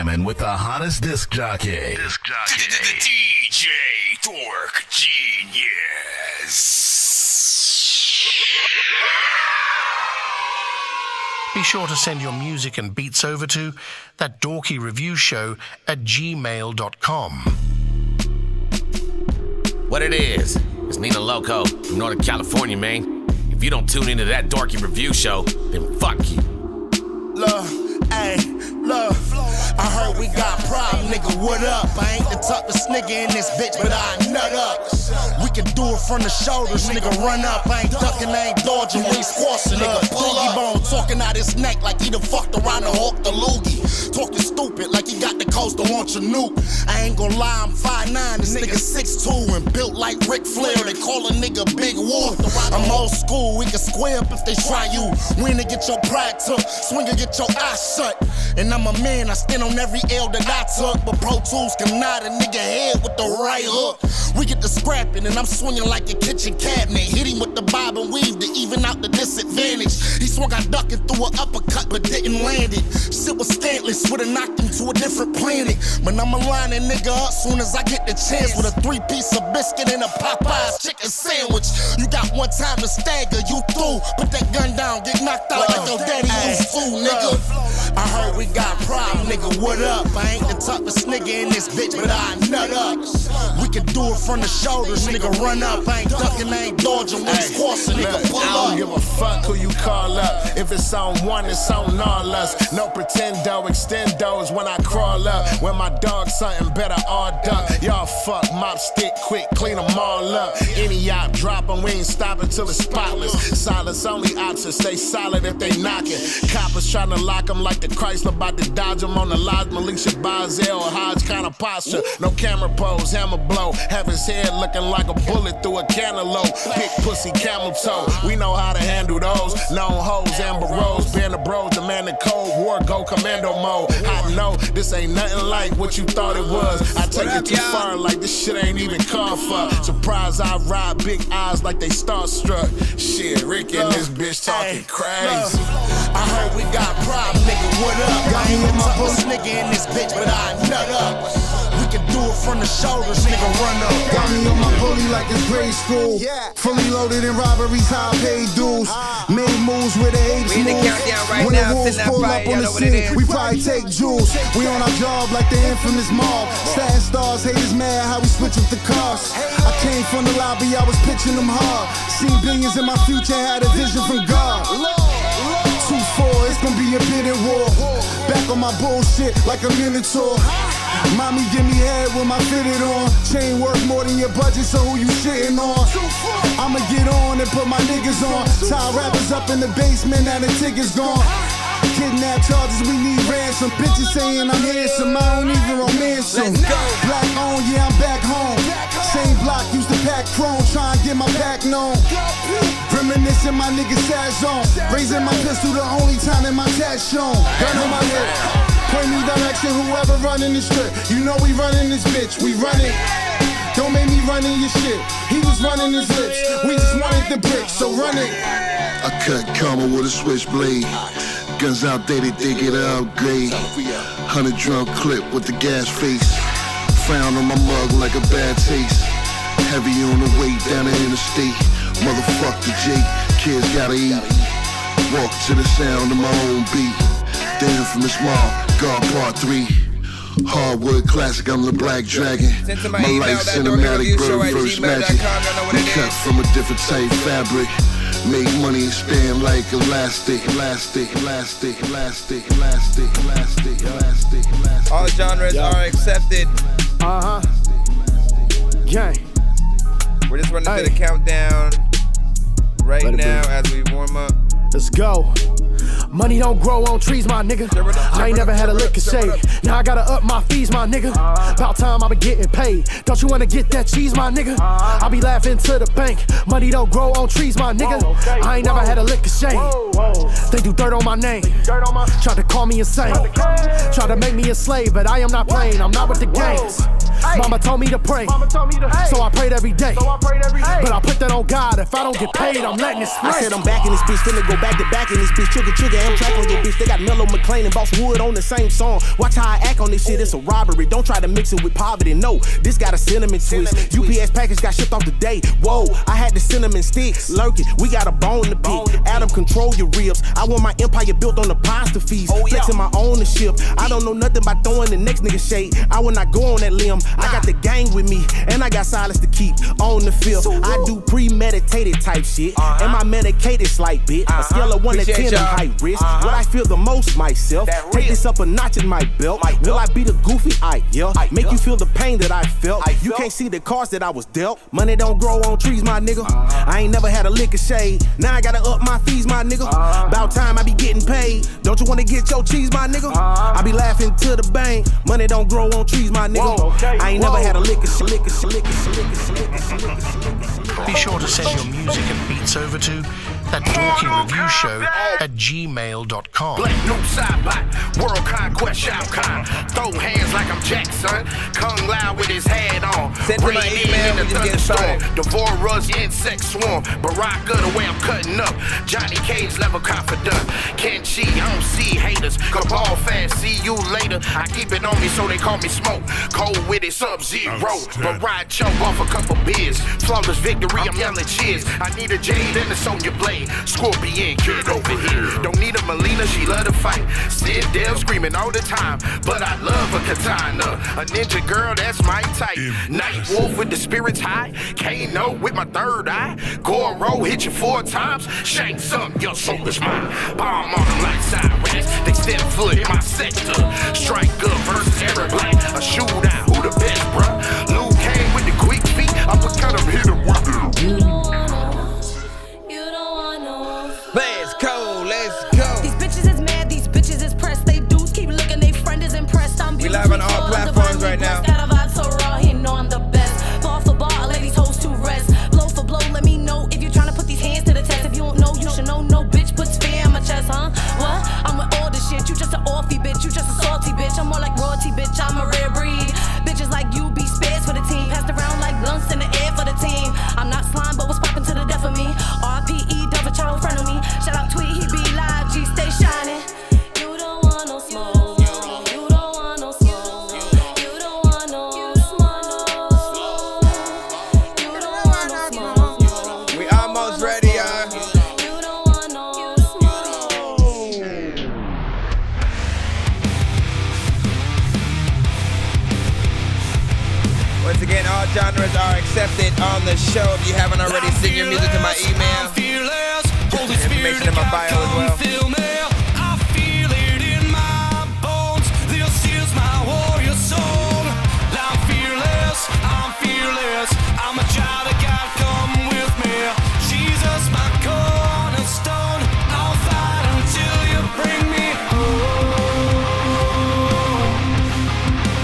jamming with the hottest disc jockey. DJ Dork Genius. Be sure to send your music and beats over to That Dorky Review Show at gmail.com. What it is, it's Nina Loco from Northern California, man. If you don't tune into That Dorky Review Show, then fuck you. Look, I heard we got problem, nigga, what up? I ain't the toughest nigga in this bitch, but I nut up. We can do it from the shoulders, nigga, run up. I ain't ducking, I ain't dodging, we squashing, nigga, pull up. Bone talking out his neck like he done fucked around and hawked the loogie. Talking stupid like he got the coast to launch a nuke. I ain't gon' lie, I'm 5'9", this nigga 6'2", and built like Ric Flair. They call a nigga Big Wolf. I'm old school, we can square up if they try you. Win to get your pride took, swing or get your eyes shut. And I'm a man, I stand on every L that I took. But Pro Tools can nod a nigga head with the right hook. We get to scrapping and I'm swinging like a kitchen cabinet. Hit him with the bob and weave to even out the disadvantage. He swung I ducking through an uppercut but didn't land it. Shit was scantless, would've knocked him to a different planet. But I'ma line a nigga up soon as I get the chance. With a 3-piece of biscuit and a Popeye's chicken sandwich. You got one time to stagger, you through. Put that gun down, get knocked out like your daddy used to, nigga. I heard we got problem, nigga, what up? I ain't the toughest nigga in this bitch, but I nut up. We can do it from the shoulders, nigga, run up. I ain't ducking, I ain't dodging, we squashing, nigga, pull up. I don't give a fuck who you call up. If it's on one, it's on all us. No pretendo, extendo is when I crawl up. When my dog something better, all duck. Y'all fuck, mop stick quick, clean them all up. Any op drop them, we ain't stopping till it's spotless. Silence only option, stay solid if they knocking. Coppers trying to lock them like the Chrysler about to dodge them on the lodge. Malisha Bazel or Hodge kind of posture. No camera pose, hammer blow. Have his head looking like a bullet through a cantaloupe. Big pussy camel toe. We know how to handle those. Known hoes, Amber Rose. Band of bros, demand the Cold War, go commando mode. I know this ain't nothing like what you thought it was. I take it too far like this shit ain't even called for. Surprise, I ride big eyes like they starstruck. Shit, Rick and this bitch talking crazy. I heard we got problem, nigga, what up? I ain't the toughest nigga in this bitch, but I nut up. We can do it from the shoulders, nigga, run up. Got me on my bully like it's grade school. Fully loaded in robberies, high paid dues. Made moves with the apes moves. When the wolves pull up on the scene, we probably take jewels. We on our job like the infamous mob. Statin stars, haters mad how we switch up the cars. I came from the lobby, I was pitching them hard. Seen billions in my future, had a vision from God. 2-4, it's gonna be a bitter war. Back on my bullshit like a minotaur. Mommy give me head with my fitted on. Chain worth more than your budget, so who you shitting on? I'ma get on and put my niggas on. Tie rappers up in the basement, now the ticket's gone. Kidnap charges, we need ransom. Bitches saying I'm handsome, I don't even romance them. Black on, yeah, I'm back home. Same block, used to pack chrome, try and get my back known. Reminiscing my nigga sad zone. Raising my pistol the only time that my tat shown. Gun on my hip, point me direction, whoever running the strip. You know we running this bitch, we running. Don't make me run in your shit. He was running his lips, we just wanted the bricks, so run it. I cut karma with a switchblade. Guns outdated, they get an upgrade. 100 drum clip with the gas face. Frown on my mug like a bad taste. Heavy on the way down the interstate. Motherfuck the Jake, kids gotta eat. Walk to the sound of my own beat. The infamous Mall, God Part 3. Hardwood classic, I'm the Black Dragon. My life cinematic, bird first magic. We cut from a different type fabric. Make money and spam like elastic. All genres are accepted. Gang. We're just running through the countdown right now as we warm up. Let's go. Money don't grow on trees, my nigga. I ain't never had a lick of shade. Now I gotta up my fees, my nigga. About time I been getting paid. Don't you wanna get that cheese, my nigga? I be laughing to the bank. Money don't grow on trees, my nigga. I ain't never had a lick of shade. They do dirt on my name. Tried to call me insane. Tried to make me a slave, but I am not playing. I'm not with the games. Mama told me to pray, so I prayed every day. But I put that on God. If I don't get paid, I'm letting it spray. I said I'm back in this bitch, finna go back to back in this bitch. Trigger, Amtrak on your bitch. They got Mellow McLean and Boss Wood on the same song. Watch how I act on this shit, it's a robbery. Don't try to mix it with poverty, no. This got a cinnamon twist. UPS package got shipped off today. Whoa, I had the cinnamon sticks lurking. We got a bone to pick. Adam, control your ribs. I want my empire built on the pasta feast. Flexing my ownership. I don't know nothing about throwing the next nigga shade. I will not go on that limb. I got the gang with me, and I got silence to keep on the fifth. I do premeditated type shit, and my medicated slight bit. A scale of 1 to 10, I'm high risk. What I feel the most myself. Take this up a notch in my belt. Will I be the goofy? Make you feel the pain that I felt. You can't see the cards that I was dealt. Money don't grow on trees, my nigga. I ain't never had a lick of shade. Now I gotta up my fees, my nigga. About time I be getting paid. Don't you wanna get your cheese, my nigga? I be laughing to the bank. Money don't grow on trees, my nigga. I ain't never had a lick of shit. Be sure to send your music and beats over to ThatDorkyReviewShow@gmail.com. Black new side bot, world conquest, Shao Kahn. Throw hands like I'm Jackson. Kung Lao with his hat on. Send to my email, we just get started. Devorah's insect swarm. Baraka the way I'm cutting up. Johnny Cage level confident. Kenchi, I don't see haters. Cabal fast, see you later. I keep it on me so they call me smoke. Cold with it, Sub-Zero. But ride choke off a couple beers. Flawless victory, I'm yelling cheers. I need a jade and a Sonya Blade. Scorpion kid over here. Don't need a Melina, she love to fight. Sid Dale screaming all the time, but I love a katana. A ninja girl, that's my type. Night wolf with the spirits high. Kano with my third eye. Goro hit you 4 times. Shank some, your soul is mine. Bomb on them like sirens. They step foot in my sector. Strike good versus Eric Black. A shootout, who the best, bruh? Luke Kane with the quick feet. I'm gonna cut him, hit him with it. Let's go, let's go. These bitches is mad, these bitches is pressed. They dudes keep looking, they friend is impressed. I'm we live on all platforms right now. Got a vibe so raw, he know I'm the best. Ball for ball, ladies hoes to rest. Blow for blow, let me know if you're trying to put these hands to the test. If you don't know, you should know. No bitch puts fear in my chest, huh? What? I'm with all this shit. You just an offie bitch. You just a salty bitch. I'm more like royalty, bitch. I'm a rare breed. Bitches like you be spares for the team. Passed around like blunts in the air for the team. I'm not slime, but what's popping to the death of me? RPE, double child in front of me. Shout out Tweet, he be live. G stay shining. You don't want no smoke. You don't want no smoke. You don't want no smoke. You don't want no smoke. We almost ready, You don't want no smoke. Once again, all genres are accepted on the show. If you haven't already, send your music to my email. Information in my bio as well. I feel it in my bones. This is my warrior soul. I'm fearless. I'm a child of God, come with me. Jesus, my cornerstone. I'll fight until you bring me home.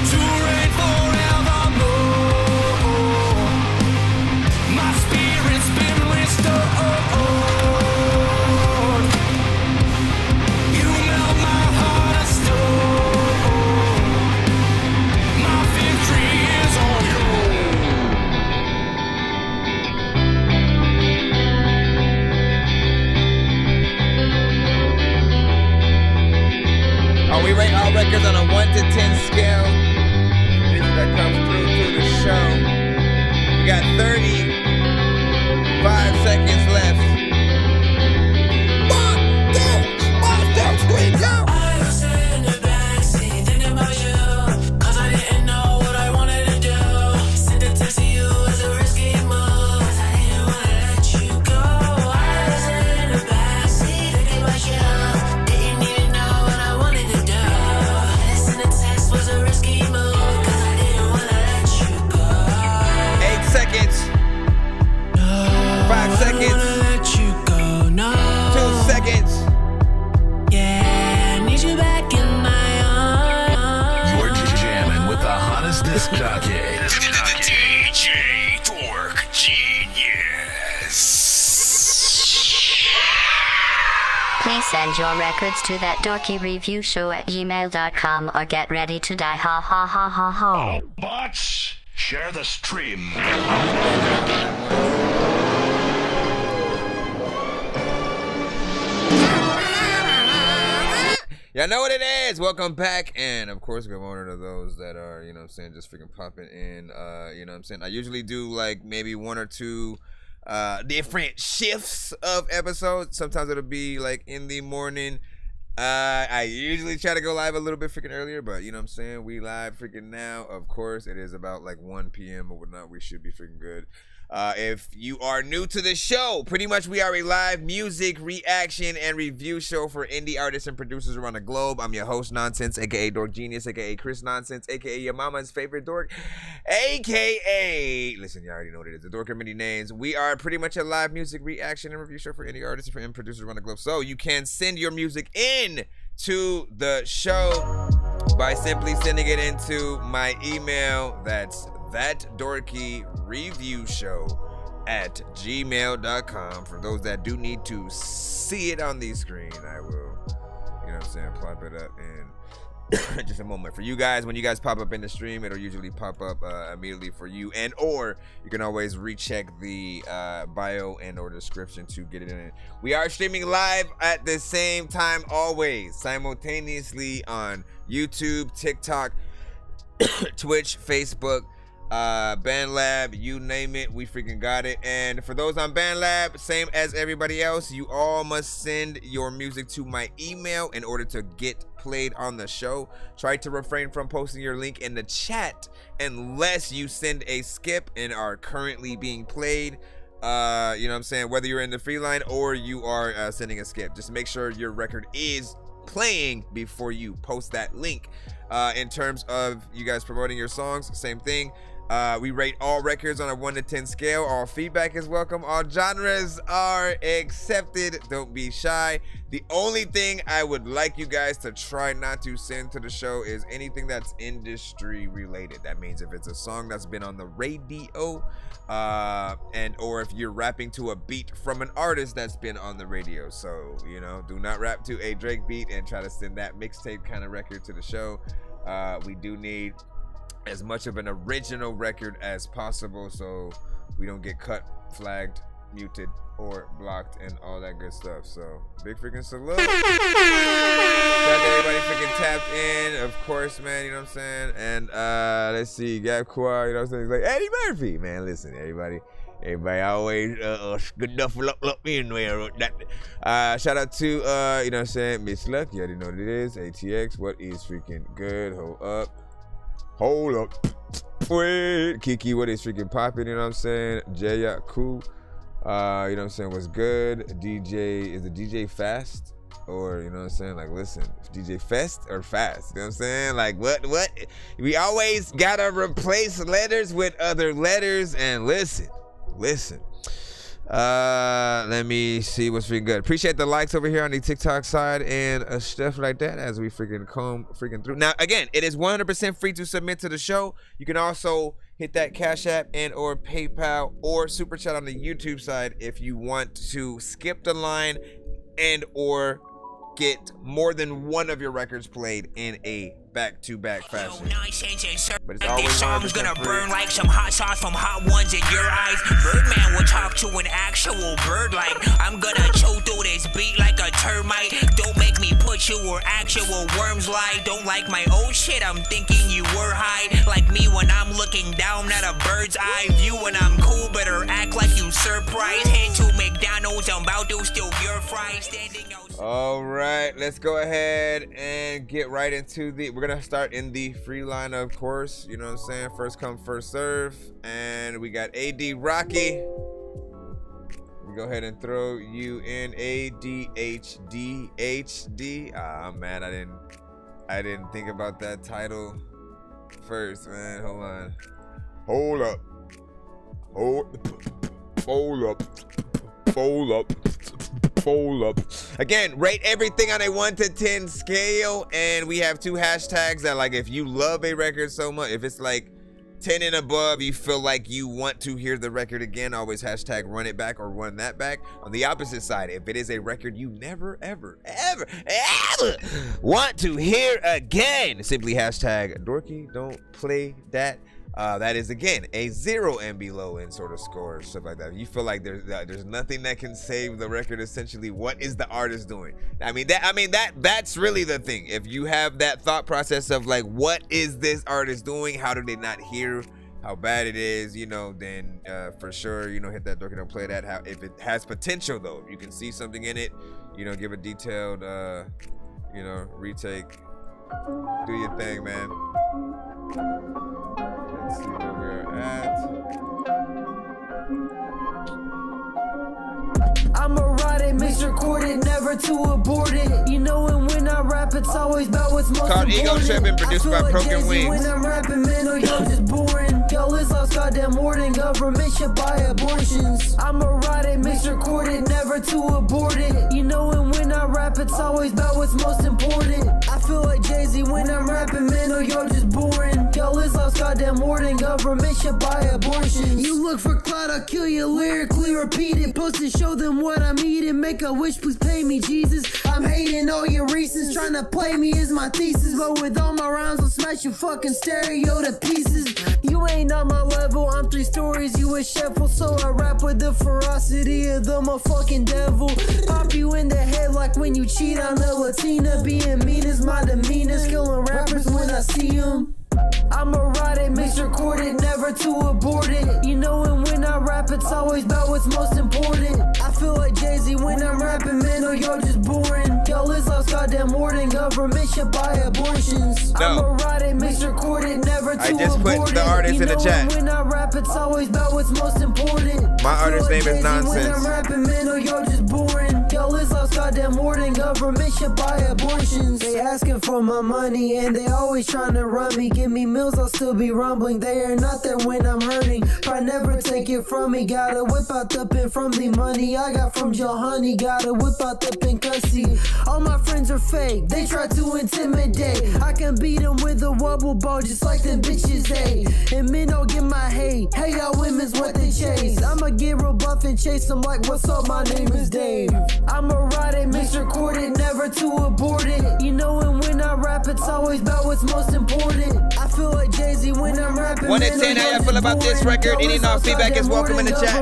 To reign forevermore. My spirit's been restored. You melt my heart of stone. My victory is all yours. Oh, we rate our records on a 1 to 10 scale. Music that comes through to the show. We got 35 seconds left. 1, 2, 3, go! I was in the backseat thinking about you, 'cause I didn't know what I wanted to do. Sent a text to you as a risky move, 'cause I didn't wanna let you go. I was in the backseat thinking about you, didn't even know what I wanted to do. Sent a text was a risky move, 'cause I didn't wanna let you go. 8 seconds. 5 seconds. 2 seconds. Yeah, I need you back in my arms. You're jamming with the hottest disc jockey. DJ Dork Genius. Please send your records to ThatDorkyReviewShow@gmail.com or get ready to die. Ha ha ha ha ha. Bots. Share the stream. Y'all know what it is. Welcome back. And of course, good morning to those that are, you know what I'm saying, just freaking popping in. You know what I'm saying? I usually do like maybe one or two different shifts of episodes. Sometimes it'll be like in the morning. I usually try to go live a little bit freaking earlier, but you know what I'm saying? We live freaking now. Of course, it is about like 1 p.m. or whatnot. We should be freaking good. If you are new to the show, pretty much we are a live music reaction and review show for indie artists and producers around the globe. I'm your host, Nonsenze, aka Dork Genius, aka Chris Nonsense, aka your mama's favorite dork, aka, listen, you already know what it is, the dork of many names. We are pretty much a live music reaction and review show for indie artists and producers around the globe. So you can send your music in to the show by simply sending it into my email. That's ThatDorkyReviewShow@gmail.com. For those that do need to see it on the screen, I will, you know what I'm saying, plop it up in just a moment. For you guys, when you guys pop up in the stream, it'll usually pop up immediately for you, and or you can always recheck the bio and or description to get it in it. We are streaming live at the same time, always, simultaneously on YouTube, TikTok, Twitch, Facebook, BandLab, you name it, we freaking got it. And for those on BandLab, same as everybody else, you all must send your music to my email in order to get played on the show. Try to refrain from posting your link in the chat unless you send a skip and are currently being played. You know what I'm saying, whether you're in the free line or you are sending a skip, just make sure your record is playing before you post that link. In terms of you guys promoting your songs, same thing. We rate all records on a 1 to 10 scale. All feedback is welcome. All genres are accepted. Don't be shy. The only thing I would like you guys to try not to send to the show is anything that's industry related. That means if it's a song that's been on the radio, and or if you're rapping to a beat from an artist that's been on the radio. So, you know, do not rap to a Drake beat and try to send that mixtape kind of record to the show. We do need as much of an original record as possible so we don't get cut, flagged, muted, or blocked, and all that good stuff. So big freaking salute. Shout out to everybody freaking tapped in, of course, man, you know what I'm saying? And let's see, Gab Kua, you know what I'm saying? He's like, Eddie Murphy, man, listen, everybody always good enough for lock me in there. Shout out to you know what I'm saying, Miss Luck, you already know what it is. ATX, what is freaking good? Hold up. Wait. Kiki, what is freaking popping? You know what I'm saying? Jaya, cool. You know what I'm saying? What's good? DJ, is the DJ fast? Or, you know what I'm saying? Like, listen, DJ fest or fast? You know what I'm saying? Like, what? We always gotta replace letters with other letters. And listen. Let me see what's freaking good. Appreciate the likes over here on the TikTok side and stuff like that as we freaking comb freaking through. Now, again, it is 100% free to submit to the show. You can also hit that Cash App and or PayPal or Super Chat on the YouTube side if you want to skip the line and or get more than one of your records played in a back-to-back fashion. But it's always this song's gonna free. burn like some hot sauce from hot ones in your eyes. Birdman will talk to an actual bird like I'm gonna chew through this beat like a termite. Don't make me put you where actual worms lie. Don't like my old shit, I'm thinking you were high. Like me when I'm looking down at a bird's eye view. When I'm cool, better act like you surprised. Head to McDonald's, I'm about to steal your fries. Standing out. All right, let's go ahead and get right into we're gonna start in the free line, of course, you know what I'm saying, first come first serve. And we got AD Rocky. We go ahead and throw you in ADHD. Ah, man, I didn't think about that title first, man. Hold up. Again, rate everything on a 1 to 10 scale, and we have 2 hashtags that, like, if you love a record so much, if it's like 10 and above, you feel like you want to hear the record again, always hashtag run it back or run that back. On the opposite side, if it is a record you never, ever want to hear again, simply hashtag Dorky, don't play that. that is again a 0 and below in sort of score, stuff like that. You feel like there's nothing that can save the record. Essentially, what is the artist doing? That's really the thing. If you have that thought process of like, what is this artist doing? How do they not hear how bad it is? Then for sure, hit that dorky, don't play that. If it has potential though, if you can see something in it, give a detailed, retake. Do your thing, man. Let's see where we're at. I'ma write it, mix record it, never to abort it. And when I rap, it's always about what's most Called important. Ego Trippin', produced by like Broken Jay-Z Wings. When I'm rapping, man, yo, just boring. Yo, Islam's goddamn more than government should buy abortions. I'ma write it, mix record it, never to abort it. And when I rap, it's always about what's most important. I feel like Jay-Z when I'm rapping, man, yo, just boring. Yo, Islam's goddamn more than government should buy abortions. You look for clout, I'll kill you lyrically, repeat it. Post and show them what I'm eating. Make a wish, please pay me, Jesus. I'm hating all your reasons. Trying to play me is my thesis. But with all my rhymes, I'll smash your fucking stereo to pieces. You ain't on my level, I'm 3 stories, you a shuffle. So I rap with the ferocity of the motherfucking devil. Pop you in the head like when you cheat on a Latina. Being mean is my demeanor. Killing rappers when I see them. I'ma write it, mix record it, never to abort it. And when I rap, it's always about what's most important. I feel like Jay-Z when I'm rapping, man, yo, just boring. Yo, Islam's goddamn more than government should buy abortions. No. I'ma write it, mix record it, never to I just put abort the it. artist in the chat. When I rap, it's always about what's most important. My artist name is When Nonsenze. I'm rapping, man, yo, just boring. Yo, Islam's goddamn more than government should buy abortions. They asking for my money and they always trying to run me. Give me meals, I'll still be rumbling. They are not there when I'm hurting. But never take it from me. Gotta whip out the pin from the money I got from Johanny. Gotta whip out the pin cussy. All my friends are fake. They try to intimidate. I can beat them with a wobble ball just like them bitches, hey. And men don't get my hate. Hey, y'all women's what they chase. I'ma get real buff and chase them like, what's up, my name is Dave. I'ma write it, mix record it, never to abort it. And when I rap, it's always about what's most important. I feel like Jay-Z when I'm rapping. 1 to 10, how y'all feel about this record? Any non feedback is welcome in the chat.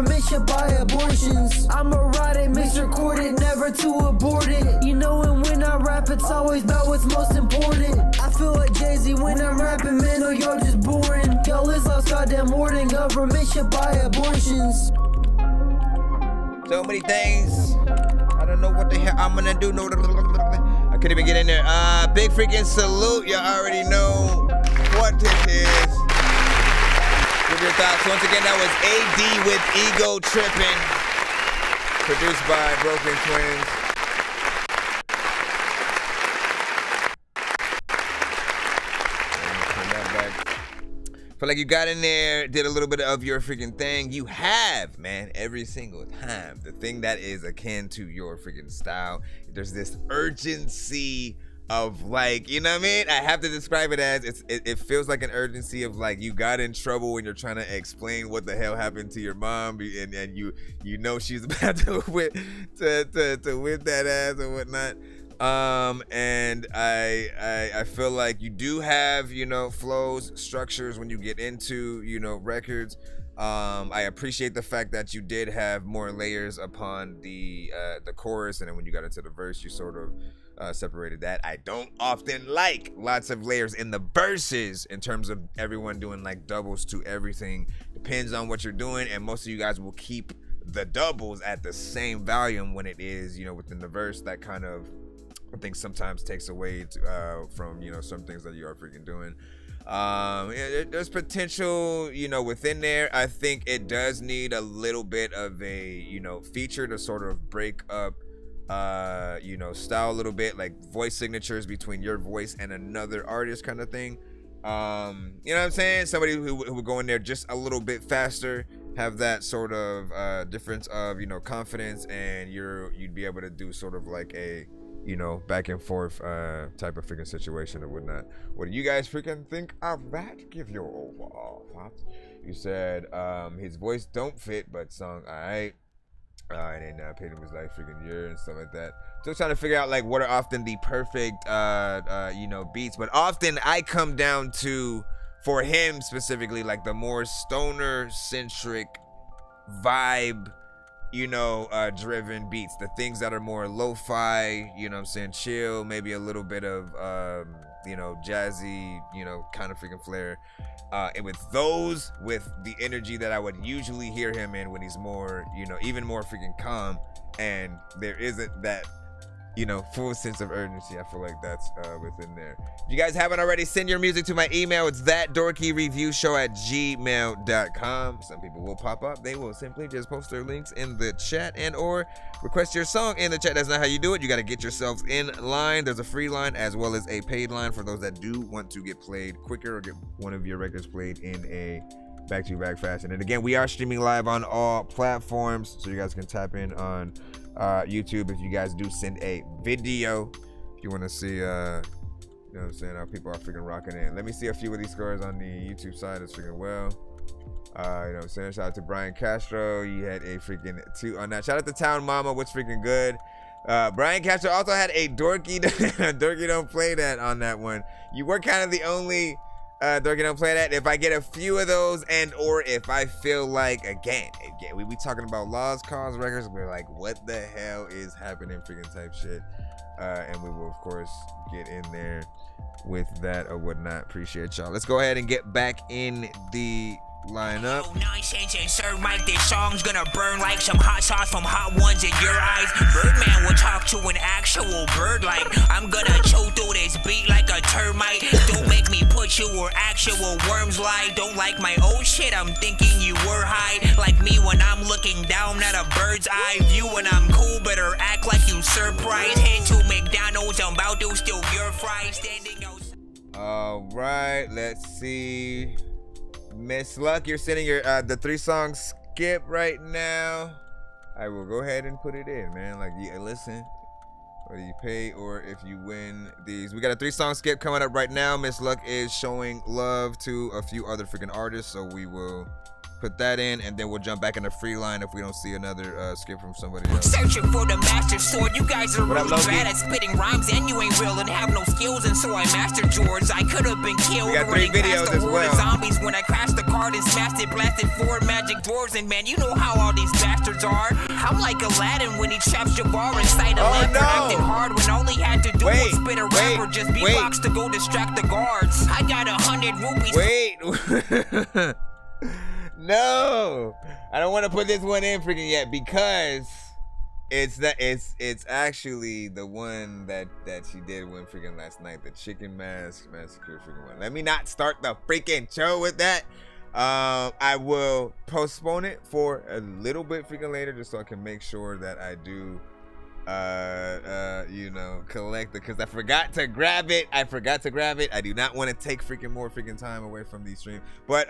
I'ma write it, mix record it, never to abort it. And when I rap, it's always about what's most important. I feel like Jay-Z when I'm rapping, man, yo, just boring. Yo, Islam's goddamn more than government should buy abortions. So many things. I don't know what the hell I'm gonna do. No, I couldn't even get in there. Big freaking salute. You already know what this is. Give your thoughts. Once again, that was AD with Ego Trippin'. Produced by Broken Twins. Feel like you got in there, did a little bit of your freaking thing. You have, man, every single time. The thing that is akin to your freaking style. There's this urgency of like, you know what I mean? I have to describe it as, it feels like an urgency of like you got in trouble when you're trying to explain what the hell happened to your mom, and you know she's about to whip that ass or whatnot. And I feel like you do have, flows, structures when you get into, records. I appreciate the fact that you did have more layers upon the chorus, and then when you got into the verse, you sort of separated that. I don't often like lots of layers in the verses in terms of everyone doing like doubles to everything. Depends on what you're doing, and most of you guys will keep the doubles at the same volume when it is, within the verse. That kind of, I think, sometimes takes away from some things that you are freaking doing. There's potential within there. I think it does need a little bit of a feature to sort of break up style a little bit, like voice signatures between your voice and another artist kind of thing. You know what I'm saying? Somebody who would go in there just a little bit faster, have that sort of difference of confidence, and you'd be able to do sort of like a back and forth type of freaking situation or whatnot. What do you guys freaking think of that? Give your overall thoughts. You said his voice don't fit, but song alright. And then paid him his like freaking year and stuff like that. Just trying to figure out like what are often the perfect beats, but often I come down to for him specifically, like the more stoner-centric vibe, you know, driven beats, the things that are more lo-fi, you know what I'm saying, chill, maybe a little bit of, you know, jazzy, you know, kind of freaking flair. And with those, with the energy that I would usually hear him in when he's more, you know, even more freaking calm, and there isn't that, you know, full sense of urgency. I feel like that's within there. If you guys haven't already, send your music to my email. It's ThatDorkyReviewShow@gmail.com. Some people will pop up. They will simply just post their links in the chat and or request your song in the chat. That's not how you do it. You got to get yourselves in line. There's a free line as well as a paid line for those that do want to get played quicker or get one of your records played in a back-to-back fashion. And again, we are streaming live on all platforms, so you guys can tap in on YouTube if you guys do send a video. If you want to see, you know what I'm saying, how people are freaking rocking in. Let me see a few of these scores on the YouTube side as freaking well. You know what I'm saying? Shout out to Brian Castro. You had a freaking 2 on that. Shout out to Town Mama. What's freaking good? Brian Castro also had a Dorky Don't Play That on that one. You were kind of the only Dorky Don't Play That. If I get a few of those and or if I feel like, again, we talking about Lost Cause records, we're like, what the hell is happening freaking type shit. And we will, of course, get in there with that or whatnot. Appreciate y'all. Let's go ahead and get back in the lineup. Nonsense and Sir Mike, this song's gonna burn like some hot sauce from hot ones in your eyes. Birdman will talk to an actual bird like I'm gonna choke through this beat like a termite. Don't make me put you where actual worms lie. Don't like my old shit, I'm thinking you were high. Like me when I'm looking down at a bird's eye view. When I'm cool, better act like you surprised. Head to McDonald's, I'm about to steal your fries. Standing outside. All right, let's see. Miss Luck, you're sending your the 3-song skip right now. I will go ahead and put it in, man. Like, you listen, whether you pay or if you win these. We got a 3-song skip coming up right now. Miss Luck is showing love to a few other freaking artists, so we will put that in, and then we'll jump back in the free line if we don't see another skip from somebody else. Searching for the master sword. You guys are really bad at spitting rhymes, and you ain't real and have no skills, and so I mastered yours. I could have been killed. We got 3 videos as well. Zombies when I crashed the card and smashed it, blasted 4 magic doors, and man, you know how all these bastards are. I'm like Aladdin when he traps Jabbar inside a lamp, acting hard when all he had to do was spit a rapper, just beatbox to go distract the guards. I got 100 rupees. Wait. No, I don't want to put this one in freaking yet because it's actually the one that she did win freaking last night, the Chicken Mask Massacre freaking one. Let me not start the freaking show with that. I will postpone it for a little bit freaking later just so I can make sure that I do you know, collect it, because I forgot to grab it. I do not want to take freaking more freaking time away from the stream. But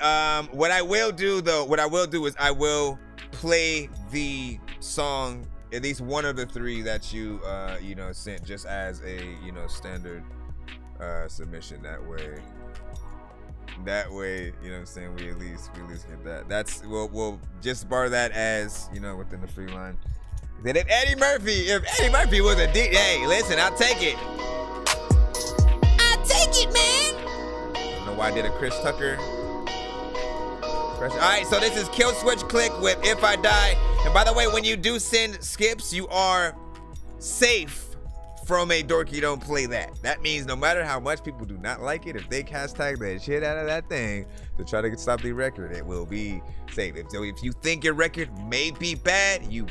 what I will do is I will play the song, at least one of the 3 that you you know, sent, just as a, you know, standard submission. That way, you know what I'm saying, we at least get that. That's we'll just bar that as, you know, within the free line. Then if Eddie Murphy was a DJ, hey, listen, I'll take it. I'll take it, man. I don't know why I did a Chris Tucker. All right, so this is Kill Switch Click with If I Die. And by the way, when you do send skips, you are safe from a Dorky Don't Play That. That means no matter how much people do not like it, if they hashtag the shit out of that thing to try to stop the record, it will be safe. So if you think your record may be bad, you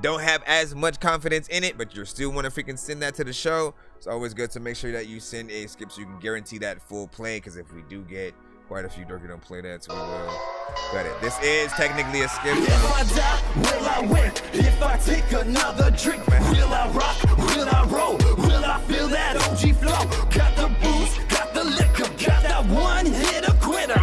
don't have as much confidence in it, but you still want to freaking send that to the show. It's always good to make sure that you send a skip so you can guarantee that full play, because if we do get quite a few Dorky Don't Play That, so we will cut it. This is technically a skip. If I die, will I win? If I take another drink, will I rock? Will I roll? Will I feel that OG flow? Got the booze, got the liquor, got that one hit a quitter.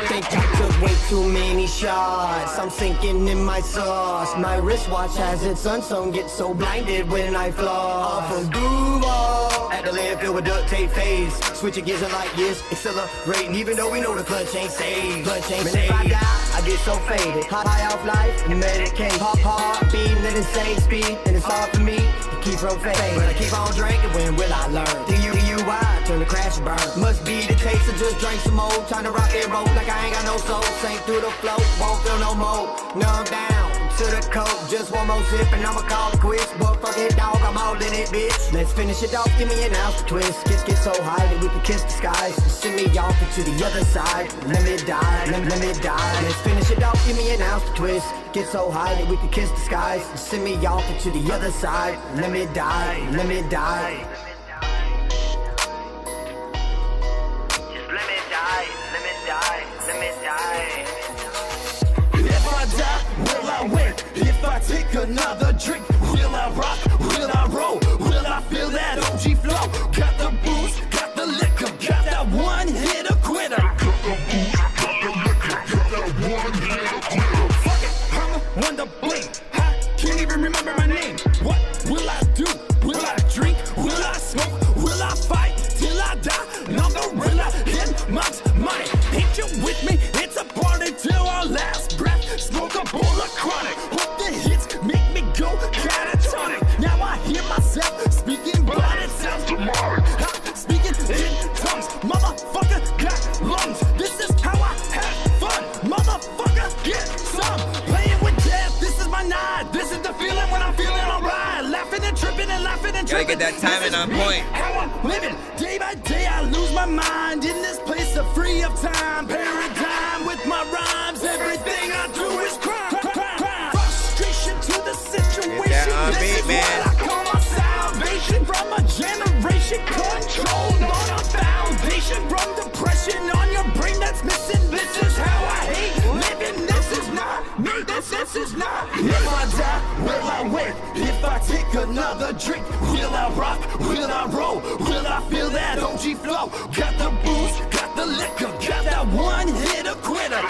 Think I could wait too many shots. I'm sinking in my sauce. My wristwatch has its unsung. Get so blinded when I floss. From Duval at the landfill with duct tape face. Switching gears in like years, accelerating. Even though we know the clutch ain't safe. Clutch ain't safe. If I die, I get so faded. High off life and medicate. Heart beating at insane speed, and it's hard for me to keep from fading. But I keep on drinking. When will I learn? DUI, turn the crash and burn. Must be the taste of just drink some more. Time to rock and roll like I ain't got no soul. Sink through the flow, won't feel no more. Numb down to the coke, just one more sip and I'ma call it quits. But fuck it, dog, I'm all in it, bitch. Let's finish it off, give me an ounce to twist. Get so high that we can kiss the skies. Send me off to the other side. Let me die, let me die. Let's finish it off, give me an ounce to twist. Get so high that we can kiss the skies. Send me off to the other side. Let me die, let me die. Let me die. If I die, will I win? If I take another drink, will I rock? Will I roll? Will I feel that OG flow? Got the booze, got the liquor, got that one hit a quitter. Fuck it, I'm a wonder bling. I can't even remember my name. What will I do? Will I drink? Will I smoke? Will I fight till I die? No gorilla in my mind. Ain't you with me? It's a party till our last breath. Smoke a bowl of chronic. Hope the hits make me go catatonic. Now I hear myself speaking, but it sounds demonic. I'm speaking in tongues. Motherfucker got lungs. This is how I have fun. Motherfucker, get some. Playing with death. This is my night. This is the feeling when I'm feeling alright. Laughing and tripping and laughing and tripping. Gotta get that timing on point. How I'm living. Day by day I lose my mind in this place of free of time. Paradigm with my rhymes. Everything I do is crime. Frustration to the situation. This is what I call my salvation. From a generation controlled on a foundation. From depression on your brain that's missing. This is how I hate living. This is not me. This is not. If I die, will I win? If I take another drink, will I rock? Will I roll? Will I feel that OG flow? Got the booze, got the liquor, got that one hit a quitter.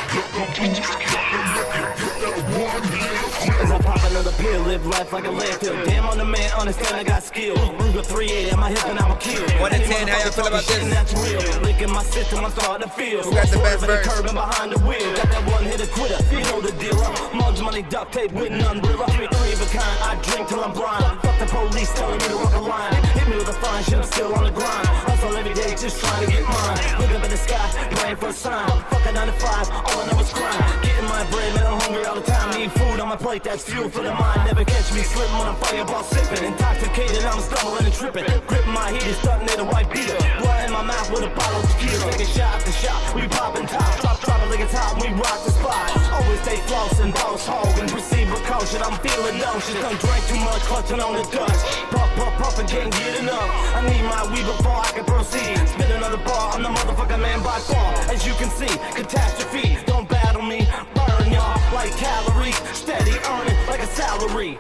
As I pop another pill, live life like a landfill. Damn on the man, understand I got skill. Ruger 380 at my hip and I'm a kill. 1 in 10, how y'all feel about this? Licking my system, I'm starting to feel. Who got the best verse? Curbing behind the wheel. Got that one hit a quitter. You know the deal. Mugs, money, duct tape with none. Three of a kind. I drink till I'm blind. Fuck the police telling me to walk a line. Hit me with a fine shit, I'm still on the grind. Hustle every day, just trying to get mine. Look up in the sky, praying for a sign. Fuck a 9 to 5, all I know is crime. Getting my bread, man, I'm hungry all the time. Need food on my plate, that's fuel for the mind. Never catch me slipping when I'm fireball sipping. Intoxicated, I'm stumbling and tripping. Gripping my heat, starting at a white beater. Blood in my mouth with a bottle of tequila. Taking shot after shot, we popping top. Drop it like it's hot, we rock the spot. Always stay flossing, boss hog, and proceed with caution. I'm feeling nauseous, done drank too much, clutching on the dust. Puff, and can't get enough. I need my weed before I can proceed. Spit another bar, I'm the motherfucking man by far. As you can see, catastrophe. Don't battle me, burn y'all like calories. Steady earning like a salary.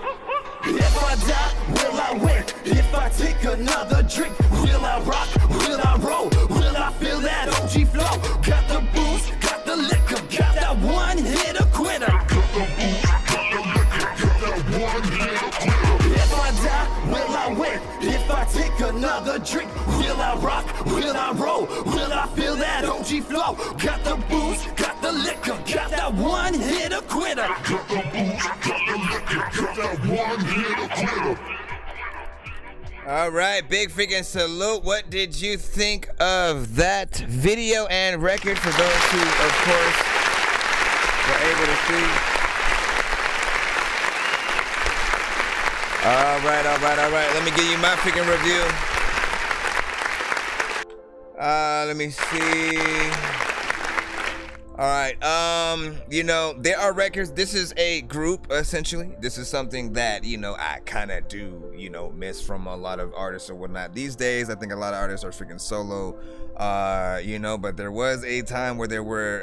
If I die, will I win? If I take another drink, will I rock? Will I roll? Will I feel that OG flow? Got the booze, got the liquor, got that one hit a quitter. If I die, will I win? If I take another drink, will I rock? Will I roll? Will I feel that OG flow? Got the booze, got the liquor, got that one hit a quitter. All right, big freaking salute. What did you think of that video and record for those who, of course, were able to see? All right. Let me give you my freaking review. Let me see. All right. There are records. This is a group, essentially. This is something that, I kind of do, miss from a lot of artists or whatnot. These days, I think a lot of artists are freaking solo, but there was a time where there were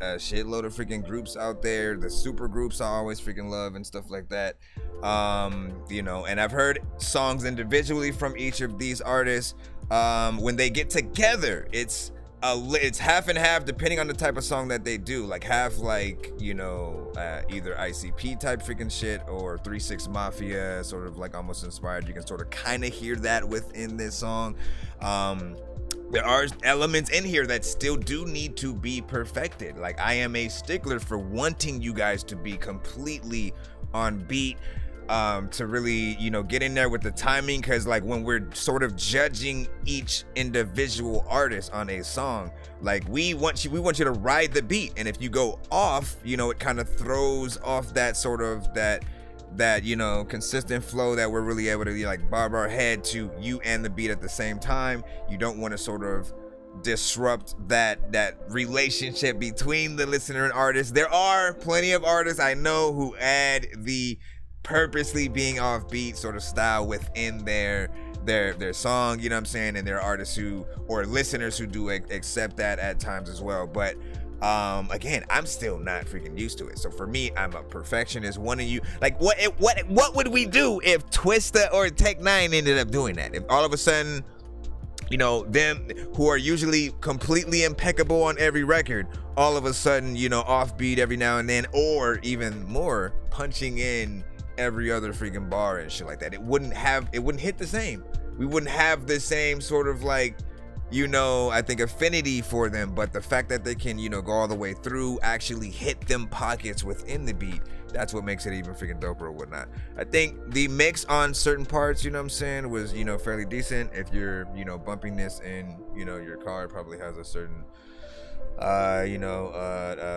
a shitload of freaking groups out there. The super groups I always freaking love and stuff like that. And I've heard songs individually from each of these artists. When they get together, it's it's half and half depending on the type of song that they do. Like half like, you know, either ICP type freaking shit or 3 6 Mafia, sort of like almost inspired. You can sort of kind of hear that within this song. There are elements in here that still do need to be perfected. Like I am a stickler for wanting you guys to be completely on beat, to really, you know, get in there with the timing, because like when we're sort of judging each individual artist on a song, like we want you to ride the beat, and if you go off, you know, it kind of throws off that sort of that you know, consistent flow that we're really able to like bob our head to you and the beat at the same time. You don't want to sort of disrupt that relationship between the listener and artist. There are plenty of artists I know who add the purposely being off beat sort of style within their song, you know what I'm saying? And there are artists who, or listeners who do accept that at times as well. But again, I'm still not freaking used to it. So for me, I'm a perfectionist. One of you, like what would we do if Twista or Tech 9 ended up doing that? If all of a sudden, you know, them who are usually completely impeccable on every record, all of a sudden, you know, offbeat every now and then, or even more, punching in every other freaking bar and shit like that. It wouldn't hit the same. We wouldn't have the same sort of like, you know, I think affinity for them. But the fact that they can, you know, go all the way through, actually hit them pockets within the beat, that's what makes it even freaking doper or whatnot. I think the mix on certain parts, you know what I'm saying, was, you know, fairly decent. If you're, you know, bumping this in, you know, your car, it probably has a certain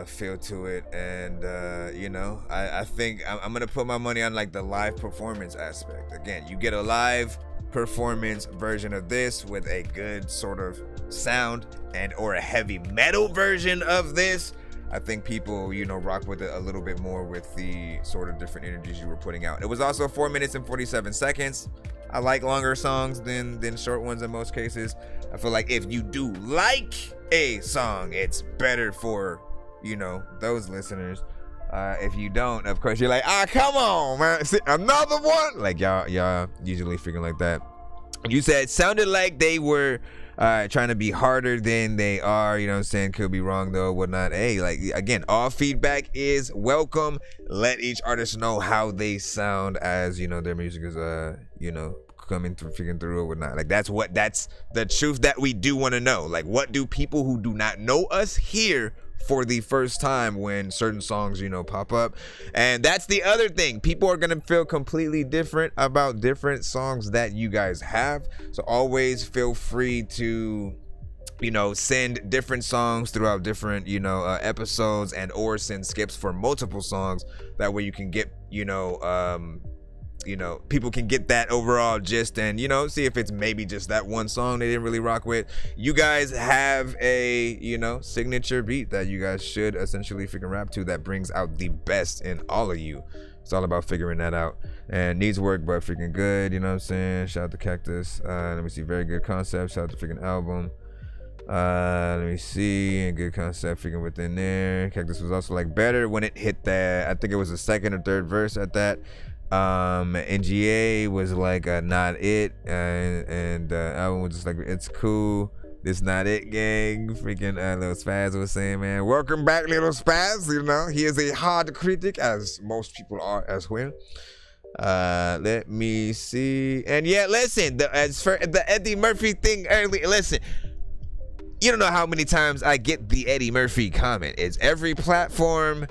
feel to it. And you know, I think I'm gonna put my money on like the live performance aspect. Again, you get a live performance version of this with a good sort of sound, and or a heavy metal version of this, I think people, you know, rock with it a little bit more with the sort of different energies you were putting out. It was also 4 minutes and 47 seconds. I like longer songs than short ones in most cases. I feel like if you do like a song, it's better for, you know, those listeners. If you don't, of course, you're like, come on, man, see, another one. Like y'all usually freaking like that. You said it sounded like they were trying to be harder than they are, you know what I'm saying? Could be wrong though, whatnot. Hey, like again, all feedback is welcome. Let each artist know how they sound as, you know, their music is you know, coming through, freaking through or whatnot. Like that's the truth that we do want to know. Like, what do people who do not know us hear for the first time when certain songs, you know, pop up? And that's the other thing. People are gonna feel completely different about different songs that you guys have. So always feel free to, you know, send different songs throughout different, you know, episodes, and or send skips for multiple songs. That way you can get, you know, people can get that overall gist, and, you know, see if it's maybe just that one song they didn't really rock with. You guys have a, you know, signature beat that you guys should essentially freaking rap to, that brings out the best in all of you. It's all about figuring that out, and needs work, but freaking good, you know what I'm saying? Shout out to Cactus. Let me see, very good concept. Shout out to freaking album. Let me see, good concept freaking within there. Cactus was also like better when it hit that, I think it was the second or third verse at that. NGA was like not it, and album was just like, it's cool, this not it, gang. Freaking Lil Spaz was saying, man, welcome back, Little Spaz. You know, he is a hard critic, as most people are as well. Let me see. And yeah, listen, as for the Eddie Murphy thing early, listen, you don't know how many times I get the Eddie Murphy comment. It's every platform,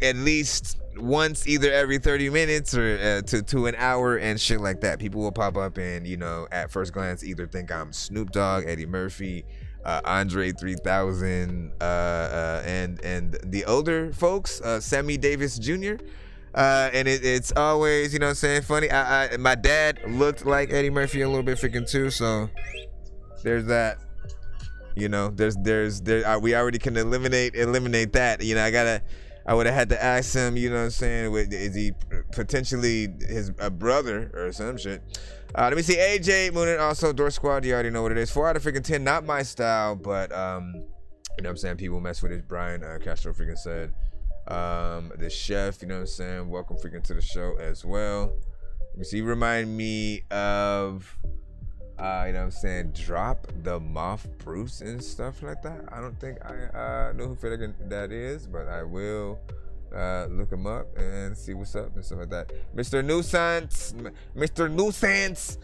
at least once, either every 30 minutes or to an hour and shit like that. People will pop up and, you know, at first glance either think I'm Snoop Dogg, Eddie Murphy, Andre 3000, and the older folks, Sammy Davis Jr. And it's always, you know what I'm saying, funny. My dad looked like Eddie Murphy a little bit freaking too, so there's that. You know, we already can eliminate that. You know, I would have had to ask him, you know what I'm saying, is he potentially his brother or some shit? Let me see, AJ Moonin, also Door Squad, you already know what it is. 4 out of freaking 10, not my style, but you know what I'm saying, people mess with it. Brian Castro freaking said. The chef, you know what I'm saying, welcome freaking to the show as well. Let me see, remind me of You know what I'm saying? Drop the Moth Bruce and stuff like that. I don't think I know who that is, but I will look him up and see what's up and stuff like that. Mr. Nonsenze,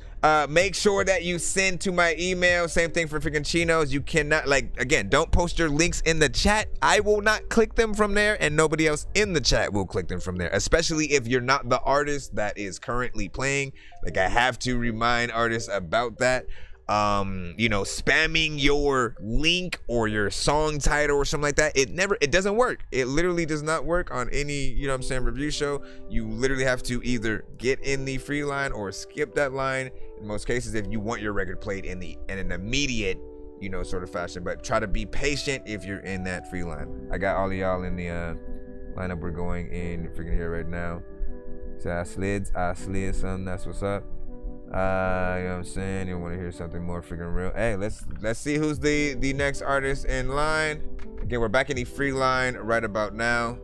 make sure that you send to my email. Same thing for freaking Chinos. You cannot, again, don't post your links in the chat. I will not click them from there, and nobody else in the chat will click them from there, especially if you're not the artist that is currently playing. Like, I have to remind artists about that. You know, spamming your link or your song title or something like that, it doesn't work. It literally does not work on any, you know what I'm saying, review show. You literally have to either get in the free line or skip that line in most cases if you want your record played in an immediate, you know, sort of fashion. But try to be patient if you're in that free line. I got all of y'all in the lineup. We're going in freaking here right now. So I slid some. That's what's up. You know what I'm saying? You want to hear something more freaking real? Hey, let's see who's the next artist in line. Again, we're back in the free line right about now.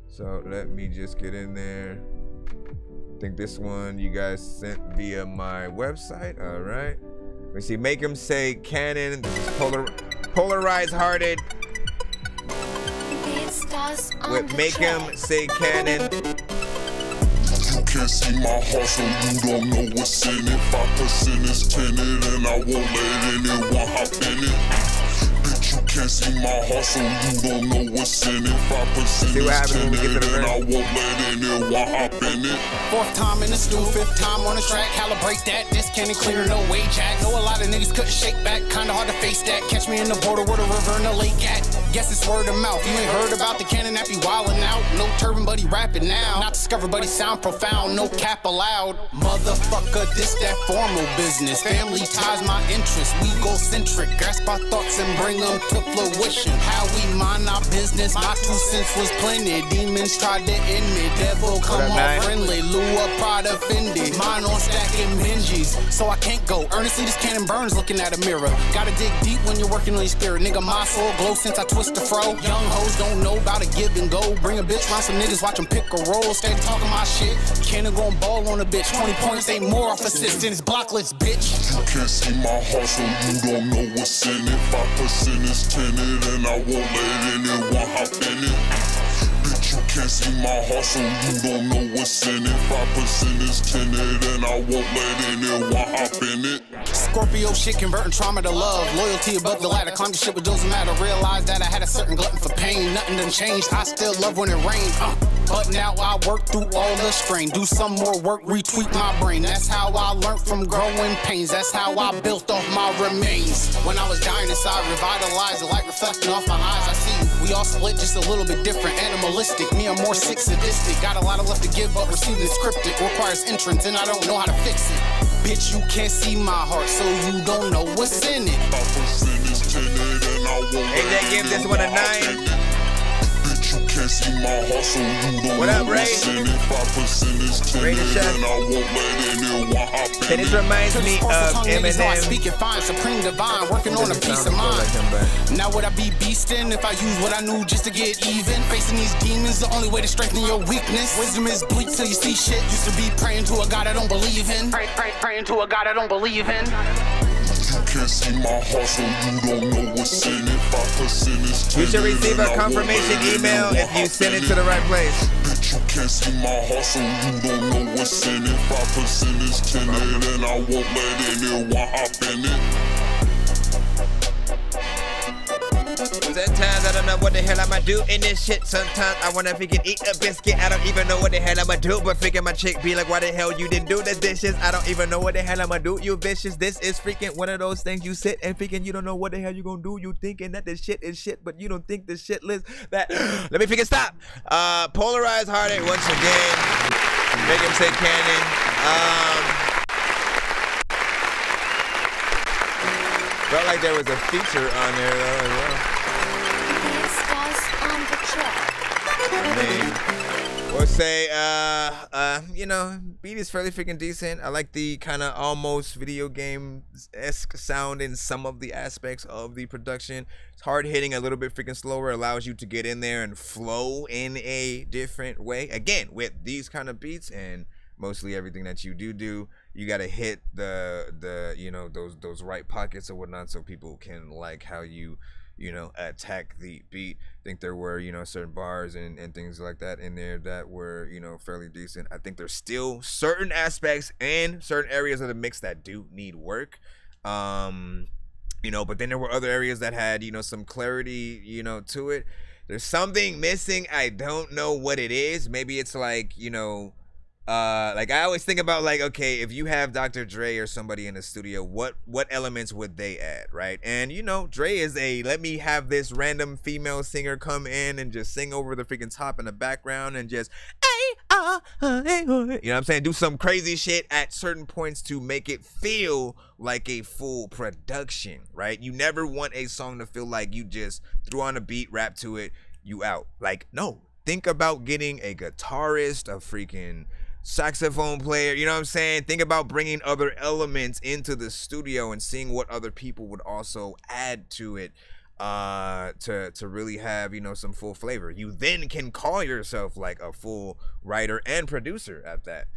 So let me just get in there. I think this one you guys sent via my website. All right. Let me see. Make him say Cannon. This is Polarized Hearted. With Make him say Cannon. You can't see my heart, so you don't know what's in it. 5% is tinted, and I won't let anyone hop in it. Bitch, you can't see my heart, so you don't know what's in it. 5% is tinted, and I won't let anyone hop in it. Fourth time in the stew, fifth time on the track. Calibrate that, this cannon cleaner, no way jack. Know a lot of niggas couldn't shake back, kinda hard to face that. Catch me in the border where the river and the lake at. Guess it's word of mouth. You ain't heard about the cannon that be wildin' out. No turban, but he rapping now. Not discovered, but he sound profound. No cap allowed. Motherfucker, this that formal business. Family ties my interest. We go centric. Grasp our thoughts and bring them to fruition. How we mind our business. My 2 cents was plenty. Demons tried to end me. Devil come off friendly. Lure pride offended. Mine on stacking Benjis. So I can't go. Earnestly, this cannon burns looking at a mirror. Gotta dig deep when you're working on your spirit. Nigga, my soul glow since I twist the fro. Young hoes don't know about a give and go. Bring a bitch round some niggas, watch them pick a roll. Stay talking my shit. Cannon gon' ball on a bitch. 20 points ain't more off assist than his blocklets, bitch. You can't see my heart, so you don't know what's in it. 5% is tinted, and I won't let anyone hop in it. Bitch, you can't see my heart, so you don't know what's in it. 5% is tinted, and I won't let anyone hop in it. Scorpio shit converting trauma to love. Loyalty above the ladder. Climb the shit with doesn't matter. Realize that I had a certain glutton for pain. Nothing done changed. I still love when it rains. But now I work through all the strain. Do some more work, retweak my brain. That's how I learned from growing pains. That's how I built off my remains. When I was dying inside, revitalized, the light reflecting off my eyes. I see you. We all split just a little bit different. Animalistic, me I'm more sick, sadistic. Got a lot of left to give, but receiving is cryptic. Requires entrance, and I don't know how to fix it. Bitch, you can't see my heart, so you don't know what's in it. 5% is tinted, and I won't let give this one a 9. You can't see my heart, so you don't know what's in it. 5% is tinted, and I won't let anyone hop in it. This reminds me of Eminem. I speak it fine, supreme divine, working on a piece of mind. Now would I be beastin' if I use what I knew just to get even? Facing these demons, the only way to strengthen your weakness. Wisdom is bleak till you see shit. Used to be praying to a God I don't believe in. Praying to a God I don't believe in. You can't see my heart, so you don't know what's in it. 5% is tinted. You should receive a confirmation email if you send it to the right place. Bitch, you can't see my heart, so you don't know what's in it. 5% is tinted, and I won't let anyone hop in it. Sometimes I don't know what the hell I'ma do in this shit. Sometimes I wonder if he can eat a biscuit. I don't even know what the hell I'ma do. But freaking my chick be like, why the hell you didn't do the dishes? I don't even know what the hell I'ma do. You vicious. This is freaking one of those things you sit and freaking you don't know what the hell you gonna do. You thinking that this shit is shit, but you don't think this shit is that. Let me freaking stop. Polarized Hearted once again. Make him say Cannon. Felt like there was a feature on there though as well. We'll say, you know, beat is fairly freaking decent. I like the kind of almost video game-esque sound in some of the aspects of the production. It's hard hitting, a little bit freaking slower, allows you to get in there and flow in a different way. Again, with these kind of beats and mostly everything that you do, you gotta hit the you know, those right pockets or whatnot, so people can like how you know, attack the beat. I think there were, you know, certain bars and things like that in there that were, you know, fairly decent. I think there's still certain aspects and certain areas of the mix that do need work. You know, but then there were other areas that had, you know, some clarity, you know, to it. There's something missing. I don't know what it is. Maybe it's like, you know, like I always think about like, okay, if you have Dr. Dre or somebody in the studio, what elements would they add, right? And you know, Dre is let me have this random female singer come in and just sing over the freaking top in the background and just you know what I'm saying, do some crazy shit at certain points to make it feel like a full production, right? You never want a song to feel like you just threw on a beat, rap to it, you out. Like, no, think about getting a guitarist, a freaking saxophone player, you know what I'm saying? Think about bringing other elements into the studio and seeing what other people would also add to it, to really have, you know, some full flavor. You then can call yourself like a full writer and producer at that.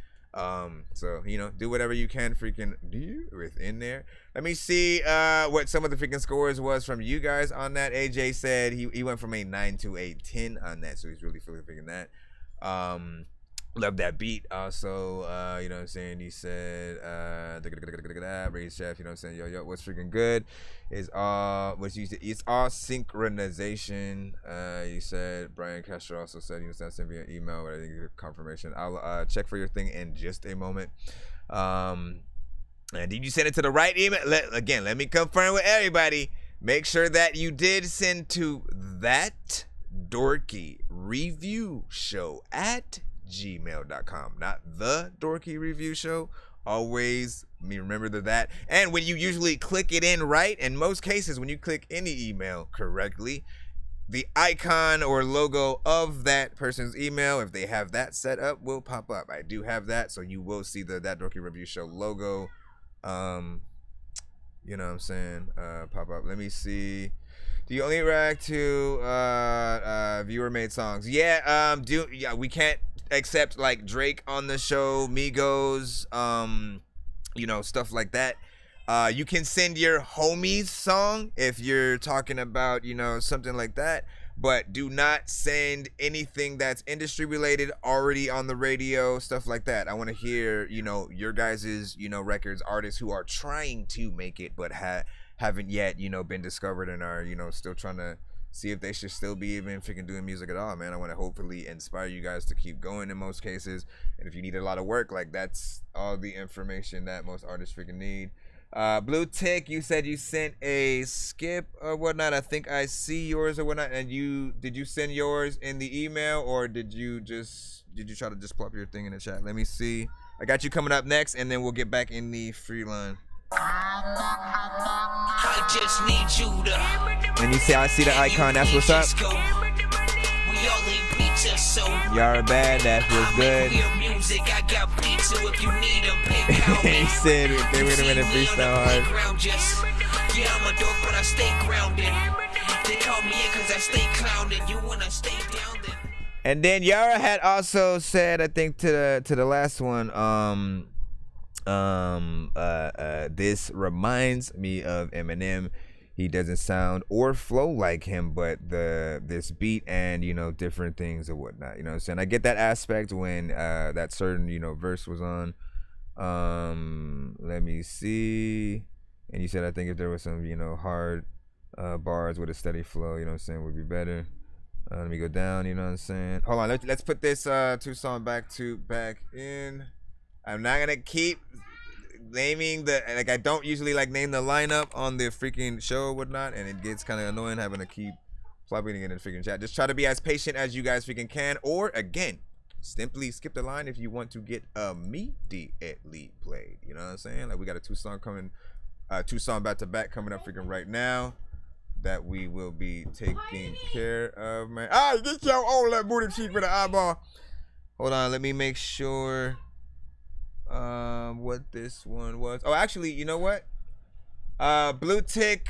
So, you know, do whatever you can freaking do within there. Let me see what some of the freaking scores was from you guys on that. AJ said he went from a 9 to a 10 on that, so he's really feeling freaking that. Love that beat. Also, you know what I'm saying, he said Raise Chef, you know what I'm saying, yo, what's freaking good is it's all synchronization. You said Brian Castro also said, you know, send me an email, but I think you confirmation. I'll check for your thing in just a moment. And did you send it to the right email? Let me confirm with everybody. Make sure that you did send to That Dorky Review Show at gmail.com, not The Dorky Review Show. Always remember that. And when you usually click it in right, in most cases when you click any email correctly, the icon or logo of that person's email, if they have that set up, will pop up. I do have that, so you will see the That Dorky Review Show logo, you know what I'm saying, pop up. Let me see. Do you only react to viewer made songs? Yeah, we can't accept like Drake on the show, Migos, you know, stuff like that. You can send your homies song if you're talking about, you know, something like that, but do not send anything that's industry related, already on the radio, stuff like that. I want to hear, you know, your guys's, you know, records, artists who are trying to make it but haven't yet, you know, been discovered and are, you know, still trying to see if they should still be even freaking doing music at all, man. I want to hopefully inspire you guys to keep going in most cases. And if you need a lot of work, like, that's all the information that most artists freaking need. Blue Tick, you said you sent a skip or whatnot. I think I see yours or whatnot. And did you send yours in the email, or did you try to just plop your thing in the chat? Let me see. I got you coming up next, and then we'll get back in the free line. I just need you to. And you see, I see the icon. That's what's up. We all eat pizza, so Y'all are bad. That feels good. music, I got pizza if you need a pick. He said they went in a freestyle hard. Yeah, I'm a dork, but I stay grounded. They call me in cause I stay clowning. You wanna stay down then. And then Yara had also said, I think to the last one, this reminds me of Eminem. He doesn't sound or flow like him, but this beat and, you know, different things and whatnot, you know what I'm saying? I get that aspect when that certain, you know, verse was on. Let me see. And you said, I think if there was some, you know, hard bars with a steady flow, you know what I'm saying, would be better. Let me go down, you know what I'm saying? Hold on, let's put this two song back in. I'm not gonna keep naming like, I don't usually like name the lineup on the freaking show or whatnot, and it gets kind of annoying having to keep flopping it in the freaking chat. Just try to be as patient as you guys freaking can, or again, simply skip the line if you want to get immediately played. You know what I'm saying? Like, we got a two song back to back coming up freaking right now that we will be taking care of, man. Get your old that booty cheek with the eyeball. Hold on, let me make sure what this one was. Oh, actually, you know what? Blue Tick.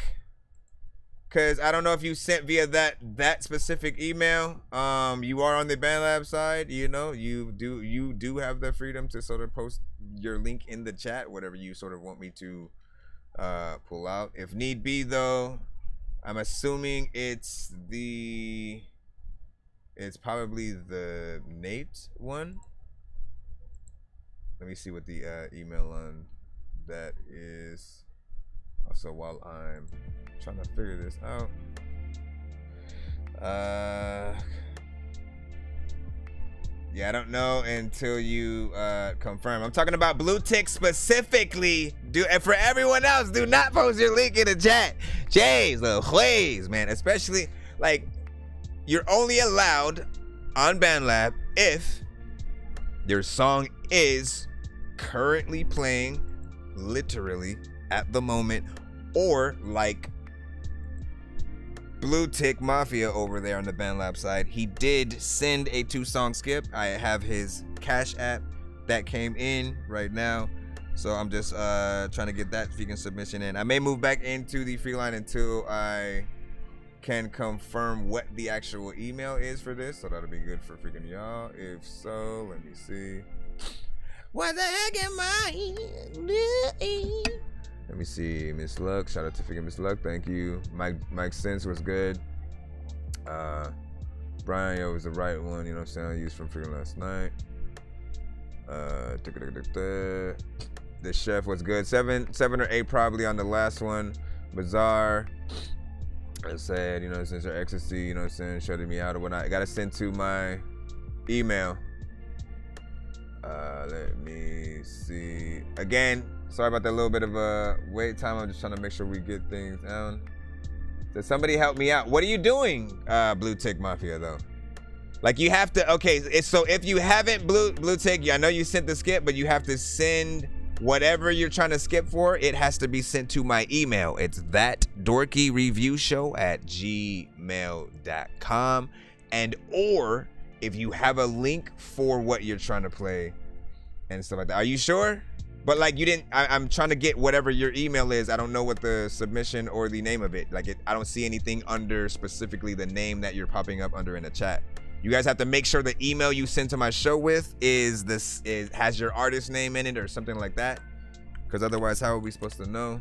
because I don't know if you sent via that specific email. You are on the BandLab side, you know. You do have the freedom to sort of post your link in the chat, whatever you sort of want me to pull out. If need be, though, I'm assuming it's probably the Nate one. Let me see what the email on that is. Also, while I'm trying to figure this out, yeah, I don't know until you confirm. I'm talking about Blue Tick specifically. And for everyone else, do not post your link in the chat. Jeez, the Huays, man. Especially, like, you're only allowed on BandLab if your song is currently playing, literally, at the moment, or like Blue Tick Mafia over there on the BandLab side. He did send a 2-song skip. I have his Cash App that came in right now, so I'm just trying to get that freaking submission in. I may move back into the free line until I can confirm what the actual email is for this, so that'll be good for freaking y'all. If so, let me see. What the heck am I doing? Let me see. Miss Luck. Shout out to freaking Miss Luck. Thank you. Mike Sense was good. Brian, yo, was the right one. You know what I'm saying? I used from freaking last night. The chef was good. 7 or 8 probably on the last one. Bazaar. I said, you know, since your ecstasy, you know what I'm saying, shutting me out or whatnot. I gotta send to my email. Let me see. Again, sorry about that little bit of a wait time. I'm just trying to make sure we get things down. So somebody help me out. What are you doing, Blue Tick Mafia, though? Like, you have to, okay, so if you haven't Blue Tick, I know you sent the skip, but you have to send whatever you're trying to skip for. It has to be sent to my email. It's ThatDorkyReviewShow@gmail.com. And or if you have a link for what you're trying to play and stuff like that. Are you sure? But like, you didn't, I'm trying to get whatever your email is. I don't know what the submission or the name of it. Like, I don't see anything under specifically the name that you're popping up under in the chat. You guys have to make sure the email you send to my show with has your artist name in it or something like that. Because otherwise, how are we supposed to know?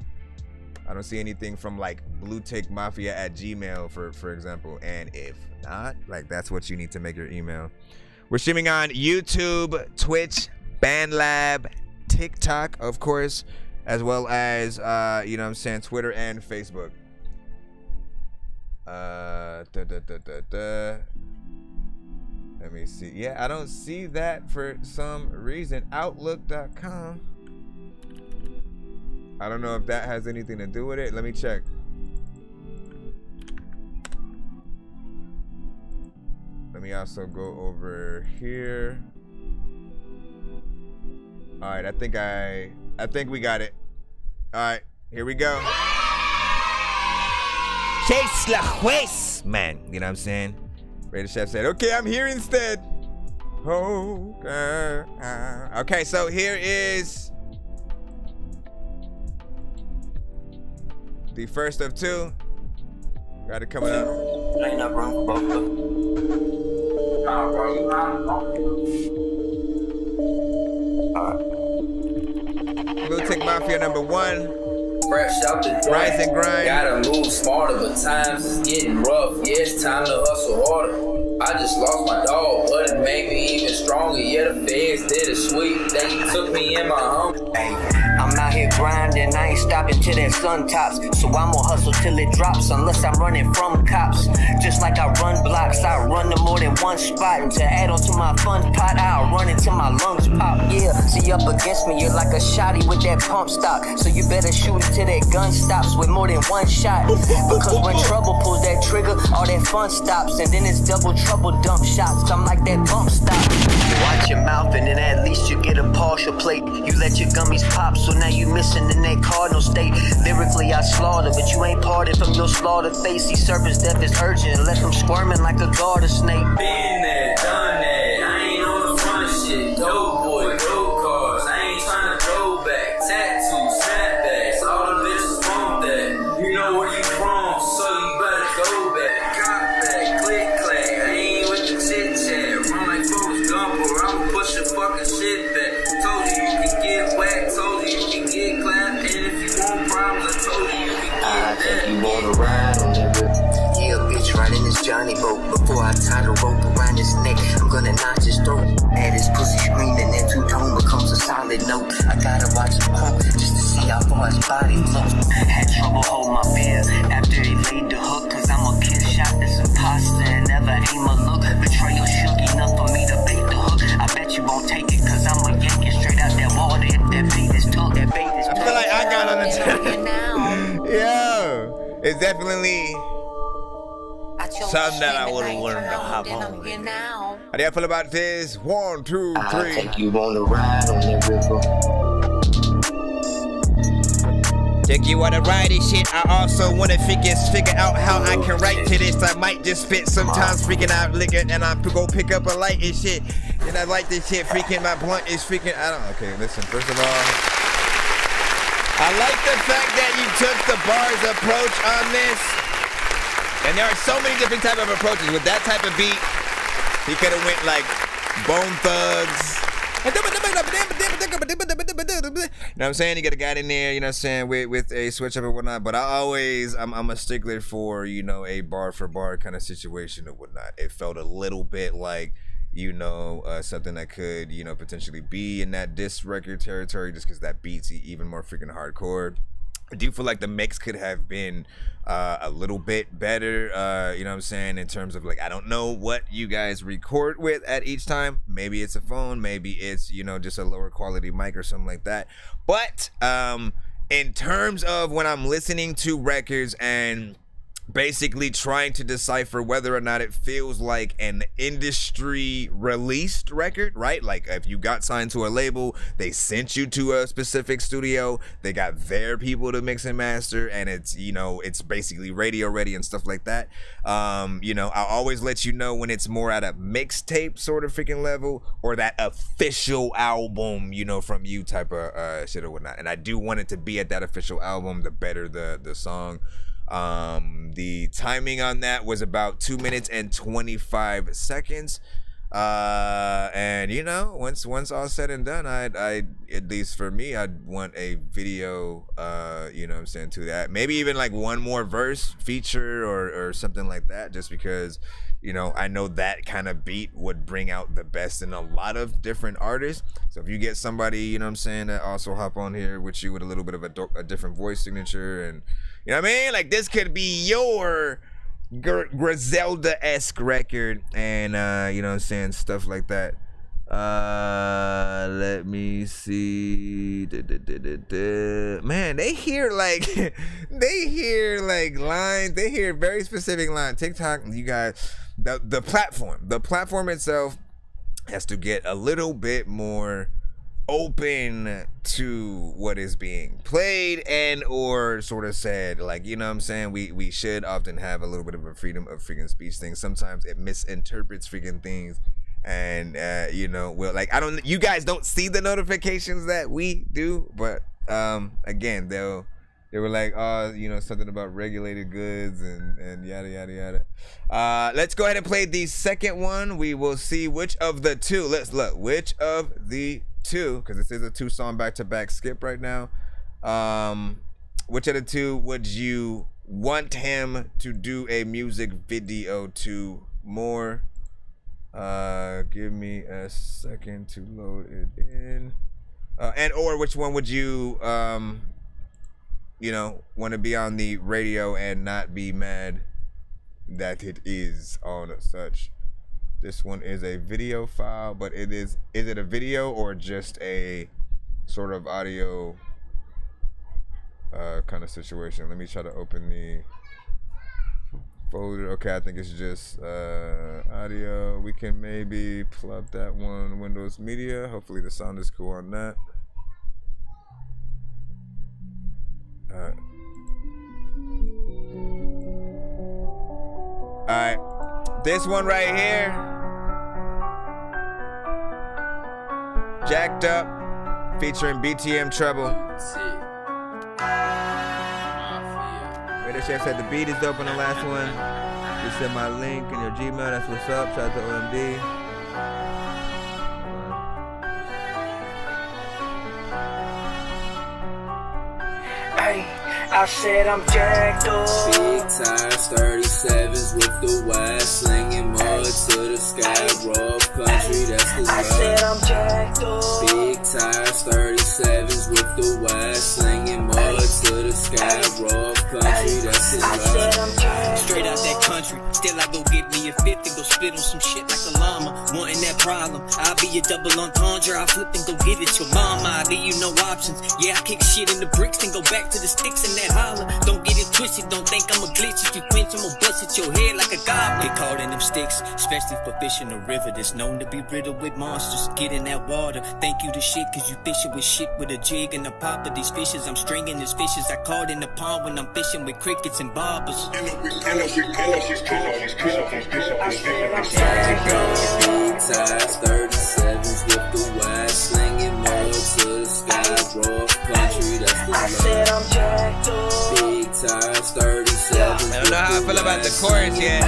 I don't see anything from like bluetickmafia@gmail, for example. And if not, like, that's what you need to make your email. We're streaming on YouTube, Twitch, BandLab, TikTok, of course, as well as you know what I'm saying, Twitter and Facebook. Let me see. Yeah, I don't see that for some reason. Outlook.com. I don't know if that has anything to do with it. Let me check. Let me also go over here. All right, I think we got it. All right, here we go. Chase la Juez, man. You know what I'm saying? Raider Chef said, okay, I'm here instead. Okay, so here is the first of 2. Got it coming up. Ain't no room for Blue Tick Mafia #1. Fresh out the joint. Rise and grind. Gotta move smarter, but times is getting rough. Yeah, it's time to hustle harder. I just lost my dog, but it made me even stronger. Yeah, the feds did a sweet. Then he took me in my home. Hey, I'm out here grinding, I ain't stopping till that sun tops. So I'm gonna hustle till it drops, unless I'm running from cops. Just like I run blocks, I run to more than one spot. And to add on to my fun pot, I'll run until my lungs pop. Yeah, see up against me, you're like a shotty with that pump stock. So you better shoot it till that gun stops with more than one shot. Because when trouble pulls that trigger, all that fun stops. And then it's double trouble dump shots. I'm like that bump stop. Watch your mouth and then at least you get a partial plate. You let your gummies pop, so now you missing in that cardinal state. Lyrically I slaughter, but you ain't parted from your slaughter face. These serpents' death is urgent, left them squirming like a garter snake. Been there, done that, I ain't on the front of shit. Dope boy, dope cars, I ain't trying to go back. Tattoos, snapbacks, all the bitches want that. You know where you from, so you tied a rope around his neck. I'm gonna notch his throat. At his pussy screaming and two-tone becomes a solid note. I gotta watch him crump just to see how far his body floats. Had trouble holding my beer after he laid the hook, cause I'm a kiss shot that's imposter and never aim a look. Betrayal shook enough for me to bait the hook. I bet you won't take it, cause I'm a yank it straight out that water. If that bait is took, that bait is I feel like I got on the Yo, it's definitely something that I would have learned to hop on. How do y'all feel about this? 1, 2, 3. I'll take you on a ride on that river. Take you on a ride and shit. I also want to figure out how I can write to this. I might just spit sometimes freaking out liquor and I go pick up a light and shit. And I like this shit freaking, my blunt is freaking, okay, listen, first of all, I like the fact that you took the bars approach on this. And there are so many different type of approaches. With that type of beat, he could have went like Bone Thugs. You know what I'm saying? You got a guy in there, you know what I'm saying, with a switch up and whatnot. But I'm a stickler for, you know, a bar for bar kind of situation or whatnot. It felt a little bit like, you know, something that could, you know, potentially be in that diss record territory just because that beat's even more freaking hardcore. I do feel like the mix could have been a little bit better, you know what I'm saying, in terms of like, I don't know what you guys record with at each time. Maybe it's a phone, maybe it's, you know, just a lower quality mic or something like that. But in terms of when I'm listening to records and basically trying to decipher whether or not it feels like an industry released record, right? Like if you got signed to a label, they sent you to a specific studio, they got their people to mix and master, and it's, you know, it's basically radio ready and stuff like that. You know, I'll always let you know when it's more at a mixtape sort of freaking level or that official album, you know, from you type of shit or whatnot. And I do want it to be at that official album, the better the song. The timing on that was about 2 minutes and 25 seconds. And you know, once all said and done, I at least for me, I'd want a video, you know what I'm saying, to that. Maybe even like one more verse feature or something like that, just because, you know, I know that kind of beat would bring out the best in a lot of different artists. So if you get somebody, you know what I'm saying, that also hop on here with you with a little bit of a different voice signature, and you know what I mean, like this could be your Griselda-esque record, and you know what I'm saying, stuff like that. Let me see. Man, they hear like lines. They hear very specific lines. TikTok, you guys, the platform itself has to get a little bit more open to what is being played and or sort of said. Like, you know what I'm saying, we should often have a little bit of a freedom of freaking speech thing. Sometimes it misinterprets freaking things, and you know, well, like, you guys don't see the notifications that we do, but again, they were like, oh, you know, something about regulated goods and yada yada yada. Let's go ahead and play the second one. We will see which of the two. Let's look which of the two, because this is a 2-song back-to-back skip right now. Which of the two would you want him to do a music video to more? Give me a second to load it in. And or which one would you you know, want to be on the radio and not be mad that it is on such? This one is a video file, but is it a video or just a sort of audio kind of situation? Let me try to open the folder. Okay, I think it's just audio. We can maybe plug that one, Windows Media. Hopefully the sound is cool on that. Alright, this one right here, Jacked Up, featuring BTM Trouble. Radar Chef said the beat is dope on the last one. Just send my link in your Gmail, that's what's up. Shout out to OMD. Hey, I I said I'm jacked up. Big tires, 37s with the wide, slinging mud to the sky. Rough country, that's the I love. said I'm jacked up. Big tires, 37s with the wide, slinging mud to the sky. Rough country, that's the love. Straight out that country, still I go get me a 50, go spit on some shit like a llama. Wanting that problem, I'll be a double entendre. I flip and go give it your mama. I leave you no options. Yeah, I kick shit in the bricks and go back to the sticks and that holler. Don't get it twisted, don't think I'm a glitch. If you quench, I'm gonna bust at your head like a goblin. Get caught in them sticks, especially for fishing a river that's known to be riddled with monsters. Get in that water, thank you to shit, cause you fishing with shit with a jig and a pop of these fishes. I'm stringing these fishes I caught in the pond when I'm fishing with crickets and bobbers. Big tires, 37s with the wide, slinging mud to the sky. Rough country, that's the love. I said I'm jacked up. Big tires, 37s. I don't know how I feel about the chorus yet.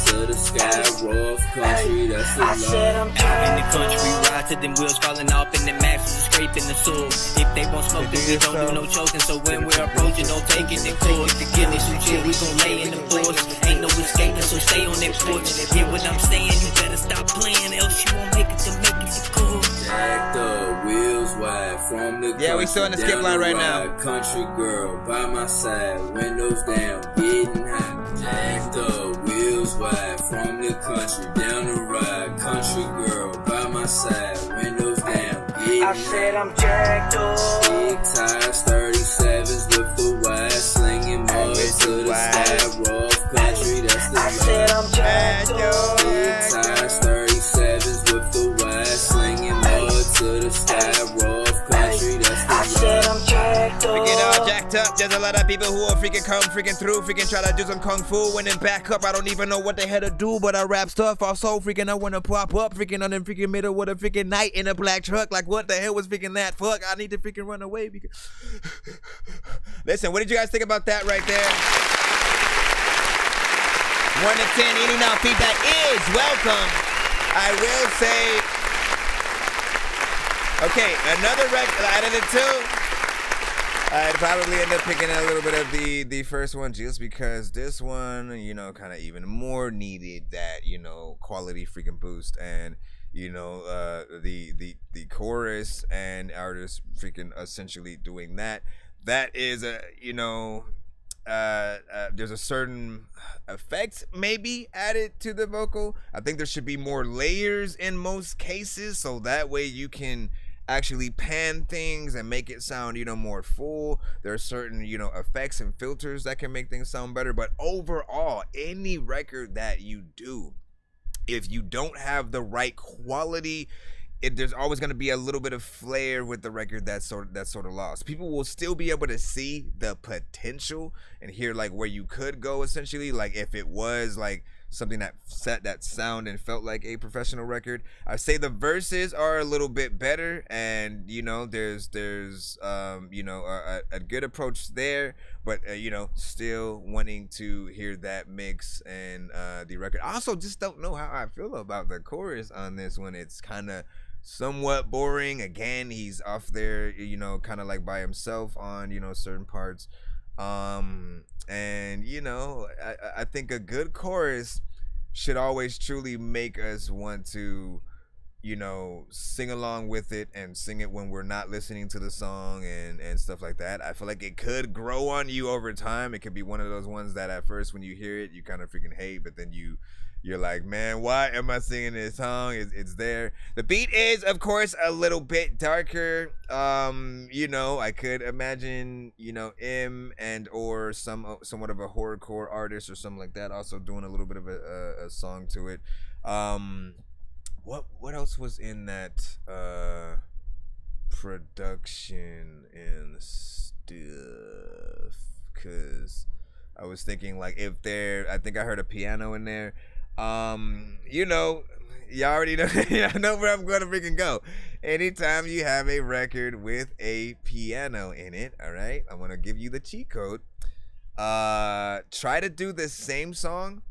To the sky, rough country, that's the love. In the country, ride to them wheels falling off and the matches are scraping the soil. If they won't smoke, then we don't do no choking. So when we're approaching, don't take it in court. To get this some shit, we gon' lay in the force. Ain't no escaping, so stay on that porch. Hear what I'm saying? You better stop playing, else you won't make it to make it to court. Jacked up, wheels wide from the Yeah, we still in the skip line right now. Country girl by my side, windows down, getting hot. Jacked up, wheels wide from the country down the ride. Country girl by my side, windows down, getting hot. I said I'm jacked up. Big tires, 37s with the wide, slinging mud to the sky. Rough country, that's the I said I'm jacked up. Big tires, 37s with the wide, slinging mud to the sky. Rough country, that's the I said I'm jacked up. We get all jacked up. There's a lot of people who will freaking come freaking through, freaking try to do some kung fu and then back up. I don't even know what they had to do, but I rap stuff. Also freaking I wanna pop up freaking on the freaking middle with a freaking night in a black truck. Like what the hell was freaking that? Fuck, I need to freaking run away because listen, what did you guys think about that right there? 1 to 10, any now feedback is welcome. I will say, okay, another record out of the two. I'd probably end up picking a little bit of the first one just because this one, you know, kind of even more needed that, you know, quality freaking boost. And, you know, the chorus and artists freaking essentially doing that. That is a, you know, there's a certain effect maybe added to the vocal. I think there should be more layers in most cases, so that way you can actually pan things and make it sound, you know, more full. There are certain, you know, effects and filters that can make things sound better. But overall, any record that you do, if you don't have the right quality, there's always going to be a little bit of flair with the record that's sort of lost. People will still be able to see the potential and hear like where you could go, essentially, like if it was like something that set that sound and felt like a professional record. I say the verses are a little bit better, and you know there's you know a good approach there, but you know, still wanting to hear that mix and the record. I also just don't know how I feel about the chorus on this one. It's kind of somewhat boring. Again, he's off there, you know, kind of like by himself on, you know, certain parts. And you know, I think a good chorus should always truly make us want to, you know, sing along with it and sing it when we're not listening to the song and stuff like that. I feel like it could grow on you over time. It could be one of those ones that at first when you hear it, you kind of freaking hate, but then you're like, man, why am I singing this song? It's there. The beat is, of course, a little bit darker. You know, I could imagine, you know, and or somewhat of a horrorcore artist or something like that also doing a little bit of a song to it. What else was in that production and stuff? Because I was thinking like I think I heard a piano in there. You know, you already know, I know where I'm going to freaking go. Anytime you have a record with a piano in it, all right, I want to give you the cheat code. Try to do the same song,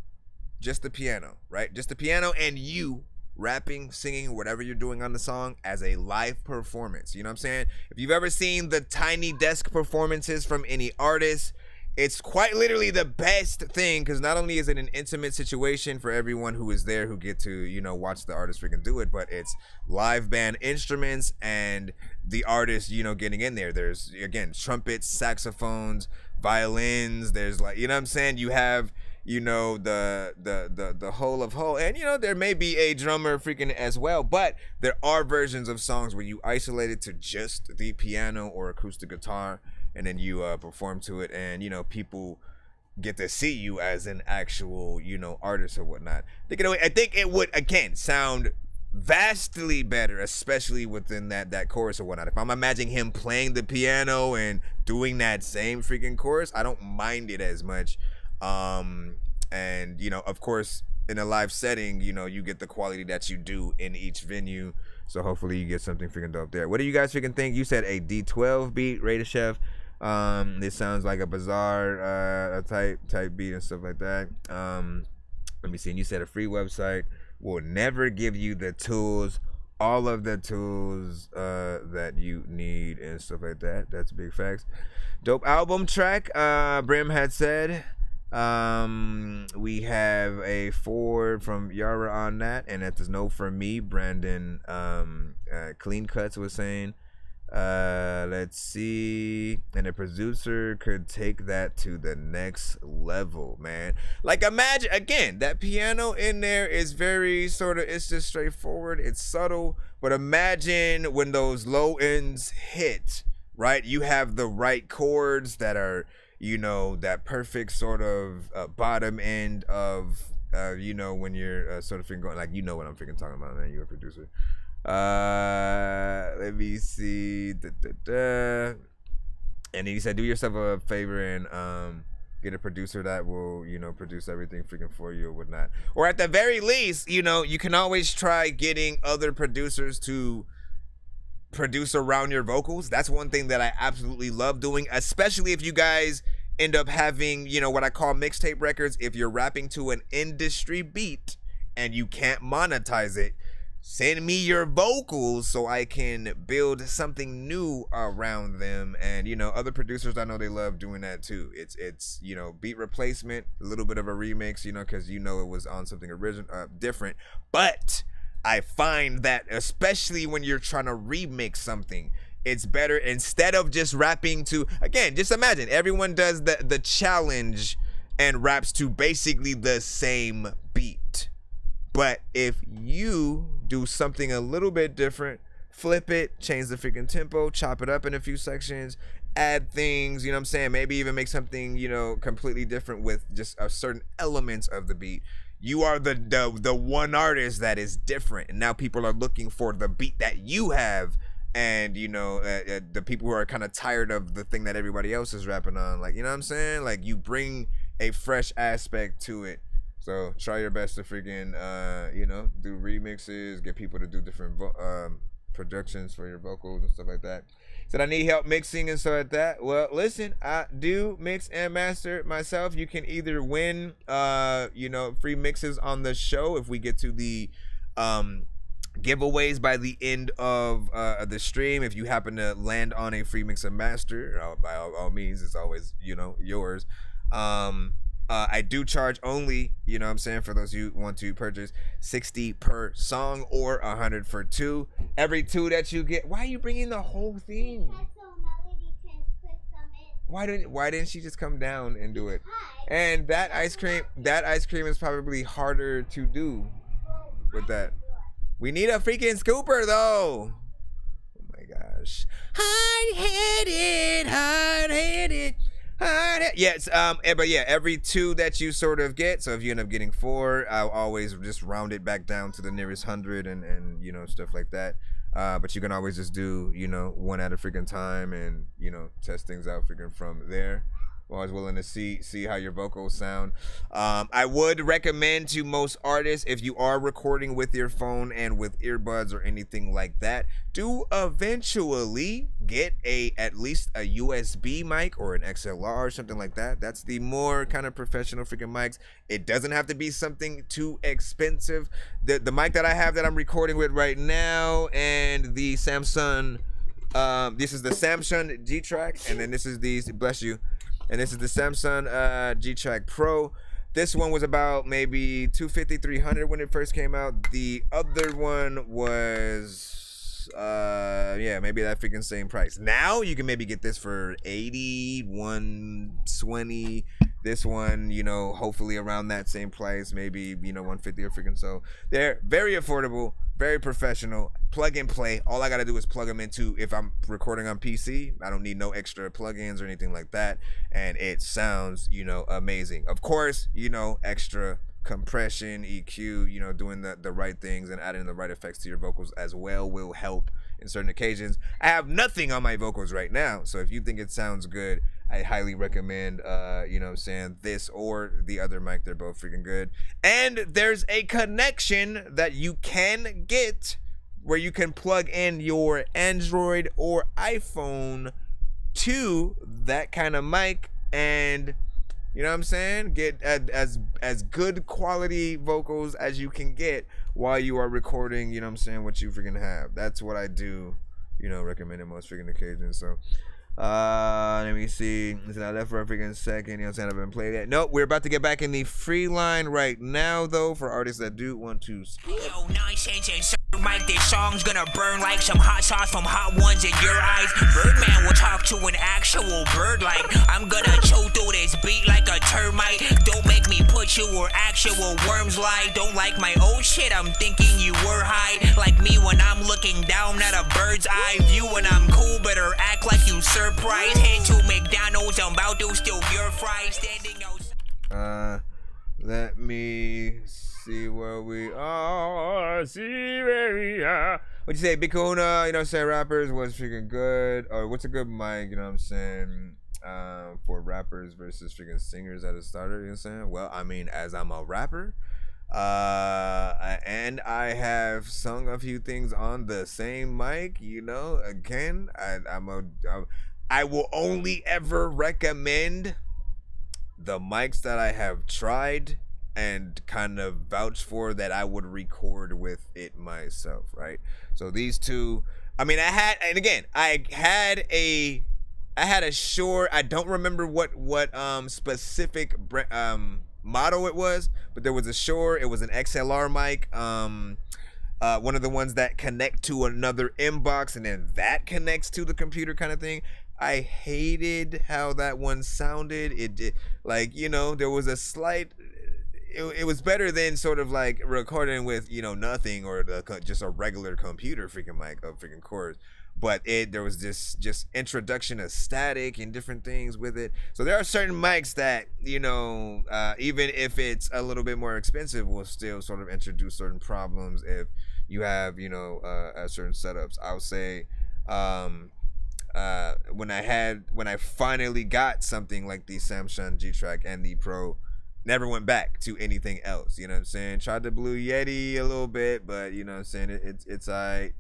just the piano, right? Just the piano and you rapping, singing, whatever you're doing on the song as a live performance. You know what I'm saying? If you've ever seen the tiny desk performances from any artist, it's quite literally the best thing, because not only is it an intimate situation for everyone who is there who get to, you know, watch the artist freaking do it, but it's live band instruments and the artist, you know, getting in there. There's, again, trumpets, saxophones, violins. There's, like, you know what I'm saying? You have, you know, the whole of whole, and, you know, there may be a drummer freaking as well, but there are versions of songs where you isolate it to just the piano or acoustic guitar, and then you perform to it, and, you know, people get to see you as an actual, you know, artist or whatnot. I think it would, again, sound vastly better, especially within that chorus or whatnot. If I'm imagining him playing the piano and doing that same freaking chorus, I don't mind it as much. And, you know, of course, in a live setting, you know, you get the quality that you do in each venue. So hopefully you get something freaking dope there. What do you guys freaking think? You said a D12 beat, Raider Chef. This sounds like a bizarre type beat and stuff like that. Let me see. And you said a free website will never give you the tools, all of the tools that you need and stuff like that. That's big facts. Dope album track. Brim had said. We have a 4 from Yara on that, and that's a no for me. Brandon Clean Cuts was saying. Let's see, and a producer could take that to the next level, man. Like, imagine, again, that piano in there is very sort of, it's just straightforward, it's subtle, but imagine when those low ends hit, right? You have the right chords that are, you know, that perfect sort of bottom end of you know, when you're sort of going, like, you know what I'm freaking talking about, man. You're a producer. Let me see. And then he said, do yourself a favor and get a producer that will, you know, produce everything freaking for you or whatnot. Or at the very least, you know, you can always try getting other producers to produce around your vocals. That's one thing that I absolutely love doing, especially if you guys end up having, you know, what I call mixtape records. If you're rapping to an industry beat and you can't monetize it, send me your vocals so I can build something new around them. And, you know, other producers, I know they love doing that too. It's you know, beat replacement, a little bit of a remix, you know, because, you know, it was on something original, different. But I find that, especially when you're trying to remix something, it's better, instead of just rapping to, again, just imagine everyone does the challenge and raps to basically the same beat. But if you do something a little bit different, flip it, change the freaking tempo, chop it up in a few sections, add things, you know what I'm saying? Maybe even make something, you know, completely different with just a certain elements of the beat. You are the one artist that is different, and now people are looking for the beat that you have. And, you know, the people who are kind of tired of the thing that everybody else is rapping on, like, you know what I'm saying? Like, you bring a fresh aspect to it. So try your best to freaking, you know, do remixes, get people to do different productions for your vocals and stuff like that. Said I need help mixing and stuff like that. Well, listen, I do mix and master myself. You can either win, you know, free mixes on the show if we get to the giveaways by the end of the stream. If you happen to land on a free mix and master, by all means, it's always, you know, yours. I do charge only, you know what I'm saying, for those who want to purchase, $60 per song or $100 for 2. Every 2 that you get. Why are you bringing the whole thing? Why didn't she just come down and do it? And that ice cream is probably harder to do with that. We need a freaking scooper though. Oh my gosh. Hard-headed. Yes, but yeah, every 2 that you sort of get, so if you end up getting 4, I'll always just round it back down to the nearest 100 and you know, stuff like that. But you can always just do, you know, 1 at a freaking time and, you know, test things out freaking from there. I'm always willing to see how your vocals sound. I would recommend to most artists, if you are recording with your phone and with earbuds or anything like that, do eventually get at least a USB mic or an XLR or something like that. That's the more kind of professional freaking mics. It doesn't have to be something too expensive. The mic that I have that I'm recording with right now, and the Samsung, this is the Samsung G-Track, and then this is the, bless you, And this is the Samsung G-Track Pro. This one was about maybe $250, $300 when it first came out. The other one was, yeah, maybe that freaking same price. Now you can maybe get this for $80, $120. This one, you know, hopefully around that same price, maybe, you know, $150 or freaking so. They're very affordable, very professional, plug and play. All I gotta do is plug them into, if I'm recording on PC, I don't need no extra plugins or anything like that. And it sounds, you know, amazing. Of course, you know, extra compression, EQ, you know, doing the right things and adding the right effects to your vocals as well will help in certain occasions. I have nothing on my vocals right now, so if you think it sounds good, I highly recommend, you know what I'm saying, this or the other mic. They're both freaking good. And there's a connection that you can get where you can plug in your Android or iPhone to that kind of mic and, you know what I'm saying, get as good quality vocals as you can get while you are recording, you know what I'm saying, what you freaking have. That's what I do, you know, recommend in most freaking occasions. So let me see. Listen, I left for a freaking second. You know what I'm saying? I've been playing that. Nope, we're about to get back in the free line right now, though, for artists that do want to skip. Yo, Nonsenze and Sir Mike, this song's gonna burn like some hot sauce from hot ones in your eyes. Birdman will talk to an actual bird like I'm gonna chew through this beat like a termite. Don't make me put you where actual worms lie. Don't like my old shit, I'm thinking you were high. Like me when I'm looking down at a bird's eye view. When I'm cool, better act like you surprised. Head to McDonald's, I'm about to steal your fries. Standing outside. Let me see where we are. See where we are. What'd you say, Big Kahuna, you know what I'm saying, rappers was freaking good. Or what's a good mic, you know what I'm saying, for rappers versus freaking singers at a starter, you know what I'm saying? Well, I mean, as I'm a rapper, and I have sung a few things on the same mic, you know, again, I will only ever recommend the mics that I have tried and kind of vouch for that I would record with it myself, right? So these two, I mean, I had a Shure, I don't remember what specific model it was, but there was a Shure, it was an XLR mic, one of the ones that connect to another inbox and then that connects to the computer kind of thing. I hated how that one sounded. It like, you know, there was a slight, it was better than sort of like recording with, you know, nothing or just a regular computer freaking mic of freaking chords. But there was this just introduction of static and different things with it. So there are certain mics that, you know, even if it's a little bit more expensive, will still sort of introduce certain problems if you have, you know, certain setups. I would say when I finally got something like the Samsung G-Track and the Pro, never went back to anything else, you know what I'm saying? Tried the Blue Yeti a little bit, but you know what I'm saying, it's alright.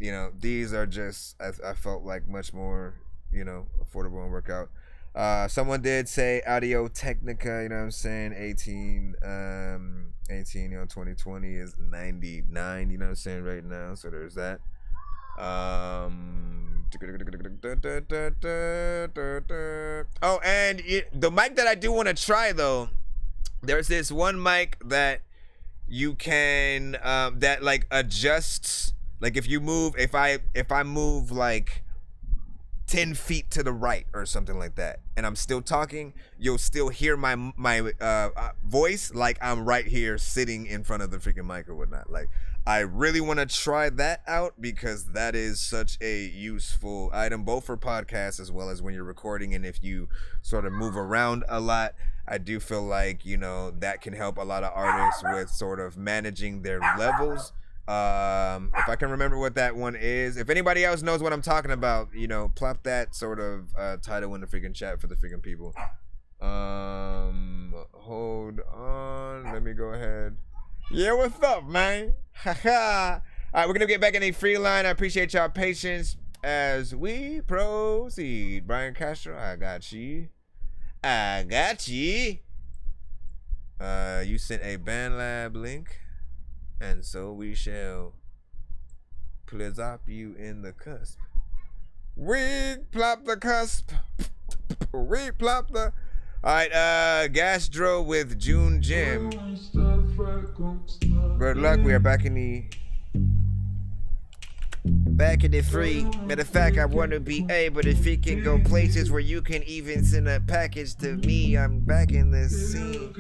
You know, these are just, I felt like much more, you know, affordable and work out. Someone did say Audio Technica, you know what I'm saying, 18, you know, 2020 is 99, you know what I'm saying, right now, so there's that. Oh, and the mic that I do want to try though, there's this one mic that you can that like adjusts, like if you move, if I move like 10 feet to the right or something like that and I'm still talking, you'll still hear my voice like I'm right here sitting in front of the freaking mic or whatnot. Like, I really want to try that out because that is such a useful item, both for podcasts as well as when you're recording. And if you sort of move around a lot, I do feel like, you know, that can help a lot of artists with sort of managing their levels. If I can remember what that one is, if anybody else knows what I'm talking about, you know, plop that sort of title in the freaking chat for the freaking people. Hold on, let me go ahead. Yeah, what's up, man? Haha. All right, we're gonna get back in a free line. I appreciate y'all patience as we proceed. Brian Castro, I got you. I got you. You sent a BandLab link, and so we shall plop you in the cusp. We plop the cusp. Replop. All right, Gastro with June Jim. Good luck. We are back in the free. Matter of fact, I want to be able to freaking go places where you can even send a package to me. I'm back in the scene.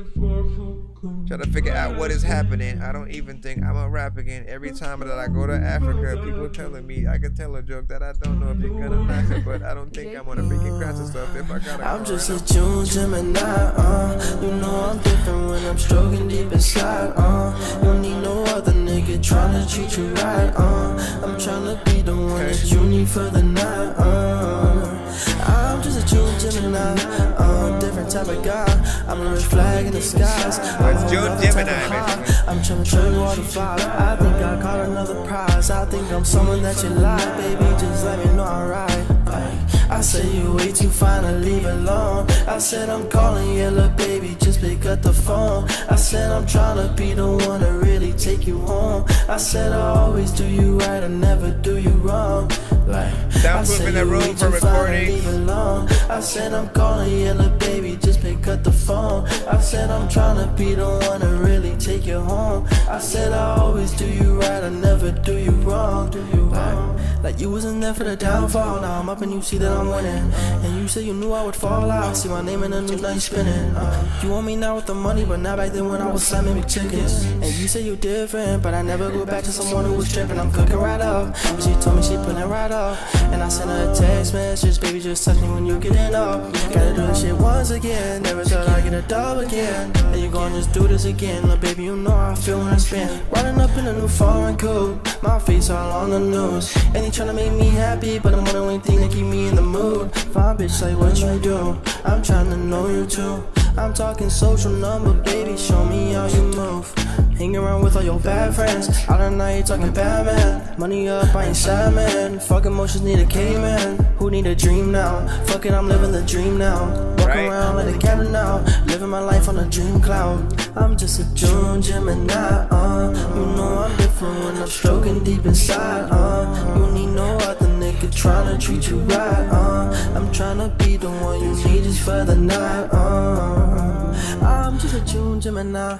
Trying to figure out what is happening. I don't even think I'm gonna rap again. Every time that I go to Africa, people are telling me I can tell a joke that I don't know if you're gonna laugh it, but I don't think I'm gonna freaking crash and stuff if I gotta. I'm just a June Gemini, you know I'm different when I'm stroking deep inside, you don't need no other nigga trying to treat you right, I'm trying to be the one that you need for the night, I'm just a June Gemini, different type of guy, I'm a red flag in the skies, it's June Gemini, man. I'm trying to show you all the vibe, I think I caught another prize, I think I'm someone that you like, baby, just let me know I'm right. I said you way too fine to leave alone. I said I'm calling you, little baby, just pick up the phone. I said I'm trying to be the one to really take you home. I said I always do you right, I never do you wrong. Like Soundproof in the room for recording. I said I'm calling you, little baby, just pick up the phone. I said I'm trying to be the one to really take you home. I said I always do you right, I never do you wrong. Like you wasn't there for the downfall. Now I'm up and you see that I'm winning. And you said you knew I would fall out. See my name in the news, now you spinning. You want me now with the money, but not back then when I was slamming big chickens. And you say you different, but I never go back to someone who was tripping. I'm cooking right up. But she told me she putting it right up. And I sent her a text message, baby, just touch me when you getting up. Gotta do this shit once again. Never thought I'd get a dub again. And you gon' just do this again. Look, baby, you know how I feel when I spin. Riding up in a new foreign coupe. My face all on the news. And he tryna make me happy, but I'm the only thing that keep me in the mood. Fine bitch, like what you do, I'm tryna know you too. I'm talking social number, baby, show me how you move. Hang around with all your bad friends, out at night talking Batman. Money up, I ain't sad man. Fuck emotions, need a caveman. Who need a dream now? Fuck it, I'm living the dream now. Walking around like a cat now, living my life on a dream cloud. I'm just a June Gemini, you know I'm different when I'm stroking deep inside, you need no other nigga tryna treat you right, I'm tryna be the one you need just for the night, I'm just a June Gemini,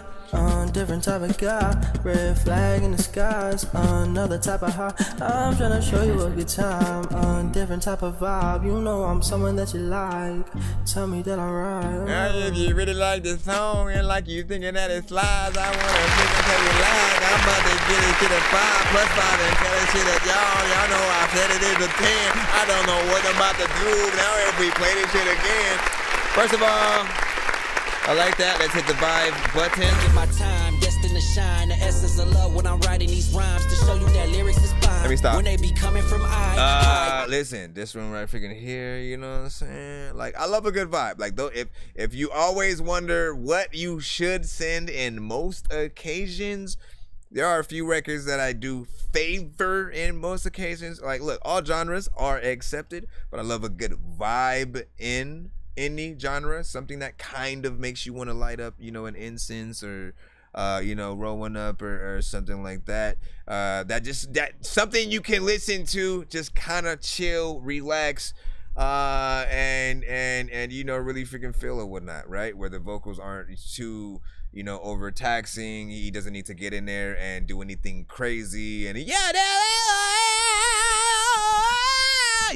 different type of guy, red flag in the skies, another type of high. I'm tryna show you a good time, different type of vibe. You know I'm someone that you like. Tell me that I'm right. Now, if you really like this song and like you thinking that it slides, I wanna freaking tell you lies. I'm about to get it to the 5+5 and tell this shit at y'all know I said it is a 10. I don't know what I'm about to do now if we play this shit again. First of all, I like that. Let's hit the vibe button. Give my time, destined to shine. The essence of love when I'm writing these rhymes to show you that lyrics is fine. Let me stop. When they be coming from Listen, this one right freaking here, you know what I'm saying? Like, I love a good vibe. Like, though, if you always wonder what you should send in most occasions, there are a few records that I do favor in most occasions. Like, look, all genres are accepted, but I love a good vibe in any genre, something that kind of makes you want to light up, you know, an incense or roll one up or something like that. That something you can listen to, just kind of chill, relax, and really freaking feel or whatnot, right? Where the vocals aren't too, overtaxing. He doesn't need to get in there and do anything crazy, and he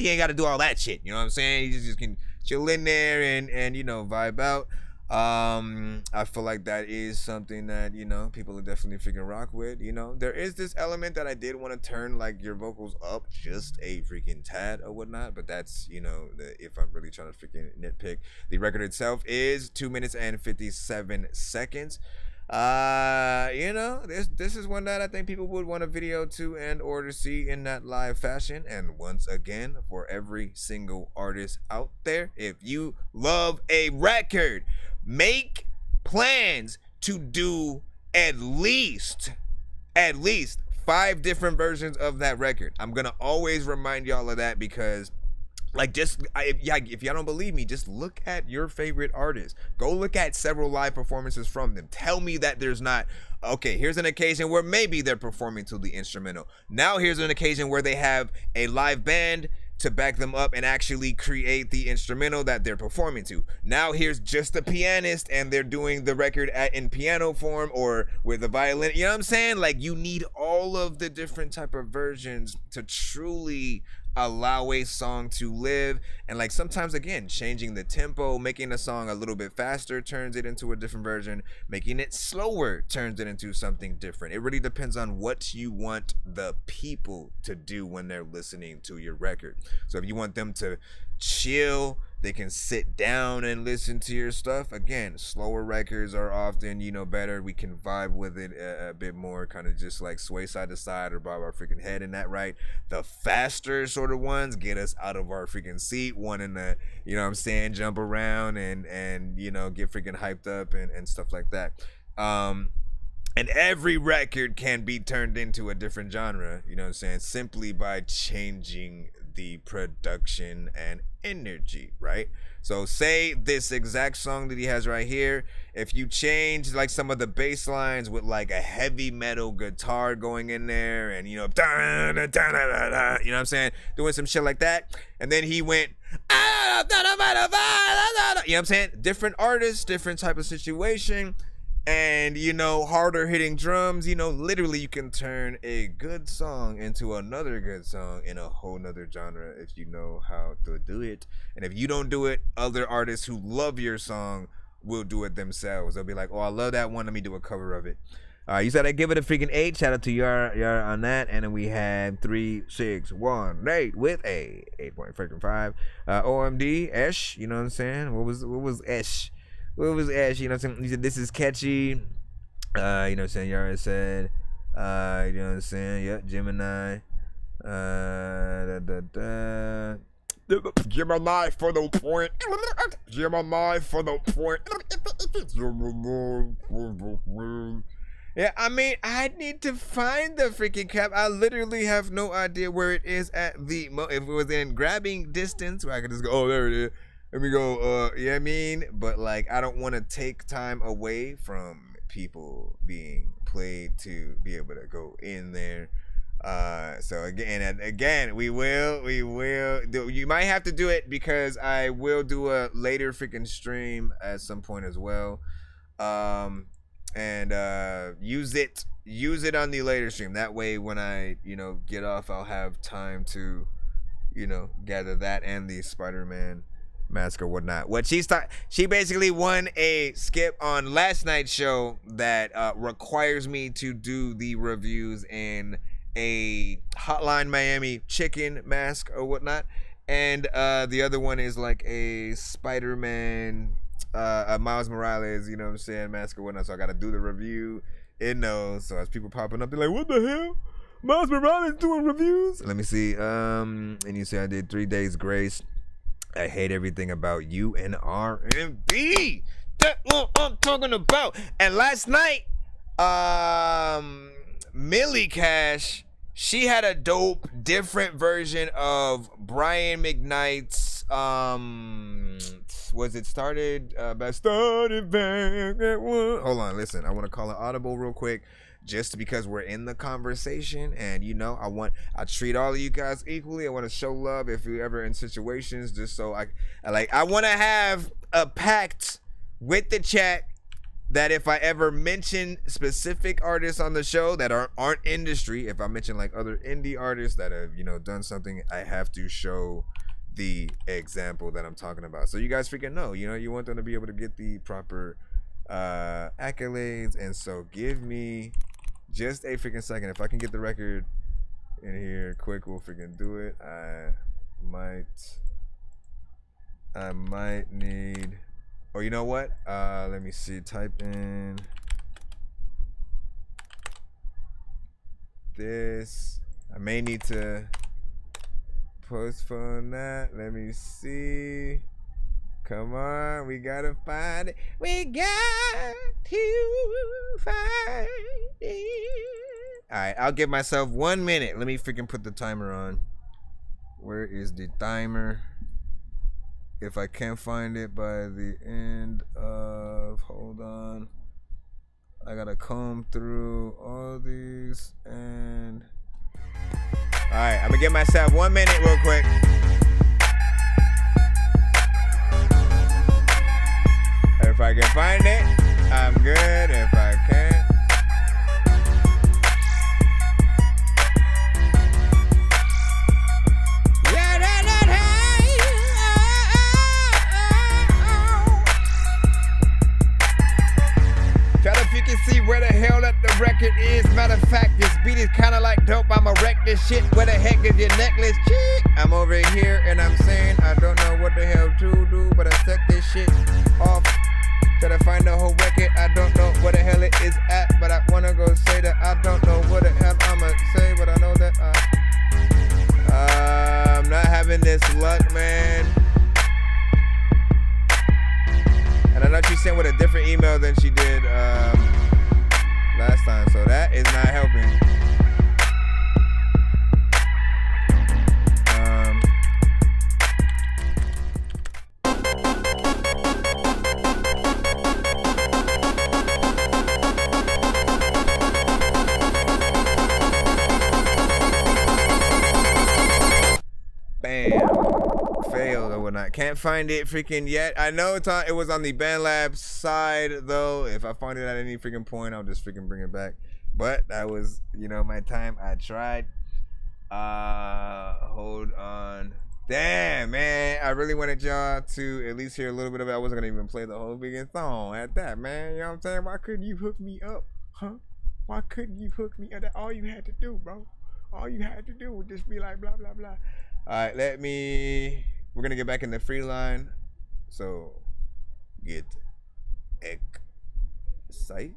ain't got to do all that shit. You know what I'm saying? He just can chill in there and vibe out. I feel like that is something that people are definitely freaking rock with. There is this element that I did want to turn like your vocals up just a freaking tad or whatnot, but that's if I'm really trying to freaking nitpick. The record itself is 2 minutes and 57 seconds. This is one that I think people would want a video to and or to see in that live fashion. And once again, for every single artist out there, if you love a record, make plans to do at least 5 different versions of that record. I'm gonna always remind y'all of that because if y'all don't believe me, just look at your favorite artists. Go look at several live performances from them. Tell me that there's not, okay, here's an occasion where maybe they're performing to the instrumental. Now here's an occasion where they have a live band to back them up and actually create the instrumental that they're performing to. Now here's just a pianist and they're doing the record in piano form or with a violin. You know what I'm saying? Like, you need all of the different type of versions to truly allow a song to live. And like, sometimes again, changing the tempo, making a song a little bit faster turns it into a different version, making it slower turns it into something different. It really depends on what you want the people to do when they're listening to your record. So if you want them to chill, they can sit down and listen to your stuff. Again, slower records are often, you know, better. We can vibe with it a bit more, kind of just like sway side to side or bob our freaking head in that, right? The faster sort of ones get us out of our freaking seat, wanting to, you know what I'm saying, jump around and you know, get freaking hyped up and stuff like that. And every record can be turned into a different genre, you know what I'm saying, simply by changing the production and energy, right? So say this exact song that he has right here, if you change like some of the bass lines with like a heavy metal guitar going in there and, you know, you know what I'm saying, doing some shit like that, and then he went, you know what I'm saying, different artists, different type of situation, and, you know, harder hitting drums, you know, literally you can turn a good song into another good song in a whole nother genre if you know how to do it. And if you don't do it, other artists who love your song will do it themselves. They'll be like, oh, I love that one, let me do a cover of it. You said I give it a freaking 8. Shout out to Yar on that. And then we had 3, 6, 1, 8 with a 8.5. OMD, Esh, you know what I'm saying? What was Esh? What was Ash? You know what I'm saying? He said, this is catchy. You know what I'm saying? Yara said, you know what I'm saying? Yep, Gemini. Gemini for the point. Gemini for the point. Yeah, I mean, I need to find the freaking cap. I literally have no idea where it is at the moment. If it was in grabbing distance, where I could just go, oh, there it is. Let me go, yeah, I mean, but like, I don't want to take time away from people being played to be able to go in there. So again, we will do, you might have to do it because I will do a later freaking stream at some point as well. And use it on the later stream. That way when I, you know, get off, I'll have time to, you know, gather that and the Spider-Man mask or whatnot. What she basically won a skip on last night's show that requires me to do the reviews in a Hotline Miami chicken mask or whatnot, and the other one is like a Spider-Man Miles Morales, you know what I'm saying, mask or whatnot. So I gotta do the review in those. So as people popping up, they're like, what the hell? Miles Morales doing reviews? Let me see. And you say I did 3 days grace. I hate everything about you and R&B. That's what I'm talking about. And last night, Millie Cash, she had a dope, different version of Brian McKnight's, was it started back at one? Hold on, listen, I want to call it audible real quick. Just because we're in the conversation, and you know, I treat all of you guys equally. I want to show love if you're ever in situations, just so I want to have a pact with the chat that if I ever mention specific artists on the show that aren't industry, if I mention like other indie artists that have, you know, done something, I have to show the example that I'm talking about. So you guys freaking know, you know, you want them to be able to get the proper accolades. And so give me just a freaking second. If I can get the record in here quick, we'll freaking do it. I might need, or you know what? Let me see, type in this. I may need to postpone that. Let me see. Come on, we gotta find it. We got to find it. Alright, I'll give myself 1 minute. Let me freaking put the timer on. Where is the timer? If I can't find it by the end of, hold on. I gotta comb through all these and. Alright, I'm gonna give myself 1 minute real quick. I can find it, I'm good. If I can't, tell if you can see where the hell that the record is. Matter of fact, this beat is kinda like dope. I'ma wreck this shit. Where the heck is your necklace? Chick. I'm over here and I'm saying I don't know what the hell to do, but I set this shit off. Try to find the whole record. I don't know where the hell it is at, but I wanna go say that I don't know what the hell I'ma say, but I know that I'm not having this luck, man. And I know she sent with a different email than she did last time, so that is not helping. Bam. Failed or whatnot. Can't find it freaking yet. I know it was on the BandLab side though. If I find it at any freaking point, I'll just freaking bring it back. But that was, you know, my time. I tried. Hold on. Damn, man. I really wanted y'all to at least hear a little bit of it. I wasn't gonna even play the whole freaking song at that, man. You know what I'm saying? Why couldn't you hook me up? Huh? Why couldn't you hook me up? That's all you had to do, bro. All you had to do was just be like blah blah blah. Alright, we're gonna get back in the free line. So get excited.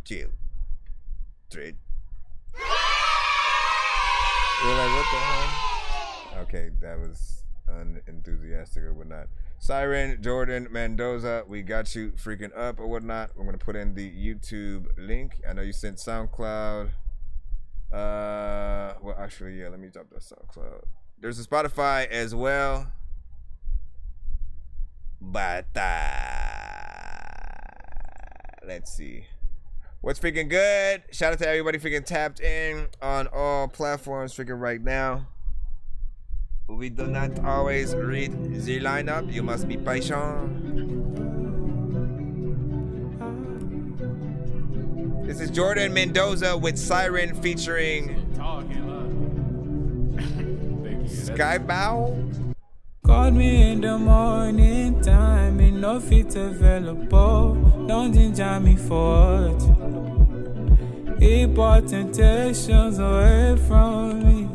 Chill. Thread. We're like, what the hell? Okay, that was unenthusiastic or whatnot. Siren, Jordan, Mendoza, we got you freaking up or whatnot. We're gonna put in the YouTube link. I know you sent SoundCloud. Well, actually, yeah, let me drop that SoundCloud. There's a Spotify as well. But let's see. What's freaking good? Shout out to everybody freaking tapped in on all platforms freaking right now. We do not always read the lineup. You must be patient. This is Jordan Mendoza with Siren featuring Skybow. Call me in the morning time, ain't no fit available. Don't ginger me for it. Important temptations away from me.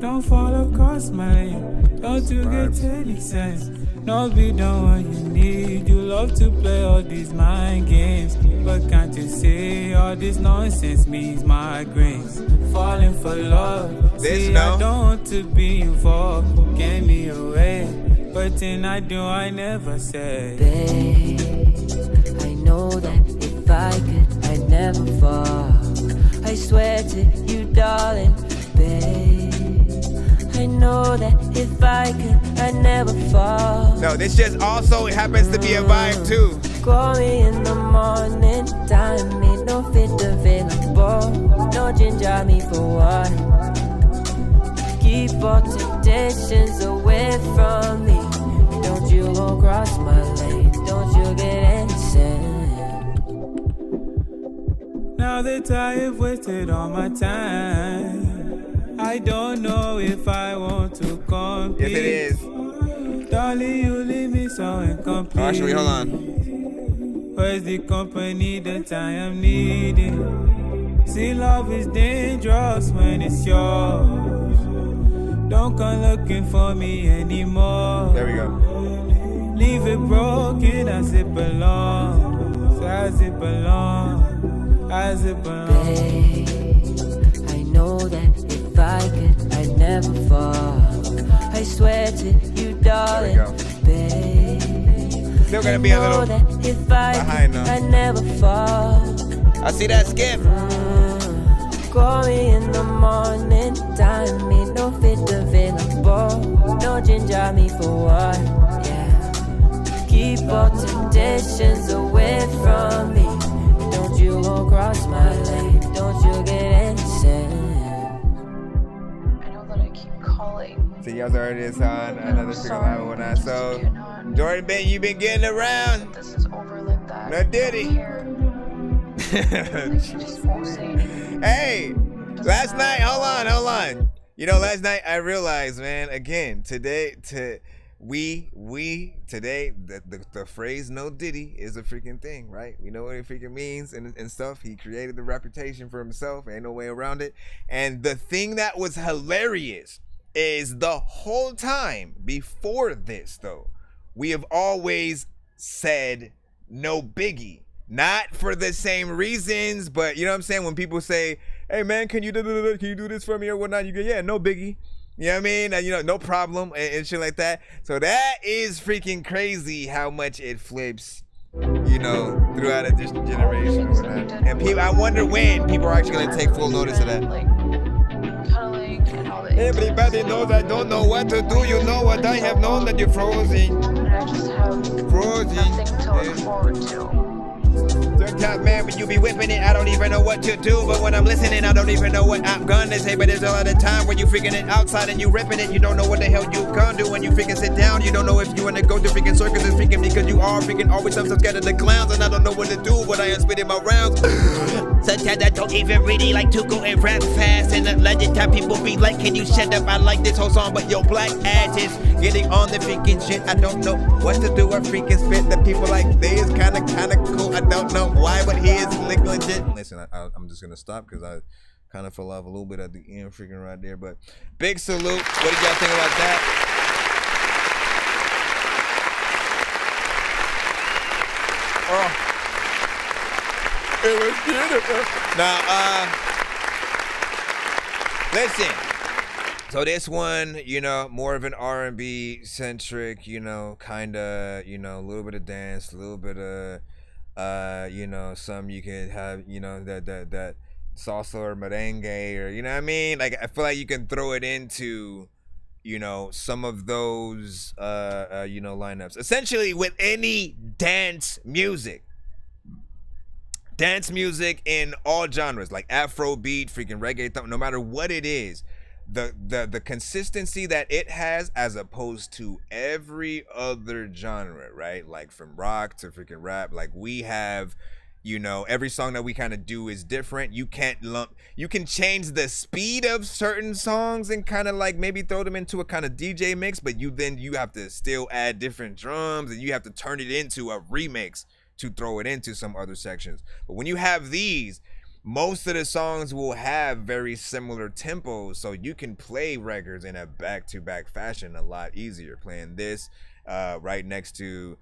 Don't fall across my lane. Don't you get any sense? No be the one you need. You love to play all these mind games, but can't you see all this nonsense means migraines? Falling for love. See, I don't want to be involved. Get me away, but then I do. I never say. Babe, I know that if I could, I'd never fall. I swear to you, darling, babe. I know that if I could, I'd never fall. No, this just also happens to be a vibe too. Call me in the morning time, ain't no fit available. No ginger me for what? Keep all temptations away from me. Don't you go cross my lane, don't you get any sense? Now that I have wasted all my time, I don't know if I want to compete. Yes, it is. Darling, you leave me so incomplete. Oh, actually, hold on. Where's the company that I am needing? See, love is dangerous when it's yours. Don't come looking for me anymore. There we go. Leave it broken as it belongs. As it belongs. As it belongs. Babe, I know that if I could, I'd never fall. I swear to you, darling, babe. Still gonna be a little behind now. I'd never fall. I see that skip. Call me in the morning time, ain't no fit available. No ginger me for what? Yeah. Keep all temptations away from me. Don't you go cross my lane, don't you get any sense? I know that I keep calling. See, y'all heard this on another freaking live or whatnot. So, Jordan Ben, you been getting around. No Diddy. Hey, last night, hold on. You know, last night I realized, man, again, today, the phrase "no Diddy" is a freaking thing, right? We know what it freaking means and stuff. He created the reputation for himself. Ain't no way around it. And the thing that was hilarious is the whole time before this, though, we have always said no Biggie. Not for the same reasons, but you know what I'm saying? When people say, hey man, can you do this for me or whatnot? You go, yeah, no biggie. You know what I mean? You know, no problem and shit like that. So that is freaking crazy how much it flips, you know, throughout a generation or whatnot. And people, I wonder when people are actually gonna take full notice of that. Everybody knows I don't know what to do. You know what? I have known that you're frozen. Sometimes, man, when you be whipping it, I don't even know what to do. But when I'm listening, I don't even know what I'm gonna say. But there's a lot of time when you freaking it outside and you ripping it. You don't know what the hell you gonna do when you freaking sit down. You don't know if you wanna go to freaking circuses freaking because you are freaking always so scared of the clowns. And I don't know what to do, but I am spitting my rounds. Sometimes I don't even really like to go and rap fast. And a lot of time people be like, can you shut up? I like this whole song, but your black ass is getting on the freaking shit. I don't know what to do. I freaking spit. The people like this kinda cool. I don't know why, but he is legit. Listen, I'm just gonna stop because I kind of fell off a little bit at the end freaking right there. But big salute. What do y'all think about that? Oh, it was beautiful. Now, listen. So this one, you know, more of an R&B centric, you know, kind of, you know, a little bit of dance, a little bit of, you know, some you can have, you know, that salsa or merengue or, you know what I mean? Like, I feel like you can throw it into, you know, some of those, you know, lineups. Essentially with any dance music in all genres, like Afrobeat, freaking reggaeton, no matter what it is. The consistency that it has as opposed to every other genre, right? Like from rock to freaking rap, like we have, you know, every song that we kind of do is different. You can change the speed of certain songs and kind of like maybe throw them into a kind of DJ mix, but you have to still add different drums and you have to turn it into a remix to throw it into some other sections. But when you have these, most of the songs will have very similar tempos, so you can play records in a back-to-back fashion a lot easier. Playing this right next to,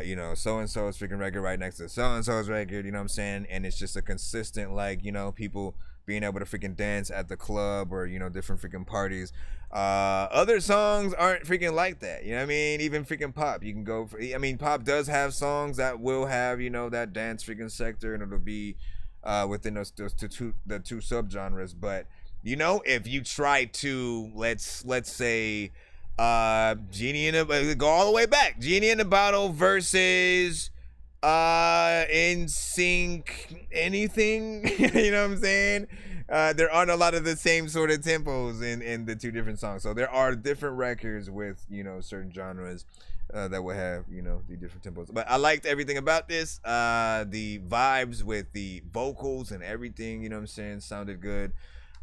you know, so-and-so's freaking record right next to so-and-so's record, you know what I'm saying? And it's just a consistent, like, you know, people being able to freaking dance at the club or, you know, different freaking parties. Other songs aren't freaking like that, you know what I mean? Even freaking pop, you can go for, I mean, pop does have songs that will have, you know, that dance freaking sector, and it'll be within the two subgenres. But you know, if you try to let's say Genie in a go all the way back, Genie in the Bottle versus NSYNC anything, you know what I'm saying? There aren't a lot of the same sort of tempos in the two different songs. So there are different records with, you know, certain genres that will have, you know, the different tempos. But I liked everything about this. The vibes with the vocals and everything, you know what I'm saying, sounded good.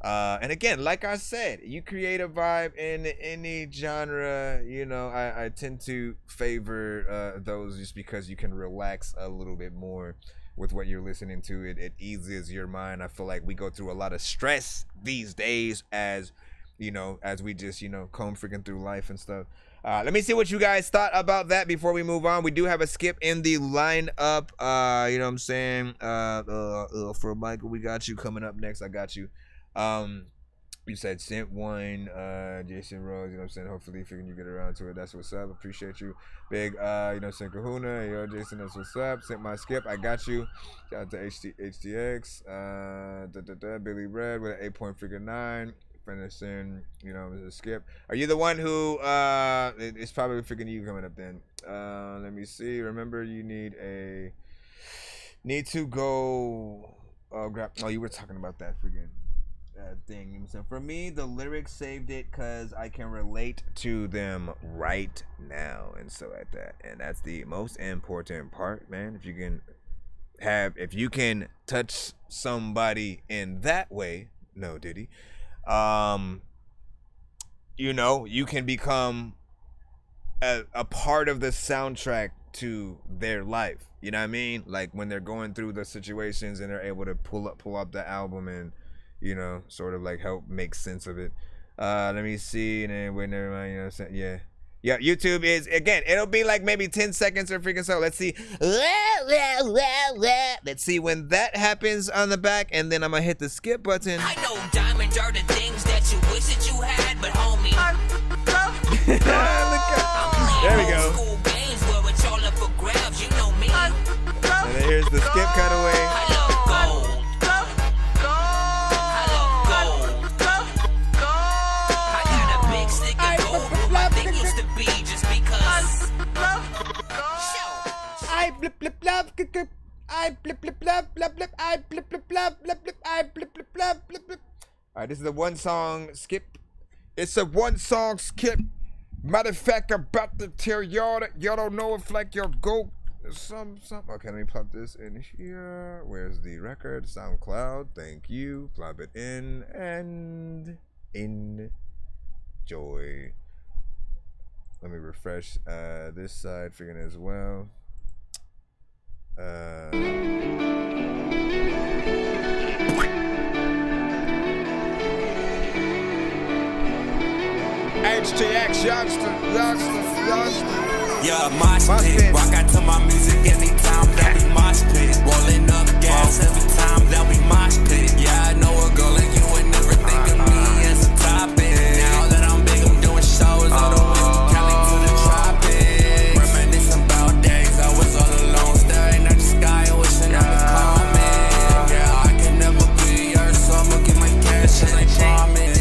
And again, like I said, you create a vibe in any genre, you know, I tend to favor those just because you can relax a little bit more with what you're listening to. It eases your mind. I feel like we go through a lot of stress these days as, you know, as we just, you know, comb freaking through life and stuff. Let me see what you guys thought about that before we move on. We do have a skip in the lineup. You know what I'm saying? For Michael, we got you coming up next. I got you. You said sent one, Jason Rose, you know what I'm saying? Hopefully figuring you get around to it. That's what's up. Appreciate you. Big, you know, sent Kahuna. Yo, Jason, that's what's up. Sent my skip. I got you. Shout out to HTX. Billy Red with an 8.9. Finishing, you know, a skip. Are you the one who it's probably freaking you coming up then? Let me see. Remember, you need to go grab. Oh, you were talking about that freaking thing. You know what I'm saying? For me, the lyrics saved it because I can relate to them right now and so like that. And that's the most important part, man. If you can touch somebody in that way, no Diddy, you know, you can become a part of the soundtrack to their life. You know what I mean? Like when they're going through the situations and they're able to pull up the album and, you know, sort of like help make sense of it. Let me see. And then wait, never mind. You know what I'm saying? Yeah, YouTube is, again, it'll be like maybe 10 seconds or freaking so. Let's see. Let's see when that happens on the back, and then I'm gonna hit the skip button. I know diamonds are the things that you wish that you had, but homie, there we go. school games where it's all up for grabs, you know me. And then here's the skip cutaway. I love gold. I got a big stick of gold, but my thing used to be just because. I blip blip blop, I blip blip blop, blop blip, I blip blip blop, blop blip, I blip blip blop, blip blip. All right, this is a one song skip. It's a one song skip. Matter of fact, I'm about to tell y'all that y'all don't know if like your go some. Okay, let me plop this in here. Where's the record? SoundCloud. Thank you. Plop it in and enjoy. Let me refresh this side, figuring as well. HTX youngster. Yeah, mosh pit. Rock out to my music anytime that we mosh pit. Rolling up gas every time that we mosh pit. Yeah, I know a girl like you would never think of me as a topic. Now that I'm big, I'm doing shows all the way from Cali to the tropics. Reminiscing about days I was all alone, staring at the sky, wishing I was coming. Yeah, I can never be yours, so I'ma get my cash as I promise.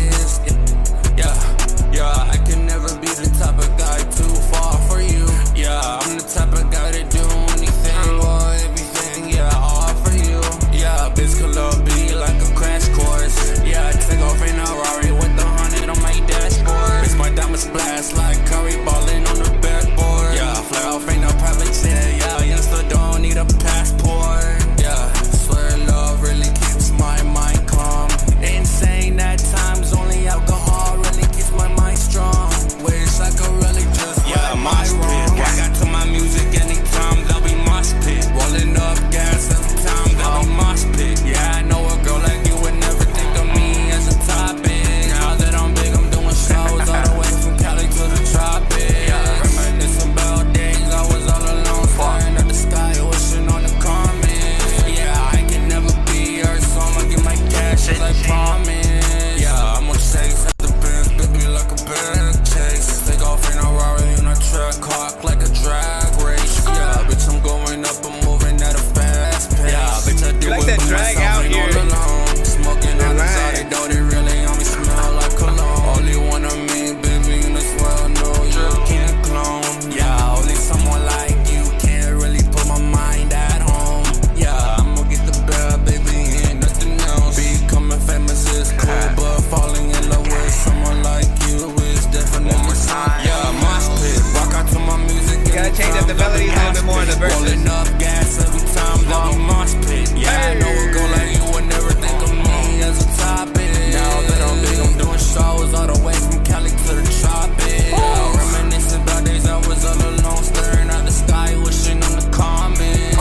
Yeah, I can never be the type of guy too far for you. Yeah, I'm the type of guy to do anything or everything. Yeah, all for you. Yeah, bitch could love be like a crash course. Yeah, I take off in a Rari with the 100 on my dashboard. Bitch, my diamonds blast like Curry balling on the backboard. Yeah, fly off in a private jet. Yeah, youngster don't need a passport. Yeah, swear love really keeps my mind calm. Insane at times, only alcohol really keeps my mind strong. Wish I could really just mosh pit. Rock out to my music anytime that we mosh pit. Rolling up gas every time that we mosh pit. Yeah, I know a girl like you would never think of me as a topic. Now that I'm big, I'm doing shows all the way from Cali to the tropics. Yeah, reminiscing about days I was all alone, staring at the sky, wishing on the comments. Yeah, I can never be yours, so I'ma get my cash as I promise. Yeah, I'ma chase at the Benz, baby, like a bag chase. Take off in a Rari in a truck, cock like a drag race. Yeah, bitch, I'm going up, I'm moving at a fast pace. Yeah, bitch, I do like it that by drag myself, out ain't here. all alone. Smoking on the side, though they really on me, smell like cologne. Only one of me, baby, in this world, no, you can't clone. Yeah, only someone like you can't really put my mind at home. Yeah, I'ma get the bag, baby, ain't nothing else. Becoming famous is cool, but falling in love with someone like you is definitely my sign. Yeah, mosh pit, rock out to my music. You gotta change up the melodies a little bit more in the verses. Rolling up gas every time that we mosh pit. Yeah, I know a girl like you would never think of me as a topic. Now that I'm big, I'm doing shows all the way from Cali to the tropics. Yeah, reminiscing about days I was all alone, staring at the sky, wishing on the comments.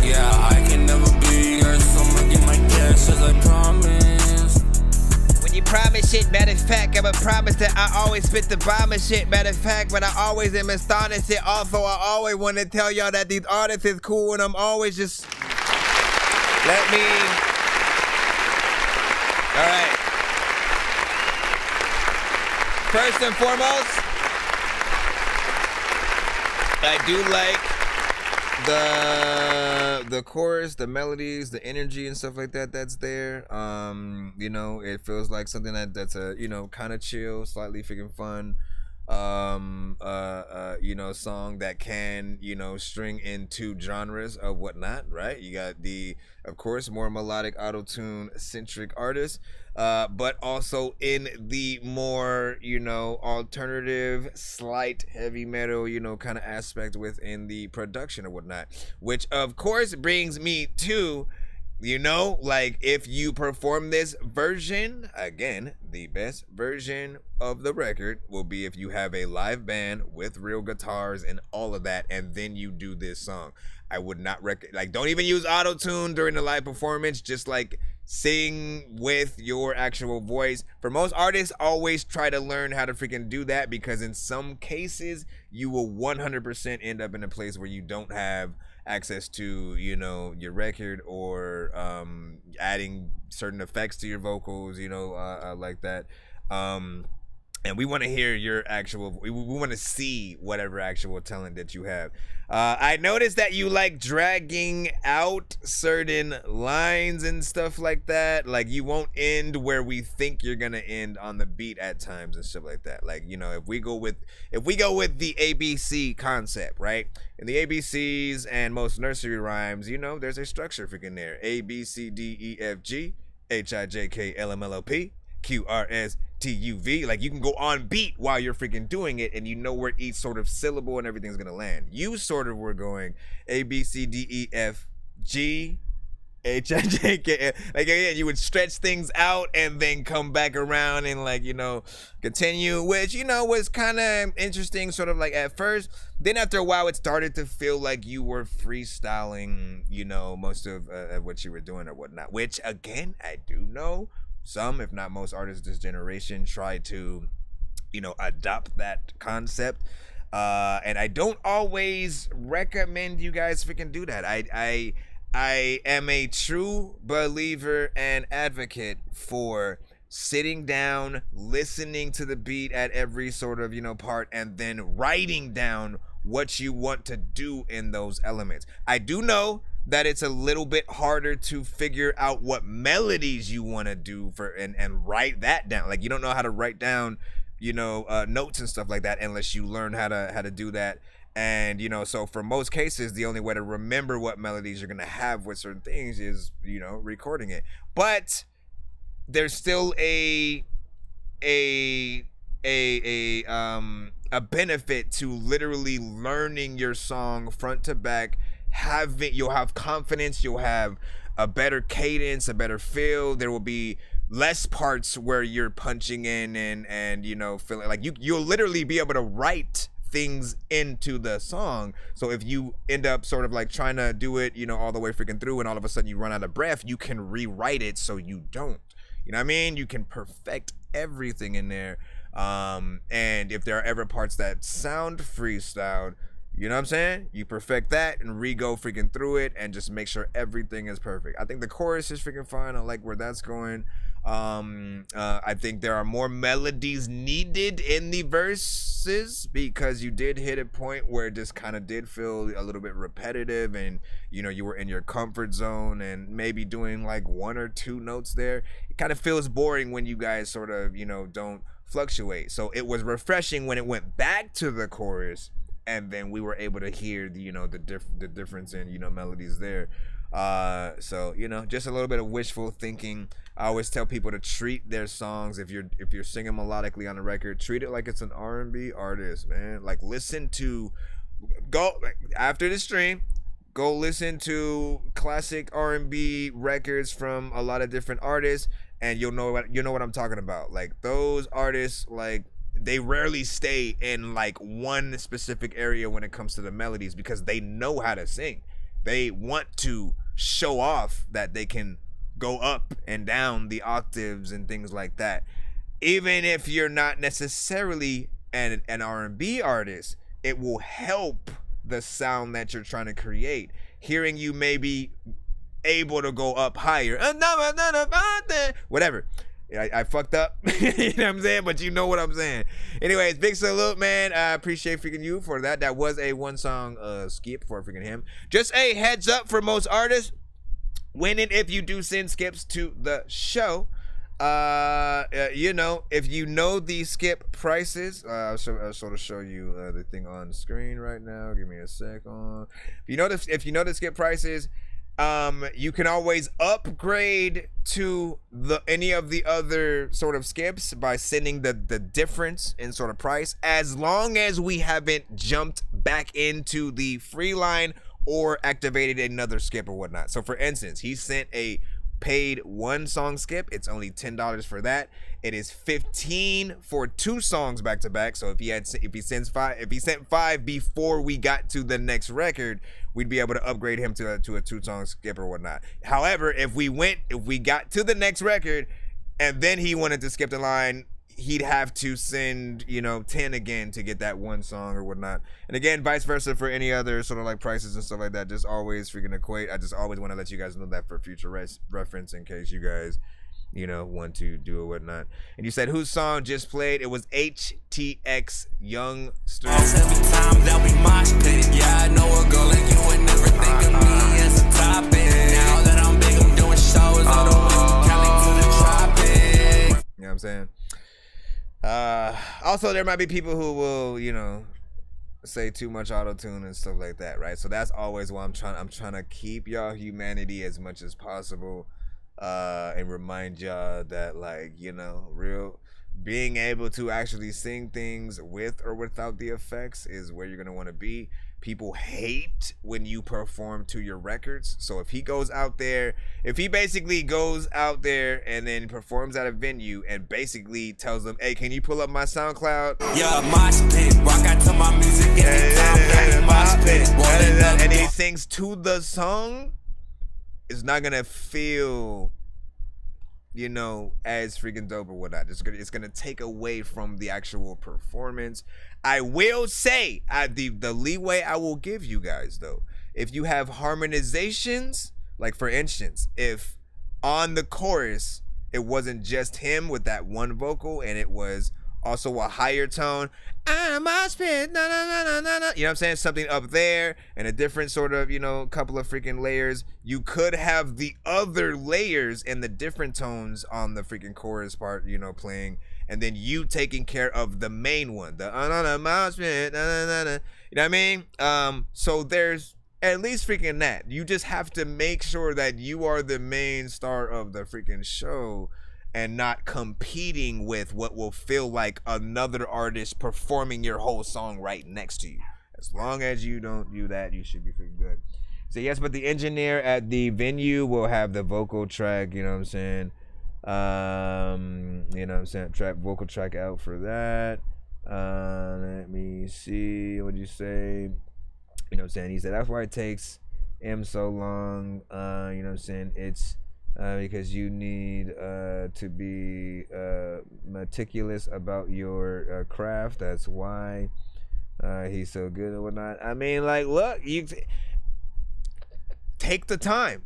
Yeah, I can never be yours, so I'ma get my cash as I promise. When you promise shit, matter of fact, I'ma promise that I always spit the bomb and shit. Matter of fact, but I always am astonished shit. Also, I always want to tell y'all that these artists is cool, and I'm always just let me. All right. First and foremost, I do like the chorus, the melodies, the energy and stuff like that that's there. You know, it feels like something that's a, you know, kind of chill, slightly freaking fun. you know, song that can, you know, string in two genres of whatnot, right? You got the, of course, more melodic auto-tune centric artists, but also in the more, you know, alternative, slight heavy metal, you know, kind of aspect within the production or whatnot, which of course brings me to, you know, like, if you perform this version, again, the best version of the record will be if you have a live band with real guitars and all of that, and then you do this song. I would not like, don't even use auto-tune during the live performance. Just like sing with your actual voice. For most artists, always try to learn how to freaking do that, because in some cases you will 100% end up in a place where you don't have access to, you know, your record, or adding certain effects to your vocals, you know, like that. And we want to hear your actual, we want to see whatever actual talent that you have. I noticed that you like dragging out certain lines and stuff like that. Like, you won't end where we think you're gonna end on the beat at times and stuff like that. Like, you know, if we go with the ABC concept, right? In the ABCs and most nursery rhymes, you know, there's a structure freaking there. A, B, C, D, E, F, G, H, I, J, K, L, M, N, O, P, Q, R, S, T-U-V. Like, you can go on beat while you're freaking doing it, and you know where each sort of syllable and everything's gonna land. You sort of were going A, B, C, D, E, F, G, H, I, J, K. Like, again, you would stretch things out and then come back around and, like, you know, continue, which, you know, was kind of interesting, sort of like at first. Then after a while, it started to feel like you were freestyling, you know, most of what you were doing or whatnot, which, again, I do know some, if not most, artists this generation try to, you know, adopt that concept. And I don't always recommend you guys freaking do that. I am a true believer and advocate for sitting down, listening to the beat at every sort of, you know, part, and then writing down what you want to do in those elements. I do know that it's a little bit harder to figure out what melodies you want to do for and write that down. Like, you don't know how to write down, you know, notes and stuff like that unless you learn how to do that. And, you know, so for most cases, the only way to remember what melodies you're gonna have with certain things is, you know, recording it. But there's still a benefit to literally learning your song front to back. You'll have confidence, you'll have a better cadence, a better feel. There will be less parts where you're punching in and you know, feeling like you'll literally be able to write things into the song. So if you end up sort of like trying to do it, you know, all the way freaking through, and all of a sudden you run out of breath, you can rewrite it so you don't. You know what I mean? You can perfect everything in there. And if there are ever parts that sound freestyled, you know what I'm saying? You perfect that and re-go freaking through it and just make sure everything is perfect. I think the chorus is freaking fine. I like where that's going. I think there are more melodies needed in the verses, because you did hit a point where it just kind of did feel a little bit repetitive, and, you know, you were in your comfort zone and maybe doing like one or two notes there. It kind of feels boring when you guys sort of, you know, don't fluctuate. So it was refreshing when it went back to the chorus, and then we were able to hear the, you know, the difference in, you know, melodies there. So, you know, just a little bit of wishful thinking. I always tell people to treat their songs, if you're singing melodically on a record, treat it like it's an R&B artist, man. Like, go after the stream, go listen to classic R&B records from a lot of different artists, and you'll know what I'm talking about. Like, those artists, like, they rarely stay in like one specific area when it comes to the melodies, because they know how to sing. They want to show off that they can go up and down the octaves and things like that. Even if you're not necessarily an R&B artist, it will help the sound that you're trying to create. Hearing you maybe able to go up higher, whatever. I fucked up, you know what I'm saying? But you know what I'm saying. Anyways, big salute, man. I appreciate freaking you for that. That was a one song skip for freaking him. Just a heads up for most artists, when and if you do send skips to the show, You know, if you know the skip prices, I'll sort of show you the thing on the screen right now. Give me a second. If you know the skip prices, you can always upgrade to any of the other sort of skips by sending the difference in sort of price, as long as we haven't jumped back into the free line or activated another skip or whatnot. So for instance, he sent a paid 1 song skip. It's only $10 for that. It is $15 for 2 songs back to back. So if he sent 5 before we got to the next record, we'd be able to upgrade him to a 2-song skip or whatnot. However, if we got to the next record and then he wanted to skip the line, he'd have to send, 10 again to get that 1 song or whatnot. And again, vice versa for any other sort of like prices and stuff like that. Just always freaking equate. I just always want to let you guys know that for future reference in case you guys, want to do or whatnot. And you said whose song just played? It was HTX Youngster. Every time that we mosh pit, yeah, I know a girl like you would never think of me as a topic. Now that I'm big, I'm doing shows all the way from Cali to the tropics. You know what I'm saying? Also, there might be people who will, say too much auto-tune and stuff like that, right? So that's always why I'm trying to keep y'all humanity as much as possible, and remind y'all that, like, real being able to actually sing things with or without the effects is where you're gonna want to be. People hate when you perform to your records. So if he basically goes out there and then performs at a venue and basically tells them, hey, can you pull up my SoundCloud? Yeah, mosh pit, rock out to my music and he sings to the song, it's not gonna feel, as freaking dope or whatnot. It's gonna take away from the actual performance. I will say, the leeway I will give you guys though, if you have harmonizations, like for instance, if on the chorus it wasn't just him with that one vocal and it was also a higher tone, I'm a spit, na na na na na, you know what I'm saying, something up there and a different sort of, couple of freaking layers, you could have the other layers and the different tones on the freaking chorus part, playing, and then you taking care of the main one, the you know what I mean? So there's at least freaking that. You just have to make sure that you are the main star of the freaking show and not competing with what will feel like another artist performing your whole song right next to you. As long as you don't do that, you should be freaking good. So yes, but the engineer at the venue will have the vocal track, you know what I'm saying? Vocal track out for that. Let me see, what'd you say? You know what I'm saying? He said that's why it takes him so long. You know what I'm saying? It's because you need to be meticulous about your craft. That's why he's so good and whatnot. I mean, like, look, you take the time.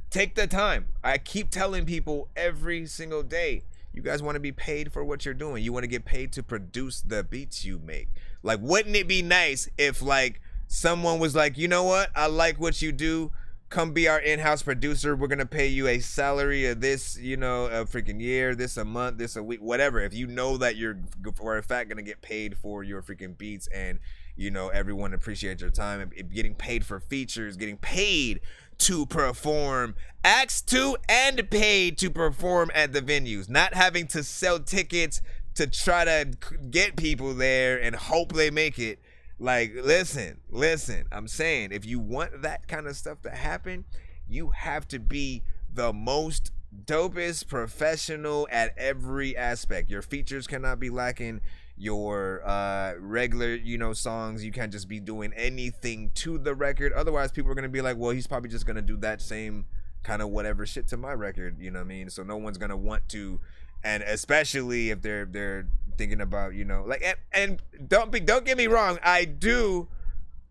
Take the time. I keep telling people every single day, you guys want to be paid for what you're doing. You want to get paid to produce the beats you make. Like, wouldn't it be nice if, like, someone was like, you know what? I like what you do. Come be our in-house producer. We're going to pay you a salary of this, a freaking year, this a month, this a week, whatever. If you know that you're, for a fact, going to get paid for your freaking beats and, everyone appreciates your time. And getting paid for features, getting paid to perform, asked to and paid to perform at the venues, not having to sell tickets to try to get people there and hope they make it. Like, listen, I'm saying, if you want that kind of stuff to happen, you have to be the most dopest professional at every aspect. Your features cannot be lacking. Your regular, songs, you can't just be doing anything to the record. Otherwise, people are going to be like, well, he's probably just going to do that same kind of whatever shit to my record, you know what I mean? So no one's going to want to, and especially if they're thinking about, and don't get me wrong, I do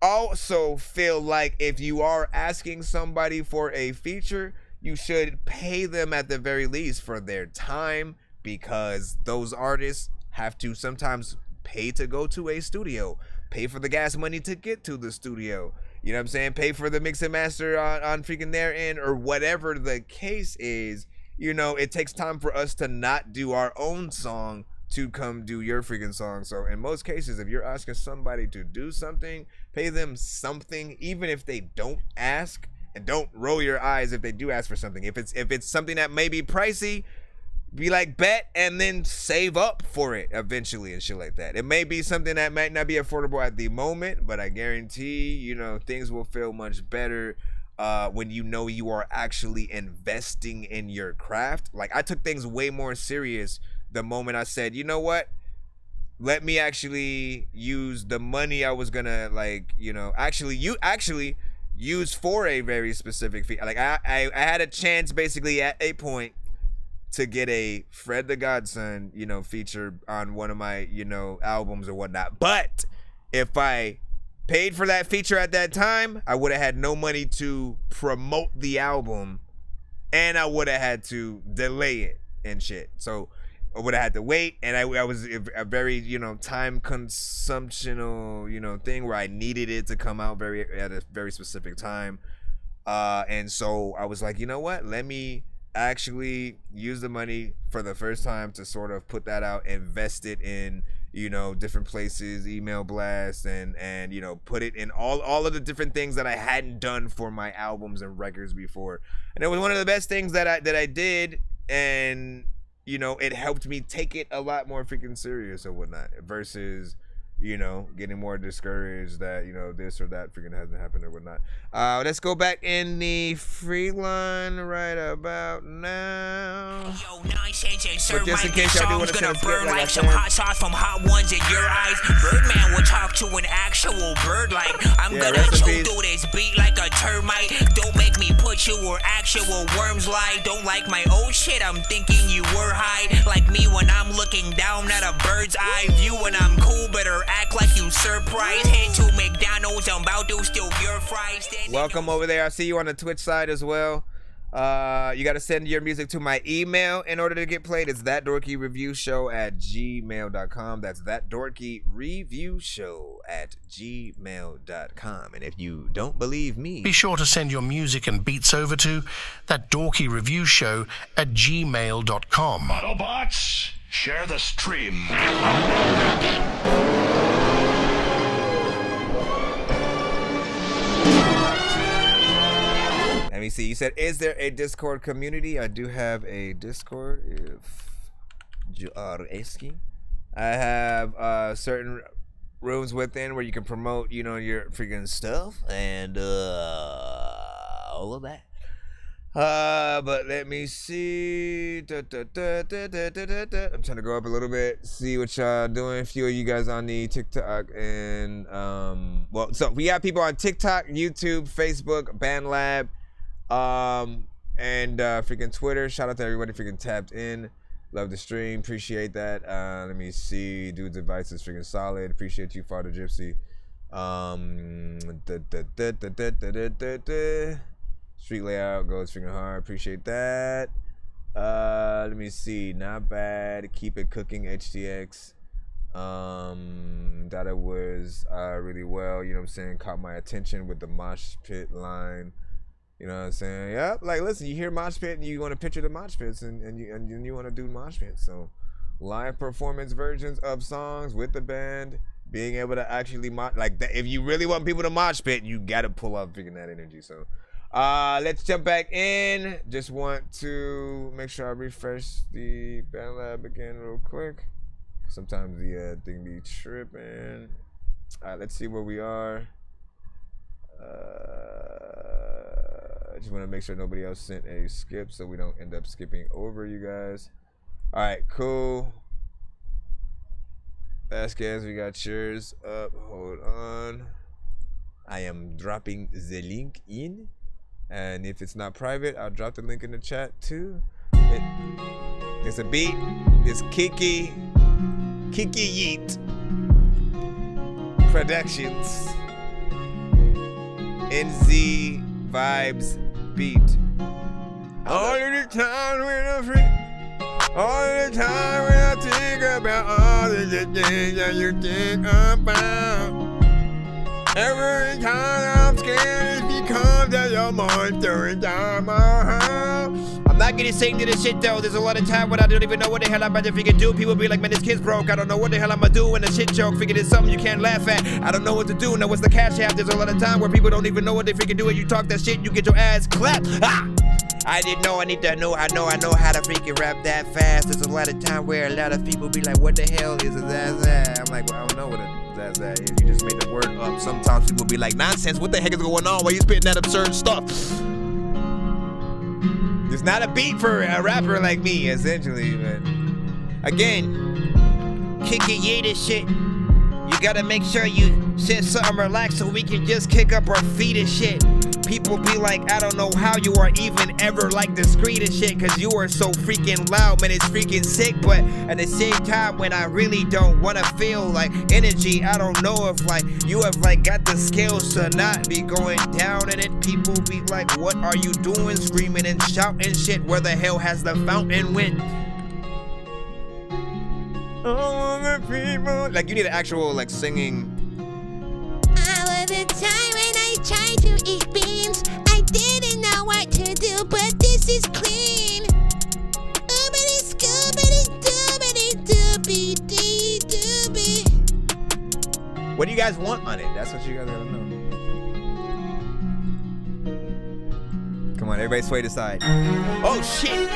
also feel like if you are asking somebody for a feature, you should pay them at the very least for their time, because those artists have to sometimes pay to go to a studio, pay for the gas money to get to the studio, you know what I'm saying, pay for the mix and master on freaking their end, or whatever the case is. you know, it takes time for us to not do our own song to come do your freaking song. So in most cases, if you're asking somebody to do something, pay them something, even if they don't ask, and don't roll your eyes if they do ask for something. If it's something that may be pricey, be like, bet, and then save up for it eventually and shit like that. It may be something that might not be affordable at the moment, but I guarantee, you know, things will feel much better when you know you are actually investing in your craft. Like, I took things way more serious the moment I said, you know what? Let me actually use the money I was gonna, like, you know, actually use for a very specific fee. Like, I had a chance basically at a point to get a Fred the Godson, you know, feature on one of my, you know, albums or whatnot. But if I paid for that feature at that time, I would have had no money to promote the album, and I would have had to delay it and shit. So I would have had to wait, and I was a very, you know, time consumptional, you know, thing where I needed it to come out at a very specific time. And so I was like, you know what? Let me actually use the money for the first time to sort of put that out, invest it in, you know, different places, email blasts, and you know, put it in all of the different things that I hadn't done for my albums and records before. And it was one of the best things that I did, and you know, it helped me take it a lot more freaking serious or whatnot, versus, you know, getting more discouraged that, you know, this or that freaking hasn't happened or whatnot. Let's go back in the free line right about now. Yo, Nonsenze and Sir But just in Mike, case y'all do songs want to gonna send a burn skip, like I some said. hot sauce from hot ones in your eyes. Birdman will talk to an actual bird like I'm Yeah, gonna rest in chew peace. through this beat like a termite. Don't make me put you where actual worms lie. Don't like my old shit, I'm thinking you were high. Like me when I'm looking down at a bird's eye view. When I'm cool, better act like you surprised. Head to McDonald's, I'm about to steal your fries. Welcome over there. I see you on the Twitch side as well. You got to send your music to my email in order to get played. It's ThatDorkyReviewShow@gmail.com. That's ThatDorkyReviewShow@gmail.com. And if you don't believe me, Be sure to send your music and beats over to ThatDorkyReviewShow@gmail.com. Autobots, share the stream. let me see. You said, is there a Discord community? I do have a Discord, if you are asking. I have certain rooms within where you can promote, you know, your freaking stuff and all of that. But let me see. I'm trying to go up a little bit, see what y'all doing. A few of you guys on the TikTok and well, so we have people on TikTok, YouTube, Facebook, BandLab, and freaking Twitter. Shout out to everybody freaking tapped in. Love the stream, appreciate that. Let me see. Dude's advice is freaking solid. Appreciate you, Father Gypsy. Street layout goes freaking hard. Appreciate that. Let me see. Not bad. Keep it cooking. HTX. That it was really well. You know what I'm saying? Caught my attention with the mosh pit line. You know what I'm saying? Yep. Like, listen, you hear mosh pit and you want to picture the mosh pits and you want to do mosh pits. So, live performance versions of songs with the band, being able to actually like that. If you really want people to mosh pit, you got to pull off freaking that energy. So, let's jump back in. Just want to make sure I refresh the BandLab again real quick. Sometimes the thing be tripping. All right, let's see where we are. I just want to make sure nobody else sent a skip so we don't end up skipping over you guys. All right, cool. Vasquez, we got yours up. Hold on. I am dropping the link in. And if it's not private, I'll drop the link in the chat too. It's a beat. It's Kiki Yeet Productions. NZ Vibes beat. All of the time when I'm free. All the time when I think about all of the things that you think about. Every time I'm scared, it becomes a monster inside my house. I'm not gonna sing to this shit though. There's a lot of time when I don't even know what the hell I'm about to freaking do. People be like, man, this kid's broke. I don't know what the hell I'm gonna do when the shit joke. Figure it's something you can't laugh at. I don't know what to do. Now what's the cash app? There's a lot of time where people don't even know what they freaking do. And you talk that shit, you get your ass clapped. Ah! I didn't know. I know how to freaking rap that fast. There's a lot of time where a lot of people be like, what the hell is a zazz? I'm like, well, I don't know what a zazz is. You just made the word up. Sometimes people be like, nonsense. What the heck is going on? Why you spitting that absurd stuff? There's not a beat for a rapper like me, essentially. But again, kick it, yeah, this shit. You gotta make sure you sit something relaxed so we can just kick up our feet and shit. People be like, I don't know how you are even ever like discreet and shit, cause you are so freaking loud, man, it's freaking sick. But at the same time, when I really don't wanna feel like energy, I don't know if like you have like got the skills to not be going down in it. People be like, what are you doing? Screaming and shouting shit. Where the hell has the fountain went? All the people. Like you need an actual like singing. All of the time when I tried to eat beans, I didn't know what to do, but this is clean. Oobity scoobity doobity doobie dee doobie. What do you guys want on it? That's what you guys gotta know. Come on, everybody sway to side. Oh shit!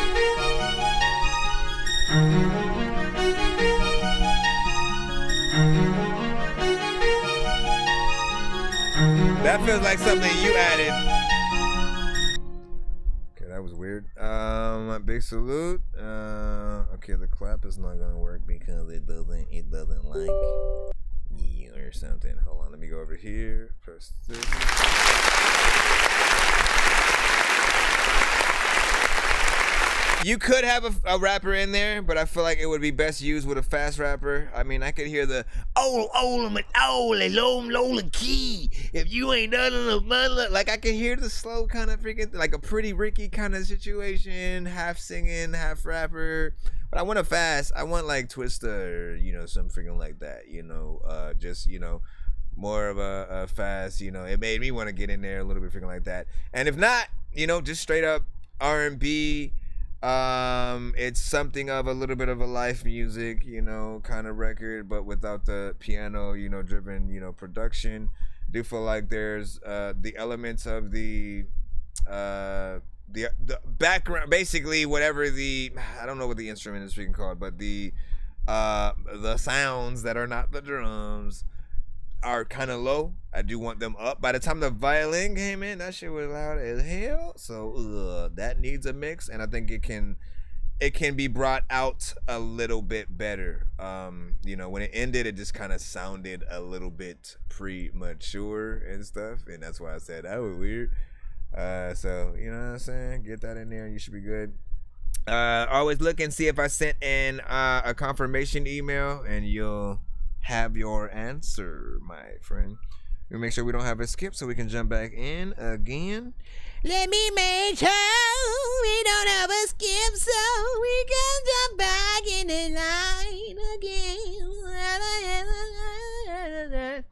That feels like something you added. Okay, that was weird. Big salute. Okay, the clap is not gonna work because it doesn't like you or something. Hold on, let me go over here. Press this. You could have a rapper in there, but I feel like it would be best used with a fast rapper. I mean, I could hear the low key. If you ain't done a mother, like I can hear the slow kind of freaking, like a Pretty Ricky kind of situation, half singing, half rapper. But I want a fast. I want like Twista or some freaking like that. Just more of a fast. It made me want to get in there a little bit freaking like that. And if not, just straight up R&B. It's something of a little bit of a life music, kind of record, but without the piano, driven, production. I do feel like there's the elements of the background, basically whatever I don't know what the instrument is freaking called, but the sounds that are not the drums are kind of low. I do want them up. By the time the violin came in, that shit was loud as hell. So that needs a mix, and I think it can be brought out a little bit better. When it ended, it just kind of sounded a little bit premature and stuff, and that's why I said that was weird. So you know what I'm saying? Get that in there, and you should be good. Always look and see if I sent in a confirmation email, and you'll have your answer, my friend. We'll make sure we don't have a skip so we can jump back in again. Let me make sure we don't have a skip so we can jump back in the line again.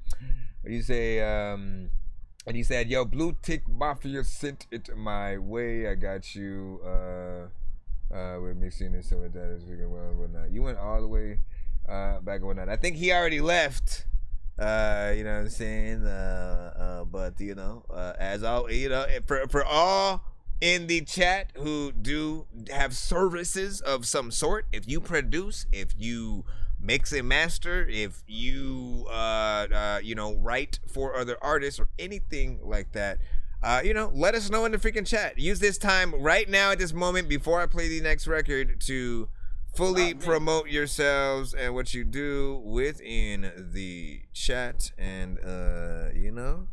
You say, and he said, yo, Blue Tick Mafia sent it my way. I got you. We're mixing this so that is freaking well and whatnot. You went all the way back and whatnot. I think he already left. You know what I'm saying? But as all for all in the chat who do have services of some sort, if you produce, if you mix and master, if you write for other artists or anything like that, let us know in the freaking chat. Use this time right now at this moment before I play the next record to fully promote yourselves and what you do within the chat, and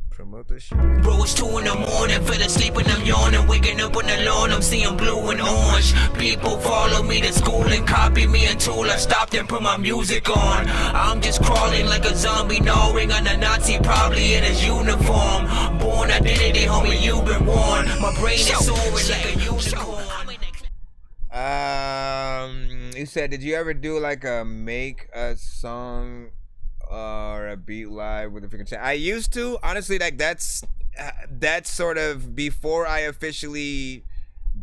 promote the shit. Bro, it's 2 in the morning, fell asleep and I'm yawning, waking up on the lawn, I'm seeing blue and orange. People follow me to school and copy me until I stopped and put my music on. I'm just crawling like a zombie, gnawing on a Nazi, probably in his uniform. Born identity, homie, you've been warned. My brain is soaring like a unicorn. You said, did you ever do like a make a song or a beat live with a freaking chat. I used to, honestly, like that's sort of before I officially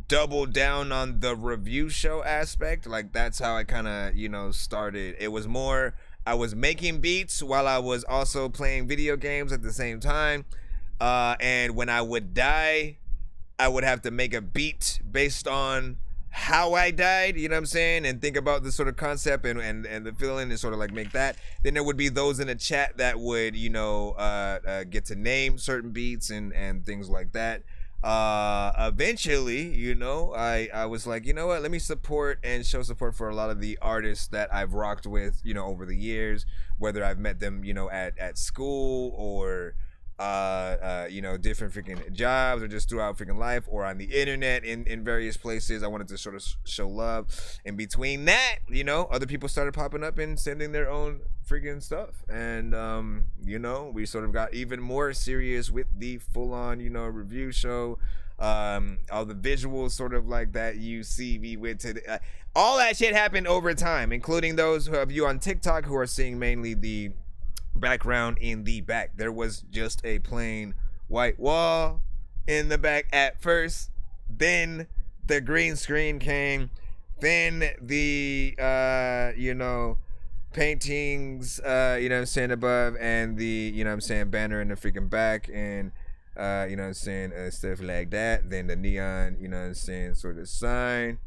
doubled down on the review show aspect. Like that's how I kind of, you know, started. It was more, I was making beats while I was also playing video games at the same time. And when I would die, I would have to make a beat based on how I died, you know what I'm saying, and think about the sort of concept and the feeling and sort of like make that. Then there would be those in the chat that would, you know, get to name certain beats and things like that. Eventually, you know, I was like, you know what, let me support and show support for a lot of the artists that I've rocked with, you know, over the years, whether I've met them, you know, at school or you know, different freaking jobs or just throughout freaking life or on the internet in various places. I wanted to sort of show love. In between that, you know, other people started popping up and sending their own freaking stuff. And, you know, we sort of got even more serious with the full-on, you know, review show. All the visuals sort of like that you see me with today. All that shit happened over time, including those of you on TikTok who are seeing mainly the background in the back. There was just a plain white wall in the back at first, then the green screen came, then the you know, paintings, you know what I'm saying, above, and the, you know what I'm saying, banner in the freaking back, and you know what I'm saying, stuff like that. Then the neon, you know what I'm saying, sort of sign.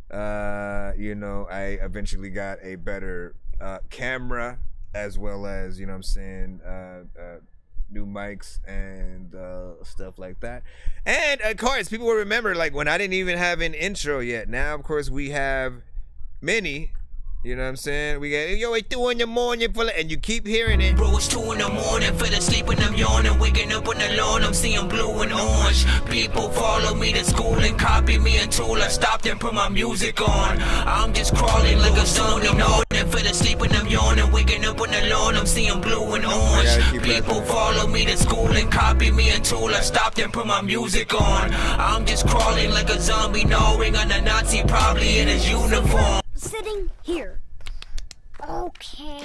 You know, I eventually got a better camera, as well as, you know what I'm saying, new mics and stuff like that. And of course, people will remember, like, when I didn't even have an intro yet. Now, of course, we have many. You know what I'm saying? We got, yo, it's 2 in the morning, and you keep hearing it. Bro, it's 2 in the morning, fell asleep and I'm yawning, waking up on the lawn, I'm seeing blue and orange. People follow me to school and copy me until I stopped and put my music on. I'm just crawling like a zombie, and fell asleep and I'm yawning, waking up on the lawn, I'm seeing blue and orange. People follow me to school and copy me until I stopped and put my music on. I'm just crawling like a zombie, gnawing on a Nazi, probably in his uniform. Sitting here. Okay.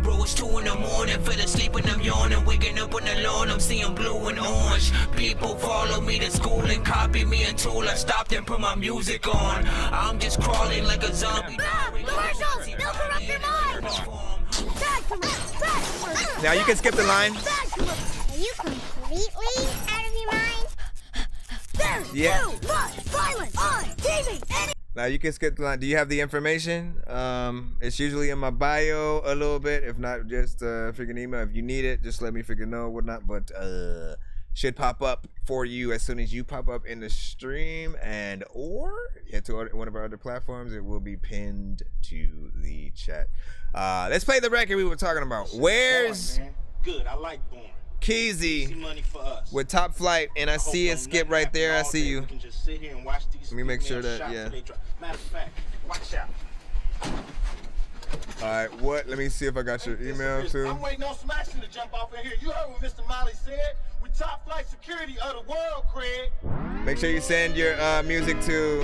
Bro, it's 2 in the morning, fell asleep and I'm yawning, waking up on the lawn, I'm seeing blue and orange. People follow me to school and copy me until I stopped and put my music on. I'm just crawling like a zombie. Commercials! They'll corrupt your mind! Bad commercials! Bad commercials! Now you can skip the line. Bad commercials! Are you completely out of your mind? There's Yeah. too much violence on TV! Now you can skip the line. Do you have the information? It's usually in my bio a little bit. If not, just freaking email. If you need it, just let me freaking know, whatnot. But should pop up for you as soon as you pop up in the stream, and or head to one of our other platforms. It will be pinned to the chat. Let's play the record we were talking about. Where's good? I like Born. Keezy with Top Flight, and I see it skip right there. I see you. Let me make sure that, yeah. Matter of fact, watch out. All right, what? Let me see if I got your email too. I'm waiting on some action to jump off in here. You heard what Mr. Molly said. We top flight security of the world, Craig. Make sure you send your music to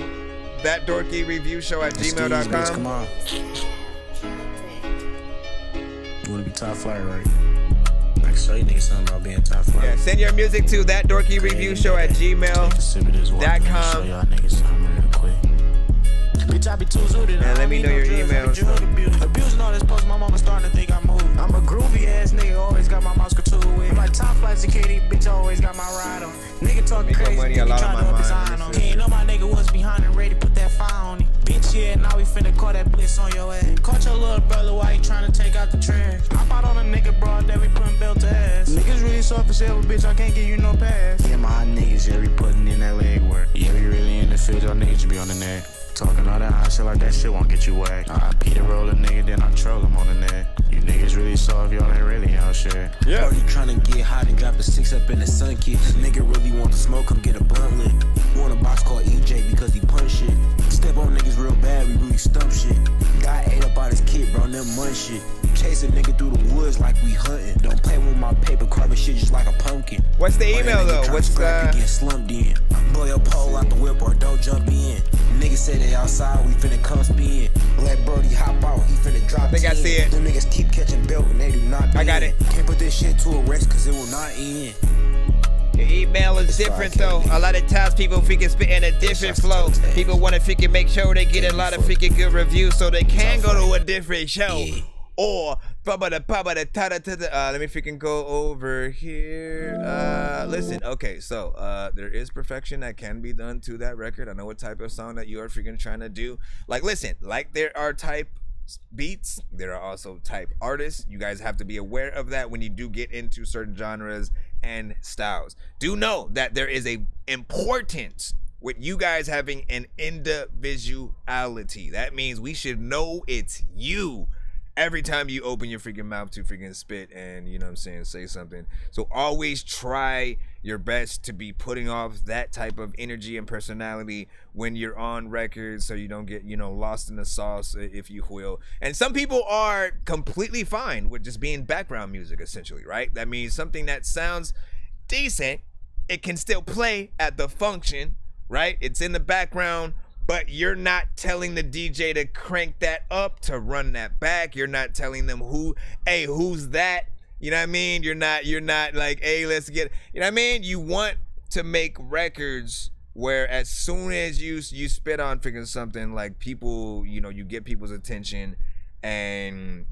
ThatDorkyReviewShow@gmail.com. Come on. You want to be top flight, right? I can show you niggas something about being top flight. Yeah, send your music to ThatDorkyReviewShow@gmail.com. Bitch, I be too zooted. And let me know your email. Abusing all this post, my mama starting to think I move. I'm a groovy ass nigga, always got my mouse tattooed with. I'm like top flight security, bitch, always got my ride on. Nigga talking crazy, nigga trying to up his iron on. Can't know my nigga was behind and ready to put that fire on him. Bitch, yeah, now we finna call that blitz on your ass. Caught your little brother while you trying to take out the trash. Hop out on a nigga broad that we putting belt to ass. Niggas really soft as hell, bitch, I can't give you no pass. Yeah, my niggas, yeah, we putting in that leg work. Yeah, we really in the field, y'all niggas should be on the net. Talking all that hot shit like that shit won't get you whacked. I P the roll a nigga, then I troll him on the net. You niggas really soft, y'all ain't really on shit. Yeah. Already tryna get hot and drop the 6 up in the sun kit. Nigga really want to smoke, come get a blunt lit. Want a box called EJ because he punch shit. Step on niggas real bad, we really stump shit. Guy ate up all this kid, bro, them munch shit. chase a nigga through the woods like we hunting. Don't play with my paper, carving shit just like a pumpkin. What's the email though? What's get slumped in. Blow your pole out the whip or don't jump in. Niggas say they outside, we finna come spin. Let Birdie hop out, he finna drop. I think I see it. Them niggas keep catching belt and they do not. I got it. Can't put this shit to a rest cause it will not end. Your email is different though. A lot of times people freaking spit in a different flow. People want to freaking make sure they get a lot of freaking good reviews so they can go to a different show. Or let me freaking go over here. Listen, okay, so there is perfection that can be done to that record. I know what type of song that you are freaking trying to do. Like, listen, like there are type beats, there are also type artists. You guys have to be aware of that when you do get into certain genres and styles. Do know that there is a importance with you guys having an individuality. That means we should know it's you every time you open your freaking mouth to freaking spit and, you know what I'm saying, say something. So always try your best to be putting off that type of energy and personality when you're on record so you don't get, you know, lost in the sauce, if you will. And some people are completely fine with just being background music, essentially, right? That means something that sounds decent, it can still play at the function, right? It's in the background, but you're not telling the DJ to crank that up, to run that back. You're not telling them who's that? You know what I mean? You're not like, hey, let's get, you know what I mean? You want to make records where as soon as you spit on freaking something, like people, you know, you get people's attention and,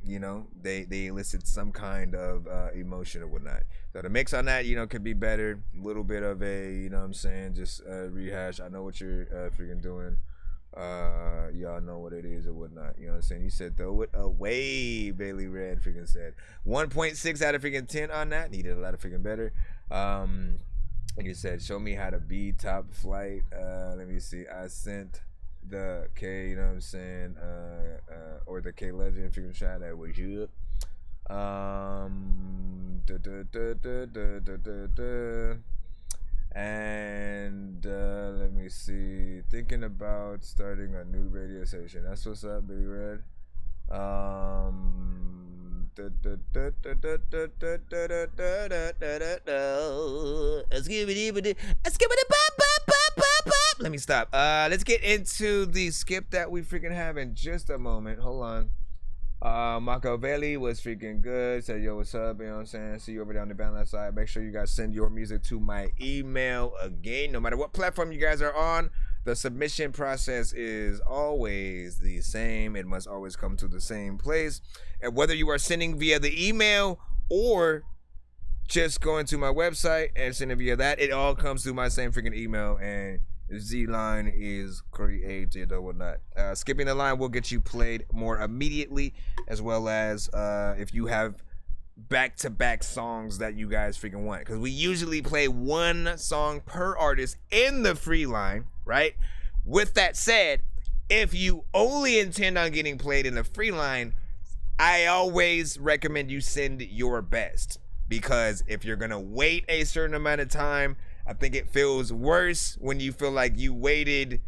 you know, they elicit some kind of emotion or whatnot. So the mix on that, you know, could be better. A little bit of a, you know what I'm saying, just rehash. I know what you're freaking doing. Y'all know what it is or whatnot. You know what I'm saying? You said throw it away, Bailey Red freaking said. 1.6 out of freaking 10 on that. Needed a lot of freaking better. Like you said, show me how to be top flight. Let me see. I sent the K, you know what I'm saying, or the K Legend freaking shot that was you. And let me see, thinking about starting a new radio station. That's what's up, Billy Red. Let me stop. Let's get into the skip that we freaking have in just a moment. Hold on. Machiavelli was freaking good. Said, yo, what's up? You know what I'm saying? See you over there on the Bandland side. Make sure you guys send your music to my email again. No matter what platform you guys are on, the submission process is always the same. It must always come to the same place. And whether you are sending via the email or just going to my website and sending via that, it all comes through my same freaking email. And Z-line is created or whatnot. Skipping the line will get you played more immediately, as well as if you have back-to-back songs that you guys freaking want, because we usually play one song per artist in the free line, right? With that said, if you only intend on getting played in the free line, I always recommend you send your best, because if you're gonna wait a certain amount of time, I think it feels worse when you feel like you waited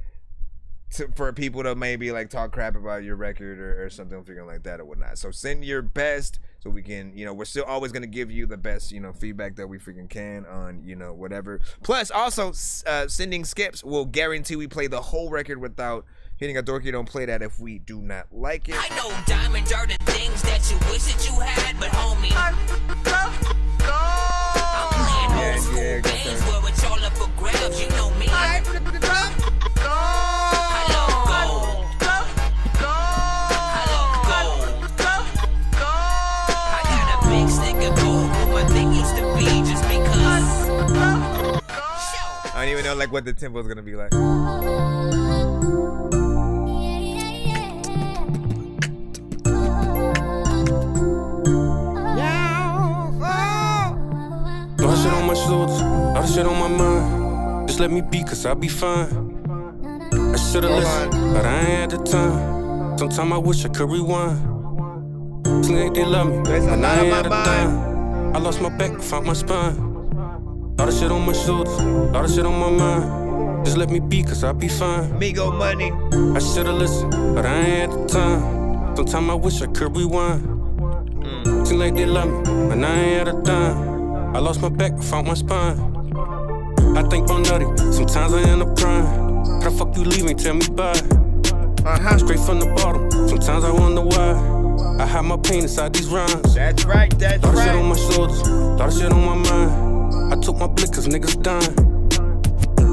for people to maybe like talk crap about your record or something freaking like that or whatnot. So send your best so we can, you know, we're still always going to give you the best, you know, feedback that we freaking can on, you know, whatever. Plus also sending skips will guarantee we play the whole record without hitting a dorky. Don't play that if we do not like it. I know diamonds are the things that you wish that you had, but homie, I'm playing old school games where it's all up for grabs. You know me. I love gold. I love gold. I got a big stick of gold where my thing used to be just because. I don't even know like what the tempo is gonna be like. Lot of shit on my shoulders, lot of shit on my mind. Just let me be, cause I'll be fine. I should've listened, but I ain't had the time. Sometimes I wish I could rewind. Think they love me, and I ain't had a dime. I lost my back, found my spine. Lot of shit on my shoulders, lot of shit on my mind. Just let me be, cause I'll be fine. Migo money. I should've listened, but I ain't had the time. Sometimes I wish I could rewind. Seem like they love me, and I ain't had a dime. I lost my back, found my spine. I think I'm nutty, sometimes I end up crying. How the fuck you leaving, tell me bye. Straight from the bottom, sometimes I wonder why. I hide my pain inside these rhymes. That's right, that's lot right. Lot of shit on my shoulders, lot of shit on my mind. I took my blick cause niggas dying.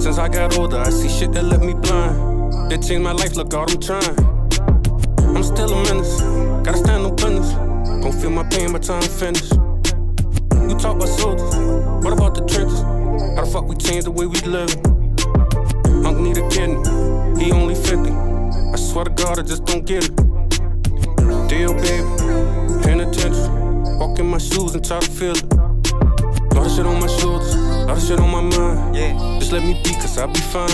Since I got older, I see shit that left me blind. That changed my life, look all I'm trying. I'm still a menace, gotta stand on business. Gon' feel my pain by the time I finish. You talk about soldiers, what about the trenches? How the fuck we change the way we live? Unc need a kidney, he only 50. I swear to God, I just don't get it. Deal, baby, paying attention. Walk in my shoes and try to feel it. Lot of shit on my shoulders, lot of shit on my mind. Yeah. Just let me be, cause I'll be fine.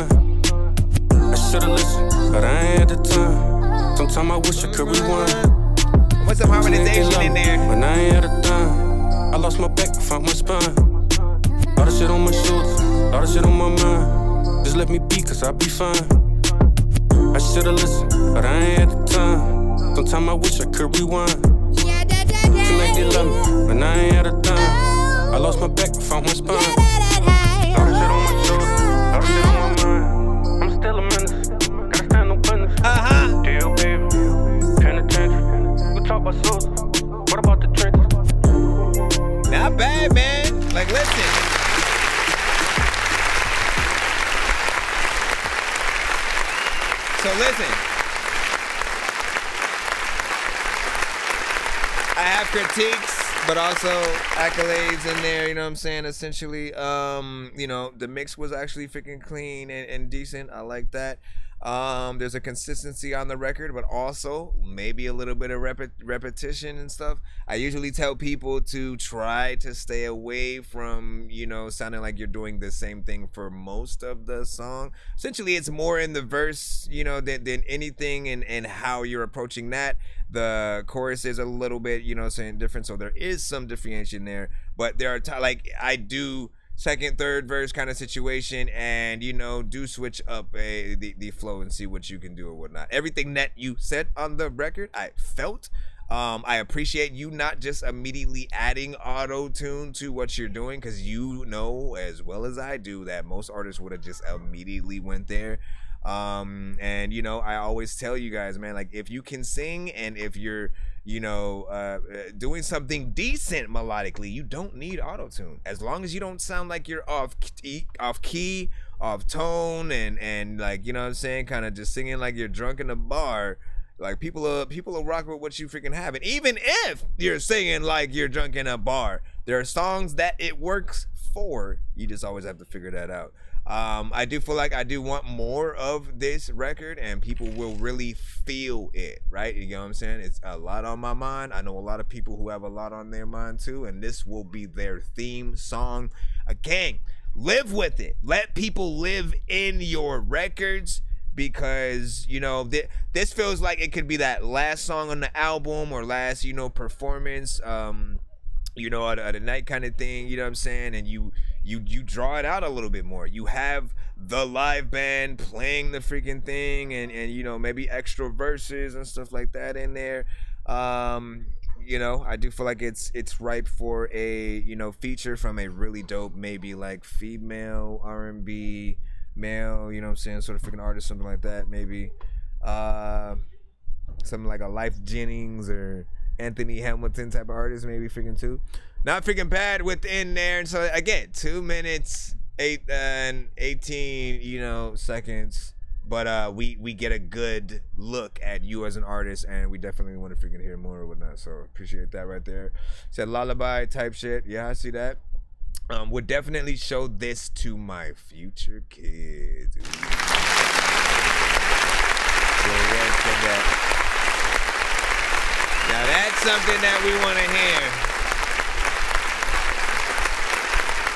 I should've listened, but I ain't had the time. Sometimes I wish I could rewind. What's some harmonization in there? When I ain't had a dime, I lost my back, found my spine. Lot of shit on my shoulders, lot of shit on my mind. Just let me be, cause I'll be fine. I should've listened, but I ain't had the time. Sometimes I wish I could rewind. Seem like they love me, when I ain't had a dime. I lost my back, found my spine. Lot of shit on my shoulders, lot of shit on my mind. I'm still a menace, gotta stand on business. Deal, baby, penitentiary. We talk about soldiers, what about the trenches? Not bad, man. Like, listen. So listen. I have critiques, but also accolades in there, you know what I'm saying? Essentially, you know, the mix was actually freaking clean and decent. I like that. There's a consistency on the record, but also maybe a little bit of repetition and stuff. I usually tell people to try to stay away from, you know, sounding like you're doing the same thing for most of the song. Essentially, it's more in the verse, you know, than anything, and how you're approaching that. The chorus is a little bit, you know, saying different, so there is some differentiation there. But there are like I do second, third verse kind of situation, and you know, do switch up the flow and see what you can do or whatnot. Everything that you said on the record, I felt. I appreciate you not just immediately adding auto-tune to what you're doing, because you know as well as I do that most artists would have just immediately went there. And you know, I always tell you guys, man, like if you can sing and if you're, you know, doing something decent melodically, you don't need auto-tune. As long as you don't sound like you're off key, off tone, and like, you know what I'm saying, kind of just singing like you're drunk in a bar. Like people will rock with what you freaking have. And even if you're singing like you're drunk in a bar, there are songs that it works for. You just always have to figure that out. I do feel like I do want more of this record, and people will really feel it, right? You know what I'm saying? It's a lot on my mind. I know a lot of people who have a lot on their mind too, and this will be their theme song. Again, live with it. Let people live in your records, because, you know, this feels like it could be that last song on the album or last, you know, performance, you know, at a night kind of thing, you know what I'm saying? And you draw it out a little bit more. You have the live band playing the freaking thing, and you know, maybe extra verses and stuff like that in there. You know, I do feel like it's ripe for a, you know, feature from a really dope, maybe like female R&B, male, you know what I'm saying, sort of freaking artist, something like that, maybe. Something like a Life Jennings or Anthony Hamilton type of artist, maybe freaking too. Not freaking bad within there. And so again, 2 minutes 18, you know, seconds. But we get a good look at you as an artist, and we definitely want to freaking hear more or whatnot. So appreciate that right there. Said lullaby type shit. Yeah, I see that. Would definitely show this to my future kids. Now that's something that we want to hear.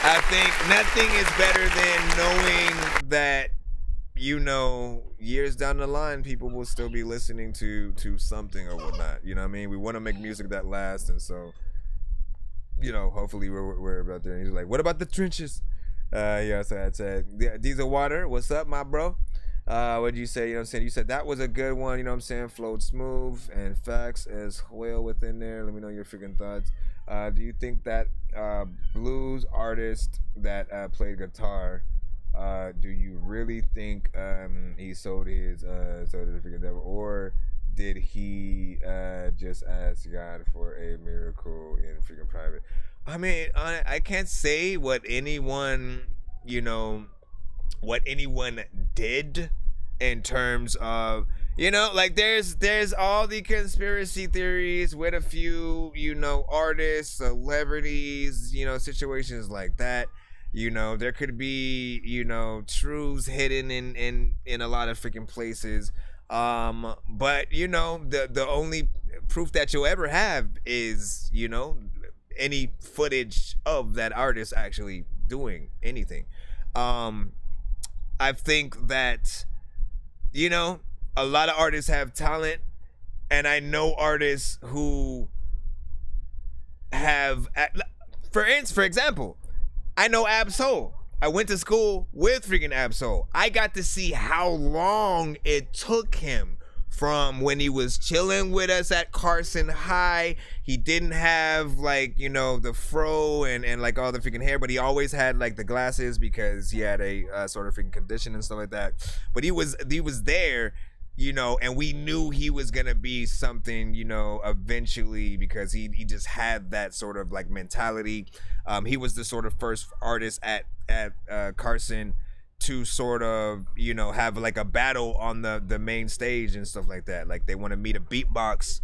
I think nothing is better than knowing that, you know, years down the line, people will still be listening to something or whatnot. You know what I mean? We want to make music that lasts, and so, you know, hopefully we're about there. And he's like, what about the trenches? Yeah, so I said, Diesel Water, what's up, my bro? What'd you say? You know what I'm saying? You said that was a good one. You know what I'm saying? Flowed smooth and facts as well within there. Let me know your freaking thoughts. Do you think that blues artist that played guitar, do you really think he sold his freaking devil, or did he just ask God for a miracle in freaking private? I mean, I can't say what anyone, what anyone did in terms of, like there's all the conspiracy theories with a few, artists, celebrities, situations like that. There could be, truths hidden in a lot of freaking places. But the only proof that you'll ever have is, any footage of that artist actually doing anything. I think that, a lot of artists have talent, and I know artists who have, for example, I know Ab-Soul. I went to school with freaking Ab-Soul. I got to see how long it took him from when he was chilling with us at Carson High. He didn't have the fro and like all the freaking hair, but he always had like the glasses because he had a sort of freaking condition and stuff like that. But he was there, and we knew he was gonna be something, eventually, because he just had that sort of like mentality. He was the sort of first artist at Carson to sort of, have like a battle on the main stage and stuff like that. Like they want to meet a beatbox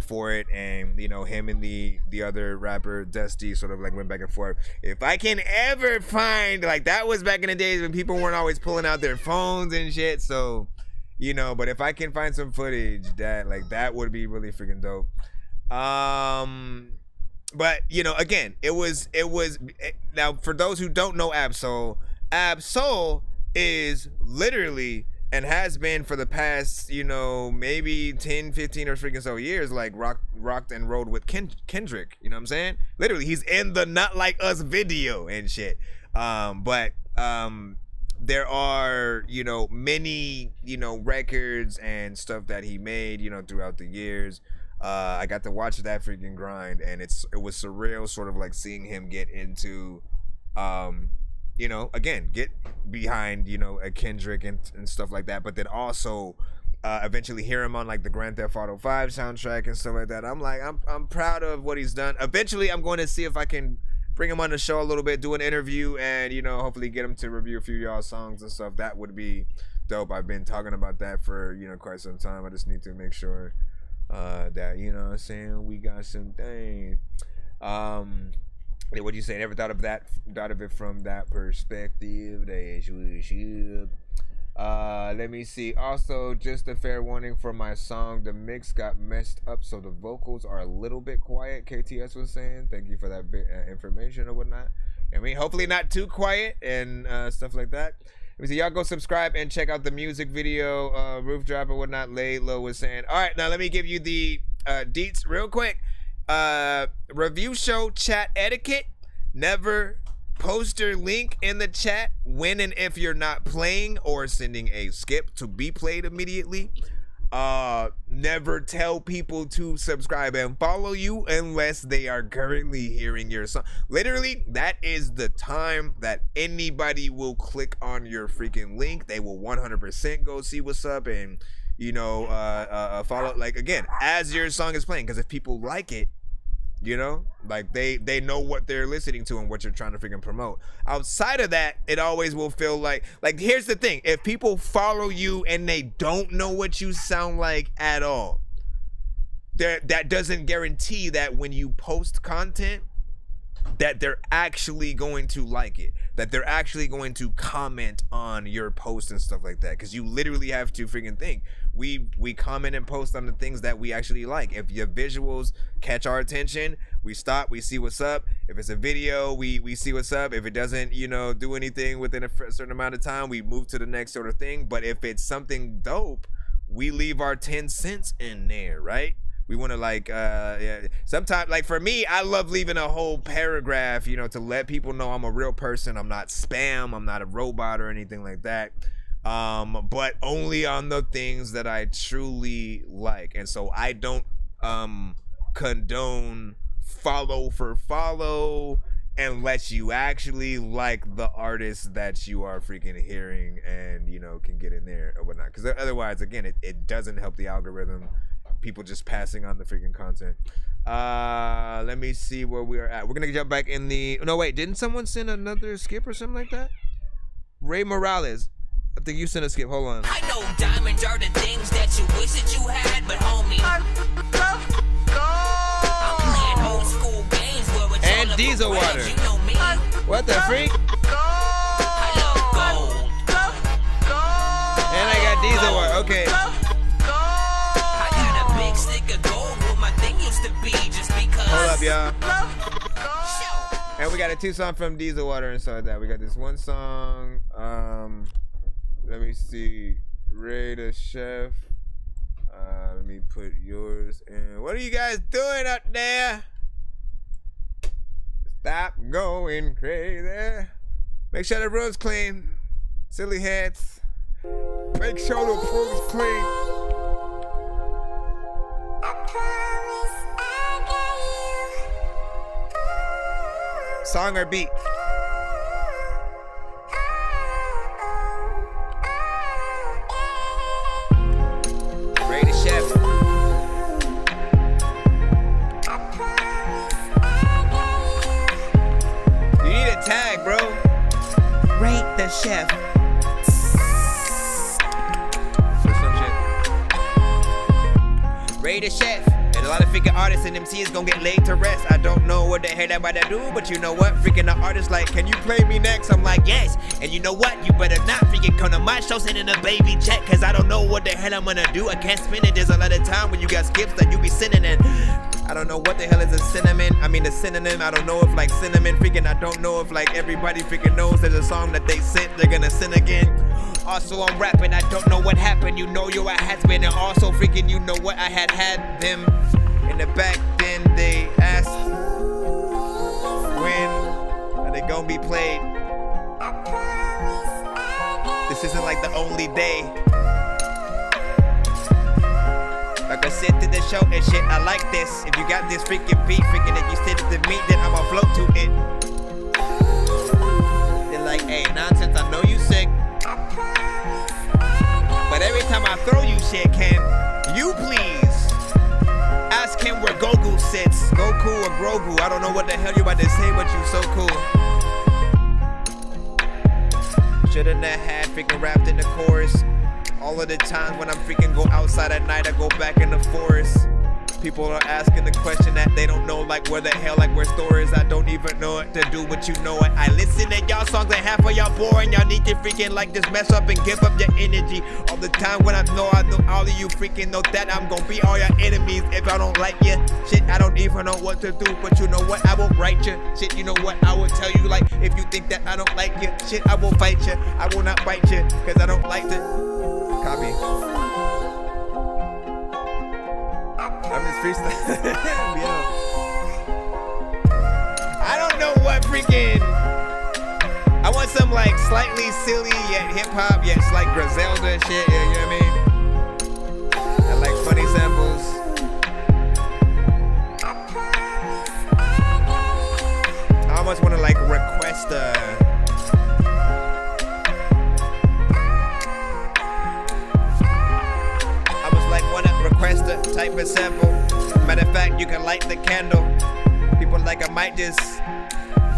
for it, and him and the other rapper Dusty sort of like went back and forth. If I can ever find, like, that was back in the days when people weren't always pulling out their phones and shit, so but if I can find some footage that would be really freaking dope. But again, it was now, for those who don't know Ab-Soul is literally, and has been for the past, maybe 10, 15 or freaking so years, like rocked and rolled with Kendrick, you know what I'm saying? Literally, he's in the Not Like Us video and shit. But there are, many, records and stuff that he made, throughout the years. I got to watch that freaking grind, and it was surreal, sort of like seeing him get into, again, get behind, a Kendrick and stuff like that, but then also eventually hear him on like the Grand Theft Auto 5 soundtrack and stuff like that. I'm proud of what he's done. Eventually, I'm going to see if I can bring him on the show a little bit, do an interview, and hopefully get him to review a few of y'all songs and stuff. That would be dope. I've been talking about that for quite some time. I just need to make sure that what I'm saying, we got some things. What you say? Never thought of it from that perspective. They should. Let me see. Also, just a fair warning for my song. The mix got messed up, so the vocals are a little bit quiet. KTS was saying. Thank you for that bit information or whatnot. I mean, hopefully not too quiet and stuff like that. Let me see. Y'all go subscribe and check out the music video. Roof Drop and whatnot. Laylo was saying. All right, now let me give you the deets real quick. Review show chat etiquette. Never post your link in the chat when and if you're not playing or sending a skip to be played immediately. Never tell people to subscribe and follow you unless they are currently hearing your song. Literally, that is the time that anybody will click on your freaking link. They will 100% go see what's up and follow, like, again, as your song is playing, because if people like it, like they know what they're listening to and what you're trying to freaking promote. Outside of that, it always will feel like here's the thing: if people follow you and they don't know what you sound like at all, that doesn't guarantee that when you post content that they're actually going to like it, that they're actually going to comment on your post and stuff like that, because you literally have to freaking think. We comment and post on the things that we actually like. If your visuals catch our attention, we stop, we see what's up. If it's a video, we see what's up. If it doesn't, do anything within a certain amount of time, we move to the next sort of thing. But if it's something dope, we leave our 10 cents in there, right? We want to sometimes, for me, I love leaving a whole paragraph, to let people know I'm a real person. I'm not spam. I'm not a robot or anything like that. but only on the things that I truly like. And so I don't condone follow for follow unless you actually like the artist that you are freaking hearing and, you know, can get in there or whatnot. Because otherwise, again, it doesn't help the algorithm. People just passing on the freaking content. Let me see where we are at. We're gonna jump back in the... No, wait, didn't someone send another skip or something like that? Ray Morales. I think you sent a skip. Hold on. I know diamonds are the things that you wish that you had, but homie, I'm playing old school games where it's and all diesel about water. bread, you know me. What the freak? I love gold. And I got diesel water. Okay. I got a big stick of gold where my thing used to be just because. Hold up, y'all. And we got a 2 song from Diesel Water inside that. We got this 1 song. Let me see. Ray the Chef. Let me put yours in. What are you guys doing up there? Stop going crazy. Make sure the room's clean. Silly heads. Make sure the room's clean. Song or beat? Ray the Chef. You need a tag, bro. Ray the Chef. Ray the Chef. And a lot of freaking artists and MCs gonna get laid to rest. I don't know what the hell that might do, but you know what? Freaking the artist like, can you play me next? I'm like, yes. And you know what? You better not freaking come to my show sending a baby check, cause I don't know what the hell I'm gonna do. I can't spin it. There's a lot of time when you got skips that you be sending in. I don't know what the hell is a cinnamon. I mean a synonym. I don't know if like cinnamon freaking. I don't know if like everybody freaking knows there's a song that they sent they're gonna sing again. Also I'm rapping. I don't know what happened. You know you're a has-been. And also freaking you know what? I had them in the back. Then they asked when are they gonna be played. This isn't like the only day. Like I said to the show and shit, I like this. If you got this freaking beat, freaking if you send it to me, then I'ma float to it. They're like, hey, Nonsenze, I know you sick. But every time I throw you shit, can you please ask him where Goku sits? Goku or Grogu? I don't know what the hell you about to say, but you so cool. Shouldn't have had freaking rapped in the chorus. All of the times when I'm freaking go outside at night, I go back in the forest. People are asking the question that they don't know, like where the hell, like where store is. I don't even know what to do, but you know what? I listen to y'all songs and half of y'all boring. Y'all need to freaking like just mess up and give up your energy. All the time when I know all of you freaking know that I'm gonna be all your enemies if I don't like you. Shit, I don't even know what to do, but you know what? I will write you. Shit, you know what? I will tell you, like, if you think that I don't like you, shit, I will fight you. I will not bite you, cause I don't like to copy. I'm just freestyling. I don't know what freaking. I want some like slightly silly yet hip hop yet it's like Griselda shit. Yeah, you know what I mean? I like funny samples. I almost want to like request a. Request a type of sample. Matter of fact, you can light the candle. People like I might just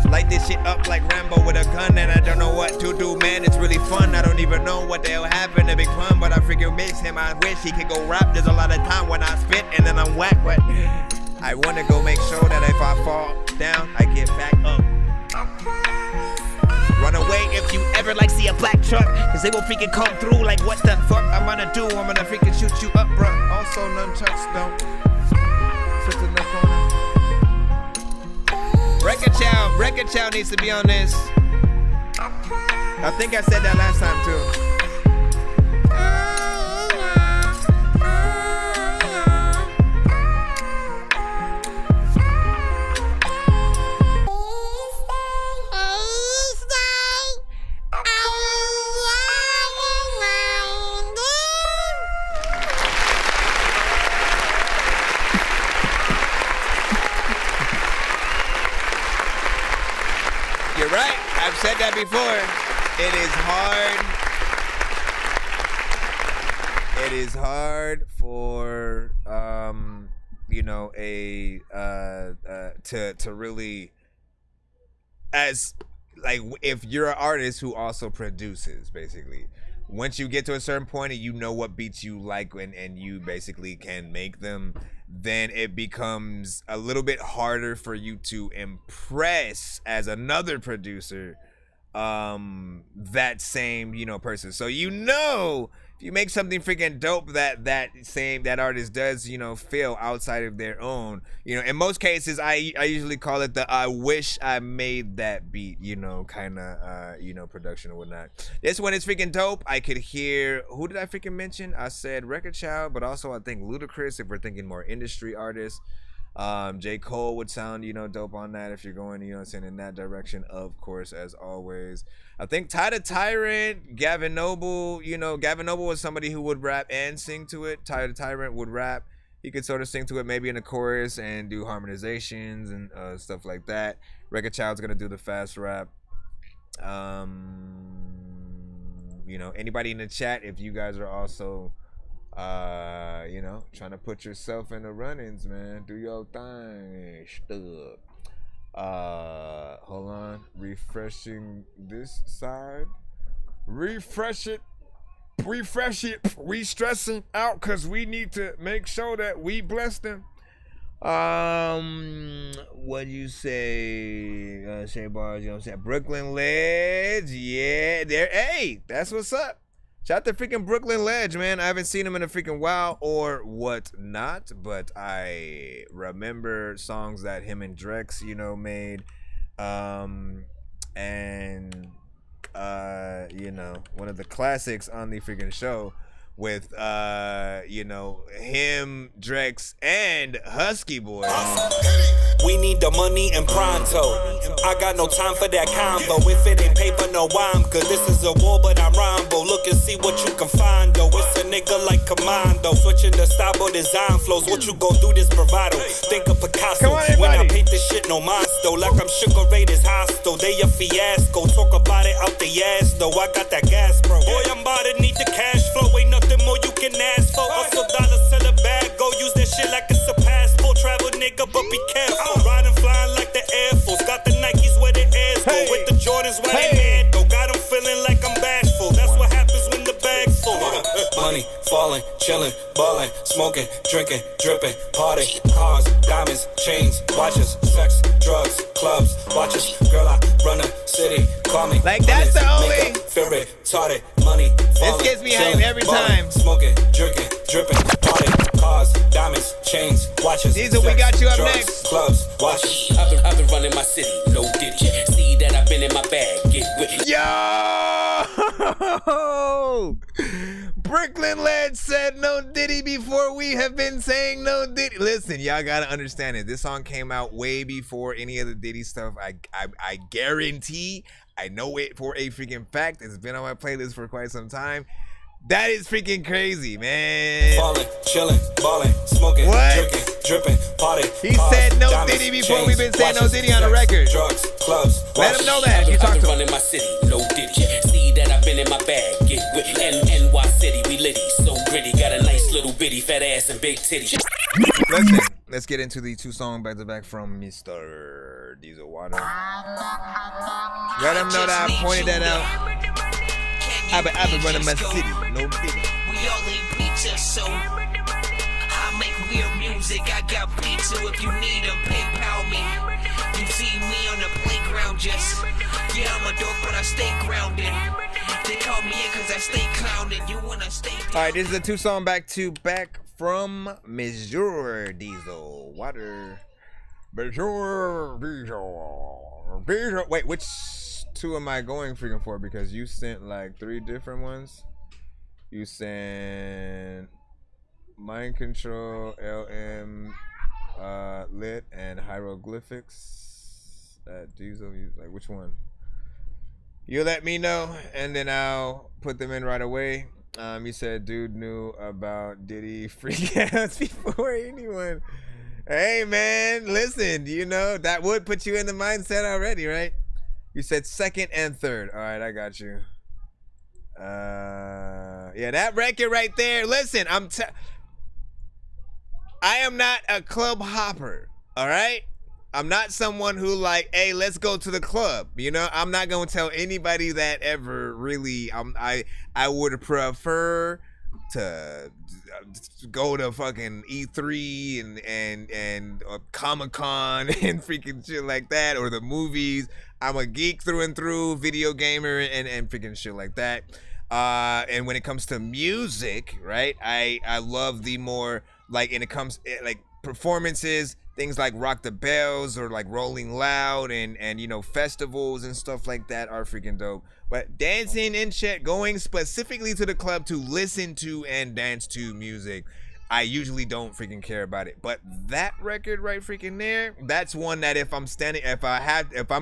light this shit up like Rambo with a gun, and I don't know what to do, man. It's really fun. I don't even know what the hell happened. A big pun, but I freaking miss him. I wish he could go rap. There's a lot of time when I spit and then I'm whack, but I wanna go make sure that if I fall down, I get back up. Run away if you ever like see a black truck, cause they will freaking come through like what the fuck I'm gonna do. I'm gonna freaking shoot you up, bruh. Also nunchucks don't sit in the corner. Record Chow needs to be on this. I think I said that last time too. You're right. I've said that before. It is hard. It is hard for you know, to really, as like, if you're an artist who also produces, basically, once you get to a certain point and you know what beats you like and you basically can make them, then it becomes a little bit harder for you to impress as another producer that same, you know, person. So, you know, if you make something freaking dope that artist does, you know, feel outside of their own, you know, in most cases I usually call it the I wish I made that beat, you know, kind of you know, production or whatnot. This one is freaking dope. I could hear, who did I freaking mention? I said Record Child, but also I think Ludacris, if we're thinking more industry artists. J. Cole would sound, you know, dope on that if you're going, you know, saying in that direction, of course, as always. I think Ty the Tyrant, Gavin Noble, you know, Gavin Noble was somebody who would rap and sing to it. Ty the Tyrant would rap. He could sort of sing to it maybe in the chorus and do harmonizations and stuff like that. Record Child's gonna do the fast rap. You know, anybody in the chat, if you guys are also you know, trying to put yourself in the run-ins, man, do your thing. Stub. Hold on, refreshing this side. Refresh it. We stressing out because we need to make sure that we bless them. What do you say? Say bars, you know what I'm saying? Brooklyn Ledge, yeah, there. Hey, that's what's up. Shout out to freaking Brooklyn Ledge, man. I haven't seen him in a freaking while or whatnot, but I remember songs that him and Drex, you know, made. You know, one of the classics on the freaking show with, you know, him, Drex, and Husky Boy. We need the money and pronto. I got no time for that combo. If it ain't paper, no I'm good. This is a war, but I'm Rambo. Look and see what you can find, though. It's a nigga like Commando. Switching the style, but design flows. What you gon' do this bravado? Think of Picasso. When I paint this shit, no monster. Like I'm Sugar Ray, this hostile. They a fiasco. Talk about it out the ass, though. I got that gas, bro. Boy, I'm about to need the cash flow. Ain't nothing more you can ask for. Also, dollars to the bag. Go use that shit like it's a passport. Travel, nigga, but be careful. Riding, flying like the Air Force. Got the Nikes where the airs go. With the Jordans where they mad go. Got them feeling like I'm bashful. That's what happens when the bag's full. Money, falling, chilling, balling, smoking, drinking, dripping, party, cars, diamonds, chains, watches, sex, drugs, clubs, watches. Girl, I run a city. Call me. Like that's the only. Favorite, tarted, money. This gets me hyped every time. Smoking, drinking, dripping, party, cars, diamonds, chains, watches. Diesel, we got you up drugs, next. Clubs, watches. I've been running my city, no diddy. See that I've been in my bag, get with it. Yo! Brooklyn Ledge said no diddy before we have been saying no diddy. Listen, y'all gotta understand it. This song came out way before any of the Diddy stuff. I guarantee, I know it for a freaking fact. It's been on my playlist for quite some time. That is freaking crazy, man. Falling, chilling, balling, smoking, drinking, dripping, party. He said no Diddy before we've been saying no Diddy on the record. Drugs, clubs, let him know that. You talk I've to been him. running my city, no diddy. See that I've been in my bag, get with it. NY City, we litty, so gritty. Got a nice little bitty, fat ass and big titty. Listen, let's get into the two songs back to back from Mr. Diesel Water. Let him know that I pointed that out. I've been running my city, no diddy. We all ain't pizza, so I make weird music. I got beats, so if you need them, PayPal me. You see me on the playground, just yeah, I'm a dork, but I stay grounded. They call me in cause I stay clowning. You wanna stay. Alright, this is a two song back to back from Mr. Diesel Water. Mr. Diesel. Wait, which two am I going freaking for? Because you sent like 3 different ones. You sent Mind Control, LM, Lit, and Hieroglyphics. That Diesel, like which one? You let me know, and then I'll put them in right away. You said dude knew about Diddy freakouts before anyone. Hey man, listen, you know that would put you in the mindset already, right? You said second and third. All right, I got you. Yeah, that record right there. Listen, I am not a club hopper. All right, I'm not someone who like, hey, let's go to the club. You know, I'm not gonna tell anybody that ever. Really, I would prefer to go to fucking E3 and Comic-Con and freaking shit like that, or the movies. I'm a geek through and through, video gamer and freaking shit like that. And when it comes to music, right, I love the more like, and it comes like performances, things like Rock the Bells or like Rolling Loud and you know, festivals and stuff like that are freaking dope. But dancing and shit, going specifically to the club to listen to and dance to music, I usually don't freaking care about it. But that record right freaking there, that's one that if I'm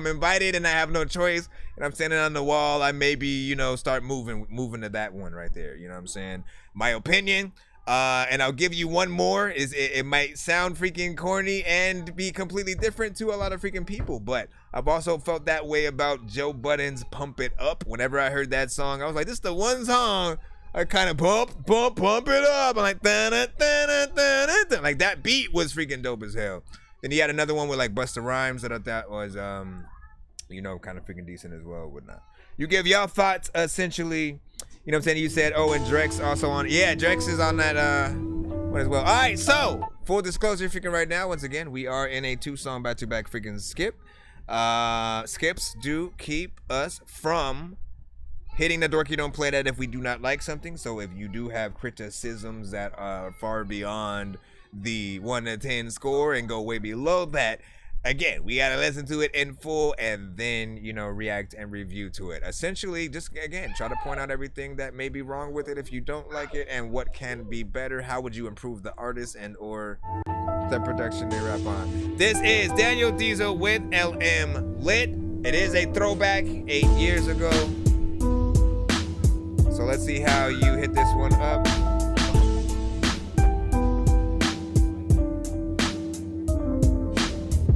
invited and I have no choice and I'm standing on the wall, I maybe, you know, start moving to that one right there. You know what I'm saying? My opinion. And I'll give you one more. It might sound freaking corny and be completely different to a lot of freaking people, but I've also felt that way about Joe Budden's Pump It Up. Whenever I heard that song, I was like, this is the one song I kind of pump it up. I'm like, da-da-da-da-da-da. Like, that beat was freaking dope as hell. Then he had another one with like Busta Rhymes that I thought was, you know, kind of freaking decent as well, whatnot. You give y'all thoughts, essentially. You know what I'm saying? You said, oh, and Drex also on. Yeah, Drex is on that one as well. All right, so full disclosure, freaking right now, once again, we are in a 2-song back-to-back freaking skip. Skips do keep us from hitting the dorky don't play that if we do not like something. So if you do have criticisms that are far beyond the 1 to 10 score and go way below that, again, we gotta listen to it in full and then, you know, react and review to it. Essentially, just again, try to point out everything that may be wrong with it if you don't like it and what can be better. How would you improve the artist and or the production they rap on? This is Daniel Diesel with LM Lit. It is a throwback 8 years ago. So let's see how you hit this one up.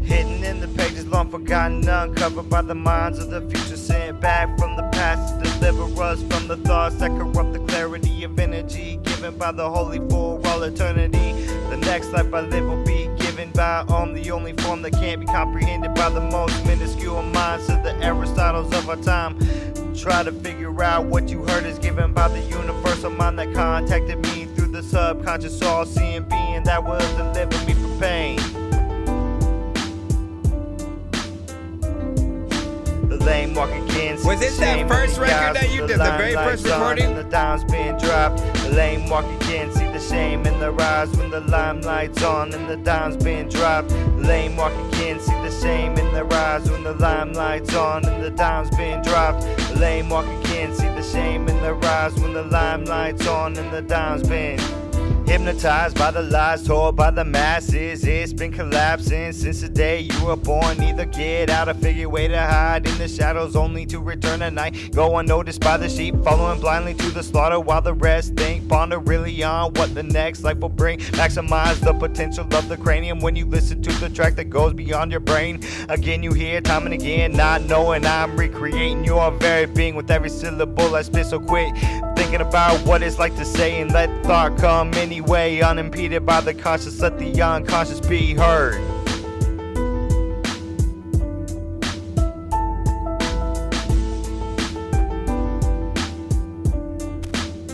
Hidden in the pages, long forgotten, uncovered by the minds of the future, sent back from the past to deliver us from the thoughts that corrupt the clarity of energy given by the holy for all eternity. The next life I live will be given by the only form that can't be comprehended by the most minuscule minds of the Aristotles of our time. Try to figure out what you heard is given by the universal mind that contacted me through the subconscious all-seeing being that will deliver me from pain. Lame walk again. Was this that first record that you did, the very first recording? The dime's been dropped. The lame walk again, see the shame in their eyes when the limelight's on and the dime's been dropped. The lame walk again, see the shame in their eyes when the limelight's on and the dime's been dropped. The lame walk again, see the shame in their eyes when the limelight's on and the dime's been hypnotized by the lies told by the masses. It's been collapsing since the day you were born. Either get out or figure way to hide in the shadows only to return at night. Go unnoticed by the sheep, following blindly to the slaughter while the rest think. Ponder really on what the next life will bring. Maximize the potential of the cranium when you listen to the track that goes beyond your brain. Again you hear time and again, not knowing I'm recreating your very being with every syllable I spit. So quit thinking about what it's like to say and let thought come anyway, unimpeded by the conscious. Let the unconscious be heard.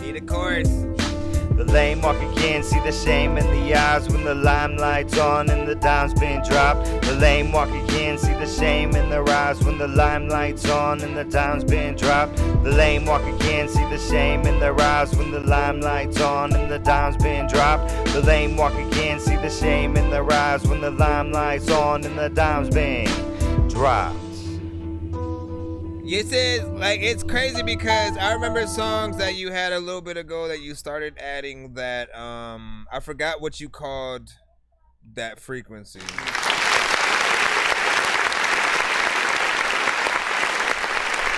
Need a chorus. The lame walk again, see the shame in the eyes when the limelight's on and the dime's been dropped. The lame walk again, see the shame in their eyes when the limelight's on and the dime's been dropped. The lame walk again, see the shame in their eyes when the limelight's on and the dime's been dropped. The lame walk again, see the shame in their eyes when the limelight's on and the dime's been dropped. This is like, it's crazy because I remember songs that you had a little bit ago that you started adding that I forgot what you called that frequency.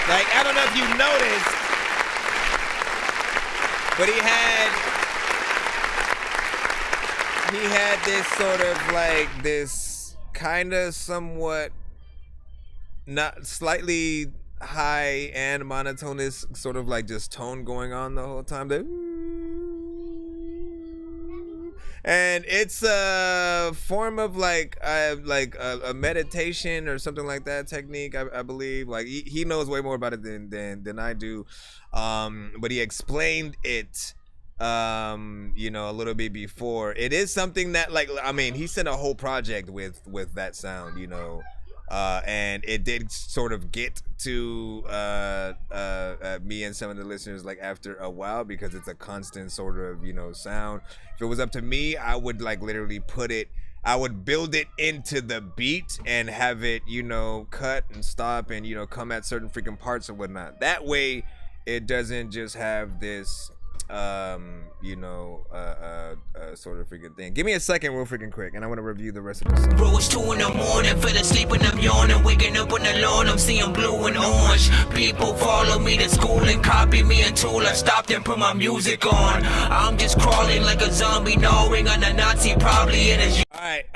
Like, I don't know if you noticed, but he had this sort of like this kind of somewhat not slightly high and monotonous sort of like just tone going on the whole time. And it's a form of like a meditation or something like that technique, I believe. Like he knows way more about it than I do. But he explained it a little bit before. It is something that he sent a whole project with that sound, and it did sort of get to me and some of the listeners like after a while, because it's a constant sort of sound. If it was up to me, I would like literally I would build it into the beat and have it cut and stop and come at certain freaking parts and whatnot. That way it doesn't just have this sort of freaking thing. Give me a second real freaking quick and I want to review the rest of the song. Bro, it's 2 in the morning, fell asleep and I'm yawning, waking up on the lawn, I'm seeing blue and orange. People follow me to school and copy me until I stopped and put my music on. I'm just crawling like a zombie, gnawing on a Nazi, probably in his... Alright,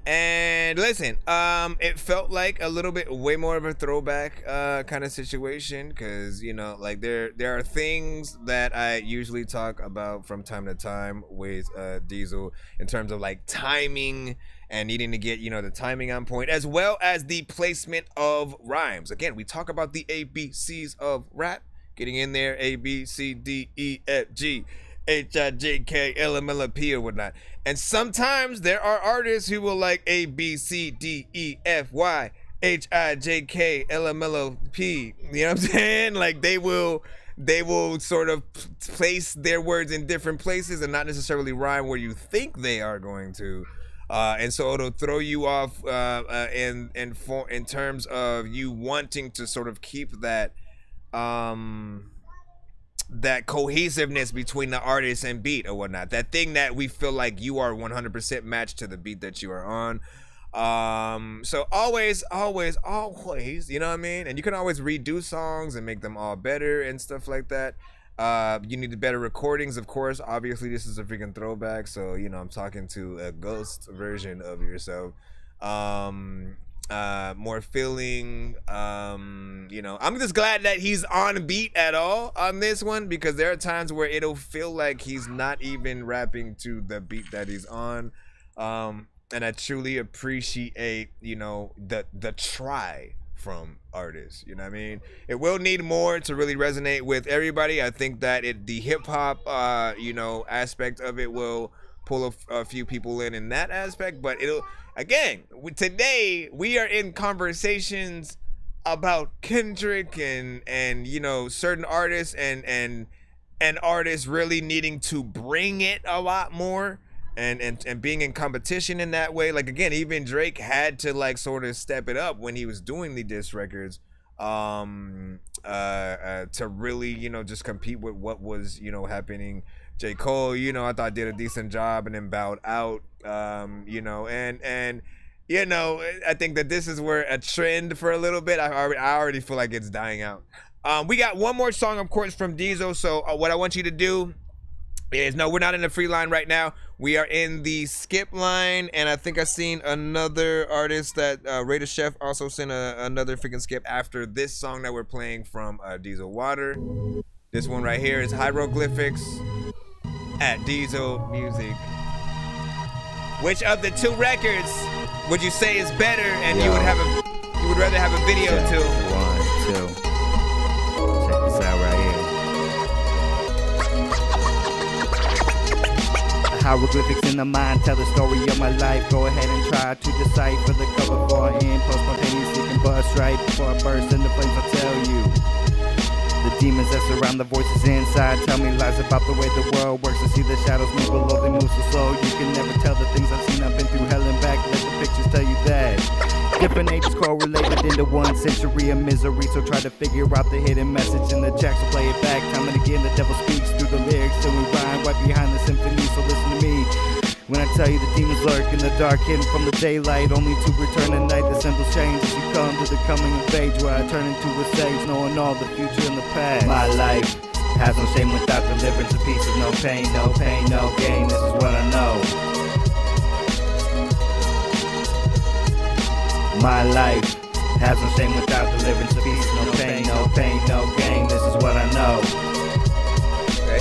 and listen, it felt like a little bit way more of a throwback kind of situation, because like there are things that I usually talk about from time to time with Diesel in terms of like timing and needing to get the timing on point, as well as the placement of rhymes. Again, we talk about the ABCs of rap, getting in there, A B C D E F G H I J K L M N O P or whatnot. And sometimes there are artists who will like A B C D E F Y H I J K L M N O P. You know what I'm saying? Like they will sort of place their words in different places and not necessarily rhyme where you think they are going to. And so it'll throw you off in terms of you wanting to sort of keep that that cohesiveness between the artist and beat or whatnot, that thing that we feel like you are 100% matched to the beat that you are on. So always, you know what I mean? And you can always redo songs and make them all better and stuff like that. You need better recordings, of course. Obviously this is a freaking throwback, so I'm talking to a ghost version of yourself. More feeling, I'm just glad that he's on beat at all on this one, because there are times where it'll feel like he's not even rapping to the beat that he's on. And I truly appreciate, the try from artists, you know what I mean? It will need more to really resonate with everybody. I think that the hip hop, aspect of it will pull a few people in that aspect, but again, today we are in conversations about Kendrick and certain artists and artists really needing to bring it a lot more and being in competition in that way. Like again, even Drake had to like sort of step it up when he was doing the diss records to really just compete with what was happening. J. Cole, I thought did a decent job and then bowed out, and I think that this is where a trend for a little bit. I already feel like it's dying out. We got one more song, of course, from Diesel. So what I want you to do is, no, we're not in the free line right now. We are in the skip line, and I think I seen another artist that Raider Chef also sent another freaking skip after this song that we're playing from Diesel Water. This one right here is Hieroglyphics at Diesel Music. Which of the two records would you say is better, and you would rather have a video to? 1, 2. Check this out right here. Hieroglyphics in the mind tell the story of my life. Go ahead and try to decipher the cover for an impulse, spontaneously can bust right before I burst into flames. I tell you. The demons that surround the voices inside tell me lies about the way the world works. I see the shadows move below, they move so slow. You can never tell the things I've seen. I've been through hell and back. Let the pictures tell you that. Different ages correlated into one century of misery. So try to figure out the hidden message in the tracks. So play it back time and again. The devil speaks through the lyrics till we rhyme right behind the symphony. So listen to me when I tell you the demons lurk in the dark, hidden from the daylight, only to return at night. The symbols change as you come to the coming of age, where I turn into a sage, knowing all the future and the past. My life has no shame without deliverance, a piece of no pain, no gain. This is what I know. My life has no shame without deliverance of peace. No pain, no pain, no gain. This is what I know.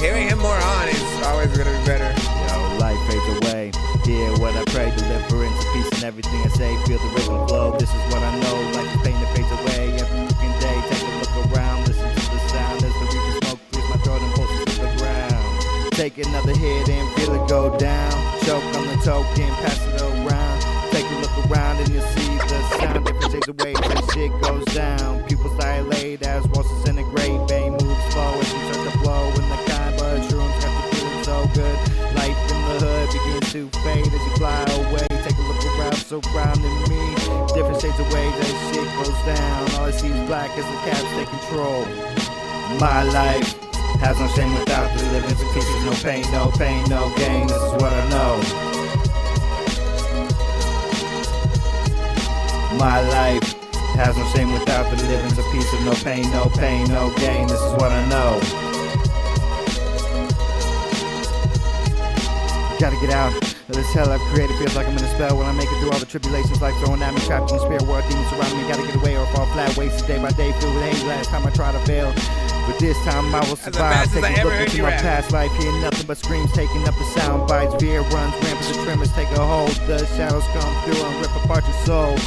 Hearing him more on is always gonna be better. Yo, life fades away. Hear what I pray, deliverance of peace in everything I say. Feel the rhythm flow. This is what I know. Life is pain that fades away every fucking day. Take a look around, listen to the sound as the reaper smoke clears my throat and pulses to the ground. Take another hit and feel it go down. Choke on the token, pass it around. Take a look around and you'll see the sound. Different shades of ways as shit goes down. Pupils dilate as walls disintegrate. Bane moves slow as you start to blow in the kind, but shrooms got you feeling so good. Life in the hood begins to fade as you fly away. Take a look around, surrounding me. Different shades of ways as shit goes down. All I see is black as the caps take control. My life has no shame without deliverance of peace. No pain, no pain, no gain. This is what I know. My life has no shame without the deliverance of peace. No pain, no pain, no gain. This is what I know. Gotta get out of this hell I've created. Feels like I'm in a spell when I make it through all the tribulations. Life throwing at me, trapped in the spirit world. Demons surrounding me. Gotta get away or fall flat. Wasted day by day, filled with hate. Last time I tried to fail, but this time I will survive. Take a look into my past life. Hear nothing but screams taking up the sound bites. Fear runs rampant. The tremors take a hold. The shadows come through and rip apart your soul.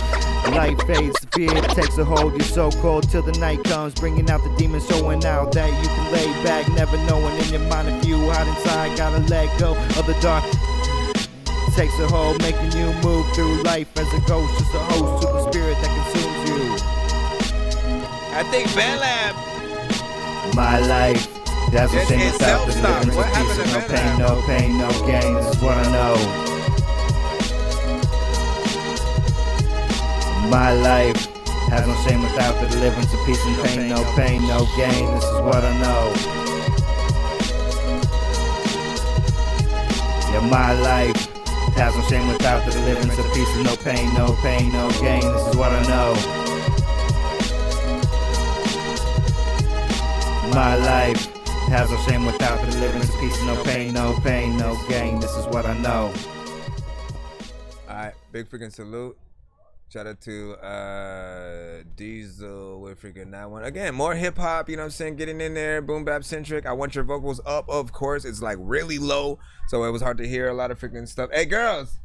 Light fades, the fear takes a hold. You're so cold till the night comes, bringing out the demons, showing out that you can lay back, never knowing in your mind if you hide inside. Gotta let go of the dark. Takes a hold, making you move through life as a ghost, just a host to the spirit that consumes you. I think Van Lab. My life, that's the same without the deliverance of peace. No pain, no pain, no gain. This is what I know. My life has no shame without the deliverance of peace and pain. No pain, no gain. This is what I know. Yeah, my life has no shame without the deliverance of peace and no pain, no pain, no gain. This is what I know. My life has no shame without the deliverance of peace and no pain, no pain, no gain. This is what I know. Alright, big freaking salute. Shout out to Diesel with freaking that one. Again, more hip hop, you know what I'm saying? Getting in there, boom bap centric. I want your vocals up, of course. It's like really low, so it was hard to hear a lot of freaking stuff. Hey, girls,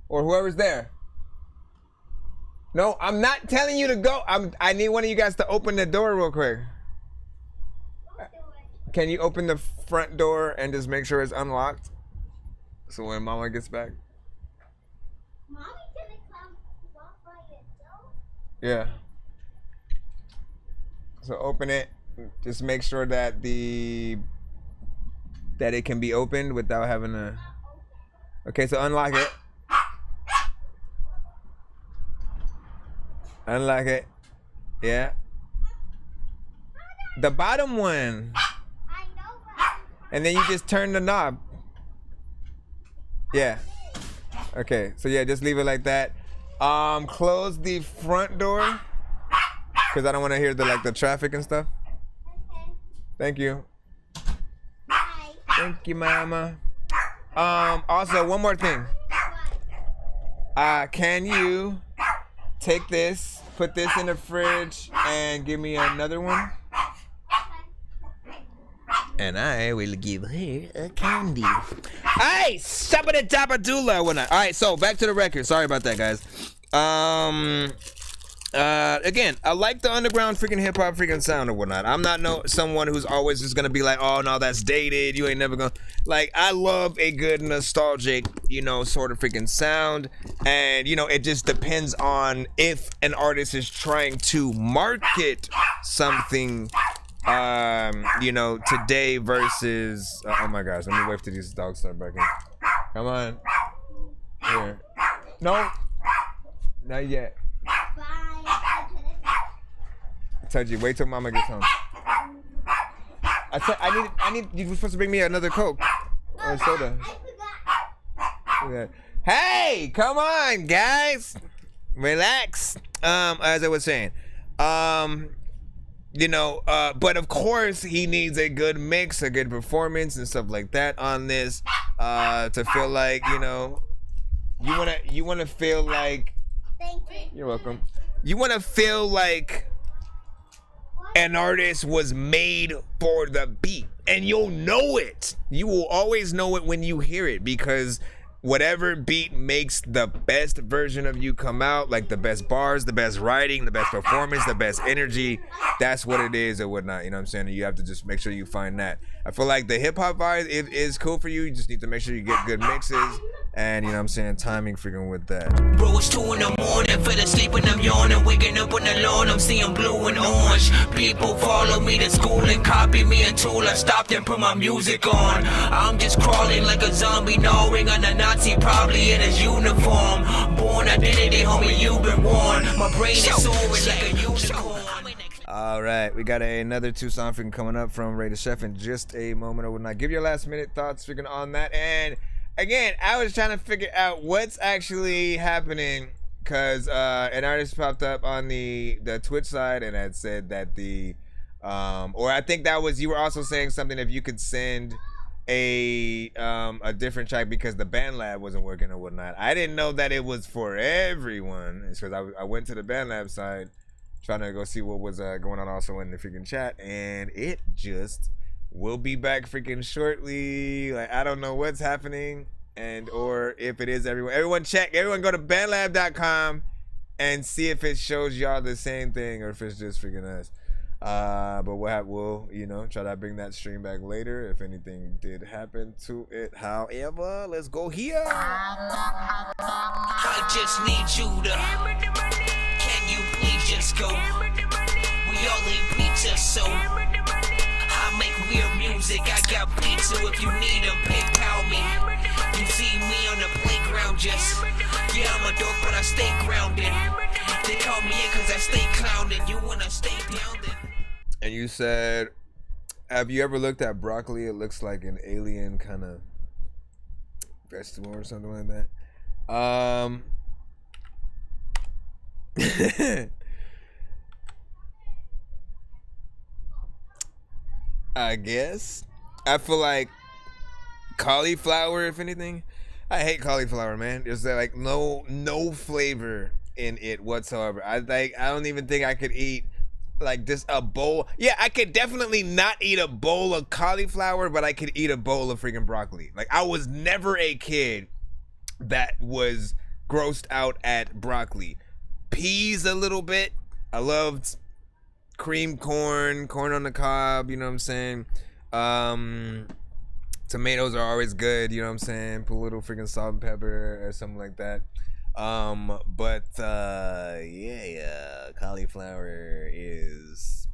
or whoever's there. No, I'm not telling you to go. I need one of you guys to open the door real quick. Can you open the front door and just make sure it's unlocked? So when Mama gets back. Yeah. So open it. Just make sure that that it can be opened without having to. Okay, so unlock it. Unlock it. Yeah. The bottom one. And then you just turn the knob. Yeah. Okay, so yeah, just leave it like that. Close the front door because I don't want to hear the traffic and stuff. Thank you. Thank you, Mama. Also, one more thing. Can you take this, put this in the fridge, and give me another one? And I will give her a candy. Hey, Shabba-da-dabba-doola. All right, so back to the record. Sorry about that, guys. Again, I like the underground freaking hip hop freaking sound or whatnot. I'm not someone who's always just gonna be like, oh no, that's dated. You ain't never gonna like. I love a good nostalgic, sort of freaking sound, and it just depends on if an artist is trying to market something. Today versus oh my gosh, let me wait till these dogs start barking. Come on. Here. No. Not yet. I told you, wait till Mama gets home. I need you were supposed to bring me another Coke or a soda. Hey, come on, guys. Relax. As I was saying. But of course he needs a good mix, a good performance and stuff like that on this, to feel like, you wanna feel like, you're welcome. You want to feel like an artist was made for the beat, and you'll know it. You will always know it when you hear it, because whatever beat makes the best version of you come out, like the best bars, the best writing, the best performance, the best energy, that's what it is or whatnot, you know what I'm saying? And you have to just make sure you find that. I feel like the hip-hop vibe is cool for you. You just need to make sure you get good mixes and, you know what I'm saying, timing freaking with that. Bro, it's 2 in the morning, fell asleep and I'm yawning, waking up on the lawn, I'm seeing blue and orange. People follow me to school and copy me until I stopped and put my music on. I'm just crawling like a zombie, gnawing on a Nazi, probably in his uniform. Born identity, homie, you've been warned. My brain is soaring like a unicorn. All right, we got another Tucson freaking coming up from Ray the Chef in just a moment or whatnot. Give your last minute thoughts freaking on that. And again, I was trying to figure out what's actually happening, because an artist popped up on the Twitch side and had said that the or I think that was, you were also saying something if you could send a different track because the BandLab wasn't working or whatnot. I didn't know that it was for everyone. It's because I went to the BandLab side trying to go see what was going on also in the freaking chat, and it just will be back freaking shortly. Like, I don't know what's happening, and or if it is everyone. Everyone check. Everyone go to bandlab.com and see if it shows y'all the same thing or if it's just freaking us. But we'll you know, try to bring that stream back later if anything did happen to it. However, let's go here. I just need you to. Can you please just go? We all eat pizza, so I make weird music. I got beats, so if you need them, PayPal me. You see me on the playground, just yeah, I'm a dork, but I stay grounded. They call me in cause I stay clowning. You wanna stay pounded. And you said, have you ever looked at broccoli? It looks like an alien kind of vegetable or something like that. I guess. I feel like cauliflower, if anything. I hate cauliflower, man. There's like no flavor in it whatsoever. I don't even think I could eat like just a bowl. Yeah, I could definitely not eat a bowl of cauliflower, but I could eat a bowl of freaking broccoli. Like, I was never a kid that was grossed out at broccoli. Peas a little bit. I loved cream corn on the cob, you know what I'm saying? Tomatoes are always good, you know what I'm saying? Put a little freaking salt and pepper or something like that. Yeah, cauliflower is,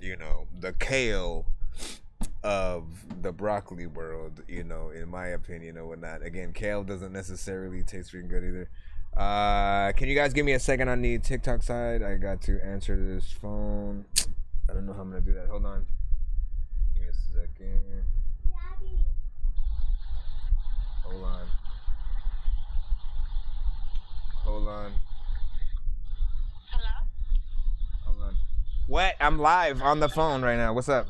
you know, the kale of the broccoli world, you know, in my opinion or whatnot. Again, kale doesn't necessarily taste freaking good either. Can you guys give me a second on the TikTok side? I got to answer this phone. I don't know how I'm gonna do that. Hold on. Give me a second. Hold on. Hold on. Hello? Hold on. What? I'm live on the phone right now. What's up?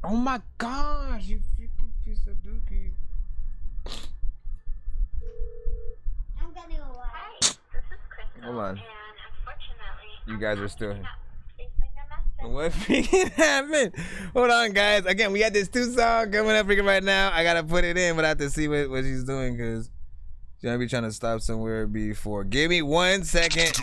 Oh my gosh, you freaking piece of dookie. I'm gonna go. Hi, this is Crystal. Hold on. And unfortunately, You guys are still here. What freaking happened? Hold on, guys. Again, we got this Tucson coming up freaking right now. I gotta put it in, but I have to see what she's doing because she's gonna be trying to stop somewhere before. Give me 1 second.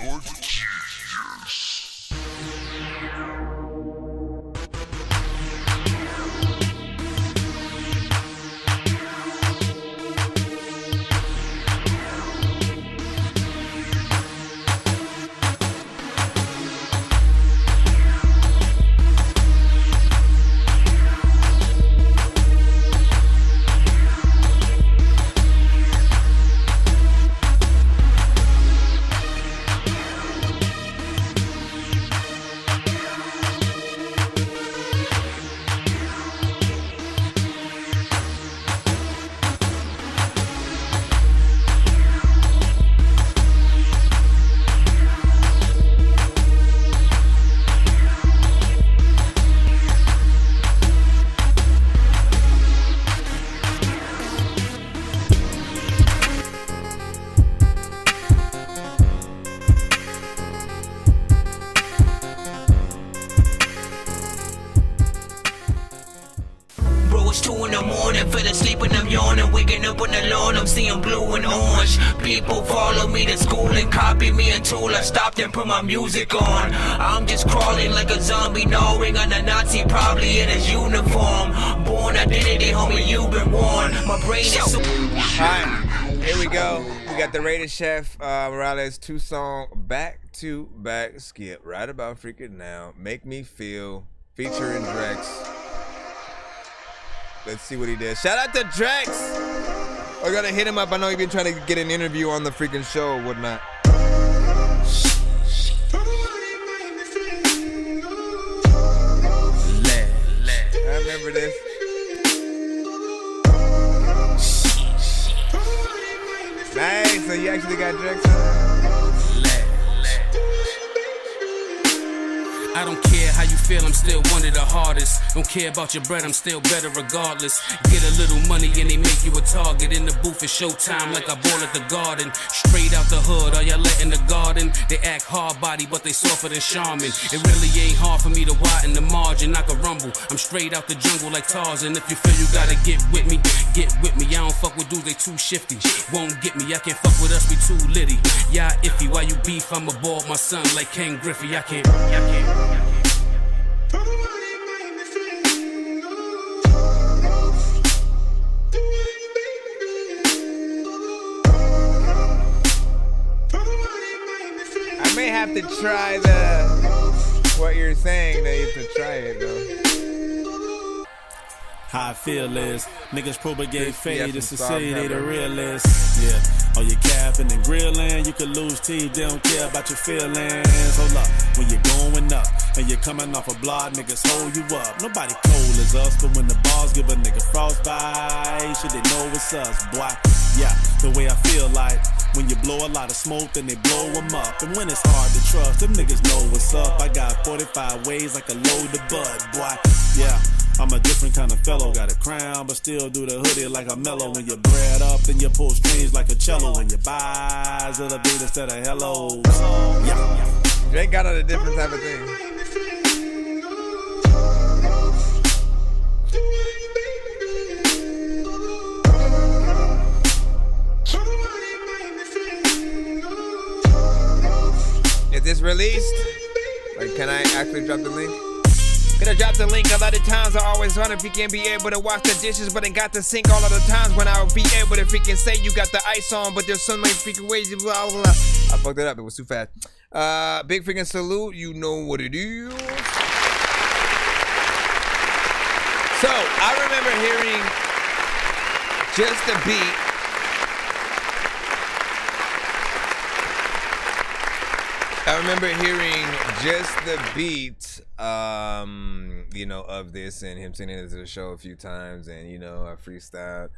waking up on the lawn, I'm seeing blue and orange. People follow me to school and copy me until I stopped and put my music on. I'm just crawling like a zombie, gnawing on a Nazi, probably in his uniform. Born identity, homie, you've been warned. My brain is so... Alright, here we go. We got the Rated Chef Morales 2-song back-to-back skip right about freaking now. Make Me Feel, featuring Drex. Let's see what he did. Shout out to Drex! We're gonna hit him up. I know he's been trying to get an interview on the freaking show or whatnot. I remember this. Nice, so you actually got Drex on? I don't care how you feel, I'm still one of the hardest. Don't care about your bread, I'm still better regardless. Get a little money and they make you a target. In the booth it's showtime like I ball at the Garden. Straight out the hood, all y'all let in the garden. They act hard body, but they softer than Charmin. It really ain't hard for me to widen the margin. I can rumble, I'm straight out the jungle like Tarzan. If you feel you gotta get with me, get with me. I don't fuck with dudes, they too shifty. Won't get me, I can't fuck with us, we too litty. Yeah, iffy, while you beef, I'm aboard my son like Ken Griffey. I can't. I may have to try what you're saying. They have to try it though. How I feel is niggas propagate fade. It's to say they the realest. Yeah. Oh, you capping and grilling, you could lose teeth, they don't care about your feelings. Hold up, when you're going up and you're coming off a block, niggas hold you up. Nobody cold as us, but when the bars give a nigga frostbite, should they know it's us, boy? Yeah, the way I feel like when you blow a lot of smoke, then they blow them up. And when it's hard to trust, them niggas know what's up. I got 45 ways I can load the bud, boy. Yeah. I'm a different kind of fellow, got a crown, but still do the hoodie like a mellow. When you're bred up, then you pull strings like a cello. When you buy to the beat instead of hellos. Yeah. Drake got on a different type of thing. Is this released? Like, can I actually drop the link? Gonna drop the link. A lot of times I always wonder if you can't be able to wash the dishes, but ain't got the sink. All of the times when I would be able to freaking say you got the ice on, but there's so many freaking ways. Blah, blah, blah. I fucked it up. It was too fast. Big freaking salute. You know what it is. So I remember hearing just the beat. I remember hearing just the beat, you know, of this and him singing it to the show a few times, and, you know, I freestyled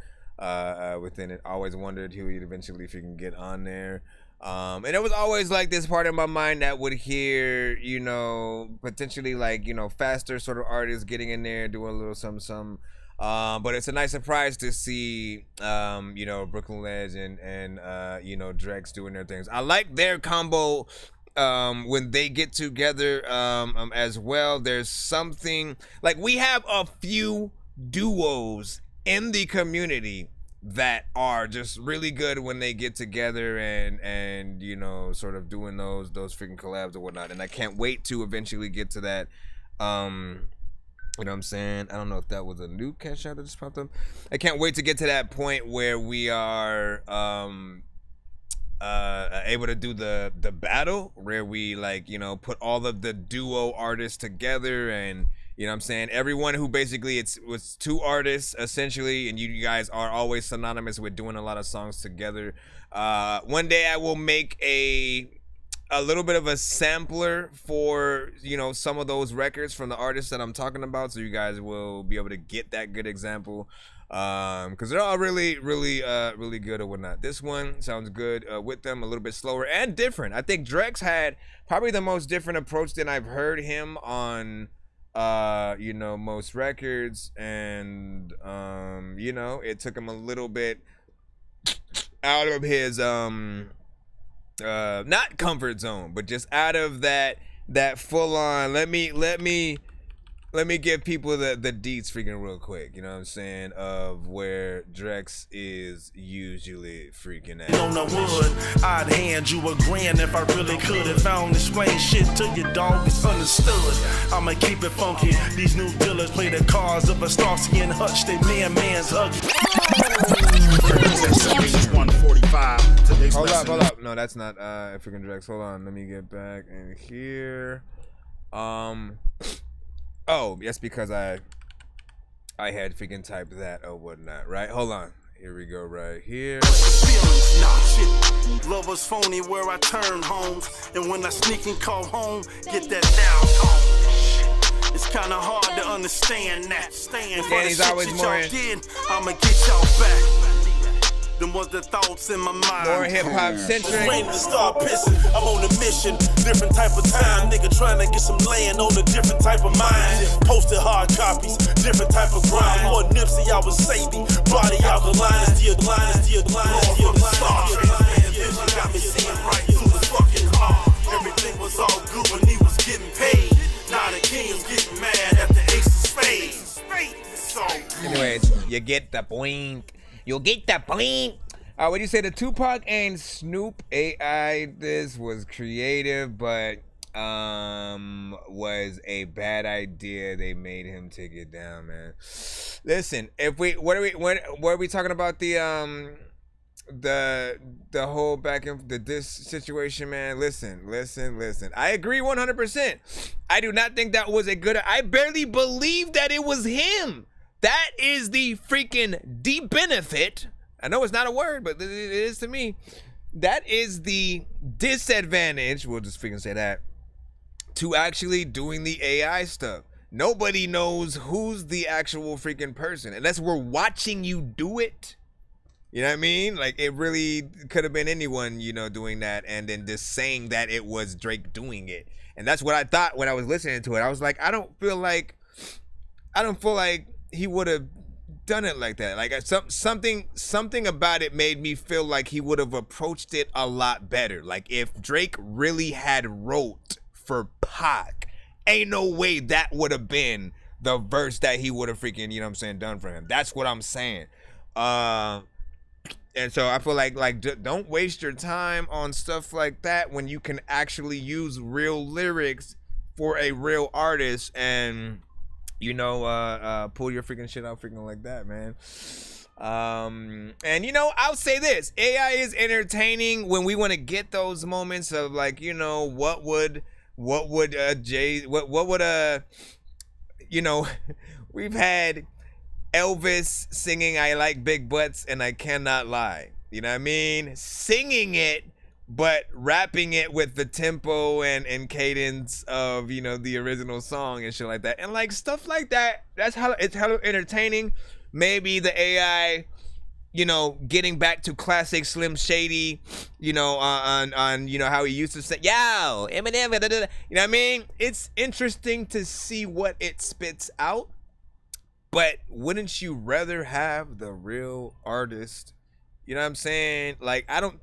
within it. Always wondered who he'd eventually freaking get on there. And it was always like this part of my mind that would hear, you know, potentially like, you know, faster sort of artists getting in there, doing a little something. But it's a nice surprise to see, you know, Brooklyn Legend and you know, Drex doing their things. I like their combo. When they get together as well. There's something like we have a few duos in the community that are just really good when they get together and you know, sort of doing those freaking collabs or whatnot. And I can't wait to eventually get to that. You know what I'm saying? I don't know if that was a new cash out that just popped up. I can't wait to get to that point where we are able to do the battle where we, like, you know, put all of the duo artists together, and you know what I'm saying, everyone who basically was two artists essentially, and you guys are always synonymous with doing a lot of songs together. One day I will make a little bit of a sampler for, you know, some of those records from the artists that I'm talking about, so you guys will be able to get that good example. Because they're all really good or whatnot. This one sounds good with them, a little bit slower and different. I think Drex had probably the most different approach than I've heard him on, you know, most records. And, you know, it took him a little bit out of his, not comfort zone, but just out of that full on, let me let me give people the deets freaking real quick. You know what I'm saying? Of where Drex is usually freaking at. On the wood, I'd hand you a grand if I really could. If I don't explain shit to you, dog, it's understood. I'ma keep it funky. These new dealers play the cards of a Starsky and Hutch. They man's ugly. 145. Hold up. No, that's not freaking Drex. Hold on. Let me get back in here. Oh, yes, because I had freaking typed that or whatnot, right? Hold on. Here we go, right here. Nah, shit. Love was phony where I turn home. And when I sneak and call home, get that down home. It's kinda hard to understand that. And for the he's shit always that more y'all did, I'ma get y'all back. Them was the thoughts in my mind. More hip-hop centric. Ready to start pissing. I'm on a mission. Different type of time. Nigga trying to get some land on a different type of mind. Posted hard copies. Different type of grind. More Nipsey, I was Sadie. Body out the line. Still line. Got me seeing right through the fucking heart. Everything was all good when he was getting paid. Now the king's getting mad at the ace of spades. So, anyways, you get the point. You'll get the point. What do you say? The Tupac and Snoop AI, this was creative, but was a bad idea. They made him take it down, man. Listen, what are we talking about? The whole back and this situation, man. Listen. I agree 100%. I do not think that was a good. I barely believe that it was him. That is the freaking benefit. I know it's not a word, but it is to me. That is the disadvantage, we'll just freaking say that, to actually doing the AI stuff. Nobody knows who's the actual freaking person unless we're watching you do it. You know what I mean? Like, it really could have been anyone, you know, doing that and then just saying that it was Drake doing it. And that's what I thought when I was listening to it. I was like, I don't feel like he would have done it like that. Like something about it made me feel like he would have approached it a lot better. Like if Drake really had wrote for Pac, ain't no way that would have been the verse that he would have freaking, you know what I'm saying, done for him. That's what I'm saying. And so I feel like don't waste your time on stuff like that when you can actually use real lyrics for a real artist and, you know, pull your freaking shit out freaking like that, man. And, you know, I'll say this. AI is entertaining when we want to get those moments of, like, you know, what would you know, we've had Elvis singing I Like Big Butts and I Cannot Lie. You know what I mean? Singing it, but rapping it with the tempo and cadence of, you know, the original song and shit like that. And like stuff like that, that's how it's hella entertaining. Maybe the AI, you know, getting back to classic Slim Shady, you know, on you know, how he used to say, yo, Eminem, da, da, da. You know what I mean? It's interesting to see what it spits out. But wouldn't you rather have the real artist? You know what I'm saying? Like, I don't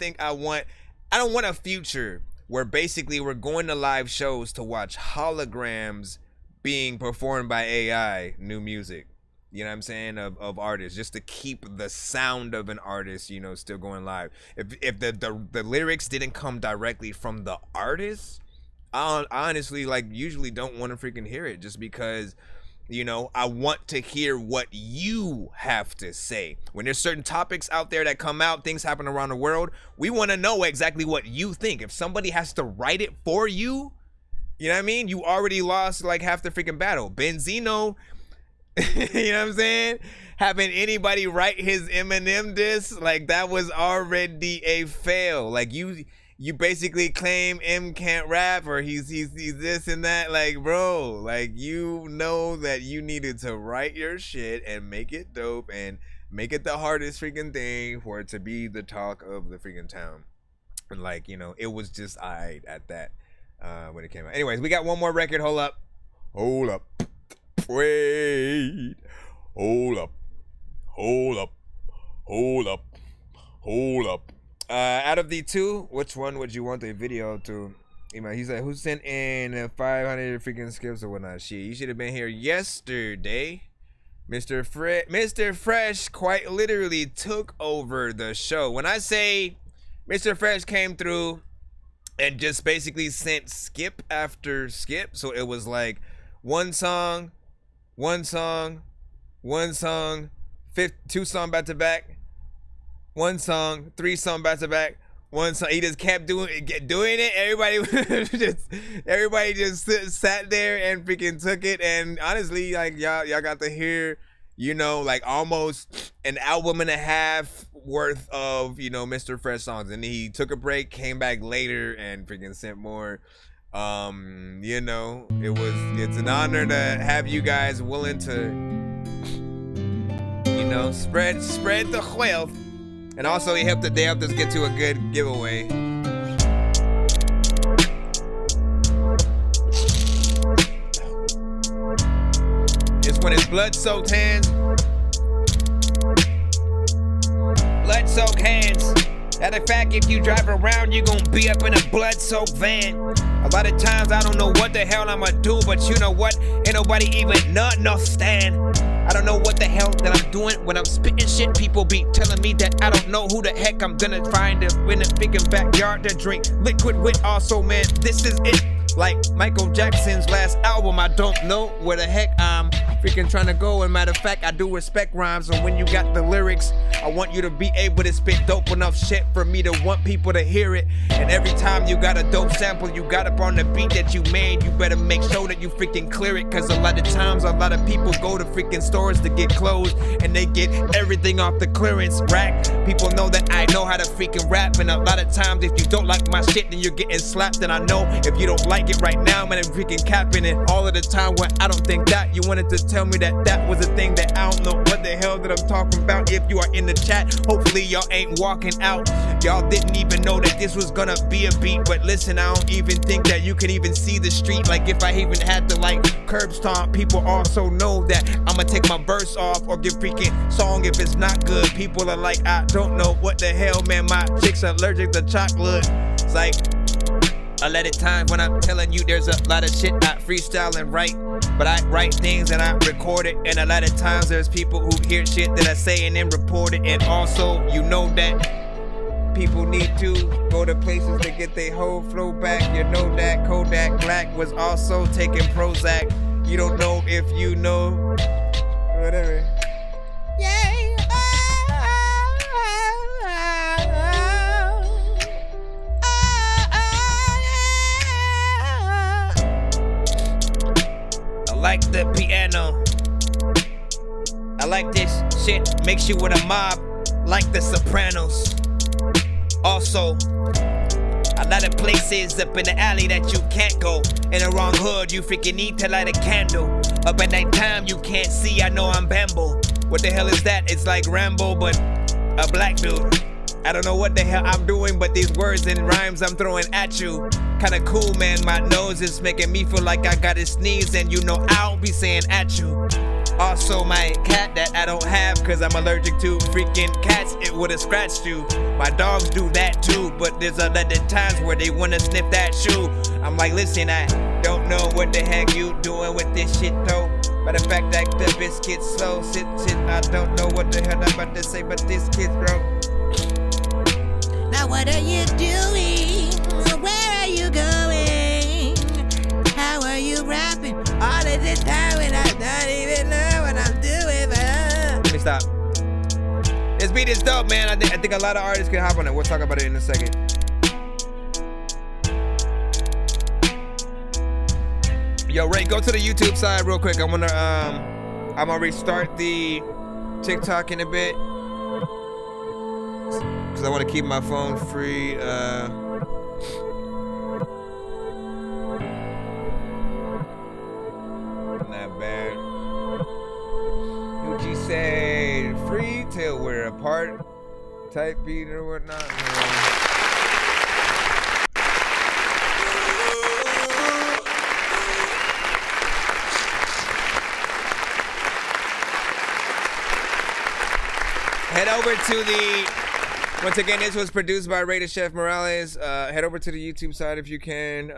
want a future where basically we're going to live shows to watch holograms being performed by AI, new music. You know what I'm saying? Of artists, just to keep the sound of an artist, you know, still going live. If the lyrics didn't come directly from the artist, I honestly, like, usually don't want to freaking hear it, just because, you know, I want to hear what you have to say. When there's certain topics out there that come out, things happen around the world, we want to know exactly what you think. If somebody has to write it for you, you know what I mean? You already lost like half the freaking battle. Benzino, you know what I'm saying? Having anybody write his Eminem diss, like, that was already a fail. Like, you basically claim M can't rap, or he's this and that. Like, bro, like, you know that you needed to write your shit and make it dope and make it the hardest freaking thing for it to be the talk of the freaking town. And, like, you know, it was just alright at that when it came out. Anyways, we got one more record. Hold up. Wait. Hold up. Out of the two, which one would you want a video to? He said, who sent in 500 freaking skips or whatnot? Shit, you should have been here yesterday. Mr. Fresh quite literally took over the show. When I say Mr. Fresh came through and just basically sent skip after skip, so it was like one song, 2 songs back to back, 1 song, 3 songs back to back, 1 song. He just kept doing it. Everybody just sat there and freaking took it. And honestly, like y'all got to hear, you know, like almost an album and a half worth of, you know, Mr. Fresh songs. And he took a break, came back later, and freaking sent more. You know, it's an honor to have you guys willing to, you know, spread the wealth. And also they helped us get to a good giveaway. It's when it's blood-soaked hands. Blood-soaked hands. Matter of fact, if you drive around, you're gonna be up in a blood-soaked van. A lot of times I don't know what the hell I'ma do, but you know what? Ain't nobody even understand. I don't know what the hell that I'm doing when I'm spitting shit. People be telling me that I don't know who the heck I'm gonna find in the freaking backyard to drink liquid with. Also, man, this is it. Like Michael Jackson's last album, I don't know where the heck I'm freaking trying to go. And matter of fact, I do respect rhymes. And when you got the lyrics, I want you to be able to spit dope enough shit for me to want people to hear it. And every time you got a dope sample, you got up on the beat that you made, you better make sure that you freaking clear it. Cause a lot of times, a lot of people go to freaking stores to get clothes and they get everything off the clearance rack. People know that I know how to freaking rap. And a lot of times, if you don't like my shit, then you're getting slapped. And I know if you don't like it right now, man, I'm freaking capping it. All of the time when I don't think that, you wanted to tell me that that was a thing that I don't know what the hell that I'm talking about. If you are in the chat, hopefully y'all ain't walking out. Y'all didn't even know that this was gonna be a beat. But listen, I don't even think that you can even see the street. Like if I even had to like curb stomp, people also know that I'ma take my verse off or get freaking song if it's not good. People are like, I don't know what the hell, man, my chick's allergic to chocolate. It's like a lot of times when I'm telling you there's a lot of shit I freestyle and write, but I write things and I record it. And a lot of times there's people who hear shit that I say and then report it. And also, you know that people need to go to places to get their whole flow back. You know that Kodak Black was also taking Prozac. You don't know if you know, whatever. Yeah. I like the piano. I like this shit. Makes you with a mob, like the Sopranos. Also, a lot of places up in the alley that you can't go. In the wrong hood, you freaking need to light a candle. Up at night time, you can't see. I know I'm Bambo. What the hell is that? It's like Rambo, but a black dude. I don't know what the hell I'm doing, but these words and rhymes I'm throwing at you. Kinda cool, man. My nose is making me feel like I gotta sneeze, and you know I'll be saying at you. Also, my cat that I don't have, cause I'm allergic to freaking cats, it would've scratched you. My dogs do that too, but there's a lot of times where they wanna sniff that shoe. I'm like, listen, I don't know what the heck you doing with this shit though. Matter of fact, like the biscuit slow, sit, I don't know what the hell I'm about to say, but this kid's broke. Now what are you doing? Where are you going? How are you rapping? All of the time when I don't even know what I'm doing, man. Let me stop. This beat is dope, man. I think a lot of artists can hop on it. We'll talk about it in a second. Yo, Ray, go to the YouTube side real quick. I'm gonna restart the TikTok in a bit. Cause I want to keep my phone free. Not bad. UG said free till we're apart. Type beat or whatnot. Head over to the Once again, this was produced by Rated Chef Morales. Head over to the YouTube side if you can,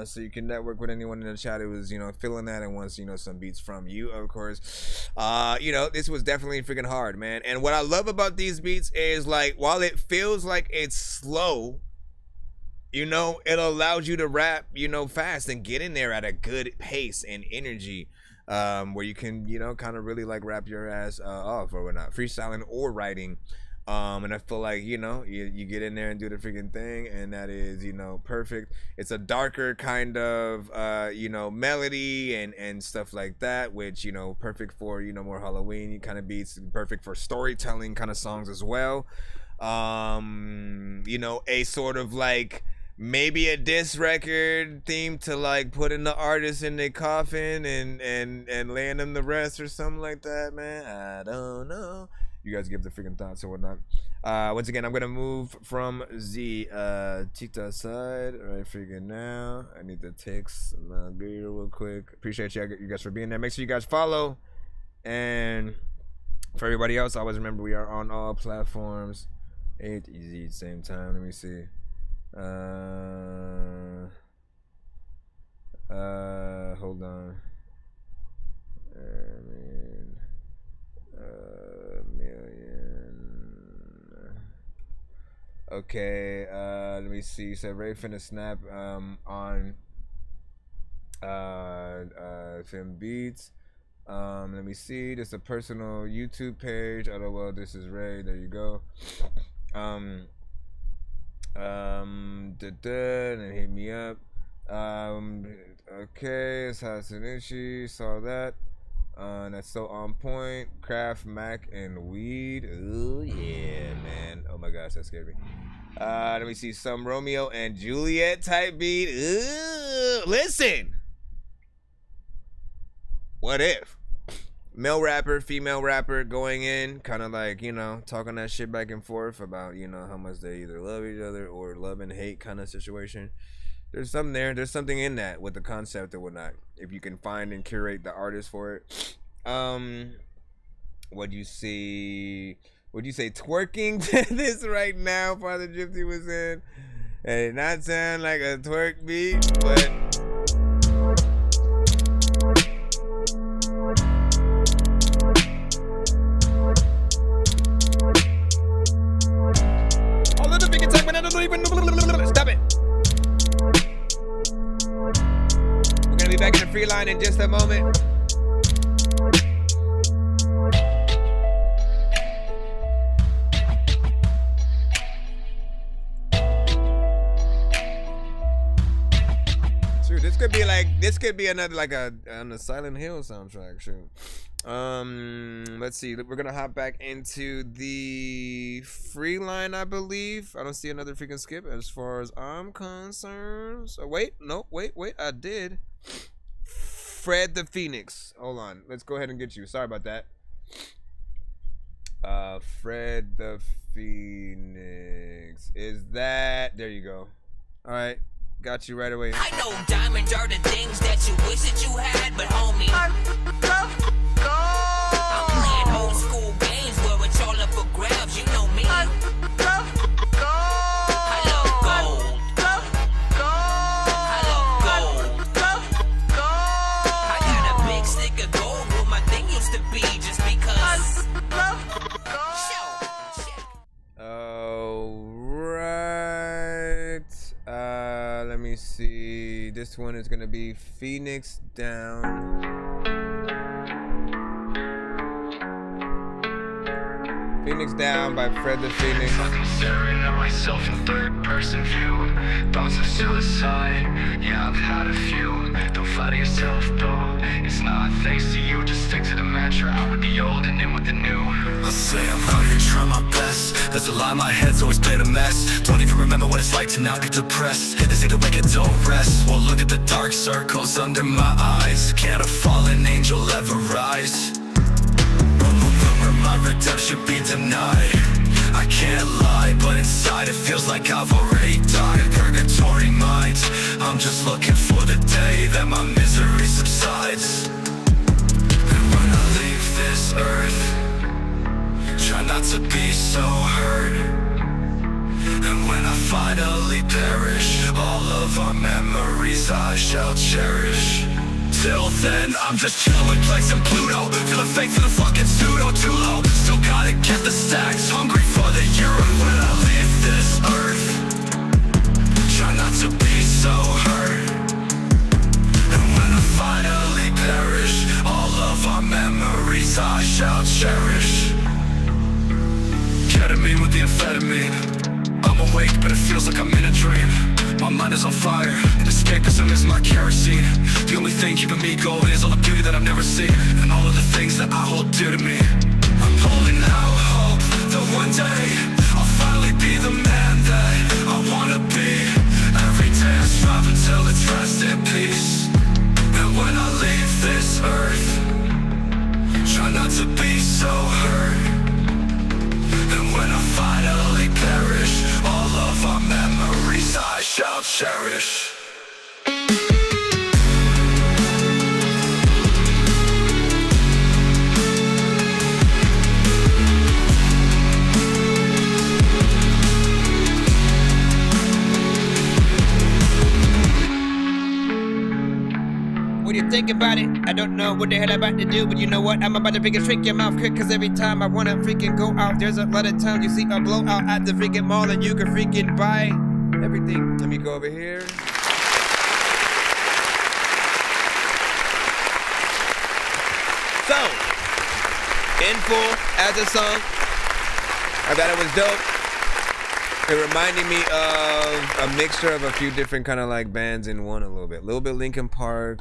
so you can network with anyone in the chat who was, feeling that and wants, some beats from you, of course. This was definitely freaking hard, man. And what I love about these beats is, like, while it feels like it's slow, it allows you to rap, fast and get in there at a good pace and energy, where you can, kind of really, like, rap your ass off or whatnot, freestyling or writing. And I feel like, you get in there and do the freaking thing, and that is, perfect. It's a darker kind of, melody and stuff like that, which, perfect for, more Halloween kind of beats, perfect for storytelling kind of songs as well. A sort of like maybe a diss record theme to like putting the artist in their coffin and laying them the rest or something like that, man. I don't know. You guys give the freaking thoughts or whatnot. Once again, I'm gonna move from the TikTok side right freaking now. I need to text my girl real quick. Appreciate you guys for being there. Make sure you guys follow. And for everybody else, always remember we are on all platforms. 8 easy same time. Let me see. Hold on. Okay, let me see. You said Ray finna snap on Film Beats. Let me see. There's a personal YouTube page. Oh well, this is Ray. There you go. And hit me up. Okay, it's Hasanishi. Saw that. That's so on point. Craft, Mac, and weed. Ooh, yeah, man. Oh my gosh, that scared me. Let me see. Some Romeo and Juliet type beat. Ooh, listen. What if? Male rapper, female rapper going in, kind of like, talking that shit back and forth about, how much they either love each other or love and hate kind of situation. There's something there. There's something in that with the concept or whatnot. If you can find and curate the artist for it. What do you see? Would you say twerking to this right now? Father Gypsy was in. It did not sound like a twerk beat, but. Stop it. We're gonna be back in the free line in just a moment. True, this could be another like on the Silent Hill soundtrack. True. Let's see. We're gonna hop back into the free line, I believe. I don't see another freaking skip as far as I'm concerned. So wait, I did. Fred the Phoenix. Hold on. Let's go ahead and get you. Sorry about that. Fred the Phoenix. Is that? There you go. All right. Got you right away. I know diamonds are the things that you wish that you had, but homie, I'm playing old school games where it's all up for grabs. You know me. I love gold. I love gold. I got a big stick of gold where my thing used to be just because. I love gold. Alright. Let me see. This one is gonna be Phoenix Down. Phoenix Down by Fred the Phoenix. Fucking staring at myself in third person view. Thoughts of suicide, yeah, I've had a few. Don't flatter yourself though, it's not thanks to you. Just stick to the mantra, out with the old and in with the new. Let's say I'm out here trying my best. There's a lie, my head's always been a mess. Don't even remember what it's like to not get depressed. They say the wicked don't rest. Well, look at the dark circles under my eyes. Can't a fallen angel ever rise? My redemption be denied. I can't lie, but inside it feels like I've already died. Purgatory mind, I'm just looking for the day that my misery subsides. And when I leave this earth, try not to be so hurt. finally perish, all of our memories I shall cherish. Till then, I'm just chillin', flexin' Pluto, feeling fake for the fucking pseudo, too low. Still gotta get the stacks, hungry for the euro. When I leave this earth, try not to be so hurt. And when I finally perish, all of our memories I shall cherish. Ketamine with the amphetamine, I'm awake but it feels like I'm in a dream. My mind is on fire, escapism is my kerosene. The only thing keeping me going is all the beauty that I've never seen, and all of the things that I hold dear to me. I'm holding out hope that one day I'll finally be the man that I wanna be. Every day I strive until it's rest in peace. And when I leave this earth, try not to be so hurt. And when I finally perish, all of our memories I shall cherish. What do you think about it? I don't know what the hell I'm about to do, but you know what? I'm about to freaking trick your mouth quick, cause every time I wanna freaking go out, there's a lot of times you see a blowout at the freaking mall and you can freaking buy everything. Let me go over here. So, in full as a song, I thought it was dope. It reminded me of a mixture of a few different kind of like bands in one a little bit. Linkin Park.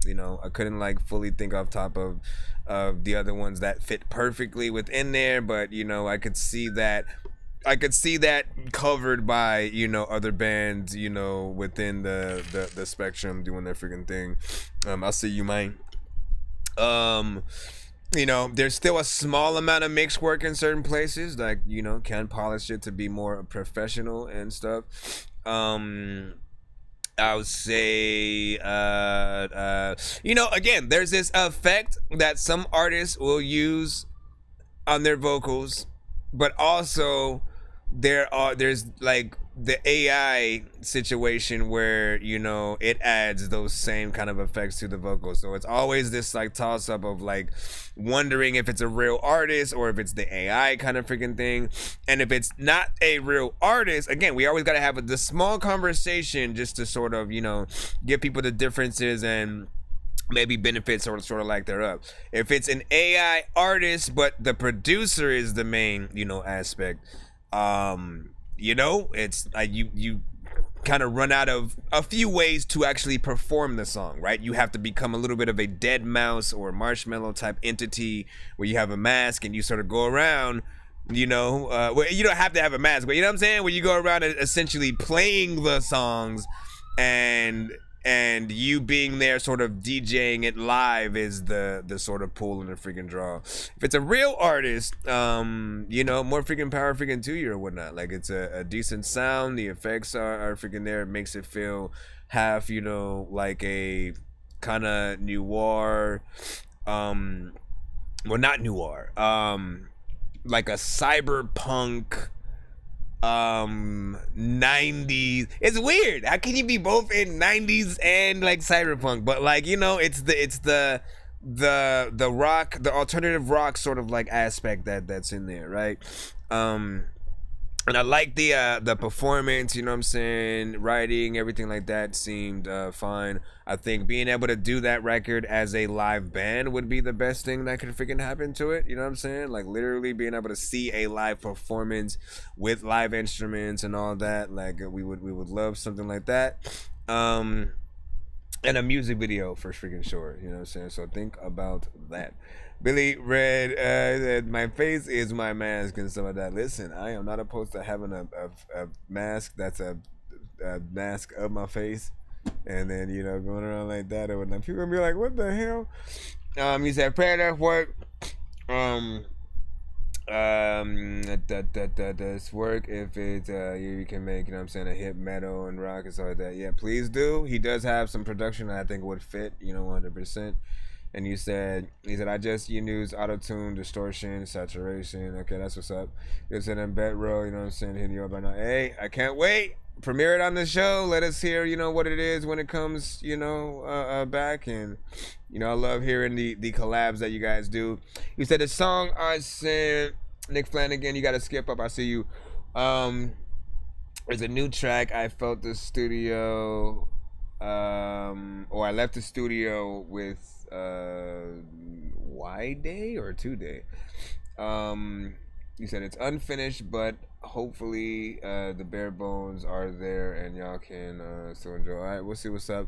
You know, I couldn't like fully think off top of the other ones that fit perfectly within there, but you know, I could see that covered by, you know, other bands, you know, within the spectrum doing their freaking thing. I'll see you, man. You know, there's still a small amount of mix work in certain places, like, you know, can polish it to be more professional and stuff. I would say, you know, again, there's this effect that some artists will use on their vocals, but also there's like the AI situation where, you know, it adds those same kind of effects to the vocals. So it's always this like toss up of like wondering if it's a real artist or if it's the AI kind of freaking thing. And if it's not a real artist, again, we always got to have the small conversation just to sort of, you know, give people the differences and maybe benefits sort of like thereof. If it's an AI artist but the producer is the main, you know, aspect, you know, it's you kind of run out of a few ways to actually perform the song, right? You have to become a little bit of a dead mouse or marshmallow type entity where you have a mask and you sort of go around, you know, well, you don't have to have a mask, but you know what I'm saying? Where you go around essentially playing the songs and you being there sort of DJing it live is the sort of pull and the freaking draw. If it's a real artist, you know, more freaking power freaking to you or whatnot. Like it's a decent sound, the effects are freaking there. It makes it feel half, you know, like a kind of noir, well, not noir, like a cyberpunk 90s. It's weird. How can you be both in 90s and like cyberpunk? But like, you know, it's the rock, the alternative rock sort of like aspect that's in there, right? And I like the performance, you know what I'm saying, writing, everything like that seemed fine. I think being able to do that record as a live band would be the best thing that could freaking happen to it, you know what I'm saying? Like literally being able to see a live performance with live instruments and all that, like we would love something like that. And a music video for freaking sure, you know what I'm saying? So think about that. Billy Red, my face is my mask and some of that. Listen, I am not opposed to having a mask that's a mask of my face, and then, you know, going around like that or whatnot. People gonna be like, what the hell? You said prayer work. Does work if it's you can make, you know what I'm saying, a hip metal and rock and stuff like that. Yeah, please do. He does have some production that I think would fit, you know, 100%. And he said, I just use auto-tune, distortion, saturation. Okay, that's what's up. He said, in bet row, you know what I'm saying, hitting you up right now. Hey, I can't wait. Premiere it on the show. Let us hear, what it is when it comes, back. And, I love hearing the collabs that you guys do. You said the song I sent, Nick Flanagan, you got to skip up. I see you. There's a new track. I felt the studio, or I left the studio with Y-Day or 2-Day. You said it's unfinished, but hopefully the bare bones are there and y'all can still enjoy. All right, we'll see what's up.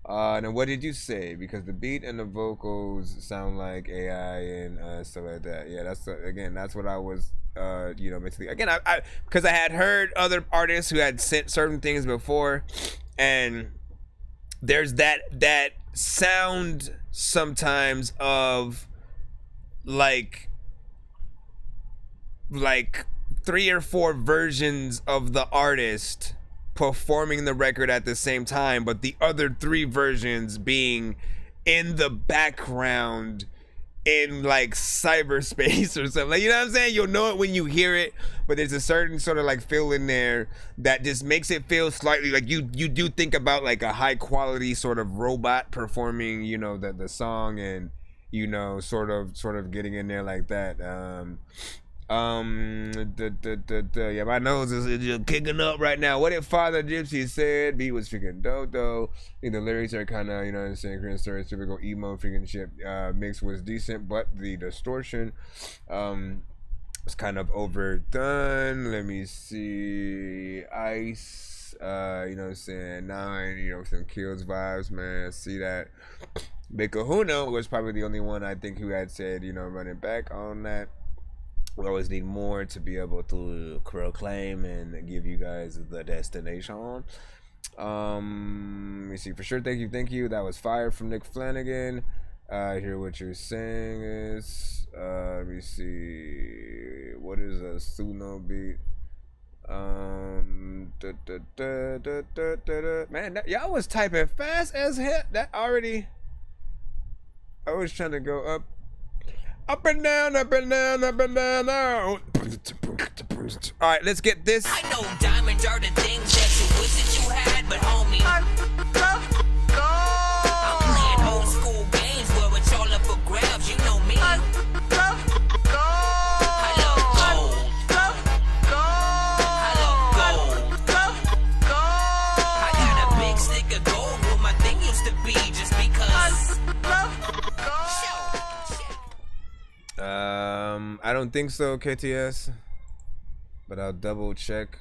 Now, what did you say? Because the beat and the vocals sound like AI and stuff like that. Yeah, that's what I was, mentally. Again, I because I had heard other artists who had sent certain things before, and there's that sound sometimes of like 3 or 4 versions of the artist performing the record at the same time, but the other 3 versions being in the background in like cyberspace or something. Like, you know what I'm saying? You'll know it when you hear it, but there's a certain sort of like feel in there that just makes it feel slightly like you do think about like a high quality sort of robot performing, the song, and sort of getting in there like that. Yeah, my nose is just kicking up right now. What if Father Gypsy said B was freaking dope? The lyrics are kind of, Korean story, typical emo freaking shit. Mix was decent, but the distortion was kind of overdone. Let me see. Ice, 9, some Kills vibes, man. See that. Big Kahuna was probably the only one I think who had said, running back on that. We always need more to be able to proclaim and give you guys the destination. Let me see. For sure, thank you. That was fire from Nick Flanagan. Hear what you're saying is. Let me see. What is a Suno beat? Man, y'all was typing fast as hell. That already. I was trying to go up. Up and down, up and down, up and down. All right, let's get this. I know diamonds are the things that you wish that you had, but homie, I'm playing old school games where it's all up for grabs. You know me. I love gold. I got a big stick of gold where my thing used to be, just because. I don't think so, KTS, but I'll double check.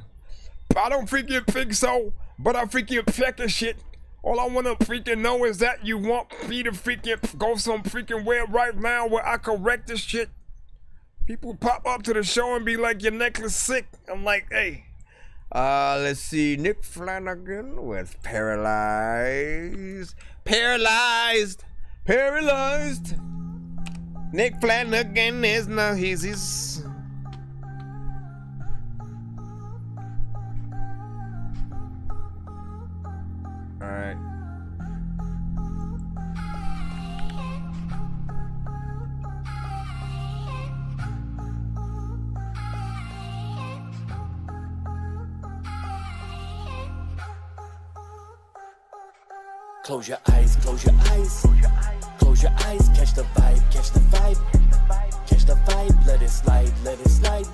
I don't freaking think so, but I freaking check the shit. All I wanna freaking know is that you want me to freaking go some freaking web right now where I correct this shit. People pop up to the show and be like, your necklace sick. I'm like, hey. Let's see, Nick Flanagan with Paralyzed. Nick Flanagan is no, he's. All right. Close your eyes, close your eyes. Close your eyes, catch the vibe, catch the vibe. Catch the vibe, let it slide, let it slide.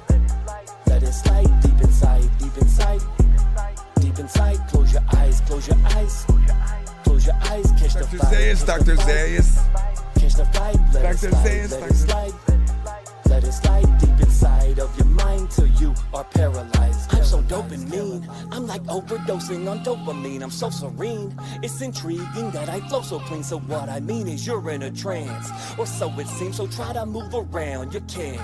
Let it slide deep inside, deep inside. Deep inside, close your eyes, close your eyes. Close your eyes, catch the vibe. Dr. Zayas. Catch the vibe, let it slide, let it slide. Let it slide deep inside of your mind till you are paralyzed. I'm so dope and mean. I'm like overdosing on dopamine. I'm so serene. It's intriguing that I flow so clean. So what I mean is you're in a trance, or so it seems. So try to move around. You can't.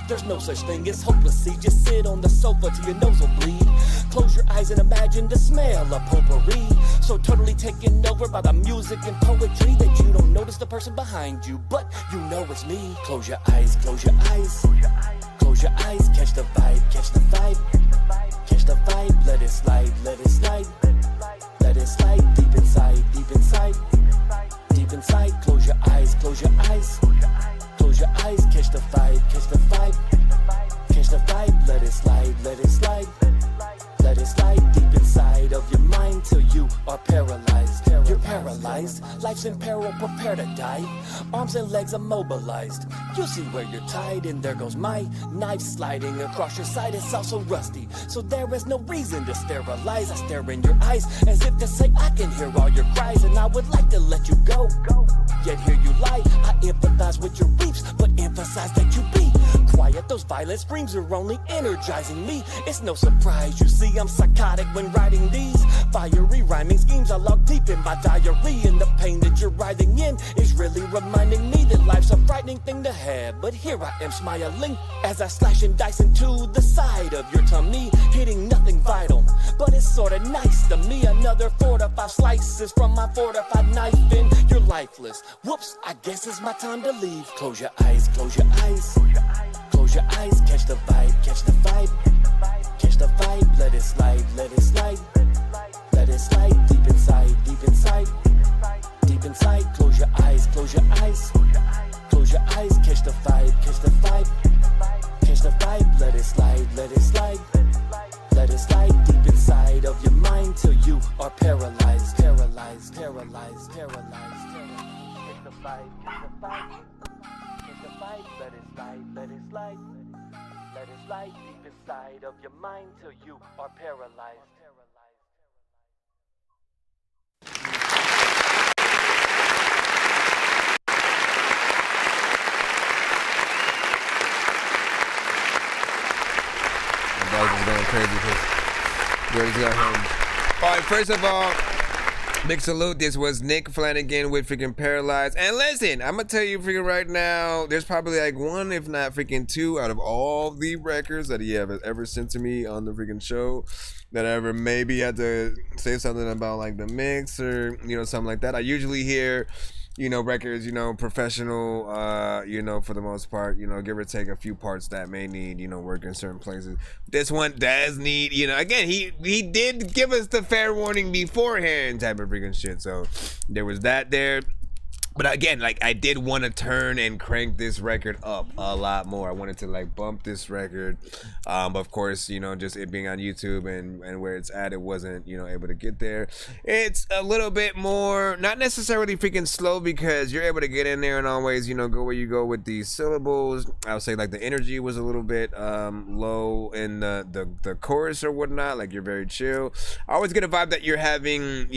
There's no such thing as hopelessly. Just sit on the sofa till your nose will bleed. Close your eyes and imagine the smell of potpourri. So totally taken over by the music and poetry that you don't notice the person behind you, but you know it's me. Close your eyes, close your eyes. Close your eyes, catch the vibe, catch the vibe. Catch the vibe, let it slide, let it slide. Let it slide deep inside, deep inside. Deep inside, close your eyes, close your let it slide. Let it slide deep inside of your mind till you are paralyzed. You're paralyzed, life's in peril, prepare to die. Arms and legs immobilized. You see where you're tied, and there goes my knife sliding across your side. It's also rusty, so there is no reason to sterilize. I stare in your eyes as if to say I can hear all your cries, and I would like to let you go. Yet here you lie. I empathize with your weeps, but emphasize that you be quiet. Those violent screams are only energizing me. It's no surprise, you see I'm psychotic when writing these fiery rhyming schemes. I log deep in my diary, and the pain that you're writhing in is really reminding me that life's a frightening thing to have. But here I am smiling as I slash and dice into the side of your tummy, hitting nothing vital, but it's sorta nice to me. Another 4 to 5 slices from my fortified knife, and you're lifeless. Whoops, I guess it's my time to leave. Close your eyes, close your eyes. Close your eyes, catch the vibe, catch the vibe. Catch the vibe, let it slide, let it slide. Let it slide deep inside, deep inside. Deep inside, close your eyes, close your eyes. Close your eyes, catch the vibe, catch the vibe. Catch the vibe, let it slide, let it slide. Let it slide deep inside of your mind till you are paralyzed, paralyzed, paralyzed, paralyzed. Catch the vibe, catch the vibe. Catch the vibe, let it slide, let it slide. Let it slide deep inside of your mind till you are paralyzed. That was going crazy because Jordy's got home. All right, first of all, big salute. This was Nick Flanagan with freaking Paralyzed. And listen, I'm gonna tell you freaking right now, there's probably like 1, if not freaking 2, out of all the records that he ever sent to me on the freaking show that I ever maybe had to say something about, like the mix or something like that. I usually hear records, professional, for the most part, give or take a few parts that may need, work in certain places. This one does need, again, he did give us the fair warning beforehand type of freaking shit. So there was that there. But again, like, I did want to turn and crank this record up a lot more. I wanted to like bump this record. But of course, just it being on YouTube and where it's at, it wasn't, able to get there. It's a little bit more, not necessarily freaking slow, because you're able to get in there and always, go where you go with these syllables. I would say like the energy was a little bit low in the chorus or whatnot. Like, you're very chill. I always get a vibe that you're having,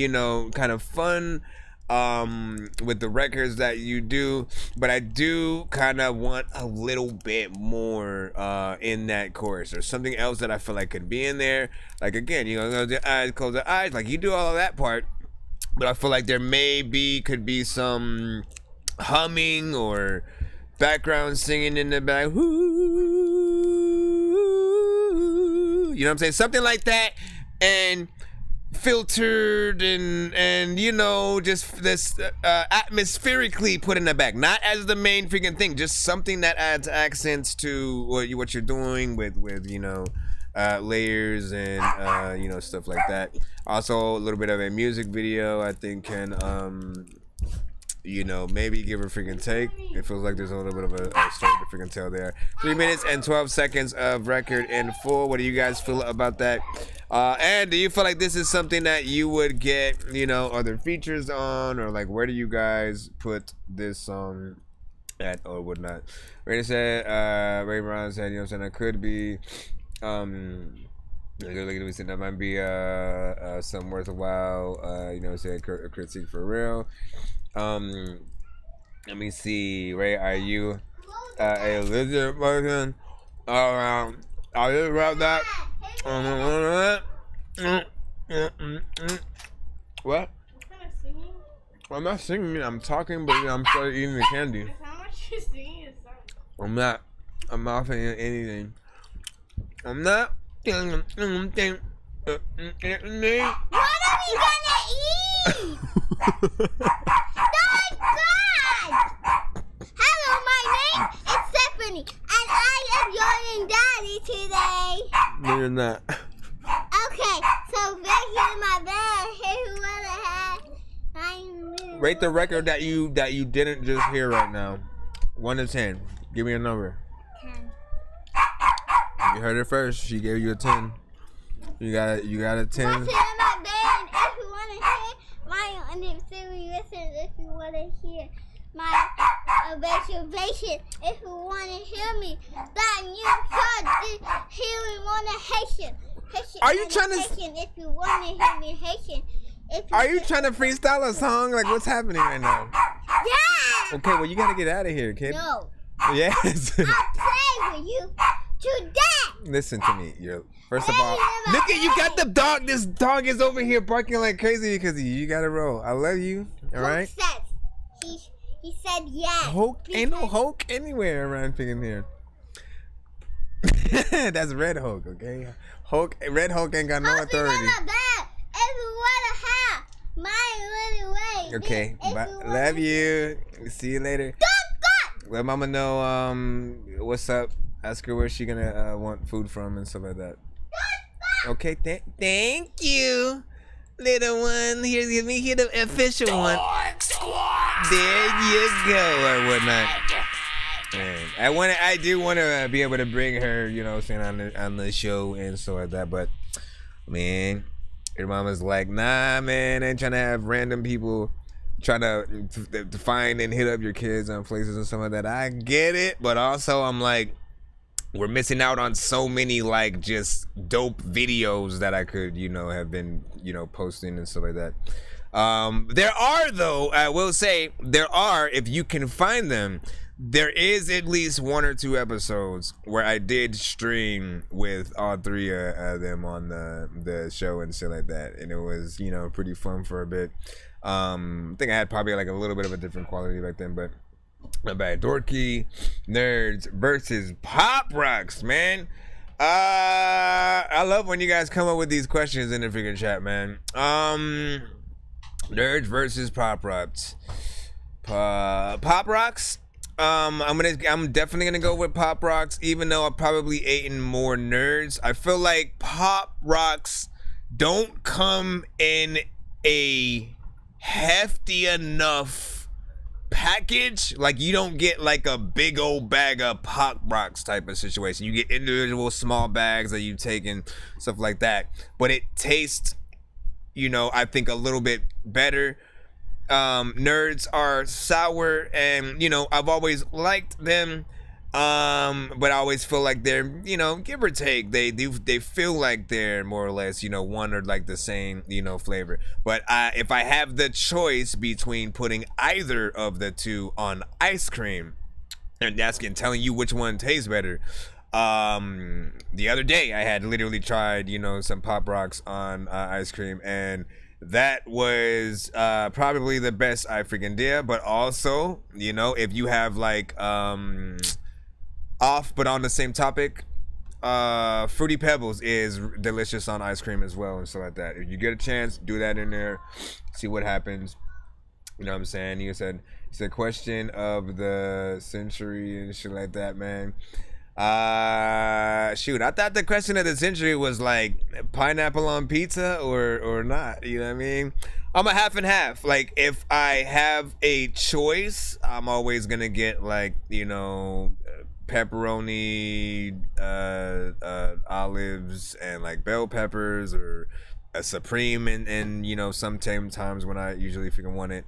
kind of fun with the records that you do, but I do kind of want a little bit more in that chorus, or something else that I feel like could be in there. Like, again, close the eyes, like you do all of that part, but I feel like there could be some humming or background singing in the back. You know what I'm saying? Something like that, and filtered and just this atmospherically put in the back, not as the main freaking thing, just something that adds accents to what you're doing with layers and stuff like that. Also, a little bit of a music video I think can maybe give a freaking take. It feels like there's a little bit of a story to freaking tell there. 3 minutes and 12 seconds of record in full. What do you guys feel about that? And do you feel like this is something that you would get, other features on, or like where do you guys put this song at or whatnot? Ray said, Ray Brown said, it could be, that might be something worth a while, say a critique for real. Let me see. Ray, are you a legit person? Are you about that? What? I'm not singing. I'm talking, but I'm still eating the candy. How much you singing? I'm not singing anything. I'm not. What are we gonna eat? Hello, my name is Stephanie, and I am joining Daddy today. No, you're not. Okay, so back in my bed, here's what I had. Rate the record that you didn't just hear right now. 1 to 10. Give me a number. 10. You heard it first. She gave you a 10. You got a 10. Watch it in my bed if you want to hear my if you want to hear my observation, if you want to hear me, that you heard hearing want to Haitian. Are you trying to? Haitian, if you want to hear me Haitian. Are you trying to freestyle a song? Like, what's happening right now? Yeah. Okay, well, you gotta get out of here, kid. No. Yes. I'll play with you today. Listen to me. First of all, look at you got the dog. This dog is over here barking like crazy because you gotta roll. I love you. All right. He said yes. Hulk ain't no Hulk anywhere around freaking here. That's Red Hulk, okay? Red Hulk ain't got no authority. Okay, bye. Love you. See you later. Let mama know what's up. Ask her where she gonna want food from and stuff like that. Okay, thank you, little one. Here, let me hear the official one. There you go, or whatnot. Man, I do want to be able to bring her, you know, saying on the show and stuff like that. But man, your mama's like, nah, man, ain't trying to have random people trying to find and hit up your kids on places and stuff like that. I get it, but also I'm like, we're missing out on so many like just dope videos that I could, you know, have been, you know, posting and stuff like that. There are, though, I will say, there are, if you can find them, there is at least 1 or 2 episodes where I did stream with all 3 of them on the show and shit like that, and it was, you know, pretty fun for a bit. I think I had probably like a little bit of a different quality back then, but not bad. Dorky Nerds versus Pop Rocks, man. I love when you guys come up with these questions in the freaking chat, man. Nerds versus Pop Rocks. Pop Rocks. I'm definitely gonna go with Pop Rocks, even though I've probably eaten more Nerds. I feel like Pop Rocks don't come in a hefty enough package. Like, you don't get like a big old bag of Pop Rocks type of situation. You get individual small bags that you take and stuff like that, but it tastes, you know, I think a little bit better. Nerds are sour, and you know, I've always liked them, but I always feel like they're, you know, give or take, they feel like they're more or less, you know, one or like the same, you know, flavor. But if I have the choice between putting either of the two on ice cream and telling you which one tastes better, the other day I had literally tried, you know, some Pop Rocks on ice cream, and that was probably the best I freaking did. But also, you know, if you have like off but on the same topic, Fruity Pebbles is delicious on ice cream as well and stuff like that. If you get a chance, do that in there, see what happens. You know what I'm saying? You said it's a question of the century and shit like that, man. Shoot, I thought the question of the century was like pineapple on pizza or not, you know what I mean? I'm a half and half. Like, if I have a choice, I'm always gonna get like, you know, pepperoni, olives, and like bell peppers, or a supreme, and you know, sometimes when I usually freaking want it.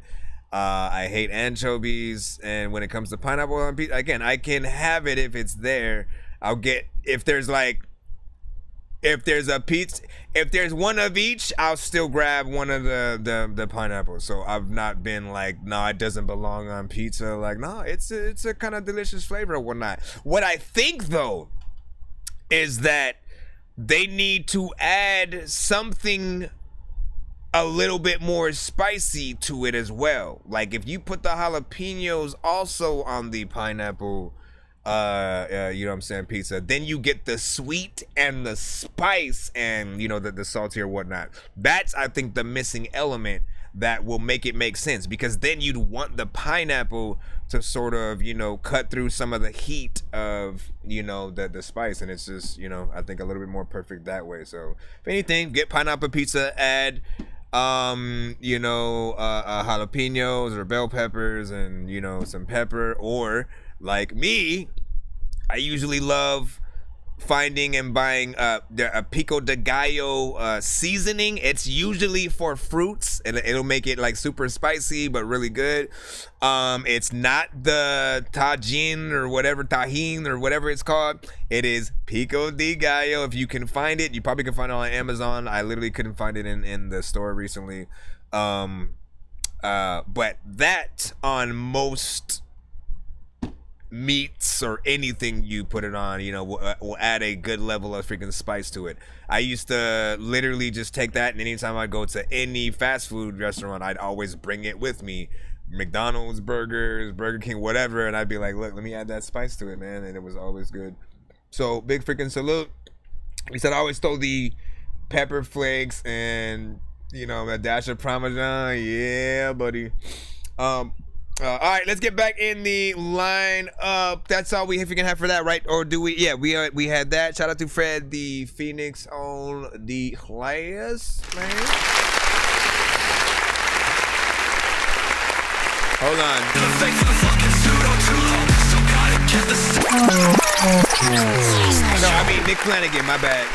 I hate anchovies, and when it comes to pineapple on pizza, again, I can have it if it's there. I'll get, if there's a pizza, if there's one of each, I'll still grab one of the pineapple. So I've not been like, no, it doesn't belong on pizza. Like, no, it's a kind of delicious flavor or whatnot. What I think though is that they need to add something a little bit more spicy to it as well. Like, if you put the jalapenos also on the pineapple, you know what I'm saying, pizza, then you get the sweet and the spice and, you know, the salty or whatnot. That's, I think, the missing element that will make it make sense, because then you'd want the pineapple to sort of, you know, cut through some of the heat of, you know, the spice, and it's just, you know, I think a little bit more perfect that way. So if anything, get pineapple pizza, add you know, jalapenos or bell peppers, and, you know, some pepper. Or like me, I usually love finding and buying a pico de gallo seasoning. It's usually for fruits, and it'll make it like super spicy but really good. It's not the tajin or whatever it's called. It is pico de gallo. If you can find it, you probably can find it on Amazon. I literally couldn't find it in the store recently. But that on most meats or anything you put it on, you know, will add a good level of freaking spice to it. I used to literally just take that, and anytime I go to any fast food restaurant, I'd always bring it with me. McDonald's, burgers, Burger King, whatever, and I'd be like, look, let me add that spice to it, man, and it was always good. So big freaking salute. He said I always throw the pepper flakes and, you know, a dash of Parmesan. Yeah, buddy. All right, let's get back in the line up. That's all we can have for that, right? Or do we? Yeah, we had that. Shout out to Fred the Phoenix on the class, man. Hold on. No, I mean Nick Flanagan. My bad.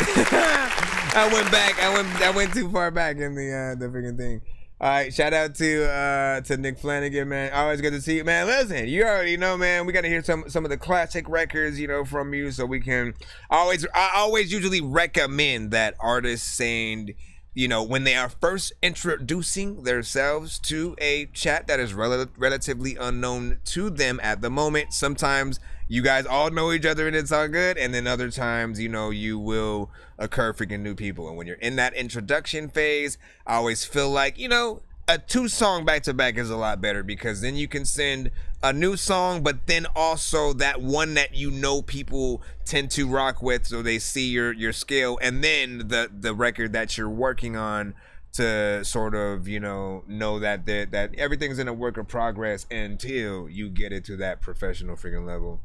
I went too far back in the freaking thing. All right, shout out to Nick Flanagan, man. Always good to see you, man. Listen, you already know, man. We got to hear some of the classic records, you know, from you, so we can. I always usually recommend that artists saying, you know, when they are first introducing themselves to a chat that is relatively unknown to them at the moment. Sometimes you guys all know each other and it's all good, and then other times, you know, you will occur freaking new people. And when you're in that introduction phase, I always feel like, you know, a 2-song back-to-back is a lot better, because then you can send a new song, but then also that one that you know people tend to rock with, so they see your scale, and then the record that you're working on to sort of, you know that everything's in a work of progress until you get it to that professional freaking level.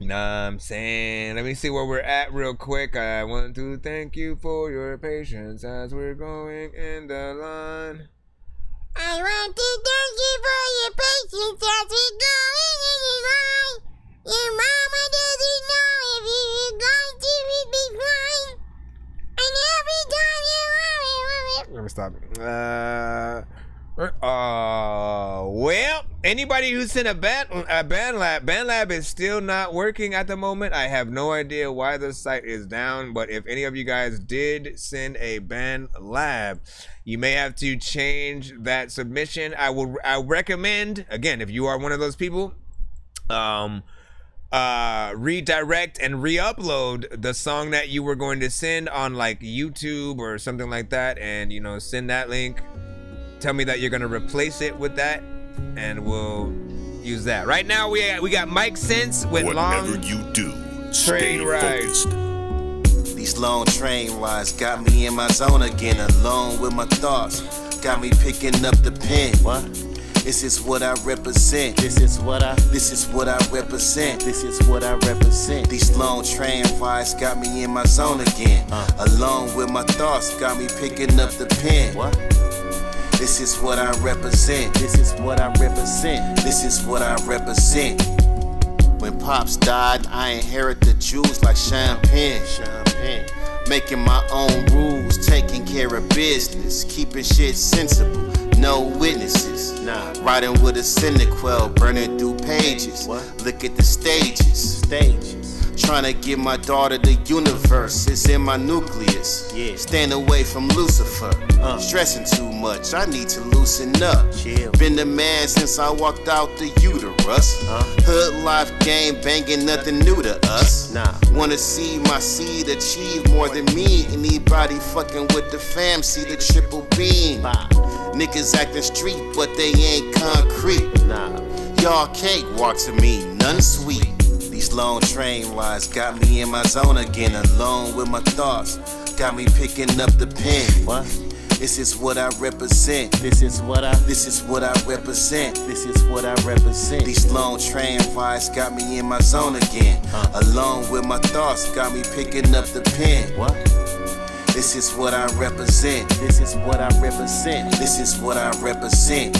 Nah, I'm saying, let me see where we're at real quick. I want to thank you for your patience as we're going in the line. I want to thank you for your patience as we're going in the line. Your mama doesn't know if you're going to be fine. And every time you Let me stop it. Well, anybody who sent a band lab is still not working at the moment. I have no idea why the site is down, but if any of you guys did send a band lab, you may have to change that submission. I recommend, again, if you are one of those people, redirect and re-upload the song that you were going to send on like YouTube or something like that, and, you know, send that link. Tell me that you're gonna replace it with that, and we'll use that. Right now we got Mike Sense with Whatever you do, Train Rides. These long train rides got me in my zone again, alone with my thoughts. Got me picking up the pen. What? This is what I represent. This is what I represent. This is what I represent. These long train rides got me in my zone again. Alone with my thoughts, got me picking up the pen. What? This is what I represent. This is what I represent. This is what I represent. When Pops died, I inherited the jewels like champagne. Making my own rules, taking care of business, keeping shit sensible. No witnesses. Riding with a Cinequel, burning through pages. Look at the stages. Trying to give my daughter the universe. It's in my nucleus. Stand away from Lucifer. Stressing too much. I need to loosen up. Been the man since I walked out the uterus. Hood life game banging, nothing new to us. Wanna see my seed achieve more than me. Anybody fucking with the fam see the triple beam. Niggas acting street, but they ain't concrete. Y'all can't walk to me, none sweet. These long train rides got me in my zone again, alone with my thoughts. Got me picking up the pen. What? This is what I represent. This is what I represent. This is what I represent. These long train rides got me in my zone again, alone with my thoughts. Got me picking up the pen. What? This is what I represent. This is what I represent. This is what I represent.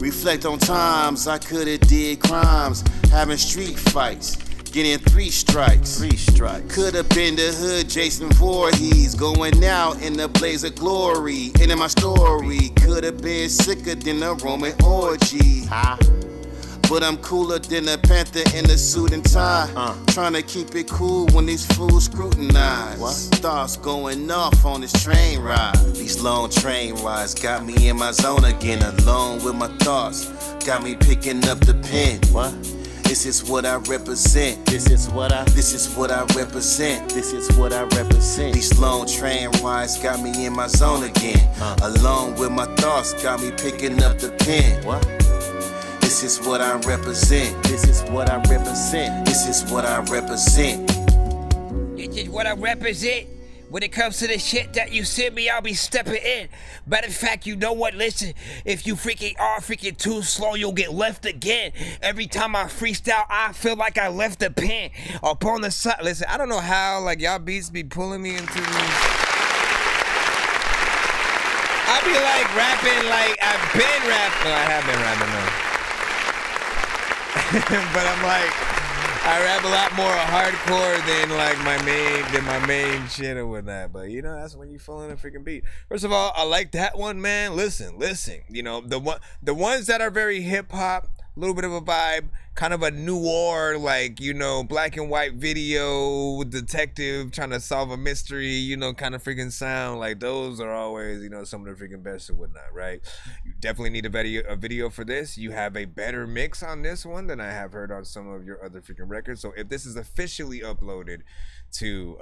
Reflect on times I could've did crimes, having street fights, getting 3 strikes. 3 strikes. Could have been the hood Jason Voorhees, going out in a blaze of glory. Ending my story. Could have been sicker than a Roman orgy. But I'm cooler than a panther in a suit and tie. Trying to keep it cool when these fools scrutinize. Thoughts going off on this train ride. These long train rides got me in my zone again, alone with my thoughts. Got me picking up the pen. This is what I represent. This is what I represent. This is what I represent. These long train rides got me in my zone again. Alone with my thoughts, got me picking up the pen. This is what I represent. This is what I represent. This is what I represent. This is what I represent. When it comes to the shit that you send me, I'll be stepping in. Matter of fact, you know what? Listen, if you freaking are freaking too slow, you'll get left again. Every time I freestyle, I feel like I left a pin up on the side. Listen, I don't know how like y'all beats be pulling me into these. I be like rapping like I've been rapping. Well, I have been rapping though. But I'm like, I rap a lot more hardcore than like my main shit or whatnot. But you know, that's when you fall in a freaking beat. First of all, I like that one, man. Listen. You know, the ones that are very hip hop, a little bit of a vibe, kind of a noir, like, you know, black and white video, detective trying to solve a mystery, you know, kind of freaking sound. Like those are always, you know, some of the freaking best or whatnot, right? You definitely need a video for this. You have a better mix on this one than I have heard on some of your other freaking records. So if this is officially uploaded to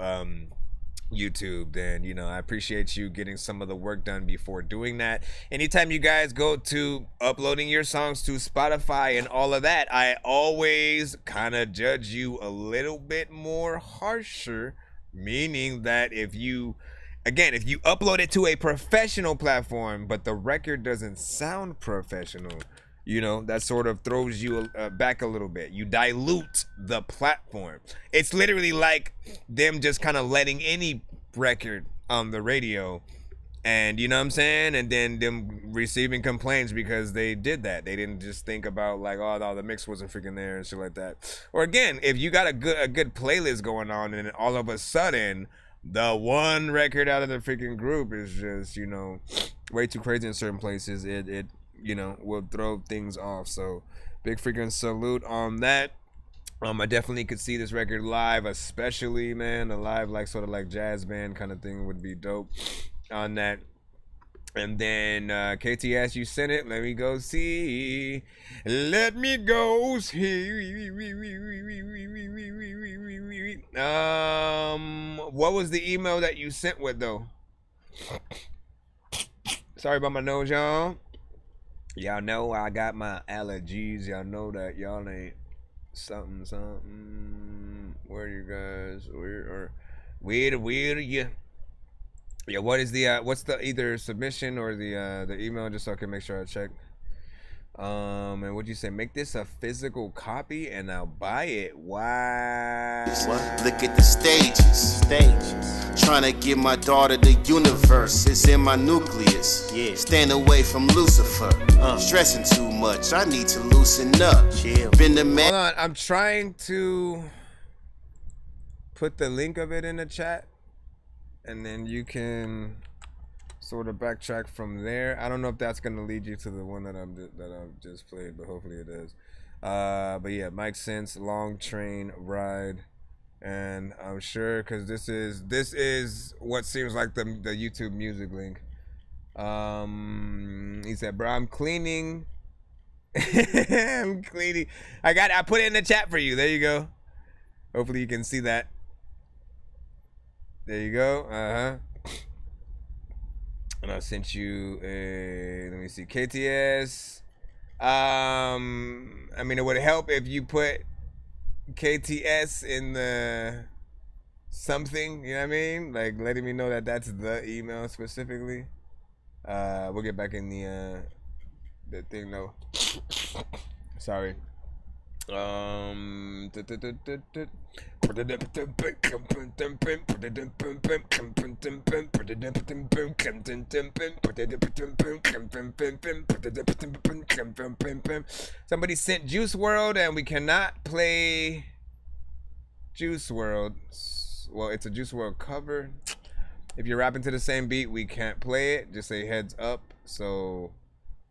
YouTube, then, you know, I appreciate you getting some of the work done before doing that. Anytime you guys go to uploading your songs to Spotify and all of that, I always kind of judge you a little bit more harsher, meaning that if you upload it to a professional platform but the record doesn't sound professional, you know, that sort of throws you back a little bit. You dilute the platform. It's literally like them just kind of letting any record on the radio, and you know what I'm saying, and then them receiving complaints because they did that. They didn't just think about like, oh no, the mix wasn't freaking there and shit like that. Or again, if you got a good playlist going on and all of a sudden the one record out of the freaking group is just, you know, way too crazy in certain places, it you know, will throw things off. So big freaking salute on that. I definitely could see this record live, especially, man, a live like sort of like jazz band kind of thing would be dope on that. And then KTS, you sent it. Let me go see. Let me go see. What was the email that you sent with though? Sorry about my nose, y'all. Y'all know I got my allergies. Y'all know that. Y'all ain't something. Where you guys? Where are you? Yeah, what is the what's the either submission or the email, just so I can make sure I check. And what'd you say? Make this a physical copy and I'll buy it. Why? Look at the stages. Trying to give my daughter the universe. It's in my nucleus. Stand away from Lucifer. Stressing too much. I need to loosen up. Been the man. Hold on, I'm trying to put the link of it in the chat, and then you can sort of backtrack from there. I don't know if that's gonna lead you to the one that I've just played, but hopefully it does. But yeah, Mike Sense, Long Train Ride, and I'm sure because this is what seems like the YouTube music link. He said, "Bro, I'm cleaning." I'm cleaning. I put it in the chat for you. There you go. Hopefully you can see that. There you go. And I sent you a, let me see, KTS. I mean, it would help if you put KTS in the something, you know what I mean? Like letting me know that that's the email specifically. We'll get back in the thing though. Sorry. Somebody sent Juice WRLD and we cannot play Juice WRLD. Well, it's a Juice WRLD cover. If you're rapping to the same beat, we can't play it. Just say heads up. So,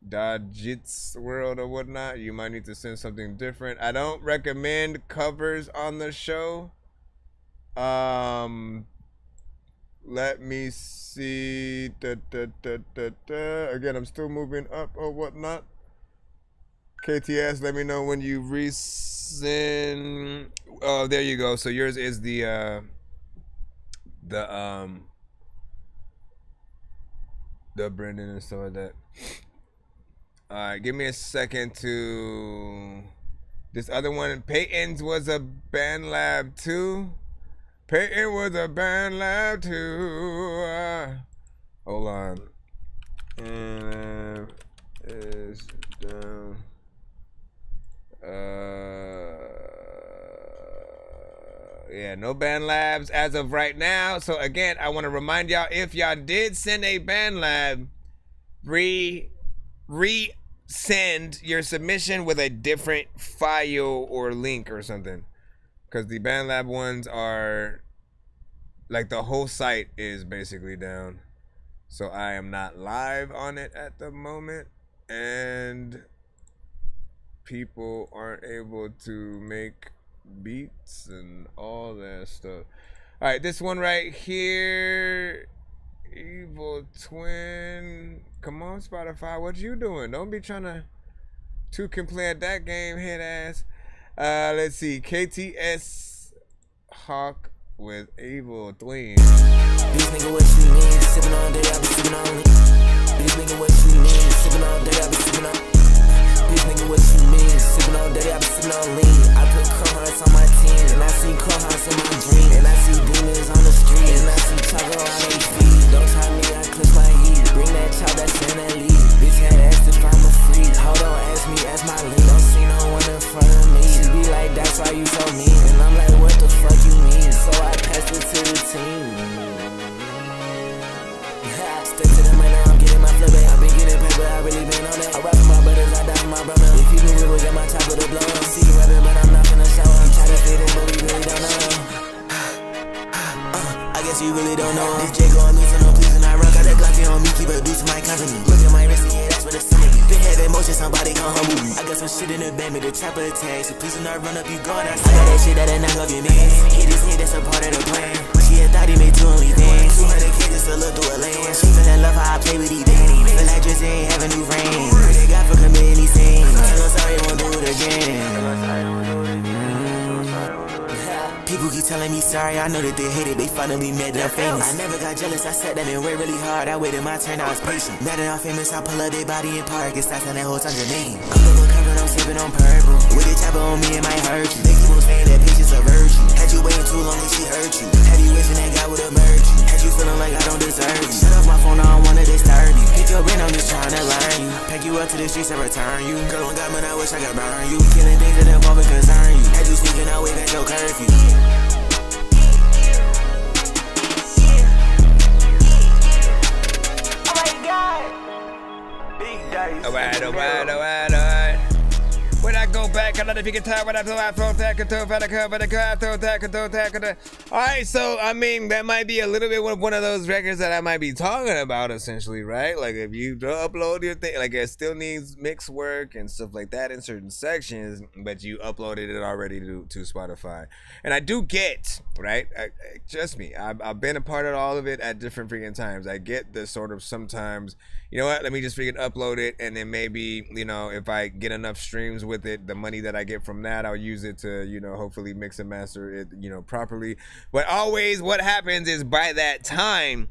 Dajits World or whatnot, you might need to send something different. I don't recommend covers on the show. Let me see. Again, I'm still moving up or whatnot. KTS, let me know when you resend. Oh, there you go. So yours is the Brendan and stuff like that. All right, give me a second to this other one. Peyton's was a band lab too. Peyton was a band lab too. Hold on. And is down. Yeah, no band labs as of right now. So again, I want to remind y'all, if y'all did send a band lab, resend your submission with a different file or link or something, because the band lab ones are like the whole site is basically down, so I am not live on it at the moment, and people aren't able to make beats and all that stuff. All right, this one right here, Evil Twin. Come on, Spotify, what you doing? Don't be trying to complain at that game, head ass. Let's see, KTS Hawk with Evil Twin. These nigga what you need, sippin' all day, I be sippin' on it. These nigga what you need, sippin' all day, I be sippin' on. These nigga what you mean, sippin' all day, I be sippin' on lean. I put Crow Hearts on my team, and I see Crow Hearts in my dream, and I see demons on the street, and I see Chaco on their feet. Don't try me, I clutch my heat. Bring that child that's in that lead. Bitch had asked if I'm a freak. Hold on, ask me, ask my lead. Don't see no one in front of me. She be like, that's why you so mean, and I'm like, what the fuck you mean? So I passed it to the team. Step to them right now, I'm getting my flip. I've been getting paper, I really been on that. I rap for my brothers, I die for my brother. If you knew it was at my top of the blow, I'm see you rapping, but I'm not finna show. I'm trying to fit in, but we really don't know. I guess you really don't know. This J go on loose and I'm pleasing, I run. Got that Glocky on me, keep a deuce to my company. Look at my wrist, yeah, that's what it's telling me. Big head emotion, somebody gon' humble me. I got some shit in the band, me the chopper attack. So please do not run up, you gone outside. I got that shit that ain't not gonna get mad. Hit his head, that's a part of the plan. She had thought he made 2 OnlyFans. 200K just to look through a lens. She fell in love how I play with these things. Feel like Drizzy ain't have a new friend. They got for committing these things. Tell her sorry, won't do it again. People keep telling me sorry, I know that they hate it, they finally mad that I'm famous. I never got jealous, I sat down and worked really hard. I waited my turn, I was patient. Now that I'm famous, I pull up their body in park and start telling that whole time Jamaican. I'm looking covered, I'm sipping on purple. With the chopper on me, it might hurt you. They keep on saying that bitch is a virgin. Had you waiting too long and she hurt you. Have you wishing that guy would have merged you? Had you feeling like I don't deserve you? Shut off my phone, I don't wanna disturb you. Pick your brain, I'm just trying to learn you. Pack you up to the streets and return you. Girl, on God, man, I wish I could burn you. Killing things that involve and concern you. Had you sneaking out way back your curfew. Alright. When I go back, I'm not if you can tell what I do. Alright, so I mean, that might be a little bit one of those records that I might be talking about, essentially, right? Like if you upload your thing, like it still needs mix work and stuff like that in certain sections, but you uploaded it already to Spotify. And I do get, right? Trust me, I've been a part of all of it at different freaking times. I get the sort of sometimes, you know what, let me just freaking upload it, and then maybe, you know, if I get enough streams with it, the money that I get from that, I'll use it to, you know, hopefully mix and master it, you know, properly. But always what happens is by that time,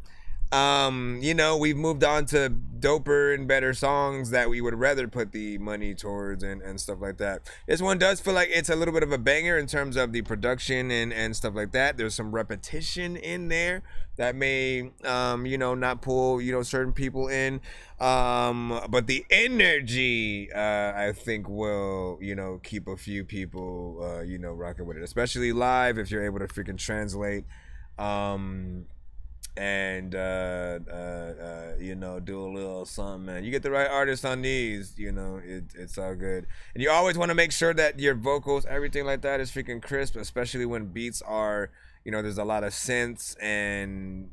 you know, we've moved on to doper and better songs that we would rather put the money towards and stuff like that. This one does feel like it's a little bit of a banger in terms of the production and stuff like that. There's some repetition in there that may, you know, not pull, you know, certain people in. But the energy, I think will, you know, keep a few people, you know, rocking with it, especially live if you're able to freaking translate, and you know, do a little something, man. You get the right artist on these, you know, it's all good. And you always want to make sure that your vocals, everything like that, is freaking crisp, especially when beats are, you know, there's a lot of synths and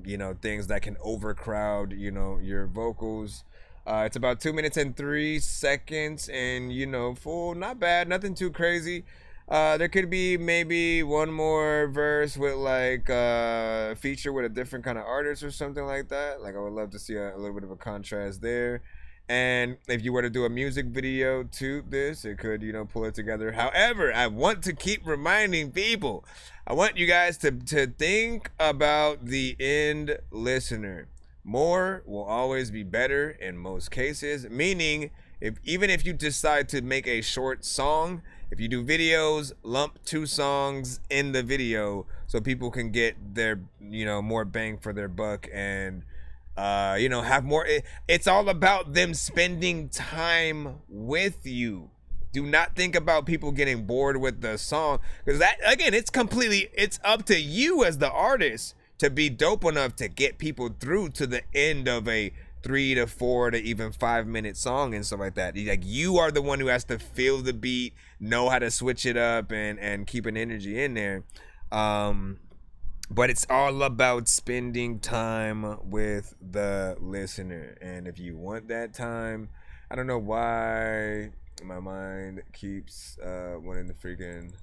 you know, things that can overcrowd, you know, your vocals. It's about 2 minutes and 3 seconds, and you know, full, not bad, nothing too crazy. There could be maybe one more verse with like a feature with a different kind of artist or something like that. Like I would love to see a little bit of a contrast there. And if you were to do a music video to this, it could, you know, pull it together. However, I want to keep reminding people, I want you guys to think about the end listener. More will always be better in most cases, meaning even if you decide to make a short song, if you do videos, lump 2 songs in the video so people can get their, you know, more bang for their buck and you know, have more. It's all about them spending time with you. Do not think about people getting bored with the song, because that, again, it's up to you as the artist to be dope enough to get people through to the end of a 3 to 4 to even 5 minute song and stuff like that. Like, you are the one who has to feel the beat, know how to switch it up, and keep an energy in there. But it's all about spending time with the listener. And if you want that time, I don't know why my mind keeps wanting to freaking,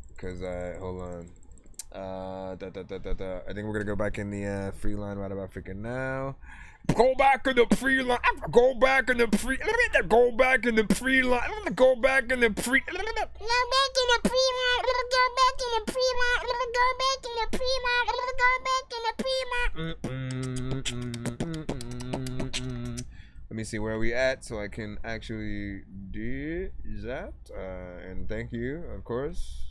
because hold on. I think we're gonna go back in the free line right about freaking now. Go back in the free line. Go back in the free. Go back in the free line. Go back in the free. Go back in the free line. Go back in the free line. Go back in the free line. Go back in the free line. Let me see where we at so I can actually do that. And thank you, of course,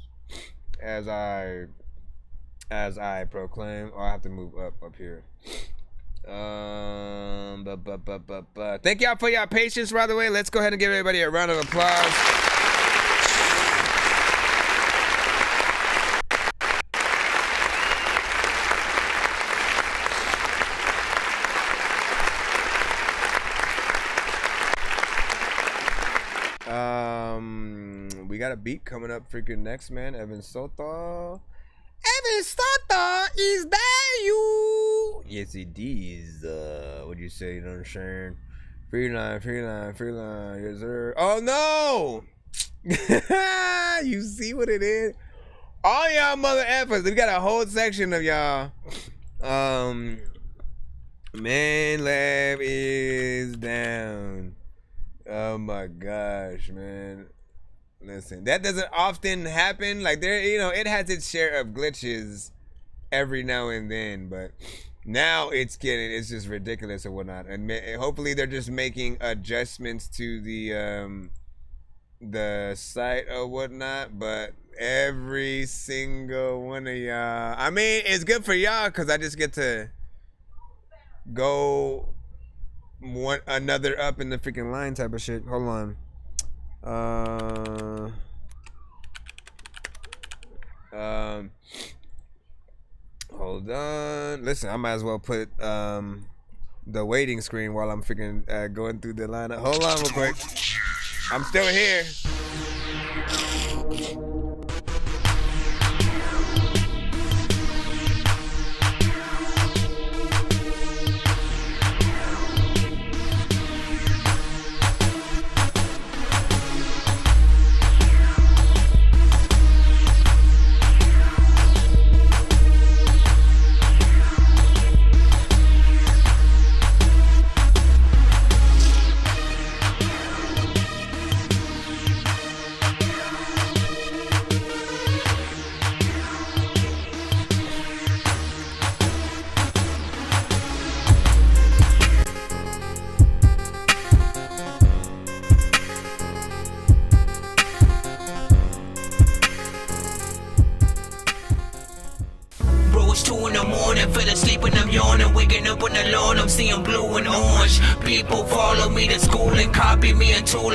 as I proclaim. Oh, I have to move up here. Thank y'all for your patience, by the way. Let's go ahead and give everybody a round of applause. We got a beat coming up freaking next, man. Evan Soto is that you? Yes, it is. What do you say? You know what I'm saying? Free line. Yes, sir. Oh no! You see what it is? All y'all mother effers. We got a whole section of y'all. Man Lab is down. Oh my gosh, man. Listen, that doesn't often happen. Like, there, you know, it has its share of glitches every now and then, but now it's just ridiculous and whatnot. And hopefully they're just making adjustments to the site or whatnot. But every single one of y'all, I mean, it's good for y'all because I just get to go another up in the freaking line type of shit. Hold on. Hold on. Listen, I might as well put the waiting screen while I'm freaking going through the lineup. Hold on real quick. I'm still here.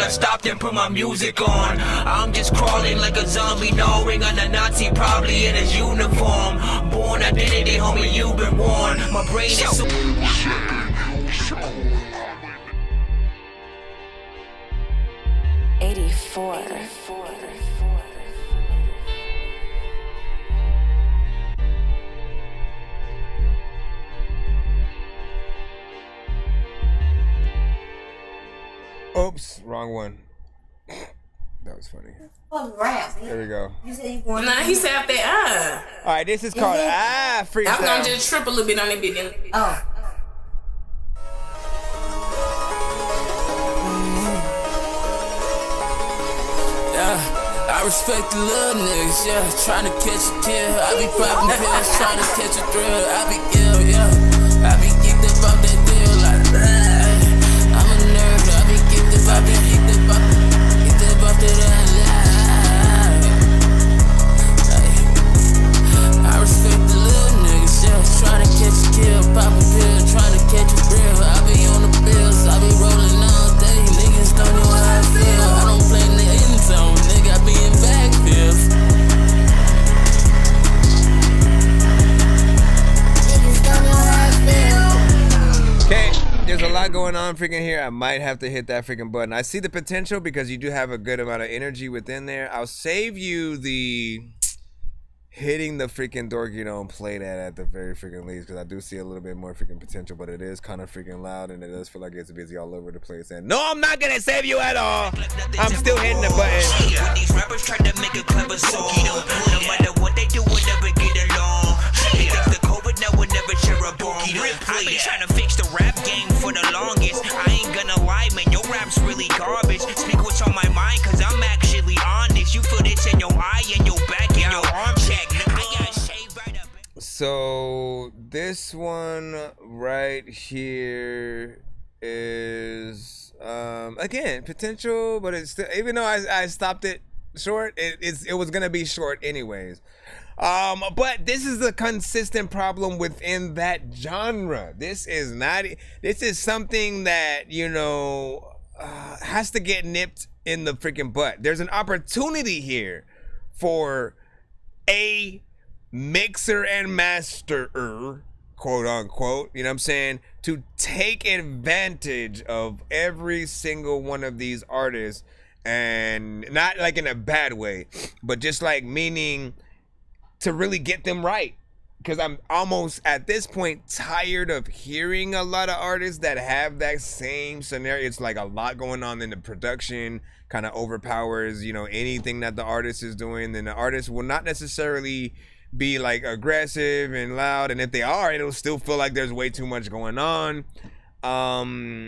I stopped and put my music on. I'm just crawling like a zombie, gnawing on a Nazi, probably in his uniform. Born identity, homie, you've been warned. My brain is so... 84. Oops, wrong one. That was funny. There we go. Nah, he said after All right, this is called freestyle. I'm gonna just trip a little bit on it, bit. Oh. I respect the little niggas, yeah. Tryna catch a kill. I be popping pills, tryna catch a thrill. I be ill, yeah. I be geeked about that deal, like I'm a nerd. I be geeked about that life. I respect the little niggas, yeah. Tryna catch a kill, pop a pill, tryna catch a thrill. I be on the bills, I be rolling all day. Niggas don't know how I feel. I don't play in the end zone, nigga. I be in backfields. Okay, there's a lot going on freaking here. I might have to hit that freaking button. I see the potential because you do have a good amount of energy within there. I'll save you the hitting the freaking dorky, don't play that at the very freaking least, because I do see a little bit more freaking potential, but it is kind of freaking loud and it does feel like it's busy all over the place. And no, I'm not gonna save you at all. I'm still hitting the button. When these rappers try to make a clever song, no matter what they do, we'll never get along. Because the COVID now will never share a bone. I've been trying to fix the rap game for the longest. I ain't gonna lie, man, your rap's really garbage. Speak what's on my mind, cause I'm actually honest. You feel this in your eye and your back and your arm check. So this one right here is again potential, but it's still, even though I stopped it short, it was gonna be short anyways. But this is a consistent problem within that genre. This is something that, you know, has to get nipped in the freaking butt. There's an opportunity here for a mixer and masterer, quote unquote, you know what I'm saying, to take advantage of every single one of these artists, and not like in a bad way, but just like meaning to really get them right. Because I'm almost at this point tired of hearing a lot of artists that have that same scenario. It's like a lot going on in the production, kind of overpowers, you know, anything that the artist is doing. Then the artist will not necessarily be like aggressive and loud, and if they are, it'll still feel like there's way too much going on.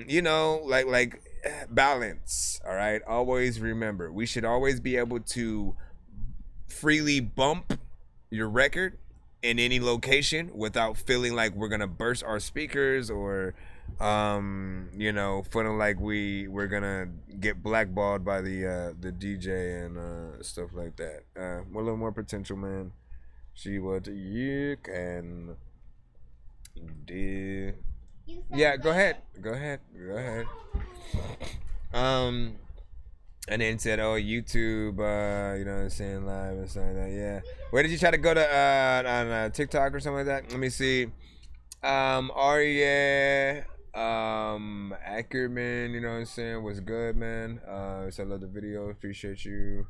You know, like balance. All right, always remember, we should always be able to freely bump your record in any location without feeling like we're gonna burst our speakers, or you know, feeling like we're gonna get blackballed by the DJ and stuff like that. A little more potential, man. See what you can do. Yeah, go ahead. And then said, oh, YouTube, you know what I'm saying, live and stuff like that. Yeah. Where did you try to go to on TikTok or something like that? Let me see. Arya, Ackerman, you know what I'm saying, was good, man. So I love the video. Appreciate you.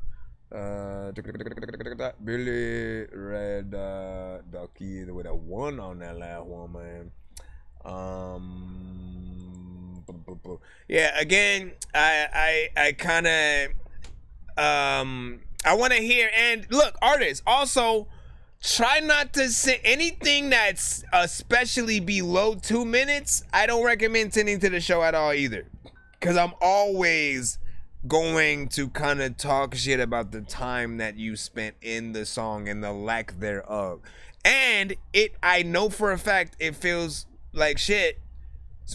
Billy Red Ducky with a 1 on that last one, man. Yeah, again, I kind of I want to hear, and look, artists, also try not to send anything that's especially below 2 minutes. I don't recommend sending to the show at all either, because I'm always going to kind of talk shit about the time that you spent in the song and the lack thereof. And I know for a fact it feels like shit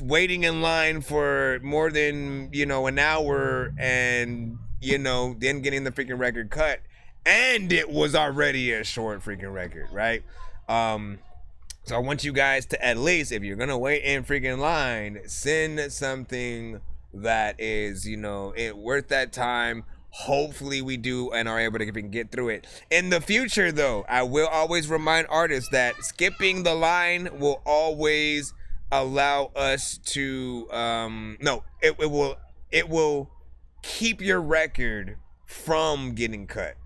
waiting in line for more than, you know, an hour, and, you know, then getting the freaking record cut, and it was already a short freaking record, right? So I want you guys to, at least, if you're gonna wait in freaking line, send something that is, you know, it worth that time. hopefully we do and are able to get through it. In the future, though, I will always remind artists that skipping the line will always allow us to it will keep your record from getting cut.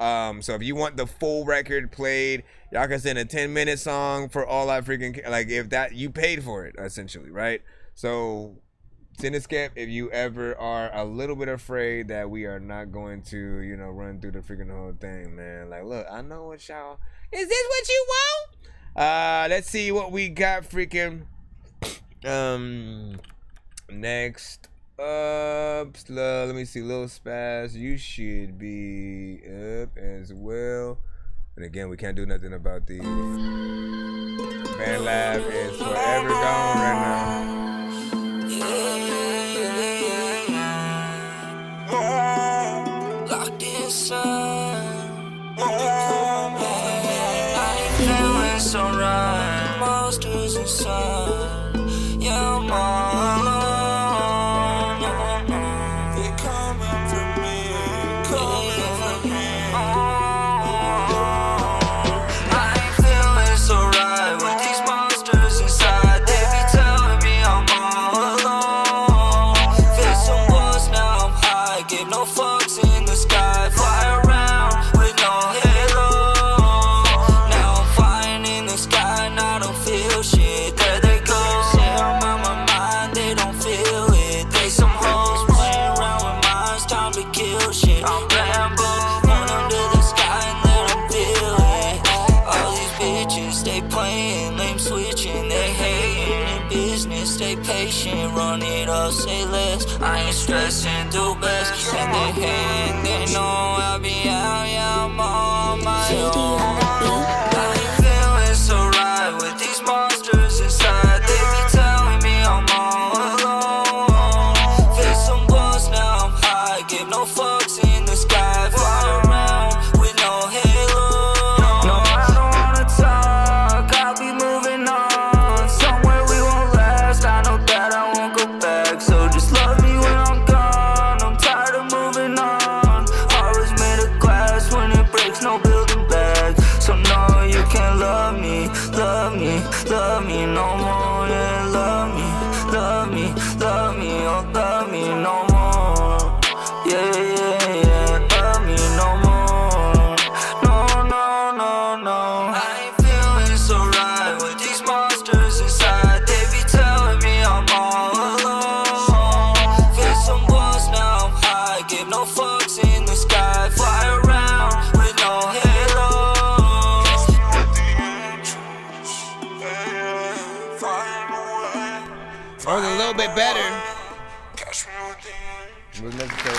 So if you want the full record played, y'all can send a 10-minute song for all I freaking like. If that, you paid for it essentially, right? So send a skip if you ever are a little bit afraid that we are not going to, you know, run through the freaking whole thing, man. Like, look, I know what y'all. Is this what you want? Let's see what we got freaking next up. Let me see. Lil Spaz, you should be up as well. And again, we can't do nothing about the Band Lab is forever gone right now. Locked inside. I ain't feeling so right. Monsters inside. Yeah, I'm all alone. They coming for me. Coming for me. I ain't feeling so right with these monsters inside. They be telling me I'm all alone. Feel some buzz, now I'm high. Give no fucks in the sky. Fly around with no halo. Now I'm flying in the sky and I don't feel shit. There they go. Say I'm out my mind, they don't feel it. They some hoes playing around with minds. Time to kill shit. I'm Rambo. Point under the sky and let them feel it. All these bitches, they playing, lame switching. They hating in business, stay patient. Run it up, say less. I ain't stressing, do best. And they hating, they know I'll be out, yeah, I'm on my own. I ain't feeling so right with these monsters inside. They be telling me I'm all alone. Feel some buzz, now I'm high. Give no fucks in the sky. Fly around with no halo. No, I don't wanna talk. I'll be moving on. Somewhere we won't last. I know that I won't go back. So just love me when I'm gone. I'm tired of moving on. Heart was made of glass. When it breaks, no building back. So no, you can't love me, love me, love me no more. Yeah, love me, love me, love me, oh love me no more. Yeah, yeah, yeah, love me no more. No, no, no, no. I ain't feeling so right with these monsters inside. They be telling me I'm all alone. Feel some buzz, now I'm high. Give no fucks in the sky. Fly around with no halo. That was a little bit better. It was necessary.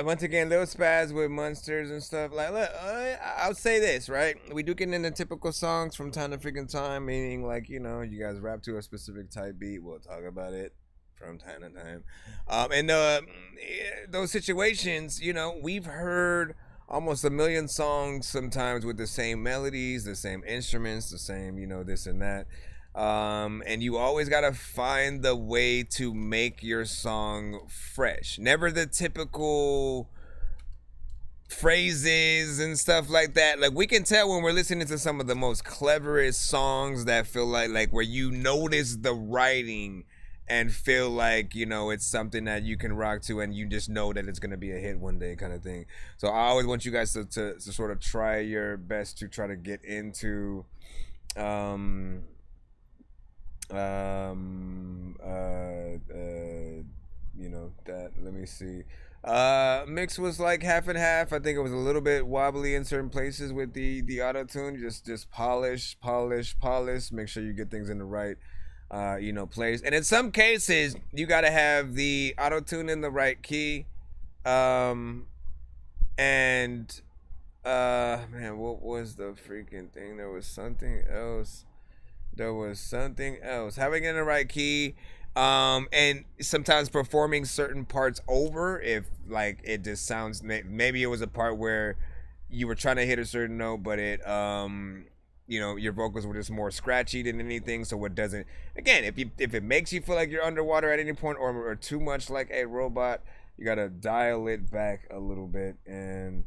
Once again, Lil Spaz with monsters and stuff. Like, look, I'll say this, right? We do get into typical songs from time to freaking time, meaning, like, you know, you guys rap to a specific type beat. We'll talk about it from time to time. And those situations, you know, we've heard almost a million songs sometimes with the same melodies, the same instruments, the same, you know, this and that. And you always gotta find the way to make your song fresh. Never the typical phrases and stuff like that. Like, we can tell when we're listening to some of the most cleverest songs that feel like where you notice the writing and feel like, you know, it's something that you can rock to and you just know that it's gonna be a hit one day, kind of thing. So I always want you guys to sort of try your best to try to get into you know, that, let me see, mix was like half and half. I think it was a little bit wobbly in certain places with the auto-tune. Just polish, make sure you get things in the right you know, place. And in some cases you got to have the auto-tune in the right key. And man, what was the freaking thing? There was something else. Having it in the right key, And sometimes performing certain parts over if like it just sounds, maybe it was a part where you were trying to hit a certain note, but it you know, your vocals were just more scratchy than anything, so it doesn't, again, if it makes you feel like you're underwater at any point or too much like a robot, you gotta dial it back a little bit and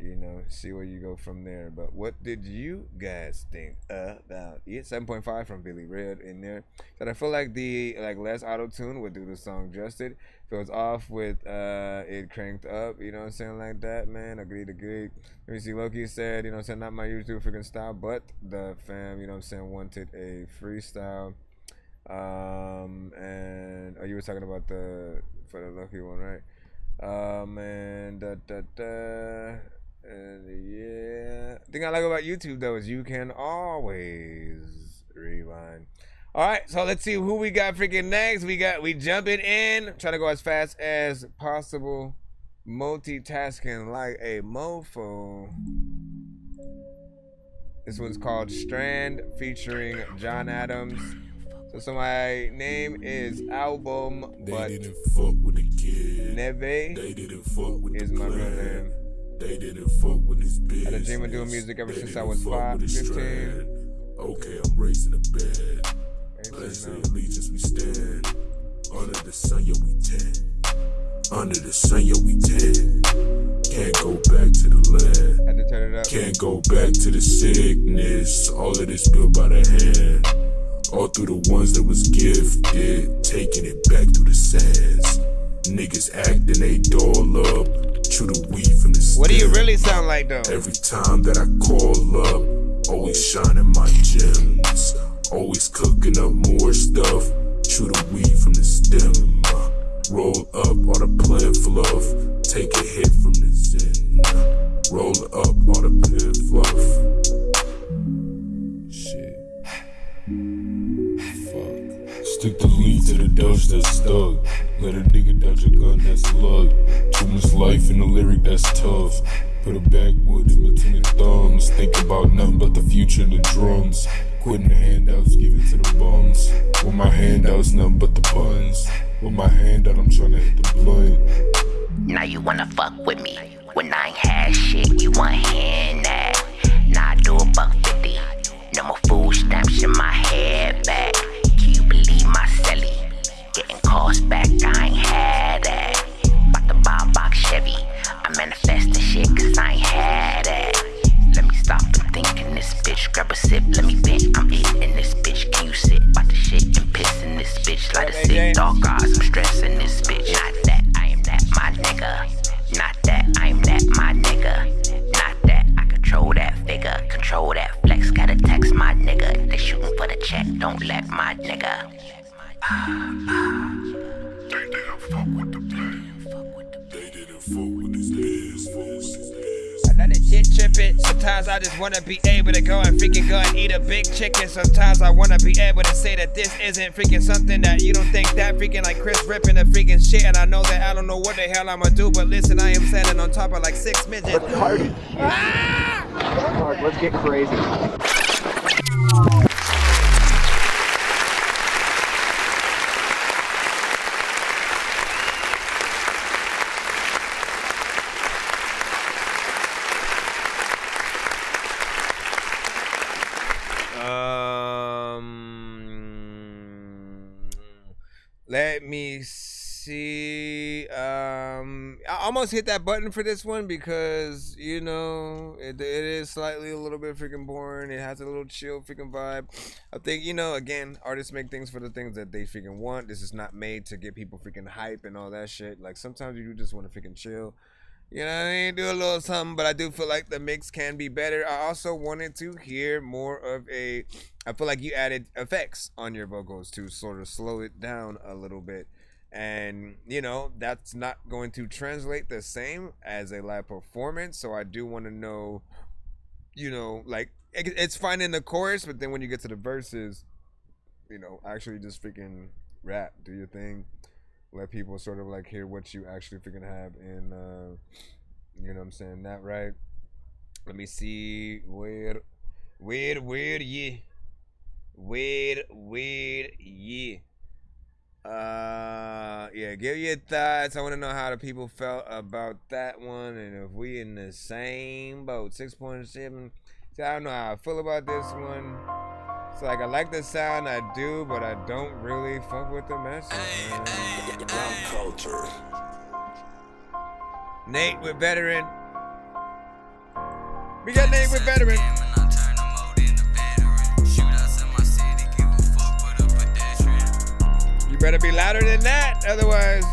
you know, see where you go from there. But what did you guys think about it? 7.5 from Billy Red in there. But I feel like the less auto-tune would do the song justice. If it was off with it cranked up, you know what I'm saying, like that, man. Agreed. Let me see, Loki said, you know what I'm saying, not my usual freaking style, but the fam, you know what I'm saying, wanted a freestyle. And you were talking about for the Loki one, right? And yeah, the thing I like about YouTube though is you can always rewind. All right, so let's see who we got freaking next. We jumping in, trying to go as fast as possible, multitasking like a mofo. This one's called Strand featuring John Adams. So my name is Album, but they didn't fuck with the kid. Neve They didn't fuck with is the my real plan. name. They didn't fuck with his business. I had a dream of doing music ever since I was 15. Okay, I'm raising a bed. Let's say allegiance we stand. Under the sun, yo, we 10. Under the sun, yo, we 10. Can't go back to the land. Had to turn it up. Can't go back to the sickness. All of this built by the hand. All through the ones that was gifted, taking it back through the sands. Niggas acting they doll up, chew the weed from the stem. What do you really sound like though? Every time that I call up, always shining my gems. Always cooking up more stuff, chew the weed from the stem. Roll up all the plant fluff, take a hit from the zen. Roll up all the plant fluff. Shit. Stick the lead to the Dutch that's stuck. Let a nigga dodge a gun that's luck. Too much life in the lyric that's tough. Put a backwoods in between the thumbs. Think about nothing but the future and the drums. Quitting the handouts, give it to the bums. With my handouts, nothing but the buns. With my hand out, I'm trying to hit the blunt. Now you wanna fuck with me when I ain't had shit. You want hand that? Now I do $150. No more food stamps in my head back. Can you believe my celly? Getting calls back, I ain't had that. About to buy a box Chevy. I manifesting shit cause I ain't had that. Let me stop and think in this bitch. Grab a sip, let me vent. I'm eating this bitch. Can you sit? About to shit and piss in this bitch. Like a sick dog eyes, I'm stressing this bitch. Not that, I am that, my nigga. Not that, I am that, my nigga. Not that, I control that figure. Control that flex, gotta text my nigga. They shooting for the check, don't let my nigga. They didn't fuck with the plan. They didn't fuck with his business. Another shit tripping. Sometimes I just wanna be able to go and freaking go and eat a big chicken. Sometimes I wanna be able to say that this isn't freaking something that you don't think that freaking like Chris ripping the freaking shit. And I know that I don't know what the hell I'ma do, but listen, I am standing on top of like 6 midgets. Let's party. Let's get crazy. Let me see. I almost hit that button for this one because, you know, it is slightly a little bit freaking boring. It has a little chill freaking vibe. I think, you know, again, artists make things for the things that they freaking want. This is not made to get people freaking hype and all that shit. Like, sometimes you just want to freaking chill. You know what I mean? Do a little something, but I do feel like the mix can be better. I also wanted to hear more of I feel like you added effects on your vocals to sort of slow it down a little bit. And, you know, that's not going to translate the same as a live performance. So I do want to know, you know, like, it's fine in the chorus, but then when you get to the verses, you know, actually just freaking rap, do your thing. Let people sort of like hear what you actually freaking have in, you know what I'm saying, that right? Let me see, where, yeah. Weird, yeah. Yeah, give your thoughts. I want to know how the people felt about that one, and if we in the same boat. 6.7. So I don't know how I feel about this one. It's like I like the sound, I do, but I don't really fuck with the message. Culture. Nate with Veteran. We got Nate with Veteran. You better be louder than that, otherwise.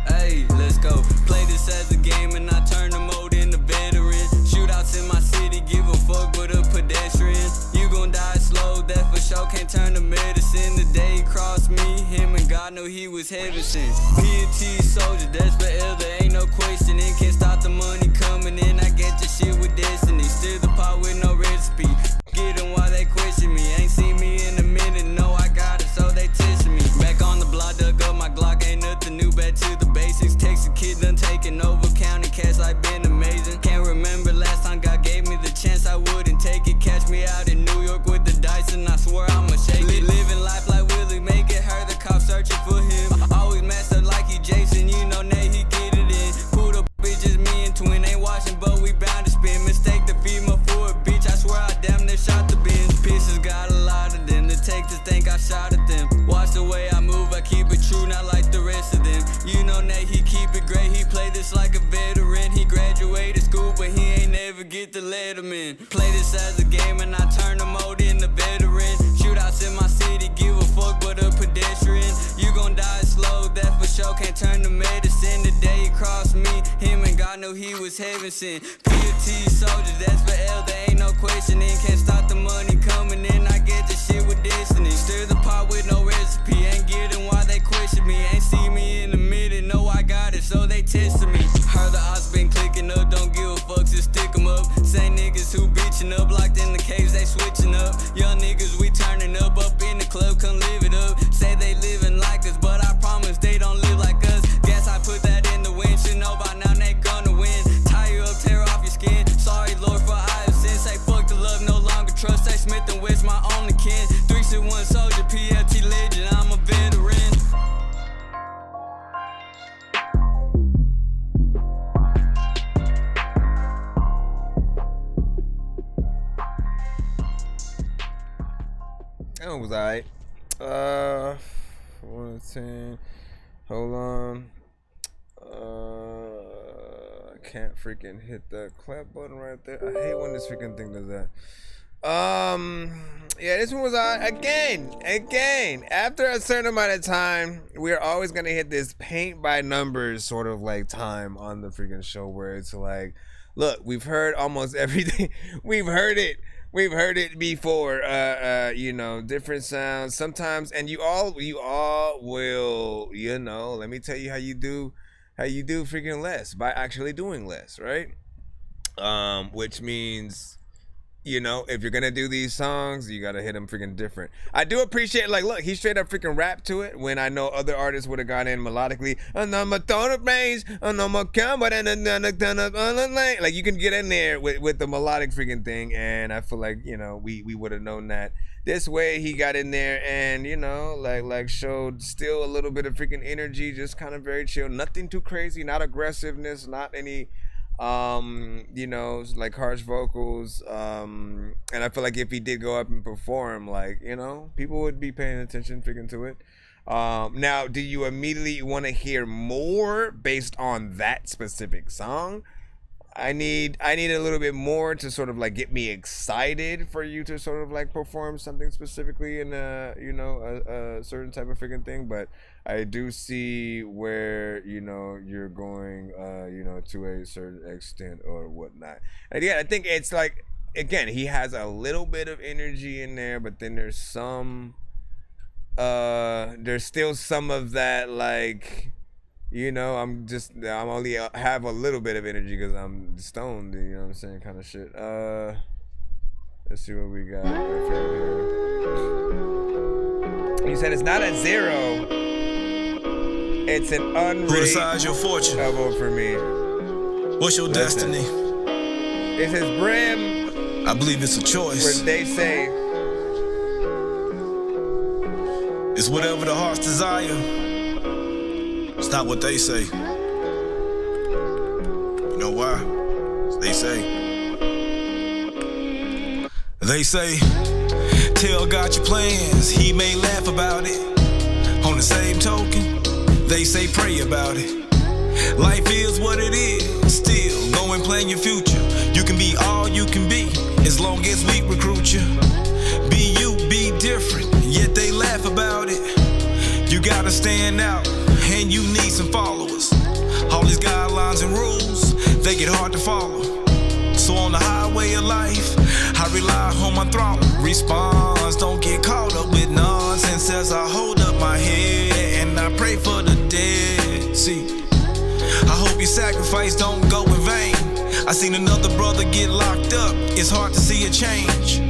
Hey, let's go. Play this as a game and I turn the mode into veteran. Shootouts in my city, give a fuck with a pedestrian. You gon' die slow, that for sure can't turn to medicine. The day he crossed me, him and God knew he was heaven sent. P&T soldier, that's forever, there ain't no questioning. Can't stop the money coming in, I get your shit with destiny. Stir the pot with no recipe. Get them while they question me. Ain't seen me in a minute, no, I got it, so they testing me. Back on the block, dug up my Glock, ain't nothing new, back to the basics. Texas kid done taking over, counting cash like been amazing. Can't remember last time God gave me the chance, I wouldn't take it. Catch me out in New York with the dice, and I swear I'ma shake it. Living life like Willie, make it hurt, the cops searching for him. Always messed up like he Jason, you know Nate, he get it in. Pulled up, bitch, just me and twin, ain't watching, but we bound to spin. Mistake the female for a bitch, I swear I damn near shot the bin. Pieces got a lot of them, to take to think I shot at them. Watch the way I move, I keep it true, not like the rest of them. You know Nate, he keep it great, he play this like a veteran. He graduated school, but he ain't never get to let him in. Play this as a game and I turn the mode into veteran. Shootouts in my city, give a fuck but a pedestrian. You gon' die slow, that for sure can't turn to medicine. The day he crossed me, him and God knew he was heaven sent. P&T soldier, that's forever, there ain't no questioning. Can't stop the money coming in, I get the shit with destiny. Stir the pot with no recipe, ain't getting why they question me. Ain't see me in a minute, no I got it, so they testing me. Heard the odds been clicking up, don't give a fuck, just stick 'em up. Same niggas who bitching up, locked in the caves, they switching up. Young niggas, we turning up in the club, come live it up. Say they living like us, but I promise they don't live like us. Guess I put that in the wind, should know by now they gonna win. Tie you up, tear off your skin, sorry Lord for I have sinned. Say fuck the love, no longer trust, say Smith and West my only kin. 361 soldier, PLT legend, I'm a veteran. That one was alright. 110. Hold on. I can't freaking hit the clap button right there. I hate when this freaking thing does that. Yeah, this one was again. After a certain amount of time, we're always gonna hit this paint by numbers sort of like time on the freaking show where it's like, look, we've heard almost everything. We've heard it before. You know, different sounds sometimes, and you all will, you know, let me tell you how you do freaking less by actually doing less, right? Which means, you know, if you're gonna do these songs, you gotta hit them freaking different. I do appreciate, like, look, he straight up freaking rap to it when I know other artists would have gone in melodically. Like, you can get in there with the melodic freaking thing, and I feel like, you know, we would have known that. This way, he got in there and, you know, like showed still a little bit of freaking energy, just kind of very chill, nothing too crazy, not aggressiveness, not any. You know, like harsh vocals, and I feel like if he did go up and perform, like, you know, people would be paying attention freaking to it. Now, do you immediately want to hear more based on that specific song? I need a little bit more to sort of like get me excited for you to sort of like perform something specifically in a, you know, a certain type of freaking thing. But I do see where, you know, you're going, you know, to a certain extent or whatnot. And yeah, I think it's like, again, he has a little bit of energy in there, but then there's still some of that, like, you know, I'm only have a little bit of energy because I'm stoned, you know what I'm saying, kind of shit. Let's see what we got right here. He said it's not a 0. It's an unrated. Who decides your fortune? Elbow for me. What's your destiny? This is Brim. I believe it's a choice. Where they say it's whatever the heart's desire. It's not what they say. You know why? They say, tell God your plans, he may laugh about it. On the same token, they say pray about it. Life is what it is, still go and plan your future. You can be all you can be, as long as we recruit you. Be you, be different, yet they laugh about it. You gotta stand out, and you need some followers. All these guidelines and rules, they get hard to follow. So on the highway of life, I rely on my throttle. Response, don't get caught up with nonsense as I hold up my head and I pray for the dead. See, I hope your sacrifice don't go in vain. I seen another brother get locked up, it's hard to see a change.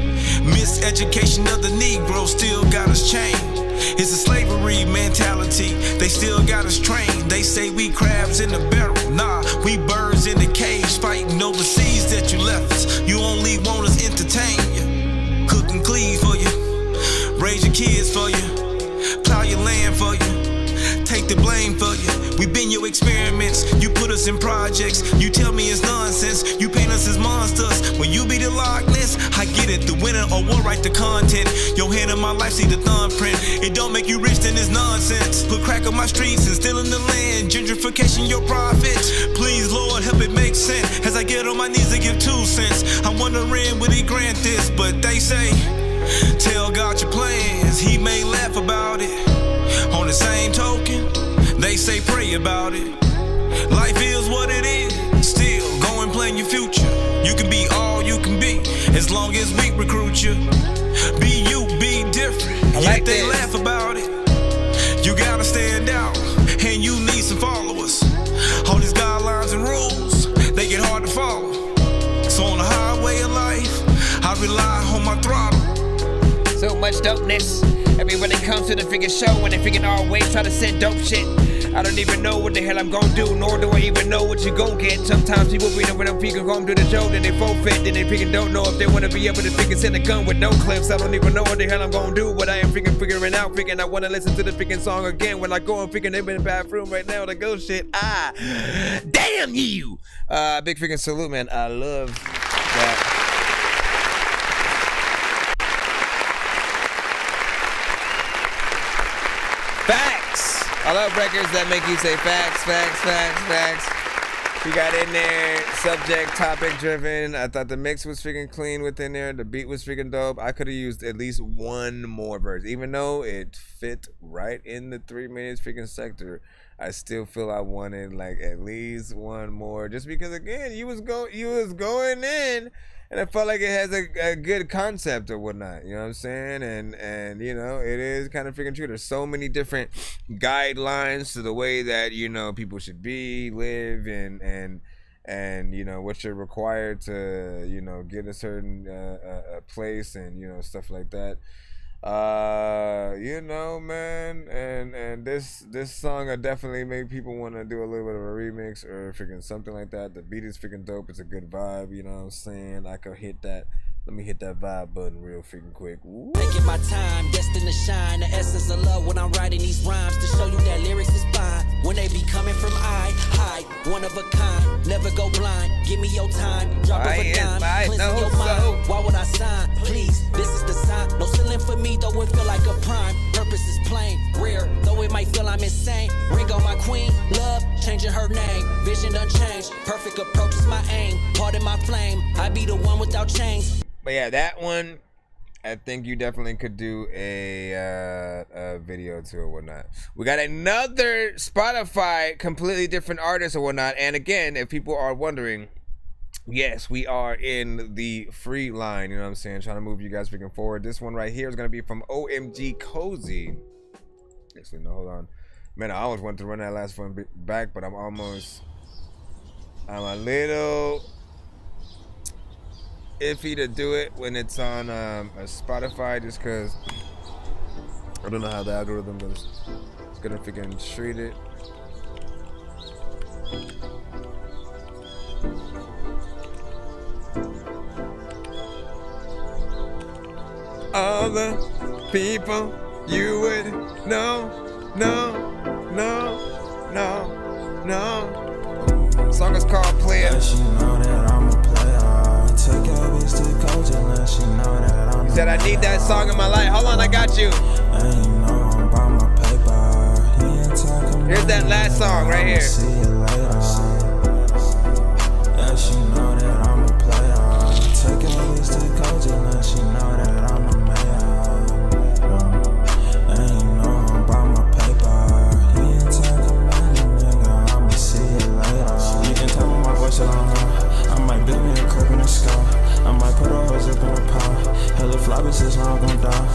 Miseducation of the Negro still got us chained. It's a slavery mentality, they still got us trained. They say we crabs in the barrel, nah, we birds in the cage. Fighting overseas that you left us, you only want us entertain you. Cook and clean for you, raise your kids for you, plow your land for you, take the blame for you. We been your experiments, you put us in projects. You tell me it's nonsense, you paint us as monsters. When you be the Loch Ness, I get it, the winner or will write the content. Your hand in my life, see the thumbprint. It don't make you rich, then it's nonsense. Put crack on my streets and still in the land. Gentrification, your profits. Please, Lord, help it make sense. As I get on my knees to give 2 cents. I'm wondering, will he grant this? But they say, tell God your plans, he may laugh about it. On the same token, they say pray about it. Life is what it is, still go and plan your future. You can be all you can be, as long as we recruit you. Be you, be different, yet they laugh about it. You gotta stand out, and you need some followers. All these guidelines and rules, they get hard to follow. So on the highway of life, I rely on my throttle. So much dopeness. I mean, when it comes to the freaking show, when they freaking always try to send dope shit, I don't even know what the hell I'm gonna do, nor do I even know what you gon' get. Sometimes people be when I'm freaking home to the show, then they forfeit, then they freaking don't know if they wanna be able to freaking send a gun with no clips. I don't even know what the hell I'm gonna do, what I am freaking figuring out. Freaking I wanna listen to the freaking song again when I go and freaking in the bathroom right now to go shit. Damn you! Big freaking salute, man. I love that. Facts! I love records that make you say facts, facts, facts, facts. She got in there, subject, topic driven. I thought the mix was freaking clean within there. The beat was freaking dope. I could have used at least one more verse. Even though it fit right in the 3 minutes freaking sector, I still feel I wanted like at least one more. Just because again, you was going in. And I felt like it has a good concept or whatnot, you know what I'm saying? And you know, it is kind of freaking true. There's so many different guidelines to the way that, you know, people should be, live, and you know, what you're required to, you know, get a certain place and, you know, stuff like that. You know, man, and this song I definitely make people want to do a little bit of a remix or freaking something like that. The beat is freaking dope. It's a good vibe, you know what I'm saying? I could hit that. Let me hit that vibe button real freaking quick. Woo. Taking my time, destined to shine. The essence of love when I'm writing these rhymes to show you that lyrics is fine. When they be coming from I, one of a kind. Never go blind. Give me your time. Drop of a dime. Cleansing your mind. Why would I sign? Please, this is the sign. No ceiling for me, though it feel like a prime. Purpose is plain, rare, though it might feel I'm insane. Ring on my queen, love, changing her name. Vision unchanged. Perfect approach is my aim. Pardon my flame. I be the one without chains. But yeah, that one, I think you definitely could do a video to or whatnot. We got another Spotify, completely different artist or whatnot. And again, if people are wondering, yes, we are in the free line. You know what I'm saying? Trying to move you guys freaking forward. This one right here is going to be from OMG Cozy. Actually, no, hold on. Man, I always wanted to run that last one back, but I'm a little iffy to do it when it's on a Spotify, just because I don't know how the algorithm is gonna freaking treat it. all the people you would know. No. The song is called Player. She know that I'm a player. Take your bitch to coach and let she know that I'm He said, I need that song in my life. Hold on, I got you. And you know I'm by my paper. He ain't talking. Here's that last song right here. See you later. Yeah, she know that I'm a player. Take your bitch to coach and let she know that I'm a mayor. And you know I'm by my paper. He ain't talking about it, nigga. I'ma see you later. You can tell me my voice on her. I might build me a crib in the sky. I might put a hose up in the pot. Hella fly bitches, now I'm gon' die.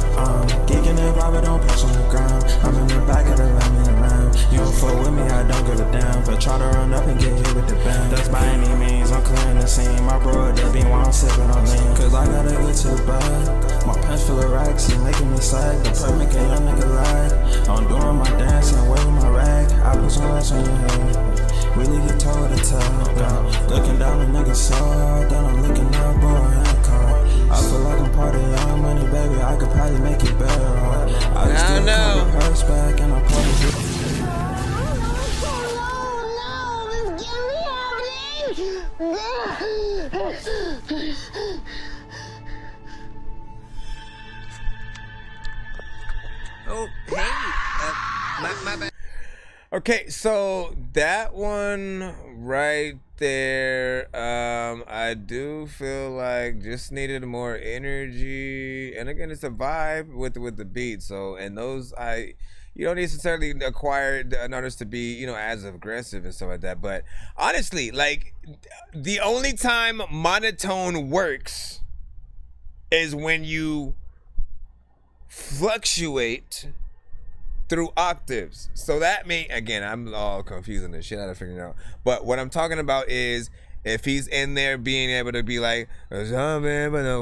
Geeking and Bobby, don't push on the ground. I'm in the back of the line in the round. You don't fuck with me, I don't give a damn. But try to run up and get hit with the band. That's by any means, I'm clearing the scene. My bro, that being while I'm sipping on lean. Cause I gotta get to the bag. My pants full of racks, he making me sag. The perk make a young nigga lag. I'm doing my dance and waving my rag. I put some rest on your head. Really get told to tell. Looking down a nigga's soul, then I'm looking up, boy, I call. I feel like I'm part of Young Money, baby. I could probably make it better. I just still call the purse back and I probably Oh, hey. My bad. Okay, so that one right there, I do feel like just needed more energy. And again, it's a vibe with the beat. So, and those, you don't necessarily acquire an artist to be, you know, as aggressive and stuff like that. But honestly, like, the only time monotone works is when you fluctuate through octaves. So that means, again, I'm all confusing the shit out of figuring it out. But what I'm talking about is if he's in there being able to be like, I'm a done in the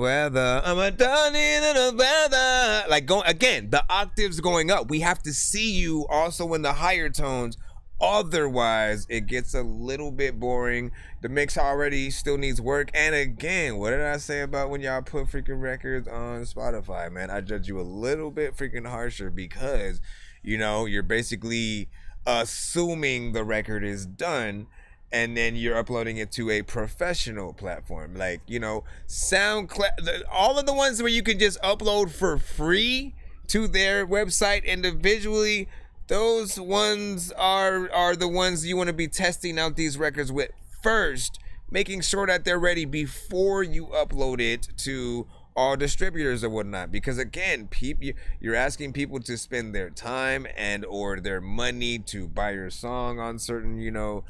weather. Like, go again, the octaves going up. We have to see you also in the higher tones. Otherwise, it gets a little bit boring. The mix already still needs work. And again, what did I say about when y'all put freaking records on Spotify, man? I judge you a little bit freaking harsher because, you know, you're basically assuming the record is done and then you're uploading it to a professional platform. Like, you know, SoundCloud, all of the ones where you can just upload for free to their website individually, those ones are the ones you want to be testing out these records with first, making sure that they're ready before you upload it to all distributors or whatnot. Because again, you're asking people to spend their time and or their money to buy your song on certain, you know,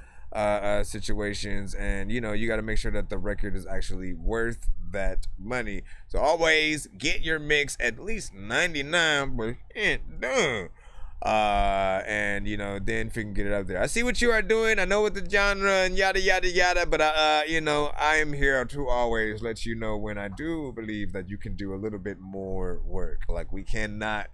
situations, and you know, you got to make sure that the record is actually worth that money. So always get your mix at least 99% done. And you know, then if you can get it up there. I see what you are doing. I know what the genre and yada yada yada, but you know, I am here to always let you know when I do believe that you can do a little bit more work. Like, we cannot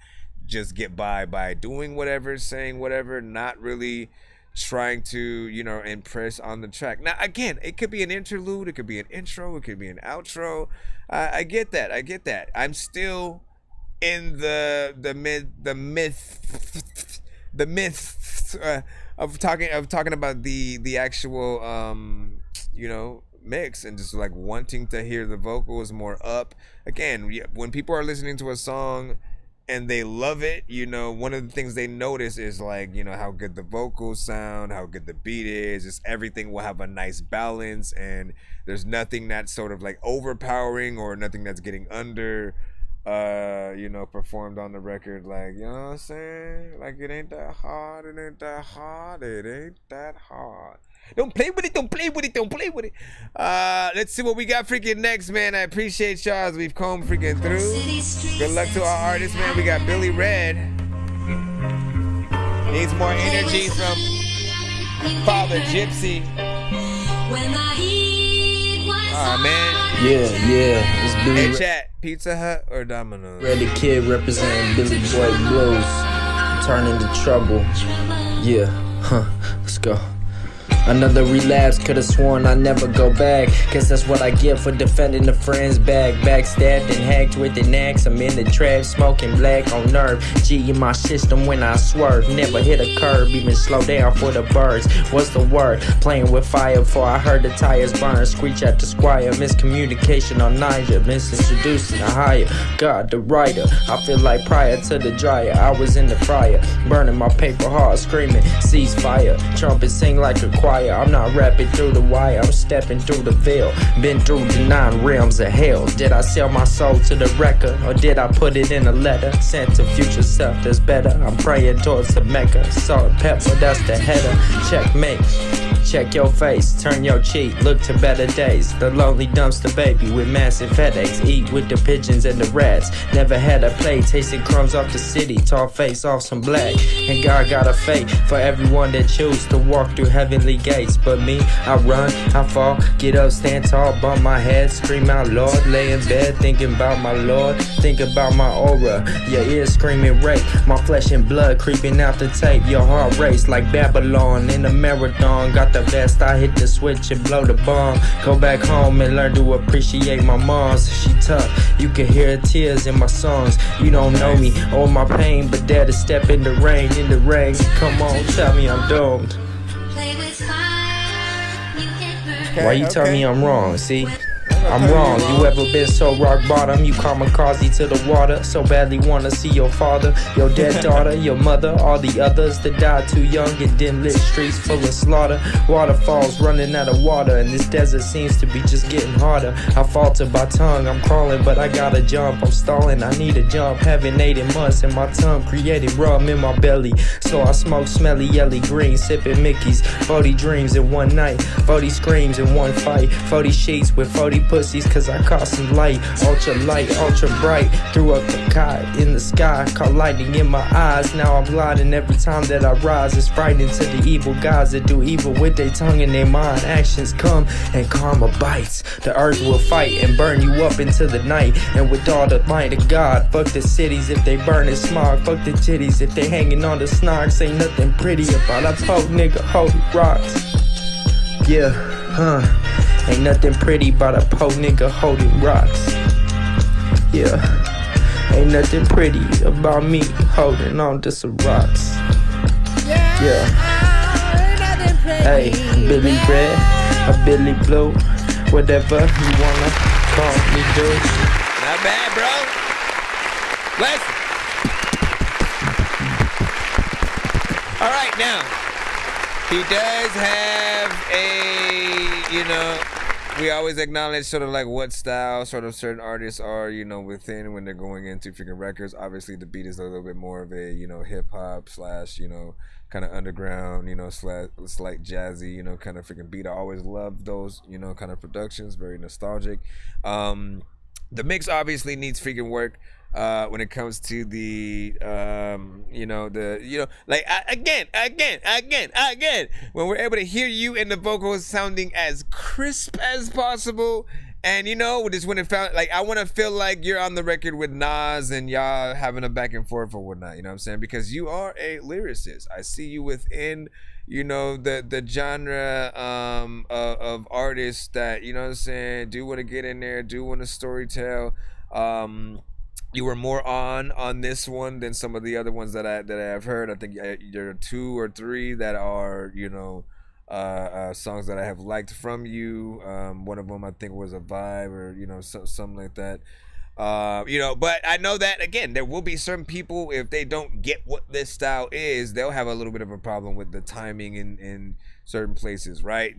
just get by doing whatever, saying whatever, not really trying to, you know, impress on the track. Now again, it could be an interlude, it could be an intro, it could be an outro. I get that. I'm still in the myth of talking about the actual you know, mix, and just like wanting to hear the vocals more up. Again, when people are listening to a song and they love it, you know, one of the things they notice is like, you know, how good the vocals sound, how good the beat is, just everything will have a nice balance, and there's nothing that's sort of like overpowering or nothing that's getting under you know, performed on the record. Like, you know what I'm saying? Like, it ain't that hard, it ain't that hard, it ain't that hard. Don't play with it, don't play with it, don't play with it. Let's see what we got freaking next, man. I appreciate y'all as we've combed freaking through. Good luck to our artists, man. We got Billy Red. Needs more energy from Father Gypsy. Aw, man. Yeah, it's Billy. Hey, chat. Pizza Hut or Domino's? Red the Kid representing Billy Boy Blues. Turn into trouble. Yeah, let's go. Another relapse, could've sworn I never go back. Guess that's what I get for defending the friend's bag. Backstabbed and hacked with an axe. I'm in the trap, smoking black on nerve. G in my system when I swerve. Never hit a curb, even slow down for the birds. What's the word? Playing with fire before I heard the tires burn. Screech at the squire, miscommunication on Niger. Misintroducing a higher God, the writer. I feel like prior to the dryer, I was in the fryer, burning my paper hard, screaming ceasefire. Trumpet sing like a choir. I'm not rapping through the wire, I'm stepping through the veil. Been through the 9 realms of hell. Did I sell my soul to the record, or did I put it in a letter? Sent to future self that's better. I'm praying towards the Mecca. Salt and pepper, that's the header. Checkmate. Check your face, turn your cheek, look to better days. The lonely dumpster baby with massive headaches. Eat with the pigeons and the rats. Never had a plate, tasting crumbs off the city. Tall face off some black. And God got a fate for everyone that choose to walk through heavenly gates. But me, I run, I fall, get up, stand tall, bump my head, scream out Lord. Lay in bed thinking about my Lord, think about my aura. Your ears screaming rape, my flesh and blood creeping out the tape. Your heart race like Babylon in a marathon. Got the vest, I hit the switch and blow the bomb. Go back home and learn to appreciate my moms. She tough, you can hear her tears in my songs. You don't know me or my pain, but dare to step in the rain. Come on, tell me I'm doomed. Why you tell me I'm wrong? See, I'm wrong. You ever been so rock bottom? You kamikaze to the water, so badly wanna see your father, your dead daughter, your mother, all the others that died too young in dim lit streets full of slaughter. Waterfalls running out of water, and this desert seems to be just getting harder. I falter by tongue, I'm crawling, but I gotta jump. I'm stalling, I need a jump. Haven't ate in months, and my tongue created rum in my belly. So I smoke smelly yellow green, sipping Mickey's. 40 dreams in one night, 40 screams in one fight, 40 sheets with 40 pussies, cause I caught some light. Ultra light, ultra bright. Threw up the kite in the sky, caught lightning in my eyes. Now I'm gliding every time that I rise. It's frightening to the evil guys that do evil with their tongue and their mind. Actions come and karma bites. The earth will fight and burn you up into the night. And with all the might of God, fuck the cities if they burn in smog. Fuck the titties if they hanging on the snogs. Ain't nothing pretty about a poke nigga holding rocks. Yeah, ain't nothing pretty about a po nigga holding rocks. Yeah, ain't nothing pretty about me holding on to some rocks. Yeah. Hey, Billy Red, or Billy Blue, whatever you wanna call me, dude. Not bad, bro. Bless you. All right, now. He does have a, you know, we always acknowledge sort of like what style sort of certain artists are, you know, within when they're going into freaking records. Obviously, the beat is a little bit more of a, you know, hip hop slash, you know, kind of underground, you know, slight jazzy, you know, kind of freaking beat. I always love those, you know, kind of productions, very nostalgic. The mix obviously needs freaking work. When it comes to the, like again, when we're able to hear you and the vocals sounding as crisp as possible, and you know, just when it found like I want to feel like you're on the record with Nas and y'all having a back and forth or whatnot, you know what I'm saying? Because you are a lyricist. I see you within, you know, the genre of artists that, you know what I'm saying, do want to get in there, do want to storytell. You were more on this one than some of the other ones that I have heard. I think there are 2 or 3 that are, you know, songs that I have liked from you. One of them I think was a vibe or, you know, something like that. You know, but I know that again, there will be certain people, if they don't get what this style is, they'll have a little bit of a problem with the timing in certain places, right?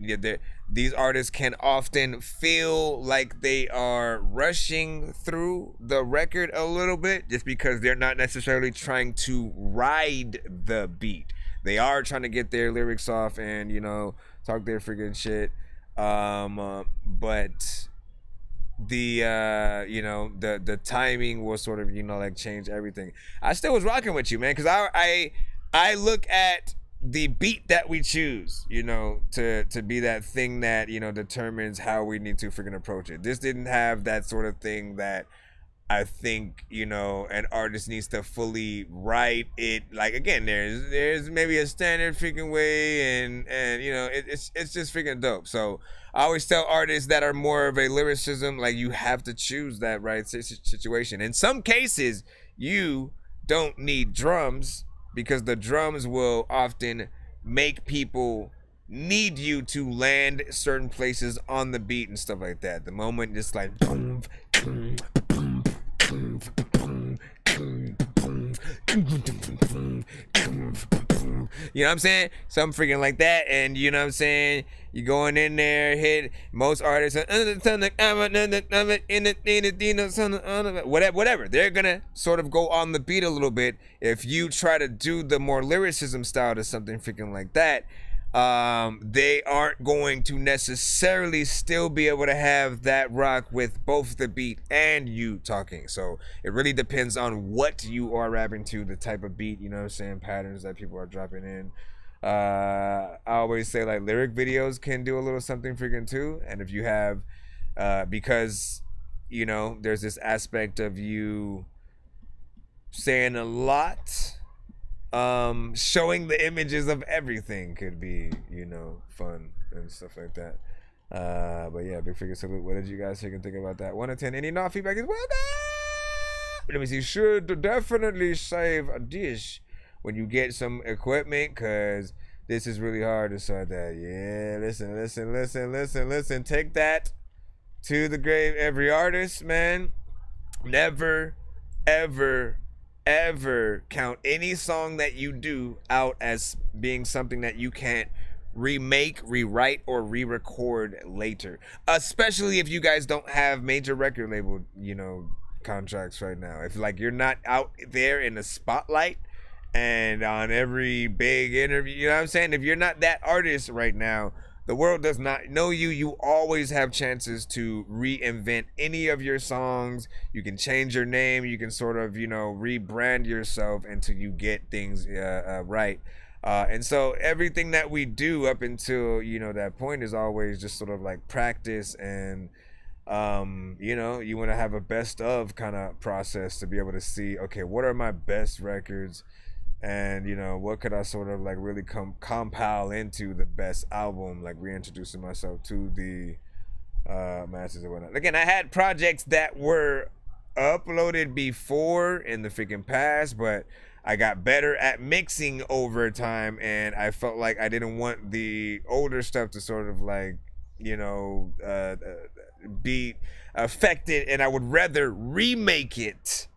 These artists can often feel like they are rushing through the record a little bit just because they're not necessarily trying to ride the beat. They are trying to get their lyrics off and, you know, talk their freaking shit. But the you know, the timing will sort of, you know, like change everything. I still was rocking with you, man, because I look at the beat that we choose, you know, to be that thing that, you know, determines how we need to freaking approach it. This didn't have that sort of thing that I think, you know, an artist needs to fully write it. Like, again, there's maybe a standard freaking way, and you know, it's just freaking dope. So I always tell artists that are more of a lyricism, like, you have to choose that right situation. In some cases, you don't need drums, because the drums will often make people need you to land certain places on the beat and stuff like that. The moment it's like boom, boom, boom, boom, you know what I'm saying? Something freaking like that. And you know what I'm saying? You going in there, hit most artists, whatever. They're gonna sort of go on the beat a little bit. If you try to do the more lyricism style to something freaking like that, they aren't going to necessarily still be able to have that rock with both the beat and you talking. So it really depends on what you are rapping to, the type of beat, you know what I'm saying, patterns that people are dropping in. I always say, like, lyric videos can do a little something freaking too. And if you have, because, you know, there's this aspect of you saying a lot, showing the images of everything could be, you know, fun and stuff like that. But yeah, big figure salute. What did you guys think about that? 1 to 10. Any not feedback is welcome. Let me see. Should definitely save a dish when you get some equipment, because this is really hard to sort that. Yeah, listen. Take that to the grave, every artist, man. Never, ever count any song that you do out as being something that you can't remake, rewrite, or re-record later. Especially if you guys don't have major record label, you know, contracts right now. If, like, you're not out there in the spotlight and on every big interview, you know what I'm saying? If you're not that artist right now, the world does not know you. You always have chances to reinvent any of your songs. You can change your name. You can sort of, you know, rebrand yourself until you get things right. And so everything that we do up until, you know, that point is always just sort of like practice, and you know, you want to have a best of kind of process to be able to see, okay, what are my best records, and, you know, what could I sort of like really compile into the best album, like reintroducing myself to the masses and whatnot. Again, I had projects that were uploaded before in the freaking past, but I got better at mixing over time, and I felt like I didn't want the older stuff to sort of like, you know, be affected, and I would rather remake it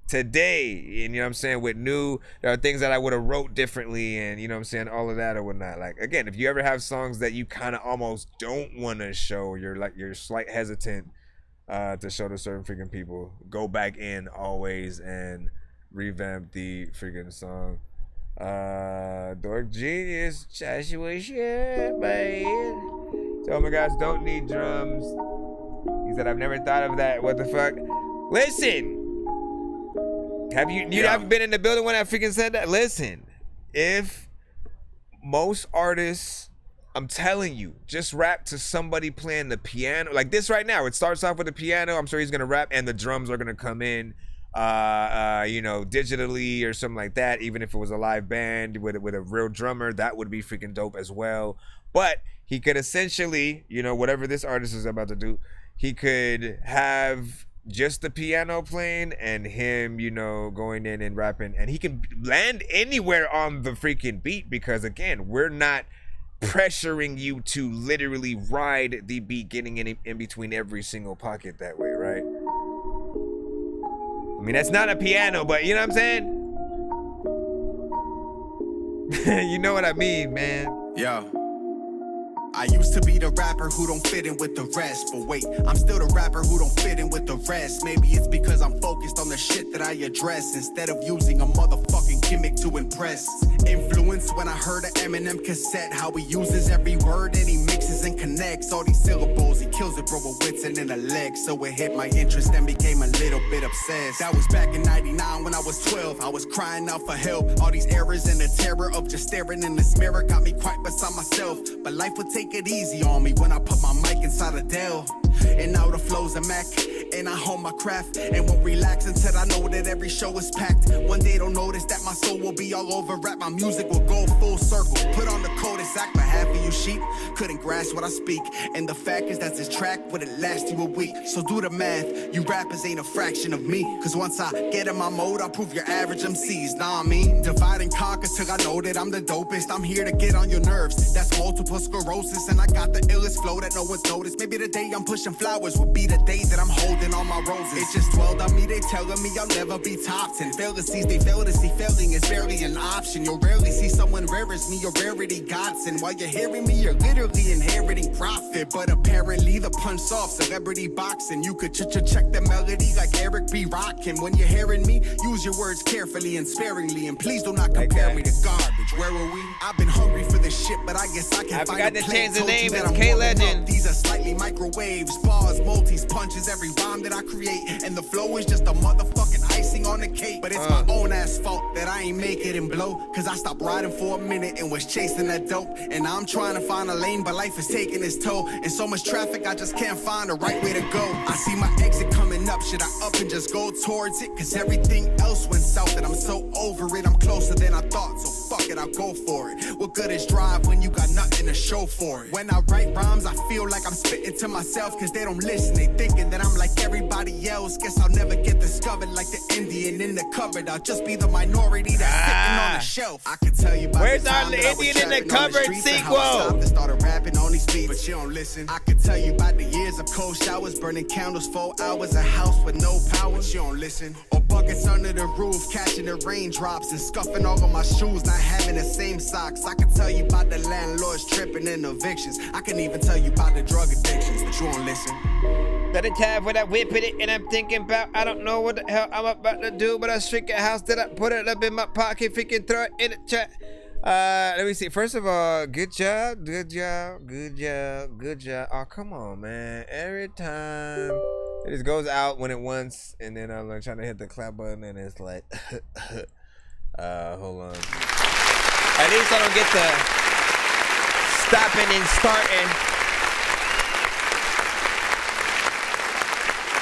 today, and, you know what I'm saying, with there are things that I would have wrote differently, and, you know what I'm saying, all of that or whatnot. Like, again, if you ever have songs that you kind of almost don't want to show, you're slight hesitant to show to certain freaking people, go back in always and revamp the freaking song. Dork Genius, Joshua shit, man. So, oh my gosh, don't need drums. He said, I've never thought of that. What the fuck? Listen. Have you haven't been in the building when I freaking said that? Listen, if most artists, I'm telling you, just rap to somebody playing the piano like this right now. It starts off with the piano. I'm sure he's gonna rap, and the drums are gonna come in, you know, digitally or something like that. Even if it was a live band with a real drummer, that would be freaking dope as well. But he could essentially, you know, whatever this artist is about to do, he could have just the piano playing and him, you know, going in and rapping, and he can land anywhere on the freaking beat, because again, we're not pressuring you to literally ride the beat, getting in between every single pocket that way, right? I mean, that's not a piano, but you know what I'm saying? You know what I mean, man. Yo. I used to be the rapper who don't fit in with the rest, but wait, I'm still the rapper who don't fit in with the rest. Maybe it's because I'm focused on the shit that I address instead of using a motherfucking gimmick to impress. Influenced when I heard an Eminem cassette, how he uses every word and he mixes and connects all these syllables. He kills it, bro, with wits and intellect. So it hit my interest and became a little bit obsessed. That was back in 99 when I was 12. I was crying out for help. All these errors and the terror of just staring in this mirror got me quite beside myself. But life would take it easy on me when I put my mic inside a Dell. And now the flow's a Mac, and I hone my craft and won't relax until I know that every show is packed. One day they'll notice that my soul will be all over rap. My music will go full circle. Put on the coldest act, but half of you sheep couldn't grasp what I speak. And the fact is that this track wouldn't last you a week. So do the math, you rappers ain't a fraction of me. Cause once I get in my mode, I'll prove your average MCs. Nah, I mean, divide and conquer till I know that I'm the dopest. I'm here to get on your nerves. That's multiple sclerosis, and I got the illest flow that no one's noticed. Maybe the day I'm pushing flowers would be the day that I'm holding all my roses. It just dwelled on me, they telling me I'll never be top 10. Fallacies, they fail to see failing is barely an option. You'll rarely see someone rare as me, your rarity Godson. While you're hearing me, you're literally inheriting profit. But apparently the punch off celebrity boxing. You could check the melody like Eric B. Rockin'. When you're hearing me, use your words carefully and sparingly. And please do not compare me to garbage. Where were we? I've been hungry for this shit, but I guess I can find a to place. change the Told you name, that it's I'm K warming Legend. up. These are slightly microwaves, bars, multis, punches, every rhyme that I create. And the flow is just a motherfucking icing on the cake. But it's my own ass fault that I ain't make it and blow. Cause I stopped riding for a minute and was chasing that dope. And now I'm trying to find a lane, but life is taking its toll. And so much traffic, I just can't find the right way to go. I see my exit coming up, should I up and just go towards it? Cause everything else went south and I'm so over it. I'm closer than I thought, so fuck it, I'll go for it. What good is drive when you got nothing to show for it? When I write rhymes, I feel like I'm spitting to myself. Cause they don't listen, they thinking that I'm like everybody else. Guess I'll never get discovered like the Indian in the cupboard. I'll just be the minority that's sitting on the shelf. I can tell you about Where's the our time that I was Indian in the trapping on cupboard streets and how I sequel? stopped and started rapping on these beats, but you don't listen. I could tell you about the years of cold showers, burning candles 4 hours, a house with no power, but you don't listen. Or buckets under the roof, catching the raindrops and scuffing all of my shoes, not having the same socks. I could tell you about the landlords tripping and evictions. I can even tell you about the drug addictions, but you won't listen. Got a tab with that whip in it, and I'm thinking about, I don't know what the hell I'm about to do, but I shrink a house that I put it up in my pocket, freaking throw it in the chat. Let me see. First of all, good job, good job, good job, good job. Oh, come on, man. Every time it just goes out when it wants, and then I'm like trying to hit the clap button, and it's like, hold on. At least I don't get the stopping and starting.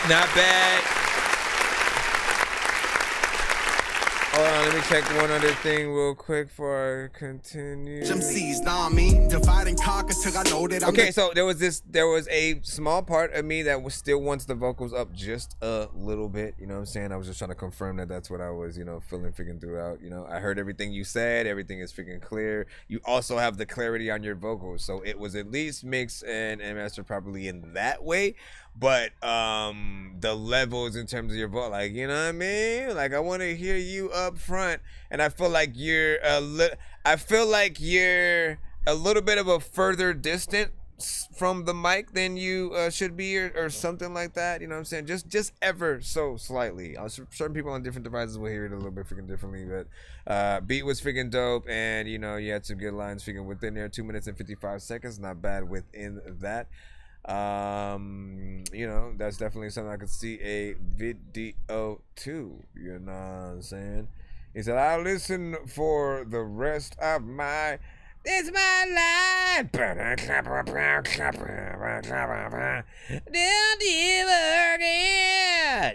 Not bad. Hold on, let me check one other thing real quick before I continue. MCs, nah, I mean, divide and conquer till I know that I'm Okay, so there was a small part of me that was still wants the vocals up just a little bit. You know what I'm saying? I was just trying to confirm that that's what I was, you know, feeling freaking throughout. You know, I heard everything you said. Everything is freaking clear. You also have the clarity on your vocals, so it was at least mixed and mastered properly in that way. But the levels in terms of your voice, like, you know what I mean? Like, I want to hear you up front, and I feel like you're a little bit of a further distance from the mic than you should be, or something like that. You know what I'm saying? Just ever so slightly. Certain people on different devices will hear it a little bit freaking differently, but beat was freaking dope, and you know, you had some good lines freaking within there. 2 minutes and 55 seconds, not bad within that. You know, that's definitely something I could see a video to, you know what I'm saying? He said, I'll listen for the rest of my, it's my life. Don't you forget.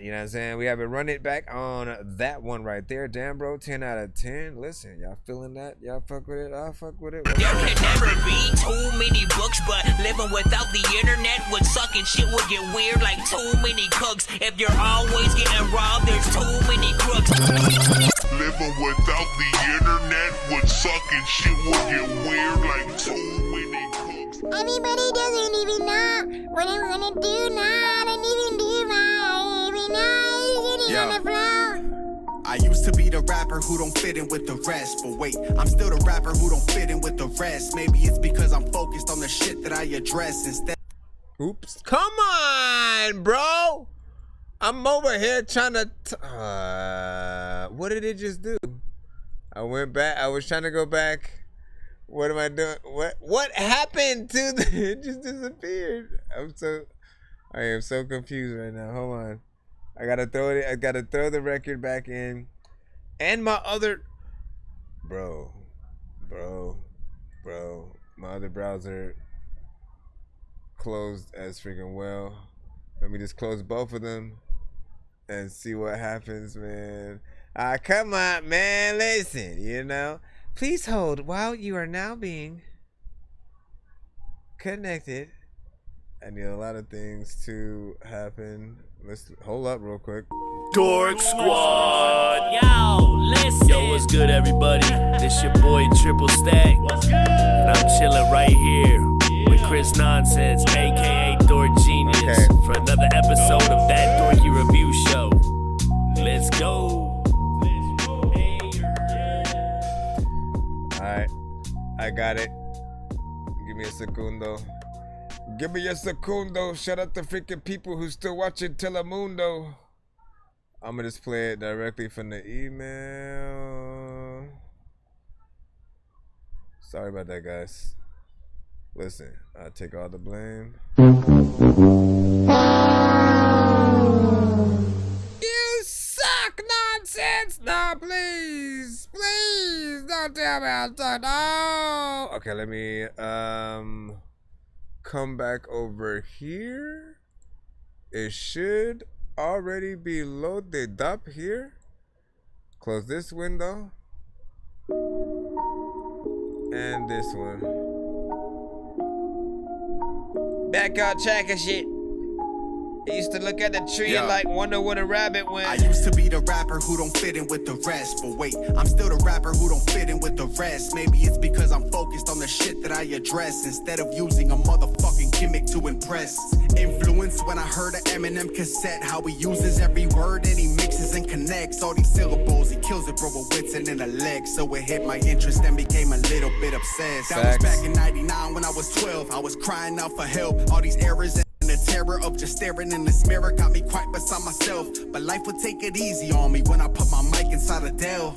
You know what I'm saying? We have it run it back on that one right there. Damn, bro, 10 out of 10. Listen, y'all feeling that? Y'all fuck with it? I'll fuck with it. There can never be too many books, but living without the internet would suck and shit would get weird like too many cooks. If you're always getting robbed, there's too many crooks. Living without the internet would suck and shit would get weird like too many cooks. Everybody doesn't even know what I'm gonna do now. I don't even do my every night. Sitting on the floor. I used to be the rapper who don't fit in with the rest, but wait, I'm still the rapper who don't fit in with the rest. Maybe it's because I'm focused on the shit that I address instead. Oops. Come on, bro. I'm over here trying to what did it just do? I went back. I was trying to go back. What am I doing? What happened to the it just disappeared? I am so confused right now. Hold on. I gotta throw the record back in. And my other bro. My other browser closed as freaking well. Let me just close both of them and see what happens, man. Come on, man. Listen, you know. Please hold while you are now being connected. I need a lot of things to happen. Let's hold up real quick. Dork Squad. Yo, listen. Yo, what's good, everybody? This your boy Triple Stack. And I'm chilling right here with Chris Nonsenze, aka Dork Genius, for another episode of That Dorky Review Show. Let's go. Alright, I got it. Give me a segundo. Give me a segundo. Shout out to freaking people who still watching Telemundo. I'm gonna just play it directly from the email. Sorry about that, guys. Listen, I take all the blame. You suck, Nonsense! No, please, please, don't tell me I suck. No. Okay, let me come back over here. It should already be loaded up here. Close this window and this one. Back on track and shit. I used to look at the tree and like wonder where the rabbit went. I used to be the rapper who don't fit in with the rest. But wait, I'm still the rapper who don't fit in with the rest. Maybe it's because I'm focused on the shit that I address instead of using a motherfucking gimmick to impress. Influence when I heard an Eminem cassette, how he uses every word and he mixes and connects all these syllables. He kills it, bro, with wits and intellect. So it hit my interest and became a little bit obsessed. That was back in 99 when I was 12. I was crying out for help. All these errors and the terror of just staring in this mirror got me quite beside myself. But life would take it easy on me when I put my mic inside a Dell.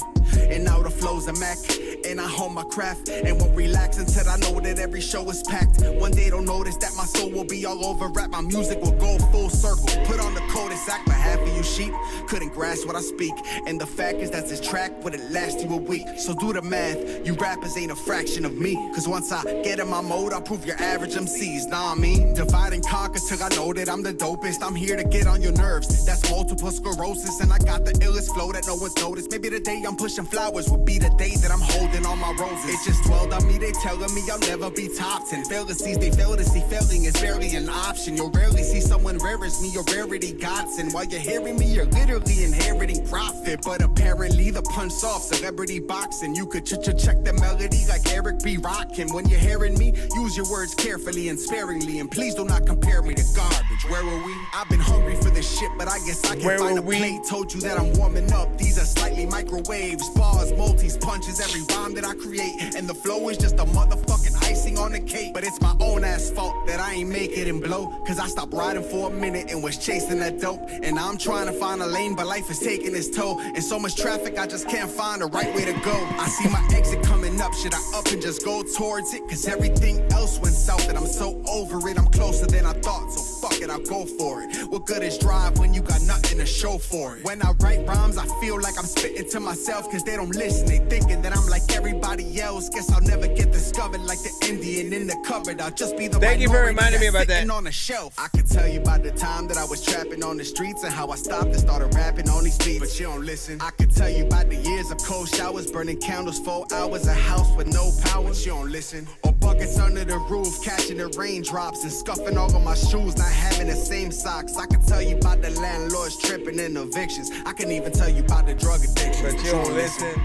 And now the flow's a Mac, and I hone my craft and won't relax until I know that every show is packed. One day they'll notice that my soul will be all over rap. My music will go full circle. Put on the cul-de-sac, but half of you sheep couldn't grasp what I speak. And the fact is that this track wouldn't last you a week. So do the math, you rappers ain't a fraction of me. Cause once I get in my mode, I'll prove your average MCs. Nah, I mean, divide and conquer till I know that I'm the dopest. I'm here to get on your nerves. That's multiple sclerosis, and I got the illest flow that no one's noticed. Maybe the day I'm pushing flowers will be the day that I'm holding all my roses. It just dwelled on me, they telling me I'll never be top 10. Fallacies, they fail to see failing is barely an option. You'll rarely see someone rare as me, your rarity Godson. While you're hearing me, you're literally inheriting profit. But apparently the punch off celebrity boxing. You could check the melody like Eric B. Rockin'. When you're hearing me, use your words carefully and sparingly. And please do not compare me to garbage. Where were we? I've been hungry for this shit, but I guess I can find a plate. Told you that I'm warming up. These are slightly microwaves. Bars, multis, punches, every rhyme that I create. And the flow is just a motherfucking icing on the cake. But it's my own ass fault that I ain't make it and blow. Cause I stopped riding for a minute and was chasing that dope. And now I'm trying to find a lane, but life is taking its toll. And so much traffic, I just can't find the right way to go. I see my exit coming up. Should I up and just go towards it? Cause everything else went south and I'm so over it. I'm closer than I thought, so fuck it, I'll go for it. What good is drive when you got nothing to show for it? When I write rhymes, I feel like I'm spitting to myself. Cause they don't listen, they thinking that I'm like everybody else. Guess I'll never get discovered like the Indian in the cupboard. I'll just be the Thank you for reminding me about that. On the shelf. I can tell you about the time that I was trapping on the streets and how I stopped and started rapping on these beats. But you don't listen. I can tell you about the years of cold showers, burning candles 4 hours, a house with no power. But you don't listen. Or buckets under the roof, catching the raindrops and scuffing all of my shoes, not having the same socks. I can tell you about the landlords tripping and evictions. I can even tell you about the drug addiction. But you don't listen.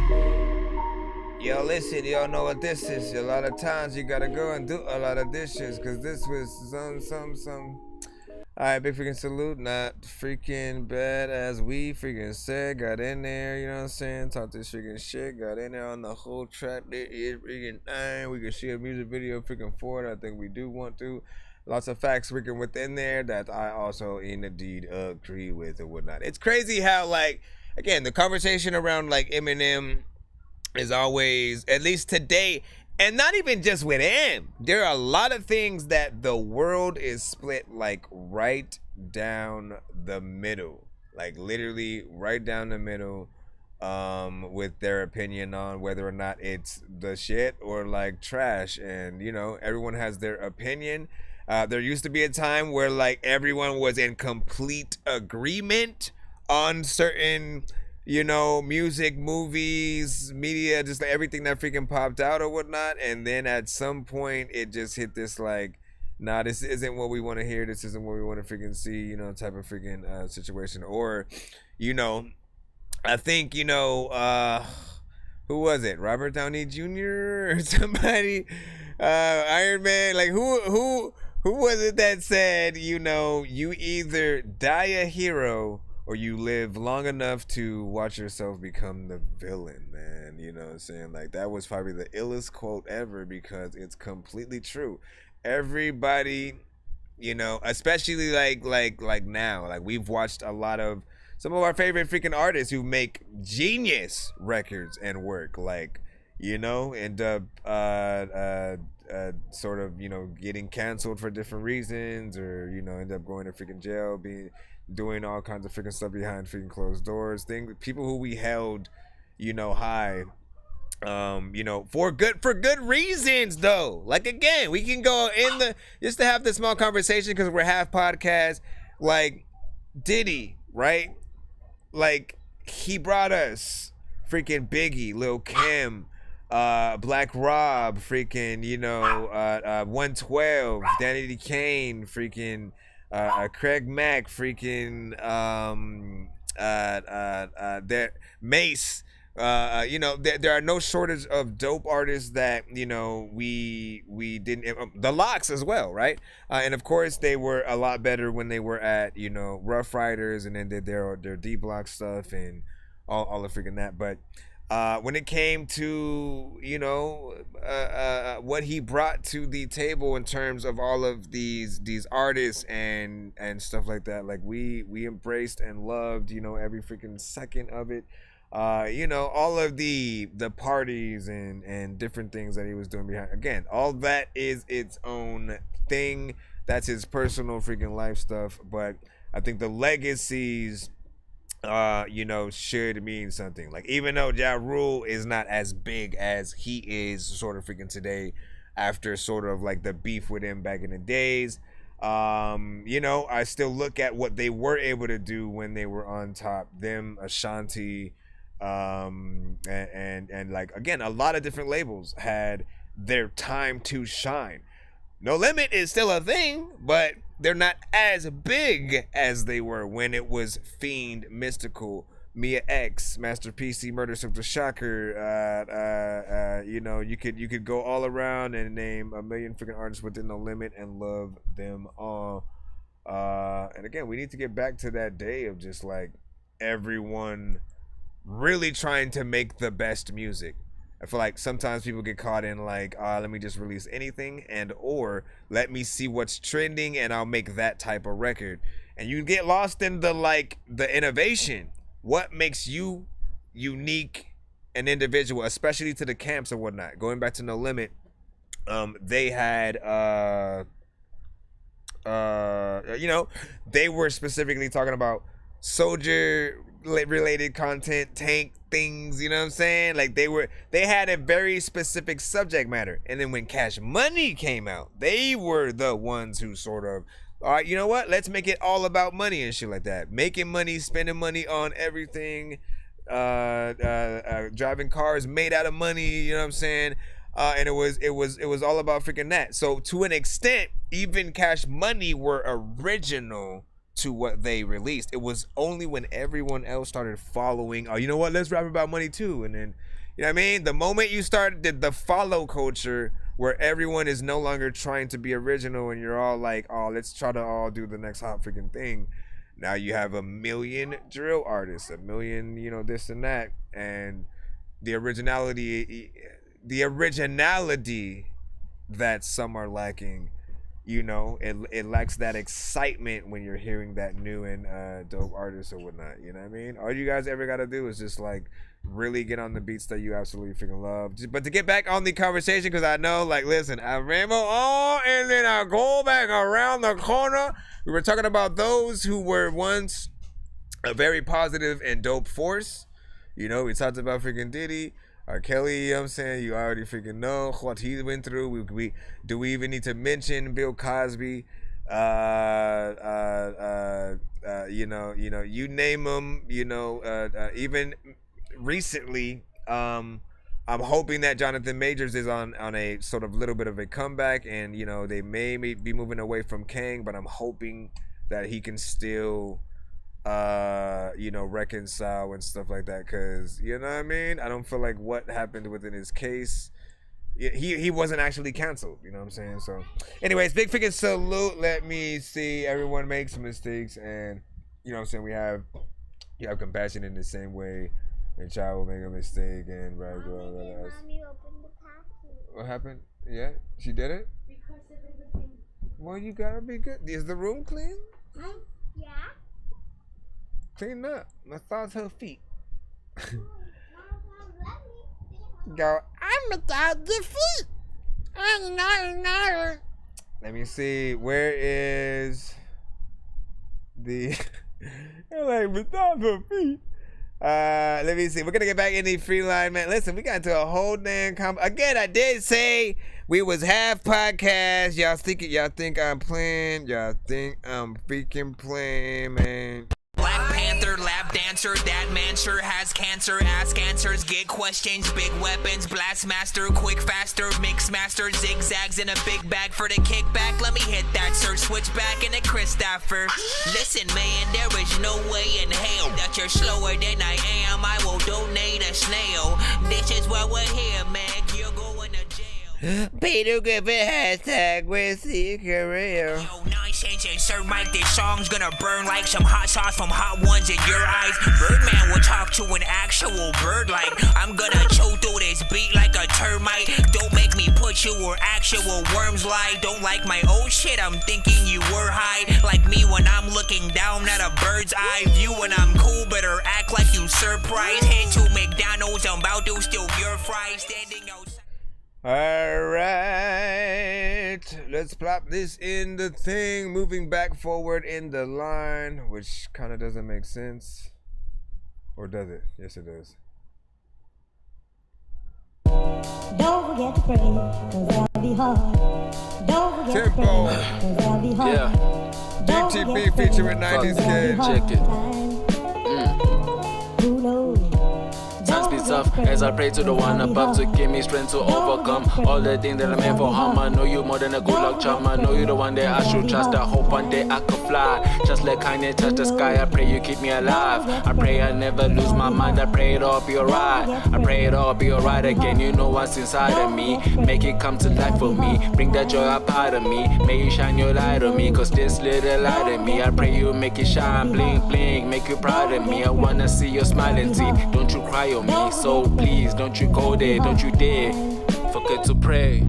Yo, listen, y'all know what this is. A lot of times you gotta go and do a lot of dishes, cause this was some. Alright, big freaking salute. Not freaking bad as we freaking said. Got in there, you know what I'm saying? Talked this freaking shit. Got in there on the whole track. There is freaking dang. We can see a music video freaking for it. I think we do want to. Lots of facts freaking within there that I also indeed agree with and whatnot. It's crazy how, like, again, the conversation around like Eminem is always, at least today, and not even just with him, there are a lot of things that the world is split like right down the middle, like literally right down the middle, with their opinion on whether or not it's the shit or like trash. And you know, everyone has their opinion. There used to be a time where like everyone was in complete agreement on certain, you know, music, movies, media, just like everything that freaking popped out or whatnot. And then at some point it just hit this like, nah, this isn't what we want to hear. This isn't what we want to freaking see, you know, type of freaking situation. Or, you know, I think, you know, who was it? Robert Downey Jr. or somebody? Iron Man? Like who was it that said, you know, you either die a hero or you live long enough to watch yourself become the villain, man? You know what I'm saying? Like, that was probably the illest quote ever because it's completely true. Everybody, you know, especially like now, like we've watched a lot of some of our favorite freaking artists who make genius records and work, like, you know, end up sort of, you know, getting canceled for different reasons, or, you know, end up going to freaking jail, doing all kinds of freaking stuff behind freaking closed doors. People who we held, you know, high, you know, for good reasons though. Like, again, we can go in the just to have this small conversation because we're half podcast. Like Diddy, right? Like, he brought us freaking Biggie, Lil Kim, Black Rob, freaking, you know, 112, Danny D. Kane, freaking Craig Mack, freaking Mace. You know, there are no shortage of dope artists that, you know, we didn't, the Locks as well, right? And of course they were a lot better when they were at, you know, Rough Riders and then did their D-Block stuff and all the freaking that. But when it came to, you know, what he brought to the table in terms of all of these artists and stuff like that, like we embraced and loved, you know, every freaking second of it. You know, all of the parties and different things that he was doing behind, again, all that is its own thing. That's his personal freaking life stuff. But I think the legacies, you know, should mean something. Like, even though Ja Rule is not as big as he is sort of freaking today after sort of like the beef with him back in the days, you know, I still look at what they were able to do when they were on top. Them, Ashanti, and like, again, a lot of different labels had their time to shine. No Limit is still a thing, but they're not as big as they were when it was Fiend, Mystical, Mia X, Master PC, Murder Silk Shocker. You know, you could go all around and name a million freaking artists within No Limit and love them all. And again, we need to get back to that day of just like everyone really trying to make the best music. I feel like sometimes people get caught in like, let me just release anything, and or let me see what's trending and I'll make that type of record. And you get lost in the like the innovation. What makes you unique and individual, especially to the camps and whatnot. Going back to No Limit, they had you know, they were specifically talking about soldier related content, tank things, you know what I'm saying? Like, they had a very specific subject matter. And then when Cash Money came out, they were the ones who sort of, all right, you know what, let's make it all about money and shit like that. Making money, spending money on everything, driving cars made out of money, you know what I'm saying? And it was all about freaking that. So to an extent, even Cash Money were original to what they released. It was only when everyone else started following, oh, you know what, let's rap about money too. And then, you know what I mean? The moment you started the follow culture where everyone is no longer trying to be original and you're all like, oh, let's try to all do the next hot freaking thing. Now you have a million drill artists, a million, you know, this and that. And the originality that some are lacking, you know, it lacks that excitement when you're hearing that new and dope artists or whatnot, you know what I mean? All you guys ever got to do is just like really get on the beats that you absolutely freaking love. But to get back on the conversation, because I know, like, listen, I ramble on and then I go back around the corner. We were talking about those who were once a very positive and dope force. You know, we talked about freaking Diddy. R. Kelly, you know what I'm saying? You already freaking know what he went through. Do we even need to mention Bill Cosby? You name them, even recently, I'm hoping that Jonathan Majors is on a sort of little bit of a comeback, and they may be moving away from Kang, but I'm hoping that he can still reconcile and stuff like that, because you know what I mean, I don't feel like what happened within his case, he wasn't actually canceled, you know what I'm saying? So anyways, big freaking salute. Let me see, everyone makes mistakes, and you know what I'm saying, you have compassion in the same way a child will make a mistake, and right. What happened? Yeah, she did it? Well, you gotta be good. Is the room clean? Yeah. Clean up. Massage her feet. Go, I'm massage your feet. Let me see. Where is the like massage her feet? Let me see. We're gonna get back in the free line, man. Listen, we got into a whole damn again. I did say we was half podcast. Y'all think I'm playing? Y'all think I'm freaking playing, man? Black Panther, lap dancer, that man sure has cancer. Ask answers, get questions, big weapons, blast master, quick faster, mix master, zigzags in a big bag for the kickback. Let me hit that search switch back in a Christopher. Listen, man, there is no way in hell that you're slower than I am. I will donate a snail. This is why we're here, man. You're going to jail. Peter Griffin hashtag with the career. Yo, Nonsenze and Sir Mike, this song's gonna burn like some hot sauce from Hot Ones in your eyes. Birdman will talk to an actual bird like I'm gonna chew through this beat like a termite. Don't make me put you where actual worms lie. Don't like my old shit, I'm thinking you were high. Like me when I'm looking down at a bird's eye view. When I'm cool, better act like you surprised. Head to McDonald's, I'm about to steal your fries. Standing outside. Alright, let's plop this in the thing. Moving back forward in the line, which kind of doesn't make sense. Or does it? Yes, it does. Don't forget to pray, cause that'll be hard. Don't forget to pray, cause that'll be hard. Yeah. DTP featuring 90s Kid. Check it. Who knows? Times be tough as I pray to the one above to give me strength to overcome all the things that I meant for harm. I know you more than a good luck charm. I know you the one that I should trust. I hope one day I could fly, just let kindness touch the sky. I pray you keep me alive. I pray I never lose my mind. I pray it all be alright. I pray it all be alright again. You know what's inside of me. Make it come to life for me. Bring that joy up out of me. May you shine your light on me, cause this little light in me, I pray you make it shine. Blink, blink, make you proud of me. I wanna see your smiling teeth. Don't you cry on me, so please don't you go there, don't you dare forget to pray.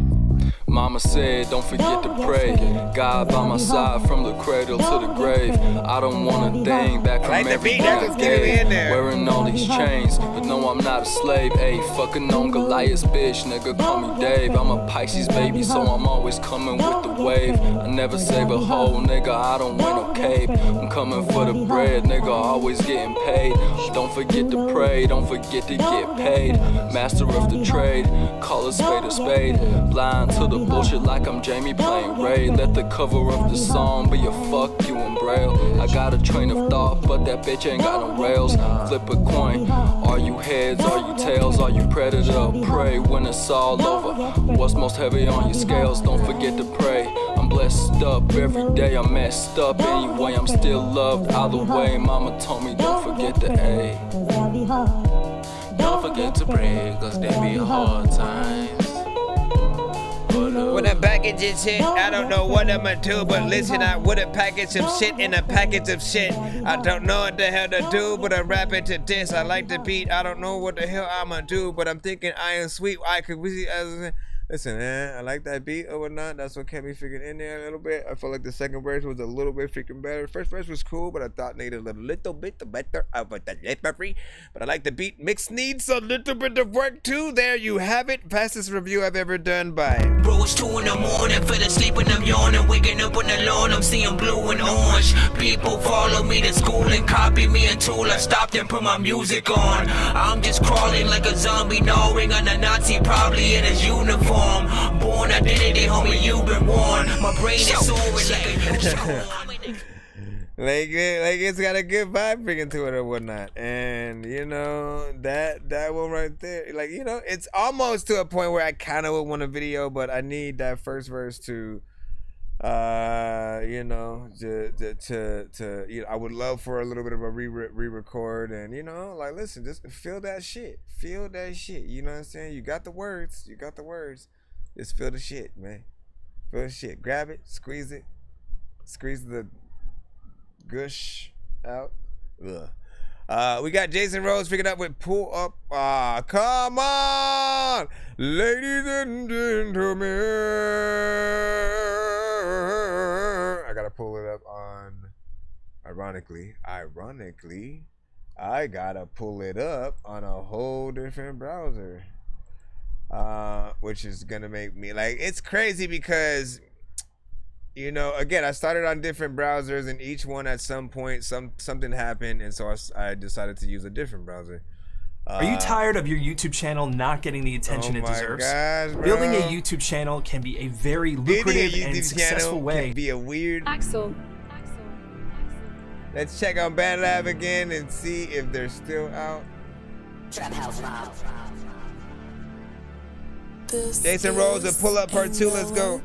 Mama said, don't forget to pray. God by my side from the cradle to the grave. I don't want a thing back from everything I gave. Wearing all these chains, but no, I'm not a slave. Ayy, fucking on Goliath's bitch, nigga, call me Dave. I'm a Pisces baby, so I'm always coming with the wave. I never save a hoe, nigga, I don't win no cape. I'm coming for the bread, nigga, always getting paid. Don't forget to pray, don't forget to get paid. Master of the trade, call a spade a spade. Blind to the bullshit like I'm Jamie playing Ray. Let the cover of the song be a fuck you and Braille. I got a train of thought, but that bitch ain't got no rails. Flip a coin, are you heads, are you tails, are you predator or prey? When it's all over, what's most heavy on your scales? Don't forget to pray. I'm blessed up every day, I'm messed up anyway, I'm still loved either way. Mama told me don't forget the A. Don't forget to pray, cause there be hard times. When I package this shit, I don't know what I'ma do, but listen, I would've packaged some shit in a package of shit. I don't know what the hell to do, but I'm rapping to this. I like the beat, I don't know what the hell I'ma do, but I'm thinking I am sweet. I could Listen, man, I like that beat or whatnot. That's what kept me freaking in there a little bit. I felt like the second verse was a little bit freaking better. The first verse was cool, but I thought needed a little bit better of the delivery. But I like the beat. Mix needs a little bit of work too. There you have it. Fastest review I've ever done by. Bro, it's 2 in the morning, fell asleep and I'm yawning. Waking up on the lawn, I'm seeing blue and orange. People follow me to school and copy me until I stopped and put my music on. I'm just crawling like a zombie, gnawing on a Nazi, probably in his uniform. Born identity, homie, you've been warned. My brain is soaring like it's got a good vibe freaking to it or whatnot. And you know, that one right there, like, you know, it's almost to a point where I kind of would want a video, but I need that first verse to you know, to you know, I would love for a little bit of a re-record, and you know, like, listen, just feel that shit, you know what I'm saying? You got the words, just feel the shit, man, feel the shit, grab it, squeeze the gush out. Ugh. We got Jason Rose picking up with Pull Up. Come on, ladies and gentlemen. I gotta pull it up on, ironically, I gotta pull it up on a whole different browser. Which is gonna make me, like, it's crazy because, you know, again, I started on different browsers, and each one at some point something happened, and so I decided to use a different browser. Are you tired of your YouTube channel not getting the attention it deserves? Gosh, bro. Building a YouTube channel can be a very lucrative and successful way. Can be a weird. Axel. Let's check on BandLab again and see if they're still out. Trap House Mob. Jason Rose and Pull Up Part 2. Let's go.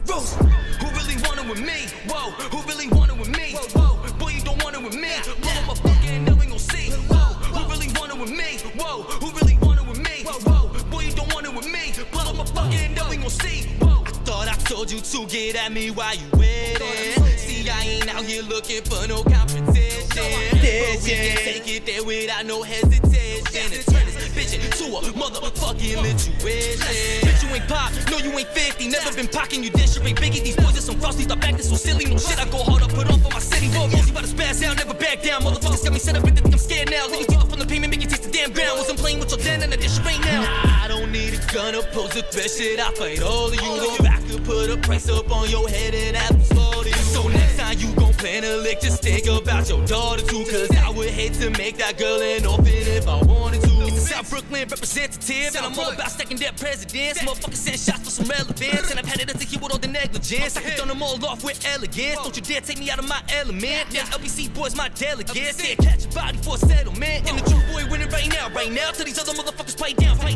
Rose, who really want it with me? Whoa, who really want it with me? Whoa, boy, you don't want it with me. Pull up a fucking now we gon' see. Whoa, who really want it with me? Whoa, who really want it with me? Whoa, boy, you don't want it with me. Pull up a fucking now we gon' see. Whoa, I thought I told you to get at me while you waiting. See, I ain't out here looking for no competition. But we can take it there without no hesitation. And turn this bitch into a motherfucking situation. Bitch, you ain't pop, no, you ain't 50. Never been pocking, you dish, you ain't biggie. These boys are some frosties, stop acting so silly. No shit, I go hard, I put on for my city. Whoa, Mosey about to spaz out, never back down. Motherfuckers got me set up and they think I'm scared now. Leave your teeth up from the payment, make you taste the damn ground. Wasn't playing with your den and I dish right now. I don't need a gun to pose a threat, shit, I fight all of you. Go back and put a price up on your head and have to slaughter you. So next time you gon' plan a lick, just think about your daughter too. Cause I would hate to make that girl an orphan if I wanted to. It's the South Brooklyn representative, and I'm all about stacking their presidents. Motherfuckers send shots for some relevance, and I've had it as a hero with all the negligence. I can turn them all off with elegance. Don't you dare take me out of my element. Yeah, LBC boys my delegates. Yeah, catch a body for a settlement. And the true boy winning right now. Tell these other motherfuckers fight down. Why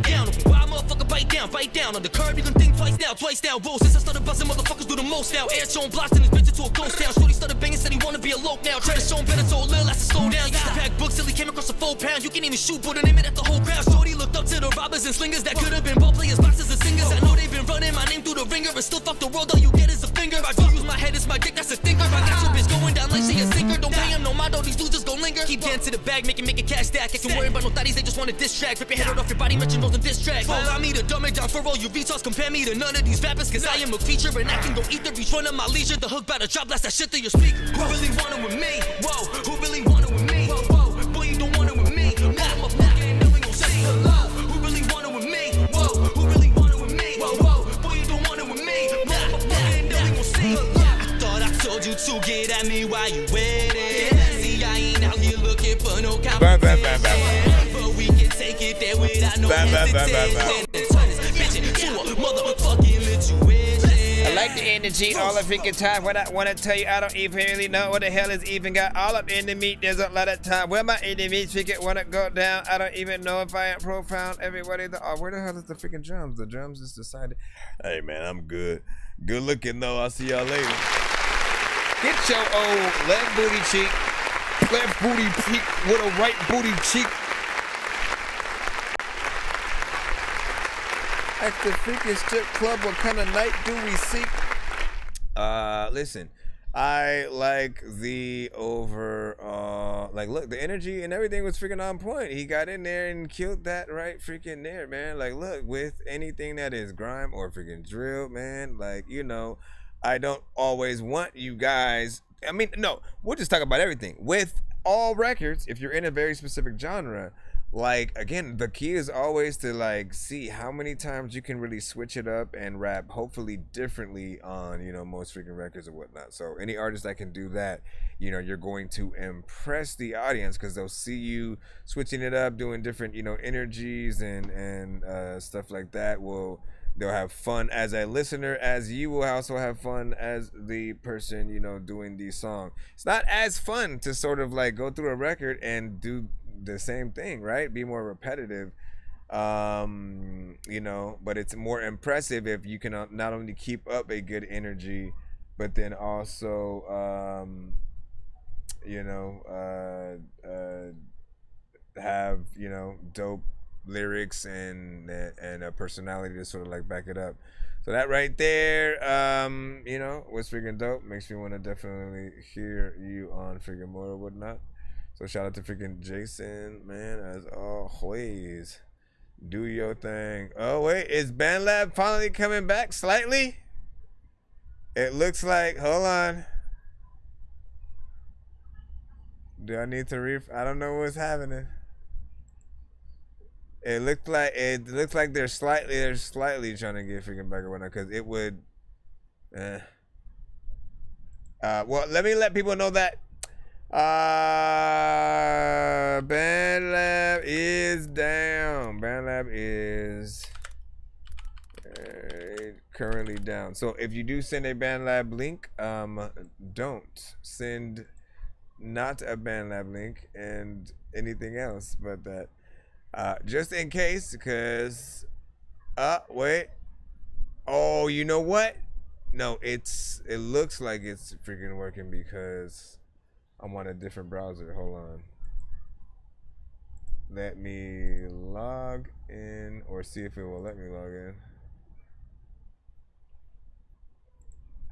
motherfucker bite down. On the curb you can think twice now. Whoa, since I started busting, motherfuckers do the most now. Air showing blocks and this bitch into a ghost town. Shorty started banging, said he wanna be a loc now. Try to show him better, told Lil has to slow down. Used to pack books till he came across a 4 pound. You can't even shoot, put an name at the whole crowd. Shorty looked up to the robbers and slingers that could have been ball players, boxers, and singers. I know they've been running my name through the ringer and still fuck the world. All you get is a finger. I do use my head as my dick, that's a thinker. I got your bitch going down like she a sinker. Don't pay him no mind, all these losers gon' linger. Keep getting to the bag, make it cash stack. Ain't worry about no thotties, they just wanna distract. Rip your head right off your body, mention those in diss tracks. Allow me to dumb it down for all you retards. Compare me to none of these rappers, cause I am a feature and I can go eat the reach run of my leisure. The hook bout to drop, blast that shit through your speaker. Who really want it with me? Whoa, who really want it with me? Whoa, boy, you don't want it with me. I'm a fucking now we gon' say hello. Who really want it with me? Whoa, who really want it with me? Whoa, boy, you don't want it with me. I'm a fucking now we gon' say hello. I thought I told you to get at me while you waiting. See, I ain't out here looking for no competition. But we can take it there without no hesitation. And turn this bitch into a motherfucking situation. I like the energy all the freaking time. When I want to tell you, I don't even really know what the hell is even got all up in the meat. There's a lot of time where my enemies freaking want to go down. I don't even know if I am profound. Everybody, where the hell is the freaking drums? The drums just decided. Hey man, I'm good. Good looking though. I'll see y'all later. Get your old left booty cheek with a right booty cheek. At the freaking strip club, what kind of night do we seek? Listen, I like the overall, like, look, the energy and everything was freaking on point. He got in there and killed that right freaking there, man. Like, look, with anything that is grime or freaking drill, man, like, you know, I don't always want you guys, I mean, no, we'll just talk about everything. With all records, if you're in a very specific genre, like, again, the key is always to like see how many times you can really switch it up and rap hopefully differently on, you know, most freaking records or whatnot. So any artist that can do that, you know, you're going to impress the audience because they'll see you switching it up, doing different, you know, energies and stuff like that. They'll have fun as a listener, as you will also have fun as the person, you know, doing the song. It's not as fun to sort of like go through a record and do the same thing, right? Be more repetitive, you know, but it's more impressive if you can not only keep up a good energy, but then also, you know, have, you know, dope lyrics and a personality to sort of like back it up. So that right there, you know, was freaking dope. Makes me want to definitely hear you on freaking more or whatnot. So shout out to freaking Jason, man, as always. Do your thing. Oh wait, is BandLab finally coming back slightly? It looks like, hold on. Do I need to I don't know what's happening. It looks like they're slightly trying to get freaking back or whatnot, because it would well, let me let people know that BandLab is down. BandLab is currently down. So if you do send a BandLab link, don't send not a BandLab link and anything else but that. Just in case, because wait. Oh, you know what? No, it looks like it's freaking working because I'm on a different browser. Hold on. Let me log in or see if it will let me log in.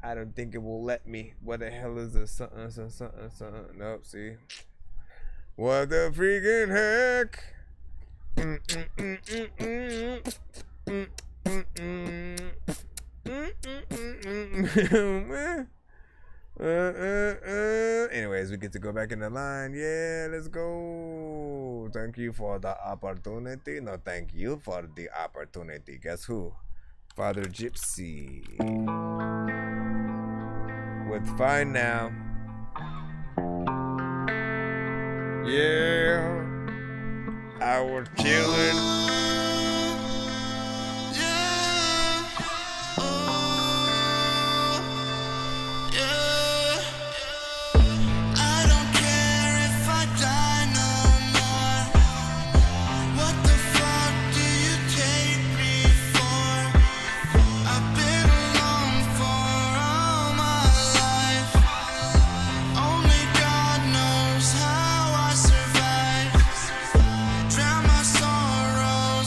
I don't think it will let me. What the hell is this? Something. Nope, see. What the freaking heck? Anyways, we get to go back in the line. Yeah, let's go. Thank you for the opportunity. No, thank you for the opportunity. Guess who? Father Gypsy. With Fine Now. Yeah. I was chilling. Drown my sorrows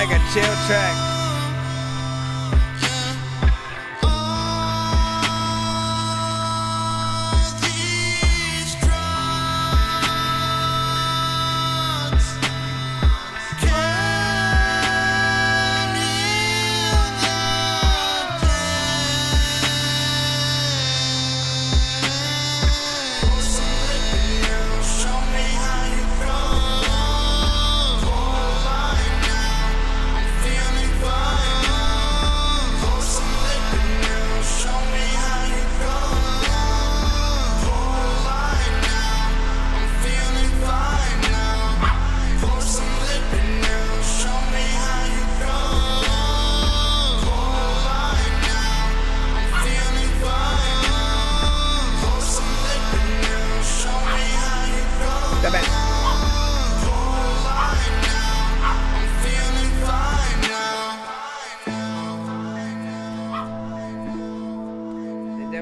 like a chill track.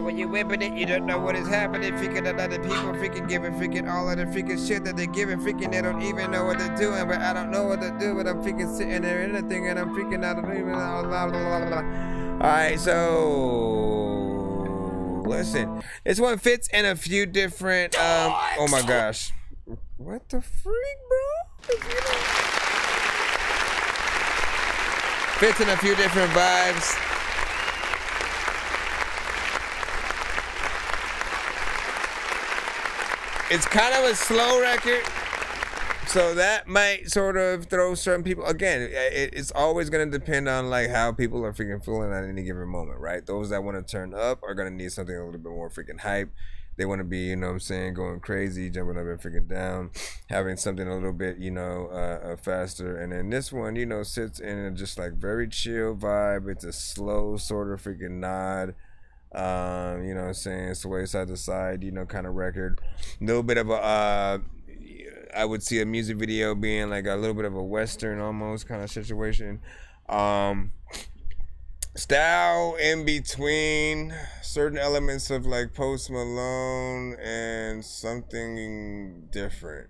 When you're whipping it, you don't know what is happening. Freaking a lot of people freaking giving freaking all of the freaking shit that they're giving. Freaking they don't even know what they're doing, but I don't know what to do. But I'm freaking sitting there in the thing and I'm freaking out of even blah, blah, blah, blah. Alright, so listen. This one fits in a few different oh my gosh. What the freak, bro? Fits in a few different vibes. It's kind of a slow record, so that might sort of throw certain people. Again, it's always going to depend on like how people are freaking feeling at any given moment, right? Those that want to turn up are going to need something a little bit more freaking hype. They want to be, you know what I'm saying, going crazy, jumping up and freaking down, having something a little bit, you know, faster. And then this one, you know, sits in a just like very chill vibe. It's a slow sort of freaking nod. You know what I'm saying, sway side to side, you know, kind of record. A little bit of a I would see a music video being like a little bit of a western almost kind of situation. Style in between certain elements of like Post Malone and something different.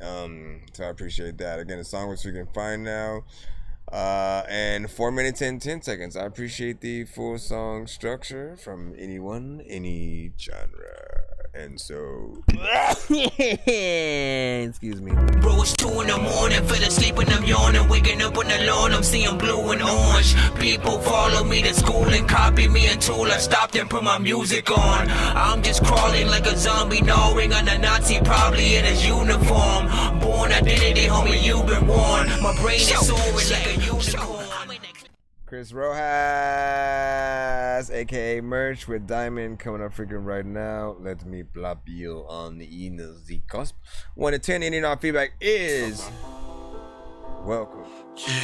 So I appreciate that. Again, the song was freaking fine now. And 4 minutes and 10 seconds. I appreciate the full song structure from anyone, any genre. And so excuse me. Bro, it's 2 in the morning, fell asleep and I'm yawning, waking up on the lawn, I'm seeing blue and orange. People follow me to school and copy me until I stopped and put my music on. I'm just crawling like a zombie, gnawing on a Nazi, probably in his uniform. Born identity, homie, you've been warned. My brain is soaring like a unicorn. Chris Rojas, aka Merch with Diamond, coming up freaking right now. Let me plop you on the the cusp. 1 to 10, any and all feedback is welcome. Yeah.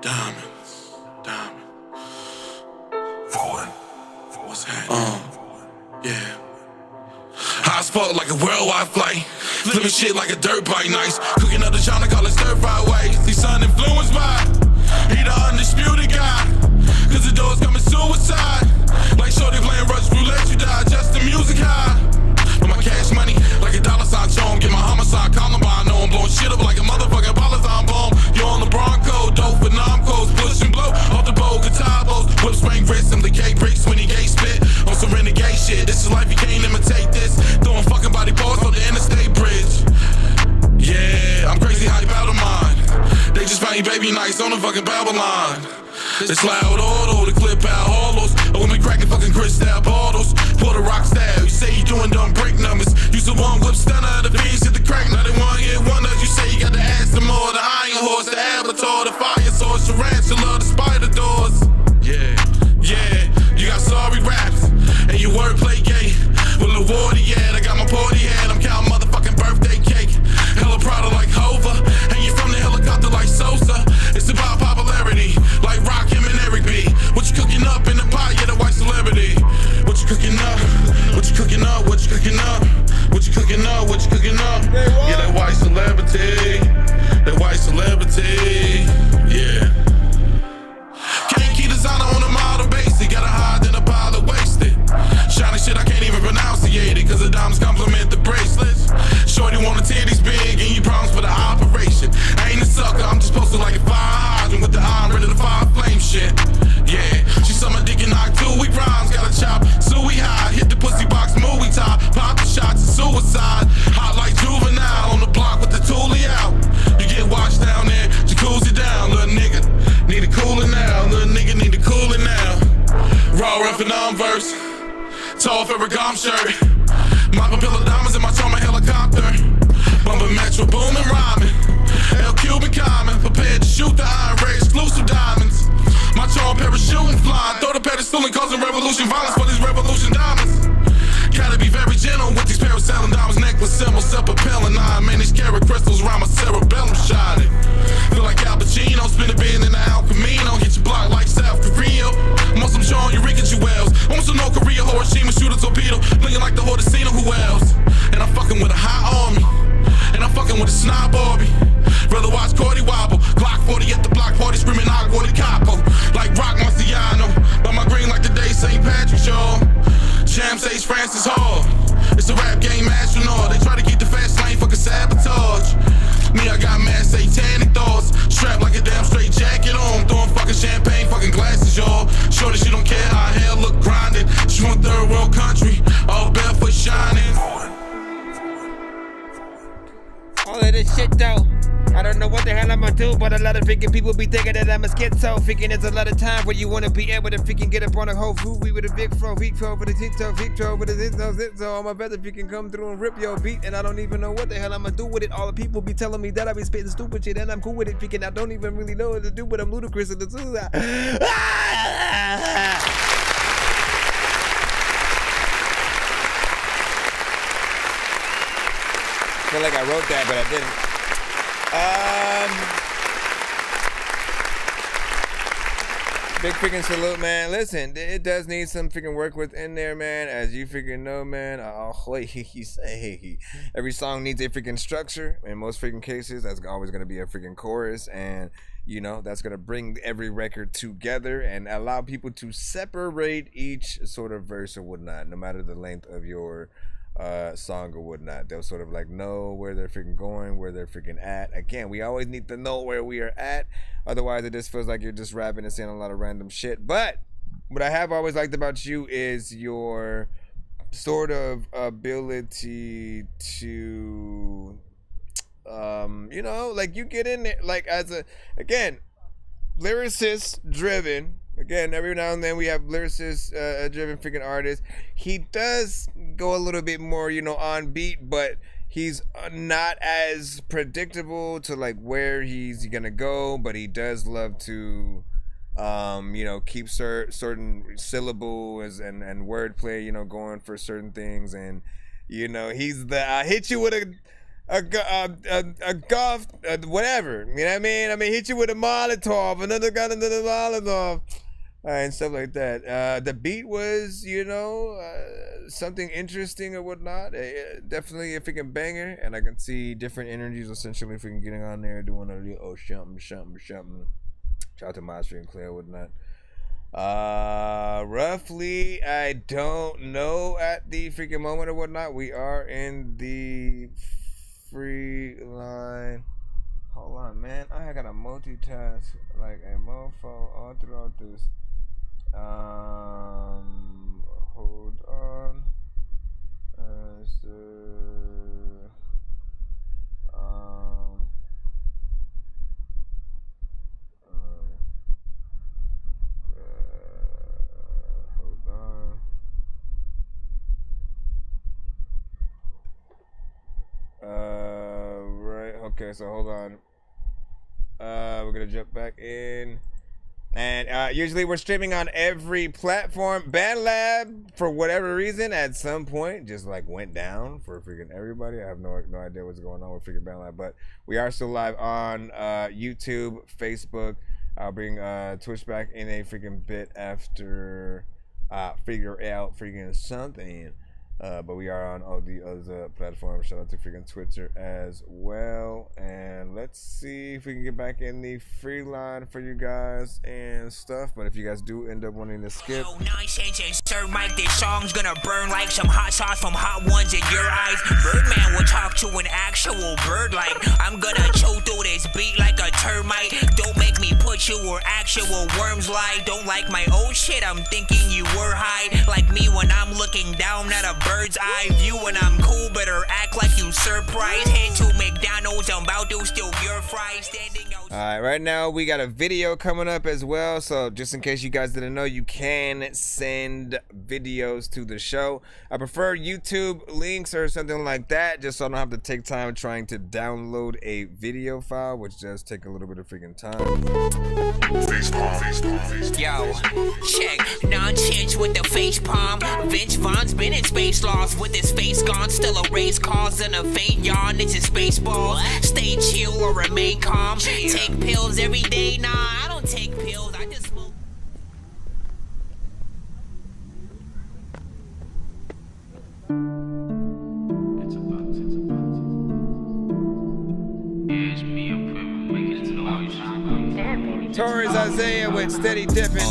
Diamonds. Forward. What's happening? Yeah. High as fuck like a worldwide flight. Living shit like a dirt bike, nice. Cooking up the China, call it stir fried ways. These son influenced by. He the undisputed guy. Cause the door's coming suicide. Like shorty playing Rush Roulette, you die just the music high. But my cash money, like a dollar sign chone. Get my homicide Columbine. Know I'm blowing shit up like a motherfucking Polython bomb. You on the Bronco, dope for Nomcos. Push and blow off the bow, guitar blows. Whip spring wrist, I'm the gate bricks when he gay spit. On some renegade shit, this is life, you can't imitate this. Throwing fucking body balls on the interstate bridge. Yeah, I'm crazy how you battle mine. They just found you baby nice on the fucking Babylon. It's loud auto, the clip out hollows. A woman cracking fucking crystal bottles. Pull the rock style, you say you doing dumb break numbers. Used to one whip stunner, the fiends hit the crack. Now they want hit wonders. You say you got the ass, the more, the iron horse, the avatar, the fire source, tarantula, the spider doors. Yeah, you got sorry raps, and your wordplay gay. Well, award yet, I got my party hat, I'm counting motherfucking birthday cake. Hella Prada like Hova, hanging from the helicopter like Sosa. It's about popularity, like Rakim and Eric B. What you cooking up in the pot, yeah, the white celebrity. What you cooking up? What you cooking up? What you cooking up? What you cooking up? What you cooking up? Yeah, that white celebrity. That white celebrity. Yeah. Can't keep designer on a model basic. Gotta hide in a pile of wasted. Shiny shit I can't even pronunciate it. Cause the diamonds compliment the bracelets. Shorty want the titties big and you problems for the operation. I ain't a sucker, I'm just supposed to off every gum shirt. Mopping pillow diamonds in my trauma helicopter. Bumping Metro Boomin' rhyming. L Cuban common, prepared to shoot the iron ray exclusive diamonds. My charm parachuting flying, throw the pedestal and causing revolution violence for these revolution diamonds. Gotta be very gentle with these parasailin' diamonds, necklace symbols, self-propelling. I manage carat crystals around my cerebellum shining. Feel like Al Pacino, spin a bin in the El Camino. Hit your block like South Korea. I'm on some Sean Eureka Jewels. I'm on some North Korea, Hiroshima, shoot a torpedo. Blinking like the Hordesino, who else? And I'm fucking with a high army. And I'm fucking with a snob Barbie. Rather watch Cordy wobble. Glock 40 at the block party, screaming Agua de Capo. Like Rock Marciano. By my green like the day St. Patrick's, y'all. Champ says Francis Hall. It's a rap game astronaut. They try to keep the fast lane, fucking sabotage. Me, I got mad satanic thoughts. Strapped like a damn straight jacket on. Throwing fucking champagne, fucking glasses, y'all. Sure that she don't care how her hair look grinded. She from a third world country, all barefoot shining. All of this shit though, I don't know what the hell I'ma do, but a lot of freaking people be thinking that I'm a schizo. Freaking there's a lot of time where you wanna be able to freaking get up on a whole food with a big flow, heat flow with a TikTok, with a zit. So I'm about to freaking come through and rip your beat, and I don't even know what the hell I'ma do with it. All the people be telling me that I be spitting stupid shit, and I'm cool with it. Freaking I don't even really know what to do, but I'm ludicrous and it's I feel like I wrote that, but I didn't. Big freaking salute, man. Listen, it does need some freaking work within there, man. As you freaking know, man. Every song needs a freaking structure. In most freaking cases, that's always going to be a freaking chorus. And, you know, that's going to bring every record together and allow people to separate each sort of verse or whatnot, no matter the length of your song or whatnot. They'll sort of like know where they're freaking going, where they're freaking at. Again, we always need to know where we are at, otherwise it just feels like you're just rapping and saying a lot of random shit. But what I have always liked about you is your sort of ability to you know, like you get in there like as a, again, lyricist driven. Again, every now and then we have lyricist driven freaking artists. He does go a little bit more, you know, on beat, but he's not as predictable to like where he's gonna go, but he does love to you know, keep certain syllables and wordplay, you know, going for certain things. And you know, he's the I hit you with a golf whatever, you know what I mean? I mean, hit you with a Molotov, another Molotov. And stuff like that. The beat was, you know, something interesting or whatnot. Definitely a freaking banger, and I can see different energies essentially freaking getting on there, doing a little something. Shout out to my stream Claire, whatnot. Roughly, I don't know at the freaking moment or whatnot. We are in the free line. Hold on, man. I gotta multitask like a mofo all throughout this. Hold on. Hold on. Right. Okay. So hold on. We're gonna jump back in. And usually we're streaming on every platform. BandLab, for whatever reason, at some point, just like went down for freaking everybody. I have no idea what's going on with freaking BandLab, but we are still live on YouTube, Facebook. I'll bring Twitch back in a freaking bit after figure out freaking something. But we are on all the other platforms. Shout out to freaking Twitter as well. And let's see if we can get back in the free line for you guys and stuff. But if you guys do end up wanting to skip, Nonsense and Sir Mike, this song's gonna burn like some hot sauce from hot ones in your eyes. Birdman will talk to an actual bird like I'm gonna choke through this beat like a termite. Don't make me put you where actual worms lie. Don't like my old shit, I'm thinking you were high. Like me when I'm looking down at a bird's eye view. When I'm cool, better act like you you surprised. Head to McDonald's, I'm about to steal your fries. Standing out. All right, right now we got a video coming up as well. So just in case you guys didn't know, you can send videos to the show. I prefer YouTube links or something like that, just so I don't have to take time trying to download a video file, which does take a little bit of freaking time. Yo, check Nonsenze with the face palm. Vince Vaughn's been in space lost with his face gone. Still a race cause and a faint yawn. It's his baseball. Stay chill or remain calm. Take pills every day. Nah, I don't take pills. I just smoke. Torres Isaiah with Steady Dipping.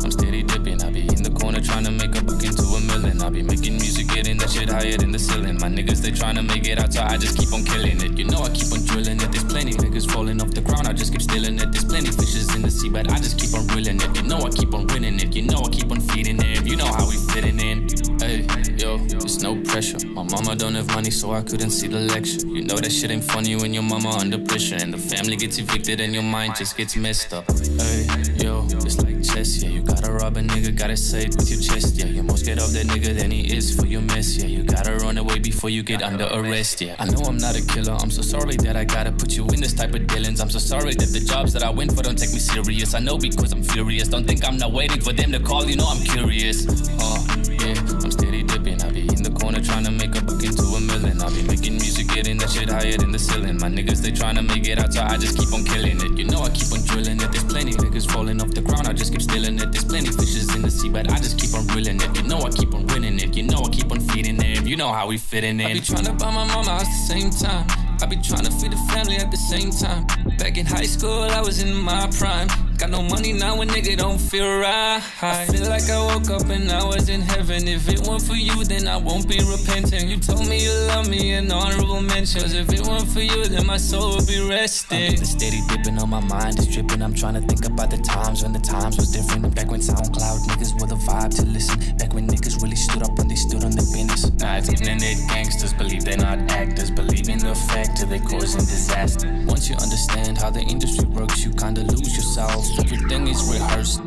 I'm steady dipping. I be in the corner trying to make a buck into a million. I be making music, getting that shit higher than the ceiling. My niggas, they trying to make it out, so I just keep on killing it. You know I keep on drilling it. There's plenty niggas falling off the ground. I just keep stealing it. There's plenty fishes in the sea, but I just keep on reeling it. You know I keep on winning it. You know I keep on feeding it. You know how we fitting in. Hey, yo, there's no pressure. My mama don't have money, so I couldn't see the lecture. You know that shit ain't funny when your mama under pressure and the family gets evicted and your mind just gets messed up. Hey, yo, it's like chess, yeah. You gotta rob a nigga, gotta say it with your chest, yeah. You're more scared of that nigga than he is for your mess, yeah. You gotta run away before you get under arrest, yeah. I know I'm not a killer, I'm so sorry that I gotta put you in this type of dealings. I'm so sorry that the jobs that I went for don't take me serious. I know because I'm furious, don't think I'm not waiting for them to call, you know I'm curious. Yeah, I'm steady dipping, I be in the corner trying to make a buck into a million. I be making music, getting that shit higher than the ceiling. My niggas, they trying to make it out, so I just keep on killing it. You know I keep on drilling it. There's plenty niggas falling off the ground, I just keep stealing it. There's plenty fishes in the sea, but I just keep on reeling it. You know I keep on winning it. You know I keep on feeding it. You know how we fitting in. I be trying to buy my mama house at the same time. I be trying to feed the family at the same time. Back in high school, I was in my prime. Got no money now, a nigga don't feel right. I feel like I woke up and I was in heaven. If it weren't for you, then I won't be repenting. You told me you love me in honorable mentions. If it weren't for you, then my soul would be resting. Steady dipping on my mind is dripping. I'm trying to think about the times when the times was different. Back when SoundCloud niggas were the vibe to listen. Back when niggas really stood up when they stood on the business. Now it's internet gangsters believe they're not actors. Believe in the fact till they causing disaster. Once you understand how the industry works, you kinda lose yourself. Everything is rehearsed.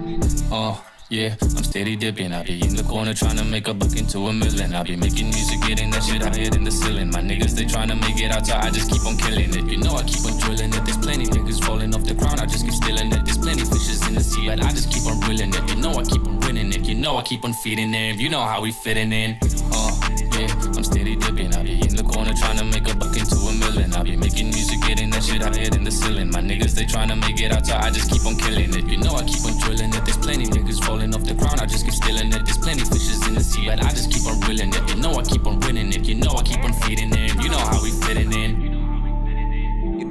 Yeah, I'm steady dipping. I be in the corner trying to make a buck into a million. I be making music, getting that shit higher than the ceiling. My niggas, they trying to make it out, so I just keep on killing it. You know I keep on drilling it. There's plenty niggas falling off the ground, I just keep stealing it. There's plenty fishes in the sea, but I just keep on reeling it. You know I keep on winning it. You know I keep on feeding it. You know how we fitting in. Yeah, I'm steady dipping. I be in the corner trying to make a buck into a million. I be making music, getting that shit higher than the ceiling. My niggas, they trying to make it out, so I just keep on killing it. You know I keep on drilling it. There's plenty niggas falling off the ground, I just keep stealing it. There's plenty fishes in the sea, but I just keep on reeling it. You know I keep on winning it. You know I keep on feeding it. You know how we fitting in.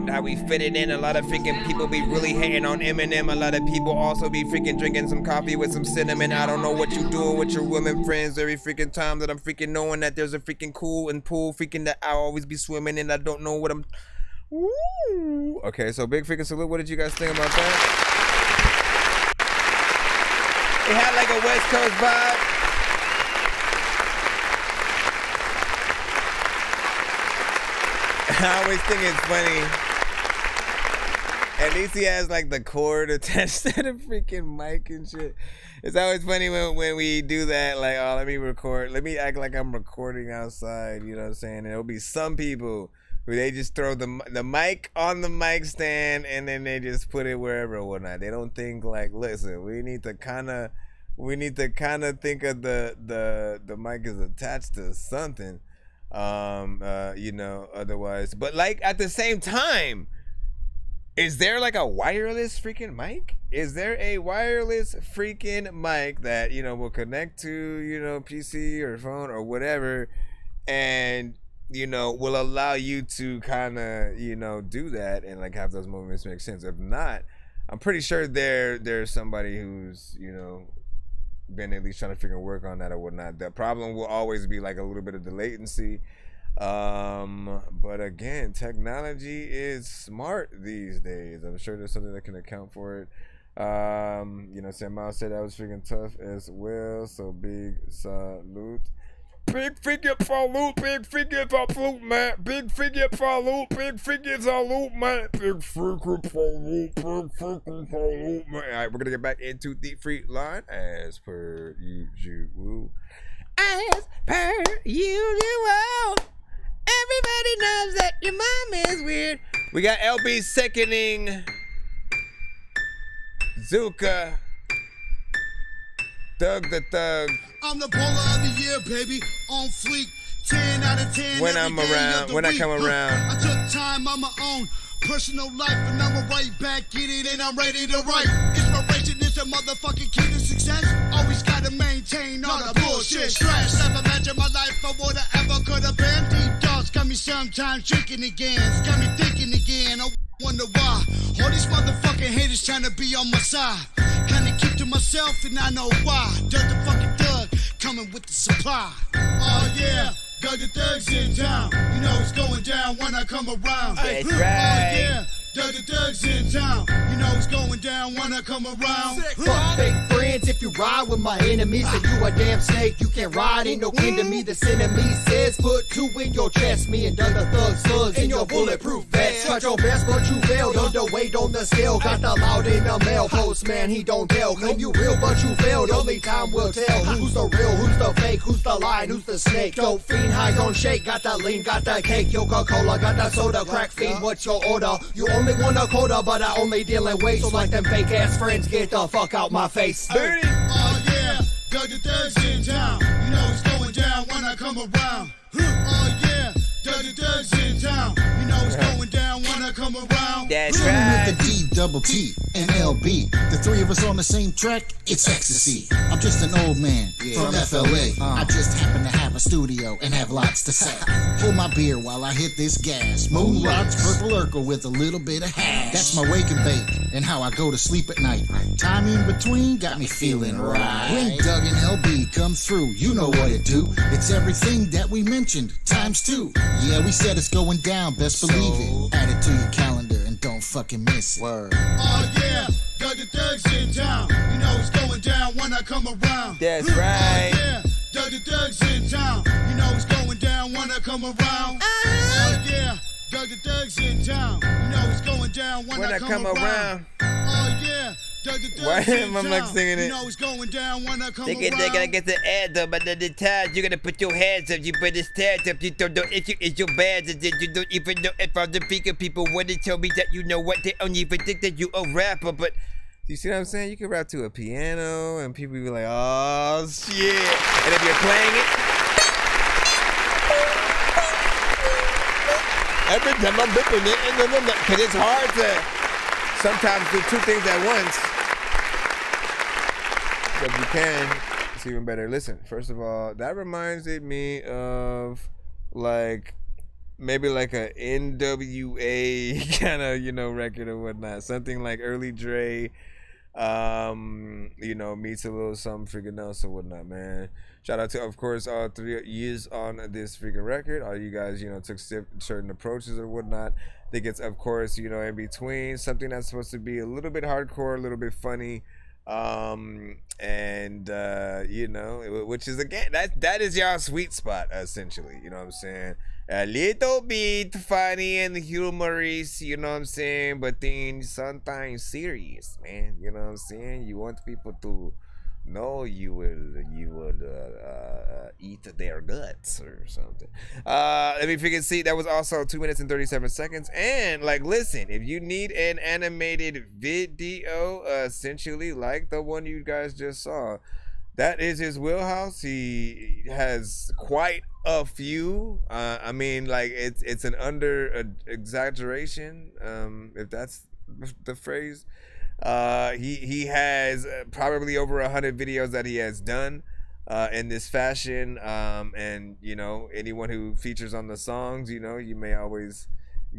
How we fit it in. A lot of freaking people be really hating on Eminem. A lot of people also be freaking drinking some coffee with some cinnamon. I don't know what you doing with your women friends every freaking time that I'm freaking knowing that there's a freaking cool and pool freaking that I always be swimming in. I don't know what I'm. Woo. Okay, so big freaking salute. What did you guys think about that? It had like a West Coast vibe. I always think it's funny. At least he has like the cord attached to the freaking mic and shit. It's always funny when we do that. Like, oh, let me record. Let me act like I'm recording outside. You know what I'm saying? And there'll be some people who they just throw the mic on the mic stand and then they just put it wherever or whatnot. They don't think like, listen, we need to kind of think of the mic is attached to something. You know, otherwise. But like at the same time, is there like a wireless freaking mic? Is there a wireless freaking mic that, you know, will connect to, you know, PC or phone or whatever and, you know, will allow you to kind of, you know, do that and like have those movements make sense? If not, I'm pretty sure there's somebody who's, you know, been at least trying to freaking work on that or whatnot. The problem will always be like a little bit of the latency. But again, technology is smart these days. I'm sure there's something that can account for it. You know, Sam Miles said that was freaking tough as well. So big salute. Big figure for loot, big figure for flute, man. Big figure for loot, big figure for loot, man. Big figure for loot, big figure for loot, man. All right, we're gonna get back into the free line as per usual. As per usual. Everybody knows that your mom is weird. We got LB seconding Zuka. Thug the Thug. I'm the baller of the year, baby. On fleek. 10 out of 10. When I'm around, when I come around. I took time on my own personal life, and I'm right back in it, and I'm ready to write. Inspiration is a motherfucking key to success. Always gotta maintain all the bullshit stress. Never imagine my life for what I ever could have been. Deep thoughts got me sometimes drinking again. It's got me thinking again. I wonder why all these motherfucking haters trying to be on my side. Kinda keep to myself, and I know why. Doug the fucking Thug coming with the supply. Oh yeah. Doug the Thug's in town. You know it's going down when I come around. That's right. Oh yeah, Doug the Thug's in town. You know it's going down when I come around. Fuck fake friends if you ride with my enemies. And you a damn snake, you can't ride, ain't no kin to me. The enemy says put 2 in your chest. Me and Doug the Thug slugs in your bulletproof vest. Tried your best but you failed, underweight on the scale. Got the loud in the mail, postman he don't tell. Claim you real but you failed, only time will tell. Who's the real, who's the fake, who's the lie, who's the snake. Dope fiend, high on shake, got the lean, got the cake. Coca-Cola, got the soda, crack fiend, what's your order? You only want a quota, but I only deal in weight. So like them fake ass friends, get the fuck out my face. Dirty. Oh yeah, Doug the Thug's in town. You know it's going down when I come around. Oh yeah, Doug the Thug's in town. You know it's going down when I come around. That's right. With the D, double T, and LB. The 3 of us on the same track, it's ecstasy. I'm just an old man from FLA. I just happen to have a studio and have lots to say. Hold my beer while I hit this gas. Moon rocks, purple Urkel with a little bit of hash. That's my wake and bake and how I go to sleep at night. Time in between got me feeling right. When Doug and LB come through, you know what it do. It's everything that we mentioned, times 2. Yeah, we said it's going down, best believe it. Add it to your calendar and don't fucking miss it. Word. Oh yeah, Doug the Thug's in town. You know it's going down when I come around. That's right. Oh yeah, Doug the Thug's in town. You know it's going down when I come around. Oh yeah, Doug the Thug's in town. You know it's going down when I come around. Oh yeah. Why am I like singing it? You know it's going down when I come They gotta get the ad up, but at the time you gotta put your hands up. You put it stand up. You don't know if you is your bad, and then you don't even know if I'm the bigger people want to tell me that you know what they don't even think that you a rapper. But you see what I'm saying? You can rap to a piano, and people be like, "Oh shit!" And if you're playing it, every time I'm ripping it, because it's hard to sometimes do 2 things at once. But you can, it's even better. Listen, first of all, that reminds me of like maybe like a NWA kind of, you know, record or whatnot. Something like early Dre, you know, meets a little something freaking else or whatnot, man. Shout out to, of course, all 3 years on this freaking record. All you guys, you know, took certain approaches or whatnot. I think it's, of course, you know, in between something that's supposed to be a little bit hardcore, a little bit funny. You know, which is again that is y'all sweet spot essentially, you know what I'm saying? A little bit funny and humorous, you know what I'm saying, but then sometimes serious, man, you know what I'm saying? You want people to know you will eat their guts or something. Let me freaking see. That was also 2 minutes and 37 seconds. And like, listen, if you need an animated video, essentially like the one you guys just saw, that is his wheelhouse. He has quite a few. I mean, like it's an under exaggeration, if that's the phrase. He has probably over 100 videos that he has done in this fashion, and you know, anyone who features on the songs, you know, you may always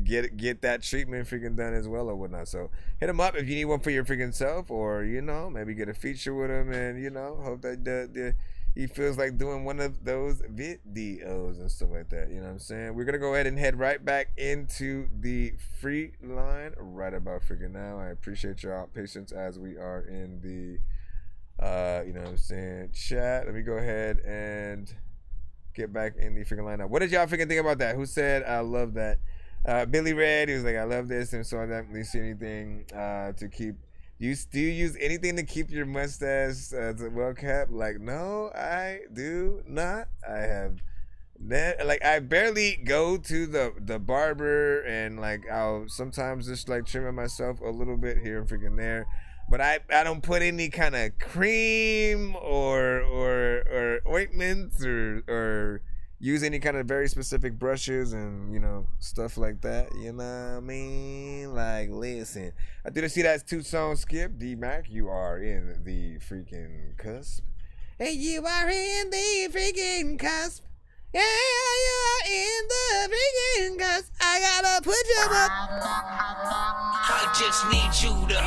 get that treatment freaking done as well or whatnot. So hit him up if you need one for your freaking self, or you know, maybe get a feature with him, and you know, hope that he feels like doing one of those videos and stuff like that. You know what I'm saying? We're gonna go ahead and head right back into the free line right about freaking now. I appreciate y'all patience as we are in the you know what I'm saying, chat. Let me go ahead and get back in the freaking lineup. What did y'all freaking think about that? Who said I love that? Billy Red, he was like, I love this, and so I don't really see anything to keep. Do you use anything to keep your mustache well kept? Like, no, I do not. I have like, I barely go to the barber, and like I'll sometimes just like trim it myself a little bit here and freaking there. But I don't put any kind of cream or ointments or use any kind of very specific brushes and, you know, stuff like that. You know what I mean? Like, listen. I did see that 2-song skip. D-Mac, you are in the freaking cusp. Hey, you are in the freaking cusp. Yeah, you are in the freaking cusp. I gotta put you up. I just need you to.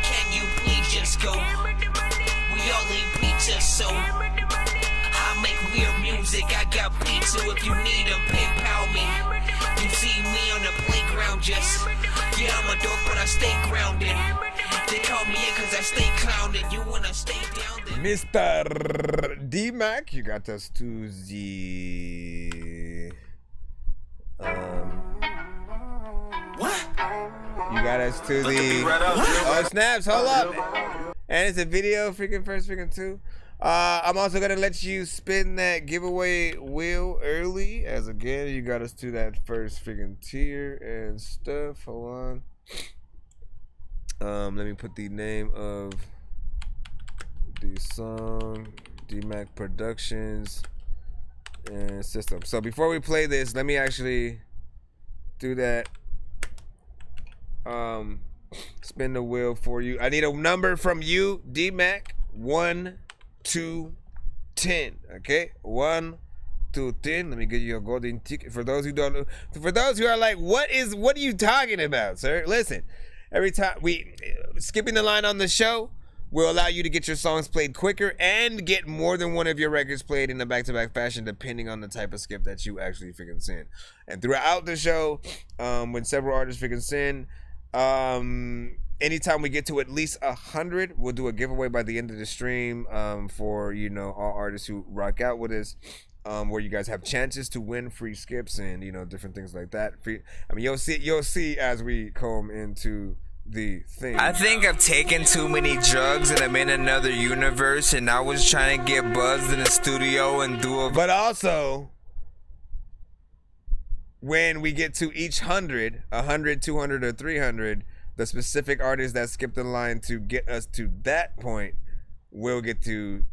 Can you please just go? We all need pizza, so I make weird music. I got pizza if you need them. PayPal me. You see me on the playground, just yeah, I'm a dork, but I stay grounded. They call me in cause I stay clowning. You wanna stay down there? Mr. D-Mac, you got us to the what? You got us to the oh snaps, hold up. And it's a video freaking first freaking 2. I'm also gonna let you spin that giveaway wheel early, as again you got us to that first freaking tier and stuff. Hold on. Let me put the name of the song, D-Mac Productions and System. So before we play this, let me actually do that. Spin the wheel for you. I need a number from you, D-Mac. 1 to 10. Okay, 1 to 10. Let me get you a golden ticket. For those who don't know, for those who are like, what are you talking about, sir? Listen, every time skipping the line on the show will allow you to get your songs played quicker and get more than one of your records played in a back-to-back fashion, depending on the type of skip that you actually freaking send. And throughout the show, when several artists freaking send, anytime we get to at least 100, we'll do a giveaway by the end of the stream for, you know, all artists who rock out with us, where you guys have chances to win free skips and, you know, different things like that. I mean, you'll see as we come into the thing. I think I've taken too many drugs and I'm in another universe, and I was trying to get buzzed in the studio and do a. But also, when we get to each 100, 200, or 300, the specific artists that skip the line to get us to that point will get to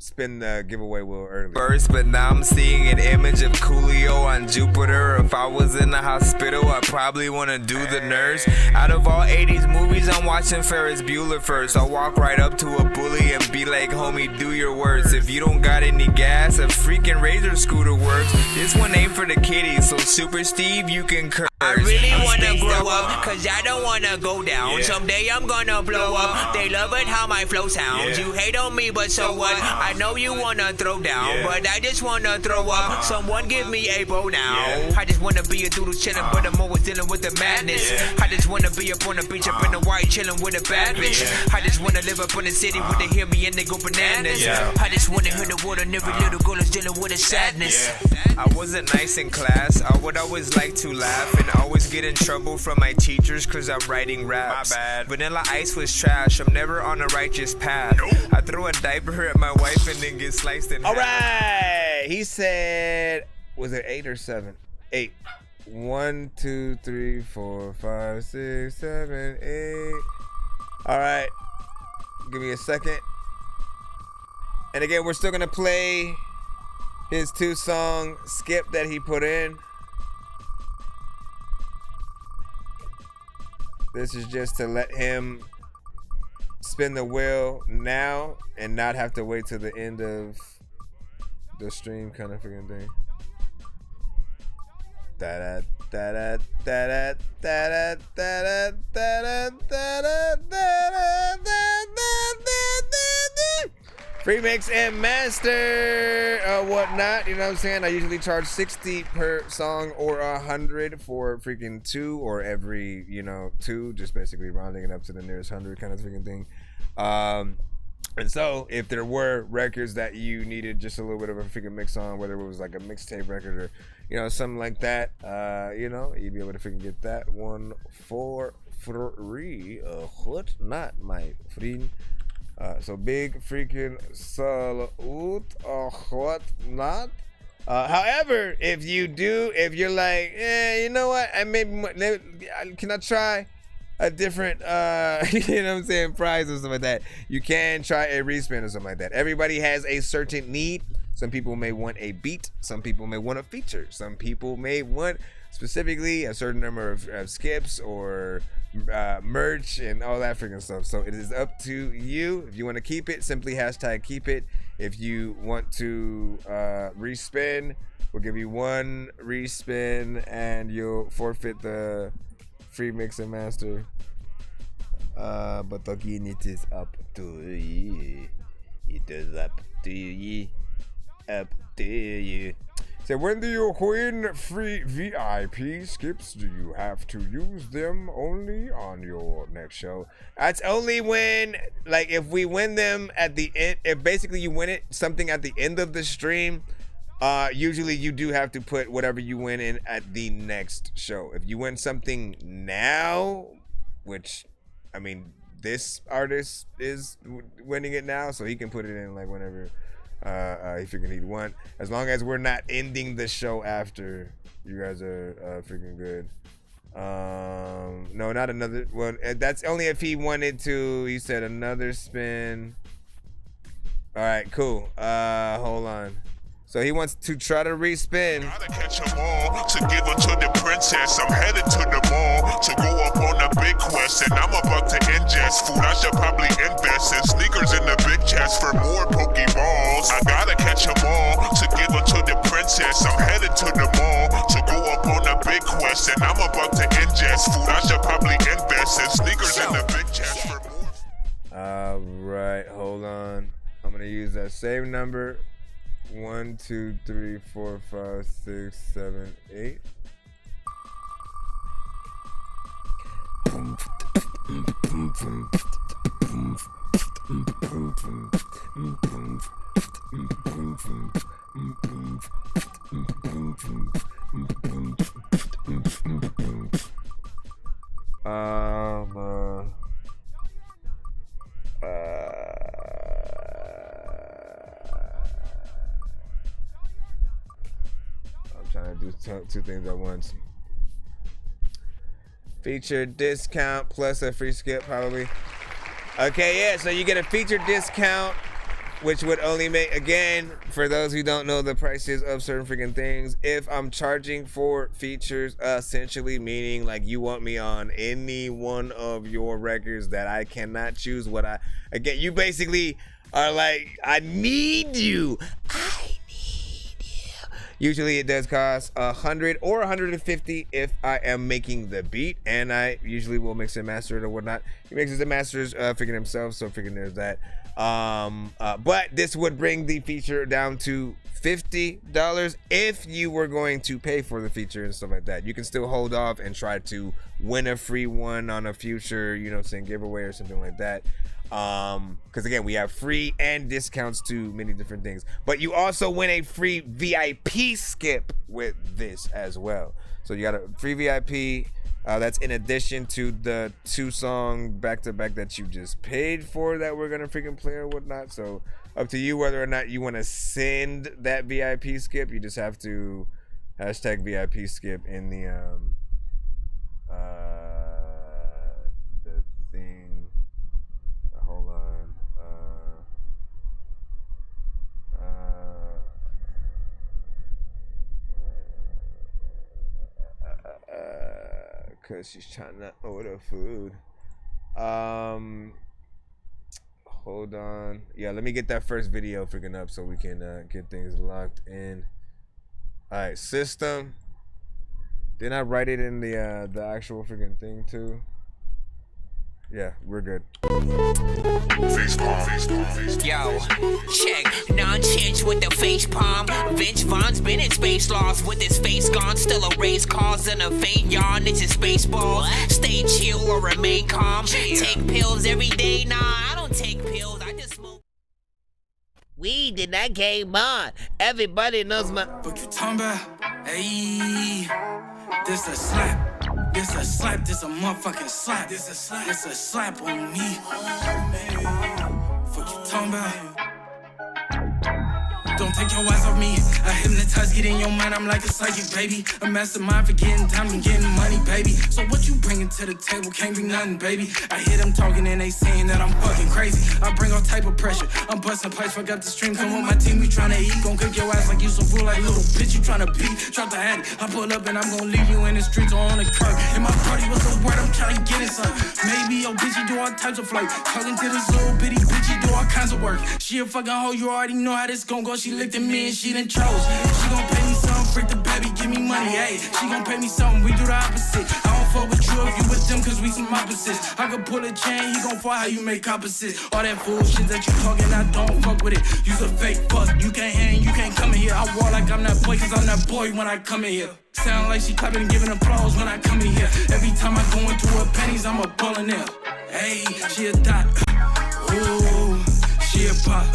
spin the giveaway wheel early. First, but now I'm seeing an image of Coolio on Jupiter. If I was in the hospital, I'd probably want to do the nurse. Out of all 80s movies, I'm watching Ferris Bueller first. I'll walk right up to a bully and be like, homie, do your worst. If you don't got any gas, a freaking Razor scooter works. This one ain't for the kiddies, so Super Steve, you can curse. I really wanna grow up, cause I don't wanna go down. Someday I'm gonna blow up. They love it how my flow sounds. You hate on me, but so what? I know you wanna throw down, but I just wanna throw up. Someone give me a bow now. I just wanna be a doodle chillin', but I'm always dealing with the madness. I just wanna be up on the beach, up in the white, chillin' with a bad bitch. I just wanna live up in the city where they hear me and they go bananas. I just wanna hear the word, and every little girl is dealing with a sadness. I wasn't nice in class. I would always like to laugh and always get in trouble from my teachers cause I'm writing raps. My bad. Vanilla Ice was trash. I'm never on a righteous path. I throw a diaper at my wife and then get sliced in half. Alright, he said, was it 8 or 7? 8. 1, 2, 3, 4, 5, 6, 7, 8. Alright, give me a second. And again, we're still gonna play his 2-song skip that he put in. This is just to let him spin the wheel now and not have to wait till the end of the stream kind of freaking thing. Da da da da da da da da da da da da. Free mix and master whatnot, you know what I'm saying? I usually charge 60 per song or 100 for freaking 2 or every, you know, 2, just basically rounding it up to the nearest 100 kind of freaking thing. And so, if there were records that you needed just a little bit of a freaking mix on, whether it was like a mixtape record or, you know, something like that, you know, you'd be able to freaking get that one for free. What not, my friend? So big freaking salute. What not? However, if you're like, you know what? Can I try a different, you know what I'm saying, prize or something like that? You can try a respin or something like that. Everybody has a certain need. Some people may want a beat. Some people may want a feature. Some people may want specifically a certain number of skips or merch and all that freaking stuff. So it is up to you. If you want to keep it, simply hashtag keep it. If you want to respin, we'll give you one respin and you'll forfeit the free mix and master. But again, it is up to you. It is up to you. Up to you. So when do you win free VIP skips? Do you have to use them only on your next show? That's only when, like, if we win them at the end, if basically you win it something at the end of the stream, usually you do have to put whatever you win in at the next show. If you win something now, which, I mean, this artist is winning it now, so he can put it in like whenever if you can need one, as long as we're not ending the show after. You guys are freaking good. No, not another one. That's only if he wanted to. He said another spin. All right, cool. Hold on. So he wants to try to respin. Gotta catch 'em all to give her to the princess. I'm headed to the mall to go up on a big quest, and I'm about to ingest food. I should probably invest in sneakers in the big chest for more Pokeballs. I gotta catch 'em all to give her to the princess. I'm headed to the mall to go up on a big quest, and I'm about to ingest food. I should probably invest in sneakers in the big chest for more. All right, hold on. I'm gonna use that same number. 1, 2, 3, 4, 5, 6, 7, 8. Trying to do two things at once. Feature discount plus a free skip, probably. Okay, yeah, so you get a feature discount, which would only make, again, for those who don't know the prices of certain freaking things, if I'm charging for features, essentially meaning like you want me on any one of your records that I cannot choose what again, you basically are like, I need you. Usually it does cost $100 or $150 if I am making the beat, and I usually will mix and master it or whatnot. He mixes and masters freaking himself, so freaking there's that. But this would bring the feature down to $50 if you were going to pay for the feature and stuff like that. You can still hold off and try to win a free one on a future, you know what I'm saying, giveaway or something like that. Because again, we have free and discounts to many different things, but you also win a free VIP skip with this as well. So you got a free VIP. That's in addition to the 2-song back-to-back that you just paid for that we're gonna freaking play or whatnot. So up to you whether or not you want to send that VIP skip. You just have to hashtag VIP skip in the thing. Hold on. Cause she's trying to order food. Hold on. Yeah, let me get that first video freaking up so we can get things locked in. All right, system. Didn't I write it in the actual freaking thing too? Yeah, we're good. Yo, check. Nonsense with the face palm. Vince Vaughn's been in space lost with his face gone. Still a race cause and a faint yawn. It's his baseball. Stay chill or remain calm. Take pills every day. Nah, I don't take pills. I just smoke. then I came on. Everybody knows my. What you talking about? Hey, this a slap. This a slap. This a motherfucking slap. This a slap. This a slap on me. What you talking about? Don't take your eyes off me. I hypnotize, get in your mind. I'm like a psychic, baby. A mastermind for getting time and getting money, baby. So what you bringing to the table can't be nothing, baby. I hear them talking and they saying that I'm fucking crazy. I bring all type of pressure. I'm busting pipes, fuck up the stream. Come on, my team, we tryna eat. Gon' cook your ass like you some fool, like little bitch. You tryna beat, drop the hat. I pull up and I'm gon' leave you in the streets or on the curb. In my party, what's the word? I'm tryna get it, son. Maybe your bitch, you do all types of flight. Talking to this little bitty bitch, you do all kinds of work. She a fucking hoe, you already know how this gon' go. She looked at me and she done chose. She gon' pay me something, freak the baby, give me money, ayy. She gon' pay me something, we do the opposite. I don't fuck with you if you with them, cause we some opposites. I could pull a chain, he gon' fall how you make opposites. All that fool shit that you talking, I don't fuck with it. You's a fake fuck, you can't hang, you can't come in here. I walk like I'm that boy, cause I'm that boy when I come in here. Sound like she clapping and giving applause when I come in here. Every time I go into her panties, I'm a bull in there. Hey, she a dot, ooh, she a pop.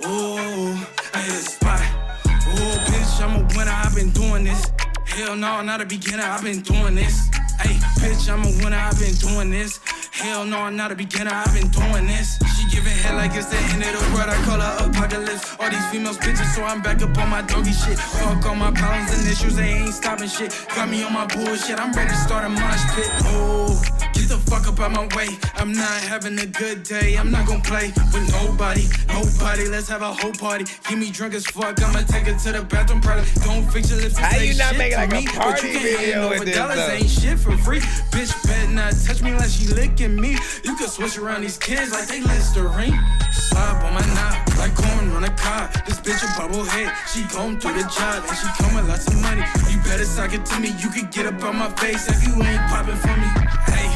Ooh, I hit a spot. Ooh, bitch, I'm a winner, I've been doing this. Hell no, not a beginner, I've been doing this. Hey, bitch, I'm a winner, I've been doing this. Hell no, I'm not a beginner, I've been doing this. She giving head like it's the end of the world, I call her apocalypse. All these females bitches, so I'm back up on my doggy shit. Fuck all my problems and issues, they ain't stopping shit. Got me on my bullshit, I'm ready to start a mosh pit. Oh, get the fuck up out my way. I'm not having a good day, I'm not gonna play with nobody. Let's have a whole party. Get me drunk as fuck, I'ma take her to the bathroom probably. Don't fix your lips and How say you not shit making to like me. a But party you can't video hand with over this, dollars, though? ain't shit for free. Bitch better not touch me like she licking me. You can switch around these kids like they Listerine. Slob on my knob, like corn on a car. This bitch a bubble head, she gon' do the job. And she come with lots of money. You better sock it to me, you could get up on my face if you ain't popping for me. Hey,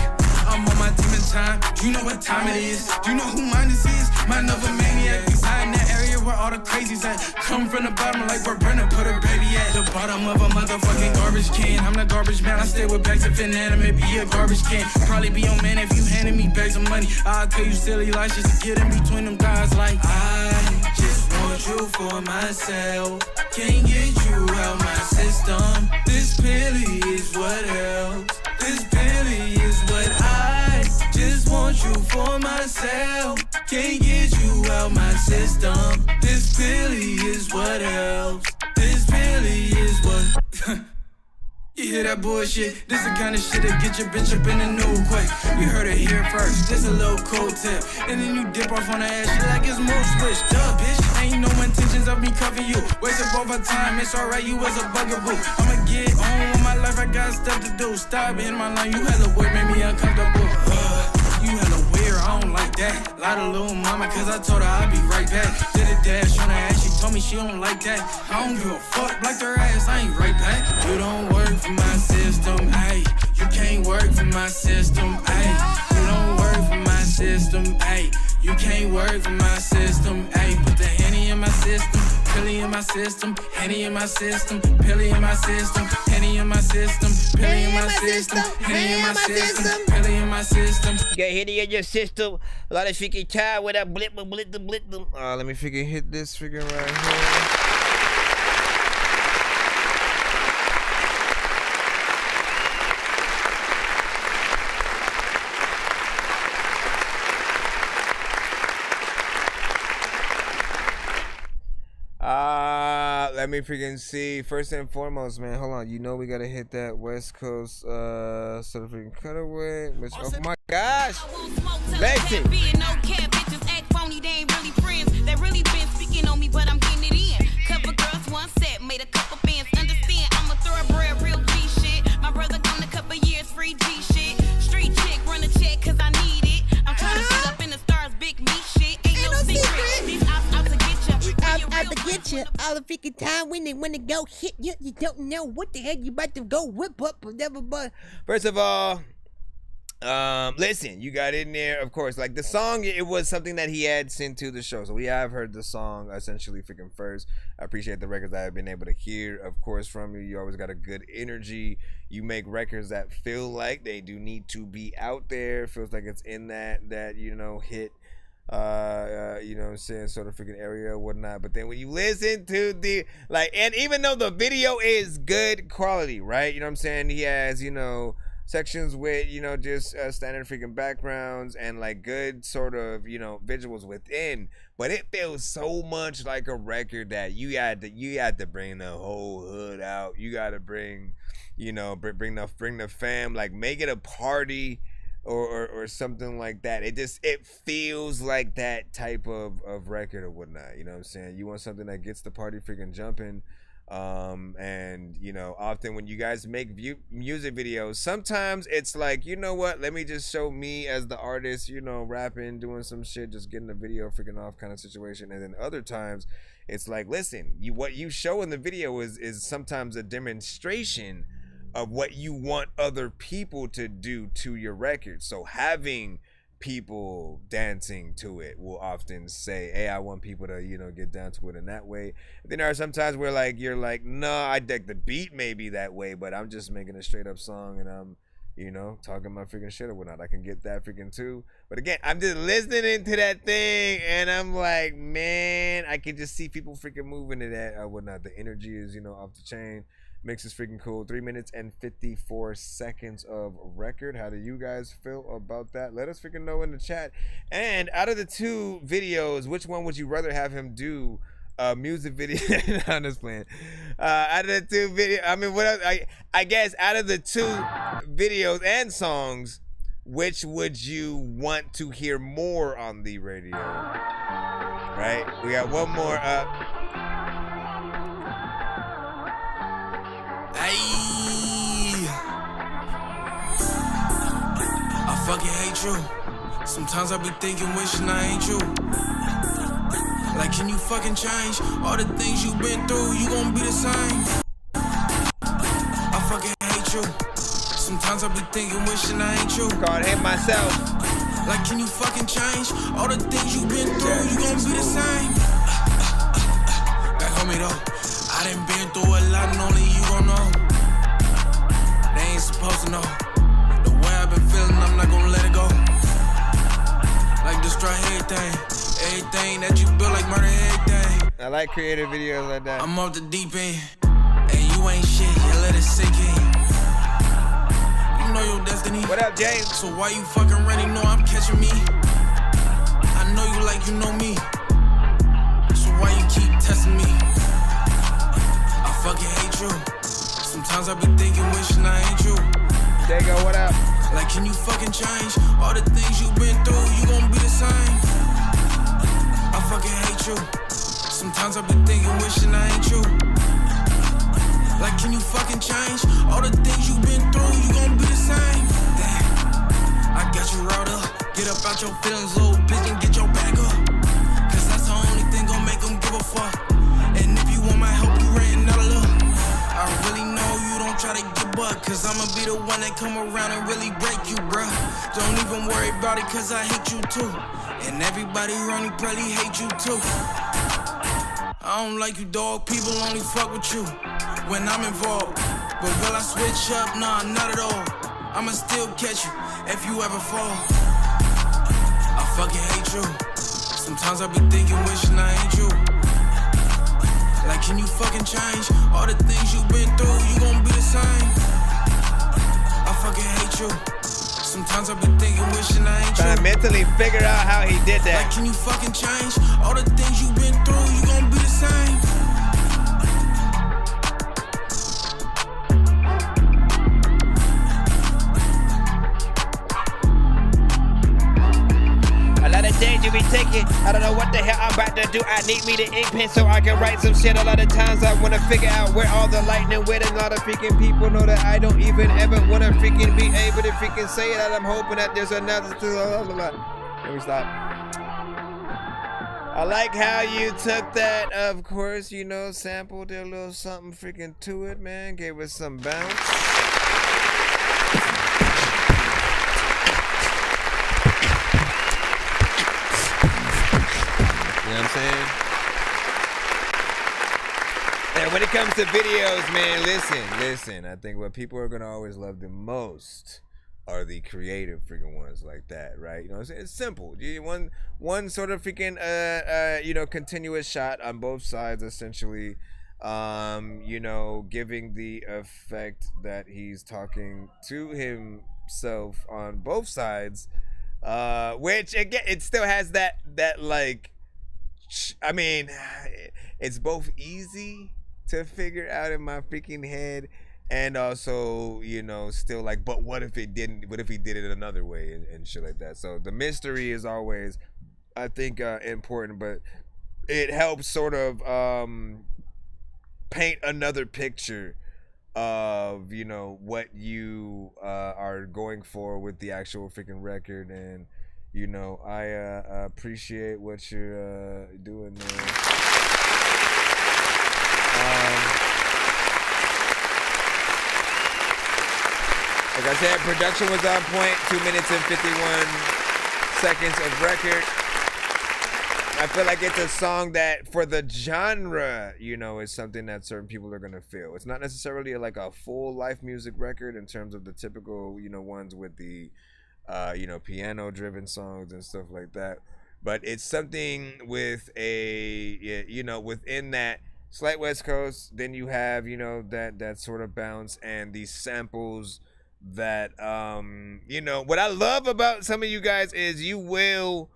I'm on my demon time. Do you know what time it is? Do you know who mine this is? Mind of a maniac. Reside in that area where all the crazies at. Come from the bottom like where Brenda put her baby at. The bottom of a motherfucking garbage can. I'm the garbage man. I stay with bags of inanimate. Be a garbage can. Probably be your man if you handed me bags of money. I'll tell you silly lies just to get in between them guys like I just want you for myself. Can't get you out my system. This pilly is what helps. This pilly is what I just want you for myself. Can't get you out my system. This pilly is what helps. This pilly is what. You hear that bullshit? This the kind of shit that get your bitch up in the new quick. You heard it here first, just a little cold tip. And then you dip off on the ass, shit like it's more switch. Duh, bitch, ain't no intentions of me covering you. Waste up all our time, it's alright, you was a bugaboo. I'ma get on with my life, I got stuff to do. Stop in my line, you hella weird, made me uncomfortable. You hella weird, I don't like that. Lied to little mama, cause I told her I'd be right back. Did a dash on her ass, she told me she don't like that. I don't give a fuck, like her ass, I ain't right back. You don't work for my system, ayy. You can't work for my system, ayy. You don't work for my system, ayy. You can't work for my system, ayy. Put the Henny in my system, Pilly in my system, Henny in my system, Pilly in my system, Henny in my system, Pilly in my system, Henny in my system, Pilly in my system. Get Henny in your system. A lot of freaking time with that blip. Let me freaking hit this freaking right here. Let me freaking see. First and foremost, man, hold on. You know we gotta hit that West Coast sort of freaking cutaway. Oh my gosh. Listen. No care, bitches act phony, they ain't really friends. They really been speaking on me, but I'm getting it in. Cover girls, one set, made a couple fans. Understand, I'm a thoroughbred, real G shit. My brother gone a couple years, free G shit. Street chick, run a check, cause I need it. I'm trying to sit up in the stars, big meat shit. Ain't no secret. These out to get ya. Out to get you all the freaking time when they go hit you. You don't know what the heck you about to go whip up or whatever. But first of all, listen, you got in there, of course, like the song, it was something that he had sent to the show, so we have heard the song essentially freaking first. I appreciate the records that I've been able to hear, of course, from you. You always got a good energy. You make records that feel like they do need to be out there. Feels like it's in that you know hit you know what I'm saying, sort of freaking area or whatnot. But then when you listen to the, like, and even though the video is good quality, right? You know what I'm saying? He has, you know, sections with, you know, just standard freaking backgrounds and like good sort of, you know, visuals within. But it feels so much like a record that you had to bring the whole hood out. You got to bring, you know, bring the fam, like make it a party. Or something like that. It feels like that type of record or whatnot. You know what I'm saying? You want something that gets the party freaking jumping. And you know, often when you guys make music videos, sometimes it's like, you know what? Let me just show me as the artist, you know, rapping, doing some shit, just getting the video freaking off kind of situation. And then other times, it's like, listen, what you show in the video is sometimes a demonstration of what you want other people to do to your record. So having people dancing to it will often say, hey, I want people to, you know, get down to it in that way. Then there are some times where like you're like, no, I dig the beat maybe that way, but I'm just making a straight up song and I'm, you know, talking my freaking shit or whatnot. I can get that freaking too. But again, I'm just listening to that thing and I'm like, man, I can just see people freaking moving to that or whatnot. The energy is, you know, off the chain. Mix is freaking cool. 3 minutes and 54 seconds of record. How do you guys feel about that? Let us freaking know in the chat. And out of the two videos, which one would you rather have him do a music video? I'm just playing. Out of the two videos, I mean, what else? I guess out of the two videos and songs, which would you want to hear more on the radio? Right? We got one more up. Ayy, I fucking hate you. Sometimes I be thinking, wishing I ain't you. Like, can you fucking change all the things you've been through? You gon' be the same. I fucking hate you. Sometimes I be thinking, wishing I ain't you. Can't hate myself. Like, can you fucking change all the things you've been through? You gon' be the same. Back on me though. I done been through a lot and only you gon' know. They ain't supposed to know. The way I've been feeling, I'm not gon' let it go. Like destroy everything. Everything that you built, like murder everything. I like creative videos like that. I'm off the deep end. And you ain't shit, you let it sink in. You know your destiny. What up, James? So why you fucking running? Know I'm catching me. I know you like you know me. So why you keep testing me? Fucking hate you. Sometimes I be thinking, wishing I ain't you. Dago, what up? Like, can you fucking change all the things you've been through? You gon' be the same. I fucking hate you. Sometimes I be thinking, wishing I ain't you. Like, can you fucking change all the things you've been through? You gon' be the same. Damn, I got you riled up. Get up out your feelings, little bitch, and get your back up. Cause that's the only thing gon' make them give a fuck. And if you want my help, you renting out a look. I really know you don't try to get buck, cause I'ma be the one that come around and really break you, bruh. Don't even worry about it, cause I hate you too. And everybody around you probably hate you too. I don't like you, dog. People only fuck with you when I'm involved. But will I switch up? Nah, not at all. I'ma still catch you if you ever fall. I fucking hate you. Sometimes I be thinking, wishing I ain't you. Like, can you fucking change all the things you've been through? You gon' be the same. I fucking hate you. Sometimes I be thinking, wishing I ain't you. Trying to mentally figure out how he did that. Like, can you fucking change all the things you've been through? You gon' be the same. You be taking, I don't know what the hell I'm about to do. I need me the ink pen so I can write some shit. A lot of times I wanna figure out where all the lightning went. A lot of freaking people know that I don't even ever wanna freaking be able to freaking say it. And I'm hoping that there's another. Let me stop. I like how you took that, of course, you know, sampled a little something freaking to it, man. Gave us some bounce. You know what I'm saying? And when it comes to videos, man, listen. I think what people are going to always love the most are the creative freaking ones like that, right? You know, it's simple. One sort of freaking you know, continuous shot on both sides, essentially. You know, giving the effect that he's talking to himself on both sides, which again, it still has that like, I mean, it's both easy to figure out in my freaking head, and also, you know, still like, but what if it didn't? What if he did it another way and shit like that? So the mystery is always, I think, important, but it helps sort of paint another picture of, you know, what you are going for with the actual freaking record. And, you know, I appreciate what you're doing there. Like I said, production was on point. 2 minutes and 51 seconds of record. I feel like it's a song that, for the genre, you know, is something that certain people are gonna feel. It's not necessarily like a full life music record in terms of the typical, you know, ones with the, you know, piano-driven songs and stuff like that. But it's something with a, you know, within that slight West Coast. Then you have, you know, that sort of bounce and these samples that, you know, what I love about some of you guys is you will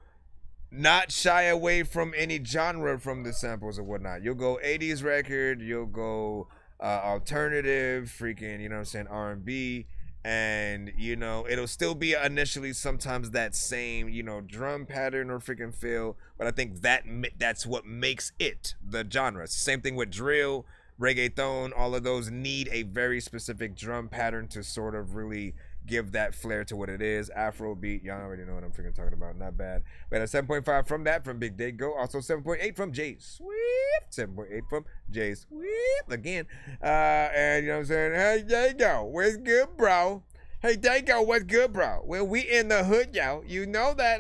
not shy away from any genre from the samples or whatnot. You'll go 80s record, you'll go alternative, freaking, you know what I'm saying, R&B, and, you know, it'll still be initially sometimes that same, you know, drum pattern or freaking feel, but I think that's what makes it the genre. It's the same thing with drill, reggaeton, all of those need a very specific drum pattern to sort of really give that flair to what it is. Afrobeat, y'all already know what I'm freaking talking about. Not bad. But a 7.5 from that, from Big Day Go. Also 7.8 from Jay Swift. 7.8 from Jay Swift again. And you know what I'm saying? Hey, there you go. What's good, bro? Hey, there you go. What's good, bro? Well, we in the hood, yo. You know that.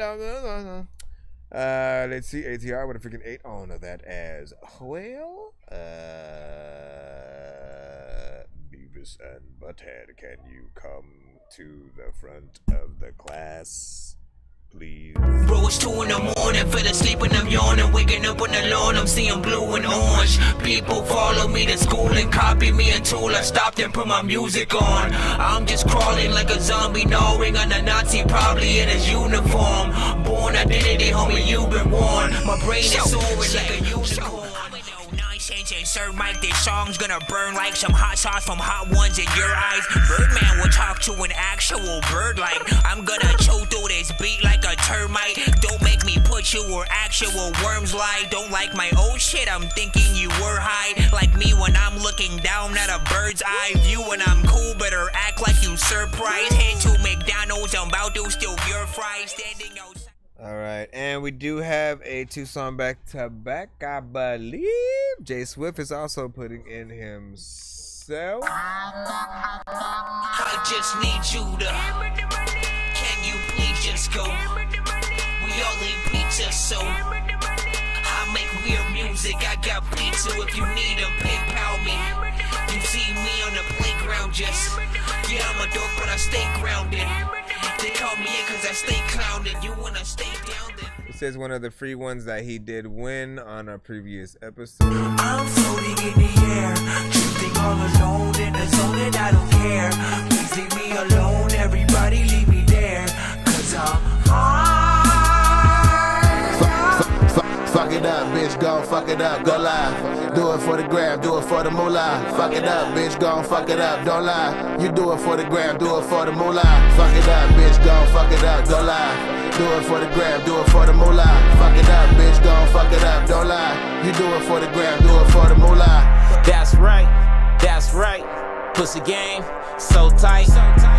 Let's see. ATR with a freaking 8 on that as well. Beavis and Butthead, can you come to the front of the class, please? Bro, it's 2 in the morning, fell asleep and I'm yawning, waking up on the lawn, I'm seeing blue and orange. People follow me to school and copy me until I stopped and put my music on. I'm just crawling like a zombie, gnawing on a Nazi, probably in his uniform. Born identity, homie, you've been warned. My brain is soaring like a unicorn. Nonsense, insert mic, this song's gonna burn like some hot sauce from hot ones in your eyes. Birdman will talk to an actual bird like I'm gonna chew through this beat like a termite. Don't make me put you where actual worms lie. Don't like my old shit, I'm thinking you were high. Like me when I'm looking down at a bird's eye view. When I'm cool, better act like you surprised. Head to McDonald's, I'm about to steal your fries. Standing outside. All right, and we do have a 2-song back-to-back, I believe. Jay Swift is also putting in himself. I just need you to. Can you please just go? We all eat pizza, so I make weird music. I got pizza if you need them, PayPal me. You see me on the playground, just yeah, I'm a dork, but I stay grounded. They call me in cause I stay clowning. You wanna stay down then? This is one of the free ones that he did win on a previous episode. I'm floating in the air, drifting all alone in the zone and I don't care. Please leave me alone, everybody leave me there. Cause I'm high. Fuck it up, bitch, gon' fuck it up, go live. Do it for the gram, do it for the moolah. Fuck it up, bitch, gon' fuck it up, don't lie. You do it for the gram, do it for the moolah. Fuck it up, bitch, gon' fuck it up, go live. Do it for the gram, do it for the moolah. Fuck it up, bitch, gon' fuck it up, don't lie. You do it for the gram, do it for the moolah. That's right, that's right. Pussy game, so tight.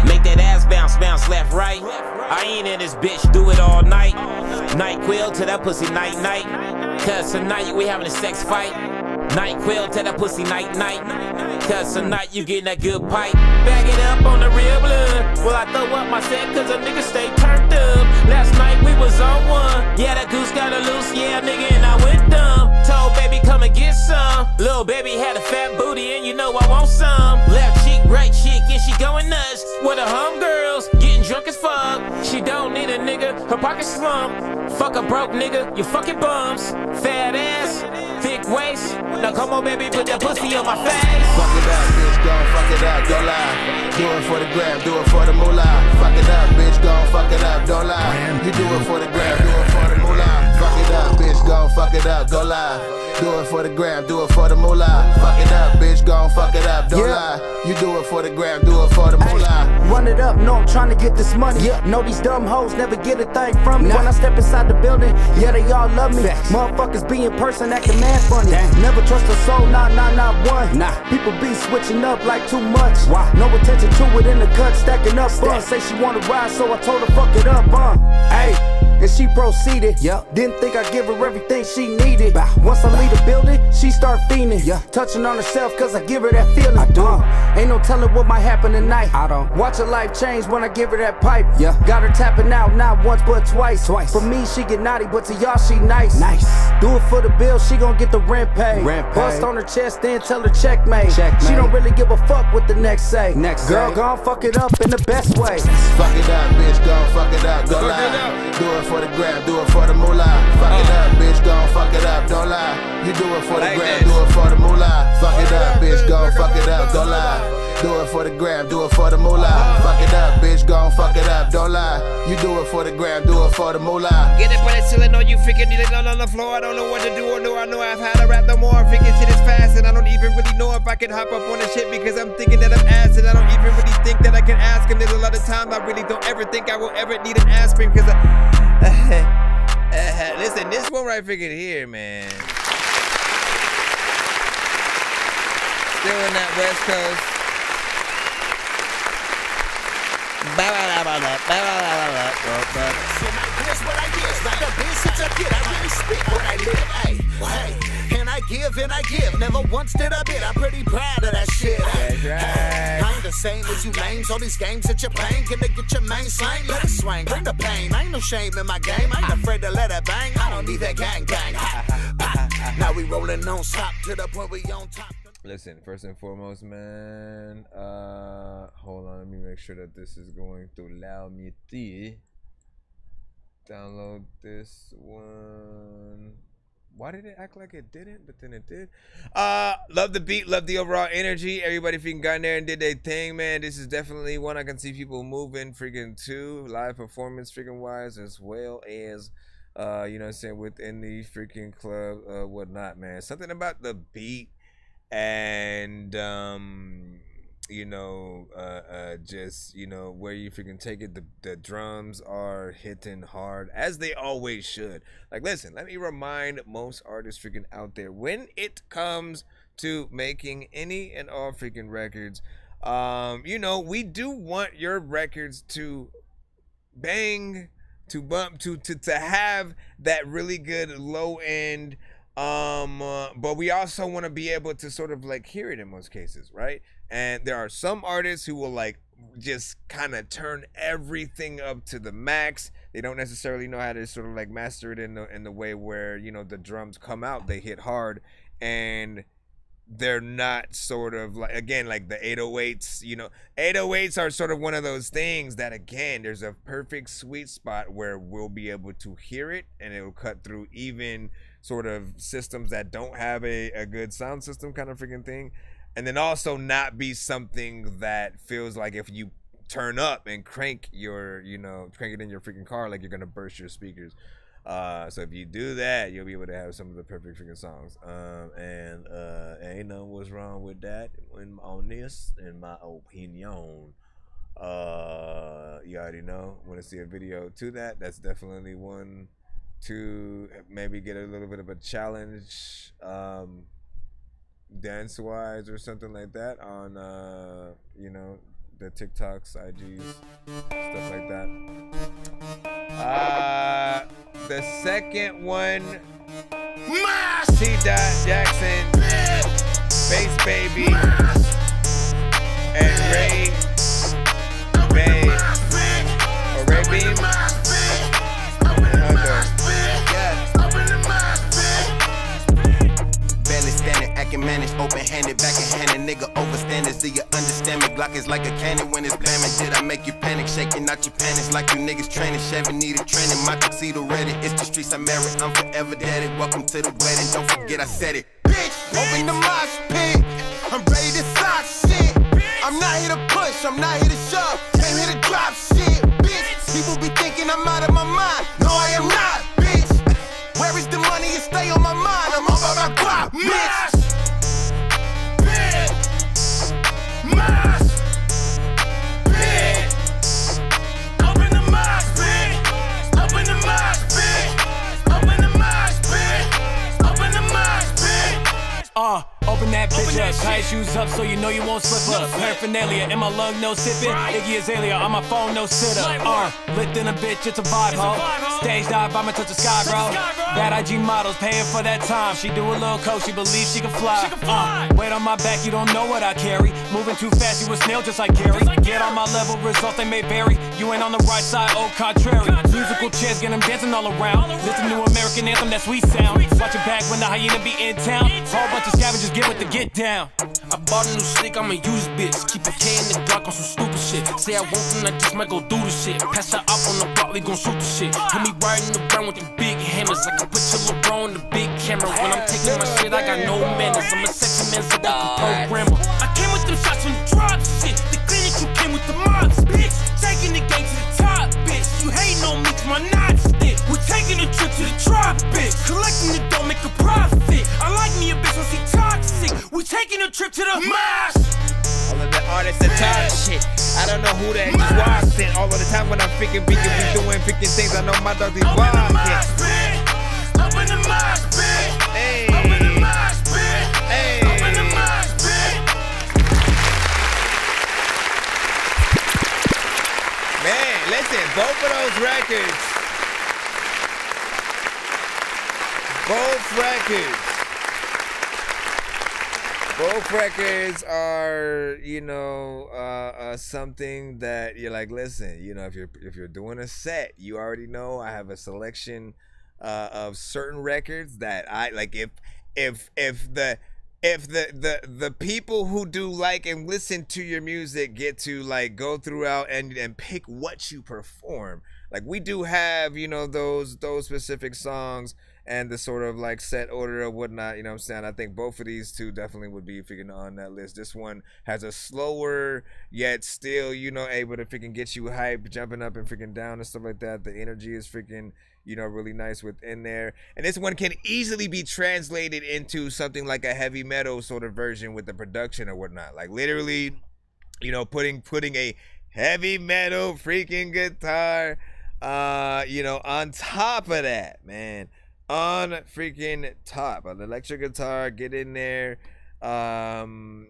Make that ass bounce, bounce left, right. I ain't in this bitch, do it all night. Night quill to that pussy night, night. Cause tonight we having a sex fight. Night quill to that pussy night, night. Cause tonight you getting that good pipe. Bag it up on the real blood. Well, I throw up my set cause a nigga stay turned up. Last night we was on one. Yeah, that goose got a loose, yeah, nigga, and I went dumb. Told baby come and get some. Little baby had a fat booty and you know I want some. Left cheek, right cheek, and she going nuts. Where the homegirls getting Her pockets slump. Fuck a broke nigga, you fucking bums. Fat ass, thick waist. Now come on, baby, put that pussy on my face. Fuck it up, bitch, gon' fuck it up, don't lie. Do it for the gram, do it for the moolah. Fuck it up, bitch, gon' fuck it up, don't lie. You do it for the gram, do it for the moolah. Fuck it up, bitch, gon' fuck it up, don't lie. Do it for the gram, do it for the moolah. Fuck it up, bitch, gon' fuck it up, don't lie. You do it for the gram, do it for the moolah. Run it up, no, I'm trying to get this money. Know these dumb hoes never get a thing from me. When I step inside the building, yeah, they all love me. Motherfuckers be in person acting mad funny. Never trust a soul, not one. People be switching up like too much. No attention to it in the cut, stacking up funds. Say she wanna ride, so I told her fuck it up, Hey, and she proceeded. Didn't think I'd give her everything she needed. Once I leave the building, she start fiending. Touching on herself, cause I give her that feeling. Ain't no telling what might happen tonight. I don't watch her life change when I give her that pipe. Got her tapping out, not once but twice. For me, she get naughty, but to y'all, she nice. Do it for the bill, she gon' get the rent paid. Bust on her chest, then tell her checkmate. She don't really give a fuck what the next say. Girl, gon' fuck it up in the best way. Fuck it up, bitch, gon' fuck it up, don't lie. Do it for the gram, do it for the moolah. Fuck it up, bitch, gon' fuck it up, don't lie. You do it for the gram, do it for the moolah. Fuck it up, bitch, gon' fuck it up, don't lie. Do it for the gram, do it for the moolah. Fuck it up, bitch, gon' fuck it up, don't lie. You do it for the gram, do it for the moolah. Get it, but it's chillin' on you freaking kneeling on the floor. I don't know what to do or no, I know I've had to rap no more. Freaking shit is fast and I don't even really know if I can hop up on the shit because I'm thinking that I'm acid. I don't even really think that I can ask, and there's a lot of times I really don't ever think I will ever need an aspirin because listen, this one right freaking here, man. Still in that West Coast. So here's what I give. Like a bitch since I get, I really speak what I live. Hey, and I give. Never once did I bid. I'm pretty proud of that shit. Hey, I ain't the same as you lames. All these games that you're playing, can they get your main slang? Let it swing, bring the pain. I ain't no shame in my game. I ain't afraid to let it bang. I don't need that gang. Now we rolling on top to the point we on top. Listen, first and foremost, man, hold on, let me make sure that this is going to allow me to download this one. Why did it act like it didn't? But then it did. Love the beat, love the overall energy. Everybody freaking got in there and did their thing, man. This is definitely one I can see people moving freaking to, live performance freaking wise, as well as you know what I'm saying, within the freaking club, whatnot, man. Something about the beat and you know, just, you know, where you freaking take it, the drums are hitting hard, as they always should. Like, listen, let me remind most artists freaking out there, when it comes to making any and all freaking records, you know, we do want your records to bang, to bump, to have that really good low end, but we also want to be able to sort of like hear it in most cases, right? And there are some artists who will like just kind of turn everything up to the max. They don't necessarily know how to sort of like master it in the way where, you know, the drums come out, they hit hard, and they're not sort of like, again, like the 808s, you know, 808s are sort of one of those things that, again, there's a perfect sweet spot where we'll be able to hear it and it'll cut through even sort of systems that don't have a good sound system kind of freaking thing. And then also not be something that feels like if you turn up and crank your, you know, crank it in your freaking car, like you're going to burst your speakers. So if you do that, you'll be able to have some of the perfect freaking songs. And ain't nothing what's wrong with that on this, in my opinion. You already know. Want to see a video to that? That's definitely one to maybe get a little bit of a challenge, dance wise or something like that on, you know, the TikToks, IGs, stuff like that. The second one, T-Dot Jackson, Bass Baby, and Ray Beam, Barely standing, acting managed, open-handed, back-handed, nigga overstanding. So you understand me, Glock is like a cannon when it's blamming. Did I make you panic? Shaking out your panics like you niggas training. Chevy needed training, my tuxedo ready. It's the streets I merit, I'm forever dead. Welcome to the wedding, don't forget I said it. Bitch, open the mosh pit. I'm ready to stop shit. I'm not here to push, I'm not here to shove. Came here to drop shit, bitch. People be thinking I'm out of my mind. No, I am not, bitch. Where is the money? It stay on my mind. I'm all about my guap, bitch. Open that bitch up, tie your shoes up so you know you won't slip up. Paraphernalia in my lung, no sipping. Iggy Azalea on my phone, no sit up. Lit in a bitch, it's a vibe, ho. Stage dive, I'ma touch the sky, bro. Bad IG models paying for that time. She do a little coke, she believes she can fly. Weight on my back, you don't know what I carry. Moving too fast, you a snail just like Gary. Get on my level, results they may vary. You ain't on the right side, au contrary. Musical chairs, get them dancing all around. Listen to American anthem, that sweet sound. Watch your back when the hyena be in town. Whole bunch of scavengers, get with the get down. I bought a new stick, I'ma use bitch. Keep a K in the Glock on some stupid shit. Say I won't, then I just might go do the shit. Pass her up on the block, we gon' shoot the shit. Hit me riding around with the big hammers. I can put your LeBron on the big camera. When I'm taking my shit, I got no manners. I'm a sexy man, so I can programmer. I came with them shots from the drop shit. The clinic, you came with the mobs, bitch. Taking the game to the top, bitch. You hating on me, 'cause my knots stick. We're taking a trip to the tropics. Collecting the dough, make a profit. I like me a bitch when she toxic. We taking a trip to the Mars. All of the artists that talk shit. I don't know who that is watching. All of the time when I'm freaking be doing freaking things, I know my dog be walking. Up in the Mars, bitch. Hey. Up in the Mars, bitch. Hey. Up in the Mars, bitch. Man, listen, both of those records. Both records are, you know, something that you're like, listen, you know, if you're doing a set, you already know I have a selection of certain records that I like. If the people who do like and listen to your music get to like go throughout and pick what you perform, like we do have, you know, those specific songs and the sort of like set order or whatnot, you know what I'm saying? I think both of these two definitely would be freaking on that list. This one has a slower, yet still, you know, able to freaking get you hype, jumping up and freaking down and stuff like that. The energy is freaking, you know, really nice within there. And this one can easily be translated into something like a heavy metal sort of version with the production or whatnot. Like literally, you know, putting a heavy metal freaking guitar, you know, on top of that, man. On freaking top, an electric guitar, get in there, and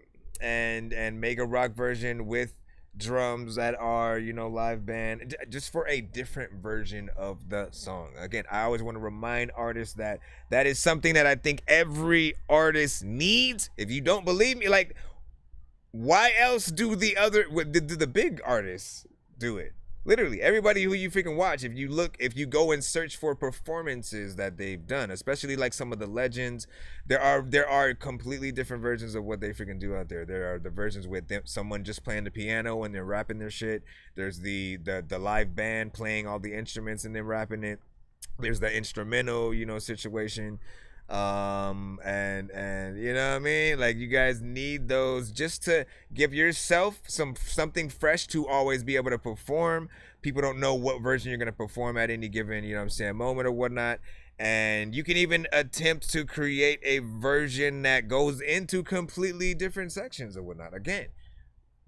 make a rock version with drums that are, you know, live band, just for a different version of the song. Again, I always want to remind artists that that is something that I think every artist needs. If you don't believe me, like, why else do the big artists do it? Literally, everybody who you freaking watch, if you go and search for performances that they've done, especially like some of the legends, there are completely different versions of what they freaking do out there. There are the versions with someone just playing the piano and they're rapping their shit. There's the live band playing all the instruments and then rapping it. There's the instrumental, you know, situation. And you know what I mean, like, you guys need those just to give yourself something fresh to always be able to perform. People don't know what version you're going to perform at any given, you know what I'm saying, moment or whatnot. And you can even attempt to create a version that goes into completely different sections or whatnot. Again,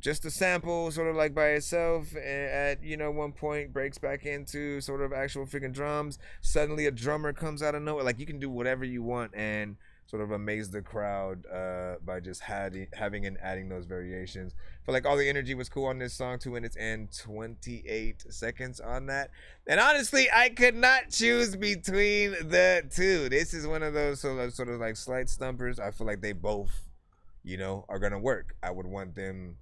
just a sample sort of like by itself at, you know, one point breaks back into sort of actual freaking drums. Suddenly a drummer comes out of nowhere. Like, you can do whatever you want and sort of amaze the crowd by just having and adding those variations. I feel like all the energy was cool on this song. 2 minutes and 28 seconds on that. And honestly, I could not choose between the two. This is one of those sort of like slight stumpers. I feel like they both, you know, are going to work. I would want them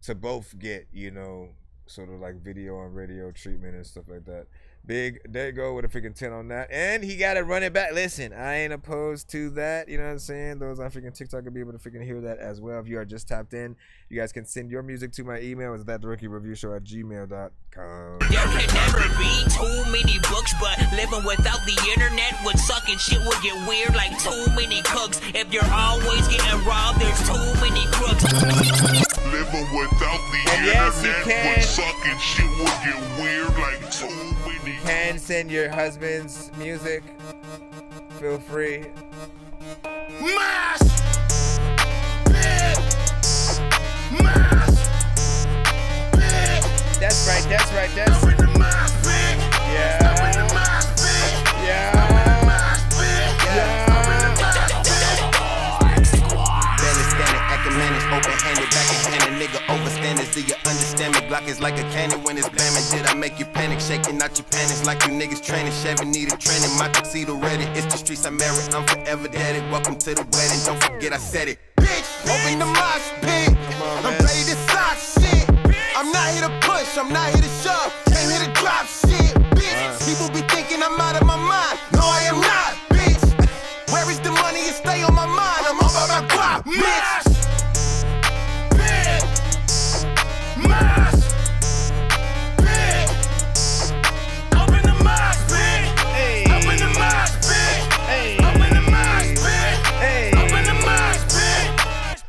to both get, you know, sort of like video on radio treatment and stuff like that. Big, there you go with a freaking 10 on that. And he got to run it back. Listen, I ain't opposed to that. You know what I'm saying? Those on freaking TikTok will be able to freaking hear that as well. If you are just tapped in, you guys can send your music to my email. It's ThatDorkyReviewShow@gmail.com. There can never be too many books, but living without the internet would suck and shit would get weird like too many cooks. If you're always getting robbed, there's too many crooks. Living without the internet would suck and shit would get weird like too many. You can send your husband's music. Feel free. Mash! Mash! That's right. Yeah. Open-handed, back-handed, nigga overstanders. Do you understand me? Glock is like a cannon when it's blamming. Did I make you panic? Shaking out your panics like you niggas training. Chevy needed training. My tuxedo ready. It's the streets I married. I'm forever daddy. Welcome to the wedding. Don't forget I said it. Bitch, open the mosh pit. I'm ready to start shit. I'm not here to push. I'm not here to shove. Came here to drop shit. Bitch, people be thinking I'm out of my mind. No, I am not, bitch. Where is the money? It stay on my mind. I'm all about my guap, bitch.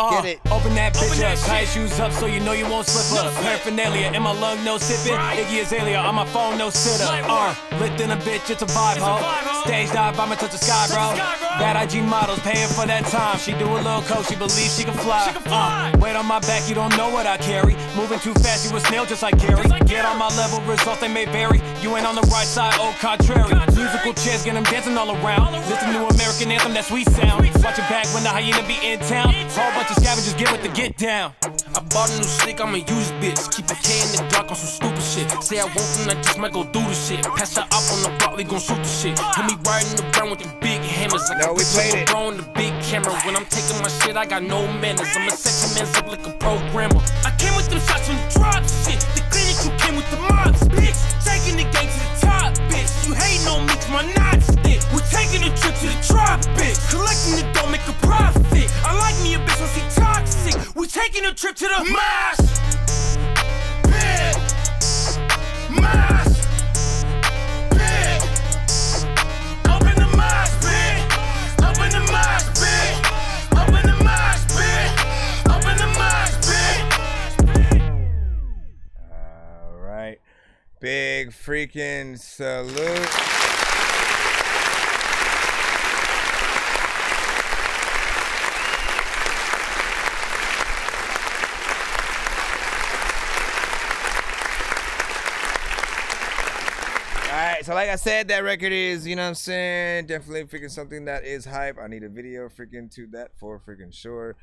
Get it. Open that bitch up, tie your shoes up so you know you won't slip up. Paraphernalia in my lung, no sipping. Iggy Azalea on my phone, no sit up. Lit in a bitch, it's a vibe, ho. Stage dive, I'ma touch the sky, bro. Bad IG models paying for that time. She do a little coke, she believes she can fly. Weight on my back, you don't know what I carry. Moving too fast, you a snail just like Gary. Get on my level, results they may vary. You ain't on the right side, au contrary. Musical chairs, get them dancing all around. Listen to American anthem, that sweet sound. Watch your back when the hyena be in town. Whole bunch of scavengers, get with the get down. I bought a new stick, I'ma use bitch. Keep a K in the Glock on some stupid shit. Say I won't, then I just might go do the shit. Pass her up on the block, we gon' shoot the shit. Hit me riding around with the big hammers. Like no, we played it. On the big camera. When I'm taking my shit, I got no manners. I'm a sexy man, up like a programmer. I came with them shots from the drop shit. The clinic you came with the mobs, bitch. Taking the game to the top, bitch. You hating on me 'cause my knots stick. We're taking a trip to the drop, bitch. Collecting it don't make a profit. I like me a bitch when she toxic. We're taking a trip to the mash. Mash. Open the mash, bitch. Open the mash, bitch. Open the mash, bitch. Open the mash, bitch. All right. Big freaking salute. Alright, so like I said, that record is, you know what I'm saying, definitely freaking something that is hype. I need a video freaking to that for freaking sure.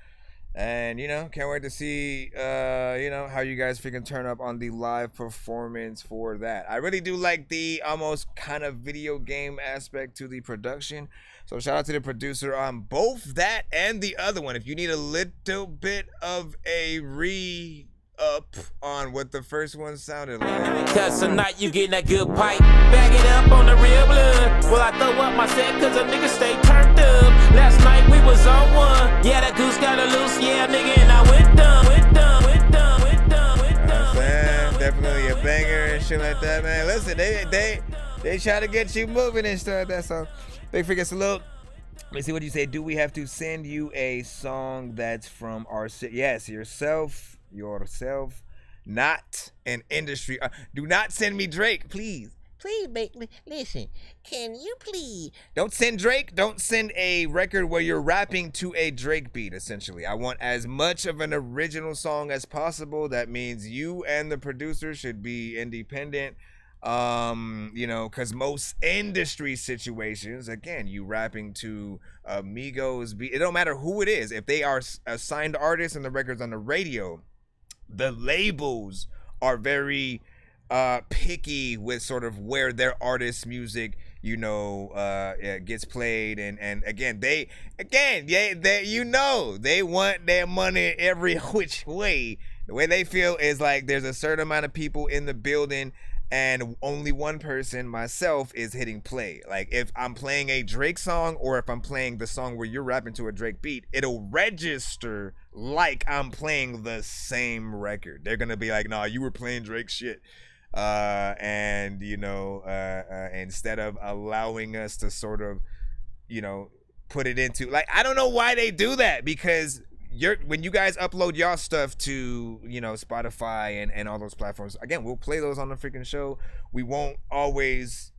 And, you know, can't wait to see, you know, how you guys freaking turn up on the live performance for that. I really do like the almost kind of video game aspect to the production. So shout out to the producer on both that and the other one. If you need a little bit of a up on what the first one sounded like. Cause tonight you getting that good pipe. Bag it up on the real blood. Well, I throw up my set cause a nigga stay turned up. Last night we was on one. Yeah, that goose got a loose. Yeah, nigga, and I went dumb. Definitely a banger and shit like that, man. Listen, they try to get you moving and stuff like that. So big freaking salute. Let me see what you say. Do we have to send you a song that's from our city? Yes, yourself, not an industry. Do not send me Drake, please. Please, listen, can you please? Don't send Drake. Don't send a record where you're rapping to a Drake beat, essentially. I want as much of an original song as possible. That means you and the producer should be independent. You know, because most industry situations, again, you rapping to Migos, it don't matter who it is. If they are a signed artist and the record's on the radio, the labels are very picky with sort of where their artist's music, you know, gets played, and again they you know, they want their money every which way. The way they feel is like there's a certain amount of people in the building and only one person, myself, is hitting play. Like if I'm playing a Drake song or if I'm playing the song where you're rapping to a Drake beat, it'll register like I'm playing the same record. They're gonna be like, nah, you were playing Drake shit. And you know, instead of allowing us to sort of, you know, put it into, like, I don't know why they do that, because when you guys upload y'all stuff to, you know, Spotify and all those platforms, again, we'll play those on the freaking show. We won't always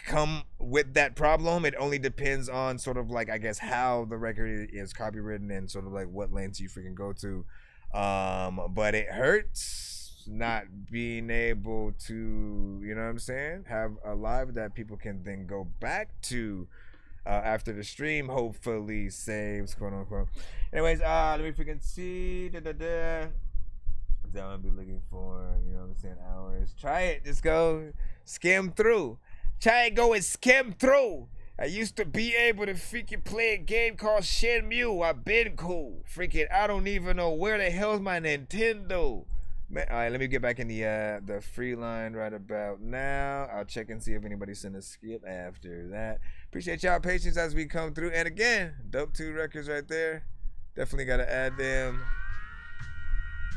come with that problem. It only depends on sort of like, I guess, how the record is copywritten and sort of like what lanes you freaking go to. But it hurts not being able to, you know what I'm saying, have a live that people can then go back to after the stream, hopefully saves, quote unquote. Anyways, let me freaking see. That I'll be looking for, you know what I'm saying, hours. Try it. Just go skim through. Try and go and skim through. I used to be able to freaking play a game called Shenmue. I've been cool. Freaking, I don't even know where the hell's my Nintendo. Man, all right, let me get back in the free line right about now. I'll check and see if anybody sent a skip after that. Appreciate y'all patience as we come through. And again, dope 2 records right there. Definitely got to add them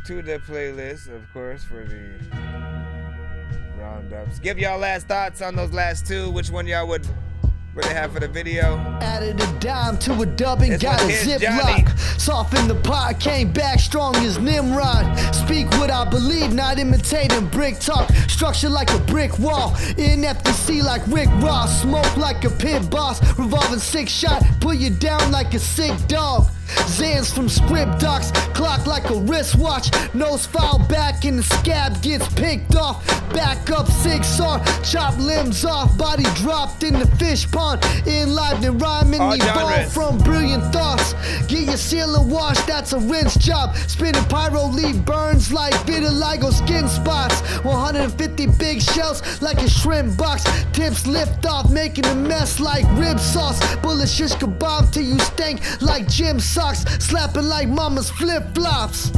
to the playlist, of course, for the roundups. Give y'all last thoughts on those last 2. Which one y'all would really have for the video? Added a dime to a dub and got a ziplock. Softened the pot, came back strong as Nimrod. Speak what I believe, not imitating brick talk. Structure like a brick wall. NFTC like Rick Ross. Smoke like a pit boss. Revolving 6-shot, pull you down like a sick dog. Zans from script docs, clock like a wristwatch. Nose file back and the scab gets picked off. Back up 6R, chop limbs off. Body dropped in the fish pond. Enlivened rhyming, evolved from brilliant thoughts. Get your ceiling washed, that's a rinse job. Spinning pyro leaf burns like vitiligo skin spots. 150 big shells like a shrimp box. Tips lift off, making a mess like rib sauce. Bullet shish kebab till you stink like gym socks. Slapping like mama's flip-flops.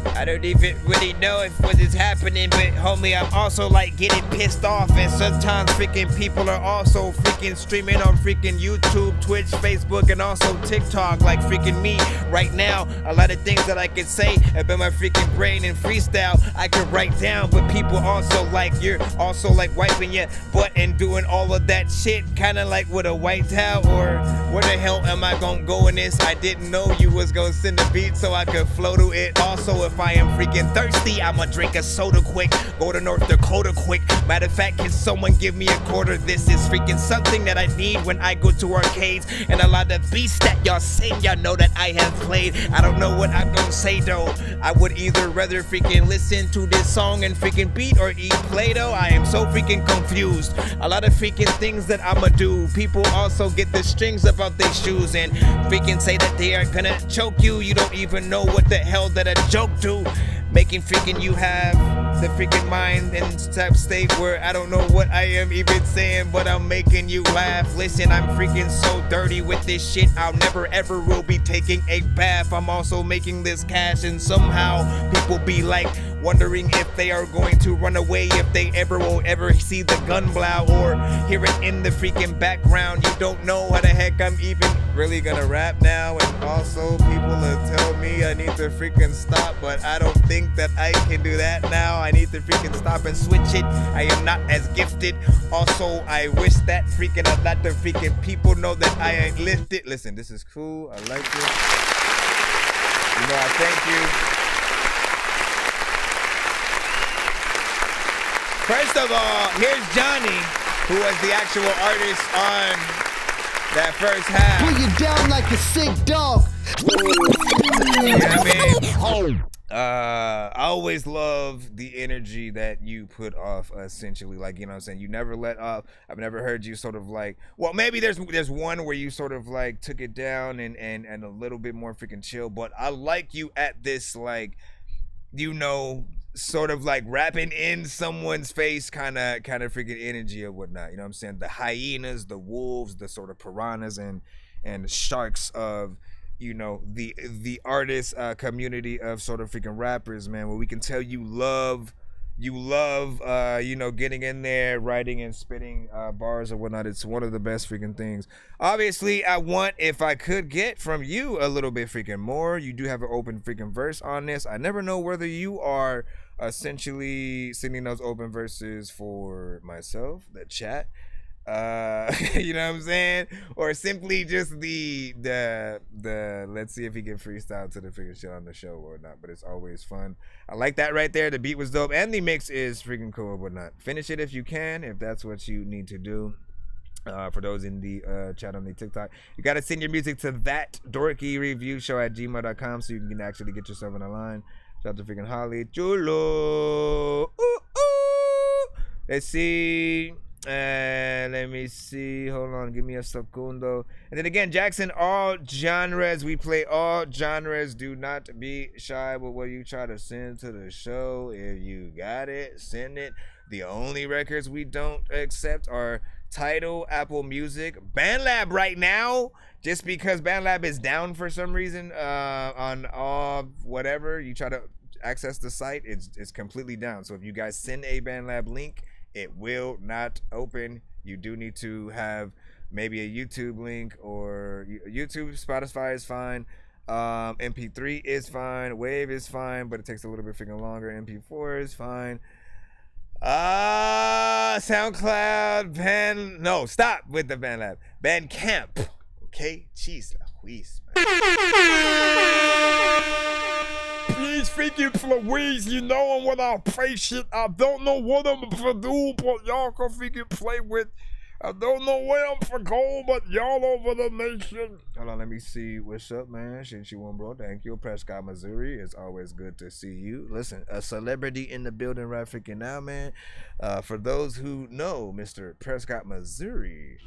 I don't even really know if what is happening, but homie, I'm also like getting pissed off, and sometimes freaking people are also freaking streaming on freaking YouTube, Twitch, Facebook, and also TikTok, like freaking me right now. A lot of things that I could say about my freaking brain and freestyle, I could write down, but people also like, you're also like wiping your butt and doing all of that shit, kind of like with a white towel, or where the hell am I gonna go in this? I didn't know you was gonna send a beat so I could flow to it. Also, if I am freaking thirsty, I'ma drink a soda quick, go to North Dakota quick. Matter of fact, can someone give me a quarter? This is freaking something that I need when I go to arcades, and a lot of beats that y'all sing, y'all know that I have played. I don't know what I'm gonna say though. I would either rather freaking listen to this song and freaking beat or eat Play-Doh. I am so freaking confused. A lot of freaking things that I'ma do. People also get the strings about their shoes and freaking say that they are gonna choke you. You don't even know what the hell that a joke do. Making freaking you have the freaking mind and type state where I don't know what I am even saying, but I'm making you laugh. Listen, I'm freaking so dirty with this shit. I'll never ever will be taking a bath. I'm also making this cash, and somehow people be like wondering if they are going to run away, if they ever will ever see the gun blow or hear it in the freaking background. You don't know how the heck I'm even really gonna rap now, and also people will tell me I need to freaking stop, but I don't think that I can do that now. I need to freaking stop and switch it. I am not as gifted. Also, I wish that freaking a lot of freaking people know that I ain't lifted. Listen, this is cool. I like it. You know, I thank you. First of all, here's Johnny, who was the actual artist on that first half. Pull you down like a sick dog. You know what I mean? I always love the energy that you put off, essentially, like, you know what I'm saying, you never let up. I've never heard you sort of like, well, maybe there's one where you sort of like took it down and a little bit more freaking chill, but I like you at this, like, you know, sort of like rapping in someone's face kind of freaking energy or whatnot, you know what I'm saying? The hyenas, the wolves, the sort of piranhas and sharks of you know, the artist community of sort of freaking rappers, man, where we can tell you love, you know, getting in there, writing and spitting bars or whatnot. It's one of the best freaking things. Obviously, I want, if I could get from you a little bit freaking more. You do have an open freaking verse on this. I never know whether you are essentially sending those open verses for myself, the chat, you know what I'm saying, or simply just the let's see if he can freestyle to the freaking shit on the show or not. But it's always fun. I like that right there. The beat was dope and the mix is freaking cool or whatnot. Finish it if you can, if that's what you need to do. For those in the chat on the TikTok, you gotta send your music to ThatDorkyReviewShow at gmail.com so you can actually get yourself in a line. Shout out to freaking Holly Chulo. Let's see. Let me see. Hold on. Give me a segundo. And then again, Jackson, all genres. We play all genres. Do not be shy with what you try to send to the show. If you got it, send it. The only records we don't accept are Tidal, Apple Music, BandLab right now. Just because BandLab is down for some reason on all whatever you try to access the site, it's completely down. So if you guys send a BandLab link, it will not open. You do need to have maybe a YouTube link, or YouTube, Spotify is fine. MP3 is fine. Wave is fine, but it takes a little bit freaking longer. MP4 is fine. SoundCloud, no, stop with the BandLab. Bandcamp. Okay? Jeez Louise, man. Please freaking Louise, you know when I play shit, I don't know what I'm gonna do, but y'all can freaking play with. I don't know where I'm for go, but y'all over the nation. Hold on, let me see. What's up, man? Since you won, bro. Thank you. Prescott, Missouri. It's always good to see you. Listen, a celebrity in the building right freaking now, man. For those who know, Mr. Prescott, Missouri.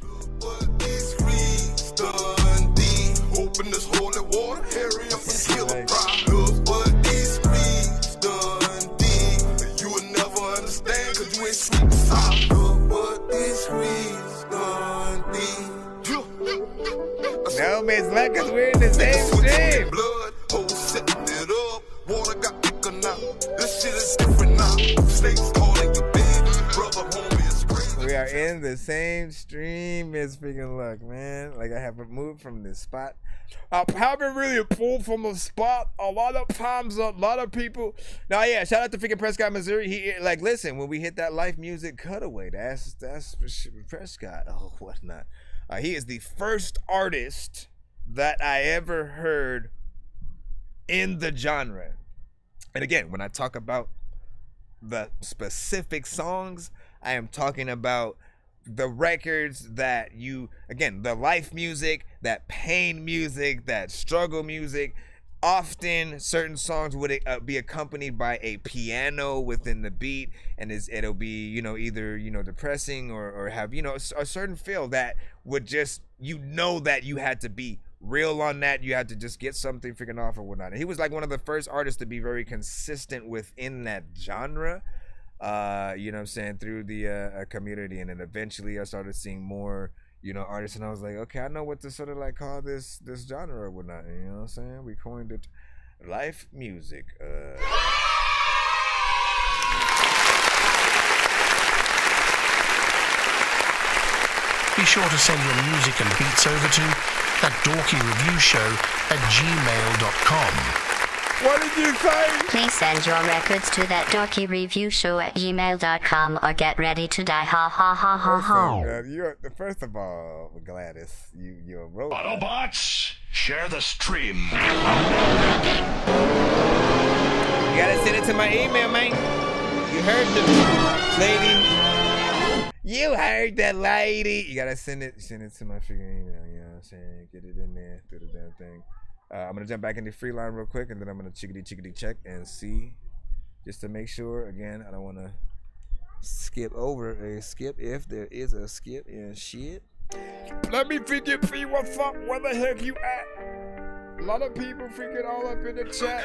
Open this holy water, hurry up and kill a problem. What these reeds done did, you will never understand, cause you ain't sweet and soft. What these reeds done did. No, Miss Luck, cause we're in the same stream. Blood, oh, setting it up. Water got thicker now. This shit is different now. Snakes calling you big. Brother, homie is crazy. We are in the same stream, Miss freaking Luck, man. Like, I haven't moved from this spot. I haven't really pulled from the spot. A lot of times, a lot of people. Now, yeah, shout out to freaking Prescott, Missouri. He, like, listen, when we hit that life music cutaway, that's Prescott. Oh, whatnot. He is the first artist that I ever heard in the genre. And again, when I talk about the specific songs, I am talking about the records that you, again, the life music, that pain music, that struggle music. Often certain songs would be accompanied by a piano within the beat, and it'll be, you know, either, you know, depressing or have, you know, a certain feel that would just, you know, that you had to be real on that. You had to just get something freaking off or whatnot. And he was like one of the first artists to be very consistent within that genre. You know what I'm saying, through the community, and then eventually I started seeing more, you know, artists, and I was like, okay, I know what to sort of like call this genre or whatnot. You know what I'm saying? We coined it life music. Be sure to send your music and beats over to ThatDorkyReviewShow@gmail.com. What did you say? Please send your records to ThatDorkyReviewShow@gmail.com or get ready to die. Ha ha ha ha ha. First of all, Gladys, you're a robot. Autobots, share the stream. You gotta send it to my email, man. You heard the lady. You heard that lady. You gotta send it to my freaking email. You know what I'm saying? Get it in there, do the damn thing. I'm gonna jump back into free line real quick, and then I'm gonna chickadee check and see, just to make sure. Again, I don't want to skip over a skip if there is a skip and shit. Let me freaking see what's up. Where the heck you at? A lot of people freaking all up in the chat.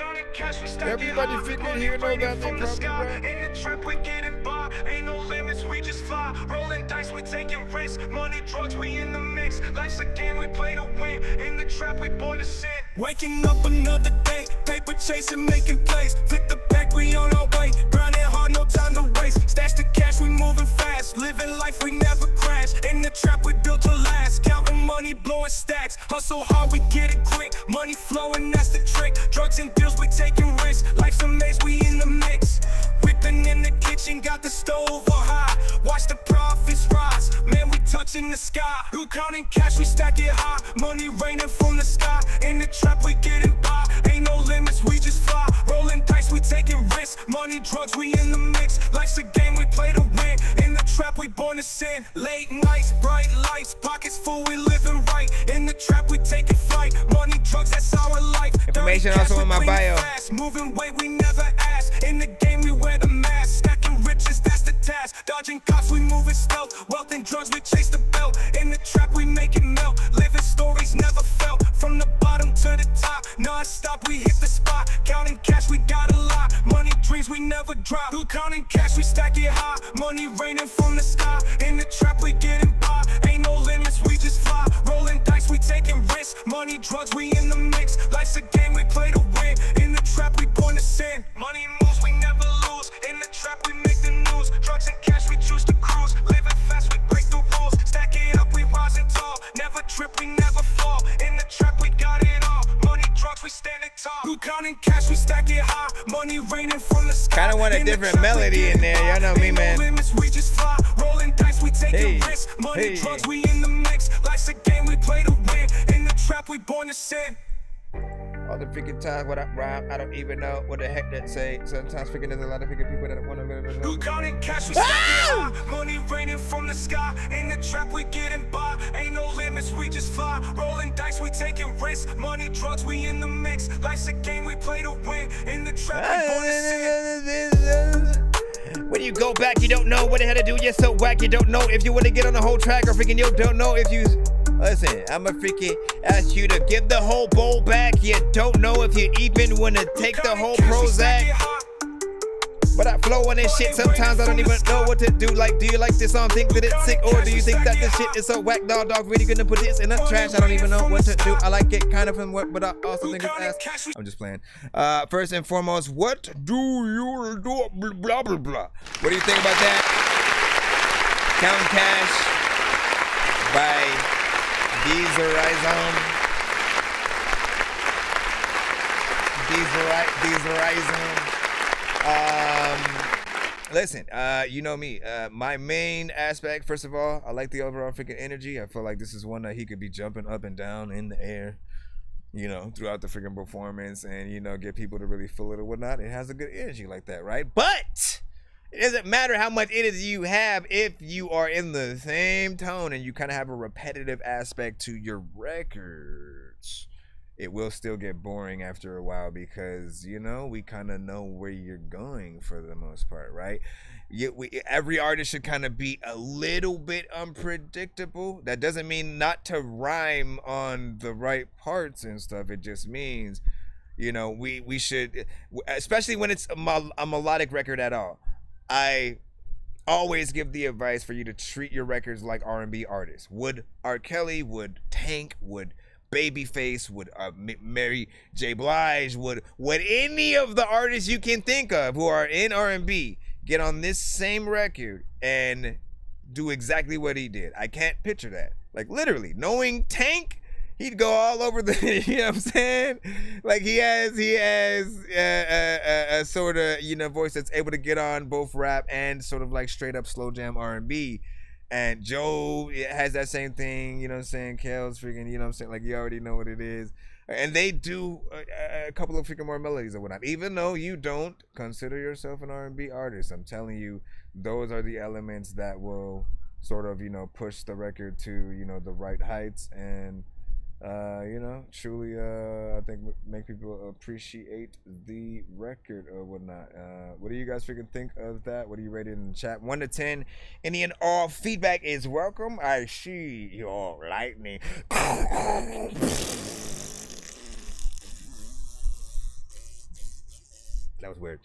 Everybody freaking here know that they probably right. In the trip we getting by, ain't no limits, we just fly. Rolling dice, we taking risks. Money, drugs, we in the mix. mix. Life's a game we play to win. In the trap we born to sin. Waking up another day, paper chasing, making plays. Flick the back, we on our way. Grinding hard, no time to waste. Stash the cash, we moving fast. Living life, we never crash. In the trap, we built to last. Counting money, blowing stacks. Hustle hard, we get it quick. Money flowing, that's the trick. Drugs and deals, we taking risks. Life's a maze, we in the mix. Whipping in the kitchen, got the stove on high. Watch the profits rise. Man, we touching the sky. Who counting cash, we stack it high. Money raining from the sky. In the trap, we getting by. Ain't no limits, we just fly. Rolling dice, we taking risks. Money, drugs, we in the mix. Life's a game, we play to win. In the trap, we born to sin. Late nights, bright lights, pockets full, we living right. In the trap, we taking flight. Money, drugs, that's our life. Information also in my bio. Moving weight, we never ask. In the game, we wear the mask. Stacking riches, that's the task. Dodging cops, we moving stealth. Wealth and drugs, we chase the belt. In the trap, we make it melt. Living stories never felt. From the bottom to the top, non-stop, we hit the spot. Counting cash, we got a lot. Money, dreams, we never drop. Who counting cash, we stack it high. Money raining from the sky. In the trap, we getting by. Ain't no limits, we just fly. Rolling dice, we taking risks. Money, drugs, we in the mix. Life's a game, we play to win. In the trap, we born to sin. Money moves, we never lose. In the trap, we make the news. Drugs and cash, we choose to cruise. Living fast, we break the rules. Stack it up, we rising tall. Never trip, we never fall. In the trap, we got it all. Money, drugs, we standing tall. Who counting cash, we stack it high. Money raining from the sky. Kinda want a different melody in there, y'all know me, man. Limits, we just fly. Rolling dice, we taking risks. Money, drugs, we in the mix. Life's a game, we play to win. In the trap, we born to sin. All the freaking times what I don't even know what the heck that say. Sometimes freaking there's a lot of freaking people that want to. Who counting cash, we stack it high. Money raining from the sky. In the trap, we getting by. Ain't no limits, we just fly. Rolling dice, we taking risks. Money, drugs, we in the mix. Life's a game, we play to win. In the trap, we born to sin. When you go back, you don't know what the hell to do. You're so whack, you don't know if you want to get on the whole track or freaking you don't know if you. Listen, I'ma freaking ask you to give the whole bowl back. You don't know if you even want to take the whole Prozac. But I flow on this shit, sometimes I don't even know what to do. Like, do you like this song, think that it's sick? Or do you think that this shit is so whack? Dog, really gonna put this in the trash? I don't even know what to do. I like it kind of from what, but I also think it's ass. I'm just playing. First and foremost, what do you do? Blah, blah, blah. What do you think about that? Counting Cash by Listen, you know me. My main aspect, first of all, I like the overall freaking energy. I feel like this is one that he could be jumping up and down in the air, you know, throughout the freaking performance and, you know, get people to really feel it or whatnot. It has a good energy like that, right? But it doesn't matter how much energy you have if you are in the same tone and you kind of have a repetitive aspect to your records. It will still get boring after a while because, you know, we kind of know where you're going for the most part, right? Every artist should kind of be a little bit unpredictable. That doesn't mean not to rhyme on the right parts and stuff. It just means, you know, we should, especially when it's a melodic record at all. I always give the advice for you to treat your records like R&B artists. Would R. Kelly, would Tank, would Babyface, would Mary J. Blige, would any of the artists you can think of who are in R&B get on this same record and do exactly what he did? I can't picture that. Like literally, knowing Tank, he'd go all over the, you know what I'm saying? Like he has a sort of, you know, voice that's able to get on both rap and sort of like straight up slow jam R&B. And Joe has that same thing, you know what I'm saying? Kale's freaking, you know what I'm saying? Like you already know what it is. And they do a couple of freaking more melodies or whatnot. Even though you don't consider yourself an R&B artist, I'm telling you, those are the elements that will sort of, you know, push the record to, you know, the right heights and, you know, truly, I think make people appreciate the record or whatnot. What do you guys freaking think of that? What do you rate it in the chat? 1 to 10. Any and all feedback is welcome. I see your lightning. That was weird.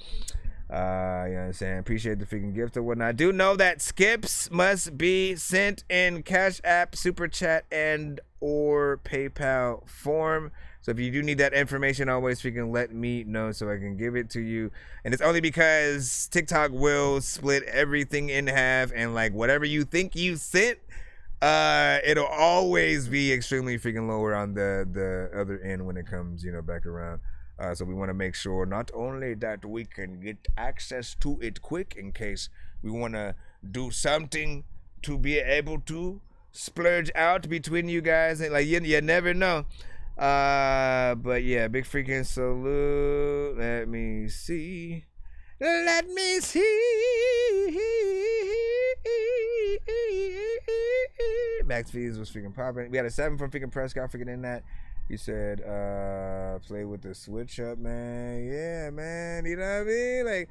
You know what I'm saying? Appreciate the freaking gift or whatnot. Do know that skips must be sent in Cash App, Super Chat, and or PayPal form. So if you do need that information, always freaking let me know so I can give it to you. And it's only because TikTok will split everything in half, and like whatever you think you sent, it'll always be extremely freaking lower on the other end when it comes, you know, back around. So we want to make sure not only that we can get access to it quick in case we want to do something to be able to splurge out between you guys, and like you never know. But yeah, big freaking salute. Let me see. Max Fees was freaking popping. We had a 7 from freaking Prescott freaking in that. He said, play with the switch up, man. Yeah, man. You know what I mean? Like,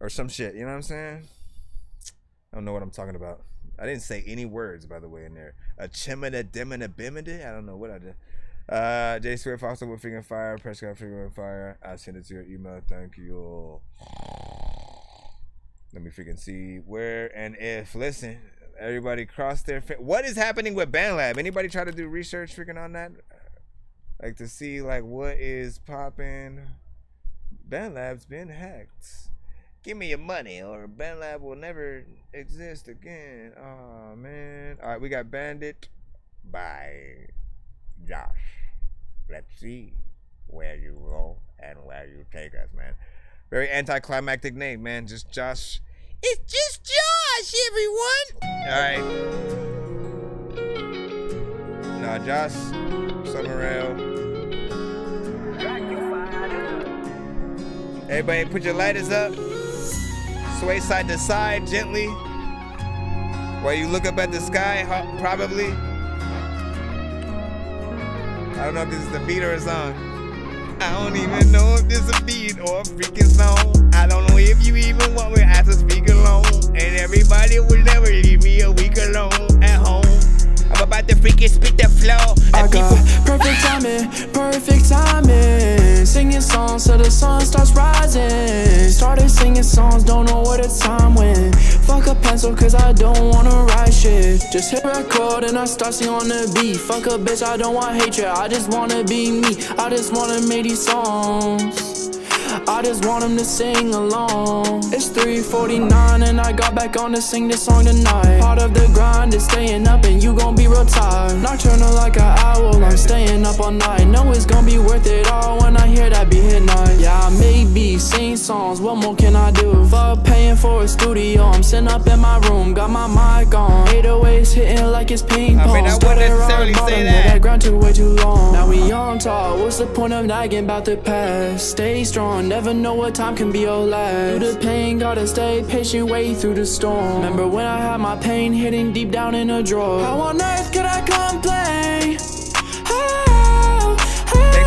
or some shit. You know what I'm saying? I don't know what I'm talking about. I didn't say any words, by the way, in there. A chimina dimina bimida? I don't know what I did. J Swift also with freaking fire. Prescott freaking with fire. I sent it to your email. Thank you. Let me freaking see where and if. Listen, everybody cross their what is happening with BandLab? Anybody try to do research freaking on that? Like to see like what is popping? BandLab's been hacked. Give me your money or BandLab will never exist again. Oh man. All right, we got Bandit by Josh. Let's see where you go and where you take us, man. Very anticlimactic name, man. Just Josh. It's just Josh, everyone. All right. Nah, Josh Summerell. Everybody, put your lighters up. Sway side to side gently. While you look up at the sky, probably. I don't know if this is the beat or a song. I don't even know if this is a beat or a freaking song. I don't know if you even want me to speak alone. And everybody will never leave me a week alone at home. I'm about to freaking spit the flow. I got perfect timing. Singing songs till the sun starts rising. Started singing songs, don't know what the time went. Fuck a pencil cause I don't wanna write shit. Just hit record and I start singing on the beat. Fuck a bitch, I don't want hatred, I just wanna be me. I just wanna make these songs. I just want them to sing along. It's 3:49 and I got back on to sing this song tonight. Part of the grind is staying up and you gon' be real tired. Nocturnal like an owl, I'm staying up all night. Know it's gon' be worth it all when I hear that beat hit night. Yeah, I may be sing songs, what more can I do? Fuck paying for a studio, I'm sitting up in my room. Got my mic on, 808s hitting like it's ping pong. I mean, I wouldn't necessarily say that. Ground too way too long. Now we on top, what's the point of nagging about the past? Stay strong, never know what time can be your last. Through the pain, gotta stay patient, wait through the storm. Remember when I had my pain hidden deep down in a drawer? How on earth could I complain? Thanks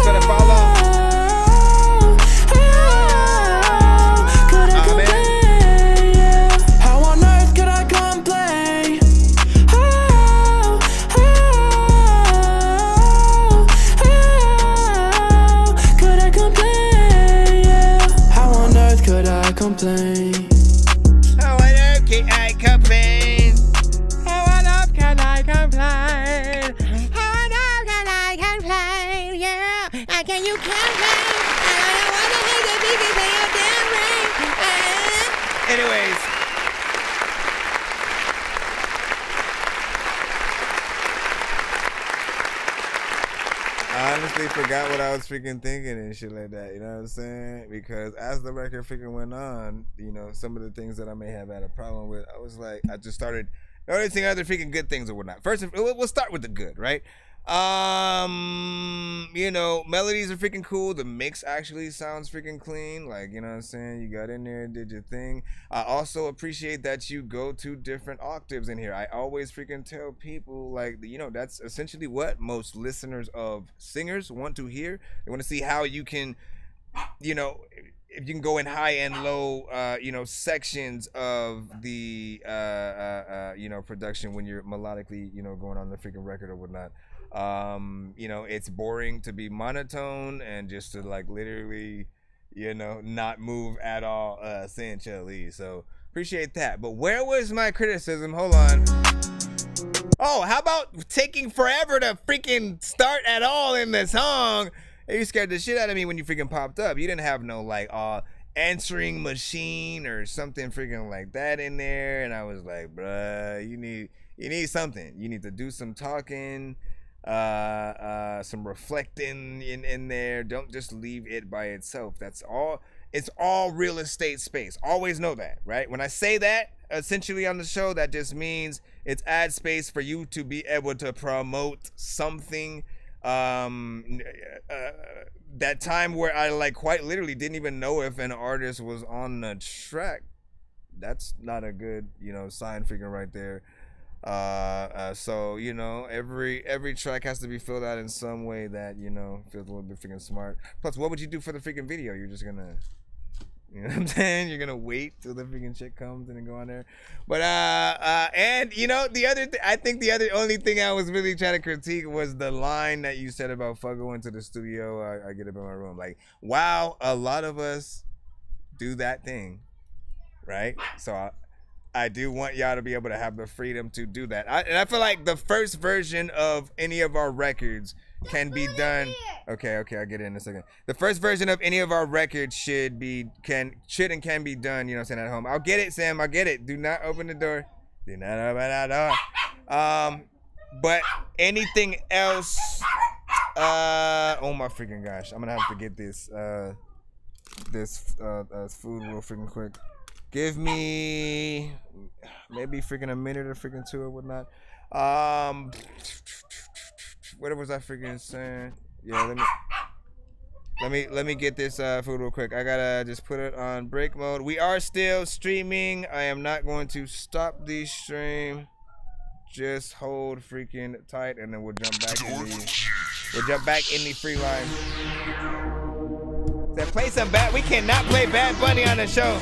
for the follow. Could I complain? Yeah. How on earth could I complain? Could I complain? Yeah. How on earth could I complain? How on earth can I complain? How on earth can I complain? How on earth can I complain? Yeah, how can you complain? I don't know what to make it because they are damn right. Anyways. I honestly forgot what I was freaking thinking and shit like that, you know what I'm saying? Because as the record freaking went on, you know, some of the things that I may have had a problem with, I was like, I just started noticing other freaking good things or whatnot. First, we'll start with the good, right? You know, melodies are freaking cool. The mix actually sounds freaking clean. Like, you know what I'm saying? You got in there and did your thing. I also appreciate that you go to different octaves in here. I always freaking tell people, like, you know, that's essentially what most listeners of singers want to hear. They want to see how you can, you know, if you can go in high and low, you know, sections of the, you know, production when you're melodically, you know, going on the freaking record or whatnot. You know, it's boring to be monotone and just to like literally, you know, not move at all, essentially. So appreciate that. But where was my criticism? Hold on. Oh, how about taking forever to freaking start at all in the song? You scared the shit out of me when you freaking popped up. You didn't have no like answering machine or something freaking like that in there, and I was like, bruh, you need something. You need to do some talking, some reflecting in there. Don't just leave it by itself. That's all. It's all real estate space. Always know that, right? When I say that, essentially on the show, that just means it's ad space for you to be able to promote something. That time where I like quite literally didn't even know if an artist was on the track. That's not a good, you know, sign figure right there. So, you know, every track has to be filled out in some way that, you know, feels a little bit freaking smart. Plus, what would you do for the freaking video? You're just gonna, you know what I'm saying? You're gonna wait till the freaking shit comes and then go on there. But and you know, I think the only thing I was really trying to critique was the line that you said about fuck going to the studio. I get up in my room. Like, wow, a lot of us do that thing, right? So I do want y'all to be able to have the freedom to do that. And I feel like the first version of any of our records can be done. Okay, I'll get it in a second. The first version of any of our records should and can be done, you know what I'm saying, at home. I'll get it, Sam, I'll get it. Do not open the door. Do not open that door. But anything else, oh my freaking gosh. I'm gonna have to get this food real freaking quick. Give me maybe freaking a minute or freaking two or whatnot. What was I freaking saying? Yeah, let me get this food real quick. I gotta just put it on break mode. We are still streaming. I am not going to stop the stream. Just hold freaking tight, and then we'll jump back in the free line. So play some bad. We cannot play Bad Bunny on the show.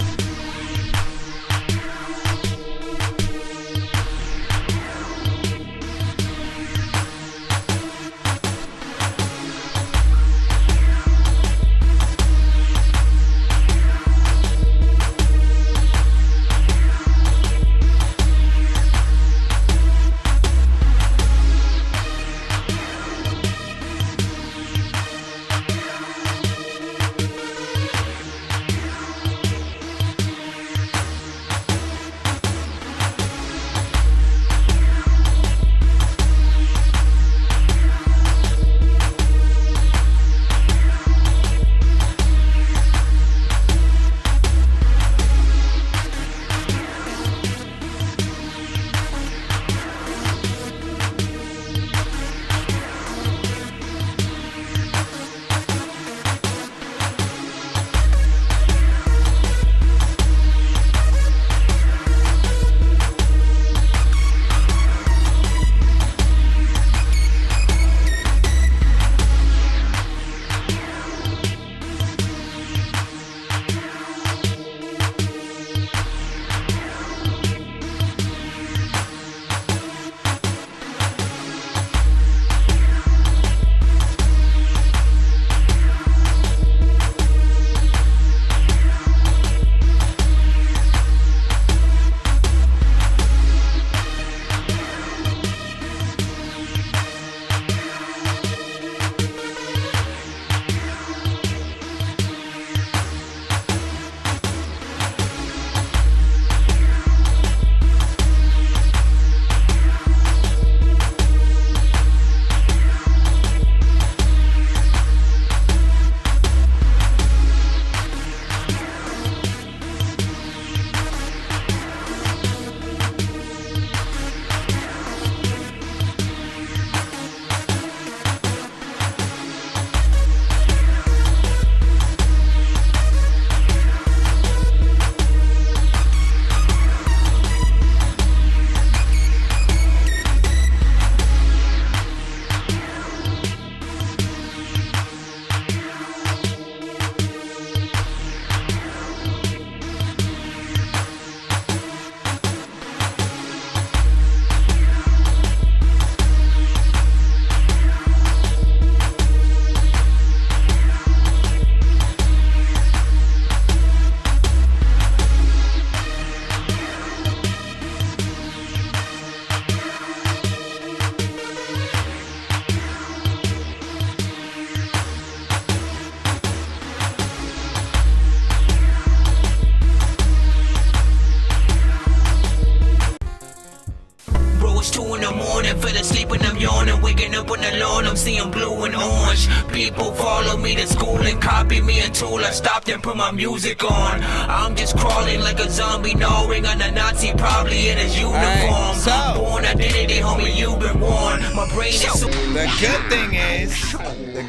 People follow me to school and copy me until I stopped and put my music on. I'm just crawling like a zombie, knowing I'm a Nazi, probably in his uniform. Born identity, homie, you've been warned. My brain is so. The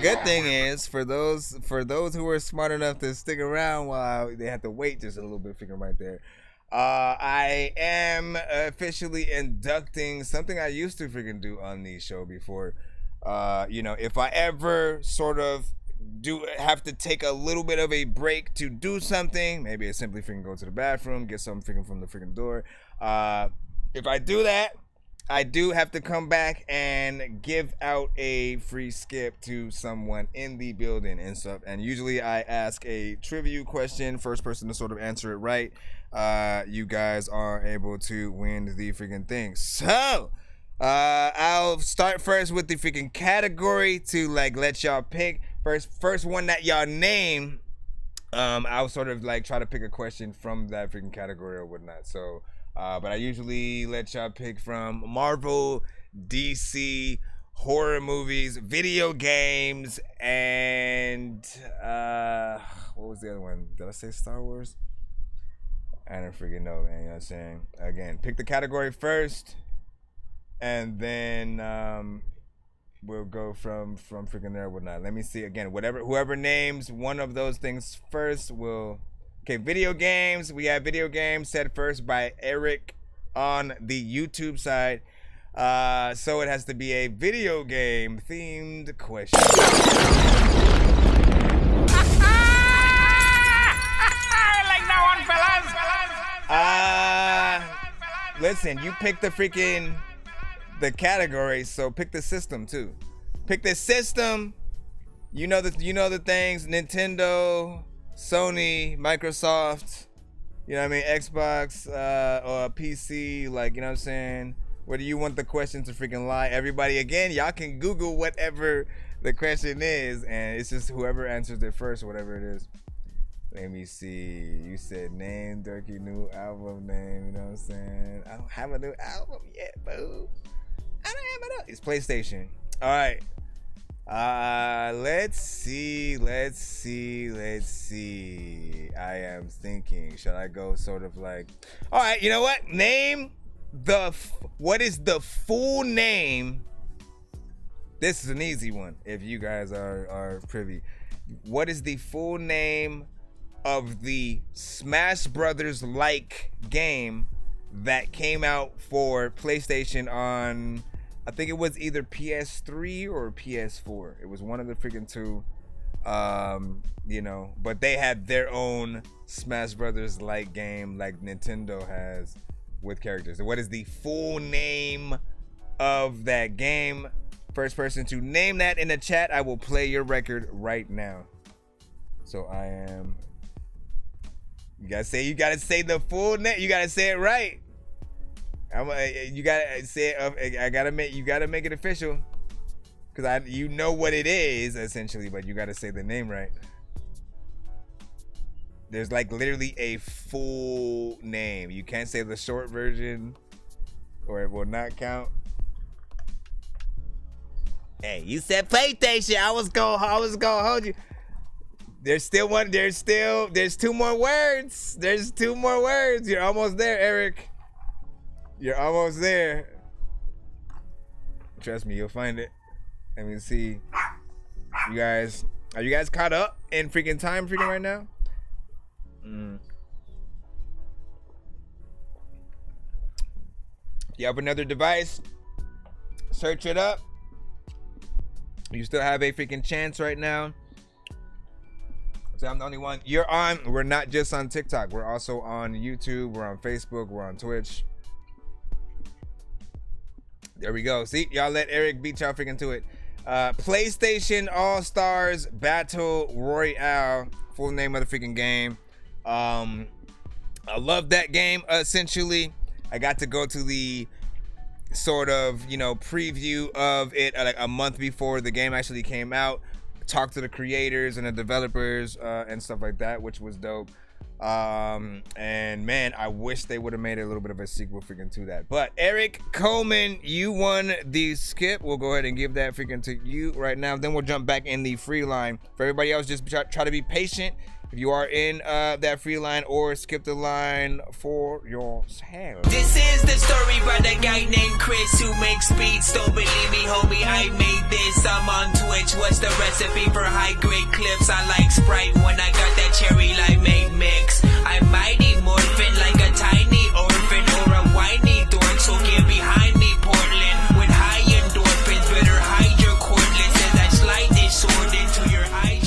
good thing is for those who are smart enough to stick around while they have to wait just a little bit, freaking right there. I am officially inducting something I used to freaking do on the show before. If I ever sort of have to take a little bit of a break to do something, maybe I simply freaking go to the bathroom, get something freaking from the freaking door. If I do that, I do have to come back and give out a free skip to someone in the building and stuff. And usually I ask a trivia question, first person to sort of answer it right. You guys are able to win the freaking thing. So I'll start first with the freaking category to let y'all pick. First one that y'all name, I'll sort of try to pick a question from that freaking category or whatnot. So but I usually let y'all pick from Marvel, DC, horror movies, video games, and what was the other one? Did I say Star Wars? I don't freaking know, man. You know what I'm saying? Again, pick the category first, and then we'll go from freaking there or whatnot. Let me see again. Whoever names one of those things first will. Okay, video games. We have video games said first by Eric on the YouTube side. So it has to be a video game themed question. Like that one, fellas. Listen, you pick the category, so pick the system too. Pick the system. You know the things. Nintendo, Sony, Microsoft, you know what I mean, Xbox, or PC, you know what I'm saying? Where do you want the question to freaking lie? Everybody, again, y'all can Google whatever the question is, and it's just whoever answers it first, whatever it is. Let me see. You said name, Dorky, new album name, you know what I'm saying? I don't have a new album yet, boo. I don't have it up. It's PlayStation. All right. Let's see. I am thinking, should I go sort of all right, you know what? Name what is the full name? This is an easy one if you guys are privy. What is the full name of the Smash Brothers game that came out for PlayStation on, I think it was either PS3 or PS4. It was one of the freaking two. But they had their own Smash Brothers game like Nintendo has with characters. What is the full name of that game? First person to name that in the chat, I will play your record right now. So I am. You gotta say the full name. You gotta say it right. You gotta say it. You gotta make it official, because you know what it is essentially, but you gotta say the name right. There's literally a full name. You can't say the short version, or it will not count. Hey, you said PlayStation. I was gonna hold you. There's two more words. There's two more words. You're almost there, Eric. You're almost there. Trust me, you'll find it. Let me see. Are you guys caught up in freaking time right now? You have another device, search it up. You still have a freaking chance right now. So I'm the only one. You're on. We're not just on TikTok. We're also on YouTube. We're on Facebook. We're on Twitch. There we go. See, y'all let Eric beat y'all freaking to it. PlayStation All-Stars Battle Royale. Full name of the freaking game. I love that game. Essentially, I got to go to the sort of, preview of it a month before the game actually came out. Talk to the creators and the developers and stuff like that, which was dope. And man, I wish they would have made a little bit of a sequel freaking to that. But Eric Coleman, you won the skip. We'll go ahead and give that freaking to you right now. Then we'll jump back in the free line. For everybody else, just try to be patient. If you are in that free line, or skip the line for yourself. This is the story about a guy named Chris who makes beats. Don't believe me, homie, I made this. I'm on Twitch. What's the recipe for high-grade clips? I like Sprite when I got that cherry limeade mix. I'm mighty morphin' like a tiny orphan or a whiny dork. So get behind me, Portland. With high endorphins, better hide your cordless as I slide this sword into your eye.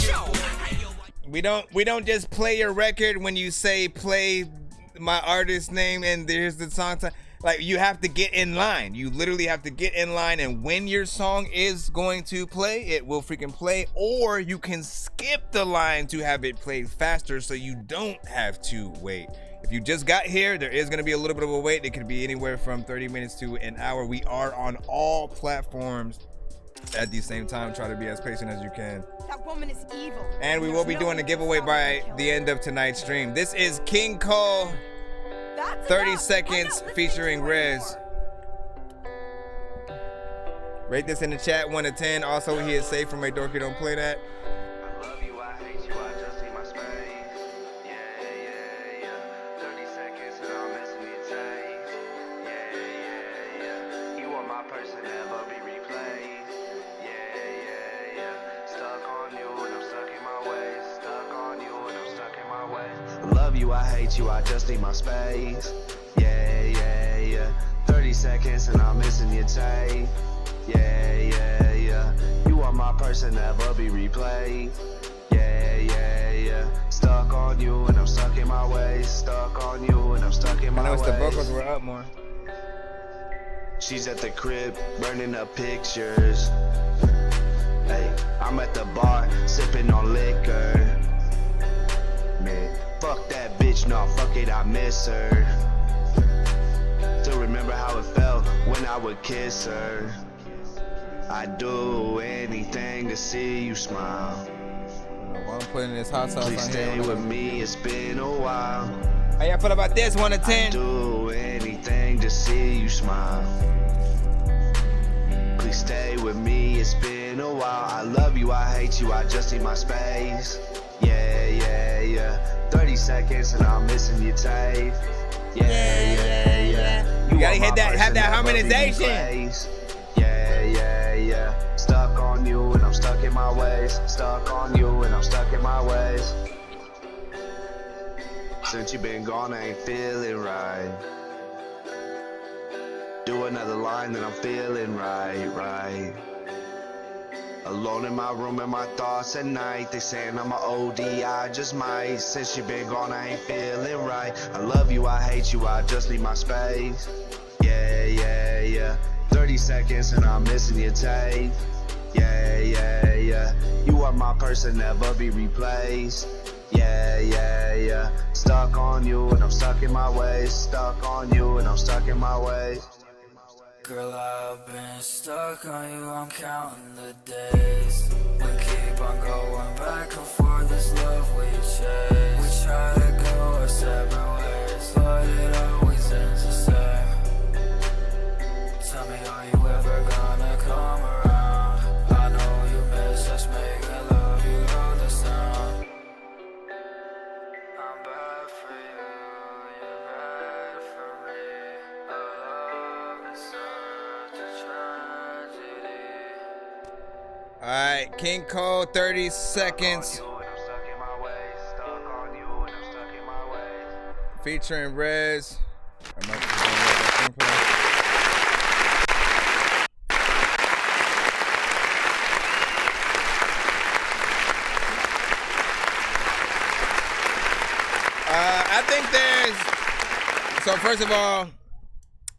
We don't just play your record when you say play my artist name and there's the song. Like, you have to get in line. You literally have to get in line, and when your song is going to play, it will freaking play. Or you can skip the line to have it played faster so you don't have to wait. If you just got here, there is going to be a little bit of a wait. It could be anywhere from 30 minutes to an hour. We are on all platforms at the same time. Try to be as patient as you can. That woman is evil. And we will be doing a giveaway by the end of tonight's stream. This is King Cole, 30 Seconds featuring Rez. Rate this in the chat 1 to 10. Also, he is safe from a dorky. Don't play that. I hate you, I just need my space. Yeah, yeah, yeah. 30 seconds and I'm missing your tape. Yeah, yeah, yeah. You are my person, never be replayed. Yeah, yeah, yeah. Stuck on you and I'm stuck in my ways. Stuck on you and I'm stuck in my ways. I noticed the vocals were up more. She's at the crib, burning up pictures. Hey, I'm at the bar, sipping on liquor. Man, fuck that bitch, no, fuck it, I miss her. Still remember how it felt when I would kiss her. I'd do anything to see you smile. While I'm putting this hot sauce Please on stay here, with me, it's been a while. How y'all feel about this? 1 to 10? I'd do anything to see you smile. Please stay with me, it's been a while. I love you, I hate you, I just need my space. Yeah, yeah, yeah. 30 seconds and I'm missing your tape. Yeah, yeah, yeah. You gotta have that harmonization. Yeah, yeah, yeah. Stuck on you and I'm stuck in my ways. Stuck on you and I'm stuck in my ways. Since you been gone, I ain't feeling right. Do another line, then I'm feeling right. Alone in my room in my thoughts at night. They saying I'm a OD, I just might. Since you been gone, I ain't feeling right. I love you, I hate you, I just need my space. Yeah, yeah, yeah. 30 seconds and I'm missing your tape. Yeah, yeah, yeah. You are my person, never be replaced. Yeah, yeah, yeah. Stuck on you and I'm stuck in my ways. Stuck on you and I'm stuck in my ways. Girl, I've been stuck on you, I'm counting the days. We keep on going back and forth, this love we chase. We try to go our separate ways, but it always ends the same. Tell me, are you ever gonna come around? I know you miss just making love, you know the sound. I'm bad for you, you're bad for me. Our love is such a tragedy. Alright, King Cole, 30 seconds. Featuring Rez. I think there's, so first of all,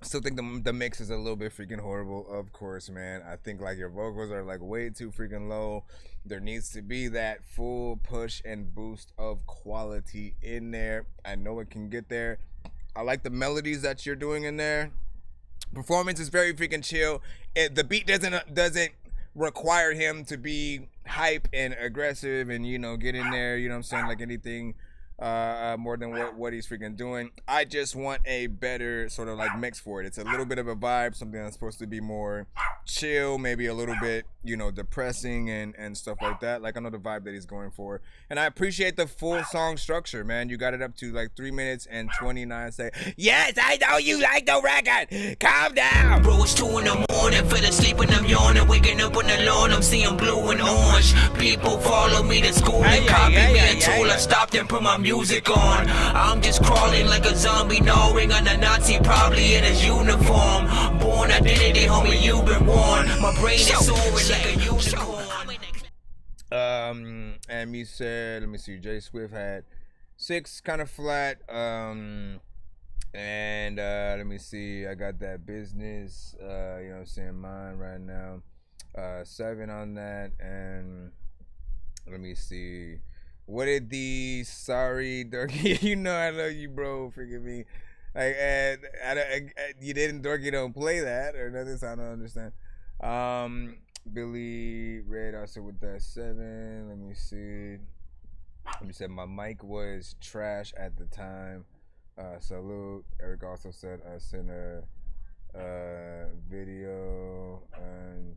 I still think the mix is a little bit freaking horrible, of course, man. I think like your vocals are like way too freaking low. There needs to be that full push and boost of quality in there. I know it can get there. I like the melodies that you're doing in there. Performance is very freaking chill. The beat doesn't require him to be hype and aggressive and, you know, get in there, you know what I'm saying, like anything more than what he's freaking doing. I just want a better sort of like mix for it. It's a little bit of a vibe, something that's supposed to be more chill, maybe a little bit, you know, depressing and stuff like that. Like, I know the vibe that he's going for. And I appreciate the full song structure, man. You got it up to like 3 minutes and 29 seconds. Yes, I know you like the record. Calm down. Bro, it's 2 in the morning, fell asleep and I'm yawning, waking up on the lawn, I'm seeing blue and orange. People follow me to school and copy me until I stopped and put my music on. I'm just crawling like a zombie, gnawing on a Nazi, probably in his uniform. Born identity, homie, you've been warned. My brain is soaring like a unicorn. And me said, let me see, Jay Swift had 6 kind of flat. And let me see, I got that business, you know what I'm saying, mine right now. 7 on that, and let me see. What did the sorry Dorky? You know I love you, bro. Forgive me. Like, you didn't Dorky don't play that or nothing. So I don't understand. Billy Red also with that 7. Let me see. Let me say my mic was trash at the time. Salute. Eric also said I sent a video and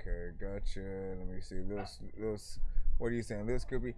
okay, gotcha. Let me see. This what are you saying? Lil Scoopy.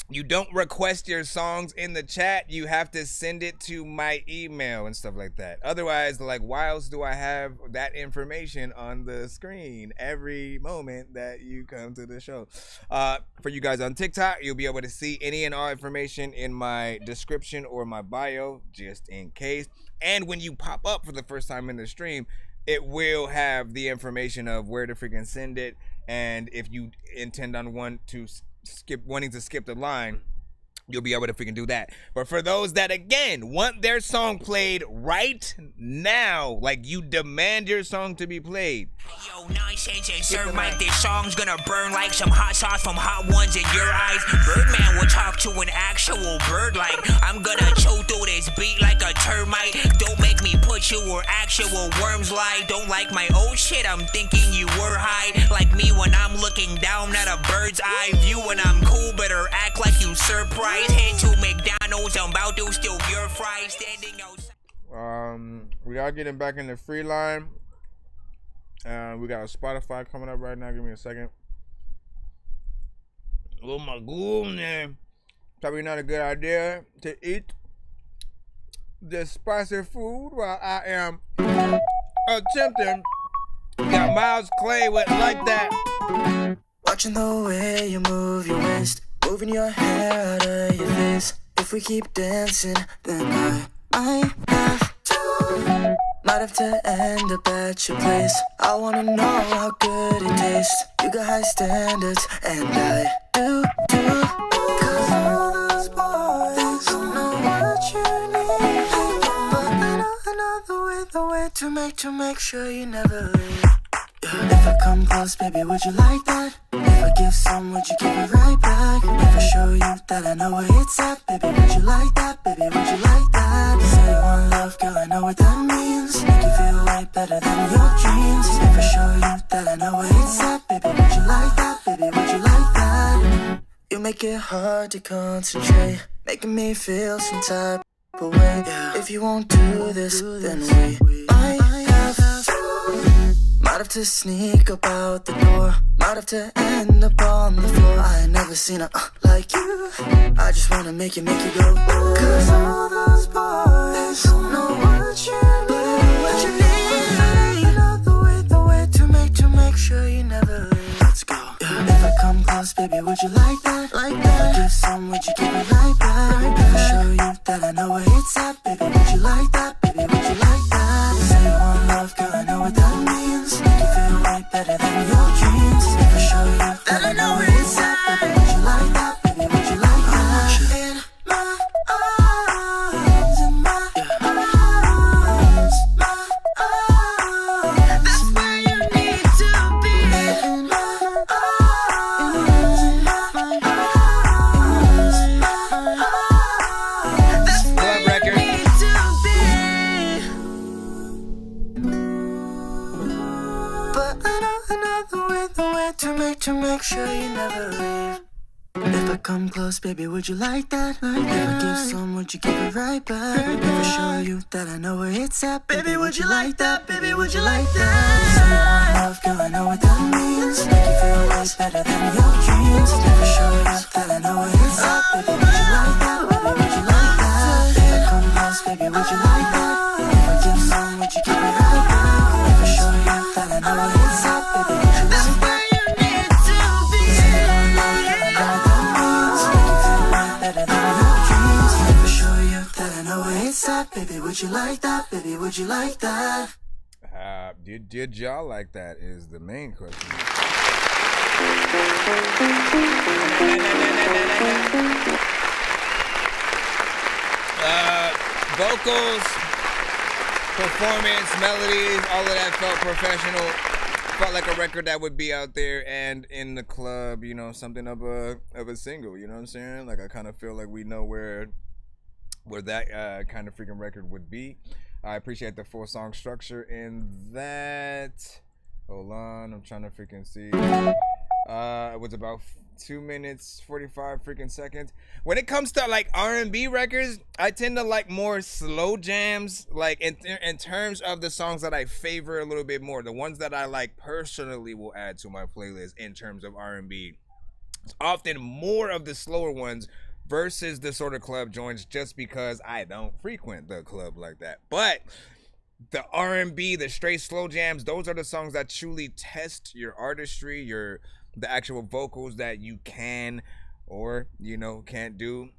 You don't request your songs in the chat. You have to send it to my email and stuff like that. Otherwise, like, why else do I have that information on the screen every moment that you come to the show? For you guys on TikTok, you'll be able to see any and all information in my description or my bio, just in case. And when you pop up for the first time in the stream, it will have the information of where to freaking send it. And if you intend on wanting to skip the line, you'll be able to freaking do that. But for those that, again, want their song played right now, like you demand your song to be played. Yo, Nonsenze and Sir Mike, this song's gonna burn like some hot sauce from Hot Ones in your eyes. Birdman will talk to an actual bird like I'm gonna chew through this beat like a termite. Don't make me put you where actual worms lie. Don't like my old shit, I'm thinking you were high. Like me when I'm looking down at a bird's eye view. When I'm cool, better act like you surprised. Head to McDonald's, I'm about to steal your fries. Standing outside. We are getting back in the free line. We got a Spotify coming up right now. Give me a second. Oh my goodness. Probably not a good idea to eat this spicy food while I am attempting. Got Miles Clay with Like That. Watching the way you move your waist, moving your hair out of your face. If we keep dancing, then I might have to end up at your place. I wanna know how good it tastes. You got high standards, and I do. Cause all those boys know what you need. But I know the way to make sure you never leave. If I come close, baby, would you like that? If I give some, would you give it right back? If I show you that I know where it's at, baby, would you like that? Baby, would you like that? Say you want love, girl, I know what that means. Make you feel way better than your dreams. If I show you that I know where it's at, baby, would you like that? Baby, would you like that? You make it hard to concentrate, making me feel some type of way. If you won't do this, then we might have to sneak up out the door. Might have to end up on the floor. I ain't never seen a like you. I just wanna make you go. Cause all those boys don't know what you need. What you need. I know the way to make sure you never leave. Let's go. If I come close, baby, would you like that? Like that. If I give some, would you give it right back? If I show you that I know where it's at, baby, would you like that? Baby, would you like that? Say you want love, girl, I know what that means. Make you feel way better than your dreams. If I show you that I know where it's at, baby, would you like that? Baby, would you like that? In my arms, in my arms, my arms. That's where you need to be. In my arms, in my arms, my arms. That's where you need to be. But I know like to make sure you never leave. If I come close, baby, would you like that? If I give some, would you give it right back? If I show you that I know where it's at, baby, would you like that? Baby, would you like that? Say you want love, girl, I know what that means. Make you feel way better than your dreams. If I show you that I know where it's at, baby, would you like that? Baby, would you like that? If I come close, baby, would you like that? If I give some, would you give it right back? If I show you that I know where it's at, baby, would you like that? Baby, would you like that? Baby, would you like that? Did y'all like that is the main question. Vocals, performance, melodies, all of that felt professional. Felt like a record that would be out there and in the club, you know, something of a single, you know what I'm saying? Like, I kind of feel like we know where that kind of freaking record would be. I appreciate the full song structure in that. Hold on, I'm trying to freaking see. It was about 2 minutes 45 freaking seconds. When it comes to like R&B records, I tend to like more slow jams, like in terms of the songs that I favor a little bit more. The ones that I like personally will add to my playlist in terms of R&B. It's often more of the slower ones versus the sort of club joints, just because I don't frequent the club like that. But the R&B, the straight slow jams, those are the songs that truly test your artistry, the actual vocals that you can or, you know, can't do.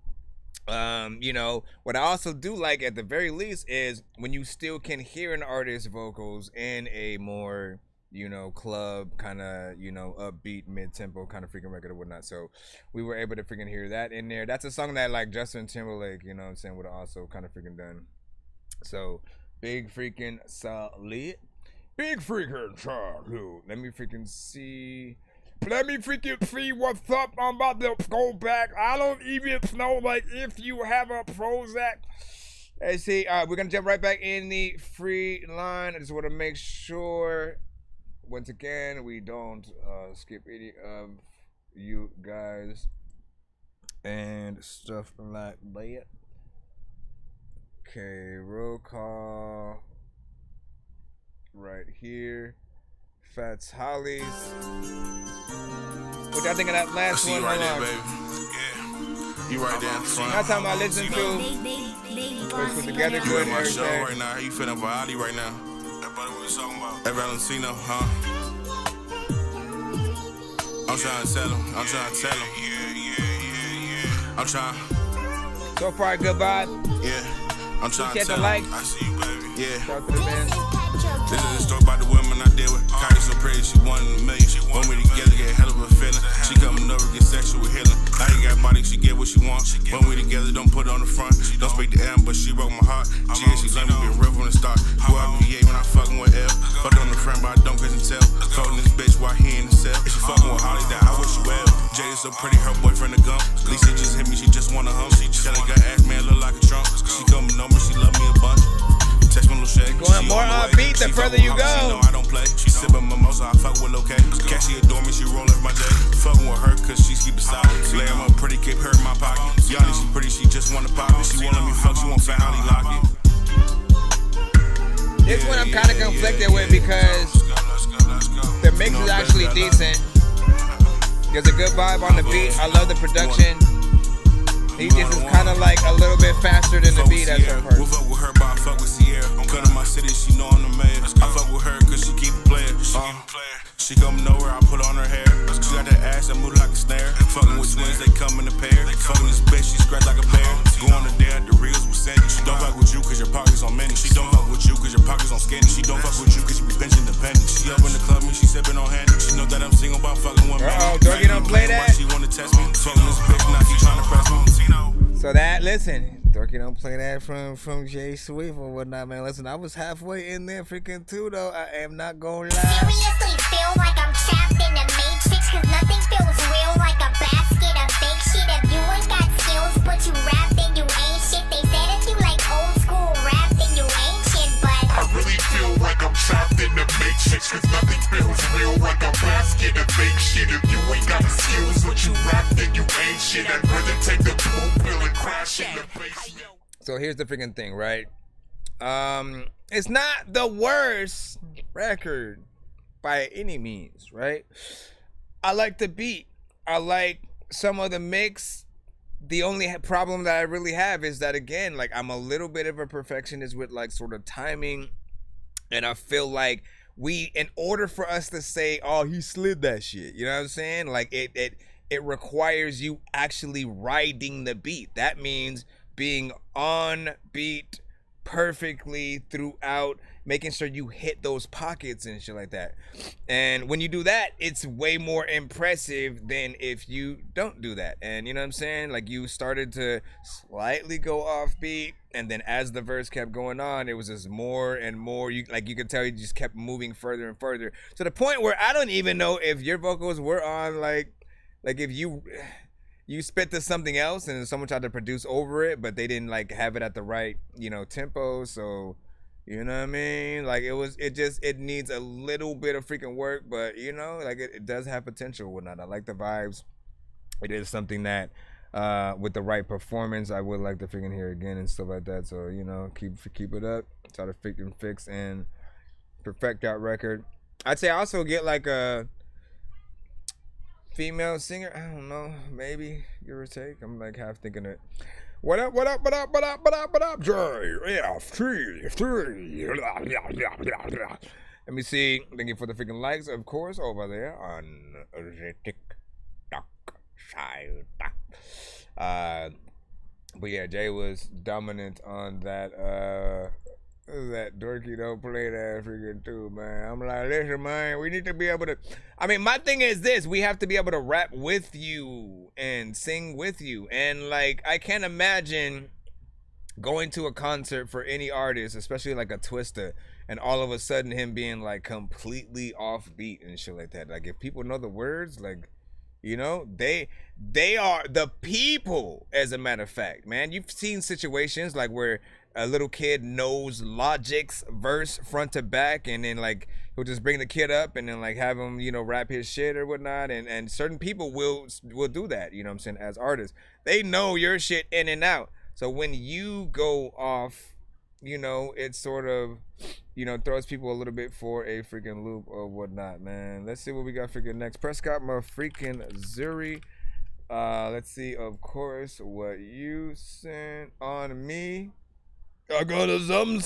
You know, what I also do like at the very least is when you still can hear an artist's vocals in a more, you know, club kind of, you know, upbeat mid-tempo kind of freaking record or whatnot. So we were able to freaking hear that in there. That's a song that like Justin Timberlake, you know what I'm saying, would have also kind of freaking done. So big freaking solid. Big freaking solid. Let me freaking see. Let me freaking see what's up. I'm about to go back. I don't even know, like, if you have a Prozac. Let's see. We're going to jump right back in the free line. I just want to make sure, once again, we don't skip any of you guys and stuff like that. Okay, roll call right here. Fats Hollies. What y'all think of that last one? Right there, baby. Yeah, you right there in front. Last time I listened to put together you good in my and show everything. right now. How you feeling for Ali right now? Everybody what we talking about? Hey, Valentino, huh? I'm trying to tell him. I'm trying to tell him. Yeah. I'm trying. So far, good vibe. Yeah. I'm trying to Hit the tell like. him. I see you, baby. Yeah. Shout out to the man. This is a story about the women I deal with. Kylie so pretty, she one in a million. When we together, get hell of a feeling. She coming over, get sexual healing. Now you got body, she get what she want. When we together, don't put it on the front. Don't speak to M, but she broke my heart. She let me be real from the start. Who I be when I fucking with L. Fucked on the friend, but I don't get tell. Folding this bitch while he in the cell. If she fucking with Holly, then I wish you well. Jada so pretty, her boyfriend a gump. Lisa just hit me, she just wanna hump. Shelly got ass, man, look like a trunk. She coming over, she love me a bunch. Text my little shake. Going more upbeat the further you go. She know I don't play. She sippin' mimosa, I fuck with okay. Cat, she adore me, she roll every my day. Fucking with her, cause she keep it solid. Lay him up pretty, keep her in my pocket. Yanni, she pretty, she just wanna pop it. She won't let me fuck, she won't find how he lock it. This one I'm kind of conflicted with because the mix is actually decent. There's a good vibe on the beat. I love the production. He just is kind of like a little bit faster than the beat at some part. We'll fuck with her, but I fuck with Sierra. Cut in my city, she know I'm the mayor. I fuck with her cause she keep it playing. She coming over, I put on her hair. She got that ass that move like a snare. Fucking with twins, they come in a pair. Fucking this bitch, she scratch like a bear. Go on the day at the reels with Sandy. She don't fuck with you cause your pockets on many. She don't fuck with you cause your pockets on skinny. She don't fuck with you cause you be benching the penny. She up in the club, me, she sipping on Handy. She know that I'm single, but I'm fucking with me. Dorky don't play that. She wanna test me. Fucking this bitch, now she tryna press me. So that, listen, Dorky don't play that from Jay Swift or whatnot, man. Listen, I was halfway in there freaking too, though. I am not gonna lie. Seriously feel like I'm trapped in the matrix, cause nothing feels real like a basket of fake shit. If you ain't got skills, but you rap, then you ain't shit. They said if you like old school rap, then you ain't shit, but I really feel like I'm trapped in the matrix, cause nothing feels real like a basket shit and fake shit. If you ain't got the skills, what you rap, then you ain't shit. I'd rather take the blue pill and crash in the basement. So here's the freaking thing, right? It's not the worst record by any means, right? I like the beat. I like some of the mix. The only problem that I really have is that, again, like, I'm a little bit of a perfectionist with like sort of timing, and I feel like in order for us to say, oh, he slid that shit, you know what I'm saying? Like it requires you actually riding the beat. That means being on beat perfectly throughout, making sure you hit those pockets and shit like that. And when you do that, it's way more impressive than if you don't do that. And you know what I'm saying? Like, you started to slightly go off beat, and then as the verse kept going on, it was just more and more. You could tell you just kept moving further and further, to the point where I don't even know if your vocals were on like if you spit to something else and someone tried to produce over it, but they didn't like have it at the right, tempo. So, you know what I mean? Like, it needs a little bit of freaking work, but like it does have potential or whatnot. I like the vibes. It is something that, with the right performance, I would like to freaking hear again and stuff like that. So, keep it up. Try to freaking fix and perfect that record. I'd say also get like a female singer. I don't know, maybe, give or take. I'm like half thinking it. What up, JF3. Let me see. Thank you for the freaking likes, of course, over there on the TikTok side. But yeah, Jay was dominant on that Dorky don't play that freaking too, man. I'm like, listen, man, we need to be able to. I mean, my thing is this: we have to be able to rap with you and sing with you. And like, I can't imagine going to a concert for any artist, especially like a Twista, and all of a sudden him being like completely off beat and shit like that. Like, if people know the words, like, they are the people, as a matter of fact, man. You've seen situations like where a little kid knows Logic's verse front to back, and then like he'll just bring the kid up and then like have him, rap his shit or whatnot. And certain people will do that, you know what I'm saying, as artists. They know your shit in and out. So when you go off, it sort of, throws people a little bit for a freaking loop or whatnot, man. Let's see what we got freaking next. Prescott, my freaking Zuri. Let's see, of course, what you sent on me. I got a some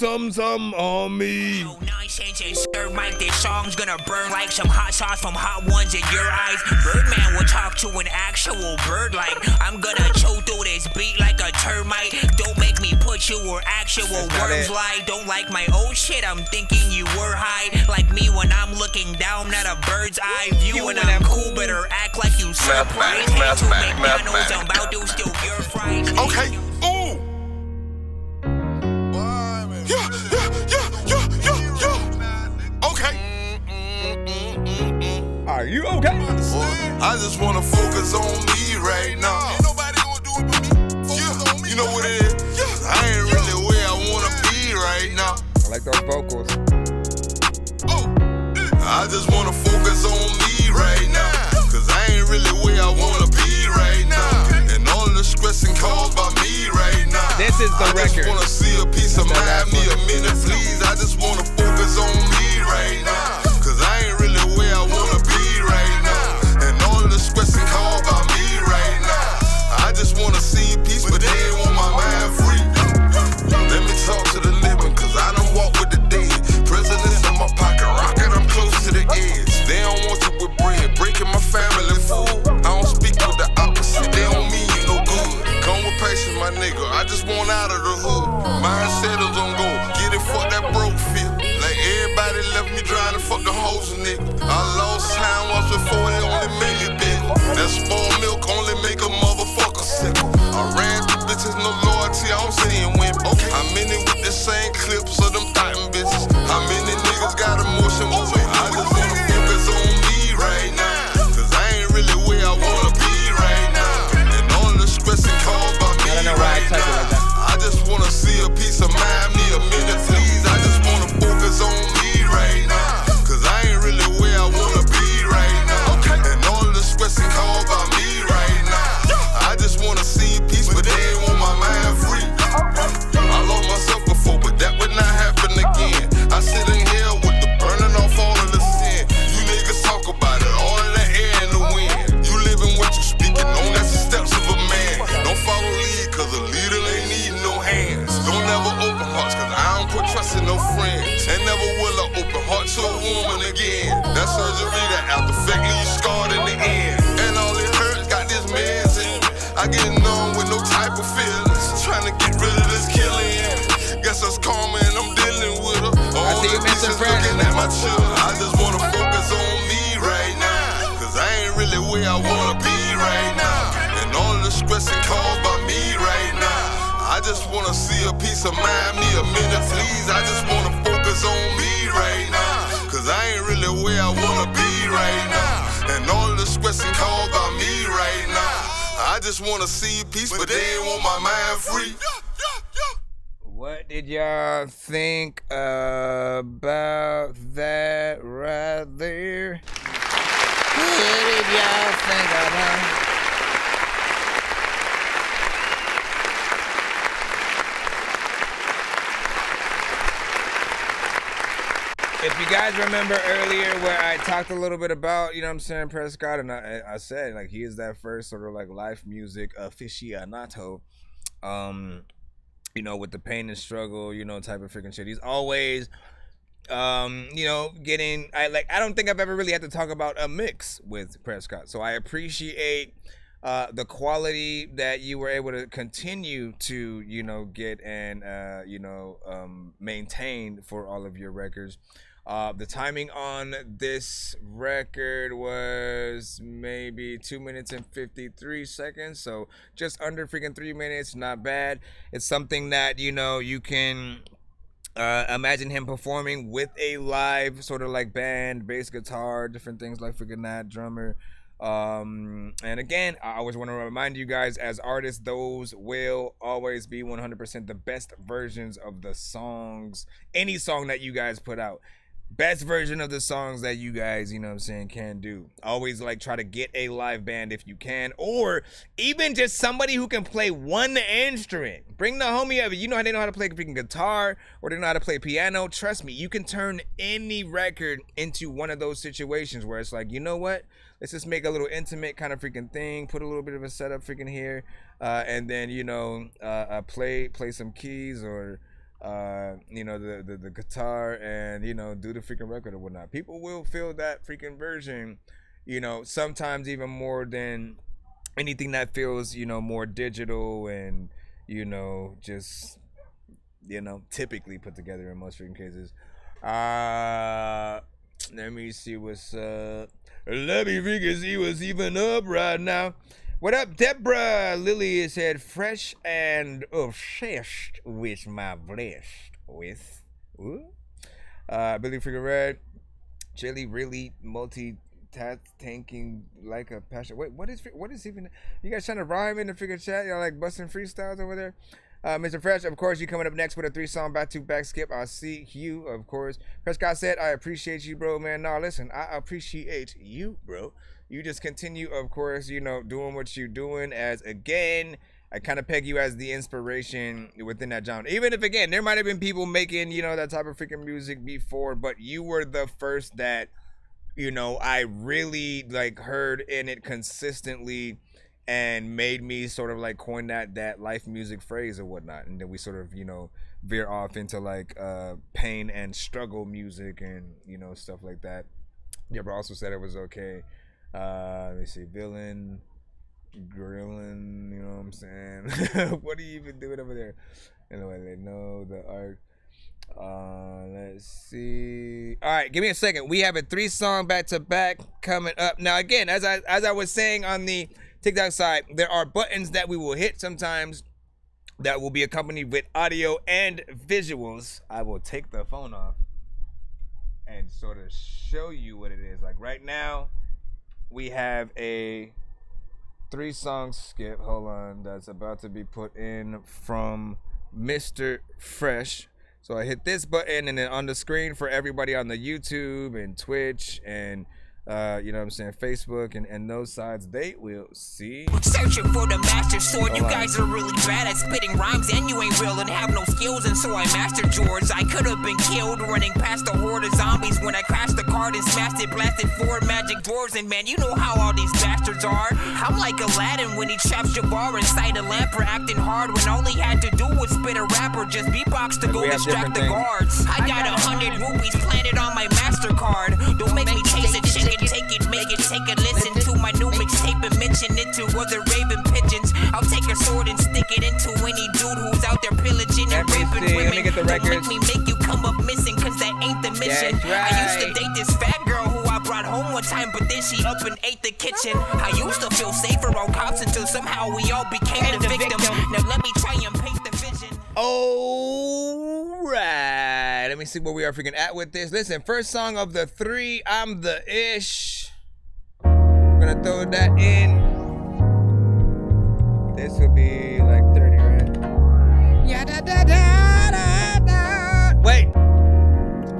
on me. No nonsense and stir mic. This song's gonna burn like some hot sauce from hot ones in your eyes. Birdman will talk to an actual bird like I'm gonna chew through this beat like a termite. Don't make me put you where actual worms lie. Don't like my old shit, I'm thinking you were high. Like me when I'm looking down at a bird's eye view. When I'm cool, better act like you surprised. Hey, to McDonald's, I'm about to steal your fries. Okay, ooh. Okay. Are you okay? I just wanna focus on me right now. Ain't nobody gonna do it but me. Focus on me. You know what it is? I ain't really where I wanna be right now. I like those vocals. I just wanna focus on me right now. Cause I ain't really where I wanna be right now. And all the stressing caused by me right now. This is the record. I just wanna see a piece of mind, me a minute, please. I just wanna focus on me right now. Cause I ain't really where I wanna be right now. And all the stressing caused by me right now. I just wanna see peace, but they ain't want my mind free. Let me talk to the living, cause I done walk with the dead. Presidents in my pocket, rocket, I'm close to the edge. They don't want you with bread, breaking my family food. I don't speak with the opposite, they don't mean you no good. Come with patience, my nigga, I just want out of the hood. Mine settles on go, get it, fuck that broke feel. surgery, the after effect leave you scarred in the end. And all it hurts got this man's in me. I get numb with no type of feelings. Trying to get rid of this killing in me. Guess that's karma and I'm dealing with her. All the pieces looking at my children. I just wanna focus on me right now. Cause I ain't really where I wanna be right now. And all of the stressing caused by me right now. I just wanna see a piece of mind, me a minute please. I just wanna focus on me right now. Cause I ain't really where I wanna be right now. And all of the stressing caused by me right now. I just wanna see peace, but they ain't want my mind free. What did y'all think about that right there? What did y'all think about? If you guys remember earlier where I talked a little bit about, you know what I'm saying, Prescott, and I said, like, he is that first sort of, like, life music aficionado, you know, with the pain and struggle, you know, type of freaking shit. He's always, you know, I don't think I've ever really had to talk about a mix with Prescott, so I appreciate the quality that you were able to continue to, you know, get and, you know, maintain for all of your records. The timing on this record was maybe 2 minutes and 53 seconds, so just under freaking 3 minutes, not bad. It's something that, you know, you can imagine him performing with a live sort of like band, bass guitar, different things like freaking that, drummer. And again, I always want to remind you guys, as artists, those will always be 100% the best versions of the songs, any song that you guys put out. Best version of the songs that you guys, you know what I'm saying, can do. Always like try to get a live band if you can, or even just somebody who can play one instrument. Bring the homie up. You know how they know how to play freaking guitar, or they know how to play piano. Trust me, you can turn any record into one of those situations where it's like, you know what? Let's just make a little intimate kind of freaking thing. Put a little bit of a setup freaking here, and then, you know, play some keys, or you know, the guitar, and, you know, do the freaking record or whatnot. People will feel that freaking version, you know, sometimes even more than anything that feels, you know, more digital and, you know, just, you know, typically put together in most freaking cases. Let me see what's up. Let me freaking see what's even up right now. What up, Deborah? Lily said, fresh and obsessed with my blessed with. Ooh. Billy freaking Red. Jelly really multi-tanking like a passion. Wait, what is even? You guys trying to rhyme in the freaking chat? Y'all like busting freestyles over there? Mr. Fresh, of course, you coming up next with a 3-song back-to-back skip. I see you, of course. Prescott said, I appreciate you, bro, man. Nah, listen, I appreciate you, bro. You just continue, of course, you know, doing what you're doing, as, again, I kind of peg you as the inspiration within that genre. Even if, again, there might have been people making, you know, that type of freaking music before, but you were the first that, you know, I really, like, heard in it consistently, and made me sort of like coin that life music phrase or whatnot. And then we sort of, you know, veer off into like pain and struggle music and, you know, stuff like that. Yeah, but also said it was okay. Let me see, villain, grilling, you know what I'm saying? What are you even doing over there? Anyway, they know the art. Let's see. All right, give me a second. We have a 3-song back-to-back coming up. Now, again, as I was saying on the TikTok side, there are buttons that we will hit sometimes that will be accompanied with audio and visuals. I will take the phone off and sort of show you what it is. Like right now, we have a 3-song skip. Hold on, that's about to be put in from Mr. Fresh. So I hit this button, and then on the screen for everybody on the YouTube and Twitch and you know what I'm saying, Facebook and those sides, they will see. Searching for the master sword. You Hold on. guys are really bad at spitting rhymes, and you ain't real and have no skills, and so I mastered yours. I could have been killed running past a horde of zombies when I crashed the card and smashed it, blasted 4 magic doors, and man, you know how all these bastards are. I'm like Aladdin when he traps Jabbar inside a lamp for acting hard when all he had to do was spit a rap or just beatbox to go We have distract the different guards. I got 100 rupees planted on my MasterCard. Don't make me chase a chicken, take it, make it, take a listen to my new mixtape and mention it to other raven pigeons. I'll take a sword and stick it into any dude who's out there pillaging and raping women. Let me get the Don't records. make me make you come up missing, cause that ain't the mission. That's right. I used to date this fat girl who I brought home one time, but then she up and ate the kitchen. I used to feel safer on cops until somehow we all became the victim. Now let me try and paint the vision. All right, let me see where we are freaking at with this. Listen, first song of the 3, I'm the Ish. I'm gonna throw that in. This will be like 30, right? Yeah, da da da da da. Wait.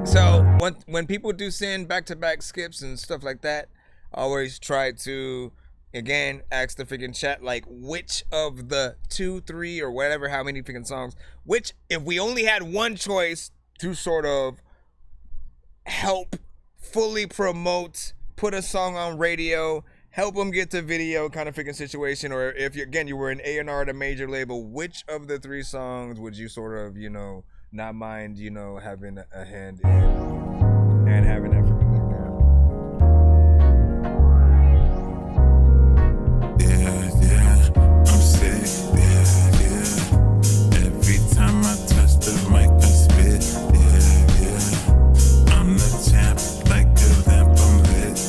So when people do send back-to-back skips and stuff like that, I always try to, again, ask the freaking chat, like, which of the 2, 3, or whatever, how many freaking songs, which, if we only had one choice to sort of help fully promote, put a song on radio, help them get to video kind of freaking situation, or if, you were an A&R at a major label, which of the 3 songs would you sort of, not mind, having a hand in and having that freaking thing there? Yeah, I'm sick. Yeah. Every time I touch the mic, I spit. Yeah. I'm the champ, like a lamp, I'm lit.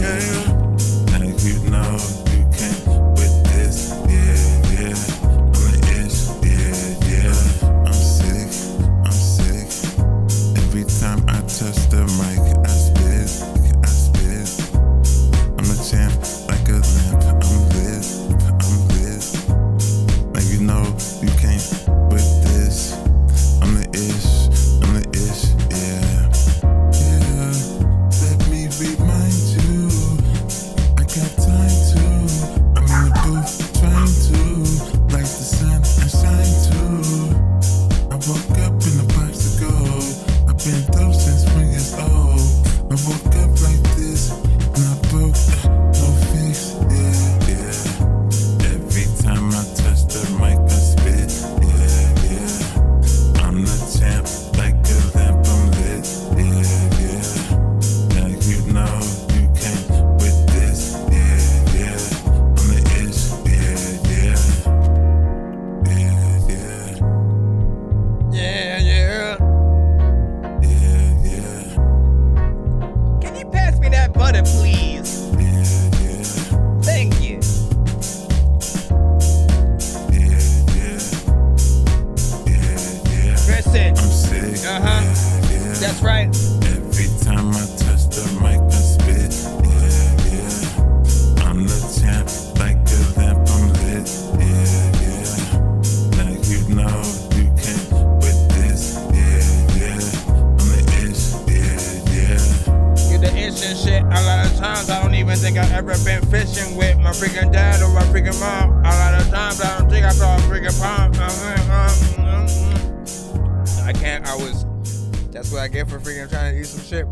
Yeah. Now you know you can't with this. Yeah. I'm the ish. Yeah. I'm sick. Every time I touch the mic, I spit. I'm the champ, like a lamp, I'm lit. Now you know you can't with this. I'm the ish, yeah. Let me remind you, I got time to. I'm in the booth trying to, like the sun, I shine too. I woke up in a box to go. I've been dope since 1 years old. I woke up like this, and I broke, no fix, yeah. Every time I touch the mic, I spit, yeah. I'm the champ, like a lamp, I'm lit, yeah. Now you know you can't with this, yeah. I'm the ish, yeah. Can you pass me that butter, please? Thank you. Press it. I'm sick. That's right. Every time I touch the mic, I spit. Yeah. I'm the champ, like a lamp, I'm lit. Yeah. Now you know you can't with this. Yeah. I'm the ish. Yeah. Get the ish and shit. A lot of times I don't even think I've ever been fishing with my freaking dad or my freaking mom. A lot of times I don't think I saw a freaking pond. I can't. That's what I get for freaking trying to eat some shit.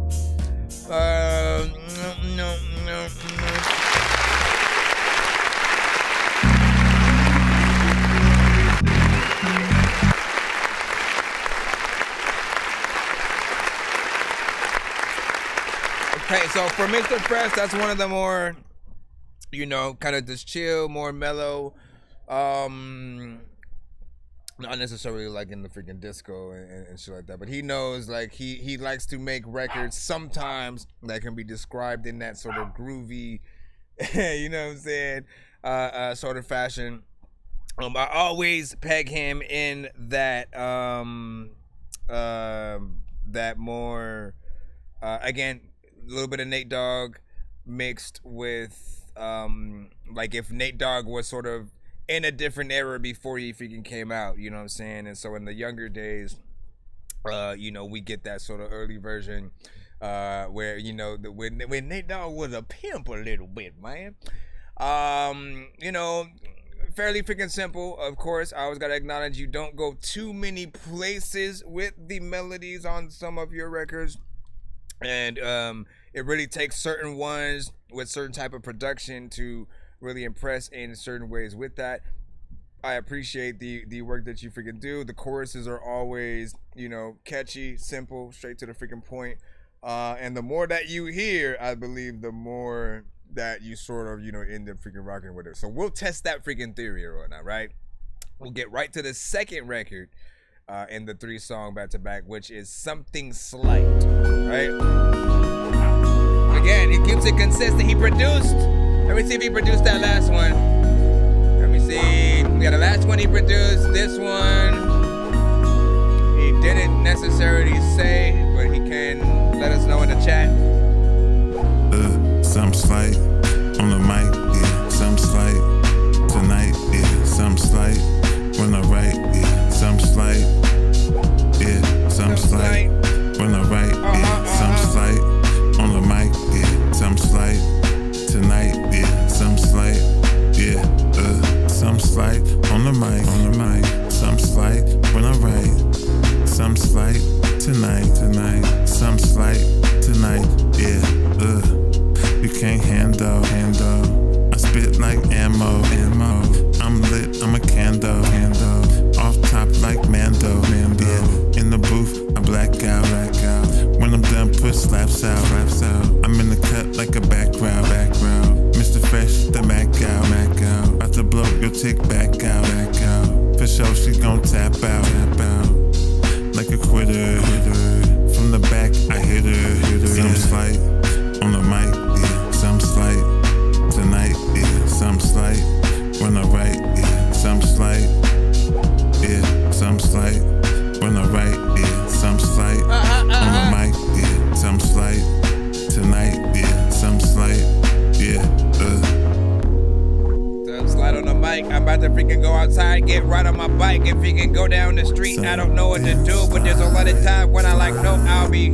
No. Okay, so for Mr. Fresh, that's one of the more, kind of just chill, more mellow, not necessarily like in the freaking disco and shit like that, but he knows, like, he likes to make records sometimes that can be described in that sort of groovy, you know what I'm saying, sort of fashion. I always peg him in that, that more, again, a little bit of Nate Dogg mixed with, like, if Nate Dogg was sort of in a different era before he freaking came out, you know what I'm saying? And so in the younger days, we get that sort of early version where you know when Nate Dogg was a pimp a little bit, man. You know, fairly freaking simple. Of course, I always gotta acknowledge you don't go too many places with the melodies on some of your records, and it really takes certain ones with certain type of production to really impress in certain ways with that. I appreciate the work that you freaking do. The choruses are always, you know, catchy, simple, straight to the freaking point. And the more that you hear, I believe the more that you sort of, you know, end up freaking rocking with it. So we'll test that freaking theory right now, right? We'll get right to the second record in the 3-song back-to-back, which is Something Slight, right? Again, he keeps it consistent. He produced. Let me see if he produced that last one. Let me see. Yeah, the last one he produced. This one, he didn't necessarily say, but he can let us know in the chat. Some slight on the mic, yeah. Some slight tonight, yeah. Some slight when I write, yeah. Some slight, yeah. Some slight when I write, yeah. Some slight on the mic, yeah. Some slight tonight, yeah. Some slight, yeah. Some slight on the mic, Some slight when I write. Some slight tonight. Some slight tonight, yeah. You can't handle. I spit like ammo. I'm lit, I'm a candle. Off top like Mando. Yeah. In the booth, I black out. When I'm done, put slaps out. I'm in the cut like a background. Mr. Fresh, the Mac out. About to blow your tick back out. For sure, she gon' tap out. Like a quitter. From the back, I hit her. Some slight on the mic, yeah. Some slight tonight, yeah. Some slight when I write, yeah. Some slight, yeah. Some slight when I write, yeah. Some slight on the mic, yeah. Some slight tonight, yeah. Some slight, yeah. Some slight on the mic. I'm about to freaking go outside, get right on my bike, and freaking go down the street. I don't know what to do, but there's a lot of time when I like, no, I'll be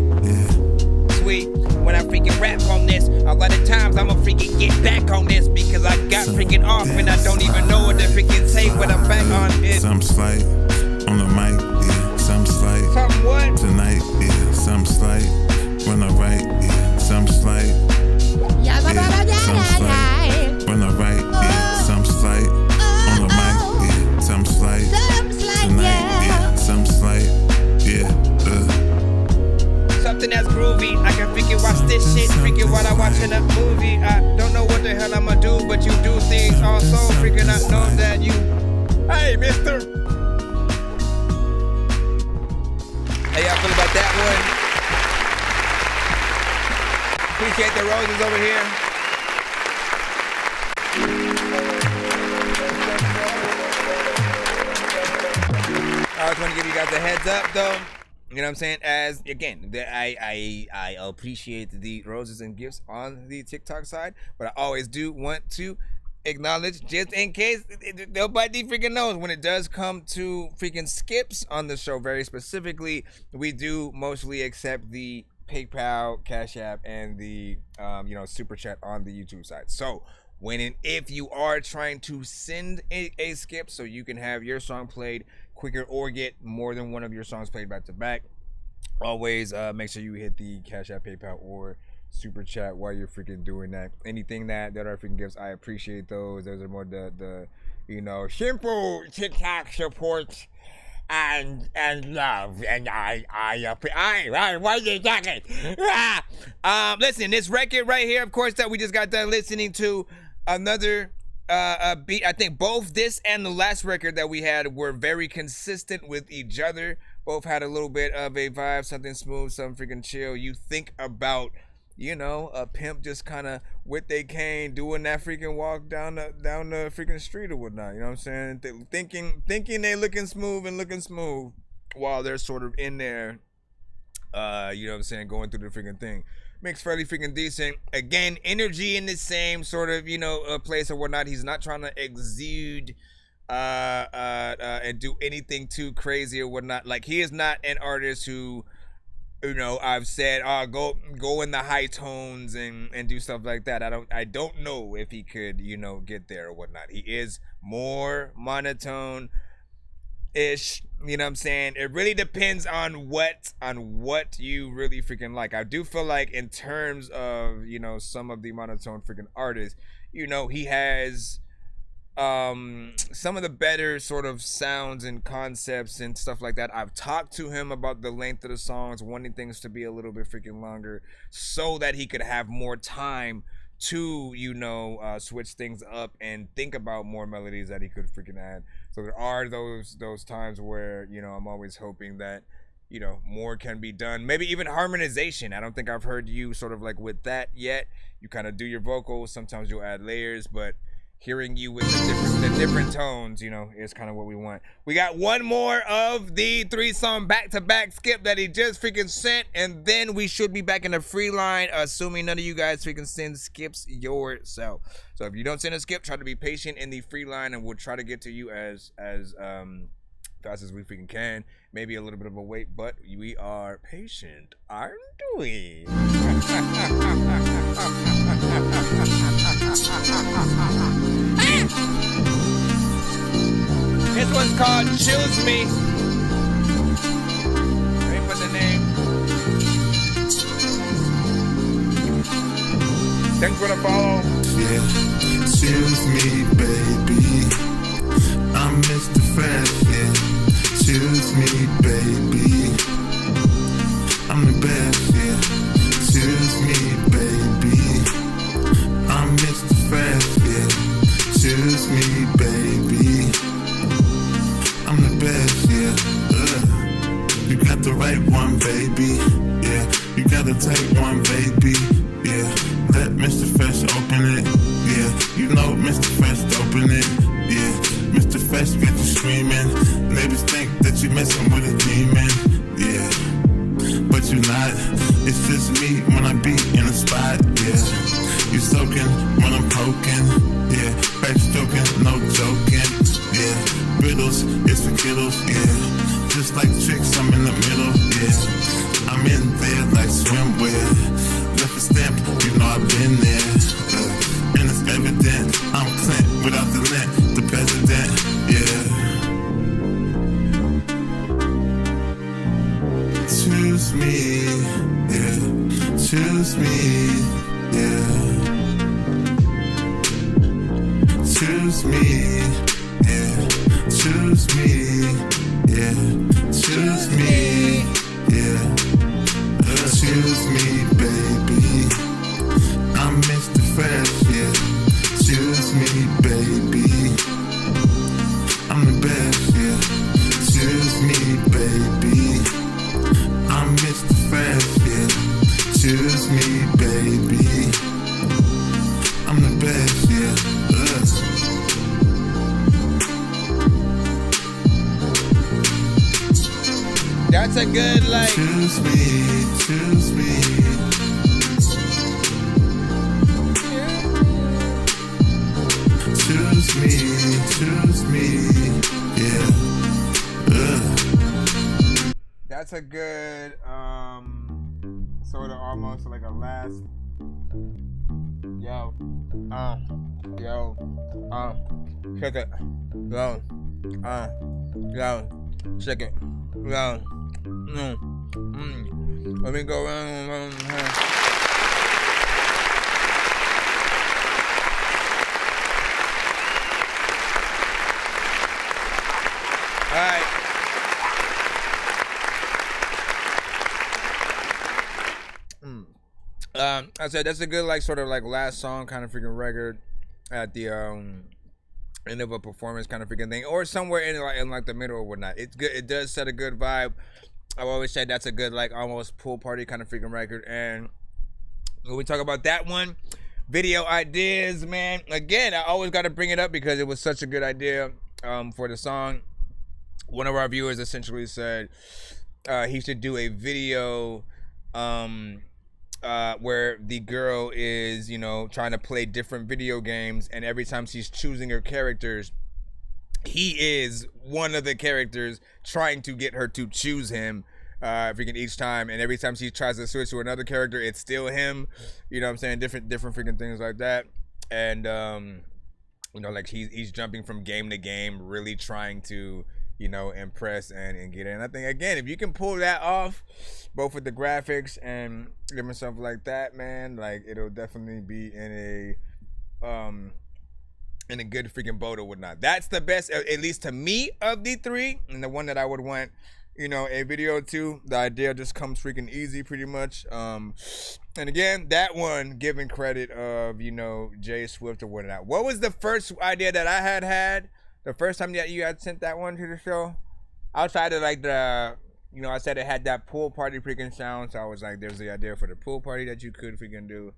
sweet. When I freaking rap on this, a lot of times I'ma freaking get back on this because I got freaking off and I don't even know what to freaking say when I'm back on it. Some slight on the mic, yeah. Some slight what? Tonight, yeah. Some slight when I write, yeah. Some slight, yeah. Some slight when I write, yeah. Some slight on the mic, yeah. Some slight tonight, yeah. Some slight, yeah. Something that's groovy. I can freaking watch this shit, freaking while I'm watching a movie. I don't know what the hell I'ma do, but you do things also. Freaking I know that you. Hey, mister. How y'all feel about that one? Appreciate the roses over here. I just want to give you guys a heads up, though. You know what I'm saying? As again, I appreciate the roses and gifts on the TikTok side, but I always do want to acknowledge, just in case nobody freaking knows, when it does come to freaking skips on the show, very specifically, we do mostly accept the PayPal, Cash App, and the super chat on the YouTube side. So when and if you are trying to send a skip so you can have your song played quicker or get more than one of your songs played back to back, always make sure you hit the Cash App, PayPal, or super chat while you're freaking doing that. Anything that are freaking gifts, I appreciate those. Those are more the simple TikTok support and love, and I why are you talking? Listen, this record right here, of course, that we just got done listening to, another beat. I think both this and the last record that we had were very consistent with each other. Both had a little bit of a vibe, something smooth, something freaking chill. You think about, a pimp just kind of with their cane doing that freaking walk down the freaking street or whatnot. You know what I'm saying? Thinking they looking smooth while they're sort of in there. You know what I'm saying? Going through the freaking thing. Makes fairly freaking decent. Again, energy in the same sort of, place or whatnot. He's not trying to exude and do anything too crazy or whatnot. Like, he is not an artist who you know, I've said, go in the high tones and do stuff like that. I don't know if he could, you know, get there or whatnot. He is more monotone ish, you know what I'm saying? It really depends on what you really freaking like. I do feel like in terms of, you know, some of the monotone freaking artists, you know, he has some of the better sort of sounds and concepts and stuff like that. I've talked to him about the length of the songs, wanting things to be a little bit freaking longer so that he could have more time to, you know, switch things up and think about more melodies that he could freaking add. So there are those times where, you know, I'm always hoping that, you know, more can be done. Maybe even harmonization. I don't think I've heard you sort of like with that yet. You kind of do your vocals. Sometimes you'll add layers, but hearing you with the different tones, you know, is kind of what we want. We got one more of the 3-song back-to-back skip that he just freaking sent, and then we should be back in the free line, assuming none of you guys freaking send skips yourself. So if you don't send a skip, try to be patient in the free line, and we'll try to get to you as fast as we freaking can. Maybe a little bit of a wait, but we are patient, aren't we? This one's called Choose Me. Ready for the name. Thanks for the follow. Yeah, choose me, baby. I'm Mr. Fresh, yeah. Choose me, baby. I'm the best, yeah. Choose me, baby. I'm Mr. Fresh, yeah. Choose me, baby. I'm the best, yeah. You got the right one, baby. Yeah, you gotta take one, baby. Yeah, let Mr. Fresh open it. Yeah, you know Mr. Fresh open it. Yeah, Mr. Fresh get you screaming. Neighbors think that you're messing with a demon. Yeah, but you're not. It's just me when I be in a spot. Yeah, you soaking when I'm poking. Yeah, back stroking, no joking. Yeah, riddles, it's for kiddles. Yeah, just like tricks, I'm in the middle. Yeah, I'm in there like swimwear. Left a stamp, you know I've been there. And it's evident, I'm Clint without the lint, the president. Yeah. Choose me, yeah. Choose me, yeah. Choose me, yeah. Choose me, yeah. Choose me, yeah. Choose me, baby. I'm Mr. Fresh, yeah. Choose me, baby. I'm the best, yeah. Choose me, baby. I'm Mr. Fresh, yeah. Choose me, baby. I'm the best, yeah. That's a good, like. Choose me, choose me. Choose me, yeah. That's a good, sort of almost like a last. Check it. Check it. Let me go around. All right. I said that's a good, like, sort of like last song kind of freaking record at the end of a performance kind of freaking thing, or somewhere in like the middle or whatnot. It's good. It does set a good vibe. I've always said that's a good, like, almost pool party kind of freaking record. And when we talk about that one, video ideas, man, again, I always got to bring it up because it was such a good idea for the song. One of our viewers essentially said he should do a video where the girl is, you know, trying to play different video games, and every time she's choosing her characters, he is one of the characters trying to get her to choose him freaking each time, and every time she tries to switch to another character, it's still him. You know what I'm saying? Different freaking things like that. And you know, like he's jumping from game to game, really trying to, you know, impress and get in. And I think, again, if you can pull that off, both with the graphics and different stuff like that, man, like it'll definitely be in a good freaking boat or whatnot. That's the best, at least to me, of the three, and the one that I would want, you know, a video to. The idea just comes freaking easy, pretty much. And again, that one, giving credit of, you know, Jay Swift or whatnot. What was the first idea that I had the first time that you had sent that one to the show? Outside of like the, you know, I said it had that pool party freaking sound, so I was like, there's the idea for the pool party that you could freaking do.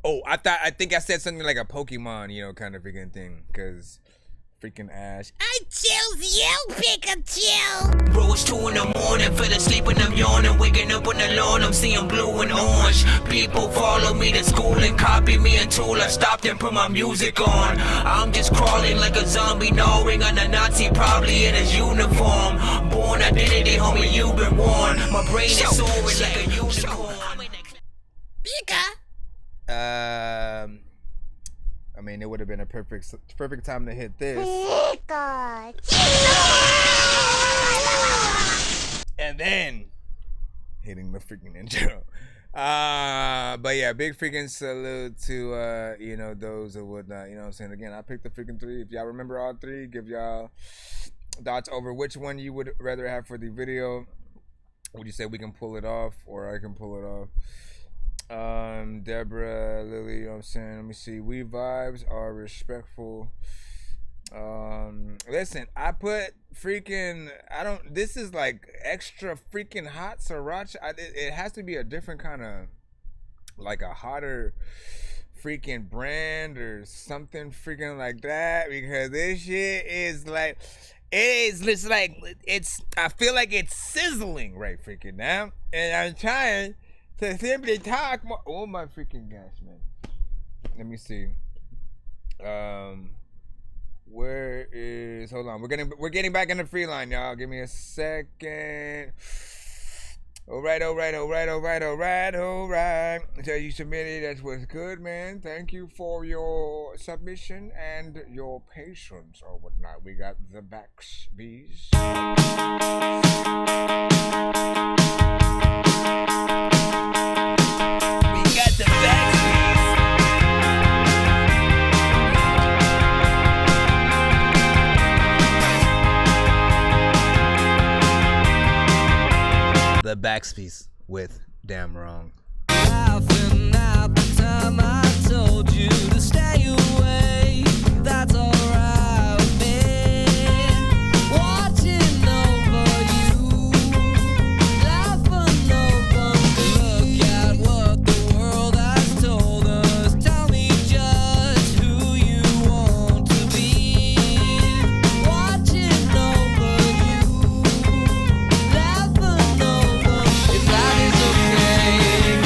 Oh, I think I said something like a Pokemon, you know, kind of freaking thing, because freaking Ash. I choose you, Pikachu. Bro, it's 2 in the morning, fell asleep and I'm yawning, waking up on the lawn, I'm seeing blue and orange. People follow me to school and copy me until I stopped and put my music on. I'm just crawling like a zombie, gnawing on a Nazi, probably in his uniform. Born identity, homie, you've been warned. My brain is soaring like a unicorn. Pika. I mean, it would have been a perfect time to hit this. And then hitting the freaking intro. But yeah, big freaking salute to you know, those or whatnot. You know what I'm saying? Again, I picked the freaking 3. If y'all remember all 3, give y'all thoughts over which one you would rather have for the video. Would you say we can pull it off, or I can pull it off? Deborah, Lily, you know what I'm saying? Let me see. We vibes are respectful. Listen, I put freaking, this is like extra freaking hot sriracha. It has to be a different kind of, like a hotter freaking brand or something freaking like that, because this shit is like, it's like, I feel like it's sizzling right freaking now, and I'm trying to simply talk more. Oh my freaking gosh, man. Let me see. Where is, hold on, we're getting back in the free line, y'all. Give me a second. All right. So you submitted, that was good, man. Thank you for your submission and your patience or whatnot. We got the Backsbees. The Backspace with Damn Wrong. Laughing at the time I told you to stay away. That's alright with me. Watching over you, laughing over me. Look at what the world has told us. Tell me just who you want to be. Watching over you, laughing over. If that is okay,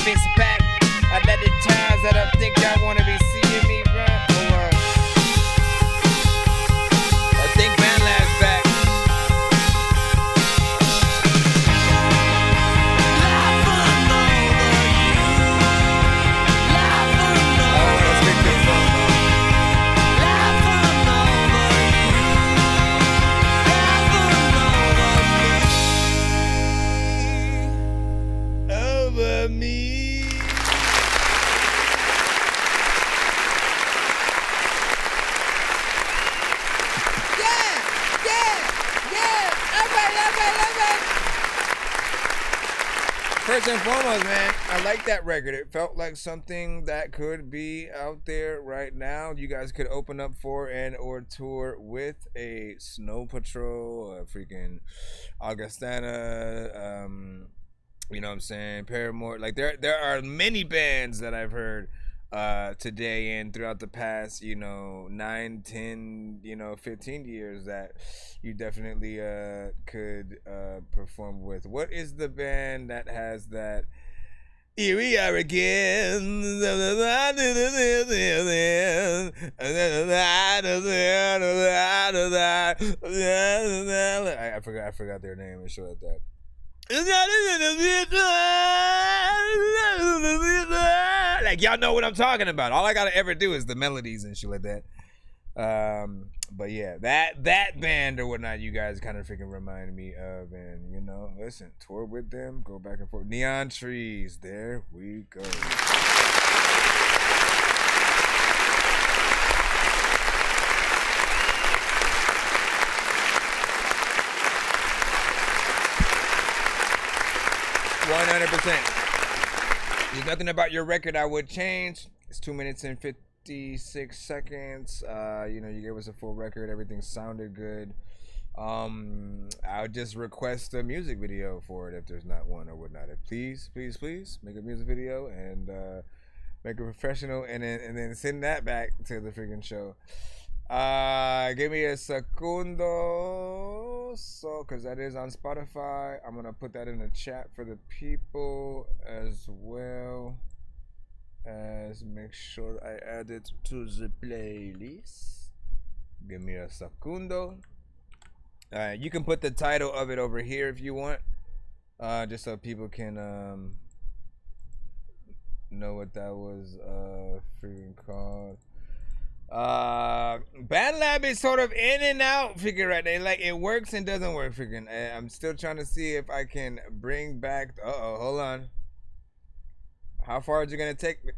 miss back. I let the times that I think y'all wanna be seeing me rap. I think Man Lab's back. Over me. First and foremost, man, I like that record. It felt like something that could be out there right now. You guys could open up for and or tour with a Snow Patrol, a freaking Augustana, you know what I'm saying, Paramore. Like there are many bands that I've heard today and throughout the past, 9, 10, 15 years that you definitely could perform with. What is the band that has that? Here we are again. I forgot their name and shit like that. Like, y'all know what I'm talking about. All I gotta ever do is the melodies and shit like that. But yeah, that band or whatnot, you guys kind of freaking remind me of, and listen, tour with them, go back and forth. Neon Trees, there we go. There's nothing about your record I would change. It's 2 minutes and 56 seconds. You gave us a full record. Everything sounded good. I would just request a music video for it if there's not one or whatnot. Please make a music video and make it professional, and then send that back to the freaking show. Give me a segundo, because that is on Spotify. I'm gonna put that in the chat for the people as well as make sure I add it to the playlist. Give me a segundo. You can put the title of it over here if you want, just so people can know what that was freaking called. Band Lab is sort of in and out freaking right now. Like, it works and doesn't work freaking. I'm still trying to see if I can bring back hold on. How far is it gonna take me?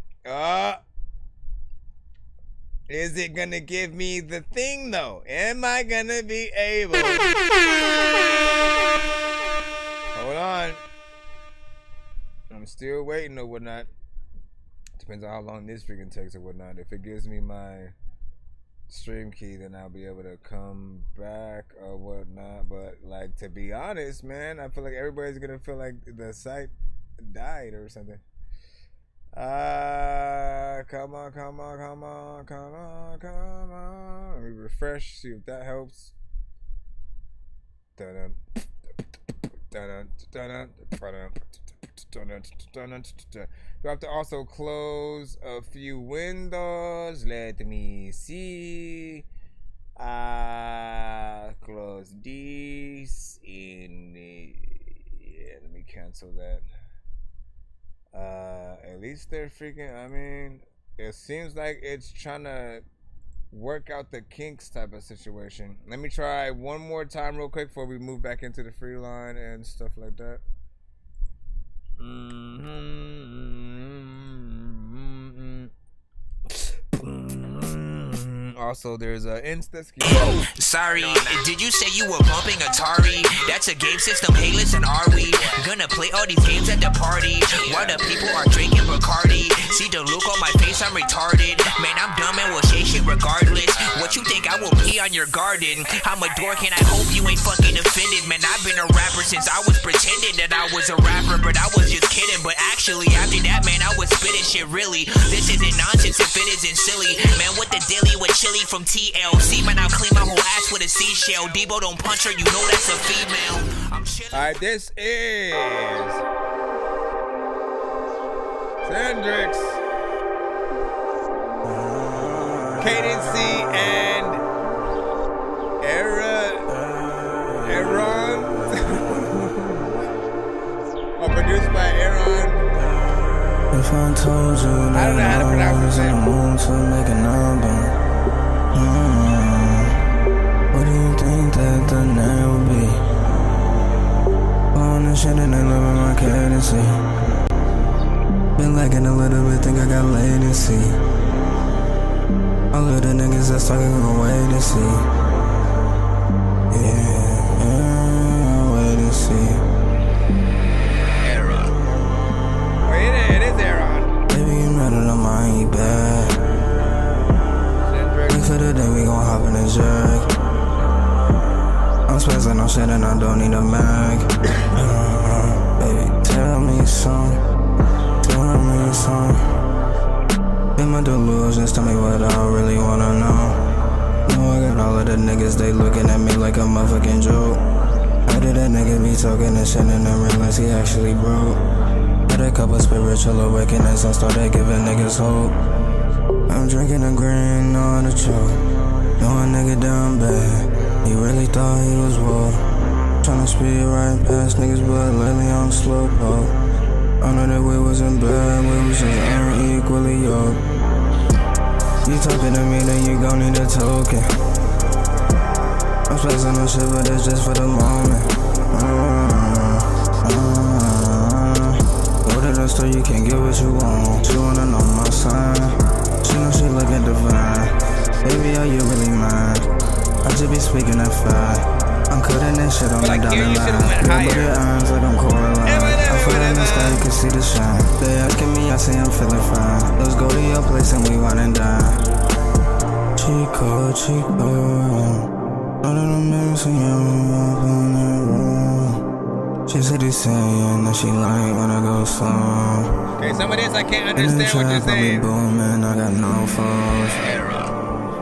Is it gonna give me the thing though? Am I gonna be able? Hold on. I'm still waiting or whatnot. Depends on how long this freaking takes or whatnot. If it gives me my stream key, then I'll be able to come back or whatnot. But like, to be honest, man, I feel like everybody's gonna feel like the site died or something. Come on. Let me refresh, see if that helps. Do I have to also close a few windows? Let me see. Close this in the, let me cancel that. At least they're freaking, it seems like it's trying to work out the kinks type of situation. Let me try one more time real quick before we move back into the free line and stuff like that. Also, there's a Insta ski. Sorry, did you say you were bumping Atari? That's a game system, hey listen, are we gonna play all these games at the party while the people are drinking Bacardi? See the look on my face, I'm retarded. Man, I'm dumb and will say shit regardless. What you think, I will pee on your garden? I'm a dork and I hope you ain't fucking offended. Man, I've been a rapper since I was pretending that I was a rapper, but I was just kidding. But actually, after that, man, I was spitting shit really. This isn't nonsense if it isn't silly. Man, what the dilly with chili from TLC, man, I'll clean my whole ass with a seashell. Debo don't punch her, you know that's a female. Alright, this is Hendrix. Cadency and Aaron. Or produced by Aaron. If I told you that I don't know how to pronounce I was in the mood to make an album, what do you think that the name would be? On the shit and they love my cadency. Been lagging a little bit, think I got latency. All of the niggas that's talking gonna wait and see. Yeah, wait and see. Aaron. Wait, it is Aaron. Baby, you know that I'm ain't bad. Wait for the day we gon' hop in the jerk. I'm spazzing on shit and I don't need a mag. Baby, tell me something. Tell me something. In my delusions, tell me what I really wanna know. Know I got all of the niggas, they looking at me like a motherfucking joke. How did that nigga be talking this shit and then realize he actually broke? Had a couple spiritual awakenings and started giving niggas hope. I'm drinking a green on the choke. Know a nigga down bad. He really thought he was woke. Tryna speed right past niggas, but lately on slow poke. I know that we wasn't bad, we was just unequally yoked. You talking to me, then you gon' need a token. I'm spacing on shit, but it's just for the moment. Go to the store, you can't get what you want. She wanna know my sign. She know she looking divine. Baby, are you really mine? I just be speaking that fire. I'm cutting that shit on the dotted line. But the eyes like I'm Coraline. I feel in the sky, you can see the shine. They asking me, I say I'm feeling fine. Let's go to your place and we wine and dine. Chico, Chico. Know that I'm missing you up on that road. She said he's saying that she like when I go slow. Okay, some of this I can't understand what you're saying. Booming, I got no foes.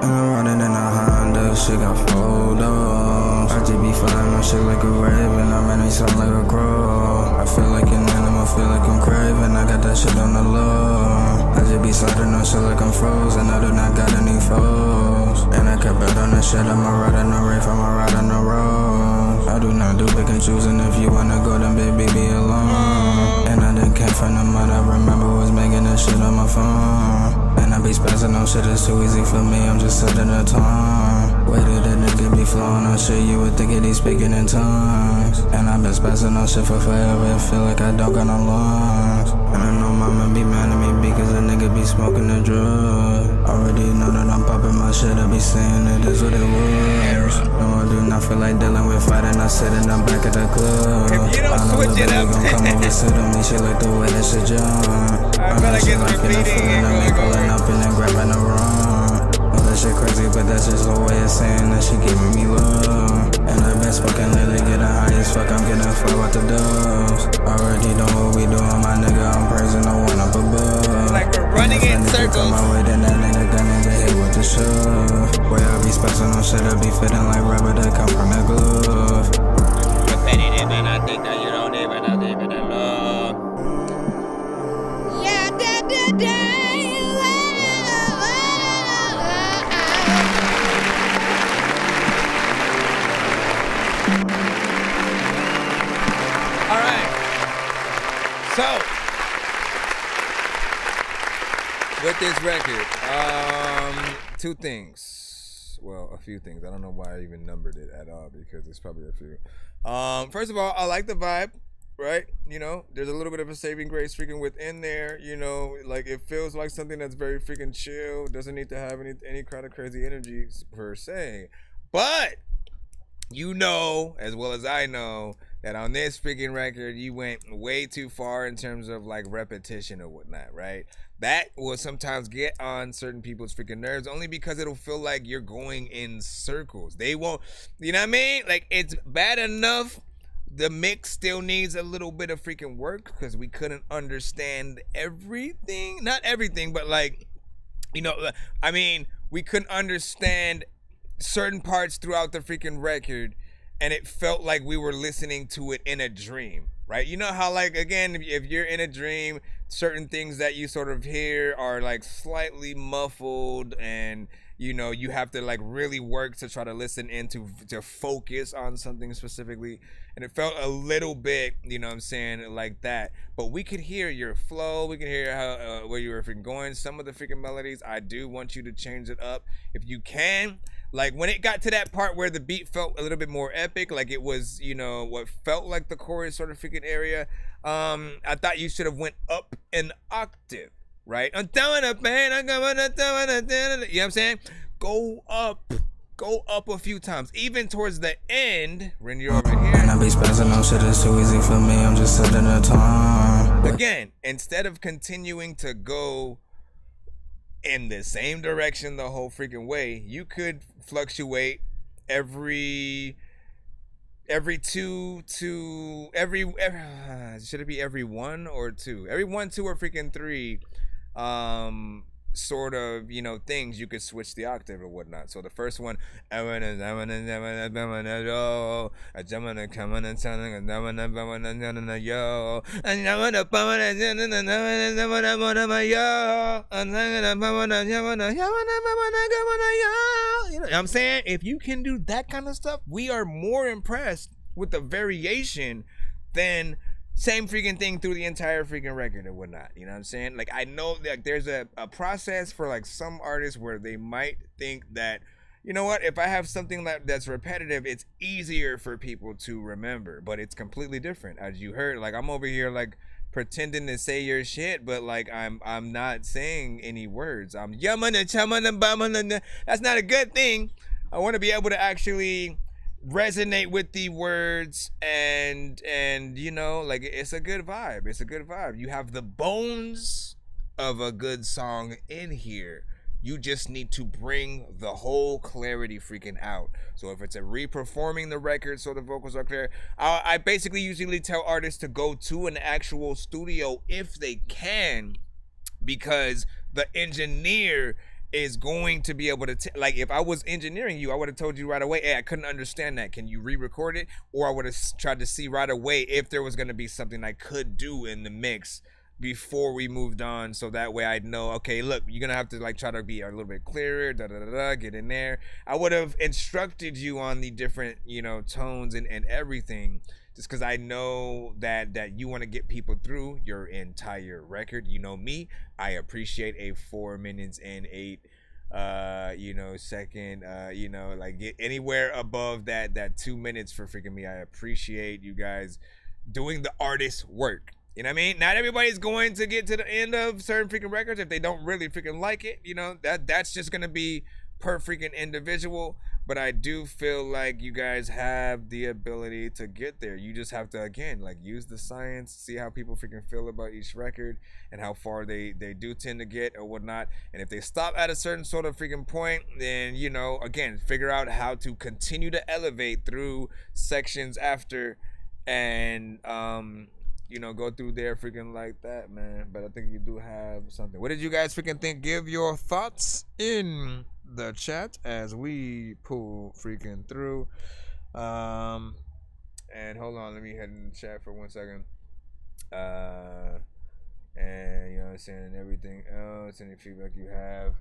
And I'm running in a Honda, shit got photos. I just be flying my shit like a raven, I man, me sound like a crow. I feel like an animal, feel like I'm craving, I got that shit on the low. I just be sliding on shit like I'm frozen, I do not got any foes. And I kept bet on the shit, I'ma ride in the race, I'ma ride on the road. I do not do pick and choosing, if you wanna go then baby be alone. And I done came from the mud, I remember was making this shit on my phone. And I be spazzing on shit, it's too easy for me, I'm just setting the time. Waited a nigga be flowing on shit, you would think it he speaking in tongues. And I been spazzing on shit for forever, it feel like I don't got no lungs. And I know mama be mad at me because a nigga be smoking the drug. Already know that I'm popping my shit, I be saying it is what it was. No, I do not feel like dealing with fighting, I sit in the back of the club. If you don't switch it up, gon' come over, sit on me, she like the way that shit jump. I feel like it's repeating and pulling up and then grabbing the run. Oh, that shit crazy, but that's just a way of saying that she giving me love. And I been smoking lately, getting high as fuck, I'm getting flow out the dubs. Already know what we doing, my nigga, I'm praising the one up above. Like we're running in circles. My way, then that nigga gonna get hit with the shove. Where I be spazzing on shit, I be fitting like rubber that come from the glove. Repetitive, and I think that you don't even love. Yeah, All right. So, with this record, two things. Well, a few things. I don't know why I even numbered it at all because it's probably a few. First of all, I like the vibe, right? You know, there's a little bit of a saving grace freaking within there. You know, like it feels like something that's very freaking chill. Doesn't need to have any kind of crazy energy per se. But you know, as well as I know, that on this freaking record, you went way too far in terms of like repetition or whatnot, right? That will sometimes get on certain people's freaking nerves only because it'll feel like you're going in circles. They won't, you know what I mean? Like it's bad enough. The mix still needs a little bit of freaking work because we couldn't understand everything. Not everything, but like, you know, I mean, we couldn't understand certain parts throughout the freaking record. And it felt like we were listening to it in a dream. right? You know how, like, again, if you're in a dream, certain things that you sort of hear are like slightly muffled, and you know, you have to like really work to try to listen in to focus on something specifically. And it felt a little bit, you know what I'm saying, like that. But we could hear your flow. We could hear how where you were freaking going. Some of the freaking melodies, I do want you to change it up if you can. Like when it got to that part where the beat felt a little bit more epic, like it was, you know, what felt like the chorus sort of freaking area. I thought you should have went up an octave, right? I'm telling a pain, I'm going to tell it, you know what I'm saying? Go up a few times, even towards the end when you're over here. And I be spazzing on shit, it's too easy for me, I'm just setting the time. Again, instead of continuing to go in the same direction the whole freaking way, you could fluctuate every two to every should it be every 1 or 2? Every 1, 2, or freaking 3 sort of, you know, things, you could switch the octave or whatnot. So the first one, you know what I'm saying? If you can do that kind of stuff, we are more impressed with the variation than same freaking thing through the entire freaking record or whatnot. You know what I'm saying? Like, I know that there's a process for like some artists where they might think that, you know what, if I have something that's repetitive, it's easier for people to remember. But it's completely different. As you heard, like, I'm over here like pretending to say your shit, but like I'm not saying any words. I'm yamana chamana bamana. That's not a good thing. I want to be able to actually resonate with the words, and you know, like, it's a good vibe. It's a good vibe. You have the bones of a good song in here. You just need to bring the whole clarity freaking out. So if it's a re-performing the record so the vocals are clear, I basically usually tell artists to go to an actual studio if they can, because the engineer is going to be able to like, if I was engineering you, I would have told you right away, hey, I couldn't understand that, can you re-record it? Or I would have tried to see right away if there was going to be something I could do in the mix before we moved on, so that way I'd know, okay, look, you're gonna have to like try to be a little bit clearer, get in there. I would have instructed you on the different, you know, tones and everything, just because I know that you want to get people through your entire record. You know me, I appreciate a 4 minutes and 8 you know, second, you know, like, get anywhere above that 2 minutes for freaking me. I appreciate you guys doing the artist's work. You know what I mean? Not everybody's going to get to the end of certain freaking records if they don't really freaking like it. You know, that's just gonna be per freaking individual. But I do feel like you guys have the ability to get there. You just have to, again, like, use the science, see how people freaking feel about each record and how far they do tend to get or whatnot. And if they stop at a certain sort of freaking point, then, you know, again, figure out how to continue to elevate through sections after, and you know, go through there freaking like that, man. But I think you do have something. What did you guys freaking think? Give your thoughts in the chat as we pull freaking through. And hold on, let me head in the chat for 1 second. And you know what I'm saying, and everything else, any feedback you have.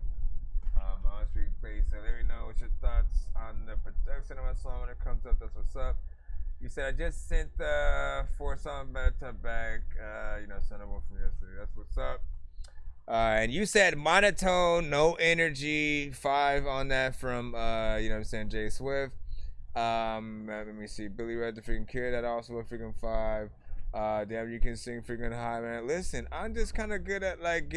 On street place, so let me know what your thoughts on the production of my song when it comes up. That's what's up. You said I just sent 4 songs back to back. You know, sent them from yesterday. That's what's up. And you said monotone, no energy, 5 on that from you know what I'm saying, Jay Swift. Let me see, Billy Red the freaking kid, that also a freaking 5. Damn, you can sing freaking high, man. Listen, I'm just kind of good at like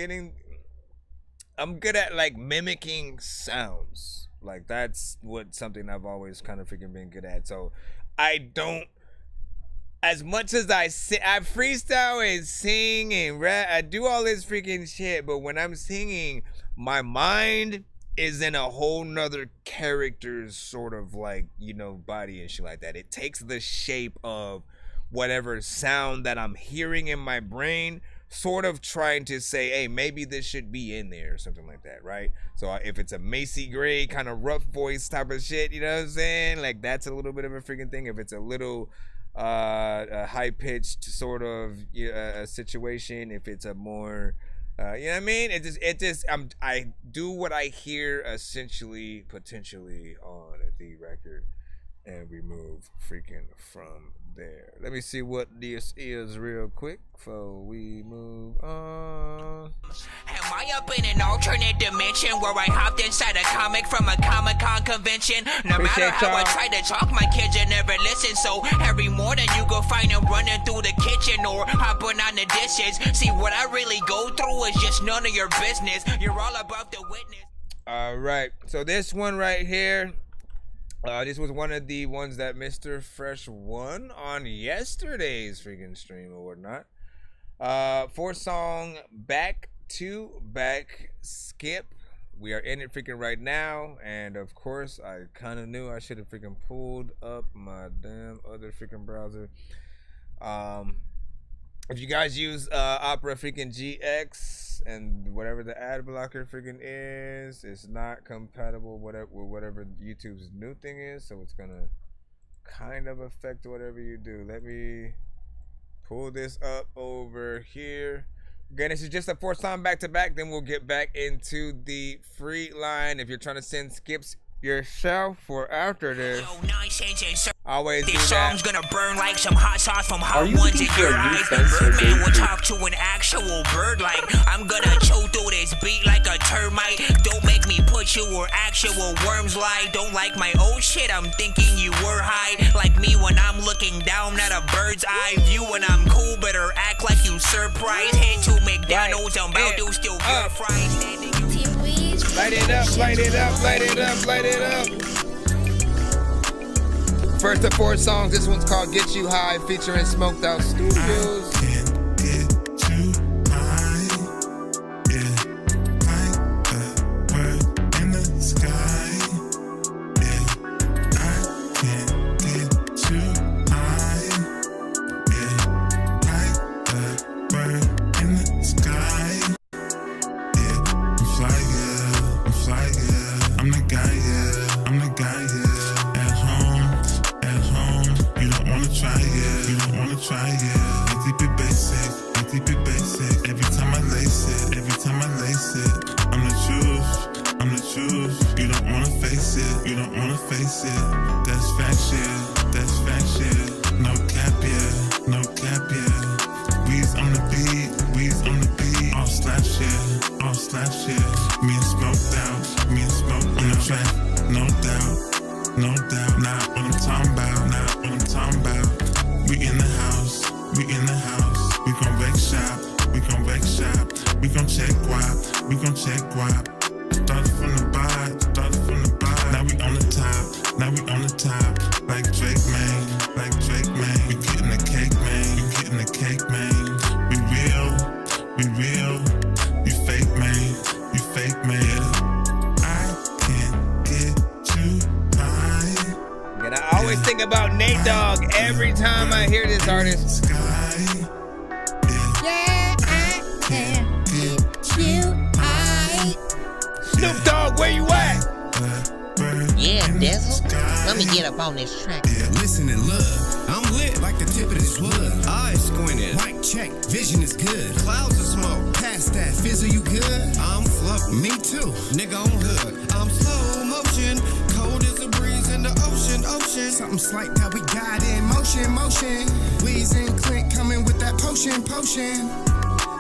I'm good at like mimicking sounds. Like, that's something I've always kind of freaking been good at. So I don't, as much as I freestyle and sing and rap, I do all this freaking shit, but when I'm singing, my mind is in a whole nother character's sort of like, you know, body and shit like that. It takes the shape of whatever sound that I'm hearing in my brain, sort of trying to say, hey, maybe this should be in there or something like that, right? So if it's a Macy Gray kind of rough voice type of shit, you know what I'm saying? Like, that's a little bit of a freaking thing. If it's a little a high-pitched sort of a situation, if it's a more you know what I mean, I do what I hear essentially potentially on the record, and we move freaking from there. Let me see what this is real quick before we move on. Am I up in an alternate dimension where I hopped inside a comic from a Comic-Con convention? No matter how I try to talk, my kids will never listen. So every morning you go find them running through the kitchen or hopping on the dishes. See, what I really go through is just none of your business. You're all about the witness. All right, so this one right here, this was one of the ones that Mr. Fresh won on yesterday's freaking stream or whatnot. 4-song back-to-back skip. We are in it freaking right now, and of course, I kind of knew I should have freaking pulled up my damn other freaking browser. If you guys use Opera freaking GX and whatever the ad blocker freaking is, it's not compatible with whatever YouTube's new thing is, so it's gonna kind of affect whatever you do. Let me pull this up over here. Again, this is just a 4-song back-to-back, then we'll get back into the free line. If you're trying to send skips yourself for after this, always do This that. song's gonna burn like some hot sauce from hot ones in your eyes. Birdman will talk to an actual bird like I'm gonna chew through this beat like a termite. Don't make me put you where actual worms lie. Don't like my old shit, I'm thinking you were high. Like me when I'm looking down at a bird's eye view. When I'm cool, better act like you surprised. Head to McDonald's, I'm about to steal your fries. Light it up, light it up, light it up, light it up. First of 4 songs, this one's called Get You High, featuring Smoked Out Studios.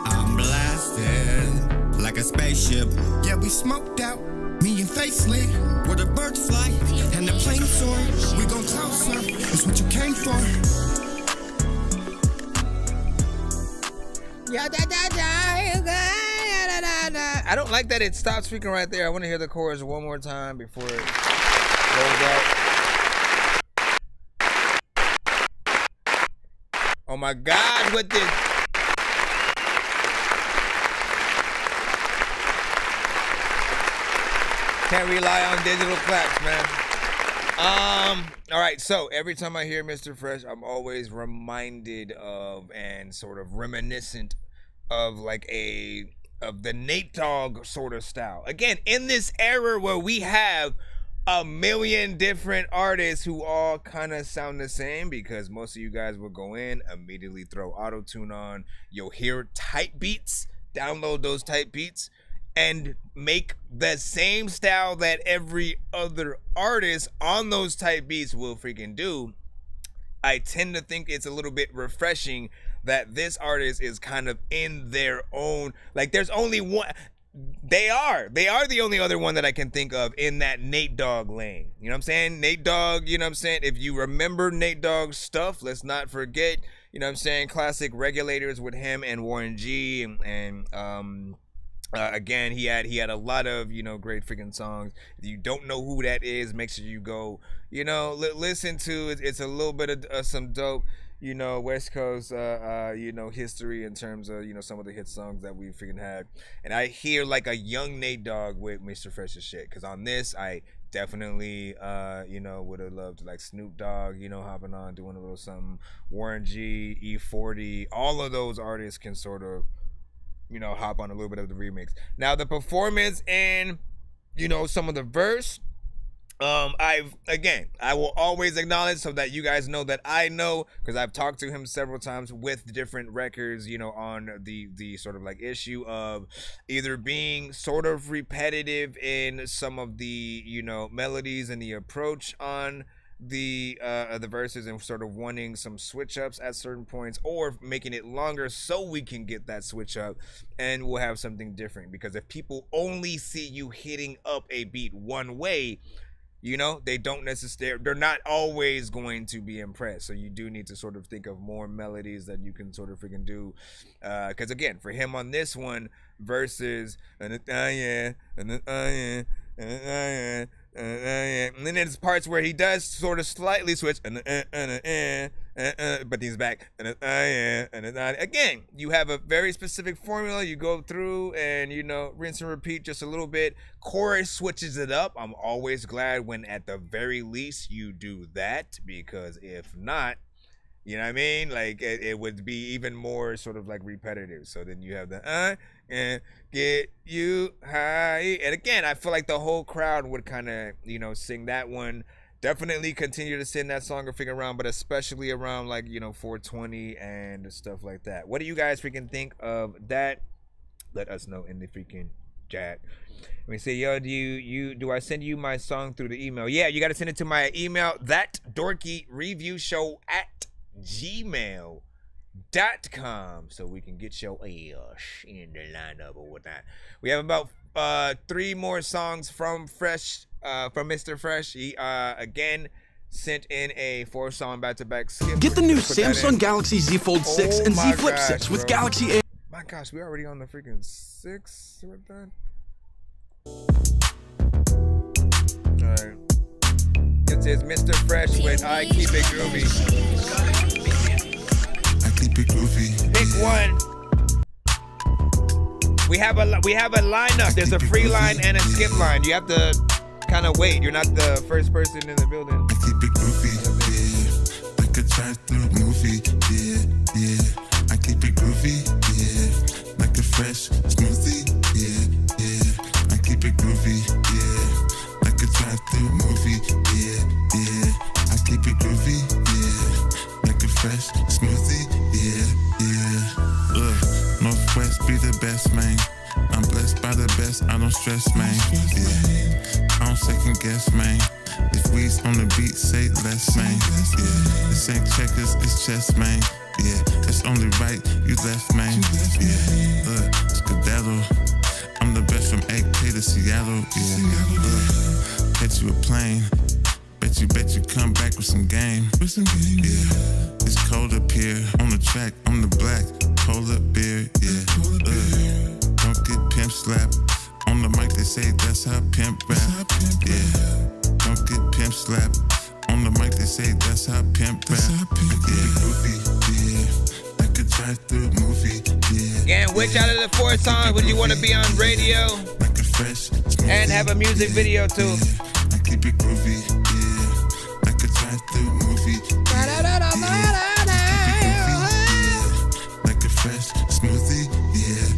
I'm blasted like a spaceship. Yeah, we smoked out, me and face lit. Where the birds fly and the planes soar. We gon' cloud surf, it's what you came for. I don't like that it stops speaking right there. I want to hear the chorus one more time before it goes out. Oh my God, what this? Can't rely on digital claps, man. All right, so every time I hear Mr. Fresh, I'm always reminded of and sort of reminiscent of like of the Nate Dogg sort of style. Again, in this era where we have a million different artists who all kind of sound the same, because most of you guys will go in, immediately throw auto-tune on, you'll hear type beats, download those type beats, and make the same style that every other artist on those type beats will freaking do. I tend to think it's a little bit refreshing that this artist is kind of in their own, like there's only one, they are the only other one that I can think of in that Nate Dogg lane. You know what I'm saying? Nate Dogg, you know what I'm saying? If you remember Nate Dogg's stuff, let's not forget, you know what I'm saying, classic Regulators with him and Warren G, and again, he had a lot of, you know, great freaking songs. If you don't know who that is, make sure you go, you know, listen to it. It's a little bit of some dope, you know, West Coast, you know, history in terms of, you know, some of the hit songs that we freaking had. And I hear like a young Nate Dogg with Mr. Fresh's shit. Because on this, I definitely, you know, would have loved like Snoop Dogg, you know, hopping on, doing a little something. Warren G, E40, all of those artists can sort of, you know, hop on a little bit of the remix. Now the performance and, you know, some of the verse, I will always acknowledge so that you guys know that I know, because I've talked to him several times with different records, you know, on the sort of like issue of either being sort of repetitive in some of the, you know, melodies and the approach on the verses, and sort of wanting some switch ups at certain points, or making it longer so we can get that switch up and we'll have something different. Because if people only see you hitting up a beat one way, you know, they don't necessarily, they're not always going to be impressed. So you do need to sort of think of more melodies that you can sort of freaking do, because again, for him on this one, versus and then there's parts where he does sort of slightly switch, but he's back. Again, you have a very specific formula. You go through and, you know, rinse and repeat just a little bit. Chorus switches it up. I'm always glad when at the very least you do that, because if not, you know what I mean? Like it would be even more sort of like repetitive. So then you have the and get you high. And again, I feel like the whole crowd would kind of, you know, sing that one. Definitely continue to sing that song or figure around, but especially around like, you know, 420 and stuff like that. What do you guys freaking think of that? Let us know in the freaking chat. Let me say, yo, do I send you my song through the email? Yeah, you got to send it to my email, ThatDorkyReviewShow@gmail.com, so we can get your ass in the lineup or whatnot. We have about 3 more songs from Mr. Fresh. He again sent in a 4-song back-to-back skip. Get the new Samsung Galaxy Z Fold 6 and Z Flip 6 with Galaxy A. My gosh, we already on the freaking 6 with that. Alright. It says Mr. Fresh with I Keep It Groovy. I keep it groovy. Pick one. We have a lineup. There's a free line and a skip line. You have to kind of wait. You're not the first person in the building. I keep it groovy, yeah. Like a drive-through movie, yeah. I keep it groovy, yeah. Like a fresh smoothie, yeah. I keep it groovy, yeah. Like a drive-through movie, yeah. I keep it groovy, yeah. Like a fresh smoothie, yeah. Northwest be the best, man. I'm blessed by the best, I don't stress, man. Yeah, I don't second guess, man. If we's on the beat, say less, man. Yeah, this ain't checkers, it's chess, man. Yeah, it's only right, you left, man. Yeah, skedaddle. I'm the best from AK to Seattle. Yeah, catch you a plane. Bet you come back with some game. Yeah, it's cold up here on the track. I'm the black polar bear. Yeah, don't get pimp slapped on the mic. They say that's how pimp rap. Yeah, don't get pimp slapped on the mic. They say that's how pimp rap. Yeah, like a drive-through movie. Yeah. Again, which out of the 4 songs would you want to be on radio and have a music video too? I keep it groovy. Like a drive-through movie. Like a fresh smoothie. Yeah.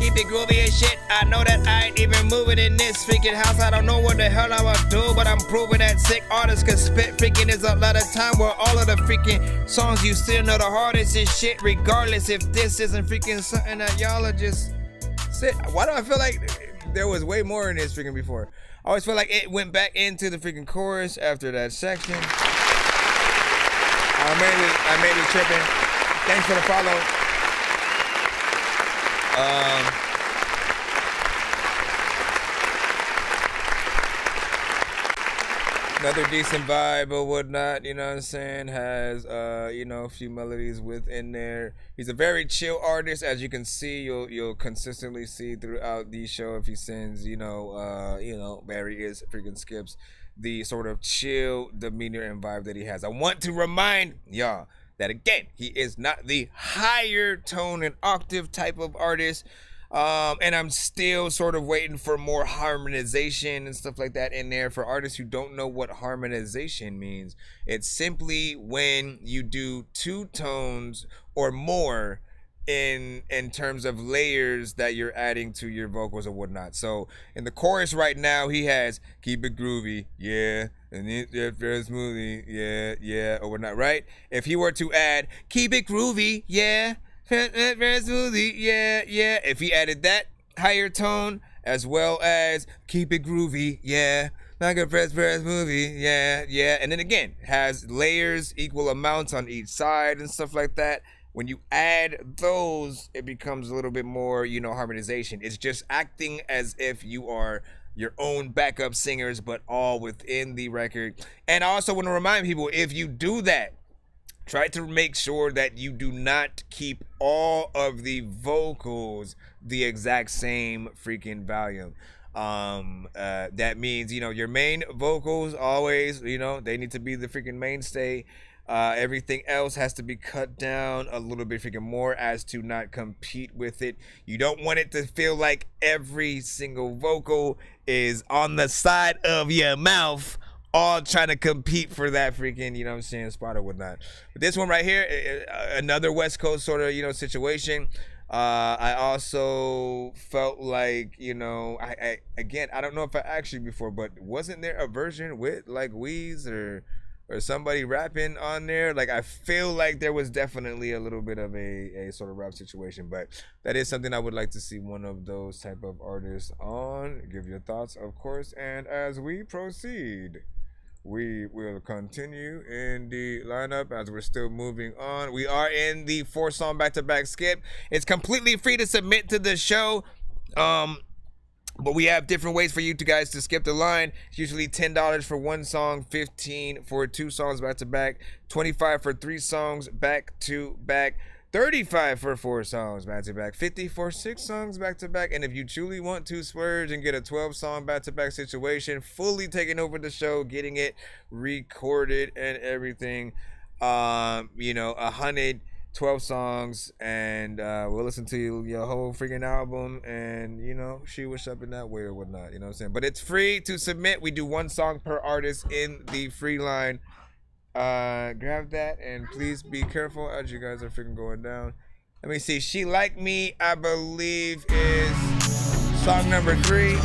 keep it groovy and shit. I know that I ain't even moving in this freaking house. I don't know what the hell I'ma do, but I'm proving that sick artists can spit. Freaking is a lot of time where all of the freaking songs you still know the hardest is shit, regardless if this isn't freaking something that y'all are just sit. Why do I feel like there was way more in this freaking before? I always feel like it went back into the freaking chorus after that section. I may be tripping. Thanks for the follow. Another decent vibe or whatnot, you know what I'm saying, has, you know, a few melodies within there. He's a very chill artist, as you can see. You'll consistently see throughout the show if he sends, Barry is freaking skips the sort of chill demeanor and vibe that he has. I want to remind y'all that, again, he is not the higher tone and octave type of artist. And I'm still sort of waiting for more harmonization and stuff like that in there. For artists who don't know what harmonization means, it's simply when you do two tones or more in terms of layers that you're adding to your vocals or whatnot. So in the chorus right now, he has keep it groovy, yeah, and it's very smoothly, yeah, or whatnot, right? If he were to add keep it groovy, yeah, very smoothly, yeah. If he added that higher tone as well as keep it groovy, yeah, like a press movie, yeah. And then again, has layers, equal amounts on each side and stuff like that. When you add those, it becomes a little bit more, harmonization. It's just acting as if you are your own backup singers, but all within the record. And I also want to remind people, if you do that, try to make sure that you do not keep all of the vocals the exact same freaking volume. That means, your main vocals always, they need to be the freaking mainstay. Everything else has to be cut down a little bit freaking more as to not compete with it. You don't want it to feel like every single vocal is on the side of your mouth, all trying to compete for that freaking, spot or whatnot. But this one right here, another West Coast sort of, situation. I also felt like, I don't know if I asked you before, but wasn't there a version with like Weez or somebody rapping on there? Like, I feel like there was definitely a little bit of a sort of rap situation, but that is something I would like to see one of those type of artists on. Give your thoughts, of course. And as we proceed, we will continue in the lineup as we're still moving on. We are in the 4-song back-to-back skip. It's completely free to submit to the show. But we have different ways for you guys to skip the line. It's usually $10 for one song, $15 for 2 songs back-to-back, $25 for 3 songs back-to-back, $35 for 4 songs back-to-back, $50 for 6 songs back-to-back. And if you truly want to splurge and get a 12-song back-to-back situation, fully taking over the show, getting it recorded and everything, 112 songs, and we'll listen to your whole freaking album and, shoot what's up in that way or whatnot, you know what I'm saying? But it's free to submit. We do 1 song per artist in the free line. Grab that and please be careful as you guys are freaking going down. Let me see. She Like Me, I believe, is song number 3.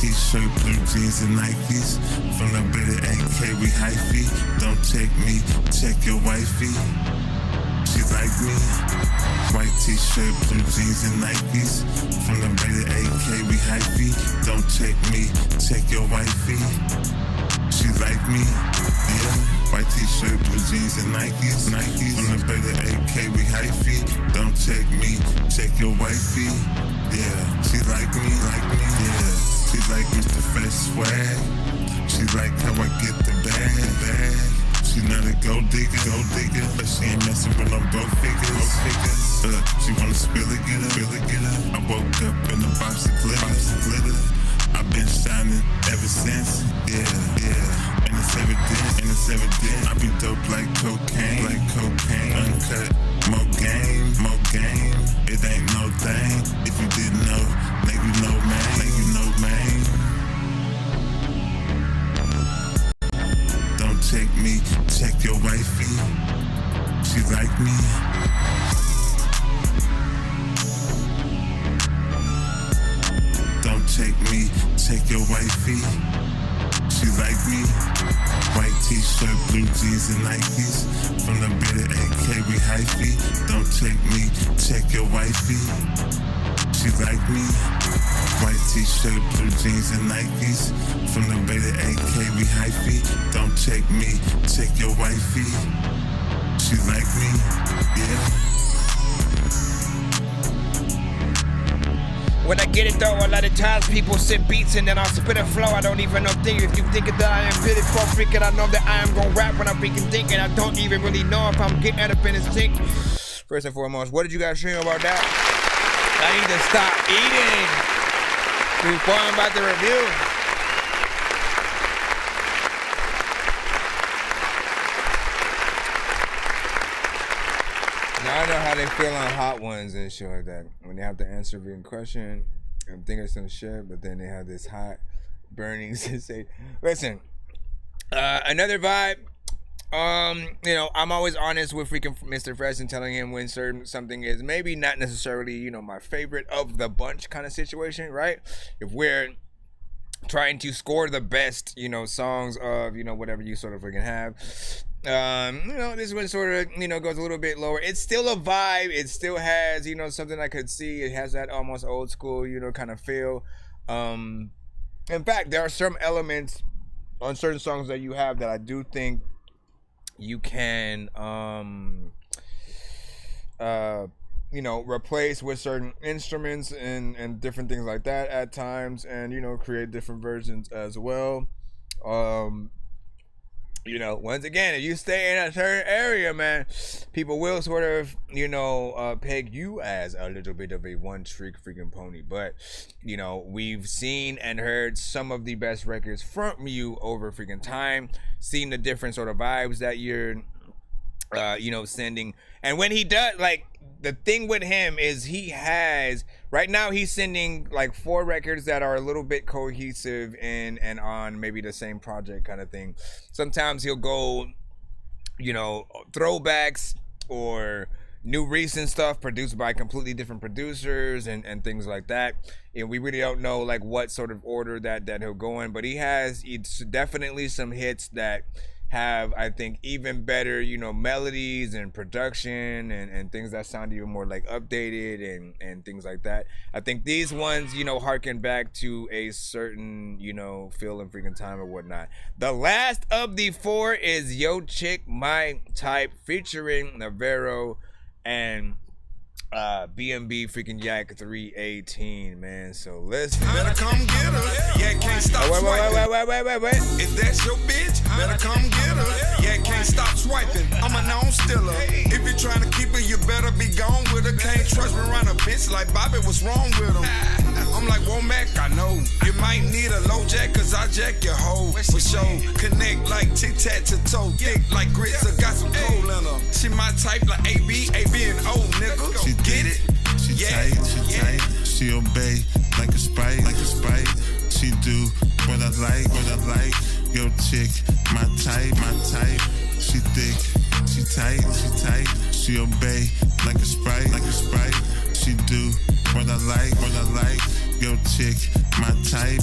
T-shirt, blue jeans and Nikes. From the better AK, we hyphy. Don't check me, check your wifey. She like me. White T-shirt, blue jeans and Nikes. From the better AK, we hyphy. Don't check me, check your wifey. She like me, yeah. White T-shirt, blue jeans and Nikes. From the better AK, we hyphy. Don't check me, check your wifey. Yeah, she like me, yeah. She like Mr. Fresh Swag. She like how I get the bag. She not a gold digger, but she ain't messing with no broke figures. She wanna spill it, get her. I woke up in a box of glitter. I've been shining ever since, yeah. And it's evident. I be dope like cocaine. Uncut, more game. It it ain't no thing. If you didn't know, make you know, man. Make you know, man. Don't check me, check your wifey. She like me. Don't check me, check your wifey. She like me. White t-shirt, blue jeans and Nikes. From the bed of AK, we hyphy. Don't check me, check your wifey. She like me. White t-shirt, blue jeans and Nikes. From the bed of AK, we hyphy. Don't check me, check your wifey. She like me, yeah. When I get it though, a lot of times people send beats and then I'll spit a flow. I don't even know thing. If you think that I am pitiful freaking, I know that I am gonna rap when I'm freaking thinking. I don't even really know if I'm getting up in his sink. First and foremost, what did you guys say about that? I need to stop eating before I'm about to review. Now I know how they feel on Hot Ones and shit like that. When they have to answer a big question and think of some shit, but then they have this hot burning sensation. Listen, another vibe. You know, I'm always honest with freaking Mr. Fresh and telling him when something is maybe not necessarily, you know, my favorite of the bunch kind of situation, right? If we're trying to score the best, you know, songs of, you know, whatever you sort of freaking have. You know, this one sort of, you know, goes a little bit lower. It's still a vibe. It still has, you know, something I could see. It has that almost old school, you know, kind of feel. In fact, there are some elements on certain songs that you have that I do think you can, you know, replace with certain instruments and different things like that at times, and, you know, create different versions as well. You know, once again, if you stay in a certain area, man, people will sort of, you know, peg you as a little bit of a one-trick freaking pony. But, you know, we've seen and heard some of the best records from you over freaking time, seen the different sort of vibes that you're, you know, sending. And when he does, like, the thing with him is he has, right now he's sending like 4 records that are a little bit cohesive and on maybe the same project kind of thing. Sometimes he'll go, you know, throwbacks or new recent stuff produced by completely different producers and things like that. And we really don't know like what sort of order that he'll go in, but it's definitely some hits that have, I think, even better, you know, melodies and production and things that sound even more like updated and things like that. I think these ones, you know, harken back to a certain, you know, feel and freaking time or whatnot. The last of the 4 is Yo Chick My Type featuring Navarro and BMB freaking Yak 318, man. So listen. Better come get her. Yeah, can't stop swiping. Wait. If that's your bitch, better come get her. Yeah, can't stop swiping. I'm a known stiller. If you're trying to keep her, you better be gone with her. Can't trust me around a bitch like Bobby. What's wrong with him? I'm like Womack, I know. You might need a low jack, cause I jack your hoe. For sure. Connect like tic-tac to toe. Thick like grits, I got some coal in her. She my type like AB and O, nigga. She get it? She tight, she tight. She obey like a sprite, She do what I like, Yo chick, my type, She thick, she tight, She obey like a sprite, She do what I like, Yo chick, my type.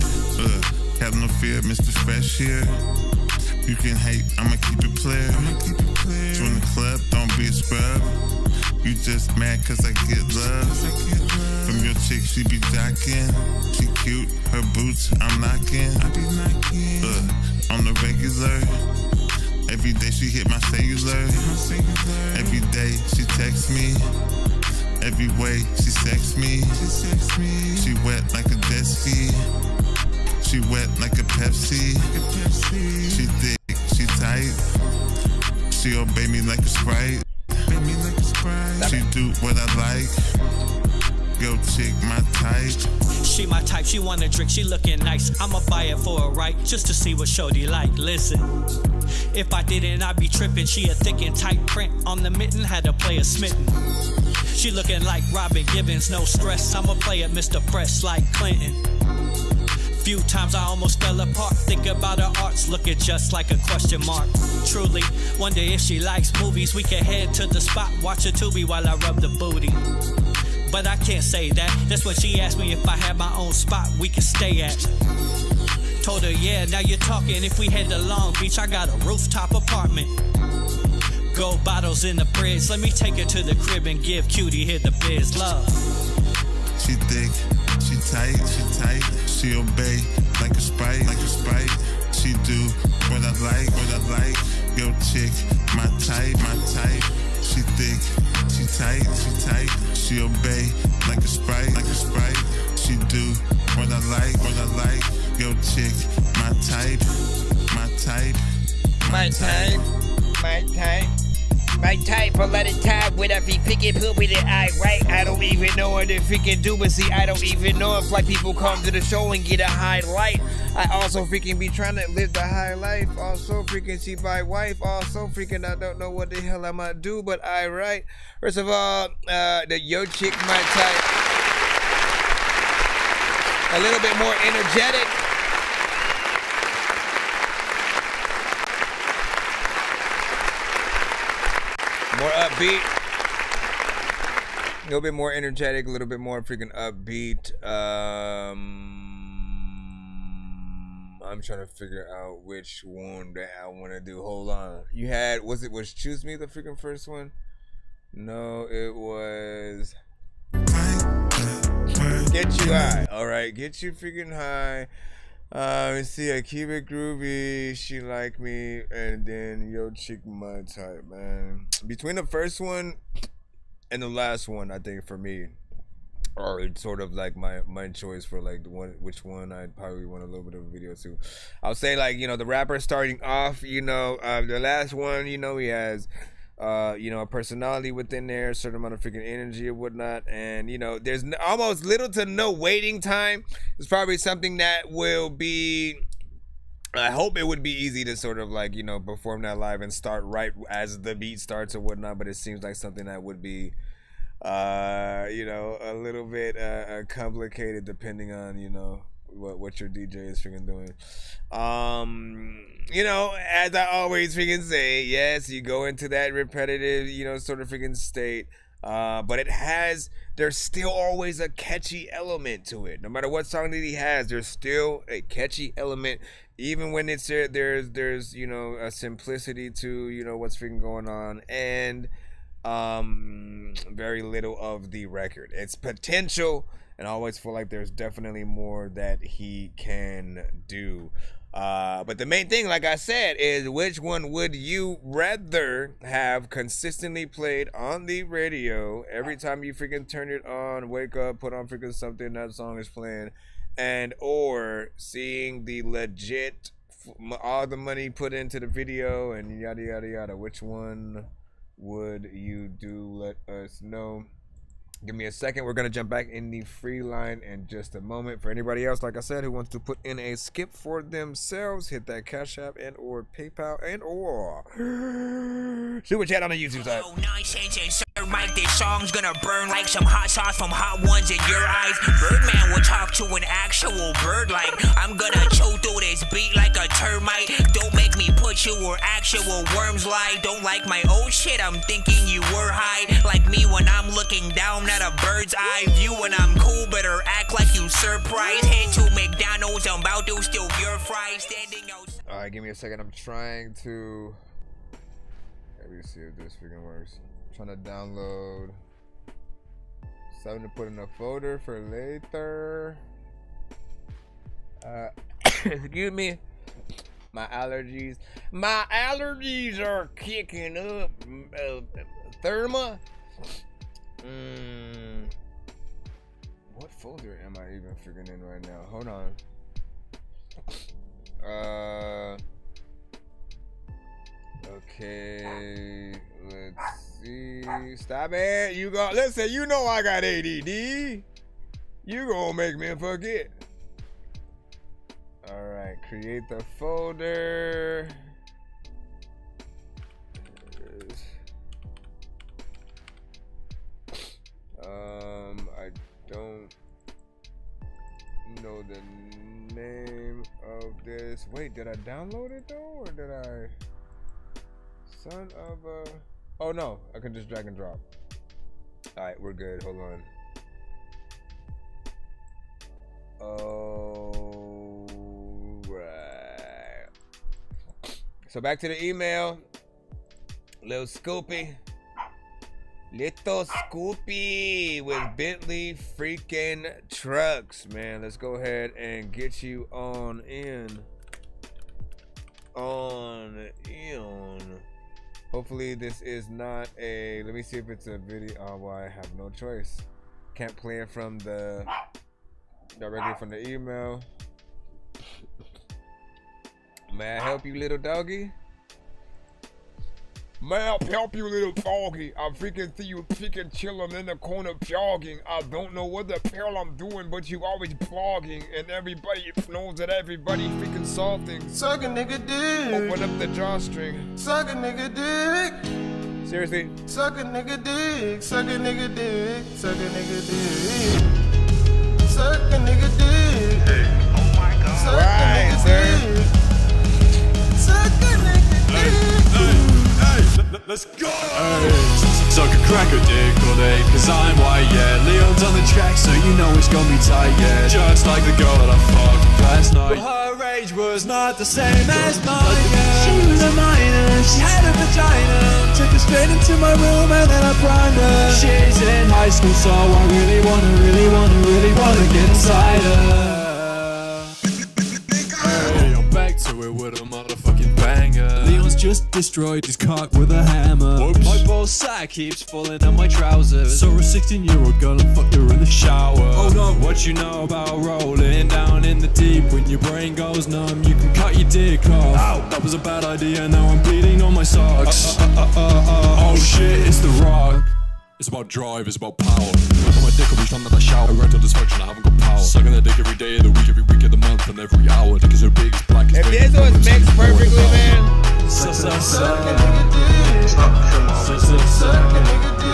Have no fear, Mr. Fresh here. You can hate, I'ma keep it clear. Join the club, don't be a scrub. You just mad cause I get love. From your chick, she be jocking. She cute, her boots, I'm knocking. On the regular. Every day she hit my cellular. Every day she texts me. Every way she sex me. She wet like a jet ski. She wet like a Pepsi. She thick, she tight. She obey me like a Sprite. She do what I like. Yo chick, my type. She my type, she wanna drink, she looking nice. I'ma buy it for her, right? Just to see what shorty like. Listen, if I didn't, I'd be tripping. She a thick and tight print on the mitten, had to play a smitten. She looking like Robin Gibbons, no stress. I'ma play it Mr. Fresh like Clinton. Few times I almost fell apart. Think about her arts, looking just like a question mark. Truly, wonder if she likes movies. We can head to the spot, watch a Tubi while I rub the booty. But I can't say that. That's when she asked me if I had my own spot we could stay at. Told her, yeah, now you're talking. If we head to Long Beach, I got a rooftop apartment. Gold bottles in the fridge. Let me take her to the crib and give Cutie here the biz. Love. She thick, she tight, she obey like a sprite, She do what I like, Yo chick, my type, She thick, she tight, she obey like a sprite, She do what I like, Yo chick, my type, My type, a lot of time with a freaking poop with an eye, right? I don't even know what they freaking do, but see, I don't even know if like people come to the show and get a highlight. I also freaking be trying to live the high life. Also freaking see my wife. Also freaking I don't know what the hell I might do, but I right. First of all, the yo chick my type. A little bit more energetic. More upbeat, a little bit more energetic, a little bit more freaking upbeat. I'm trying to figure out which one that I want to do. Hold on. You had, was Choose Me the freaking first one? No, it was Get You High. All right, Get You freaking High. Let's see, I Keep It Groovy, She Like Me, and then Yo Chick My Type, man. Between the first one and the last one, I think for me, or it's sort of like my choice for like the one, which one I'd probably want a little bit of a video too. I'll say like, the rapper starting off, the last one, he has a personality within there, a certain amount of freaking energy and whatnot, and there's almost little to no waiting time. It's probably something that will be, I hope it would be easy to sort of like perform that live and start right as the beat starts or whatnot, but it seems like something that would be a little bit complicated depending on what your DJ is freaking doing. As I always freaking say, yes, you go into that repetitive, sort of freaking state. But there's still always a catchy element to it. No matter what song that he has, there's still a catchy element. Even when it's there's a simplicity to, what's freaking going on. And very little of the record. It's potential. And I always feel like there's definitely more that he can do. But the main thing, like I said, is which one would you rather have consistently played on the radio every time you freaking turn it on, wake up, put on freaking something, that song is playing, and or seeing the legit, all the money put into the video and yada yada yada. Which one would you do? Let us know. Give me a second. We're going to jump back in the free line in just a moment. For anybody else, like I said, who wants to put in a skip for themselves, hit that Cash App and or PayPal and or super chat on the YouTube side. Nonsense and Sir Mike, this song's gonna burn like some hot sauce from Hot Ones in your eyes. Birdman will talk to an actual bird like I'm gonna chew through this beat like a termite. Don't make me put you where actual worms lie. Don't like my old shit, I'm thinking you were high. Like me when I'm looking down at a bird's eye view. When I'm cool, better act like you surprised. Head to McDonald's, I'm about to steal your fries. Standing outside. Alright, give me a second. I'm trying to... Let me see if this freaking works. I'm trying to download something to put in a folder for later. Excuse me. My allergies are kicking up. Therma. What folder am I even freaking in right now? Hold on. Okay, let's see. Stop it. Listen, you know I got ADD. You gonna make me forget. All right, create the folder. I don't know the name of this. Wait, did I download it though, or did I? Son of a. Oh no, I can just drag and drop. All right, we're good. Hold on. Oh, right. So back to the email. Little Scoopy with Bentley freaking trucks, man. Let's go ahead and get you on in. Hopefully this is not a, let me see if it's a video. Oh, well, I have no choice. Can't play it from directly from the email. May I help you, little doggy? May I help you, little doggy? I freaking see you freaking chillin' in the corner jogging. I don't know what the hell I'm doing, but you always blogging, and everybody knows that everybody freaking salting. Suck a nigga dick. Open up the drawstring. Suck a nigga dick. Seriously? Suck a nigga dick. Suck a nigga dick. Suck a nigga dick. Suck a nigga dick. Hey. Oh my God. Suck a nigga dick. Suck a nigga dick. Let's go! Suck a cracker dick all day, cause I'm white, yeah. Leon's on the track, so you know it's gonna be tight, yeah. Just like the girl that I fucked last night. But her age was not the same as mine, yeah. She was a minor, she had a vagina. Took her straight into my room and then I primed her. She's in high school, so I really wanna get inside her. Hey, I'm back to it with a motherfucking banger. Leon's just destroyed his cock with a hammer. Whoops. My ball sack keeps falling down my trousers. Saw a 16-year-old girl and fucked her in the shower. Oh no, what you know about rolling down in the deep? When your brain goes numb, you can cut your dick off. Ow. That was a bad idea, now I'm bleeding on my socks. Oh shit, it's The Rock. It's about drive, it's about power. Look at my dick every time that I shower. Erectile dysfunction, I haven't got power. Sucking a dick every day of the week of the month, and every hour. Dick is so big, it's black. If this was mixed perfectly, man. Suck a nigga dick. Suck a nigga dick. Suck a nigga dick.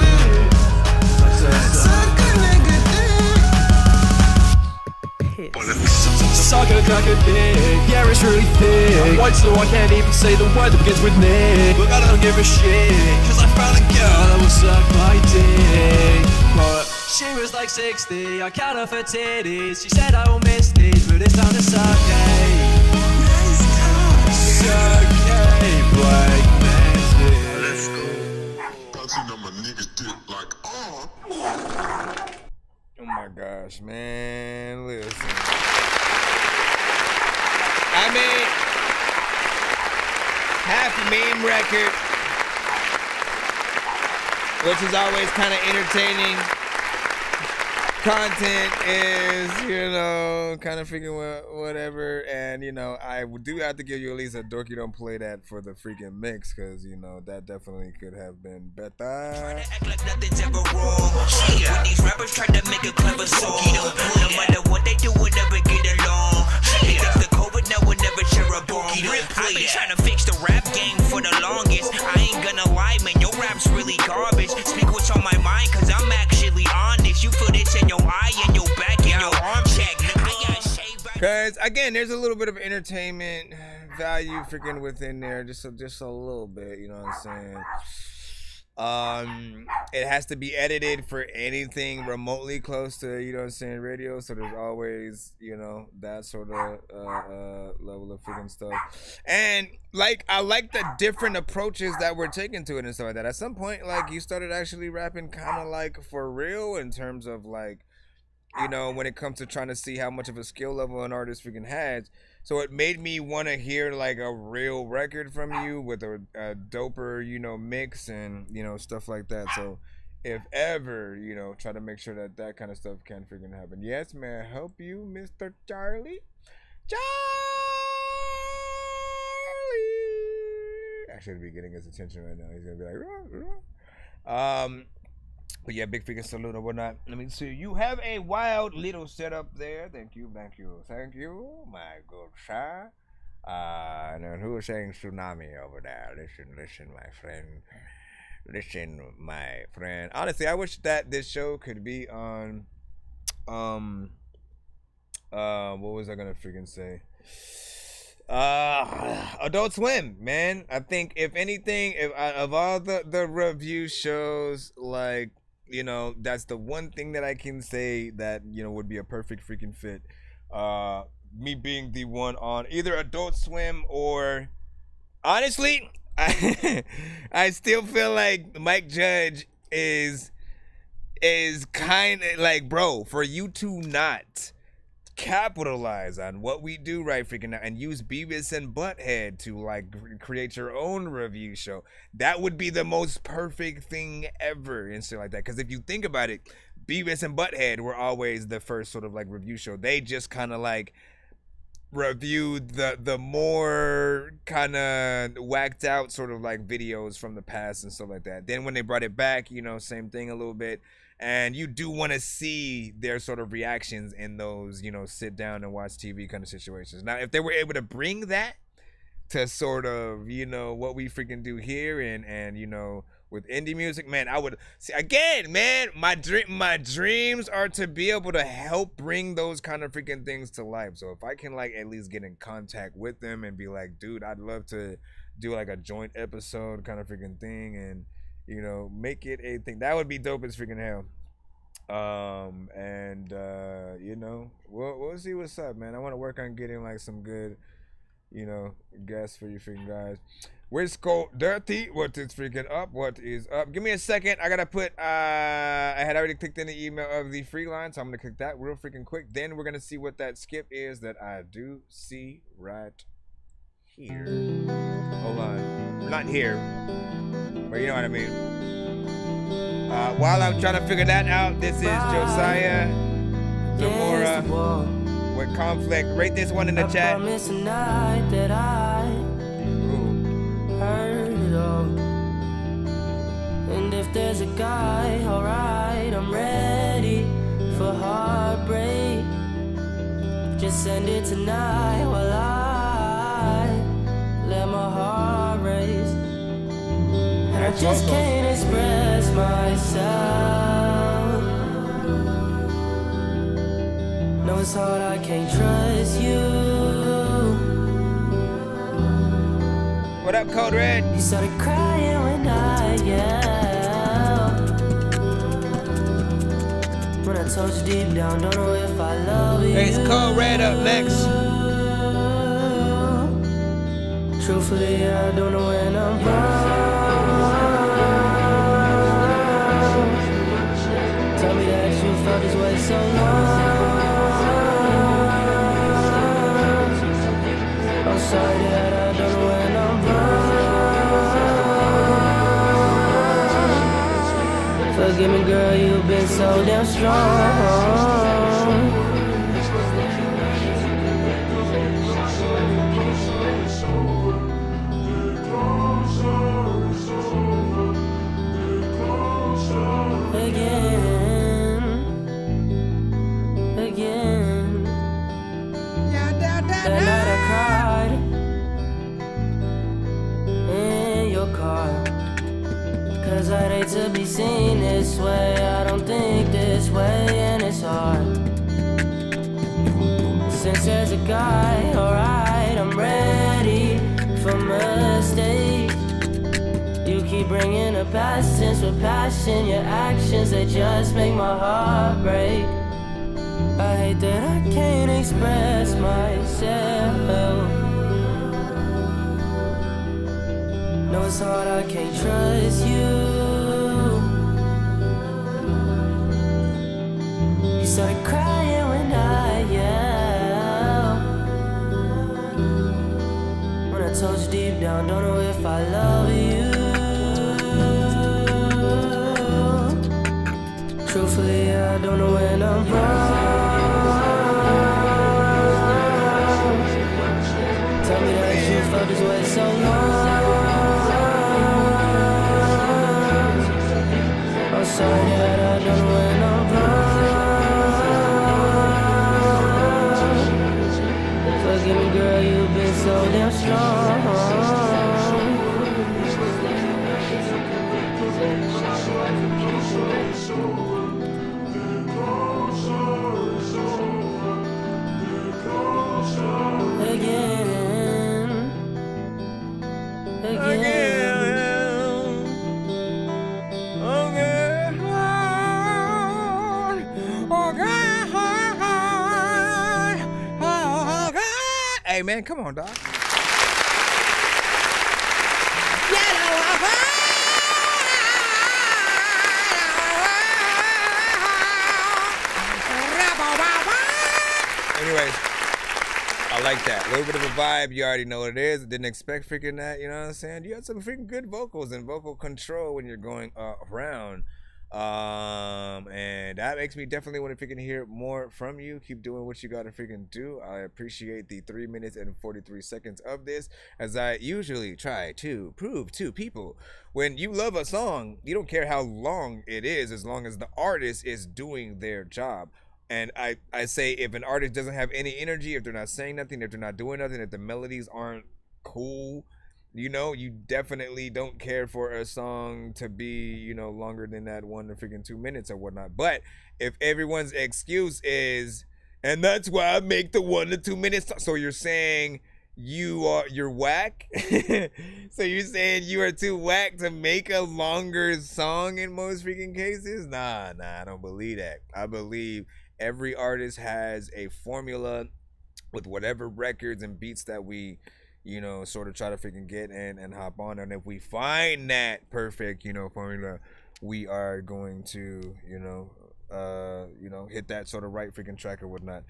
Suck a cracker dick. Yeah, it's really thick. I'm white, so I can't even say the word that begins with Nick. But I don't give a shit, cause I found a girl that will suck my dick. But she was like 60, I count her for titties. She said I will miss these, but it's time to suck a. Suck a black man's dick. Let's go. Bouncing on my nigga's dick like, oh. Oh my gosh, man, listen. I mean, half meme record, which is always kind of entertaining. Content is, you know, kind of freaking whatever. And, you know, I do have to give you at least a dorky don't play that for the freaking mix, because, you know, that definitely could have been better. Trying to act like nothing's ever wrong. Shit, when these rappers try to make a clever song, no matter what they do, we'll never get along. Shit, after COVID, now we'll never share a bong. I've been trying to fix the rap game for the longest. I ain't gonna lie, man, your rap's really garbage. Speak what's on my mind, cause I'm actually honest. You feel this in your eye, in your back, in your arm check. I got shaved. Cause again, there's a little bit of entertainment value freaking within there, just a little bit, you know what I'm saying? It has to be edited for anything remotely close to, you know what I'm saying, radio, so there's always, you know, that sort of level of freaking stuff. And like, I like the different approaches that we're taking to it and stuff like that. At some point, like, you started actually rapping kind of like for real in terms of like, you know, when it comes to trying to see how much of a skill level an artist freaking has. So it made me want to hear like a real record from you with a doper, you know, mix and, you know, stuff like that. So if ever, you know, try to make sure that that kind of stuff can freaking happen. Yes, may I help you, Mr. Charlie? I should be getting his attention right now. He's going to be like, but yeah, big freaking salute or whatnot. Let me see. You have a wild little setup there. Thank you, thank you, thank you. My good sir. And then who was saying tsunami over there? Listen, my friend. Listen, my friend. Honestly, I wish that this show could be on what was I gonna freaking say? Adult Swim, man. I think if anything, of all the review shows, like, you know, that's the one thing that I can say that, you know, would be a perfect freaking fit. Me being the one on either Adult Swim or, honestly, I still feel like Mike Judge is kind of like, bro, for you to not capitalize on what we do right freaking now and use Beavis and Butthead to like create your own review show, that would be the most perfect thing ever and shit like that. Because if you think about it, Beavis and Butthead were always the first sort of like review show. They just kind of like reviewed the more kind of whacked out sort of like videos from the past and stuff like that. Then when they brought it back, you know, same thing a little bit. And you do want to see their sort of reactions in those, you know, sit down and watch TV kind of situations. Now, if they were able to bring that to sort of, you know, what we freaking do here and you know, with indie music, man, I would see again, man, my dreams are to be able to help bring those kind of freaking things to life. So if I can like at least get in contact with them and be like, dude, I'd love to do like a joint episode kind of freaking thing and, you know, make it a thing, that would be dope as freaking hell. You know, we'll see what's up, man. I want to work on getting like some good, you know, guests for you freaking guys. Where's Cold Dirty? What is freaking up? What is up? Give me a second. I gotta put I had already clicked in the email of the free line, so I'm gonna click that real freaking quick. Then we're gonna see what that skip is that I do see right here. Hold on. Not here, but you know what I mean. While I'm trying to figure that out, this is Josiah Zamora with Conflict. Rate this one in the chat. Heard it all. And if there's a guy, alright, I'm ready for heartbreak. Just send it tonight while I let my heart race. And I just can't express myself. No, it's hard, I can't trust you. What up, Code Red? You started crying when I yelled. When I told you deep down, don't know if I love you. Hey, it's Code Red up next. Truthfully, I don't know when I'm wrong. Tell me that you felt this way so long. I'm sorry that I don't know when I'm wrong. Forgive me, girl, you've been so damn strong. Again. That night I cried in your car. Cause I'd hate to be seen this way. I don't think this way, and it's hard. Since there's a guy, alright, I'm ready for mistakes. You keep bringing the past tense with passion. Your actions, they just make my heart break. I hate that I can't express myself. No, it's hard, I can't trust you. You started crying when I yelled. When I told you deep down, don't know if I love you. Truthfully, I don't know when I'm wrong. Tell me that you felt this way so long. I'm sorry that I don't know when I'm wrong. Forgive me, girl, you've been so damn strong. Hey, man, come on, dog. Anyways, I like that. A little bit of a vibe. You already know what it is. Didn't expect freaking that. You know what I'm saying? You got some freaking good vocals and vocal control when you're going around. And that makes me definitely want to freaking hear more from you. Keep doing what you gotta freaking do. I appreciate the 3 minutes and 43 seconds of this, as I usually try to prove to people. When you love a song, you don't care how long it is, as long as the artist is doing their job. And I say, if an artist doesn't have any energy, if they're not saying nothing, if they're not doing nothing, if the melodies aren't cool, you know, you definitely don't care for a song to be, you know, longer than that 1 to freaking 2 minutes or whatnot. But if everyone's excuse is, and that's why I make the 1 to 2 minutes, so you're saying you're whack? So you're saying you are too whack to make a longer song in most freaking cases? Nah, I don't believe that. I believe every artist has a formula with whatever records and beats that we, you know, sort of try to freaking get and hop on. And if we find that perfect, you know, formula, we are going to, you know, hit that sort of right freaking track or whatnot.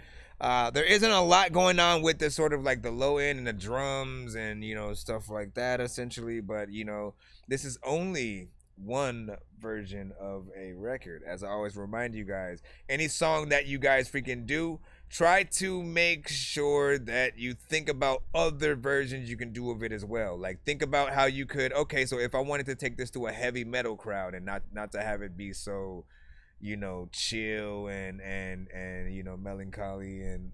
There isn't a lot going on with the sort of like the low end and the drums and, you know, stuff like that essentially. But, you know, this is only one version of a record. As I always remind you guys, any song that you guys freaking do, try to make sure that you think about other versions you can do of it as well. Like, think about how you could, okay, so if I wanted to take this to a heavy metal crowd and not to have it be so, you know, chill and you know, melancholy and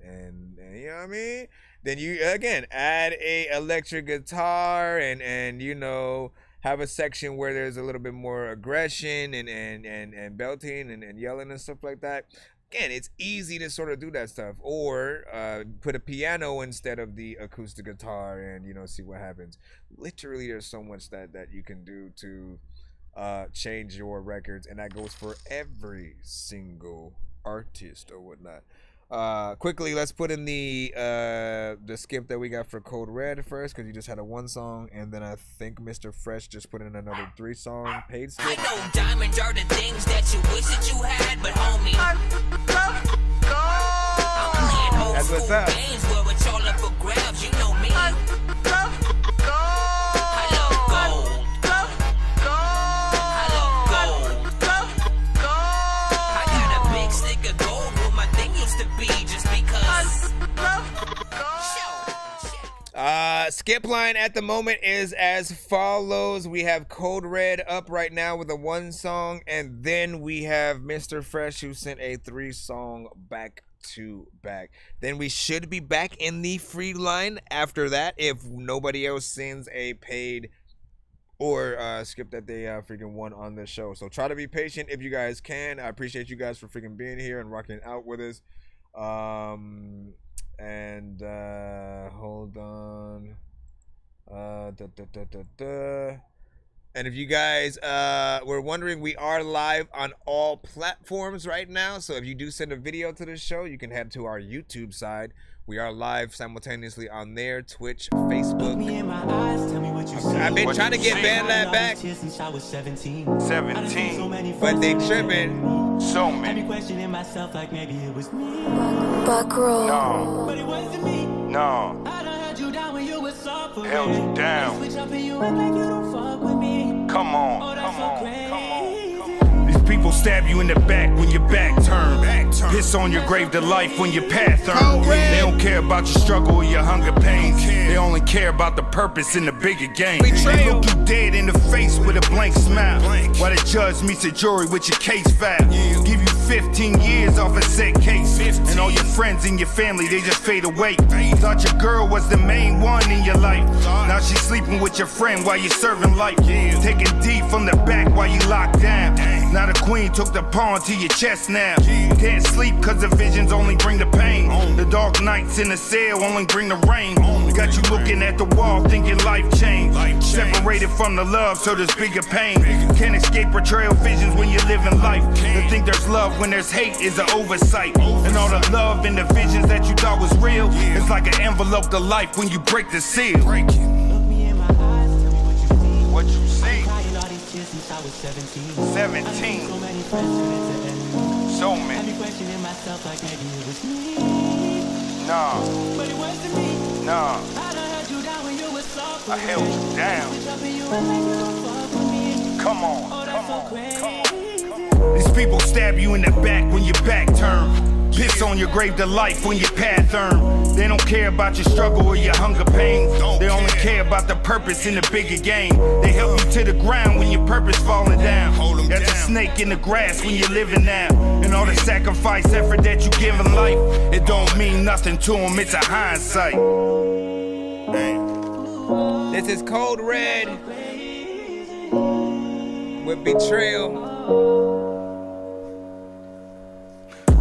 you know what I mean, then you again add a electric guitar and you know, have a section where there's a little bit more aggression and belting and yelling and stuff like that. Again, it's easy to sort of do that stuff, or put a piano instead of the acoustic guitar and, you know, see what happens. Literally, there's so much that you can do to change your records, and that goes for every single artist or whatnot. Quickly, let's put in the skip that we got for Code Red first, because you just had a 1 song, and then I think Mr. Fresh just put in another 3-song paid skip. I know diamonds are the things that you wish that you had, but homie, that's what's up. games where it's all up for grabs, you know me. I love gold. I love gold. I got a big stick of gold where my thing used to be, just because. Skip line at the moment is as follows. We have Code Red up right now with a 1 song, and then we have Mr. Fresh, who sent a 3-song back to back. Then we should be back in the free line after that, if nobody else sends a paid or skip that they freaking won on the show. So try to be patient if you guys can. I appreciate you guys for freaking being here and rocking out with us. And hold on. And if you guys were wondering, we are live on all platforms right now. So if you do send a video to the show, you can head to our YouTube side. We are live simultaneously on there, Twitch, Facebook. I've been trying to get BandLab back. 17. But they tripping. So many. No. But it wasn't me. No. I done held you down when you was soft for Held you down. Switch up and you act like you don't fuck with me. Come on. Oh, that's so crazy. These people stab you in the back when your back turned. Piss on your grave to life when your path earned. They don't care about your struggle or your hunger pains. They only care about the purpose in the bigger game. They look you dead in the face with a blank smile. While the judge meets the jury with your case file. Give you 15 years off a set case. And all your friends and your family, they just fade away. Thought your girl was the main one in your life. Now she's sleeping with your friend while you're serving life. Taking D from the back while you locked down. Now the queen took the pawn to your chest now. Can't sleep cause the visions only bring the pain. The dark nights in the cell only bring the rain. Got you looking at the wall thinking life changed. Separated from the love so there's bigger pain. Can't escape betrayal visions when you're living life. To think there's love when there's hate is an oversight. And all the love and the visions that you thought was real. It's like an envelope to life when you break the seal. Break it. What you see? Since I was 17. 17. So many friends turn into enemies. So many. I be questioning myself like maybe it was me. Nah. But it wasn't me. Nah. I done held you down when you were soft. I held you down. Come on. Come on. Come on. These people stab you in the back when your back turned. Piss on your grave to life when your path earned. They don't care about your struggle or your hunger pain. They only care about the purpose in the bigger game. They help you to the ground when your purpose falling down. That's a snake in the grass when you're living now. And all the sacrifice effort that you give in life, it don't mean nothing to them, it's a hindsight. This is Code Red with Betrayal.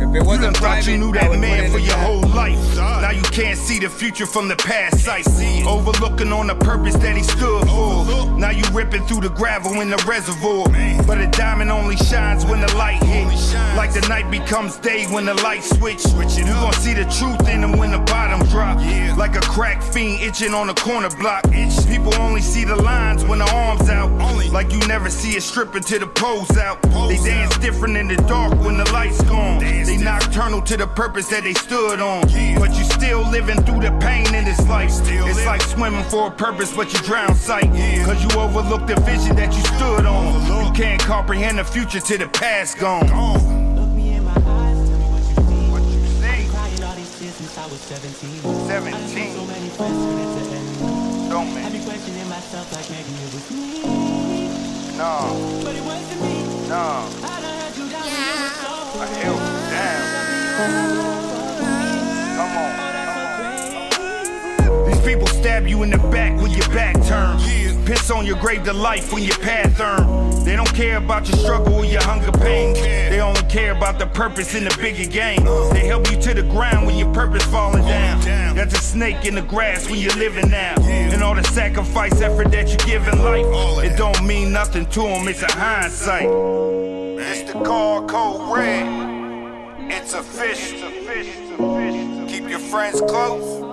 If it wasn't thought you knew that man for your whole life. Now you can't see the future from the past sight. Overlooking on the purpose that he stood for. Now you ripping through the gravel in the reservoir. But a diamond only shines when the light hits. Like the night becomes day when the light switch. You gon' see the truth in them when the bottom drop. Like a crack fiend itching on a corner block. People only see the lines when the arms out. Like you never see a stripper till the pole's out. They dance different in the dark when the lights gone. They nocturnal to the purpose that they stood on. But you still living through the pain in this life. It's like swimming for a purpose, but you drown sight. Cause you overlooked the vision that you stood on. You can't comprehend the future till the past gone. Look me in my eyes, tell me what you see. What you see? I've been crying all these tears since I was 17. 17. I done seen so many friends turn into enemies. So many. I be questioning myself like maybe it was me. No. But it wasn't me. No. I done held you down when you were soft. I held you down. Come on. These people stab you in the back when your back turned. Piss on your grave to life when your path earned. They don't care about your struggle or your hunger pain. They only care about the purpose in the bigger game. They help you to the ground when your purpose falling down. That's a snake in the grass when you're living now. And all the sacrifice effort that you give in life, it don't mean nothing to them, it's a hindsight. It's the car Code Red. It's official. Keep your friends close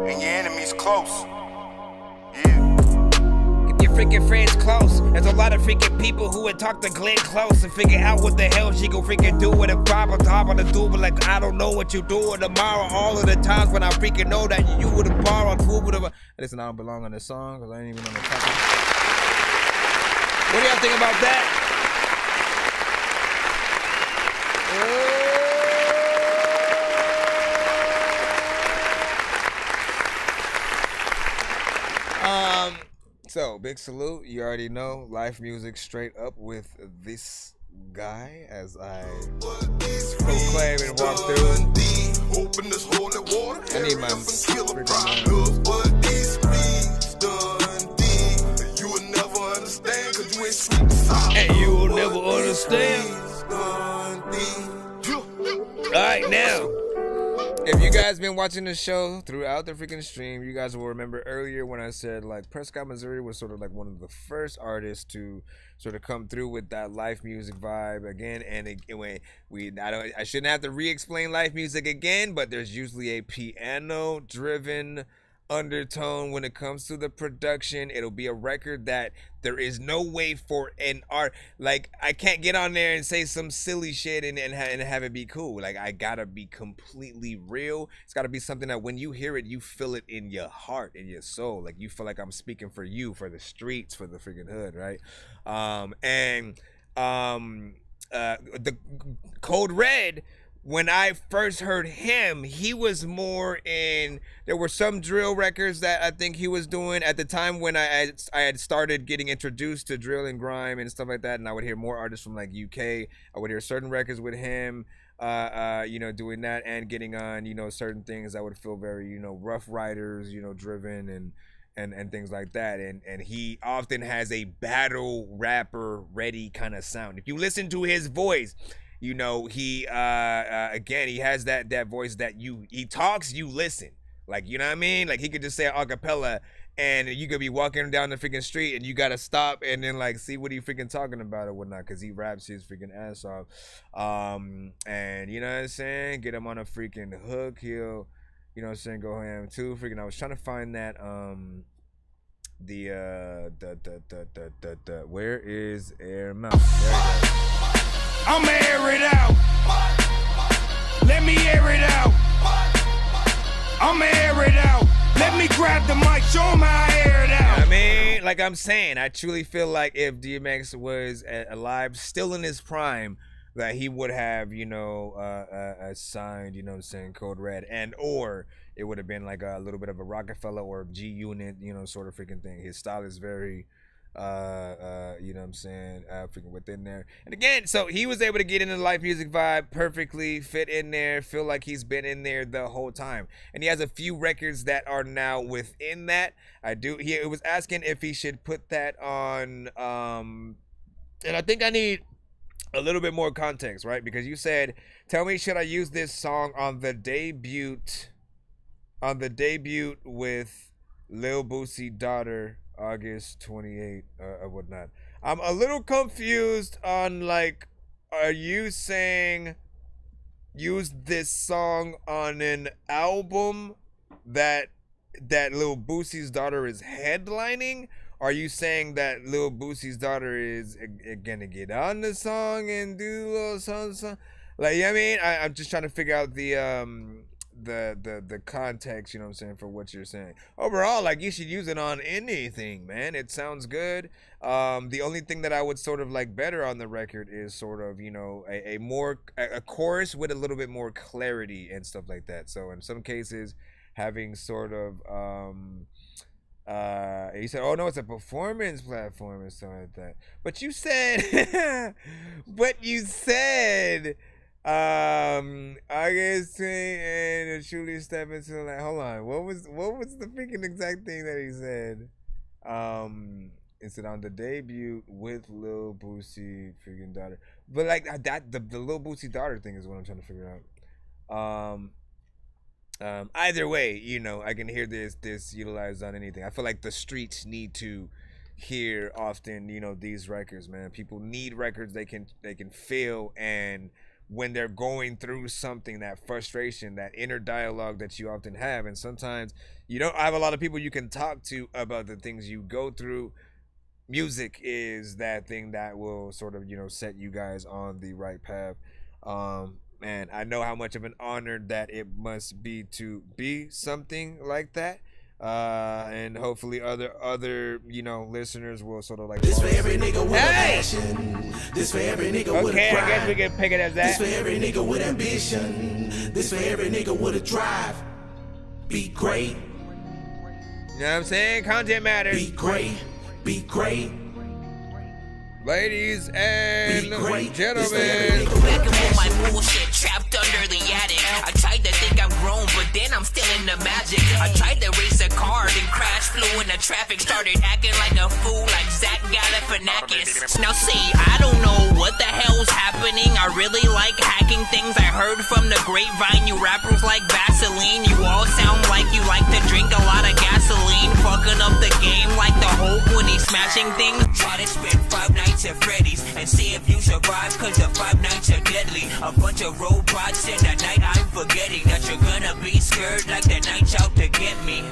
and your enemies close. Keep your freaking friends close. There's a lot of freaking people who would talk to Glenn Close and figure out what the hell she gon' freaking do with a problem. Top on the do, but like I don't know what you doing tomorrow. All of the times when I freaking know that you would have borrowed food with a. Listen, I don't belong on this song because I ain't even on the topic. What do y'all think about that? So, big salute. You already know, live music straight up with this guy as I proclaim and walk through. I need my and you will never understand. Alright, now. If you guys been watching the show throughout the freaking stream, you guys will remember earlier when I said like Prescott, Missouri was sort of like one of the first artists to sort of come through with that live music vibe again. And I shouldn't have to re-explain live music again, but there's usually a piano-driven undertone when it comes to the production. It'll be a record that there is no way for an art, like I can't get on there and say some silly shit and have it be cool. Like I gotta be completely real. It's gotta be something that when you hear it, you feel it in your heart, in your soul. Like you feel like I'm speaking for you, for the streets, for the freaking hood, right? The Code Red, when I first heard him, he was more in, there were some drill records that I think he was doing at the time when I had started getting introduced to drill and grime and stuff like that, and I would hear more artists from like UK. I would hear certain records with him, doing that and getting on, certain things that would feel very, Rough Riders, driven and things like that. And he often has a battle rapper ready kind of sound. If you listen to his voice, he again, he has that voice that he talks, you listen. Like, you know what I mean? Like he could just say a cappella and you could be walking down the freaking street and you gotta stop and then like see what he freaking talking about or whatnot, because he raps his freaking ass off. And you know what I'm saying, get him on a freaking hook, he'll, you know what I'm saying, go ham too. Freaking I was trying to find that the where is Air Mouse? There you go. I'ma air it out. Let me air it out. I'ma air it out. Let me grab the mic, show him how I air it out. I mean, like I'm saying, I truly feel like if DMX was alive, still in his prime, that he would have, you know, signed, you know what I'm saying, Code Red, and or it would have been like a little bit of a Rockefeller or G Unit, you know, sort of freaking thing. His style is very you know what I'm saying, freaking within there. And again, so he was able to get into the live music vibe perfectly, fit in there, feel like he's been in there the whole time. And he has a few records that are now within that. He was asking if he should put that on, and I think I need a little bit more context, right? Because you said, tell me, should I use this song on the debut with Lil Boosie daughter, August 28 or whatnot. I'm a little confused on, like, are you saying use this song on an album that Lil Boosie's daughter is headlining? Are you saying that Lil Boosie's daughter is gonna get on the song and do a little song? Like, you know what I mean? I'm just trying to figure out the context, you know what I'm saying, for what you're saying. Overall, like, you should use it on anything, man. It sounds good. The only thing that I would sort of like better on the record is sort of, you know, a chorus with a little bit more clarity and stuff like that. So in some cases, having sort of he said, oh no, it's a performance platform and stuff like that. But you said August and truly step into, like, hold on, what was the freaking exact thing that he said? Is it on the debut with Lil Boosie freaking daughter? But like that, the Lil Boosie daughter thing is what I'm trying to figure out. Either way, you know, I can hear this utilized on anything. I feel like the streets need to hear often, you know, these records, man. People need records they can feel, and when they're going through something, that frustration, that inner dialogue that you often have. And sometimes you don't have a lot of people you can talk to about the things you go through. Music is that thing that will sort of, you know, set you guys on the right path. And I know how much of an honor that it must be to be something like that. And hopefully other you know, listeners will sort of like this for every nigga with a passion. This for every nigga with a grind. I guess we can pick it as that. This for every nigga with ambition. This for every nigga with a drive. Be great. You know what I'm saying? Content matters. Be great. Be great. Ladies and gentlemen, back on my bullshit, trapped under the attic. I tried to think I'm grown, but then I'm still in the magic. I tried to race a car and crash, flew in the traffic, started acting like a fool, like Zach Galifianakis. Now see, I don't know what the hell's happening. I really like hacking things. I heard from the grapevine, you rappers like Vaseline. You all sound like you like to drink a lot of gasoline, fucking up the game like the Hulk when he's smashing things. Try to spend 5 nights at Freddy's and see if you survive, cause the 5 nights are deadly. A bunch of robots in the night, I'm forgetting that you're gonna be scared like the night's out to get me.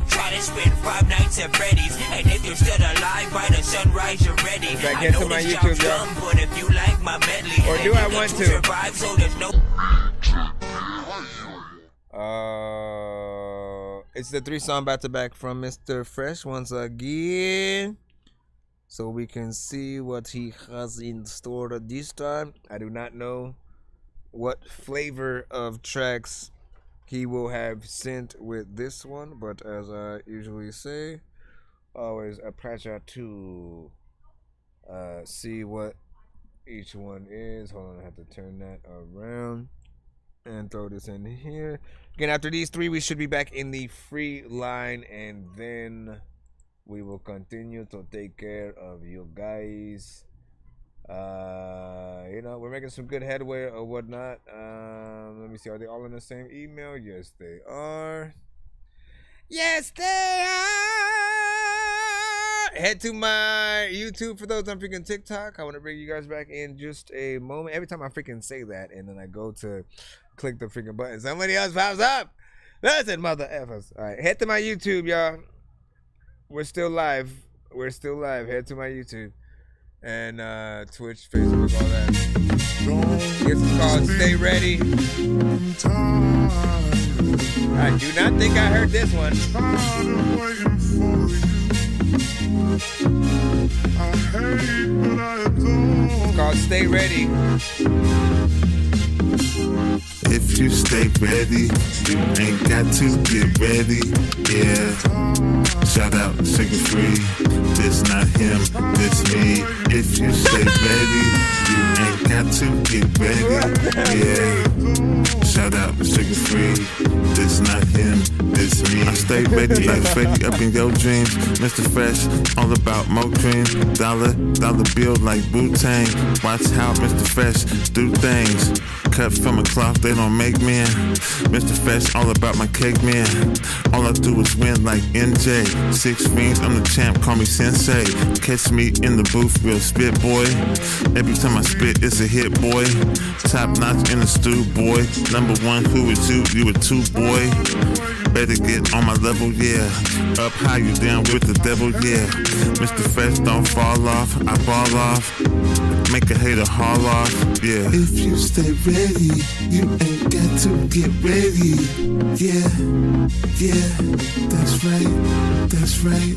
Try to spend 5 nights at Freddy's, and if you're still alive by the sunrise, you're ready. If I get to my YouTube, dumb, but if you like my medley, or do I want to survive, so there's no. It's the 3-song back-to-back from Mr. Fresh once again, so we can see what he has in store this time. I do not know what flavor of tracks he will have sent with this one, but as I usually say, always a pleasure to see what each one is. Hold on, I have to turn that around and throw this in here. Again, after these 3, we should be back in the free line, and then we will continue to take care of you guys. You know, we're making some good headway or whatnot. Let me see, are they all in the same email? Yes, they are. Yes, they are. Head to my YouTube for those on freaking TikTok. I want to bring you guys back in just a moment. Every time I freaking say that and then I go to click the freaking button, somebody else pops up. Listen, mother effers. All right, head to my YouTube, y'all. We're still live. We're still live. Head to my YouTube and Twitch, Facebook, all that. This is called Stay Ready. I do not think I heard this one. It's called Stay Ready. If you stay ready, you ain't got to get ready. Yeah. Shout out Sugar Free. This not him, this me. If you stay ready, you ain't got to get ready. Yeah. Shout out Sugar Free. This not him, this me. I stay ready like Freddy up in your dreams. Mr. Fresh, all about more cream. Dollar bill like Wu-Tang. Watch how Mr. Fresh do things. Cut from a cloth, they don't make men. Mr. Fresh, all about my cake man. All I do is win like NJ. 6 rings, I'm the champ, call me Sensei. Catch me in the booth, real spit boy. Every time I spit, it's a hit boy. Top notch in the stew boy. Number 1, who is you? You a 2 boy. Better get on my level, yeah. Up high, you down with the devil, yeah. Mr. Fresh, don't fall off, I ball off. Make a hater haul off, yeah. If you stay ready, you ain't got to get ready. Yeah, that's right.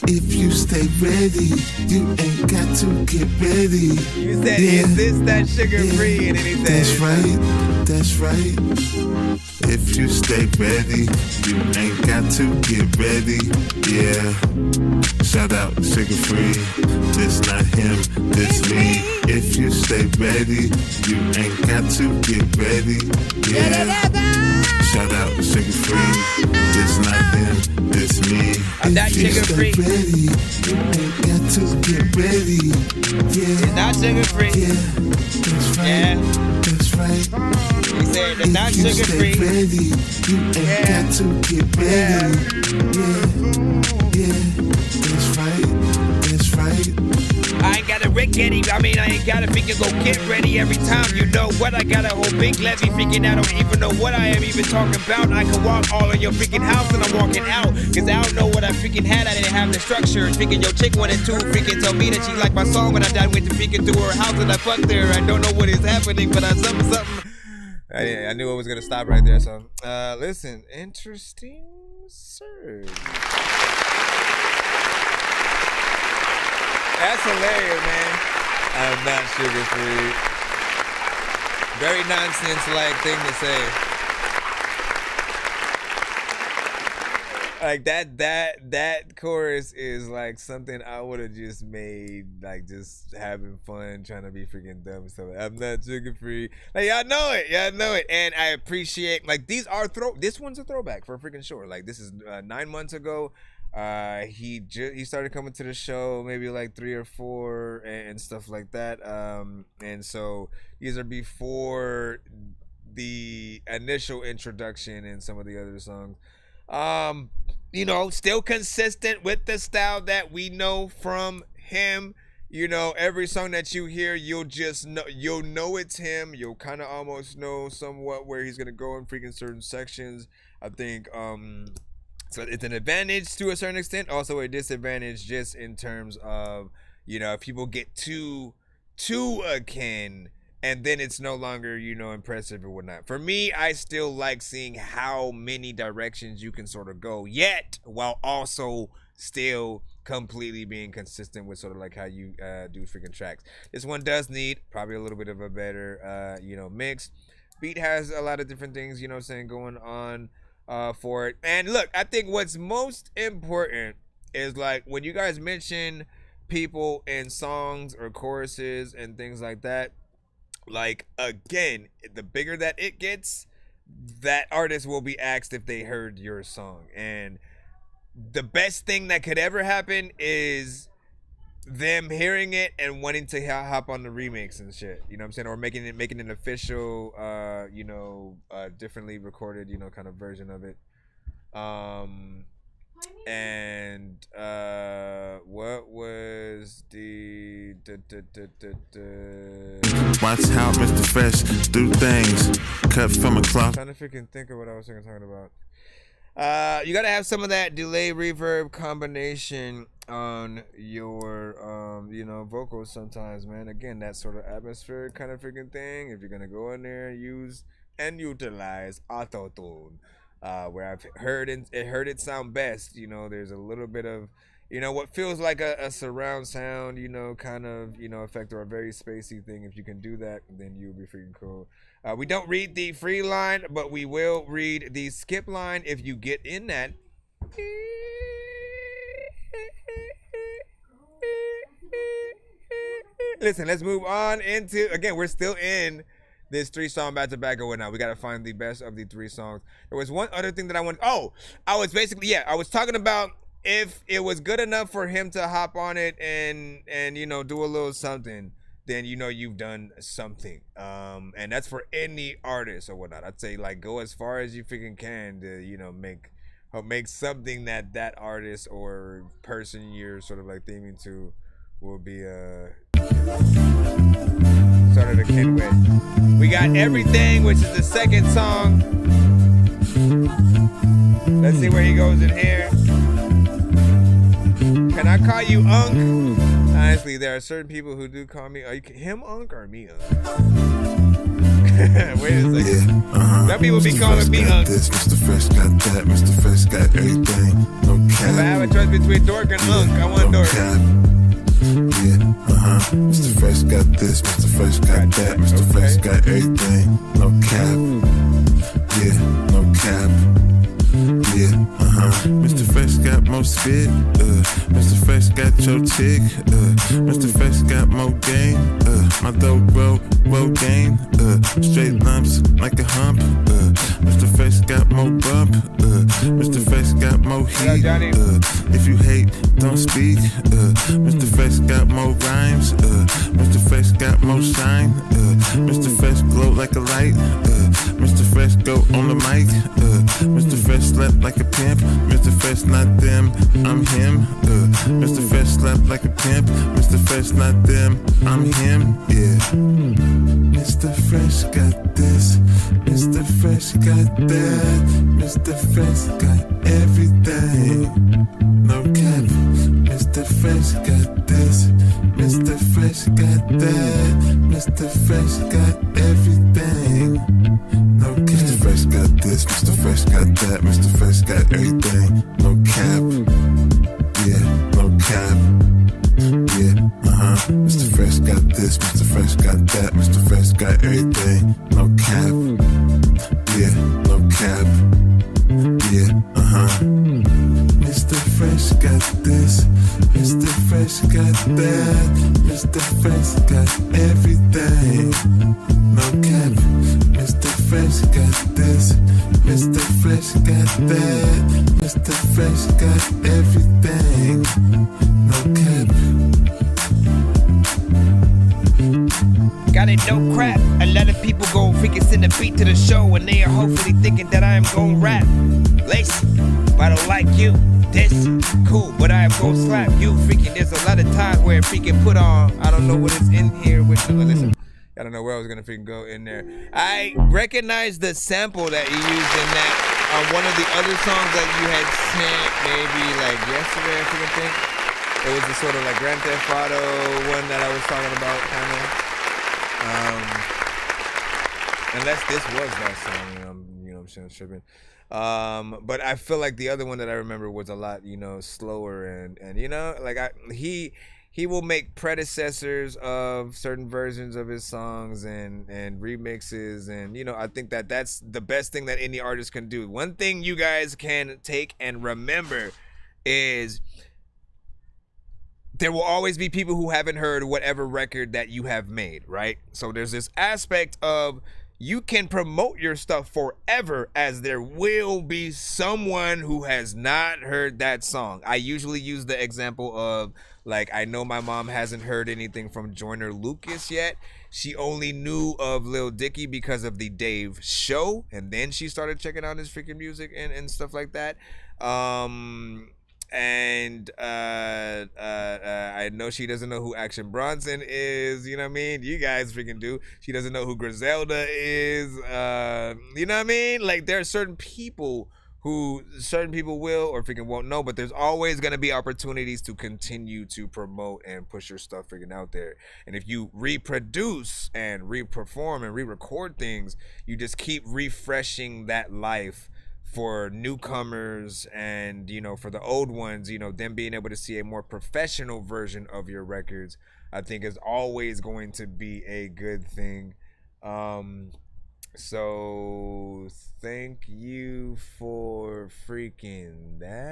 If you stay ready, you ain't got to get ready. You said, is this that Sugar Free? And then he said, That's right. If you stay ready, you ain't got to get ready. Yeah. Shout out Sugar Free. This not him, this me. If you stay ready, you ain't got to get ready. Yeah. Shout out Sugar Free. This not him, this me. I'm not Sugar Free. Ready, you ain't got to get ready. Yeah. It's not Sugar Free. Yeah. That's right. He said it's not Sugar Free. Ready, you ain't got to get ready. Yeah. That's right. I ain't got a Rick Eddie. I ain't gotta freaking go get ready every time. You know what? I got a whole big levy freaking out. I don't even know what I am even talking about. I can walk all in your freaking house and I'm walking out. Cause I don't know what I freaking had. I didn't have the structure. Freaking your chick wanted to freaking tell me that she liked my song when I died. Went to freaking through her house and I fucked her. I don't know what is happening, but I something. I knew it was gonna stop right there. So, listen, interesting surge. That's hilarious, man. I'm not Sugar Free. Very nonsense-like thing to say. Like that chorus is like something I would have just made, like just having fun, trying to be freaking dumb. So I'm not Sugar Free. Like y'all know it, and I appreciate like these are This one's a throwback for freaking sure. Like this is 9 months ago. He started coming to the show maybe like 3 or 4 and stuff like that. And so these are before the initial introduction and some of the other songs. You know, still consistent with the style that we know from him. You know, every song that you hear, you'll know it's him. You'll kind of almost know somewhat where he's gonna go in freaking certain sections. I think so it's an advantage to a certain extent, also a disadvantage just in terms of, you know, if people get too akin and then it's no longer, you know, impressive or whatnot. For me, I still like seeing how many directions you can sort of go, yet while also still completely being consistent with sort of like how you do freaking tracks. This one does need probably a little bit of a better, you know, mix. Beat has a lot of different things, you know what I'm saying, going on for it. And look, I think what's most important is like when you guys mention people in songs or choruses and things like that, like again, the bigger that it gets, that artist will be asked if they heard your song. And the best thing that could ever happen is them hearing it and wanting to hop on the remix and shit, you know what I'm saying, or making an official you know, differently recorded, you know, kind of version of it. And what was the Watch how Mr. Fresh do things. Cut from a cloth. I'm trying to freaking think of what I was talking about. You gotta have some of that delay reverb combination on your vocals sometimes, man. Again, that sort of atmospheric kind of freaking thing. If you're gonna go in there and use and utilize auto-tune, where I've heard it sound best, there's a little bit of what feels like a surround sound, kind of effect, or a very spacey thing. If you can do that, then you'll be freaking cool. We don't read the free line, but we will read the skip line if you get in that. Listen, let's move on into, again, we're still in this 3-song back-to-back going now. We got to find the best of the 3 songs. There was one other thing that I wanted. I was talking about if it was good enough for him to hop on it and do a little something, then you've done something. And that's for any artist or whatnot. I'd say, like, go as far as you freaking can to make something that artist or person you're sort of like theming to will be sort of the kid with. We got Everything, which is the second song. Let's see where he goes in here. Can I call you Unk? Honestly, there are certain people who do call me him Unk or me Unk. Wait a second. Some people be calling me Unk. This, Mr. Fresh got that, Mr. Fresh got everything. No cap. If I have a choice between Dork and Unk, I want Dork. Mr. Fresh got this, Mr. Fresh got that, Mr. Fresh got everything. No cap. No cap. Mr. Fresh got more spit. Mr. Fresh got your chick. Mr. Fresh got more game. My dope well game. Straight lumps like a hump. Mr. Fresh got more bump. Mr. Fresh got more heat. If you hate, don't speak. Mr. Fresh got more rhymes. Mr. Fresh got more shine. Mr. Fresh glow like a light. Mr. Fresh go on the mic. Mr. Fresh slept like a pimp. Mr. Fresh not them, I'm him. Mr. Fresh slept like a pimp. Mr. Fresh not them, I'm him. Yeah. Mr. Fresh got this. Mr. Fresh got that. Mr. Fresh got everything. No cap. Mr. Fresh got this. Mr. Fresh got that. Mr. Fresh got everything. No cap. Mr. Fresh got this. Mr. Fresh got that. Mr. Fresh got everything. No cap. No cap. Mr. Fresh got this. Mr. Fresh got that. Mr. Fresh got everything. No cap. No cap. Mr. Fresh got this. Mr. Fresh got that. Mr. Fresh got everything. No cap. Mr. Fresh got this. Mr. Fresh got that. Mr. Fresh got everything. No cap. Got it, no crap. A lot of people go freaking send a beat to the show, and they are hopefully thinking that I am gon' rap. Lacy, but I don't like you. This cool, but I am gon' slap you. Freaking, there's a lot of times where freaking put on. I don't know what is in here with the listen. I don't know where I was gonna freaking go in there. I recognize the sample that you used in that on one of the other songs that you had sent maybe like yesterday, I freaking think. It was the sort of like Grand Theft Auto one that I was talking about, kind of. Unless this was that song, I'm saying, tripping. But I feel like the other one that I remember was a lot, slower and like he will make predecessors of certain versions of his songs and remixes, and I think that's the best thing that any artist can do. One thing you guys can take and remember is there will always be people who haven't heard whatever record that you have made, right? So there's this aspect of you can promote your stuff forever, as there will be someone who has not heard that song. I usually use the example of, like, I know my mom hasn't heard anything from Joyner Lucas yet. she only knew of Lil Dicky because of the Dave show, and then she started checking out his freaking music and stuff like that. I know she doesn't know who Action Bronson is, you know what I mean? You guys freaking do. She doesn't know who Griselda is, you know what I mean? Like, there are certain people will or freaking won't know, but there's always going to be opportunities to continue to promote and push your stuff freaking out there. And if you reproduce and re-perform and re-record things, you just keep refreshing that life for newcomers and, you know, for the old ones, you know, them being able to see a more professional version of your records, I think is always going to be a good thing. So thank you for freaking that.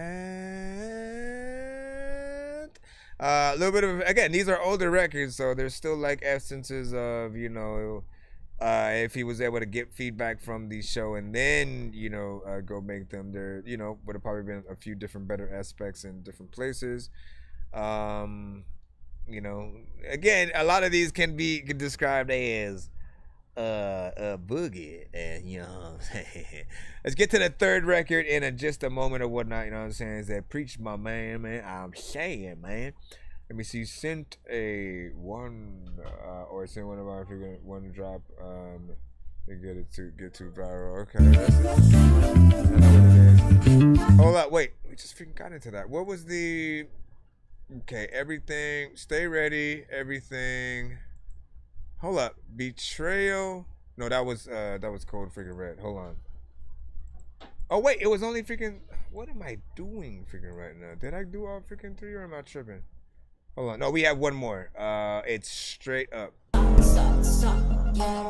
A little bit of, again, these are older records, so there's still like essences of, you know, if he was able to get feedback from the show and then, you know, go make them, there, you know, would have probably been a few different better aspects in different places. You know, again, a lot of these can be described as boogie, and you know what I'm saying. Let's get to the third record in just a moment or whatnot. You know what I'm saying? Is that Preach My Man, I'm saying, man. Let me see. Sent a one or sent one of our figure one drop to get too viral. Okay, that's it. I know what it is. Hold up, wait. We just freaking got into that. What was the? Okay, everything. Stay ready. Everything. Hold up, Betrayal. No, that was Cold Freaking Red. Hold on. Oh wait, it was only freaking. What am I doing freaking right now? Did I do all freaking 3 or am I tripping? Hold on. No, we have one more. It's Straight Up,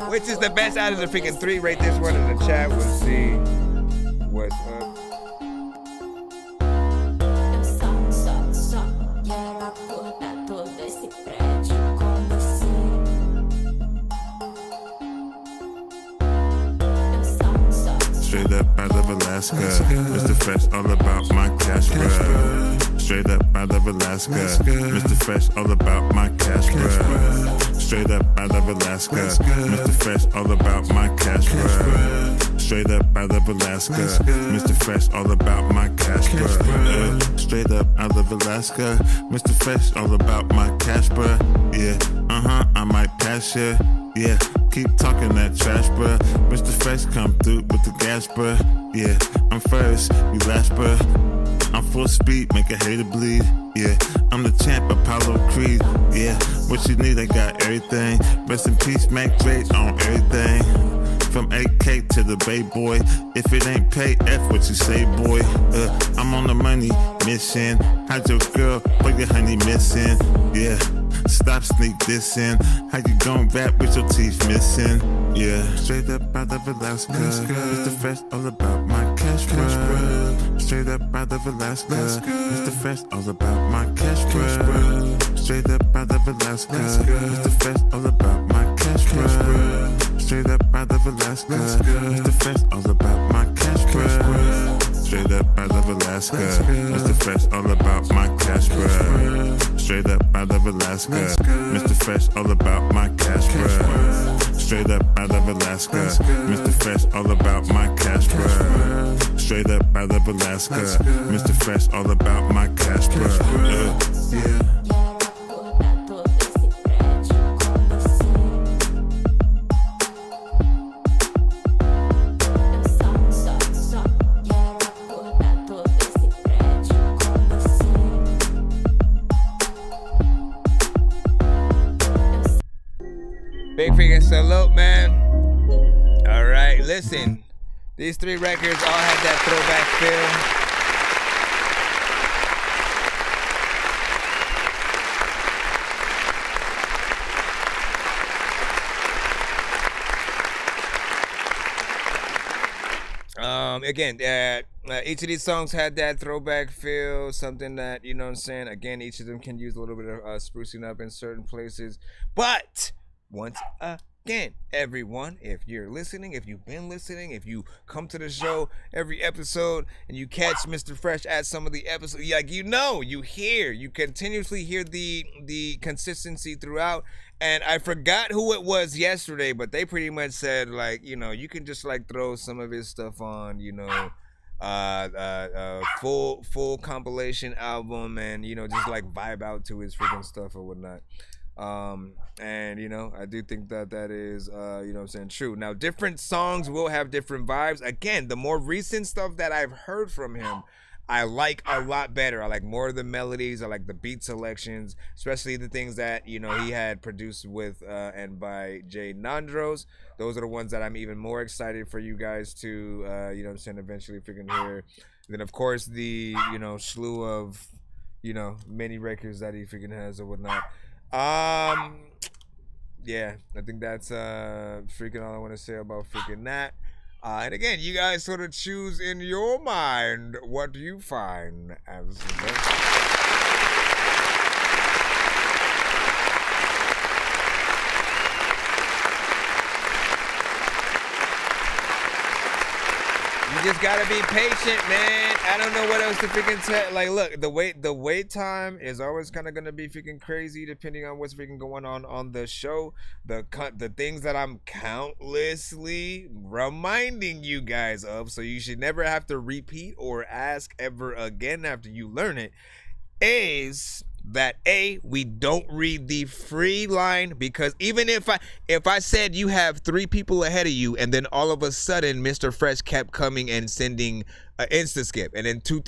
which is the best out of the freaking 3. Rate this one in the chat. We'll see what's up. Straight up out of Alaska, Mr. Fresh, all about my cash, bruh. Straight up out of Alaska, Mr. Fresh, all about my cash, bruh. Straight up out of Alaska, Mr. Fresh, all about my cash, bruh. Straight up out of Alaska, Mr. Fresh, all about my cash, bruh. Straight up out of Alaska, Mr. Fresh, all about my cash, bruh. Yeah, I might pass ya. Yeah, keep talking that trash, bruh. Mr. Fresh come through with the gas, bruh. Yeah, I'm first, you last, bruh. I'm full speed, make a hater bleed. Yeah, I'm the champ, Apollo Creed. Yeah, what you need, I got everything. Rest in peace, Mac Drake on everything. From AK to the Bay Boy. If it ain't pay, F what you say, boy. I'm on the money mission. How'd your girl, what your honey missing? Yeah, stop sneak dissing. How you gon' rap with your teeth missing? Yeah, straight up out of Alaska. Mr. Fresh, all about my cash, bruh. Straight up out of Alaska. Mr. Fresh, all about my cash, bruh. Straight up out of Alaska. Mr. Fresh, all about my cash, bruh. Straight up out of Alaska. Mr. Fresh, all about my cash, bruh. Straight up out of Alaska. Mr. Fresh, all about my cash, bruh. Straight up out of Alaska. Mr. Fresh, all about my cash, bruh. Straight up out of Alaska. Mr. Fresh, all about my cash, bruh. Straight up out of Alaska. Mr. Fresh, all about my cash, bruh. Yeah. Big freaking salute, man. All right, listen. These 3 records all had that throwback feel. Again, each of these songs had that throwback feel, something that, you know what I'm saying? Again, each of them can use a little bit of sprucing up in certain places. But once again, everyone, if you're listening, if you've been listening, if you come to the show every episode and you catch Mr. Fresh at some of the episodes, like, you know, you continuously hear the consistency throughout. And I forgot who it was yesterday, but they pretty much said, like, you know, you can just like throw some of his stuff on, you know, full compilation album, and you know, just like vibe out to his freaking stuff or whatnot. And you know, I do think that is you know what I'm saying, true. Now, different songs will have different vibes. Again, the more recent stuff that I've heard from him, I like a lot better. I like more of the melodies. I like the beat selections, especially the things that, you know, he had produced with and by Jay Nandros. Those are the ones that I'm even more excited for you guys to, you know what I'm saying, eventually freaking hear. And then, of course, the, you know, slew of, you know, many records that he freaking has or whatnot. Yeah, I think that's freaking all I want to say about freaking that. And again, you guys sort of choose in your mind what you find as the best. You just gotta be patient, man. I don't know what else to freaking tell. Like, look, the wait time is always kind of gonna be freaking crazy depending on what's freaking going on the show. The things that I'm countlessly reminding you guys of, so you should never have to repeat or ask ever again after you learn it, is that we don't read the free line, because even if I said you have 3 people ahead of you, and then all of a sudden Mr. Fresh kept coming and sending an insta skip, and then two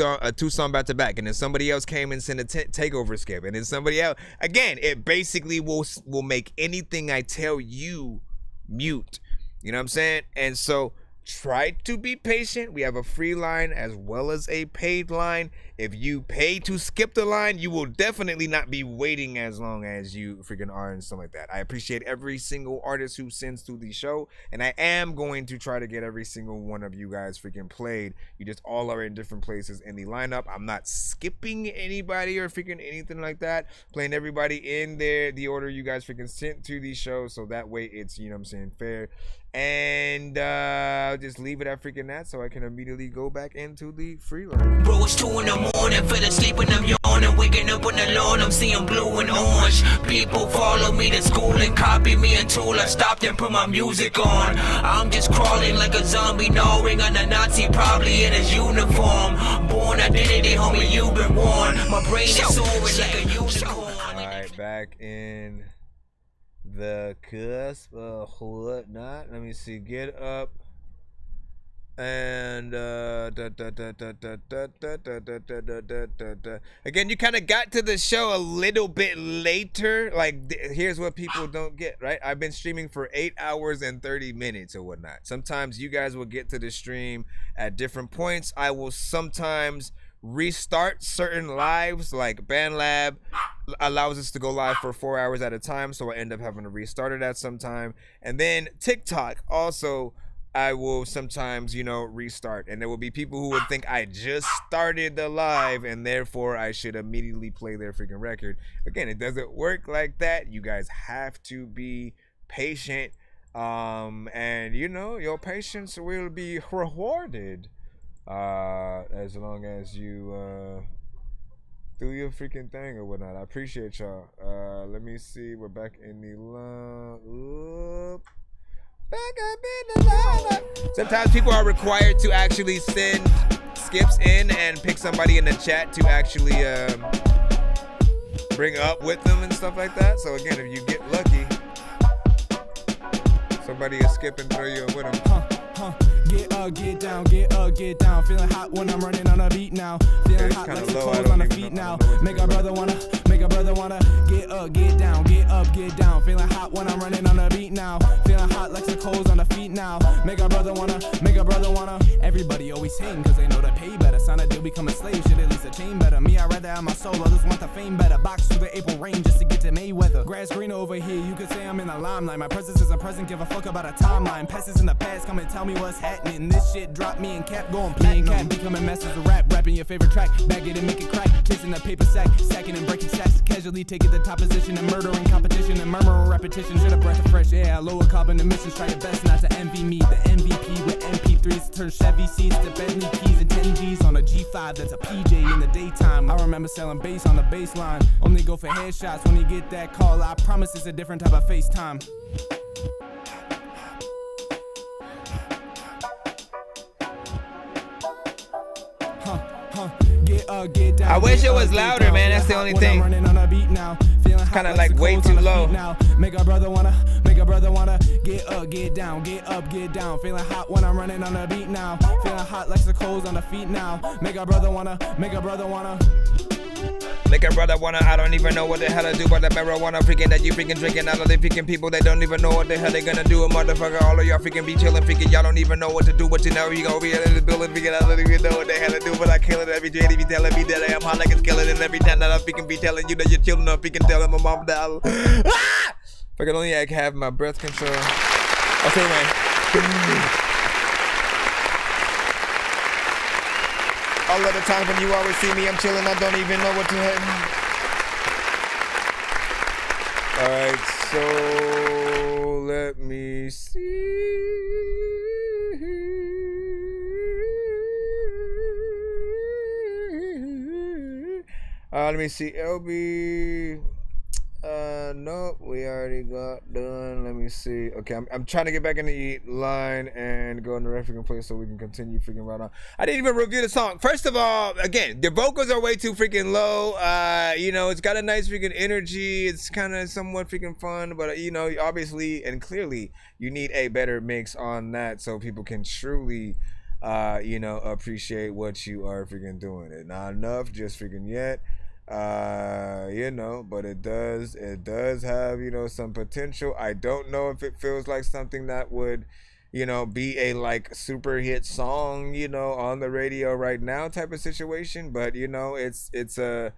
song back to back, and then somebody else came and sent a takeover skip, and then somebody else again, it basically will make anything I tell you mute. You know what I'm saying? And so try to be patient. We have a free line as well as a paid line. If you pay to skip the line, you will definitely not be waiting as long as you freaking are and stuff like that. I appreciate every single artist who sends through the show, and I am going to try to get every single one of you guys freaking played. You just all are in different places in the lineup. I'm not skipping anybody or freaking anything like that. Playing everybody in the order you guys freaking sent to the show, so that way it's, you know what I'm saying, fair. And I'll just leave it at freaking that, so I can immediately go back into the free line. Bro, it's 2 in the morning, fell asleep and I'm yawning, waking up on the lawn, I'm seeing blue and orange. People follow me to school and copy me until I stopped and put my music on. I'm just crawling like a zombie, gnawing on a Nazi, probably in his uniform. Born identity, homie, you've been warned. My brain is soaring like a unicorn. Alright, back in the cusp of whatnot. Let me see. Get up. And again, you kind of got to the show a little bit later. Like, here's what people don't get, right? I've been streaming for 8 hours and 30 minutes or whatnot. Sometimes you guys will get to the stream at different points. I will sometimes restart certain lives, like BandLab allows us to go live for 4 hours at a time, so I end up having to restart it at some time. And then TikTok also, I will sometimes, you know, restart, and there will be people who would think I just started the live and therefore I should immediately play their freaking record. Again, it doesn't work like that. You guys have to be patient, and you know, your patience will be rewarded as long as you do your freaking thing or whatnot. I appreciate y'all. Let me see, we're back in the line. Back up in the lineup. Sometimes people are required to actually send skips in and pick somebody in the chat to actually bring up with them and stuff like that. So again, if you get lucky, somebody is skipping through you with them. Get down, get down. Feeling hot when I'm running on a beat now. Feeling hot like some clothes on the feet now. Make a brother wanna get up, get down, get up, get down. Feeling hot when I'm running on a beat now. Feeling hot like some clothes on the feet now. Make a brother wanna. Everybody always hating cause they know they pay better. Sign a deal, become a slave, shit at least a chain better. Me, I'd rather have my soul, others want the fame better. Box through the April rain just to get to Mayweather. Grass green over here, you could say I'm in the limelight. My presence is a present, give a fuck about a timeline. Passes in the past, come and tell me what's happening. This shit dropped me and cap going platinum. Cat becoming masters of rap, rapping your favorite track. Bag it and make it crack, chasing the paper sack. Stacking and breaking sacks, casually taking the top position. And murdering competition and murmuring repetition. Shit a breath of fresh air, lower carbon emissions. Try your best not to envy me. The MVP with MP3s Turn Chevy seats to Bentley keys and 10 G's on a G5 that's a PJ in the daytime. I remember selling bass on the bass line. Only go for headshots when you get that call. I promise it's a different type of FaceTime. Get down, I wish it was louder, man. That's the only thing. It's kind of like way too low. Make a brother wanna get up, get down, get up, get down. Feeling hot when I'm running on the beat now. Feeling hot like the coals on the feet now. Make a brother wanna. Make a brother wanna, I don't even know what the hell I do, but the marijuana freaking that you freaking drinking. Out of the freaking people that don't even know what the hell they gonna do. A motherfucker, all of y'all freaking be chilling, freaking y'all don't even know what to do, but you know you gonna be in the building, freaking I don't even know what the hell to do, but I kill it every day. They be telling me that I am hot like a skeleton every time that I freaking be telling you that your children are freaking telling my mom that if I could only have my breath control. Okay, man. All of the times when you always see me, I'm chilling, I don't even know what to hit. Alright, so let me see. Let me see. LB. Nope, we already got done. Let me see. Okay, I'm trying to get back in the line and go in the freaking place so we can continue freaking right on. I didn't even review the song. First of all, again, the vocals are way too freaking low. You know, it's got a nice freaking energy. It's kind of somewhat freaking fun, but you know, obviously and clearly, you need a better mix on that so people can truly, you know, appreciate what you are freaking doing. It's not enough just freaking yet. You know, but it does have, you know, some potential. I don't know if it feels like something that would, you know, be a like super hit song, you know, on the radio right now type of situation, but you know, it's a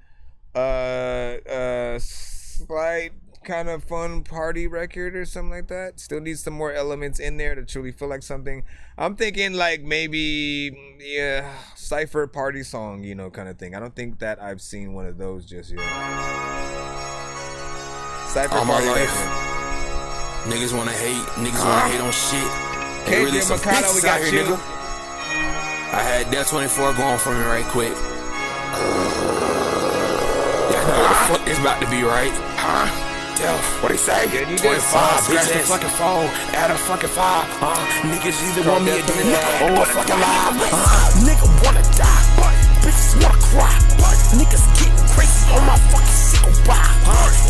slight kind of fun party record or something like that. Still needs some more elements in there to truly feel like something. I'm thinking like maybe cypher party song, you know, kind of thing. I don't think that I've seen one of those just yet. Cypher all party my life, record. niggas wanna hate on shit. They really some Mikado, we bitches out got here, you. nigga. I had that 24 going for me right quick. Yeah, I know what the fuck this about to be, right? Huh? What they say? 25, bitch, the fucking phone, add a fucking 5. Niggas either want me or dead, or fucking alive. Nigga wanna die, bitches wanna cry. Niggas getting crazy on my fucking sickle ride.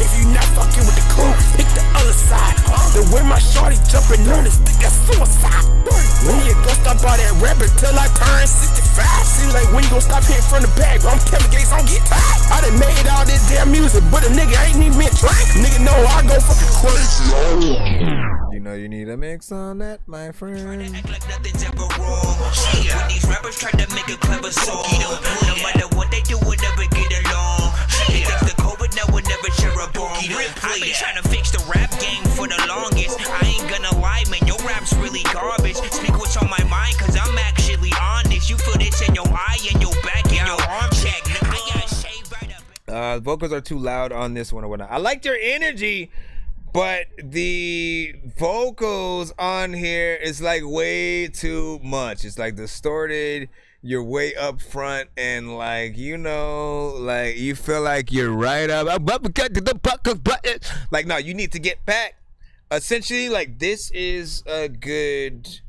If you not fucking with the crew, pick the other side. The way my shorty jumping on this nigga suicide. When you gon' stop all that rapping till I turn 65? Seems like when you gon' stop hitting from the back, I'm Kevin Gates, I'm get tired. I done made all this damn music, but a nigga ain't even been trying. Nigga know I go fucking crazy. You know you need a mix on that, my friend. When these rappers try to make a clever song, no matter what they do, we'll never get along. Thanks to COVID, now we'll never share a bomb. I've been trying to fix the rap game for the longest. I ain't gonna lie, man, your rap's really garbage. Speak what's on my mind, cause I'm actually honest. You feel this in your eye, and your back, and your arm check. I got shaved right up. Vocals are too loud on this one or whatnot. I like their energy, but the vocals on here is like way too much. It's like distorted. You're way up front and like, you know, like you feel like you're right up. Like, no, you need to get back. Essentially, like this is a good,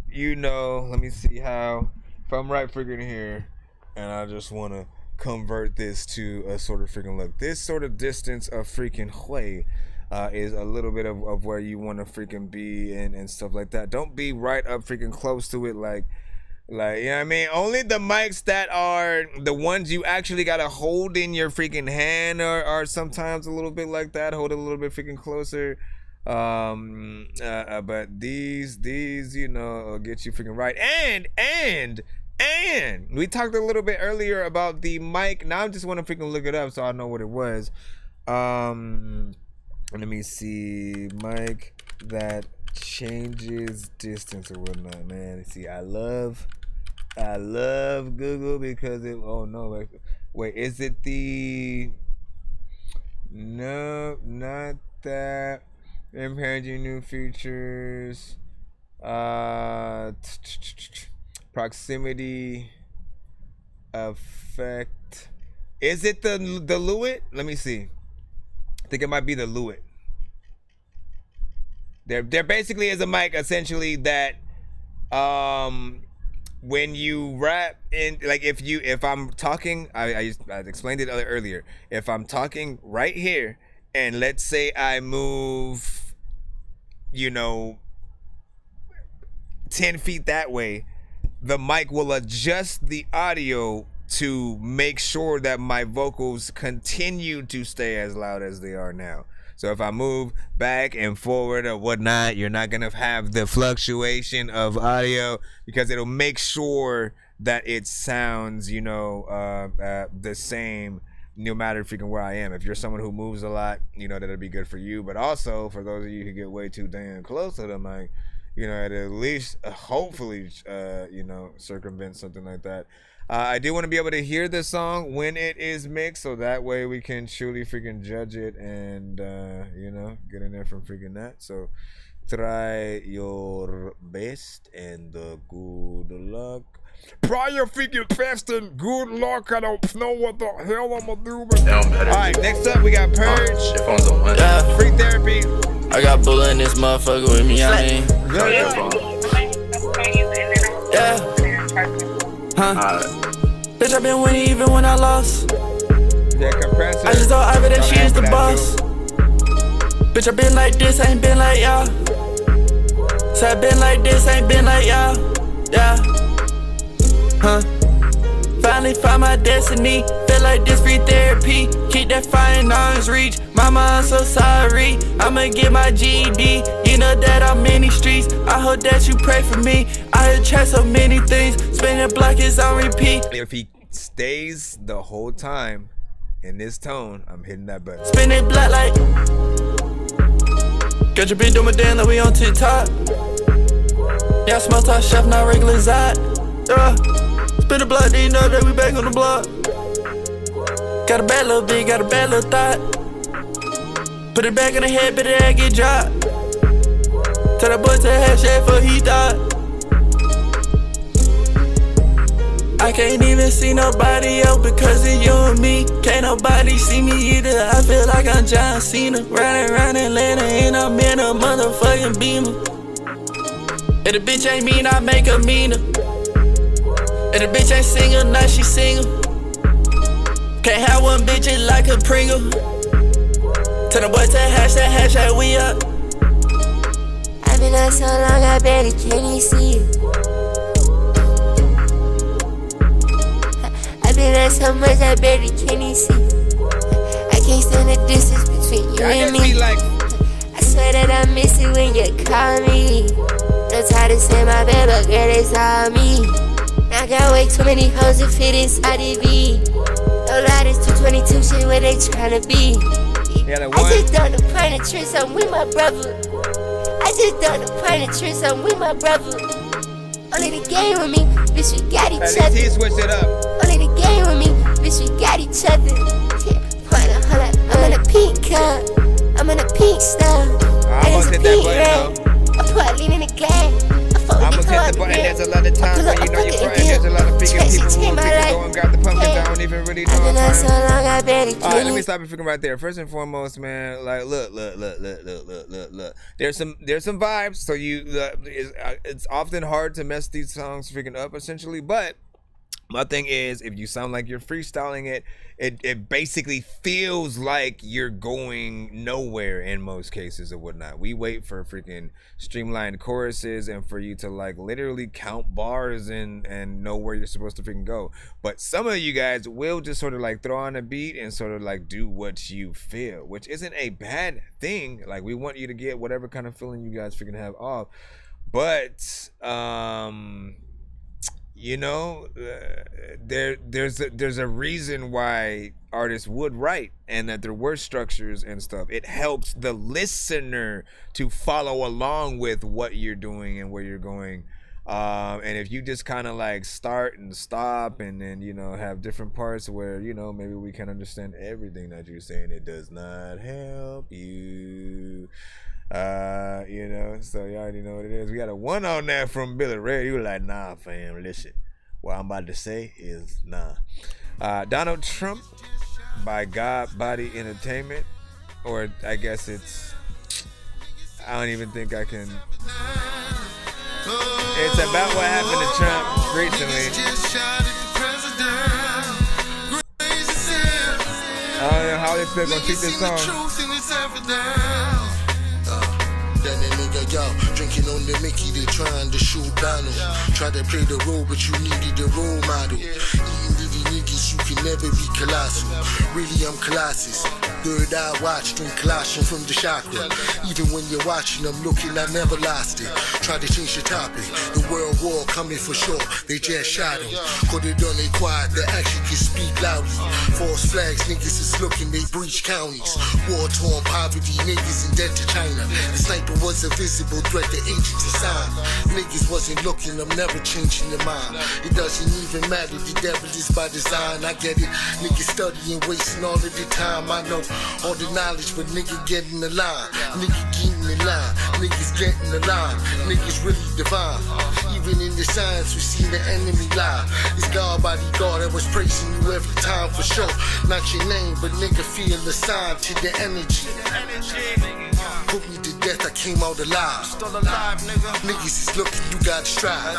you know, let me see how, if I'm right freaking here, and I just want to convert this to a sort of freaking look. This sort of distance of freaking Hui is a little bit of where you want to freaking be and stuff like that. Don't be right up freaking close to it like, you know what I mean? Only the mics that are the ones you actually gotta hold in your freaking hand are sometimes a little bit like that. Hold it a little bit freaking closer. But these, you know, will get you freaking right. And we talked a little bit earlier about the mic. Now I just want to freaking look it up so I know what it was. Let me see. Mic that changes distance or whatnot, man. See, I love Google because it, oh no, wait, is it the, no, not that, impairing new features, Proximity effect. Is it the Lewitt? Let me see. I think it might be the Lewitt. There basically is a mic essentially that when you rap in, like if I'm talking, I explained it earlier. If I'm talking right here and let's say I move, 10 feet that way, the mic will adjust the audio to make sure that my vocals continue to stay as loud as they are now. So if I move back and forward or whatnot, you're not gonna have the fluctuation of audio because it'll make sure that it sounds, the same no matter freaking where I am. If you're someone who moves a lot, that'll be good for you. But also for those of you who get way too damn close to the mic, at least hopefully, circumvent something like that. I do want to be able to hear the song when it is mixed, so that way we can truly freaking judge it and, get in there from freaking that. So try your best and good luck. Prior freaking best and good luck. I don't know what the hell I'm gonna do. Alright, next up we got Purge. Yeah. Free therapy. I got Bulla in this motherfucker with me, Yeah. Bitch, I been winning even when I lost. Compressor. I just told Ivy that she is the boss. Bitch, I been like this, I ain't been like y'all. So I been like this, I ain't been like y'all. Yeah. Finally found my destiny. Feel like this free therapy. Keep that fire in arm's reach. Mama, I'm so sorry. I'ma get my GED. You know that I'm in these streets. I hope that you pray for me. I have tried so many things. Spinning block is on repeat. If he stays the whole time in this tone, I'm hitting that button. Spinning black like. Got your bitch doing my damn like we on TikTok. Yeah, small talk chef, not regular Zod. Spin the block, then you know that we back on the block. Got a bad little bitch, got a bad little thought. Put it back in the head, but it ain't get dropped. Tell that boy to have shit for he died. I can't even see nobody else because of you and me. Can't nobody see me either. I feel like I'm John Cena. Riding around Atlanta and I'm in a motherfucking Beamer. If the bitch ain't mean, I make her meaner. If the bitch ain't single, now she single. Can't have one bitch just like a Pringle. Tell the boy to hashtag, we up. I've been out so long, I barely can't even see it. I've been out so much, I barely can't even see it. I can't stand the distance between you and me. I swear that I miss it when you call me. No time to say my bed, but girl, it's all me. I got way too many hoes to fit inside the V. No lie, this 222 shit where they tryna be. I just done the point of tricks, I'm with my brother. I just done the point of tricks, I'm with my brother. Only the game with me, bitch, we got each other. He switched it up. Only the game with me, bitch, we got each other. Point of hold up, I'm in a pink cup. I'm in a pink stuff. I just pink red. I put lean in the game. I'm gonna hit the button, there's a lot of times when you know you're frontin'. There's a lot of freaking people who freaking go and grab the pumpkins. I don't even really know I'm trying. Alright, let me stop it freaking right there. First and foremost, man, like look. There's some vibes, so it's often hard to mess these songs freaking up essentially, but my thing is, if you sound like you're freestyling it basically feels like you're going nowhere in most cases or whatnot. We wait for freaking streamlined choruses and for you to like literally count bars and know where you're supposed to freaking go. But some of you guys will just sort of like throw on a beat and sort of like do what you feel, which isn't a bad thing. Like, we want you to get whatever kind of feeling you guys freaking have off. But there's a reason why artists would write and that there were structures and stuff. It helps the listener to follow along with what you're doing and where you're going. And if you just kind of like start and stop and then, you know, have different parts where, you know, maybe we can understand everything that you're saying, it does not help you. You know, so you already know what it is. We got a 1 on that from Billy Ray. You were like, nah, fam, listen. What I'm about to say is nah. Donald Trump by God Body Entertainment, or I guess it's, I don't even think I can. It's about what happened to Trump recently. I don't know how they're still gonna treat this song. Then that nigga, yo, drinking on the Mickey, they trying to shoot Donald. Try to play the role, but you needed the role model. Eating litty niggas, you can never be colossal. Really, I'm Colossus. Third eye watch, drink colossian from the chakra. Even when you're watching, I'm looking, I never lost it. Try to change the topic. The world war coming for sure. They just shot him. Could it done it quiet, the action can speak loudly. False flags, niggas is looking, they breach counties. War-torn poverty, niggas in debt to China. The sniper was a visible threat, the agents assigned. Niggas wasn't looking, I'm never changing their mind. It doesn't even matter, the devil is by design. I get it, niggas studying, wasting all of the time. I know all the knowledge, but nigga get in the line. Nigga get in the line, niggas get in the line. Niggas really divine. Even in the science, we see the enemy lie. It's God by the God that was praising you every time for sure. Not your name, but nigga feel the sign to the energy. Put me to death, I came out alive. Still alive, nigga. Niggas is looking, you gotta strive.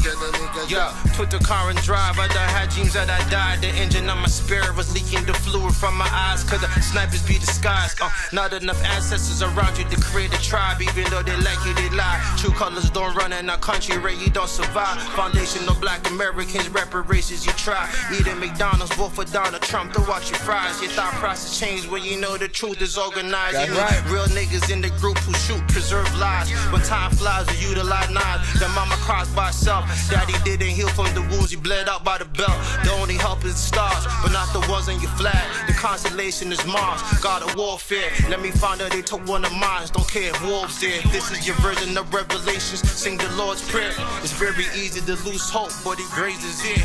Tell a nigga, yeah, put the car in drive. I done had dreams that I died. The engine on my spirit was leaking the fluid from my eyes. Cause the snipers be disguised. Not enough ancestors around you to create a tribe. Even though they like you, they lie. True colors don't run in our country, Ray, you don't survive. Foundation of black Americans, reparations you try. Eating McDonald's, vote for Donald Trump to watch your fries. Your thought process changed when you know the truth is organized. That's right. Real niggas in the group who shoot, preserve lives. When time flies, we utilize knives. The mama crossed by herself. Daddy didn't heal from the wounds, he bled out by the belt. The only help is the stars, but not the ones on your flag. The constellation is Mars, God of warfare. Let me find out they took one of mine, don't care if wolves there. This is your version of Revelations, sing the Lord's Prayer. It's very easy to lose hope, but He raises it.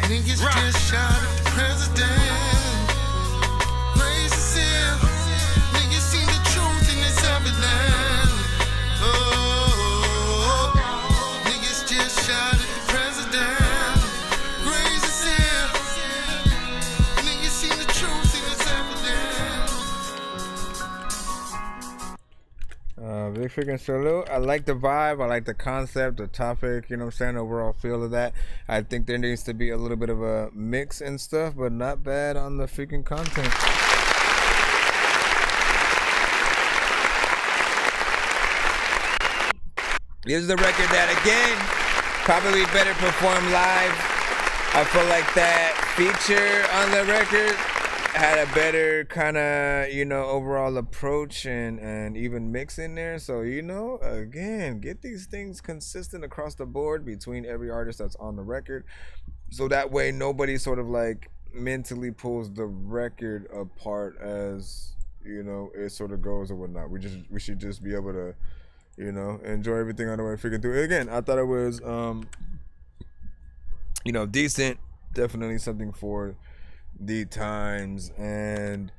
Niggas just shot at the president. Raises him. Niggas see the truth and it's evident. Oh. Shot at the president, raises him. Niggas seen the truth and it's evident. Big freaking salute. I like the vibe. I like the concept, the topic, you know what I'm saying, overall feel of that. I think there needs to be a little bit of a mix and stuff, but not bad on the freaking content. This is the record that, again, probably better perform live. I feel like that feature on the record had a better kind of, you know, overall approach and even mix in there. So, you know, again, get these things consistent across the board between every artist that's on the record. So that way nobody sort of like mentally pulls the record apart as, you know, it sort of goes or whatnot. We should just be able to, you know, enjoy everything on the way freaking through. Again, I thought it was, you know, decent. Definitely something for the times. And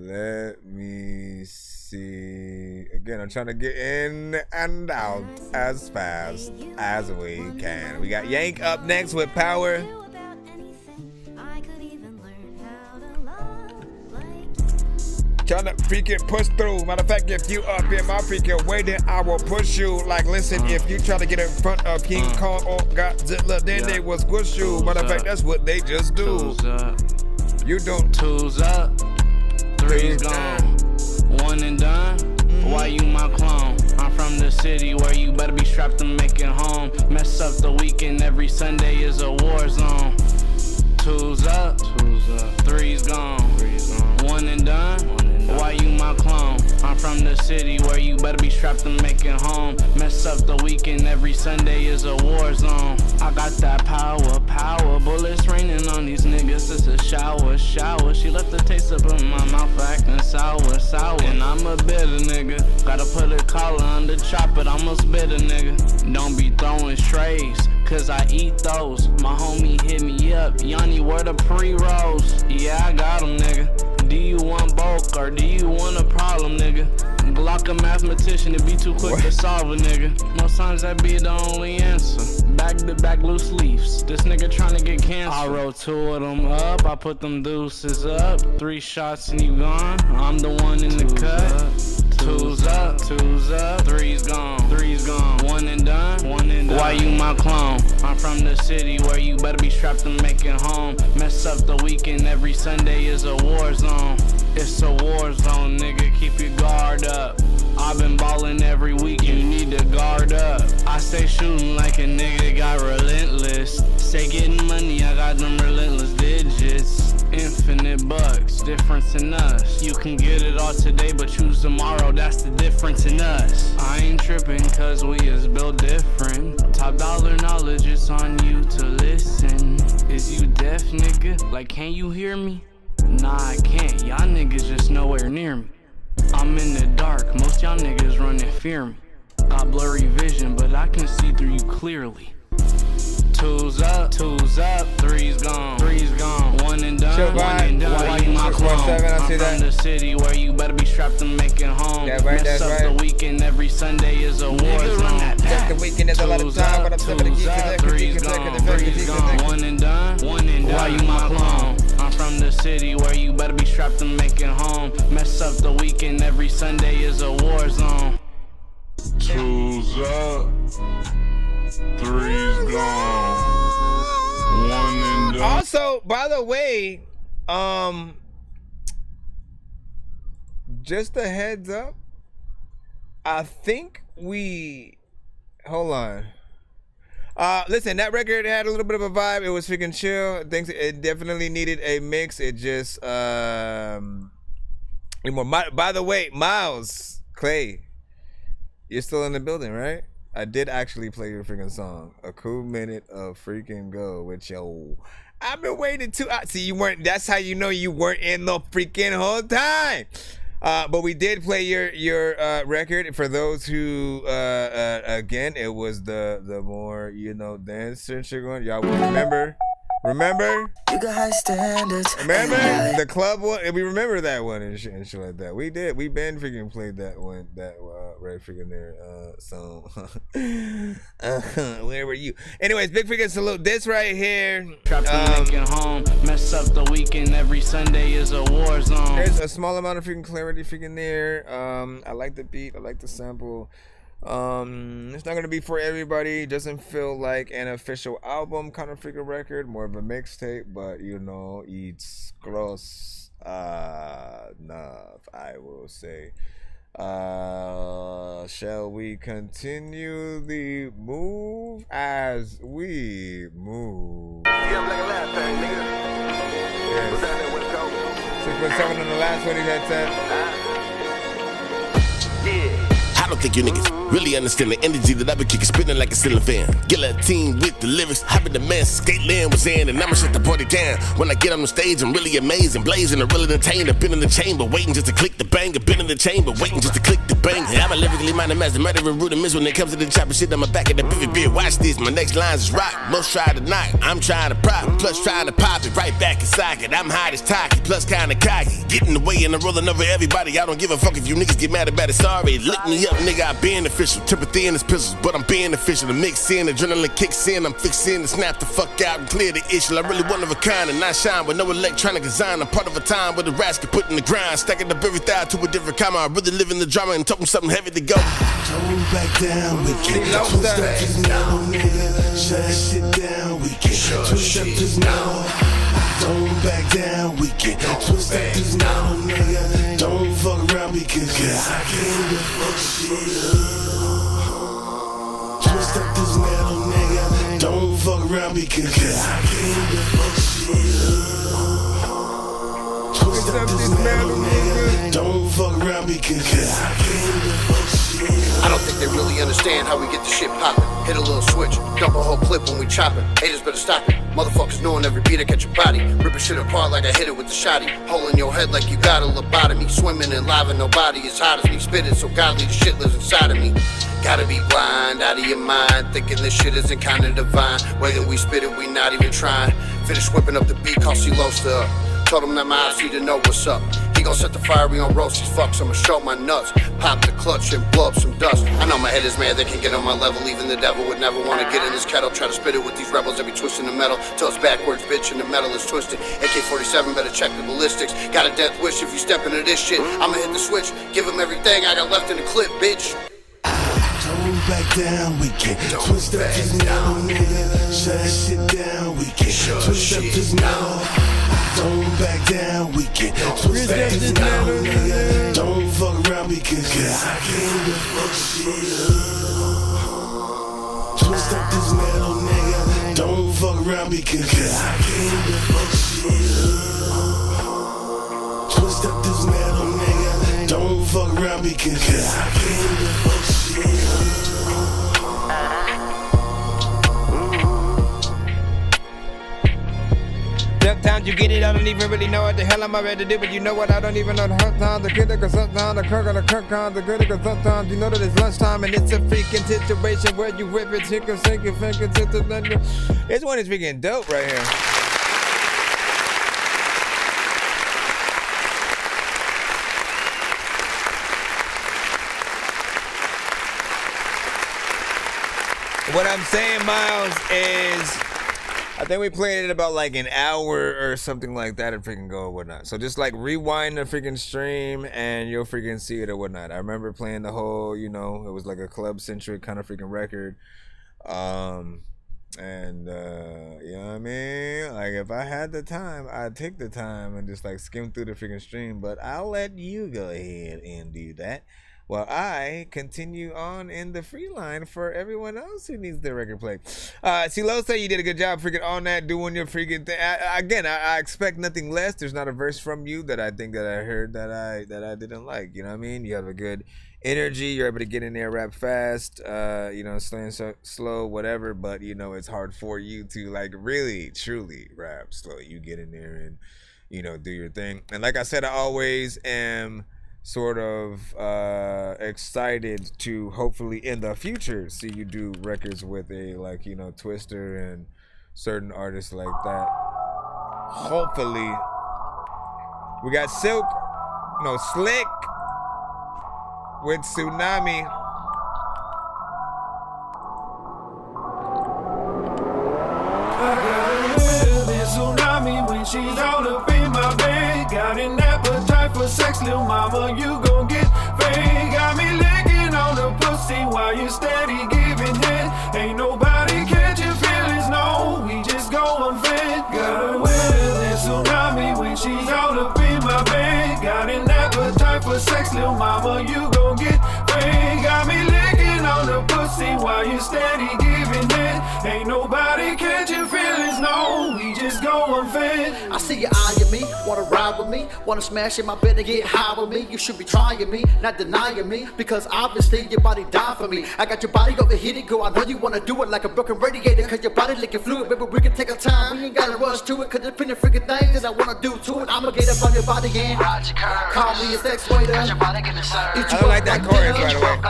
let me see. Again, I'm trying to get in and out as fast as we can. We got Yank up next with Power. Trying to freaking push through. Matter of fact, if you up in my freaking way, then I will push you. Like, listen, if you try to get in front of King Kong or Godzilla, then they will squish you. Matter of fact, that's what they just do. You don't. Two's up, three's gone. One and done. Why you my clone? I'm from the city where you better be strapped to make it home. Mess up the weekend, every Sunday is a war zone. Two's up, three's gone. One and done. Why you my clone? I'm from the city where you better be strapped to make it home. Mess up the weekend, every Sunday is a war zone. I got that power, bullets raining on these niggas. It's a shower. She left the taste up in my mouth acting sour. And I'm a bitter nigga. Gotta put a collar on the chopper, I'm a bitter nigga. Don't be throwing strays, cause I eat those. My homie hit me up, Yanni, where the pre-rolls? Yeah, I got them, nigga. Do you want bulk or do you want a problem, nigga? Glock a mathematician, it be too quick to solve a nigga. Most times that be the only answer. Back to back loose leaves. This nigga tryna get cancer. I roll 2 of them up, I put them deuces up. 3 shots and you gone. I'm the one in the cut. 2's up, 3's gone, 3's gone. 1 and done, 1 and done. Why you my clone? I'm from the city where you better be strapped to make it home. Mess up the weekend, every Sunday is a war zone. It's a war zone, nigga, keep your guard up. I've been ballin' every week, you need to guard up. I stay shooting like a nigga got relentless. Stay getting money, I got them relentless digits. Infinite bucks, difference in us. You can get it all today, but choose tomorrow, that's the difference in us. I ain't tripping, cause we is built different. Top dollar knowledge, it's on you to listen. Is you deaf, nigga? Like, can you hear me? Nah, I can't, y'all niggas just nowhere near me. I'm in the dark, most y'all niggas running fear me. Got blurry vision, but I can see through you clearly. 2's up, 3's gone, 3's gone. 1 and done, 1 and done. Why you my clone? I'm from the city where you better be strapped to make it home. That's right, Mess up the weekend, every Sunday is a war zone. That's the weekend, there's a lot of time, but I'm still gonna keep it. 3's gone, 1 and done, 1 and done. Why you my clone? I'm from the city where you better be strapped to make it home. Mess up the weekend, every Sunday is a war zone. 2's up, 3's gone, 1 and done. Also, by the way, just a heads up, I think hold on. Listen, that record had a little bit of a vibe. It was freaking chill. Things, it definitely needed a mix. It just by the way, Miles Clay, you're still in the building, right? I did actually play your freaking song, A Cool Minute of Freaking Go with yo. I've been waiting to see you weren't. That's how you know you weren't in the freaking whole time. But we did play your record. For those who again, it was the more dance and shit going. Y'all will remember. You got high standards. Remember the club one? We remember that one and shit like that. We did. We been freaking played that one. That right freaking there song. Where were you? Anyways, big freaking salute. This right here. Home. Mess up the weekend. Every Sunday is a war zone. There's a small amount of freaking clarity freaking there. I like the beat. I like the sample. It's not gonna be for everybody. It doesn't feel like an official album kind of freaking record, more of a mixtape, but it's close enough, I will say. Shall we continue the move as we move? Yeah, like a last thing, nigga. Yes. What's that, what's going? 6.7 on the last one he had said. Yeah. I don't think you niggas really understand the energy that I been kicking, spinning like a ceiling fan. Guillotine with the lyrics, having the mess, skate land was in, and I'ma shut the party down. When I get on the stage, I'm really amazing, blazing, a real entertainer. Been in the chamber, waiting just to click the banger. Been in the chamber, waiting just to click the banger. I'm a lyrically minded master, murdering rudiments when it comes to the chopping shit on my back of the bivvy beer. Watch this, my next lines is rock. Most try to knock, I'm trying to prop, plus trying to pop it right back in socket. I'm hot as Taki, plus kinda cocky. Getting the way and I'm rolling over everybody. I don't give a fuck if you niggas get mad about it. Sorry, lick me up, nigga. I been official. Timothy and his pistols, but I'm being official. The mix in, adrenaline kicks in. I'm fixing to snap the fuck out and clear the issue. I really one of a kind and not shine with no electronic design. I'm part of a time where the rats get put in the grind, stacking up every thigh to a different comma. I really live in the drama and talking something heavy to go. Don't back down, we can twist up this now, nigga. Shut that shit down, we can twist up this now. Don't back down, we can twist up this now, nigga. Don't fuck around because I can't give fuck shit up. Twist up this now, nigga. Don't fuck around because I can't give fuck shit up. Twist up up this metal, nigga. Don't fuck around because I came to fuck shit. I don't think they really understand how we get the shit poppin'. Hit a little switch, dump a whole clip when we choppin'. Haters better stop it. Motherfuckers knowing every beat I catch your body. Rippin' shit apart like I hit it with the shotty. Hole in your head like you got a lobotomy. Swimming in lava, nobody as hot as me. Spittin' so godly, the shit lives inside of me. Gotta be blind, out of your mind. Thinking this shit isn't kinda divine. Way that we spit it, we not even trying. Finish whipping up the beat, cause he lost up. Told him that my eyes need to know what's up. He gon' set the fire, we gon' roast these fucks. I'ma show my nuts. Pop the clutch and blow up some dust. I know my head is mad, they can get on my level. Even the devil would never wanna get in this kettle. Try to spit it with these rebels, they be twisting the metal till it's backwards, bitch, and the metal is twisted. AK-47, better check the ballistics. Got a death wish if you step into this shit. I'ma hit the switch, give him everything I got left in the clip, bitch. Don't back down, we can't twist up this metal, nigga. Shut that shit down, we can't twist up this metal. Don't back down, we can't twist up this metal, nigga. Don't fuck around because I came to fuck shit up. Twist up this metal, nigga. Don't fuck around because I came to fuck shit up. Twist up this metal, nigga. Don't fuck around because I came to fuck shit up. Sometimes you get it, I don't even really know what the hell I'm about to do, but you know what, I don't even know the sometimes the critical, sometimes the kirk, the critical, sometimes you know that it's lunchtime and it's a freaking situation where you whip it, chicken, shake it, fake it, this one is freaking dope right here. What I'm saying, Miles, is I think we played it about like an hour or something like that and freaking go or whatnot. So just like rewind the freaking stream and you'll freaking see it or whatnot. I remember playing the whole, you know, it was like a club-centric kind of freaking record. You know what I mean? Like if I had the time, I'd take the time and just like skim through the freaking stream. But I'll let you go ahead and do that. Well, I continue on in the free line for everyone else who needs their record played. Silosa, you did a good job freaking on that, doing your freaking thing. I expect nothing less. There's not a verse from you that I think that I heard that I didn't like. You know what I mean? You have a good energy. You're able to get in there, rap fast, you know, slow, whatever. But, you know, it's hard for you to, like, really, truly rap slow. You get in there and, you know, do your thing. And like I said, I always am sort of excited to hopefully in the future see you do records with a, like, you know, Twister and certain artists like that. Hopefully. We got Slick with Tsunami. I got a with Tsunami when she's all up in my bed. Got an appetite for sex, little mama, you gon' get fake. Got me licking on the pussy while you steady giving head. Ain't nobody catching feelings, no, we just go unfed. Got a with Tsunami when she's all up in my bed. Got an appetite for sex, little mama, you gon' get fake. Got me licking on the pussy while you steady giving head. Ain't nobody catching feelings, no, we just go unfed. I see you eyeing me, wanna ride with me, wanna smash in my bed and get high with me. You should be trying me, not denying me, because obviously your body died for me. I got your body overheated, girl, I know you wanna do it like a broken radiator, cause your body leaking fluid. Baby, we can take our time, we ain't gotta rush to it, cause there's plenty of freaking things that I wanna do to it. I'ma get up on your body and ride your curves. Call me a sex waiter, cause your body get deserved. I don't like that chorus, by the way.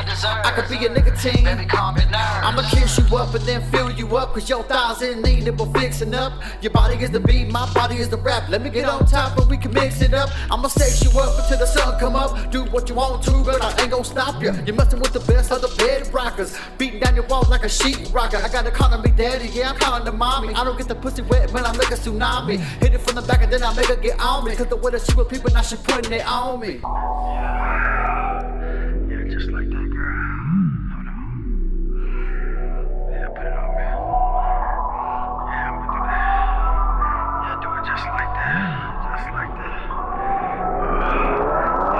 I could be a nicotine, baby, calm your nerves. I'ma kiss you up and then fill you up, cause your thighs in need of a fixing up. Your body is the beat, my body is the rap. Let me get on top and we can mix it up. I'ma sex you up until the sun come up. Do what you want to, but I ain't gon' stop you. You're messing with the best of the bed rockers, beating down your walls like a sheet rocker. I gotta call me daddy, yeah, I'm calling the mommy. I don't get the pussy wet when I make a tsunami. Hit it from the back and then I make her get on me, cause the way that she with people, now she putting it on me. Yeah, just like that, girl. Hold on. Yeah, put it on me. Yeah, I'm gonna do that. Yeah, do it just like that. Just like that.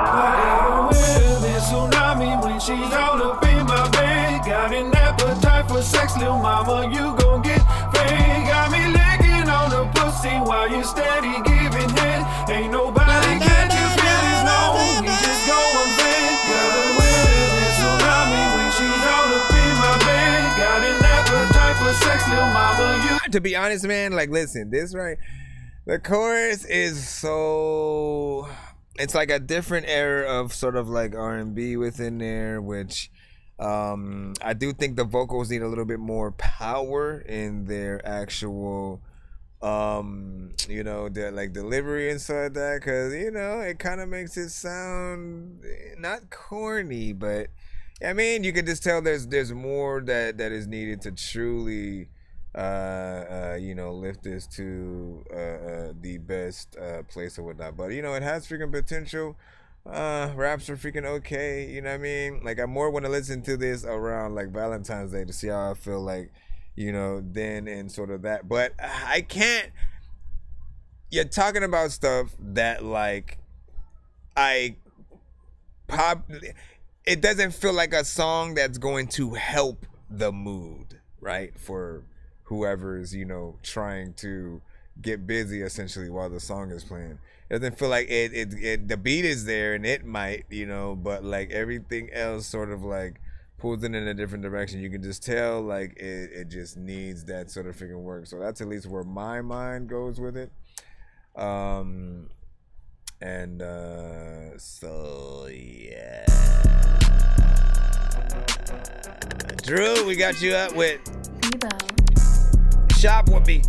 I got a with Tsunami when she's all up in my bed. Got an appetite for sex, little mama, you gon' get fake. Got me licking on the pussy while you steady giving head. Ain't nobody catching to be honest, man, like, listen, this right, the chorus is so, it's like a different era of sort of like R&B within there, which I do think the vocals need a little bit more power in their actual, you know, their like delivery and stuff like that, because, you know, it kind of makes it sound not corny, but I mean, you can just tell there's more that is needed to truly you know, lift this to the best place or whatnot. But, you know, it has freaking potential. Raps are freaking okay, you know what I mean? Like, I more want to listen to this around like Valentine's Day to see how I feel like, you know, then and sort of that. But I can't, you're talking about stuff that like it doesn't feel like a song that's going to help the mood, right? For whoever's, you know, trying to get busy essentially while the song is playing. It doesn't feel like it the beat is there, and it might, you know, but like everything else sort of like pulls it in a different direction. You can just tell like it just needs that sort of freaking work. So that's at least where my mind goes with it. So yeah. Drew, we got you up with Shop With Me.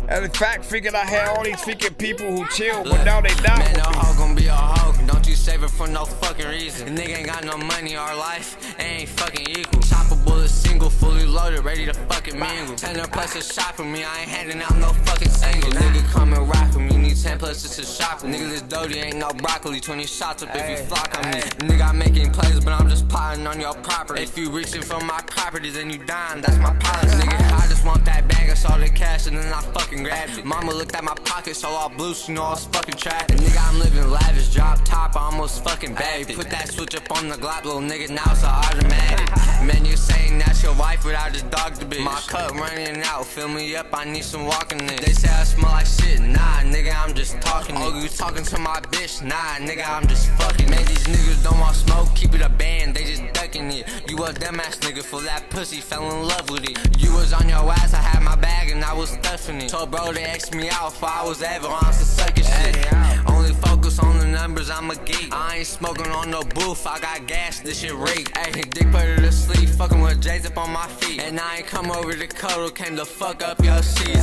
And in fact, freaking, I had all these freaking people who chill, but now they not. Man, no hoe gon' be a hoe. Don't you save it for no fucking reason. The nigga ain't got no money, our life ain't fucking equal. Chop a bullet single, fully loaded, ready to fucking mingle. 10 plus to shop with me, I ain't handing out no fucking single. Nigga come and rock with me, need 10 plus just to shop with me. Nigga, this doty ain't no broccoli, 20 shots up if you flock on me. Nigga, I'm making plays, but I'm just plotting on your property. If you reaching for my property, then you dying, that's my policy. Nigga, I just want that bag, I saw the cash, and then I fucking grabbed it. Mama looked at my pockets, so all blue, she know I was fucking trapped. Nigga, I'm living lavish, drop top, I almost fucking bagged it. Put that switch up on the Glock, little nigga, now it's automatic. Man, you saying that's your wife without his dog to bitch. My cup running out, fill me up, I need some walking in. They say I smell like shit, nah, nigga, I'm just talking. Oh, you talking to my bitch, nah, nigga, I'm just fucking. Man, these niggas don't want smoke, keep it a band, they just ducking it. You a dumbass nigga for that pussy, fell in love with it. You was on your ass, I had my bag and I was stuffing it. Told bro they asked me out if I was ever on some sucker shit. Only focus on the numbers, I'm a geek. I ain't smoking on no booth, I got gas, this shit rake. Ayy, dick put her to sleep, fucking with J's up on my feet. And I ain't come over to cuddle, came to fuck up your season.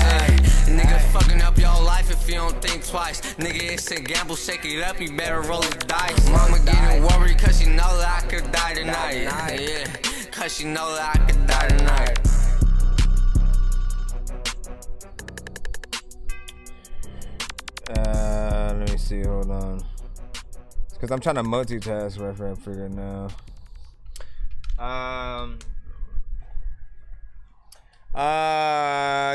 Nigga, fucking up your life if you don't think twice. Nigga, it's a gamble, shake it up, you better roll the dice. Mama getting worried cause she know that I could die tonight. Yeah, cause she know that I could die tonight. Let me see, hold on. Because I'm trying to multitask right for figure now.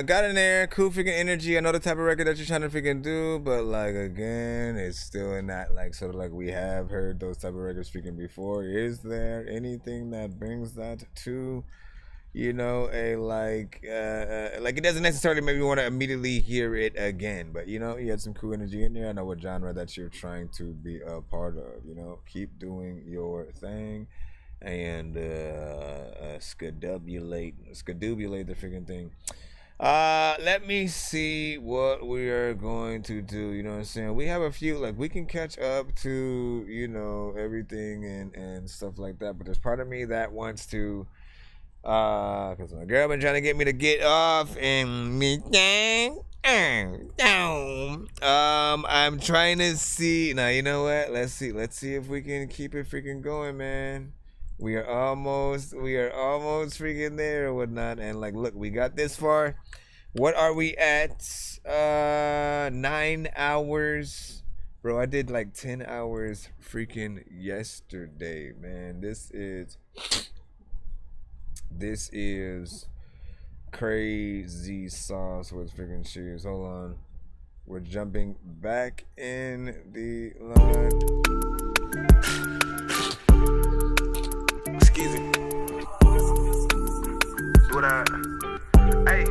Got in there, cool freaking energy. I know the type of record that you're trying to freaking do, but like again, it's still in that like sort of like we have heard those type of records freaking before. Is there anything that brings that to, you know, a like it doesn't necessarily maybe want to immediately hear it again, but you know, you had some cool energy in there. I know what genre that you're trying to be a part of, you know, keep doing your thing and skadubulate the freaking thing. Let me see what we are going to do, you know what I'm saying? We have a few, like we can catch up to, you know, everything and stuff like that, but there's part of me that wants to because my girl been trying to get me to get off and me down. I'm trying to see. Now you know what? Let's see if we can keep it freaking going, man. We are almost freaking there or whatnot. And like, look, we got this far. What are we at? 9 hours. Bro, I did like 10 hours freaking yesterday, man. This is crazy sauce with freaking shoes. Hold on. We're jumping back in the line. Excuse me. What up? Hey,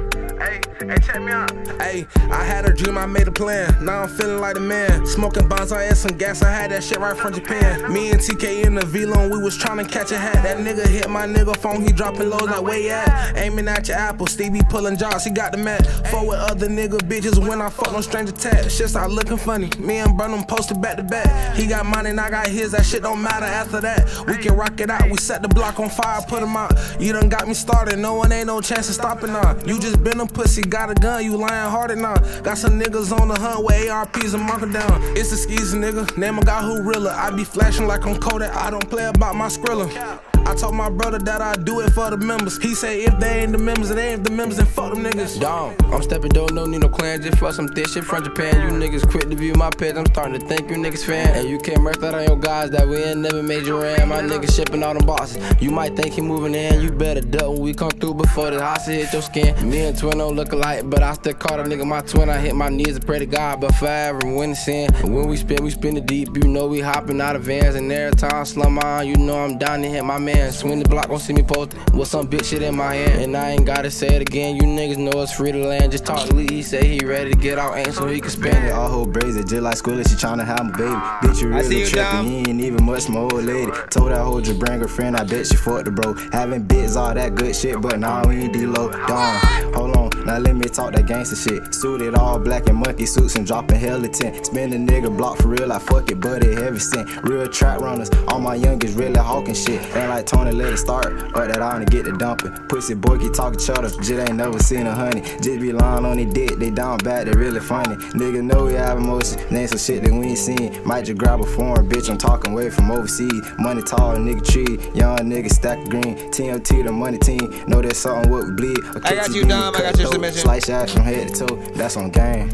Hey, check me out. Hey, I had a dream, I made a plan. Now I'm feeling like a man. Smoking bonds, I had some gas. I had that shit right from Japan. Me and TK in the V-Lone, we was trying to catch a hat. That nigga hit my nigga phone, he dropping lows like where you at? Aiming at your apple, Stevie pulling jobs, he got the mat. Fuck with other nigga bitches when I fuck no stranger tat. Shit start looking funny. Me and Burnham posted back to back. He got mine and I got his, that shit don't matter after that. We can rock it out, we set the block on fire, put him out. You done got me started, no one ain't no chance of stopping now. You just been a pussy, got a gun, you lying harder now. Got some niggas on the hunt with ARPs and marking down. It's a skeezy nigga, name a guy who realer. I be flashing like I'm Kodak, I don't play about my Skrilla. I told my brother that I do it for the members. He say if they ain't the members, it ain't the members, then fuck them niggas. Dog, I'm stepping dope, no need no clan, just for some thick shit from Japan. You niggas quit to view my page, I'm starting to think you niggas fan. And you can't merch that on your guys that we ain't never made you ran. My niggas shipping all them boxes. You might think he moving in, you better duck when we come through before the house hit your skin. Me and Twin don't look alike, but I still call that nigga my twin. I hit my knees and pray to God, but forever when it's in. When we spin it deep, you know we hopping out of vans. And every time I slum on, you know I'm down to hit my man. Swing the block, gon' see me posted with some bitch shit in my hand. And I ain't gotta say it again, you niggas know it's free to land. Just talk to Lee, he say he ready to get out, ain't so he can spend it. All whole brazen, just like Squilla, she tryna have my baby. Bitch, you really trippin', you ain't even much my old lady. Told that hoe to bring her friend, I bet she fucked the bro. Having bits, all that good shit, but nah, we ain't D-Lo. Dawn, hold on, now let me talk that gangster shit. Suited all black and monkey suits and dropping hella 10. Spin a nigga block for real, like fuck it, but it heavy cent. Real trap runners, all my youngest really hawking shit. Ain't like Tony, let it start, but that on to get the dumping. Pussy boy keep talking cheddar, just ain't never seen a honey. Just be lying on their dick, they down bad, they really funny. Nigga know we have emotions, name some shit that we ain't seen. Might just grab a foreign bitch, I'm talking way from overseas. Money tall, nigga tree, young nigga stack green. TMT, the money team, know that's something what we bleed. I got you, Dom, I got your submission. Slice your ass from head to toe, that's on game.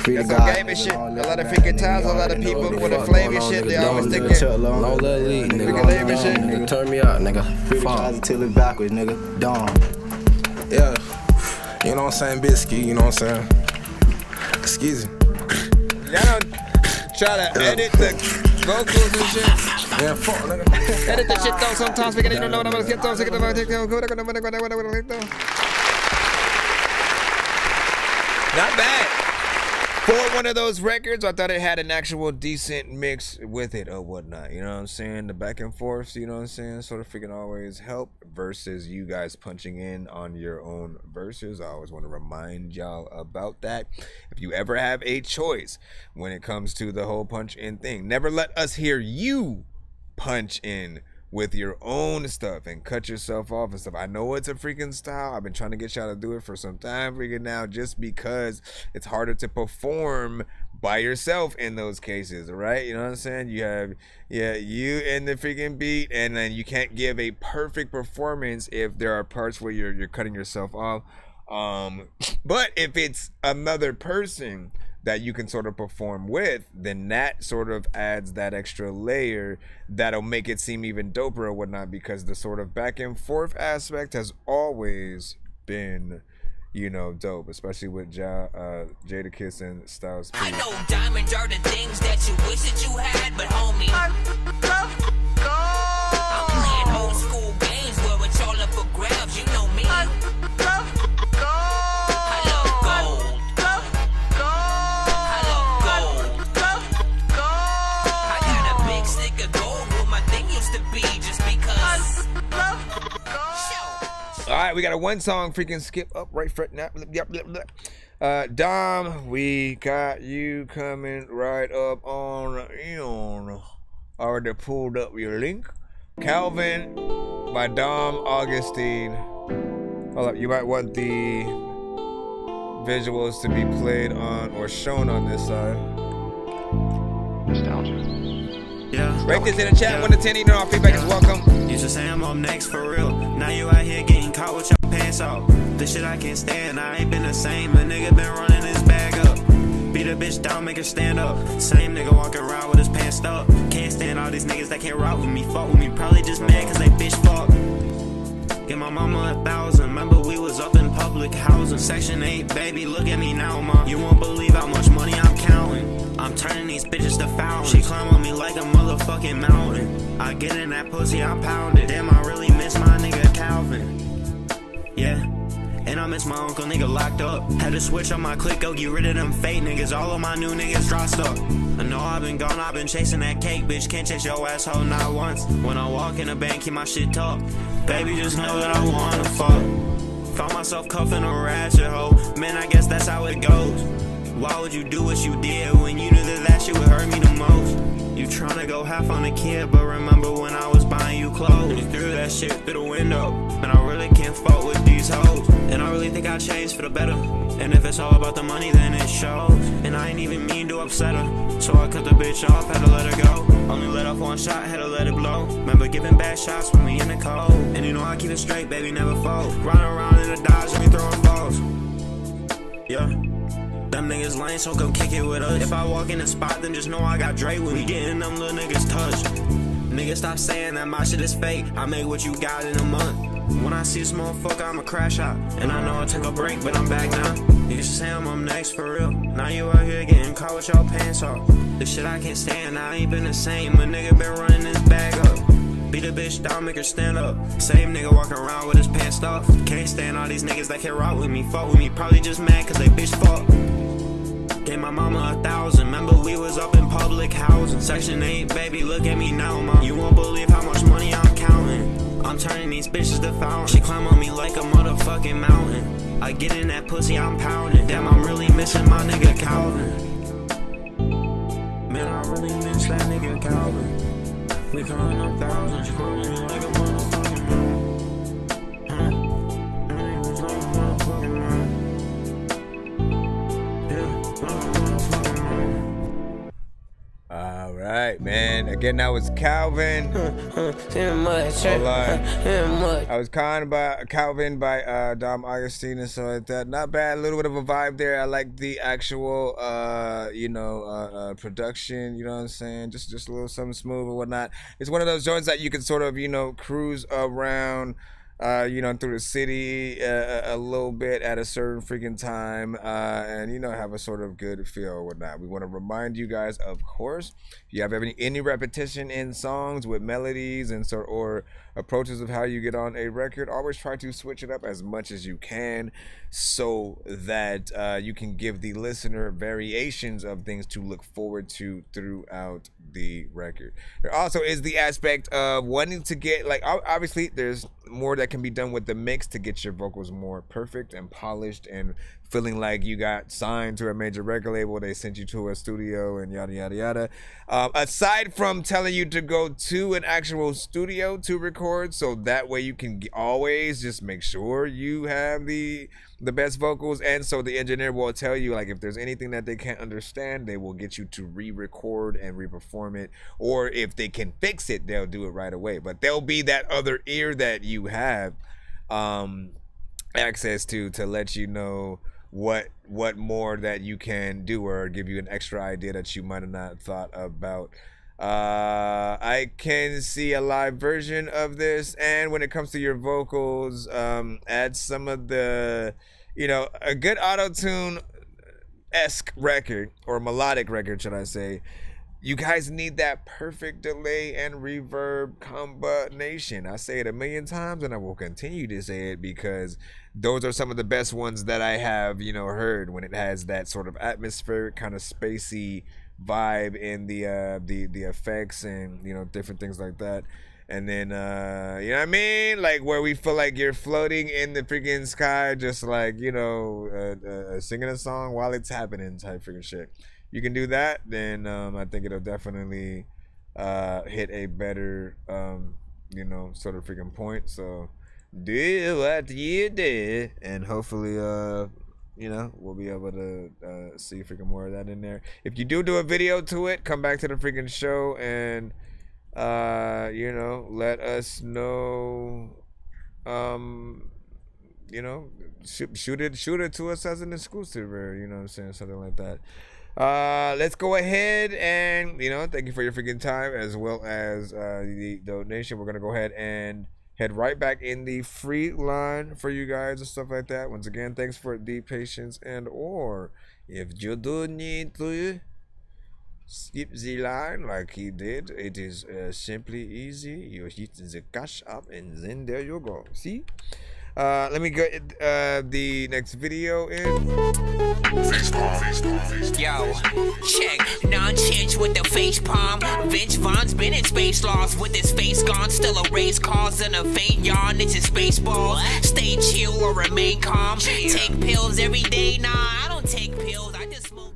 Free That's to on God. game and shit. A lot of freaking times, a lot of people with the flavor shit, they always think it. Long little lead, nigga. Flavor and shit. Nigga, turn me out, nigga. Free to God until it's backwards, nigga. Dawn. Yeah, you know what I'm saying, Bisky, you know what I'm saying? Excuse me. Y'all don't try to edit the vocals and shit. Yeah, fuck, nigga. Edit the shit though sometimes because you don't know what I'm gonna get though. Not bad. For one of those records, I thought it had an actual decent mix with it or whatnot. You know what I'm saying? The back and forth, you know what I'm saying? Sort of freaking always help versus you guys punching in on your own verses. I always want to remind y'all about that. If you ever have a choice when it comes to the whole punch in thing, never let us hear you punch in with your own stuff and cut yourself off and stuff. I know it's a freaking style. I've been trying to get y'all to do it for some time freaking now, just because it's harder to perform by yourself in those cases, right? You know what I'm saying? You have, you and the freaking beat, and then you can't give a perfect performance if there are parts where you're cutting yourself off. But if it's another person that you can sort of perform with, then that sort of adds that extra layer that'll make it seem even doper or whatnot, because the sort of back and forth aspect has always been, you know, dope, especially with Jadakiss and Styles P. I know diamonds are the things that you wish that you had, but homie, I'm playing old school games where it's all up for grabs, you know me. All right, we got a one song freaking skip up right front now. Dom, we got you coming right up on in. Already pulled up your link. Calvin by Dom Augustine. Hold up, you might want the visuals to be played on or shown on this side. Nostalgia. Yeah. Rate this in the chat, 1 to 10, even all feedback is welcome. Used to say I'm up next for real. Now you out here getting caught with your pants off. This shit I can't stand, I ain't been the same. A nigga been running his bag up. Beat a bitch down, make her stand up. Same nigga walking around with his pants up. Can't stand all these niggas that can't rock with me, fuck with me. Probably just mad cause they bitch fuck. Give my mama 1,000. Remember we was up in public housing. Section 8, baby, look at me now, ma. You won't believe how much money I'm counting. I'm turning these bitches to fountains. She climb on me like a motherfucking mountain. I get in that pussy, I pound it. Damn, I really miss my nigga Calvin. Yeah, and I miss my uncle, nigga locked up. Had to switch on my click, go get rid of them fake niggas. All of my new niggas drossed up. I know I've been gone, I've been chasing that cake, bitch. Can't chase your asshole not once. When I walk in the bank, keep my shit talk. Baby, just know that I wanna fuck. Found myself cuffing a ratchet hoe. Man, I guess that's how it goes. Why would you do what you did when you knew that shit would hurt me the most? You tryna go half on a kid, but remember when I was buying you clothes? You threw that shit through the window, and I really can't fuck with these hoes. And I really think I changed for the better. And if it's all about the money, then it shows. And I ain't even mean to upset her, so I cut the bitch off, had to let her go. Only let off one shot, had to let it blow. Remember giving bad shots when we in the cold. And you know I keep it straight, baby, never fold. Running around in the Dodge and we throwing balls. Yeah. Them niggas lame, so come kick it with us. If I walk in the spot, then just know I got Dre with me. Getting them little niggas touched. Niggas stop saying that my shit is fake. I make what you got in a month. When I see this motherfucker, I'ma crash out. And I know I took a break, but I'm back now. You used to say I'm up next for real. Now you out here getting caught with your pants off. This shit I can't stand, I ain't been the same. A nigga been running this bag up. Beat a bitch down, make her stand up. Same nigga walking around with his pants off. Can't stand all these niggas that can't rock with me, fuck with me. Probably just mad cause they bitch fuck. Gave my mama 1,000. Remember we was up in public housing. Section 8, baby, look at me now, mom. You won't believe how much money I'm counting. I'm turning these bitches to fountain. She climb on me like a motherfucking mountain. I get in that pussy, I'm pounding. Damn, I'm really missing my nigga Calvin. Man, I really miss that nigga Calvin. We counting up thousands. She call me like a motherfucking mountain. All right, man. Again, that was Calvin. Hold on. I was Calvin by Dom Augustine and stuff like that. Not bad. A little bit of a vibe there. I like the actual, production. You know what I'm saying? Just a little something smooth and whatnot. It's one of those joints that you can sort of, cruise around. Through the city a little bit at a certain freaking time, and have a sort of good feel or whatnot. We want to remind you guys, of course, if you have any repetition in songs with melodies and or approaches of how you get on a record, always try to switch it up as much as you can so that you can give the listener variations of things to look forward to throughout the record. There also is the aspect of wanting to get, obviously there's more that can be done with the mix to get your vocals more perfect and polished and feeling like you got signed to a major record label, they sent you to a studio and yada yada yada. Aside from telling you to go to an actual studio to record, so that way you can always just make sure you have the best vocals, and so the engineer will tell you, like, if there's anything that they can't understand, they will get you to re-record and re-perform it, or if they can fix it, they'll do it right away. But there'll be that other ear that you have access to let you know what more that you can do, or give you an extra idea that you might have not thought about. I can see a live version of this, and when it comes to your vocals, add some of the, a good auto-tune-esque record, or melodic record, should I say. You guys need that perfect delay and reverb combination. I say it a million times, and I will continue to say it, because those are some of the best ones that I have, heard, when it has that sort of atmospheric, kind of spacey vibe in the effects and different things like that. And then you know what I mean, like where we feel like you're floating in the freaking sky, just like singing a song while it's happening type freaking shit. You can do that, then I think it'll definitely hit a better sort of freaking point. So do what you did, and hopefully we'll be able to see freaking more of that in there. If you do a video to it, come back to the freaking show and let us know. Shoot it to us as an exclusive, or something like that. Let's go ahead and thank you for your freaking time, as well as the donation. We're gonna go ahead and head right back in the free line for you guys and stuff like that. Once again, thanks for the patience, and or if you do need to skip the line like he did, it is simply easy. You hit the cash up and then there you go. See? Let me go. The next video is. Yo, check. Nonsense with the face palm. Vince Vaughn's been in space lost with his face gone. Still a race cause and a faint yawn. It's his baseball. Stay chill or remain calm. Take pills every day. Nah, I don't take pills. I just smoke.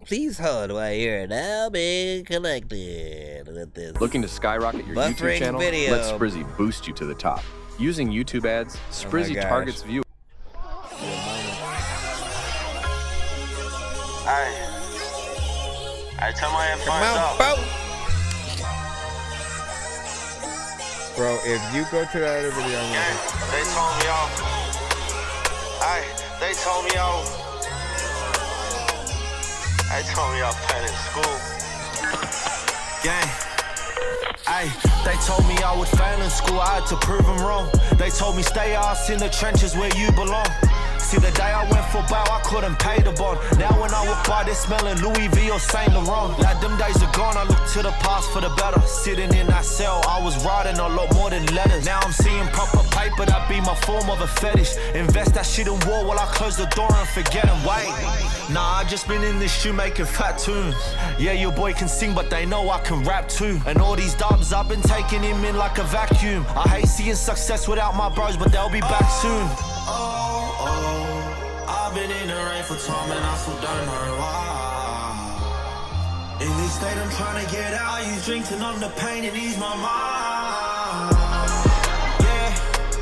Please hold while you're now being connected with this. Looking to skyrocket your buffering YouTube channel? video. Let Sprizzy boost you to the top. Using YouTube ads, Sprizzy targets viewers. I tell my headphones up. Bro, if you go to that other video, They told me off. They told me off. They told me off playing in school. Gang. Ay, they told me I would fail in school, I had to prove them wrong. They told me stay ass in the trenches where you belong. See, the day I went for bail, I couldn't pay the bond. Now when I walk by, they smelling Louis V or Saint Laurent. Like them days are gone, I look to the past for the better. Sitting in that cell, I was writing a lot more than letters. Now I'm seeing proper paper, that be my form of a fetish. Invest that shit in war while I close the door and forget and wait. Nah, I just been in this shoe making fat tunes. Yeah, your boy can sing, but they know I can rap too. And all these dubs, I've been taking him in like a vacuum. I hate seeing success without my bros, but they'll be back soon. I've been in the rain for time and I still don't know why. In this state I'm trying to get out. I use drink to numb the pain and ease my mind. Yeah,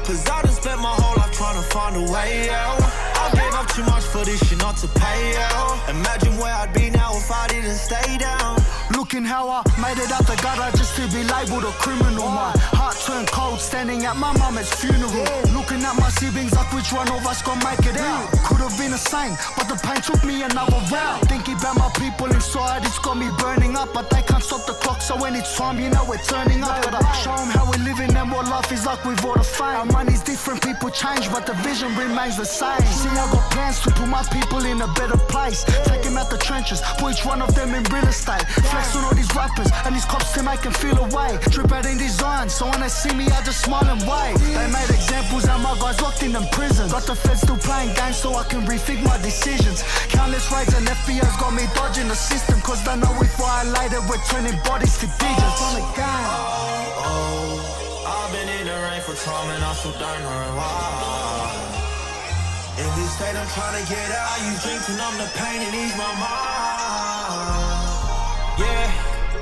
cause I done spent my whole life trying to find a way out. I gave up too much for this shit not to pay out. Imagine where I'd be now if I didn't stay down. Looking how I made it out the gutter just to be labelled a criminal. My heart turned cold standing at my mama's funeral. Looking at my siblings like which one of us gon' make it out. Could have been the same, but the pain took me another route. Thinking about my people inside, it's got me burning up. But they can't stop the clock, so when it's time, you know we're turning up. Gotta show them how we're living and what life is like with all the fame. Our money's different, people change, but the vision remains the same. See, I got plans to put my people in a better place. Take them out the trenches, put each one of them in real estate. Flex on all these rappers and these cops to make them feel away. Drip out in design, so when they see me, I just smile and wave. They made examples and my guys locked in them prisons. Got the feds still playing games so I can rethink my decisions. Countless raids and FBI's got me dodging the system, cause they know if violated, we're turning bodies to digits. On the game. I've been in the rain for time and I still don't know why. In this state I'm trying to get out. I use drink to numb the pain and ease my mind. Yeah,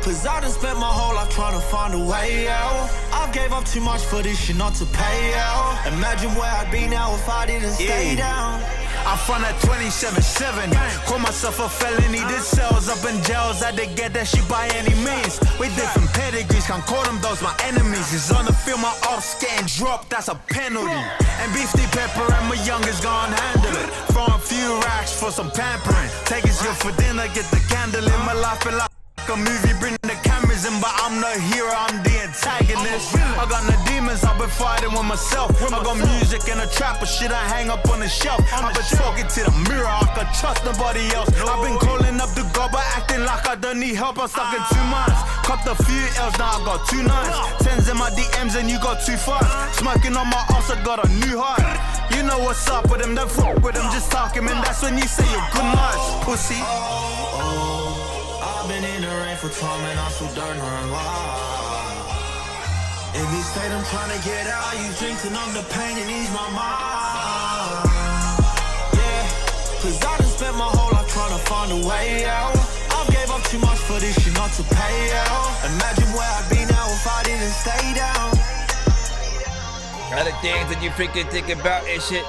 cause I done spent my whole life trying to find a way out. I gave up too much for this shit not to pay out. Imagine where I'd be now if I didn't stay down. I'm from that 27-7. Call myself a felony. Did cells up in jails. I did get that shit by any means. With different pedigrees, can't call them those my enemies. It's on the field, my ops getting dropped, that's a penalty. And beefy pepper and my youngest gone handle it. Throw a few racks for some pampering. Take his here for dinner, get the candle in my life and like a movie, bring the cameras in, but I'm the hero, I'm the antagonist. I got no demons, I've been fighting with myself. I got music and a trap, but shit I hang up on the shelf. I've been talking to the mirror, I can trust nobody else. I've been calling up the God, but acting like I don't need help. I'm stuck in 2 months, copped a few L's, now I got 2 9s. 10s in my DMs and you got 2 5s. Smoking on my ass, I got a new heart. You know what's up with them, don't fuck with them, just talking, man. That's when you say your good nights, pussy. I've been in the rain for time and I still don't know why. In this state I'm trying to get out. I use drink to numb the pain and ease my mind. Yeah, cause I done spent my whole life trying to find a way out. I gave up too much for this shit not to pay out. Imagine where I'd be now if I didn't stay down. Other things that you freaking think about and shit.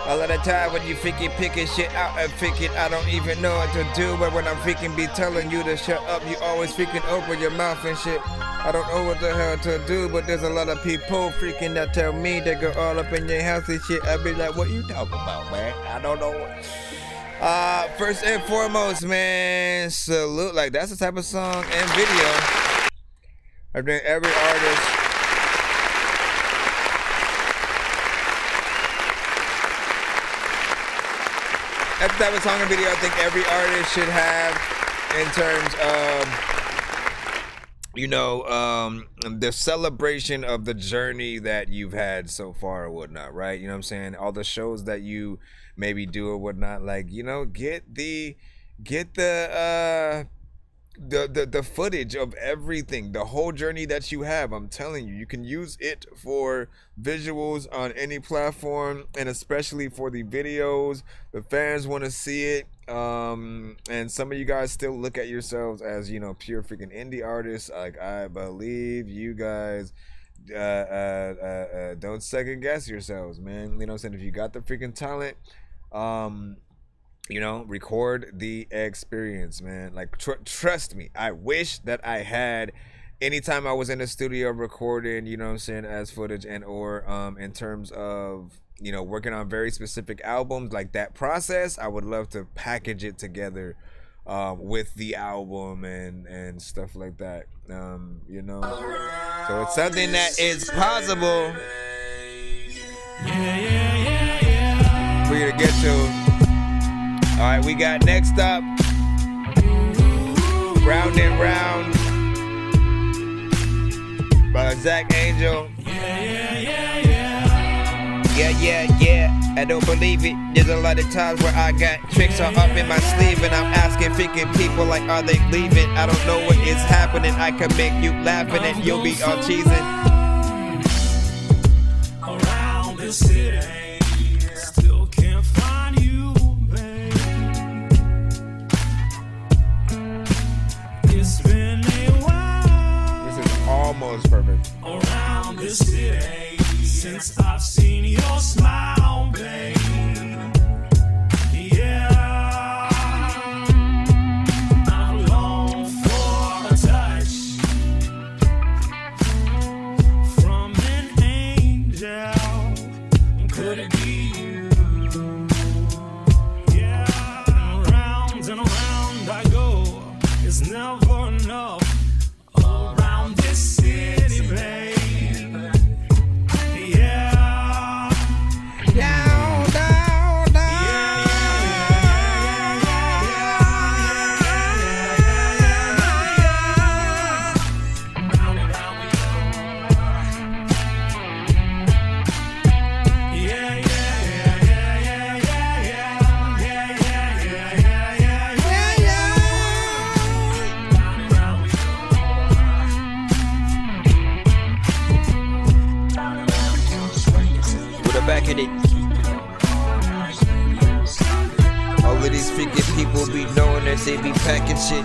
A lot of time when you freaking picking shit out and freaking I don't even know what to do. But when I'm freaking be telling you to shut up, you always freaking open your mouth and shit. I don't know what the hell to do, but there's a lot of people freaking that tell me they go all up in your house and shit. I be like, what you talking about, man? I don't know. First and foremost, man, salute. Like, that's the type of song and video. I think every artist. That's the type of song and video I think every artist should have in terms of, the celebration of the journey that you've had so far or whatnot, right? You know what I'm saying? All the shows that you maybe do or whatnot, like, get the footage of everything, the whole journey that you have. I'm telling you, you can use it for visuals on any platform, and especially for the videos. The fans want to see it. And some of you guys still look at yourselves as, pure freaking indie artists. Like, I believe you guys don't second guess yourselves, man. You know what I'm saying? If you got the freaking talent, record the experience, man. Like, trust me, I wish that I had, anytime I was in the studio recording, you know what I'm saying, as footage and or in terms of, working on very specific albums, like that process, I would love to package it together with the album and stuff like that. So it's something that is possible for you to get to. All right, we got next up, Round and Round by Zach Angel. Yeah, I don't believe it. There's a lot of times where I got tricks all up in my sleeve, and I'm asking freaking people like, are they leaving? I don't know what is happening. I can make you laughing and you'll be all cheesing. Around the city, still can't find you, babe. It's been a while. This is almost perfect. Around the city, since I've seen your smile, babe. Yeah, I long for a touch from an angel. Could it be you? Yeah, round and around I go. It's never enough around this city, babe. Back at it. All of these freaking people be knowing that they be packing shit,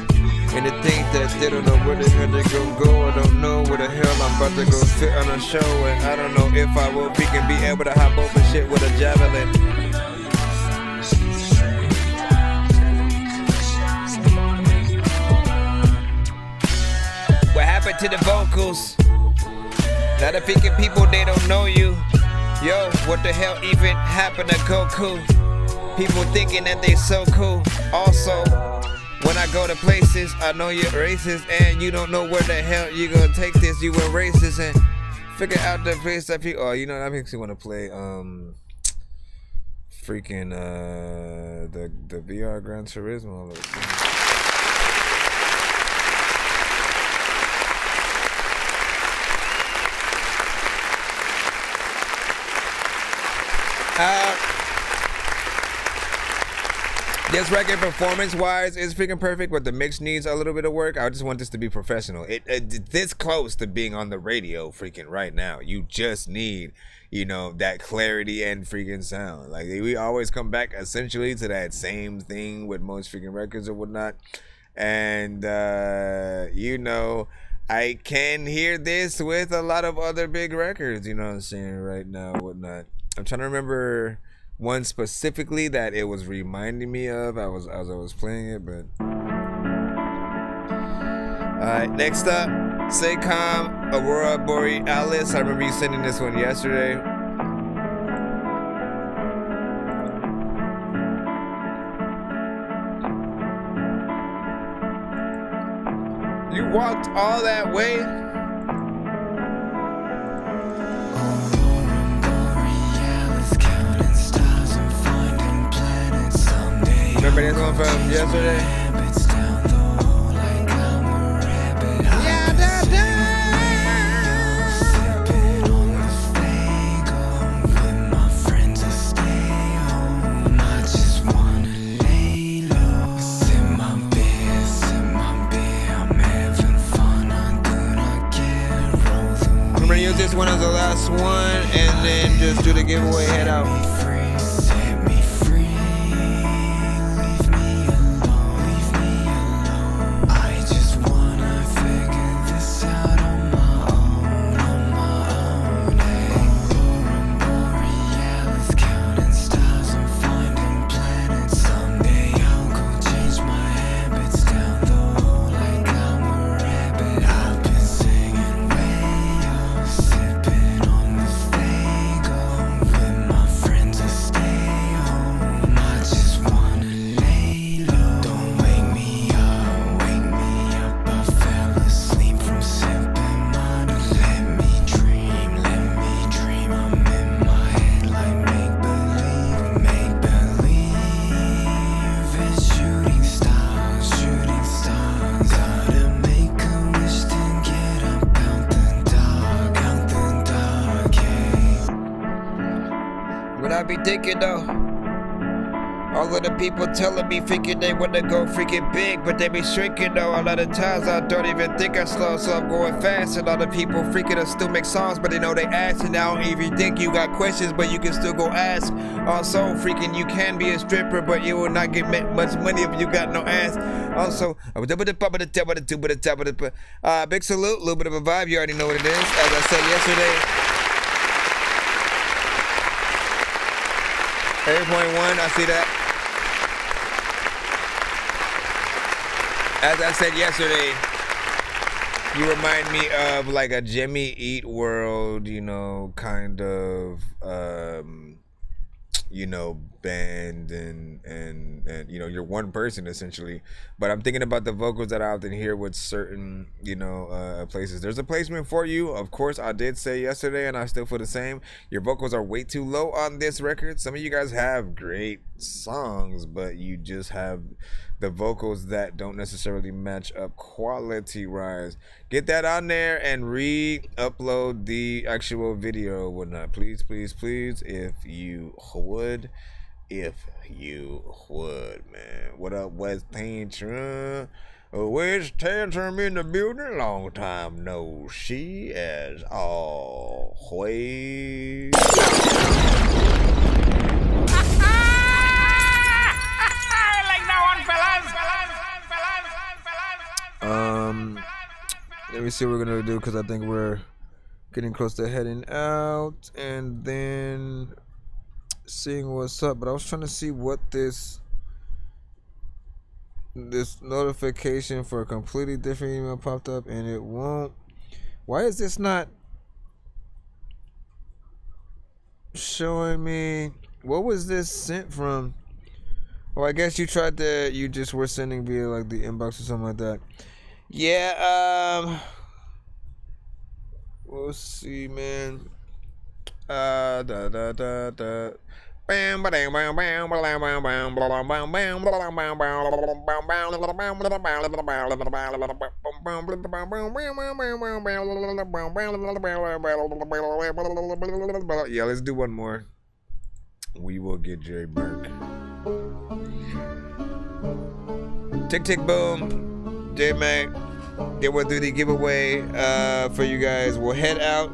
and they think that they don't know where the hell they gon' go. I don't know where the hell I'm about to go sit on a show, and I don't know if I will freaking be able to hop over shit with a javelin. What happened to the vocals? Now the freaking people, they don't know you. Yo, what the hell even happened to Goku? People thinking that they so cool. Also, when I go to places, I know you're racist, and you don't know where the hell you gonna take this. You were racist, and figure out the place that people. Oh, that makes me want to play freaking the VR Gran Turismo. This record, performance-wise, is freaking perfect, but the mix needs a little bit of work. I just want this to be professional. It's this close to being on the radio freaking right now. You just need, that clarity and freaking sound. Like, we always come back essentially to that same thing with most freaking records or whatnot. And, I can hear this with a lot of other big records, you know what I'm saying, right now, whatnot. I'm trying to remember one specifically that it was reminding me of as I was playing it, but alright, next up, Saycom, Aurora Borealis. I remember you sending this one yesterday. You walked all that way? Remember this one from yesterday? Yeah, Let's do the giveaway. Head out. Set me free, leave me alone. I just wanna figure this out on my own. Aurora borealis, counting stars and finding planets. Someday I'll go change my habits down the hole like I'm a rabbit. I've been singing way sipping on the Fago with my friends that stay home. I just wanna lay low. Don't wake me up, wake me up. I fell asleep from sipping Mata. Let me dream, I'm in my head like make believe it's shooting stars. Gotta make a wish, then get up out the dark, yeah. What I be thinking though, all of the people telling me freaking they wanna go freaking big, but they be shrinking though. A lot of times I don't even think I slow, so I'm going fast. And all the people freaking us still make songs, but they know they ask. And I don't even think you got questions, but you can still go ask. Also, freaking you can be a stripper, but you will not get much money if you got no ass. Also, big salute, little bit of a vibe. You already know what it is. As I said yesterday. 8.1, I see that. As I said yesterday, you remind me of like a Jimmy Eat World, you know, kind of, you know, band and you know, you're one person essentially. But I'm thinking about the vocals that I often hear with certain, you know, places. There's a placement for you. Of course, I did say yesterday, and I still feel the same. Your vocals are way too low on this record. Some of you guys have great songs, but you just have the vocals that don't necessarily match up quality-wise. Get that on there and re-upload the actual video or whatnot. Please, please, please, if you would. If you would, man. What up, West Tantrum? West Tantrum in the building. Long time no see, as always. Let me see what we're gonna do, because I think we're getting close to heading out and then seeing what's up. But I was trying to see what this notification for a completely different email popped up, and it won't. Why is this not showing me? What was this sent from? Oh, I guess you just were sending via like the inbox or something like that. Yeah, we'll see, man. Yeah, let's do one more. We will get Jerry Burke. Tick, tick, boom. J-Mac, then we'll do the giveaway for you guys. We'll head out.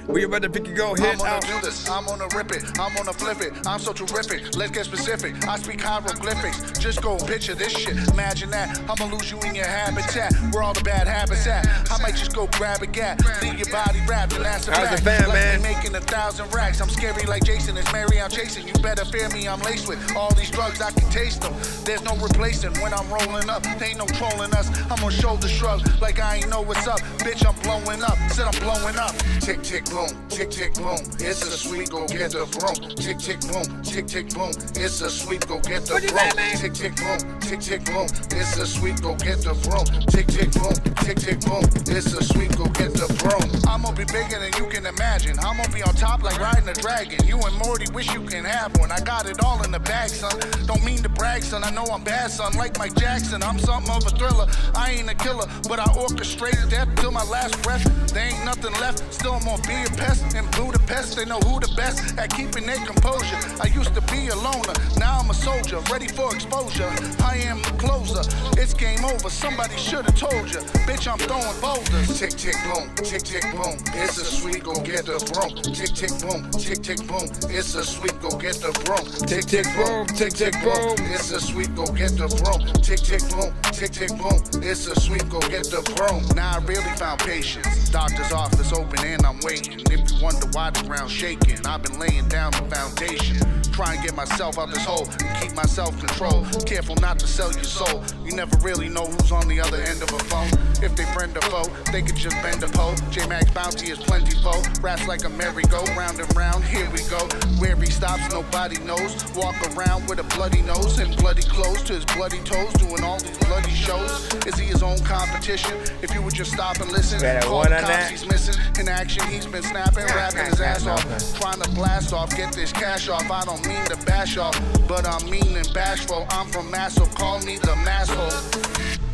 We about to pick you go head out. I'm gonna do this, I'm gonna rip it, I'm gonna flip it, I'm so terrific, let's get specific, I speak hieroglyphics, just go picture this shit, imagine that, I'ma lose you in your habitat, where all the bad habits at, I might just go grab a gat, leave your body wrapped and that's a fact. How's the fam, man? Making 1,000 racks, I'm scary like Jason, it's Mary I'm chasing, you better fear me, I'm laced with all these drugs, I can taste them, there's no replacing when I'm rolling up, ain't no trolling us, I'm gonna shoulder shrug, like I ain't know what's up, bitch I'm blowing up, said I'm blowing up, tick tick boom. Tick, tick, boom, it's a sweet, go get the broom. Tick, tick, boom, tick, tick, boom, it's a sweet, go get the broom. Tick, tick, boom, tick, tick, boom, it's a sweet, go get the broom. Tick, tick, boom, tick, tick, boom, it's a sweet, go get the broom. I'm gonna be bigger than you can imagine. I'm gonna be on top like riding a dragon. You and Morty wish you can have one. I got it all in the bag, son. Don't mean to brag, son. I know I'm bad, son. Like Mike Jackson, I'm something of a thriller. I ain't a killer, but I orchestrated death till my last breath. There ain't nothing left, still more beer Budapest and Budapest, they know who the best at keeping their composure. I used to be a loner, now I'm a soldier, ready for exposure. I am the closer, it's game over, somebody should have told you. Bitch, I'm throwing boulders. Tick, tick, boom, tick, tick, boom. It's a sweet, go get the broom. Tick, tick, boom, tick, tick, boom. It's a sweet, go get the broom. Tick, tick, boom, tick, tick, boom. It's a sweet, go get the broom. Tick, tick, boom, tick, tick, boom. It's a sweet, go get the broom. Now I really found patience. Doctor's office open and I'm waiting. If you wonder why the ground's shaking, I've been laying down the foundation. Try and get myself out this hole and keep my self-control. Careful not to sell your soul. You never really know who's on the other end of a phone. If they friend or foe, they could just bend a pole. J-Max bounty is plentiful. Raps like a merry-go, round and round, here we go. Where he stops, nobody knows. Walk around with a bloody nose and bloody clothes to his bloody toes, doing all these bloody shows. Is he his own competition? If you would just stop and listen, call the cops he's missing. In action, he's been snapping, rapping his ass off. Trying to blast off, get this cash off. I don't mean to bash off, but I'm mean and bashful. I'm from Mass, so call me the masshole.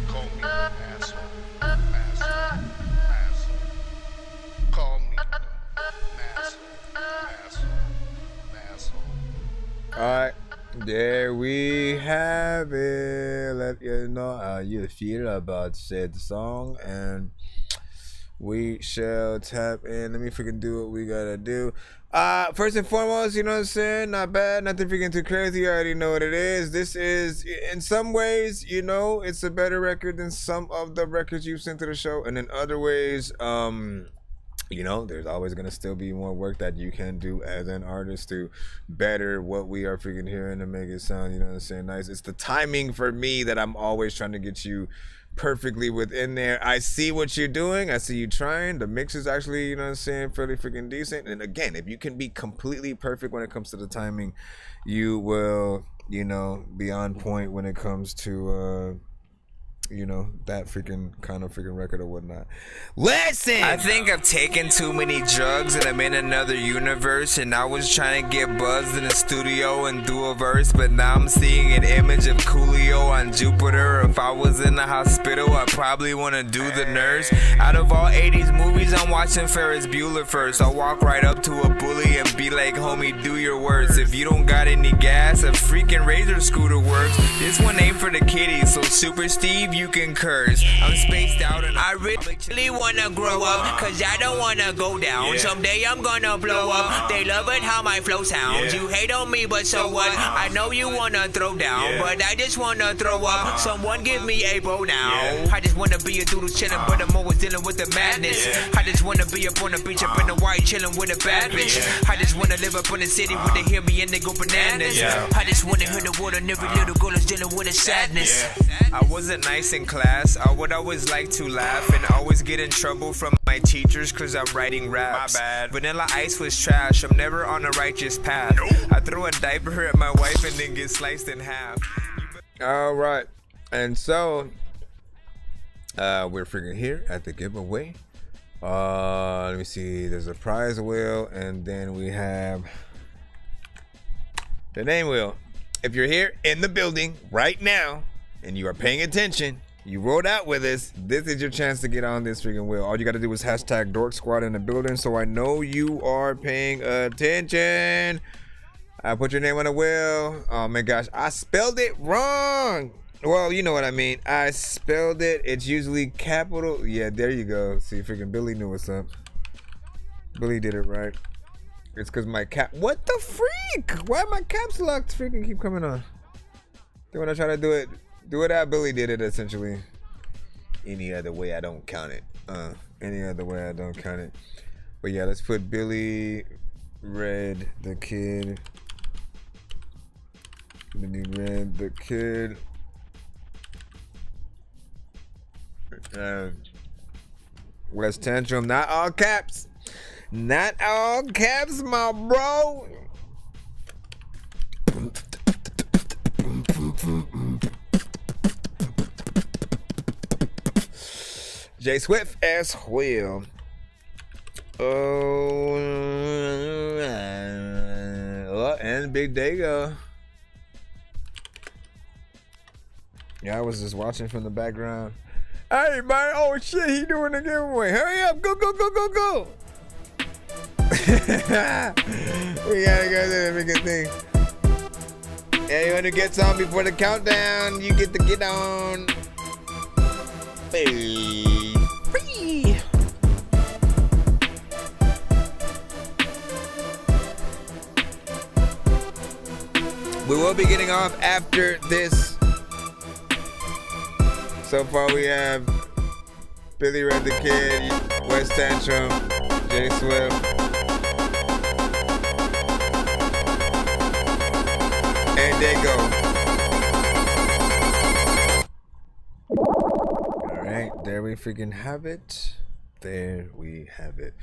Call me the masshole. Call me the masshole. Alright, there we have it. Let you know how you feel about said song, and we shall tap in. Let me freaking do what we gotta do. First and foremost, you know what I'm saying? Not bad, nothing freaking too crazy. I already know what it is. This is, in some ways, you know, it's a better record than some of the records you've sent to the show, and in other ways, you know, there's always gonna still be more work that you can do as an artist to better what we are freaking hearing and make it sound, you know what I'm saying, nice. It's the timing for me that I'm always trying to get you perfectly within there. I see what you're doing. I see you trying. The mix is actually, you know what I'm saying, fairly freaking decent. And again, if you can be completely perfect when it comes to the timing, you will, you know, be on point when it comes to you know, that freaking kind of freaking record or whatnot. Listen! I think I've taken too many drugs and I'm in another universe, and I was trying to get buzzed in the studio and do a verse, but now I'm seeing an image of Coolio on Jupiter. If I was in the hospital, I'd probably want to do the nurse. Out of all 80s movies, I'm watching Ferris Bueller first. I'll walk right up to a bully and be like, homie, do your worst. If you don't got any gas, a freaking razor scooter works. This one ain't for the kiddies, so Super Steve, you can curse. I'm spaced out and I really wanna grow up, cause I don't wanna go down. Someday I'm gonna blow up. They love it how my flow sounds. You hate on me, but so what? I know you wanna throw down, but I just wanna throw up. Someone give me a bow now. I just wanna be a doodle chillin', but I'm always dealing with the madness. I just wanna be up on the beach, up in the white, chillin' with a bad bitch. I just wanna live up in the city where they hear me and they go bananas. I just wanna hear the word, and every little girl is dealing with a sadness. I wasn't nice in class. I would always like to laugh and always get in trouble from my teachers cause I'm writing raps. My bad. Vanilla Ice was trash. I'm never on a righteous path. I throw a diaper at my wife and then get sliced in half. All right, and so we're freaking here at the giveaway. Let me see. There's a prize wheel, and then we have the name wheel. If you're here in the building right now and you are paying attention, you rode out with us, this is your chance to get on this freaking wheel. All you gotta do is hashtag Dork Squad in the building, so I know you are paying attention. I put your name on the wheel. Oh my gosh, I spelled it wrong. Well, you know what I mean. I spelled it. It's usually capital. Yeah, there you go. See, freaking Billy knew what's up. Billy did it right. It's because my cap. What the freak? Why my caps locked freaking keep coming on? Then when I try to do it how Billy did it, essentially. Any other way, I don't count it. Any other way, I don't count it. But yeah, let's put Billy Red the Kid. Billy Red the Kid. West Tantrum, not all caps. Not all caps, my bro. J Swift as well. Oh, and Big Dago. Yeah, I was just watching from the background. Hey, man, oh shit, he doing the giveaway. Hurry up, go, go, go, go, go. We gotta go to the freaking thing. Anyone who gets on before the countdown, you get to get on. Free. We will be getting off after this. So far we have Billy Red the Kid, West Tantrum, J Swift, and Dago. Alright, there we freaking have it. There we have it.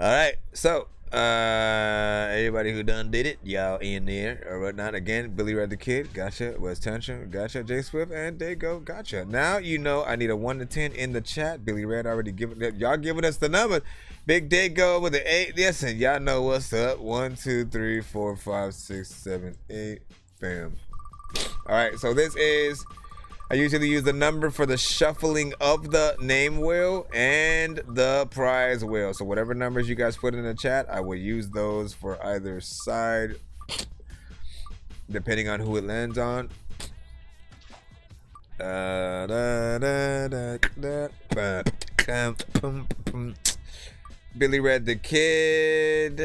Alright, so everybody who done did it, y'all in there or whatnot. Again, Billy Red the Kid, gotcha. West Tantrum, gotcha. J Swift, and Dago, gotcha. Now you know I need a 1 to 10 in the chat. Billy Red already y'all giving us the number. Big Dago with an 8. Listen, y'all know what's up. 1, 2, 3, 4, 5, 6, 7, 8. Bam. All right, so this is. I usually use the number for the shuffling of the name wheel and the prize wheel. So whatever numbers you guys put in the chat, I will use those for either side, depending on who it lands on. Billy Red the Kid,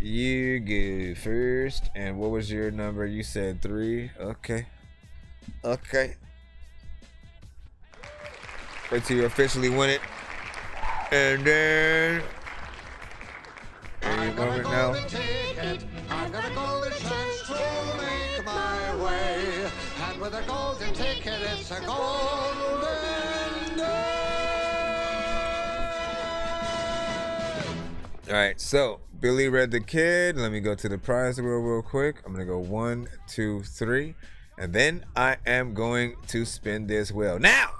you go first. And what was your number? You said 3. Okay. Wait till you officially win it. And then any moment now. I've got a golden chance to make my way. And with a golden ticket, it's a golden day. Alright, so Billy Red the Kid. Let me go to the prize wheel real quick. I'm gonna go 1, 2, 3. And then I am going to spin this wheel. Now!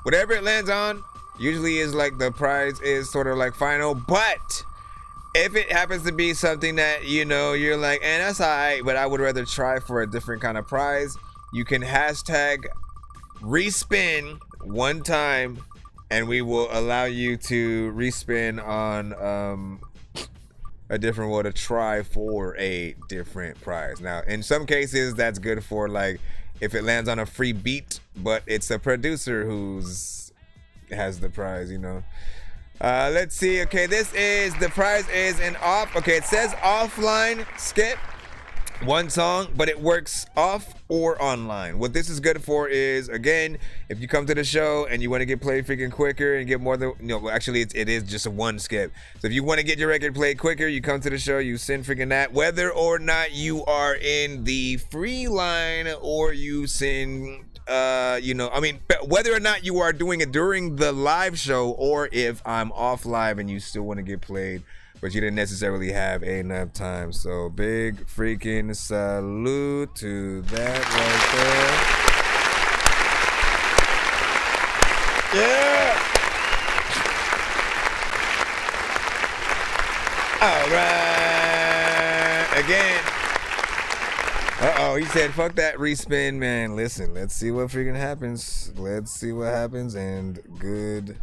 Whatever it lands on usually is like the prize is sort of like final, but if it happens to be something that, you know, you're like, and that's alright, but I would rather try for a different kind of prize, you can hashtag respin 1 time and we will allow you to respin on a different way to try for a different prize. Now, in some cases, that's good for like if it lands on a free beat, but it's a producer who's has the prize, you know. Let's see. Okay, the prize is an off. Okay, it says offline skip 1 song, but it works off or online. What this is good for is, again, if you come to the show and you want to get played freaking quicker and get more than, you know, actually it is just a 1 skip. So if you want to get your record played quicker, you come to the show, you send freaking that, whether or not you are in the free line or you send, you know, I mean, whether or not you are doing it during the live show or if I'm off live and you still want to get played, but you didn't necessarily have enough time. So big freaking salute to that right there. Yeah. All right. Again. Uh-oh, he said, fuck that respin, man. Listen, let's see what freaking happens. Let's see what happens, and good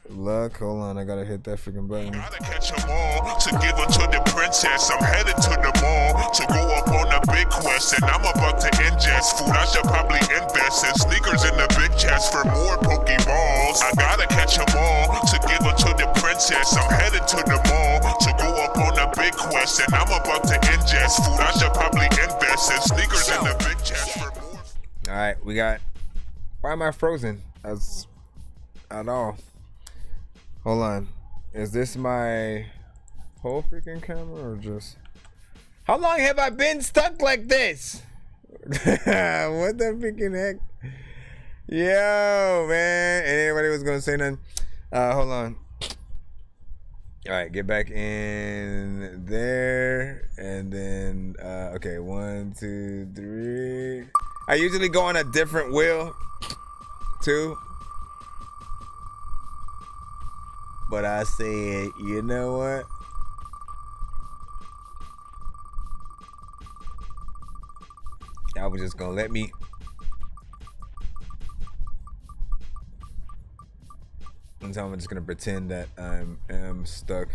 luck. Hold on, I gotta hit that freaking button. Gotta catch them all to give her to the princess. I'm headed to the mall to go up on a big quest, and I'm about to ingest food. I should probably invest in sneakers in the big chest for more Pokeballs. I gotta catch them all to give her to the princess. I'm headed to the mall to go up on a big quest, and I'm about to ingest food. I should probably invest in sneakers in the big chest for more. All right, we got. Why am I frozen? That's at all. Hold on. Is this my whole freaking camera or just... How long have I been stuck like this? What the freaking heck? Yo, man. And anybody was gonna say nothing? Hold on. All right, get back in there. And then, okay, 1, 2, 3. I usually go on a different wheel, too. But I said, you know what? I was just gonna let me. And so I'm just gonna pretend that I am stuck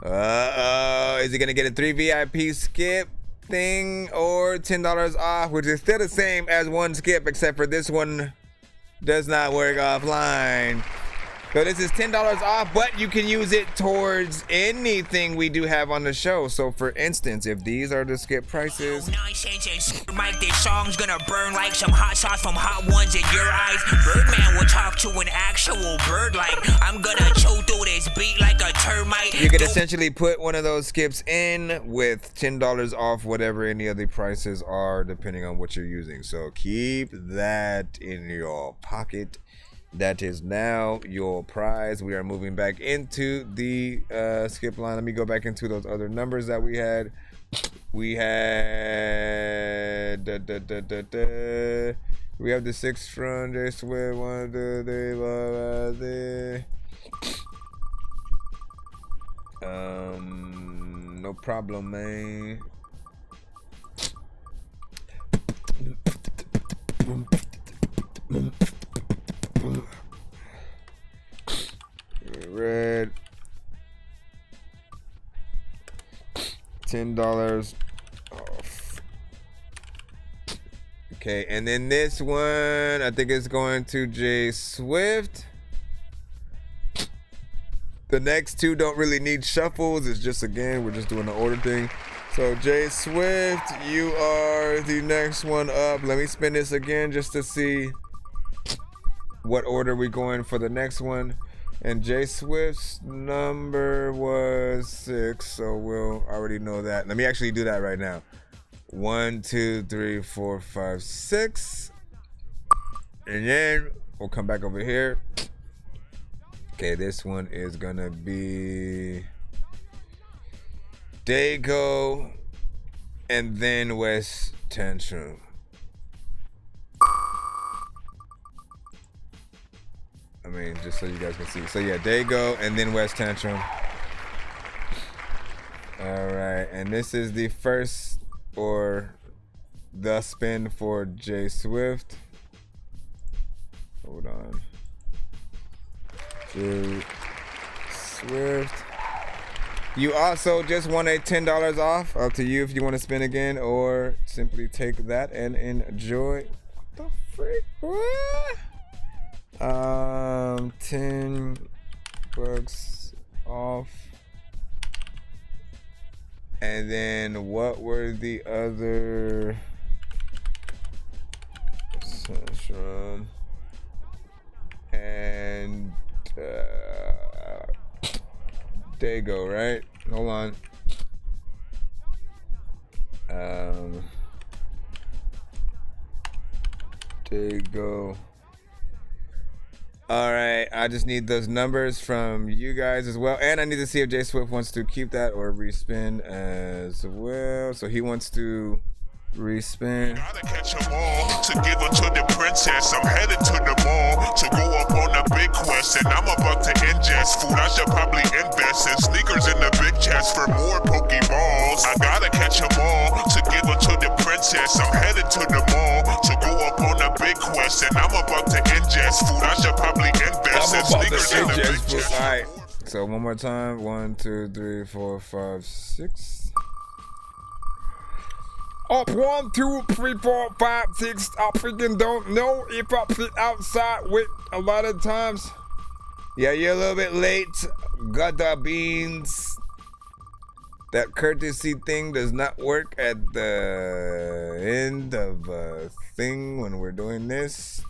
Is he gonna get a 3 VIP skip thing or $10 off, which is still the same as one skip, except for this one does not work offline. So this is $10 off, but you can use it towards anything we do have on the show. So for instance, if these are the skip prices. Nonsense and Mike, this song's gonna burn like some hot sauce from hot ones in your eyes. Birdman will talk to an actual bird like I'm gonna chew through this beat like a termite. You could essentially put one of those skips in with $10 off whatever any of the prices are, depending on what you're using. So keep that in your pocket. That is now your prize. We are moving back into the skip line. Let me go back into those other numbers that we had. We had we have the 6 from J Swift. 1, 2, 3, 4, 5, 6. No problem, man. Red. $10 off. Okay, and then this one, I think it's going to J Swift. The next two don't really need shuffles. It's just, again, we're just doing the order thing. So J Swift, you are the next one up. Let me spin this again just to see what order we going for the next one. And J Swift's number was 6, so we'll already know that. Let me actually do that right now. 1, 2, 3, 4, 5, 6. And then we'll come back over here. Okay, this one is gonna be Dago and then West Tantrum. I mean, just so you guys can see. So yeah, Dago and then West Tantrum. All right, and this is the first or the spin for J Swift. Hold on. J Swift. You also just want a $10 off. Up to you if you want to spin again or simply take that and enjoy. What the freak? What? $10 off. And then what were the other Centrum and Dago, right? Hold on. Dago. All right, I just need those numbers from you guys as well. And I need to see if J Swift wants to keep that or respin as well. So he wants to respin. Gotta catch 'em all to give her to the princess. I'm headed to the mall to go up on a big quest. And I'm about to ingest food. I should probably invest in sneakers in the big chest for more Pokeballs. I gotta catch 'em all to give her to the princess. I'm headed to the mall to go up on a big quest. And I'm about to ingest food. I should probably invest in sneakers in the big chest. All right, so one more time. 1, 2, 3, 4, 5, 6. Up 1, 2, 3, 4, 5, 6. I freaking don't know if I fit outside with a lot of times. Yeah, you're a little bit late. Got the beans. That courtesy thing does not work at the end of a thing when we're doing this.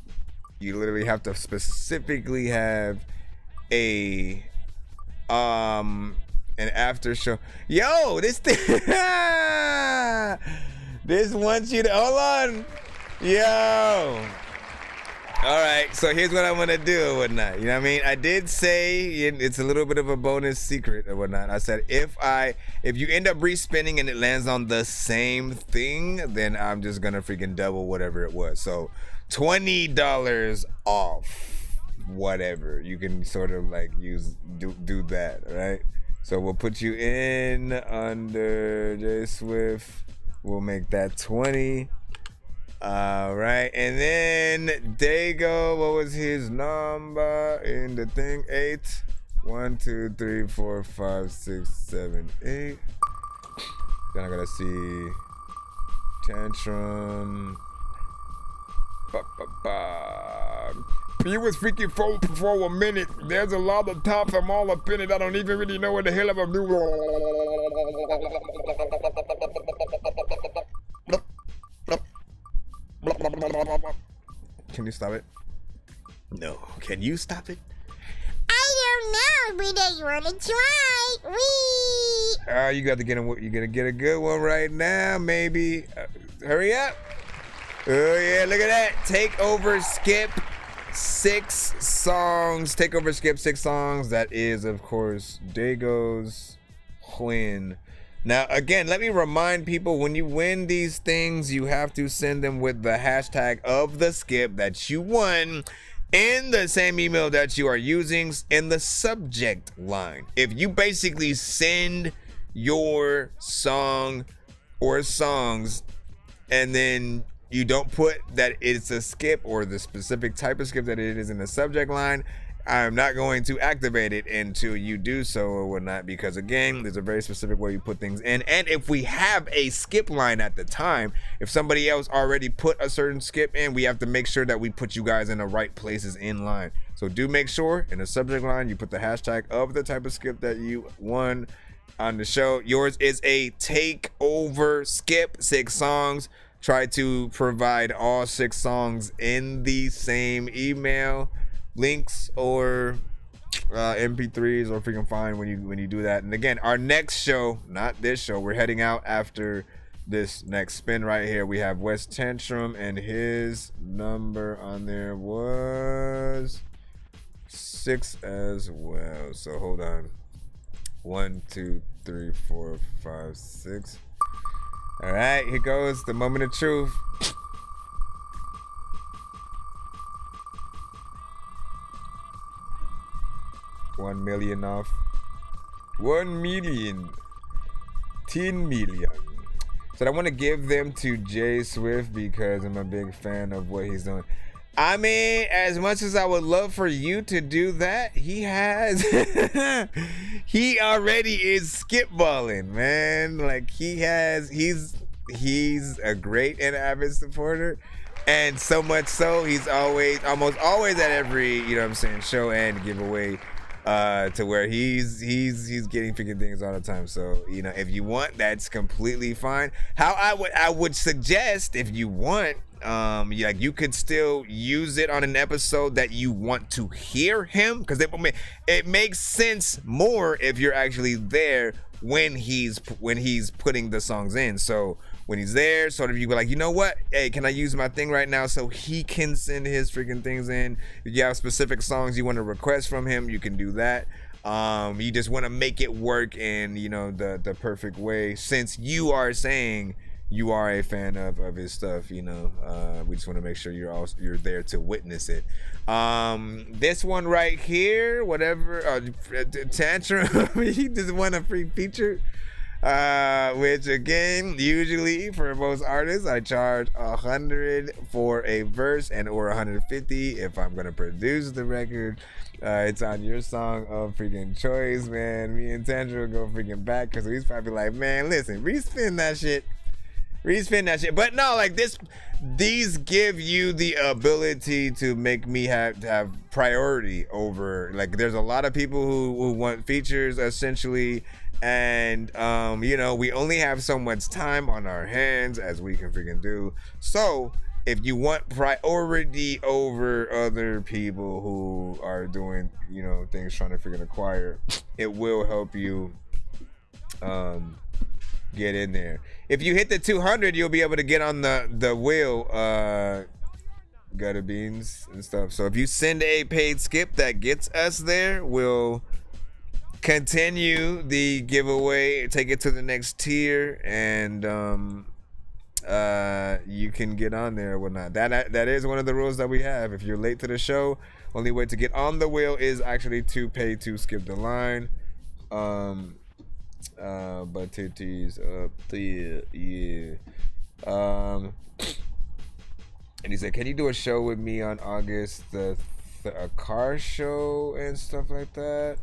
You literally have to specifically have an after show. Yo, this thing. This wants you to hold on. Yo. All right, so here's what I'm gonna do or whatnot. You know what I mean? I did say it's a little bit of a bonus secret or whatnot. I said if you end up respinning and it lands on the same thing, then I'm just gonna freaking double whatever it was. So $20 off whatever. You can sort of like do that, right? So we'll put you in under J Swift. We'll make that 20. All right, and then Dago, what was his number in the thing? 8. 1, 2, 3, 4, 5, 6, 7, 8. Then I gotta see Tantrum. You was freaking for a minute. There's a lot of tops. I'm all up in it. I don't even really know what the hell I'm doing. Can you stop it? No. Can you stop it? I don't know, but I want to try. Wee! You got to get a, you gotta get a good one right now, maybe. Hurry up. Oh yeah, look at that. Take over, skip 6 songs. Take over, skip 6 songs. That is, of course, Dago's win. Now, again, let me remind people, when you win these things, you have to send them with the hashtag of the skip that you won in the same email that you are using in the subject line. If you basically send your song or songs and then you don't put that it's a skip or the specific type of skip that it is in the subject line, I'm not going to activate it until you do so or whatnot, because again, there's a very specific way you put things in. And if we have a skip line at the time, if somebody else already put a certain skip in, we have to make sure that we put you guys in the right places in line. So do make sure in the subject line you put the hashtag of the type of skip that you won on the show. Yours is a takeover skip, 6 songs. Try to provide all 6 songs in the same email, links or MP3s, or if you can find when you do that. And again, our next show, not this show, we're heading out after this next spin right here. We have West Tantrum, and his number on there was 6 as well. So hold on. 1, 2, 3, 4, 5, 6. All right, here goes the moment of truth. $1 million off. 1 million. 10 million. So I want to give them to Jay Swift because I'm a big fan of what he's doing. I mean, as much as I would love for you to do that, he has he already is skipballing, man. Like he's a great and avid supporter, and so much so he's almost always at every, you know what I'm saying, show and giveaway, to where he's getting freaking things all the time. So, you know, if you want, that's completely fine. How I would suggest, if you want, like, you could still use it on an episode that you want to hear him, because it makes sense more if you're actually there when he's putting the songs in. So when he's there, sort of, you go like, you know what, hey, can I use my thing right now so he can send his freaking things in? If you have specific songs you want to request from him, you can do that. You just want to make it work in, you know, the perfect way, since you are saying you are a fan of his stuff, you know. We just want to make sure you're there to witness it. This one right here, whatever, Tantrum, he just won a free feature, which again, usually for most artists, I charge $100 for a verse and or $150 if I'm gonna produce the record. It's on your song of freaking choice, man. Me and Tantrum go freaking back, because he's probably like, man, listen, respin that shit. But no, like these give you the ability to make me have priority over, like, there's a lot of people who want features essentially, and you know, we only have so much time on our hands as we can freaking do. So if you want priority over other people who are doing, you know, things trying to freaking acquire, it will help you get in there. If you hit the 200, you'll be able to get on the wheel, gutter beans and stuff. So if you send a paid skip that gets us there, we'll continue the giveaway, take it to the next tier, and you can get on there or whatnot. That is one of the rules that we have. If you're late to the show, only way to get on the wheel is actually to pay to skip the line. But titties up there, yeah. And he said, can you do a show with me on August a car show and stuff like that?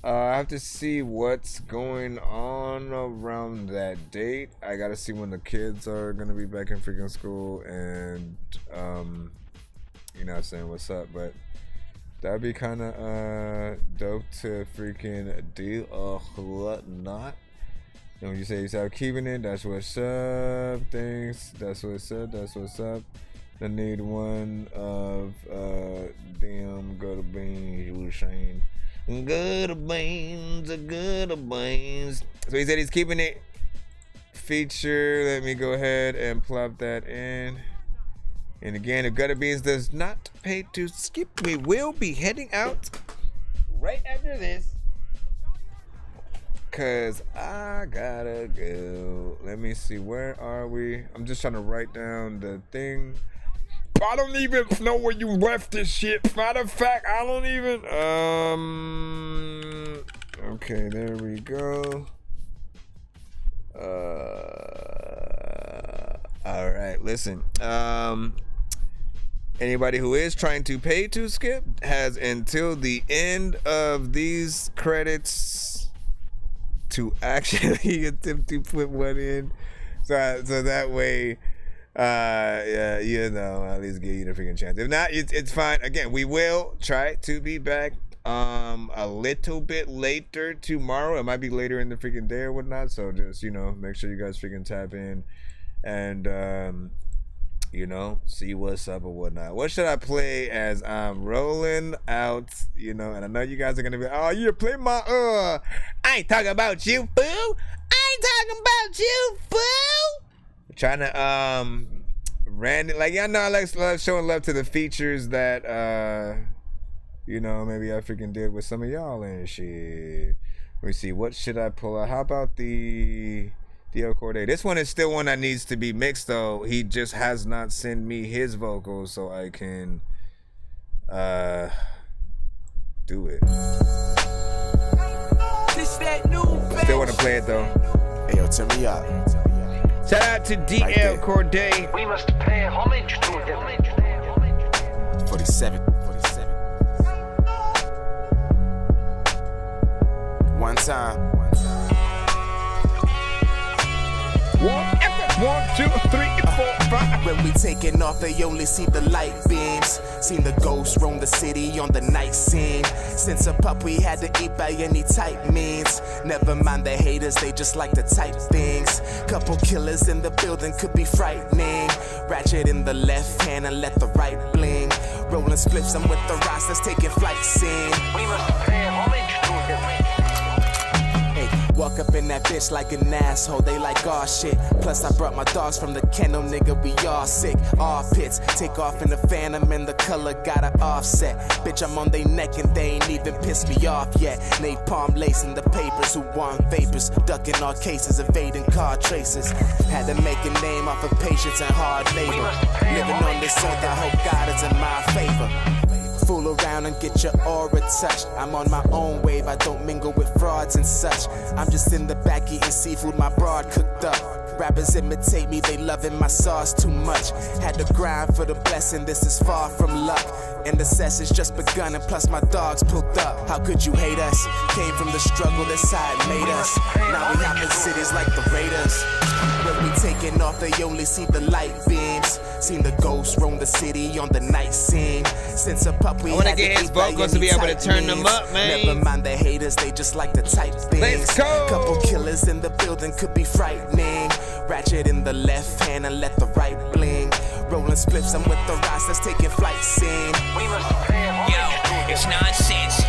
I have to see what's going on around that date. I gotta see when the kids are gonna be back in freaking school, and you know what I'm saying, what's up, but that'd be kind of dope to freaking do or whatnot. And when you say you start keeping it, that's what's up. Thanks. That's what's up. That's what's up. I need one of damn good beans. You were saying good beans, good beans. So he said he's keeping it. Feature. Let me go ahead and plop that in. And again, if Gutter Beans does not pay to skip, we will be heading out right after this. Cause I gotta go. Let me see, where are we? I'm just trying to write down the thing. I don't even know where you left this shit. Matter of fact, I don't even okay, there we go. Alright, listen. Anybody who is trying to pay to skip has until the end of these credits to actually attempt to put one in, so that way, yeah, you know, at least give you the freaking chance. If not, it's fine. Again, we will try to be back a little bit later tomorrow. It might be later in the freaking day or whatnot. So just, you know, make sure you guys freaking tap in and you know, see what's up or whatnot. What should I play as I'm rolling out, you know? And I know you guys are gonna be, oh, you play my I ain't talking about you, fool. I ain't talking about you, fool. Trying to random, like, y'all know I love showing love to the features that you know, maybe I freaking did with some of y'all and shit. Let me see, what should I pull out? How about the El Corday? This one is still one that needs to be mixed though. He just has not sent me his vocals so I can do it. Still want to play it though. Hey, yo, turn me up. Shout out to DL Corday. We must pay homage to him. 47. One time. 1, 2, 3, 4, 5. When we taking off, they only see the light beams. Seen the ghosts roam the city on the night scene. Since a pup, we had to eat by any type means. Never mind the haters, they just like to type things. Couple killers in the building could be frightening. Ratchet in the left hand and let the right bling. Rolling spliffs, I'm with the Rastas taking flight scene. We must pay homage to him. Walk up in that bitch like an asshole, they like aw shit. Plus I brought my dogs from the kennel, nigga, we all sick. All pits, take off in the Phantom and the color got an offset. Bitch, I'm on they neck and they ain't even pissed me off yet. Napalm lacing the papers who want vapors. Ducking all cases, evading car traces. Had to make a name off of patience and hard labor. Living on this earth, I hope God is in my favor. Fool around and get your aura touched. I'm on my own wave, I don't mingle with frauds and such. I'm just in the back eating seafood my broad cooked up. Rappers imitate me, they loving my sauce too much. Had to grind for the blessing, this is far from luck. And the session's just begun and plus my dogs pulled up. How could you hate us? Came from the struggle, that's how it made us. Now we hop in cities like the Raiders. When we taking off, they only see the light beams. Seen the ghosts roam the city on the night scene. Since a pup, we had to get his vocals to be able to turn them up, man. Never mind the haters, they just like to type things. Let's go. Couple killers in the building could be frightening. Ratchet in the left hand and let the right bling. Rolling spliffs, I'm with the Rastas taking flight scene. Yo, it's Nonsenze.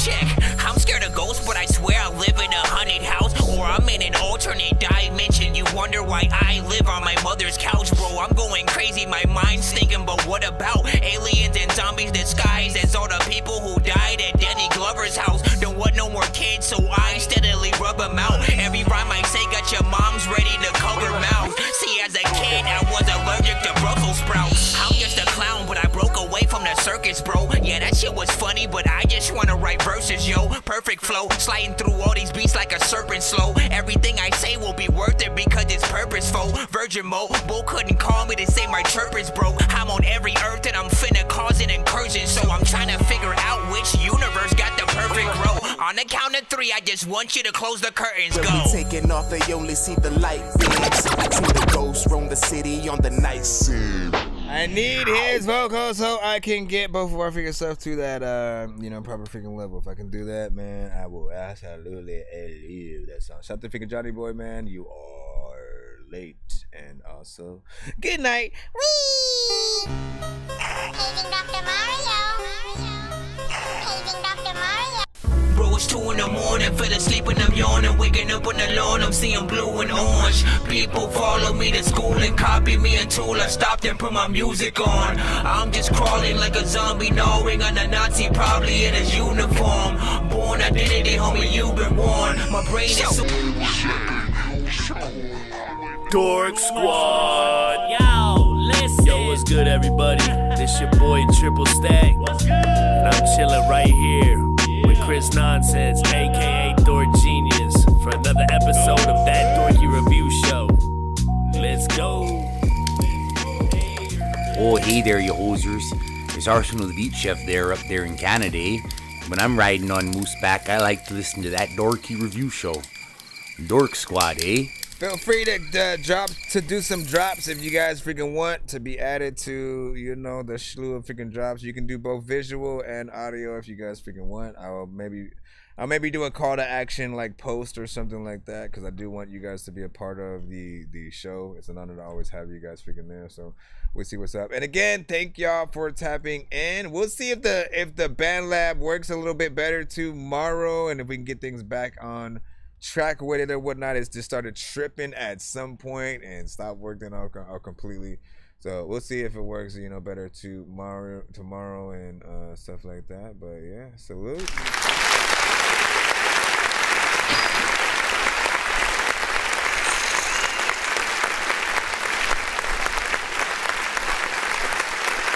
Check, I'm scared of ghosts, but I swear I live in a haunted house. Or I'm in an alternate dimension. You wonder why I live on my mother's couch, bro. I'm going crazy, my mind's thinking, but what about aliens and zombies disguised as all the people who died at Danny Glover's house? Don't want no more kids, so I steadily rub them out. Every rhyme I say got your mom's ready to cover mouths. See, as a kid, I was allergic to Brussels sprouts. I'm just a clown, but I broke away from the circus, bro. Yeah, that shit was funny, but I just wanna write verses, yo. Perfect flow, sliding through all these beats like a serpent slow. Everything I say will be worth it because it's purposeful. Virgin mode, bull couldn't call me to say my chirp is broke. I'm on every earth and I'm finna cause an incursion, so I'm trying to figure out which universe got the perfect grow. On On the count of 3, I just want you to close the curtains. When Go. we taking off, they only see the light beams. See the ghosts roam the city on the night scene. I need his vocals so I can get both of our freaking stuff to that, proper freaking level. If I can do that, man, I will absolutely leave that song. Shout out to freaking Johnny Boy, man. You are late. And also, good night. Whee! Paging Dr. Mario. Paging Dr. Mario. Bro, it's 2 in the morning, fell asleep and I'm yawning. Waking up on the lawn, I'm seeing blue and orange. People follow me to school and copy me until I stopped and put my music on. I'm just crawling like a zombie, gnawing on a Nazi, probably in his uniform. Born identity, homie, you've been warned. My brain is so... Dork Squad. Yo, listen. Yo, what's good, everybody? This your boy Triple Stack. And I'm chilling right here with Chris Nonsenze, aka Dork Genius, for another episode of That Dorky Review Show. Let's go. Oh, hey there, you hosers. There's Arsenal the Beach Chef there up there in Canada, eh? When I'm riding on Mooseback, I like to listen to That Dorky Review Show. Dork Squad, eh? Feel free to do some drops if you guys freaking want to be added to, the slew of freaking drops. You can do both visual and audio if you guys freaking want. I'll maybe do a call to action like post or something like that, because I do want you guys to be a part of the show. It's an honor to always have you guys freaking there. So we'll see what's up. And again, thank y'all for tapping in. We'll see if the band lab works a little bit better tomorrow, and if we can get things back on track with it or whatnot. It's just started tripping at some point and stopped working out completely. So we'll see if it works, better tomorrow and stuff like that. But yeah, salute.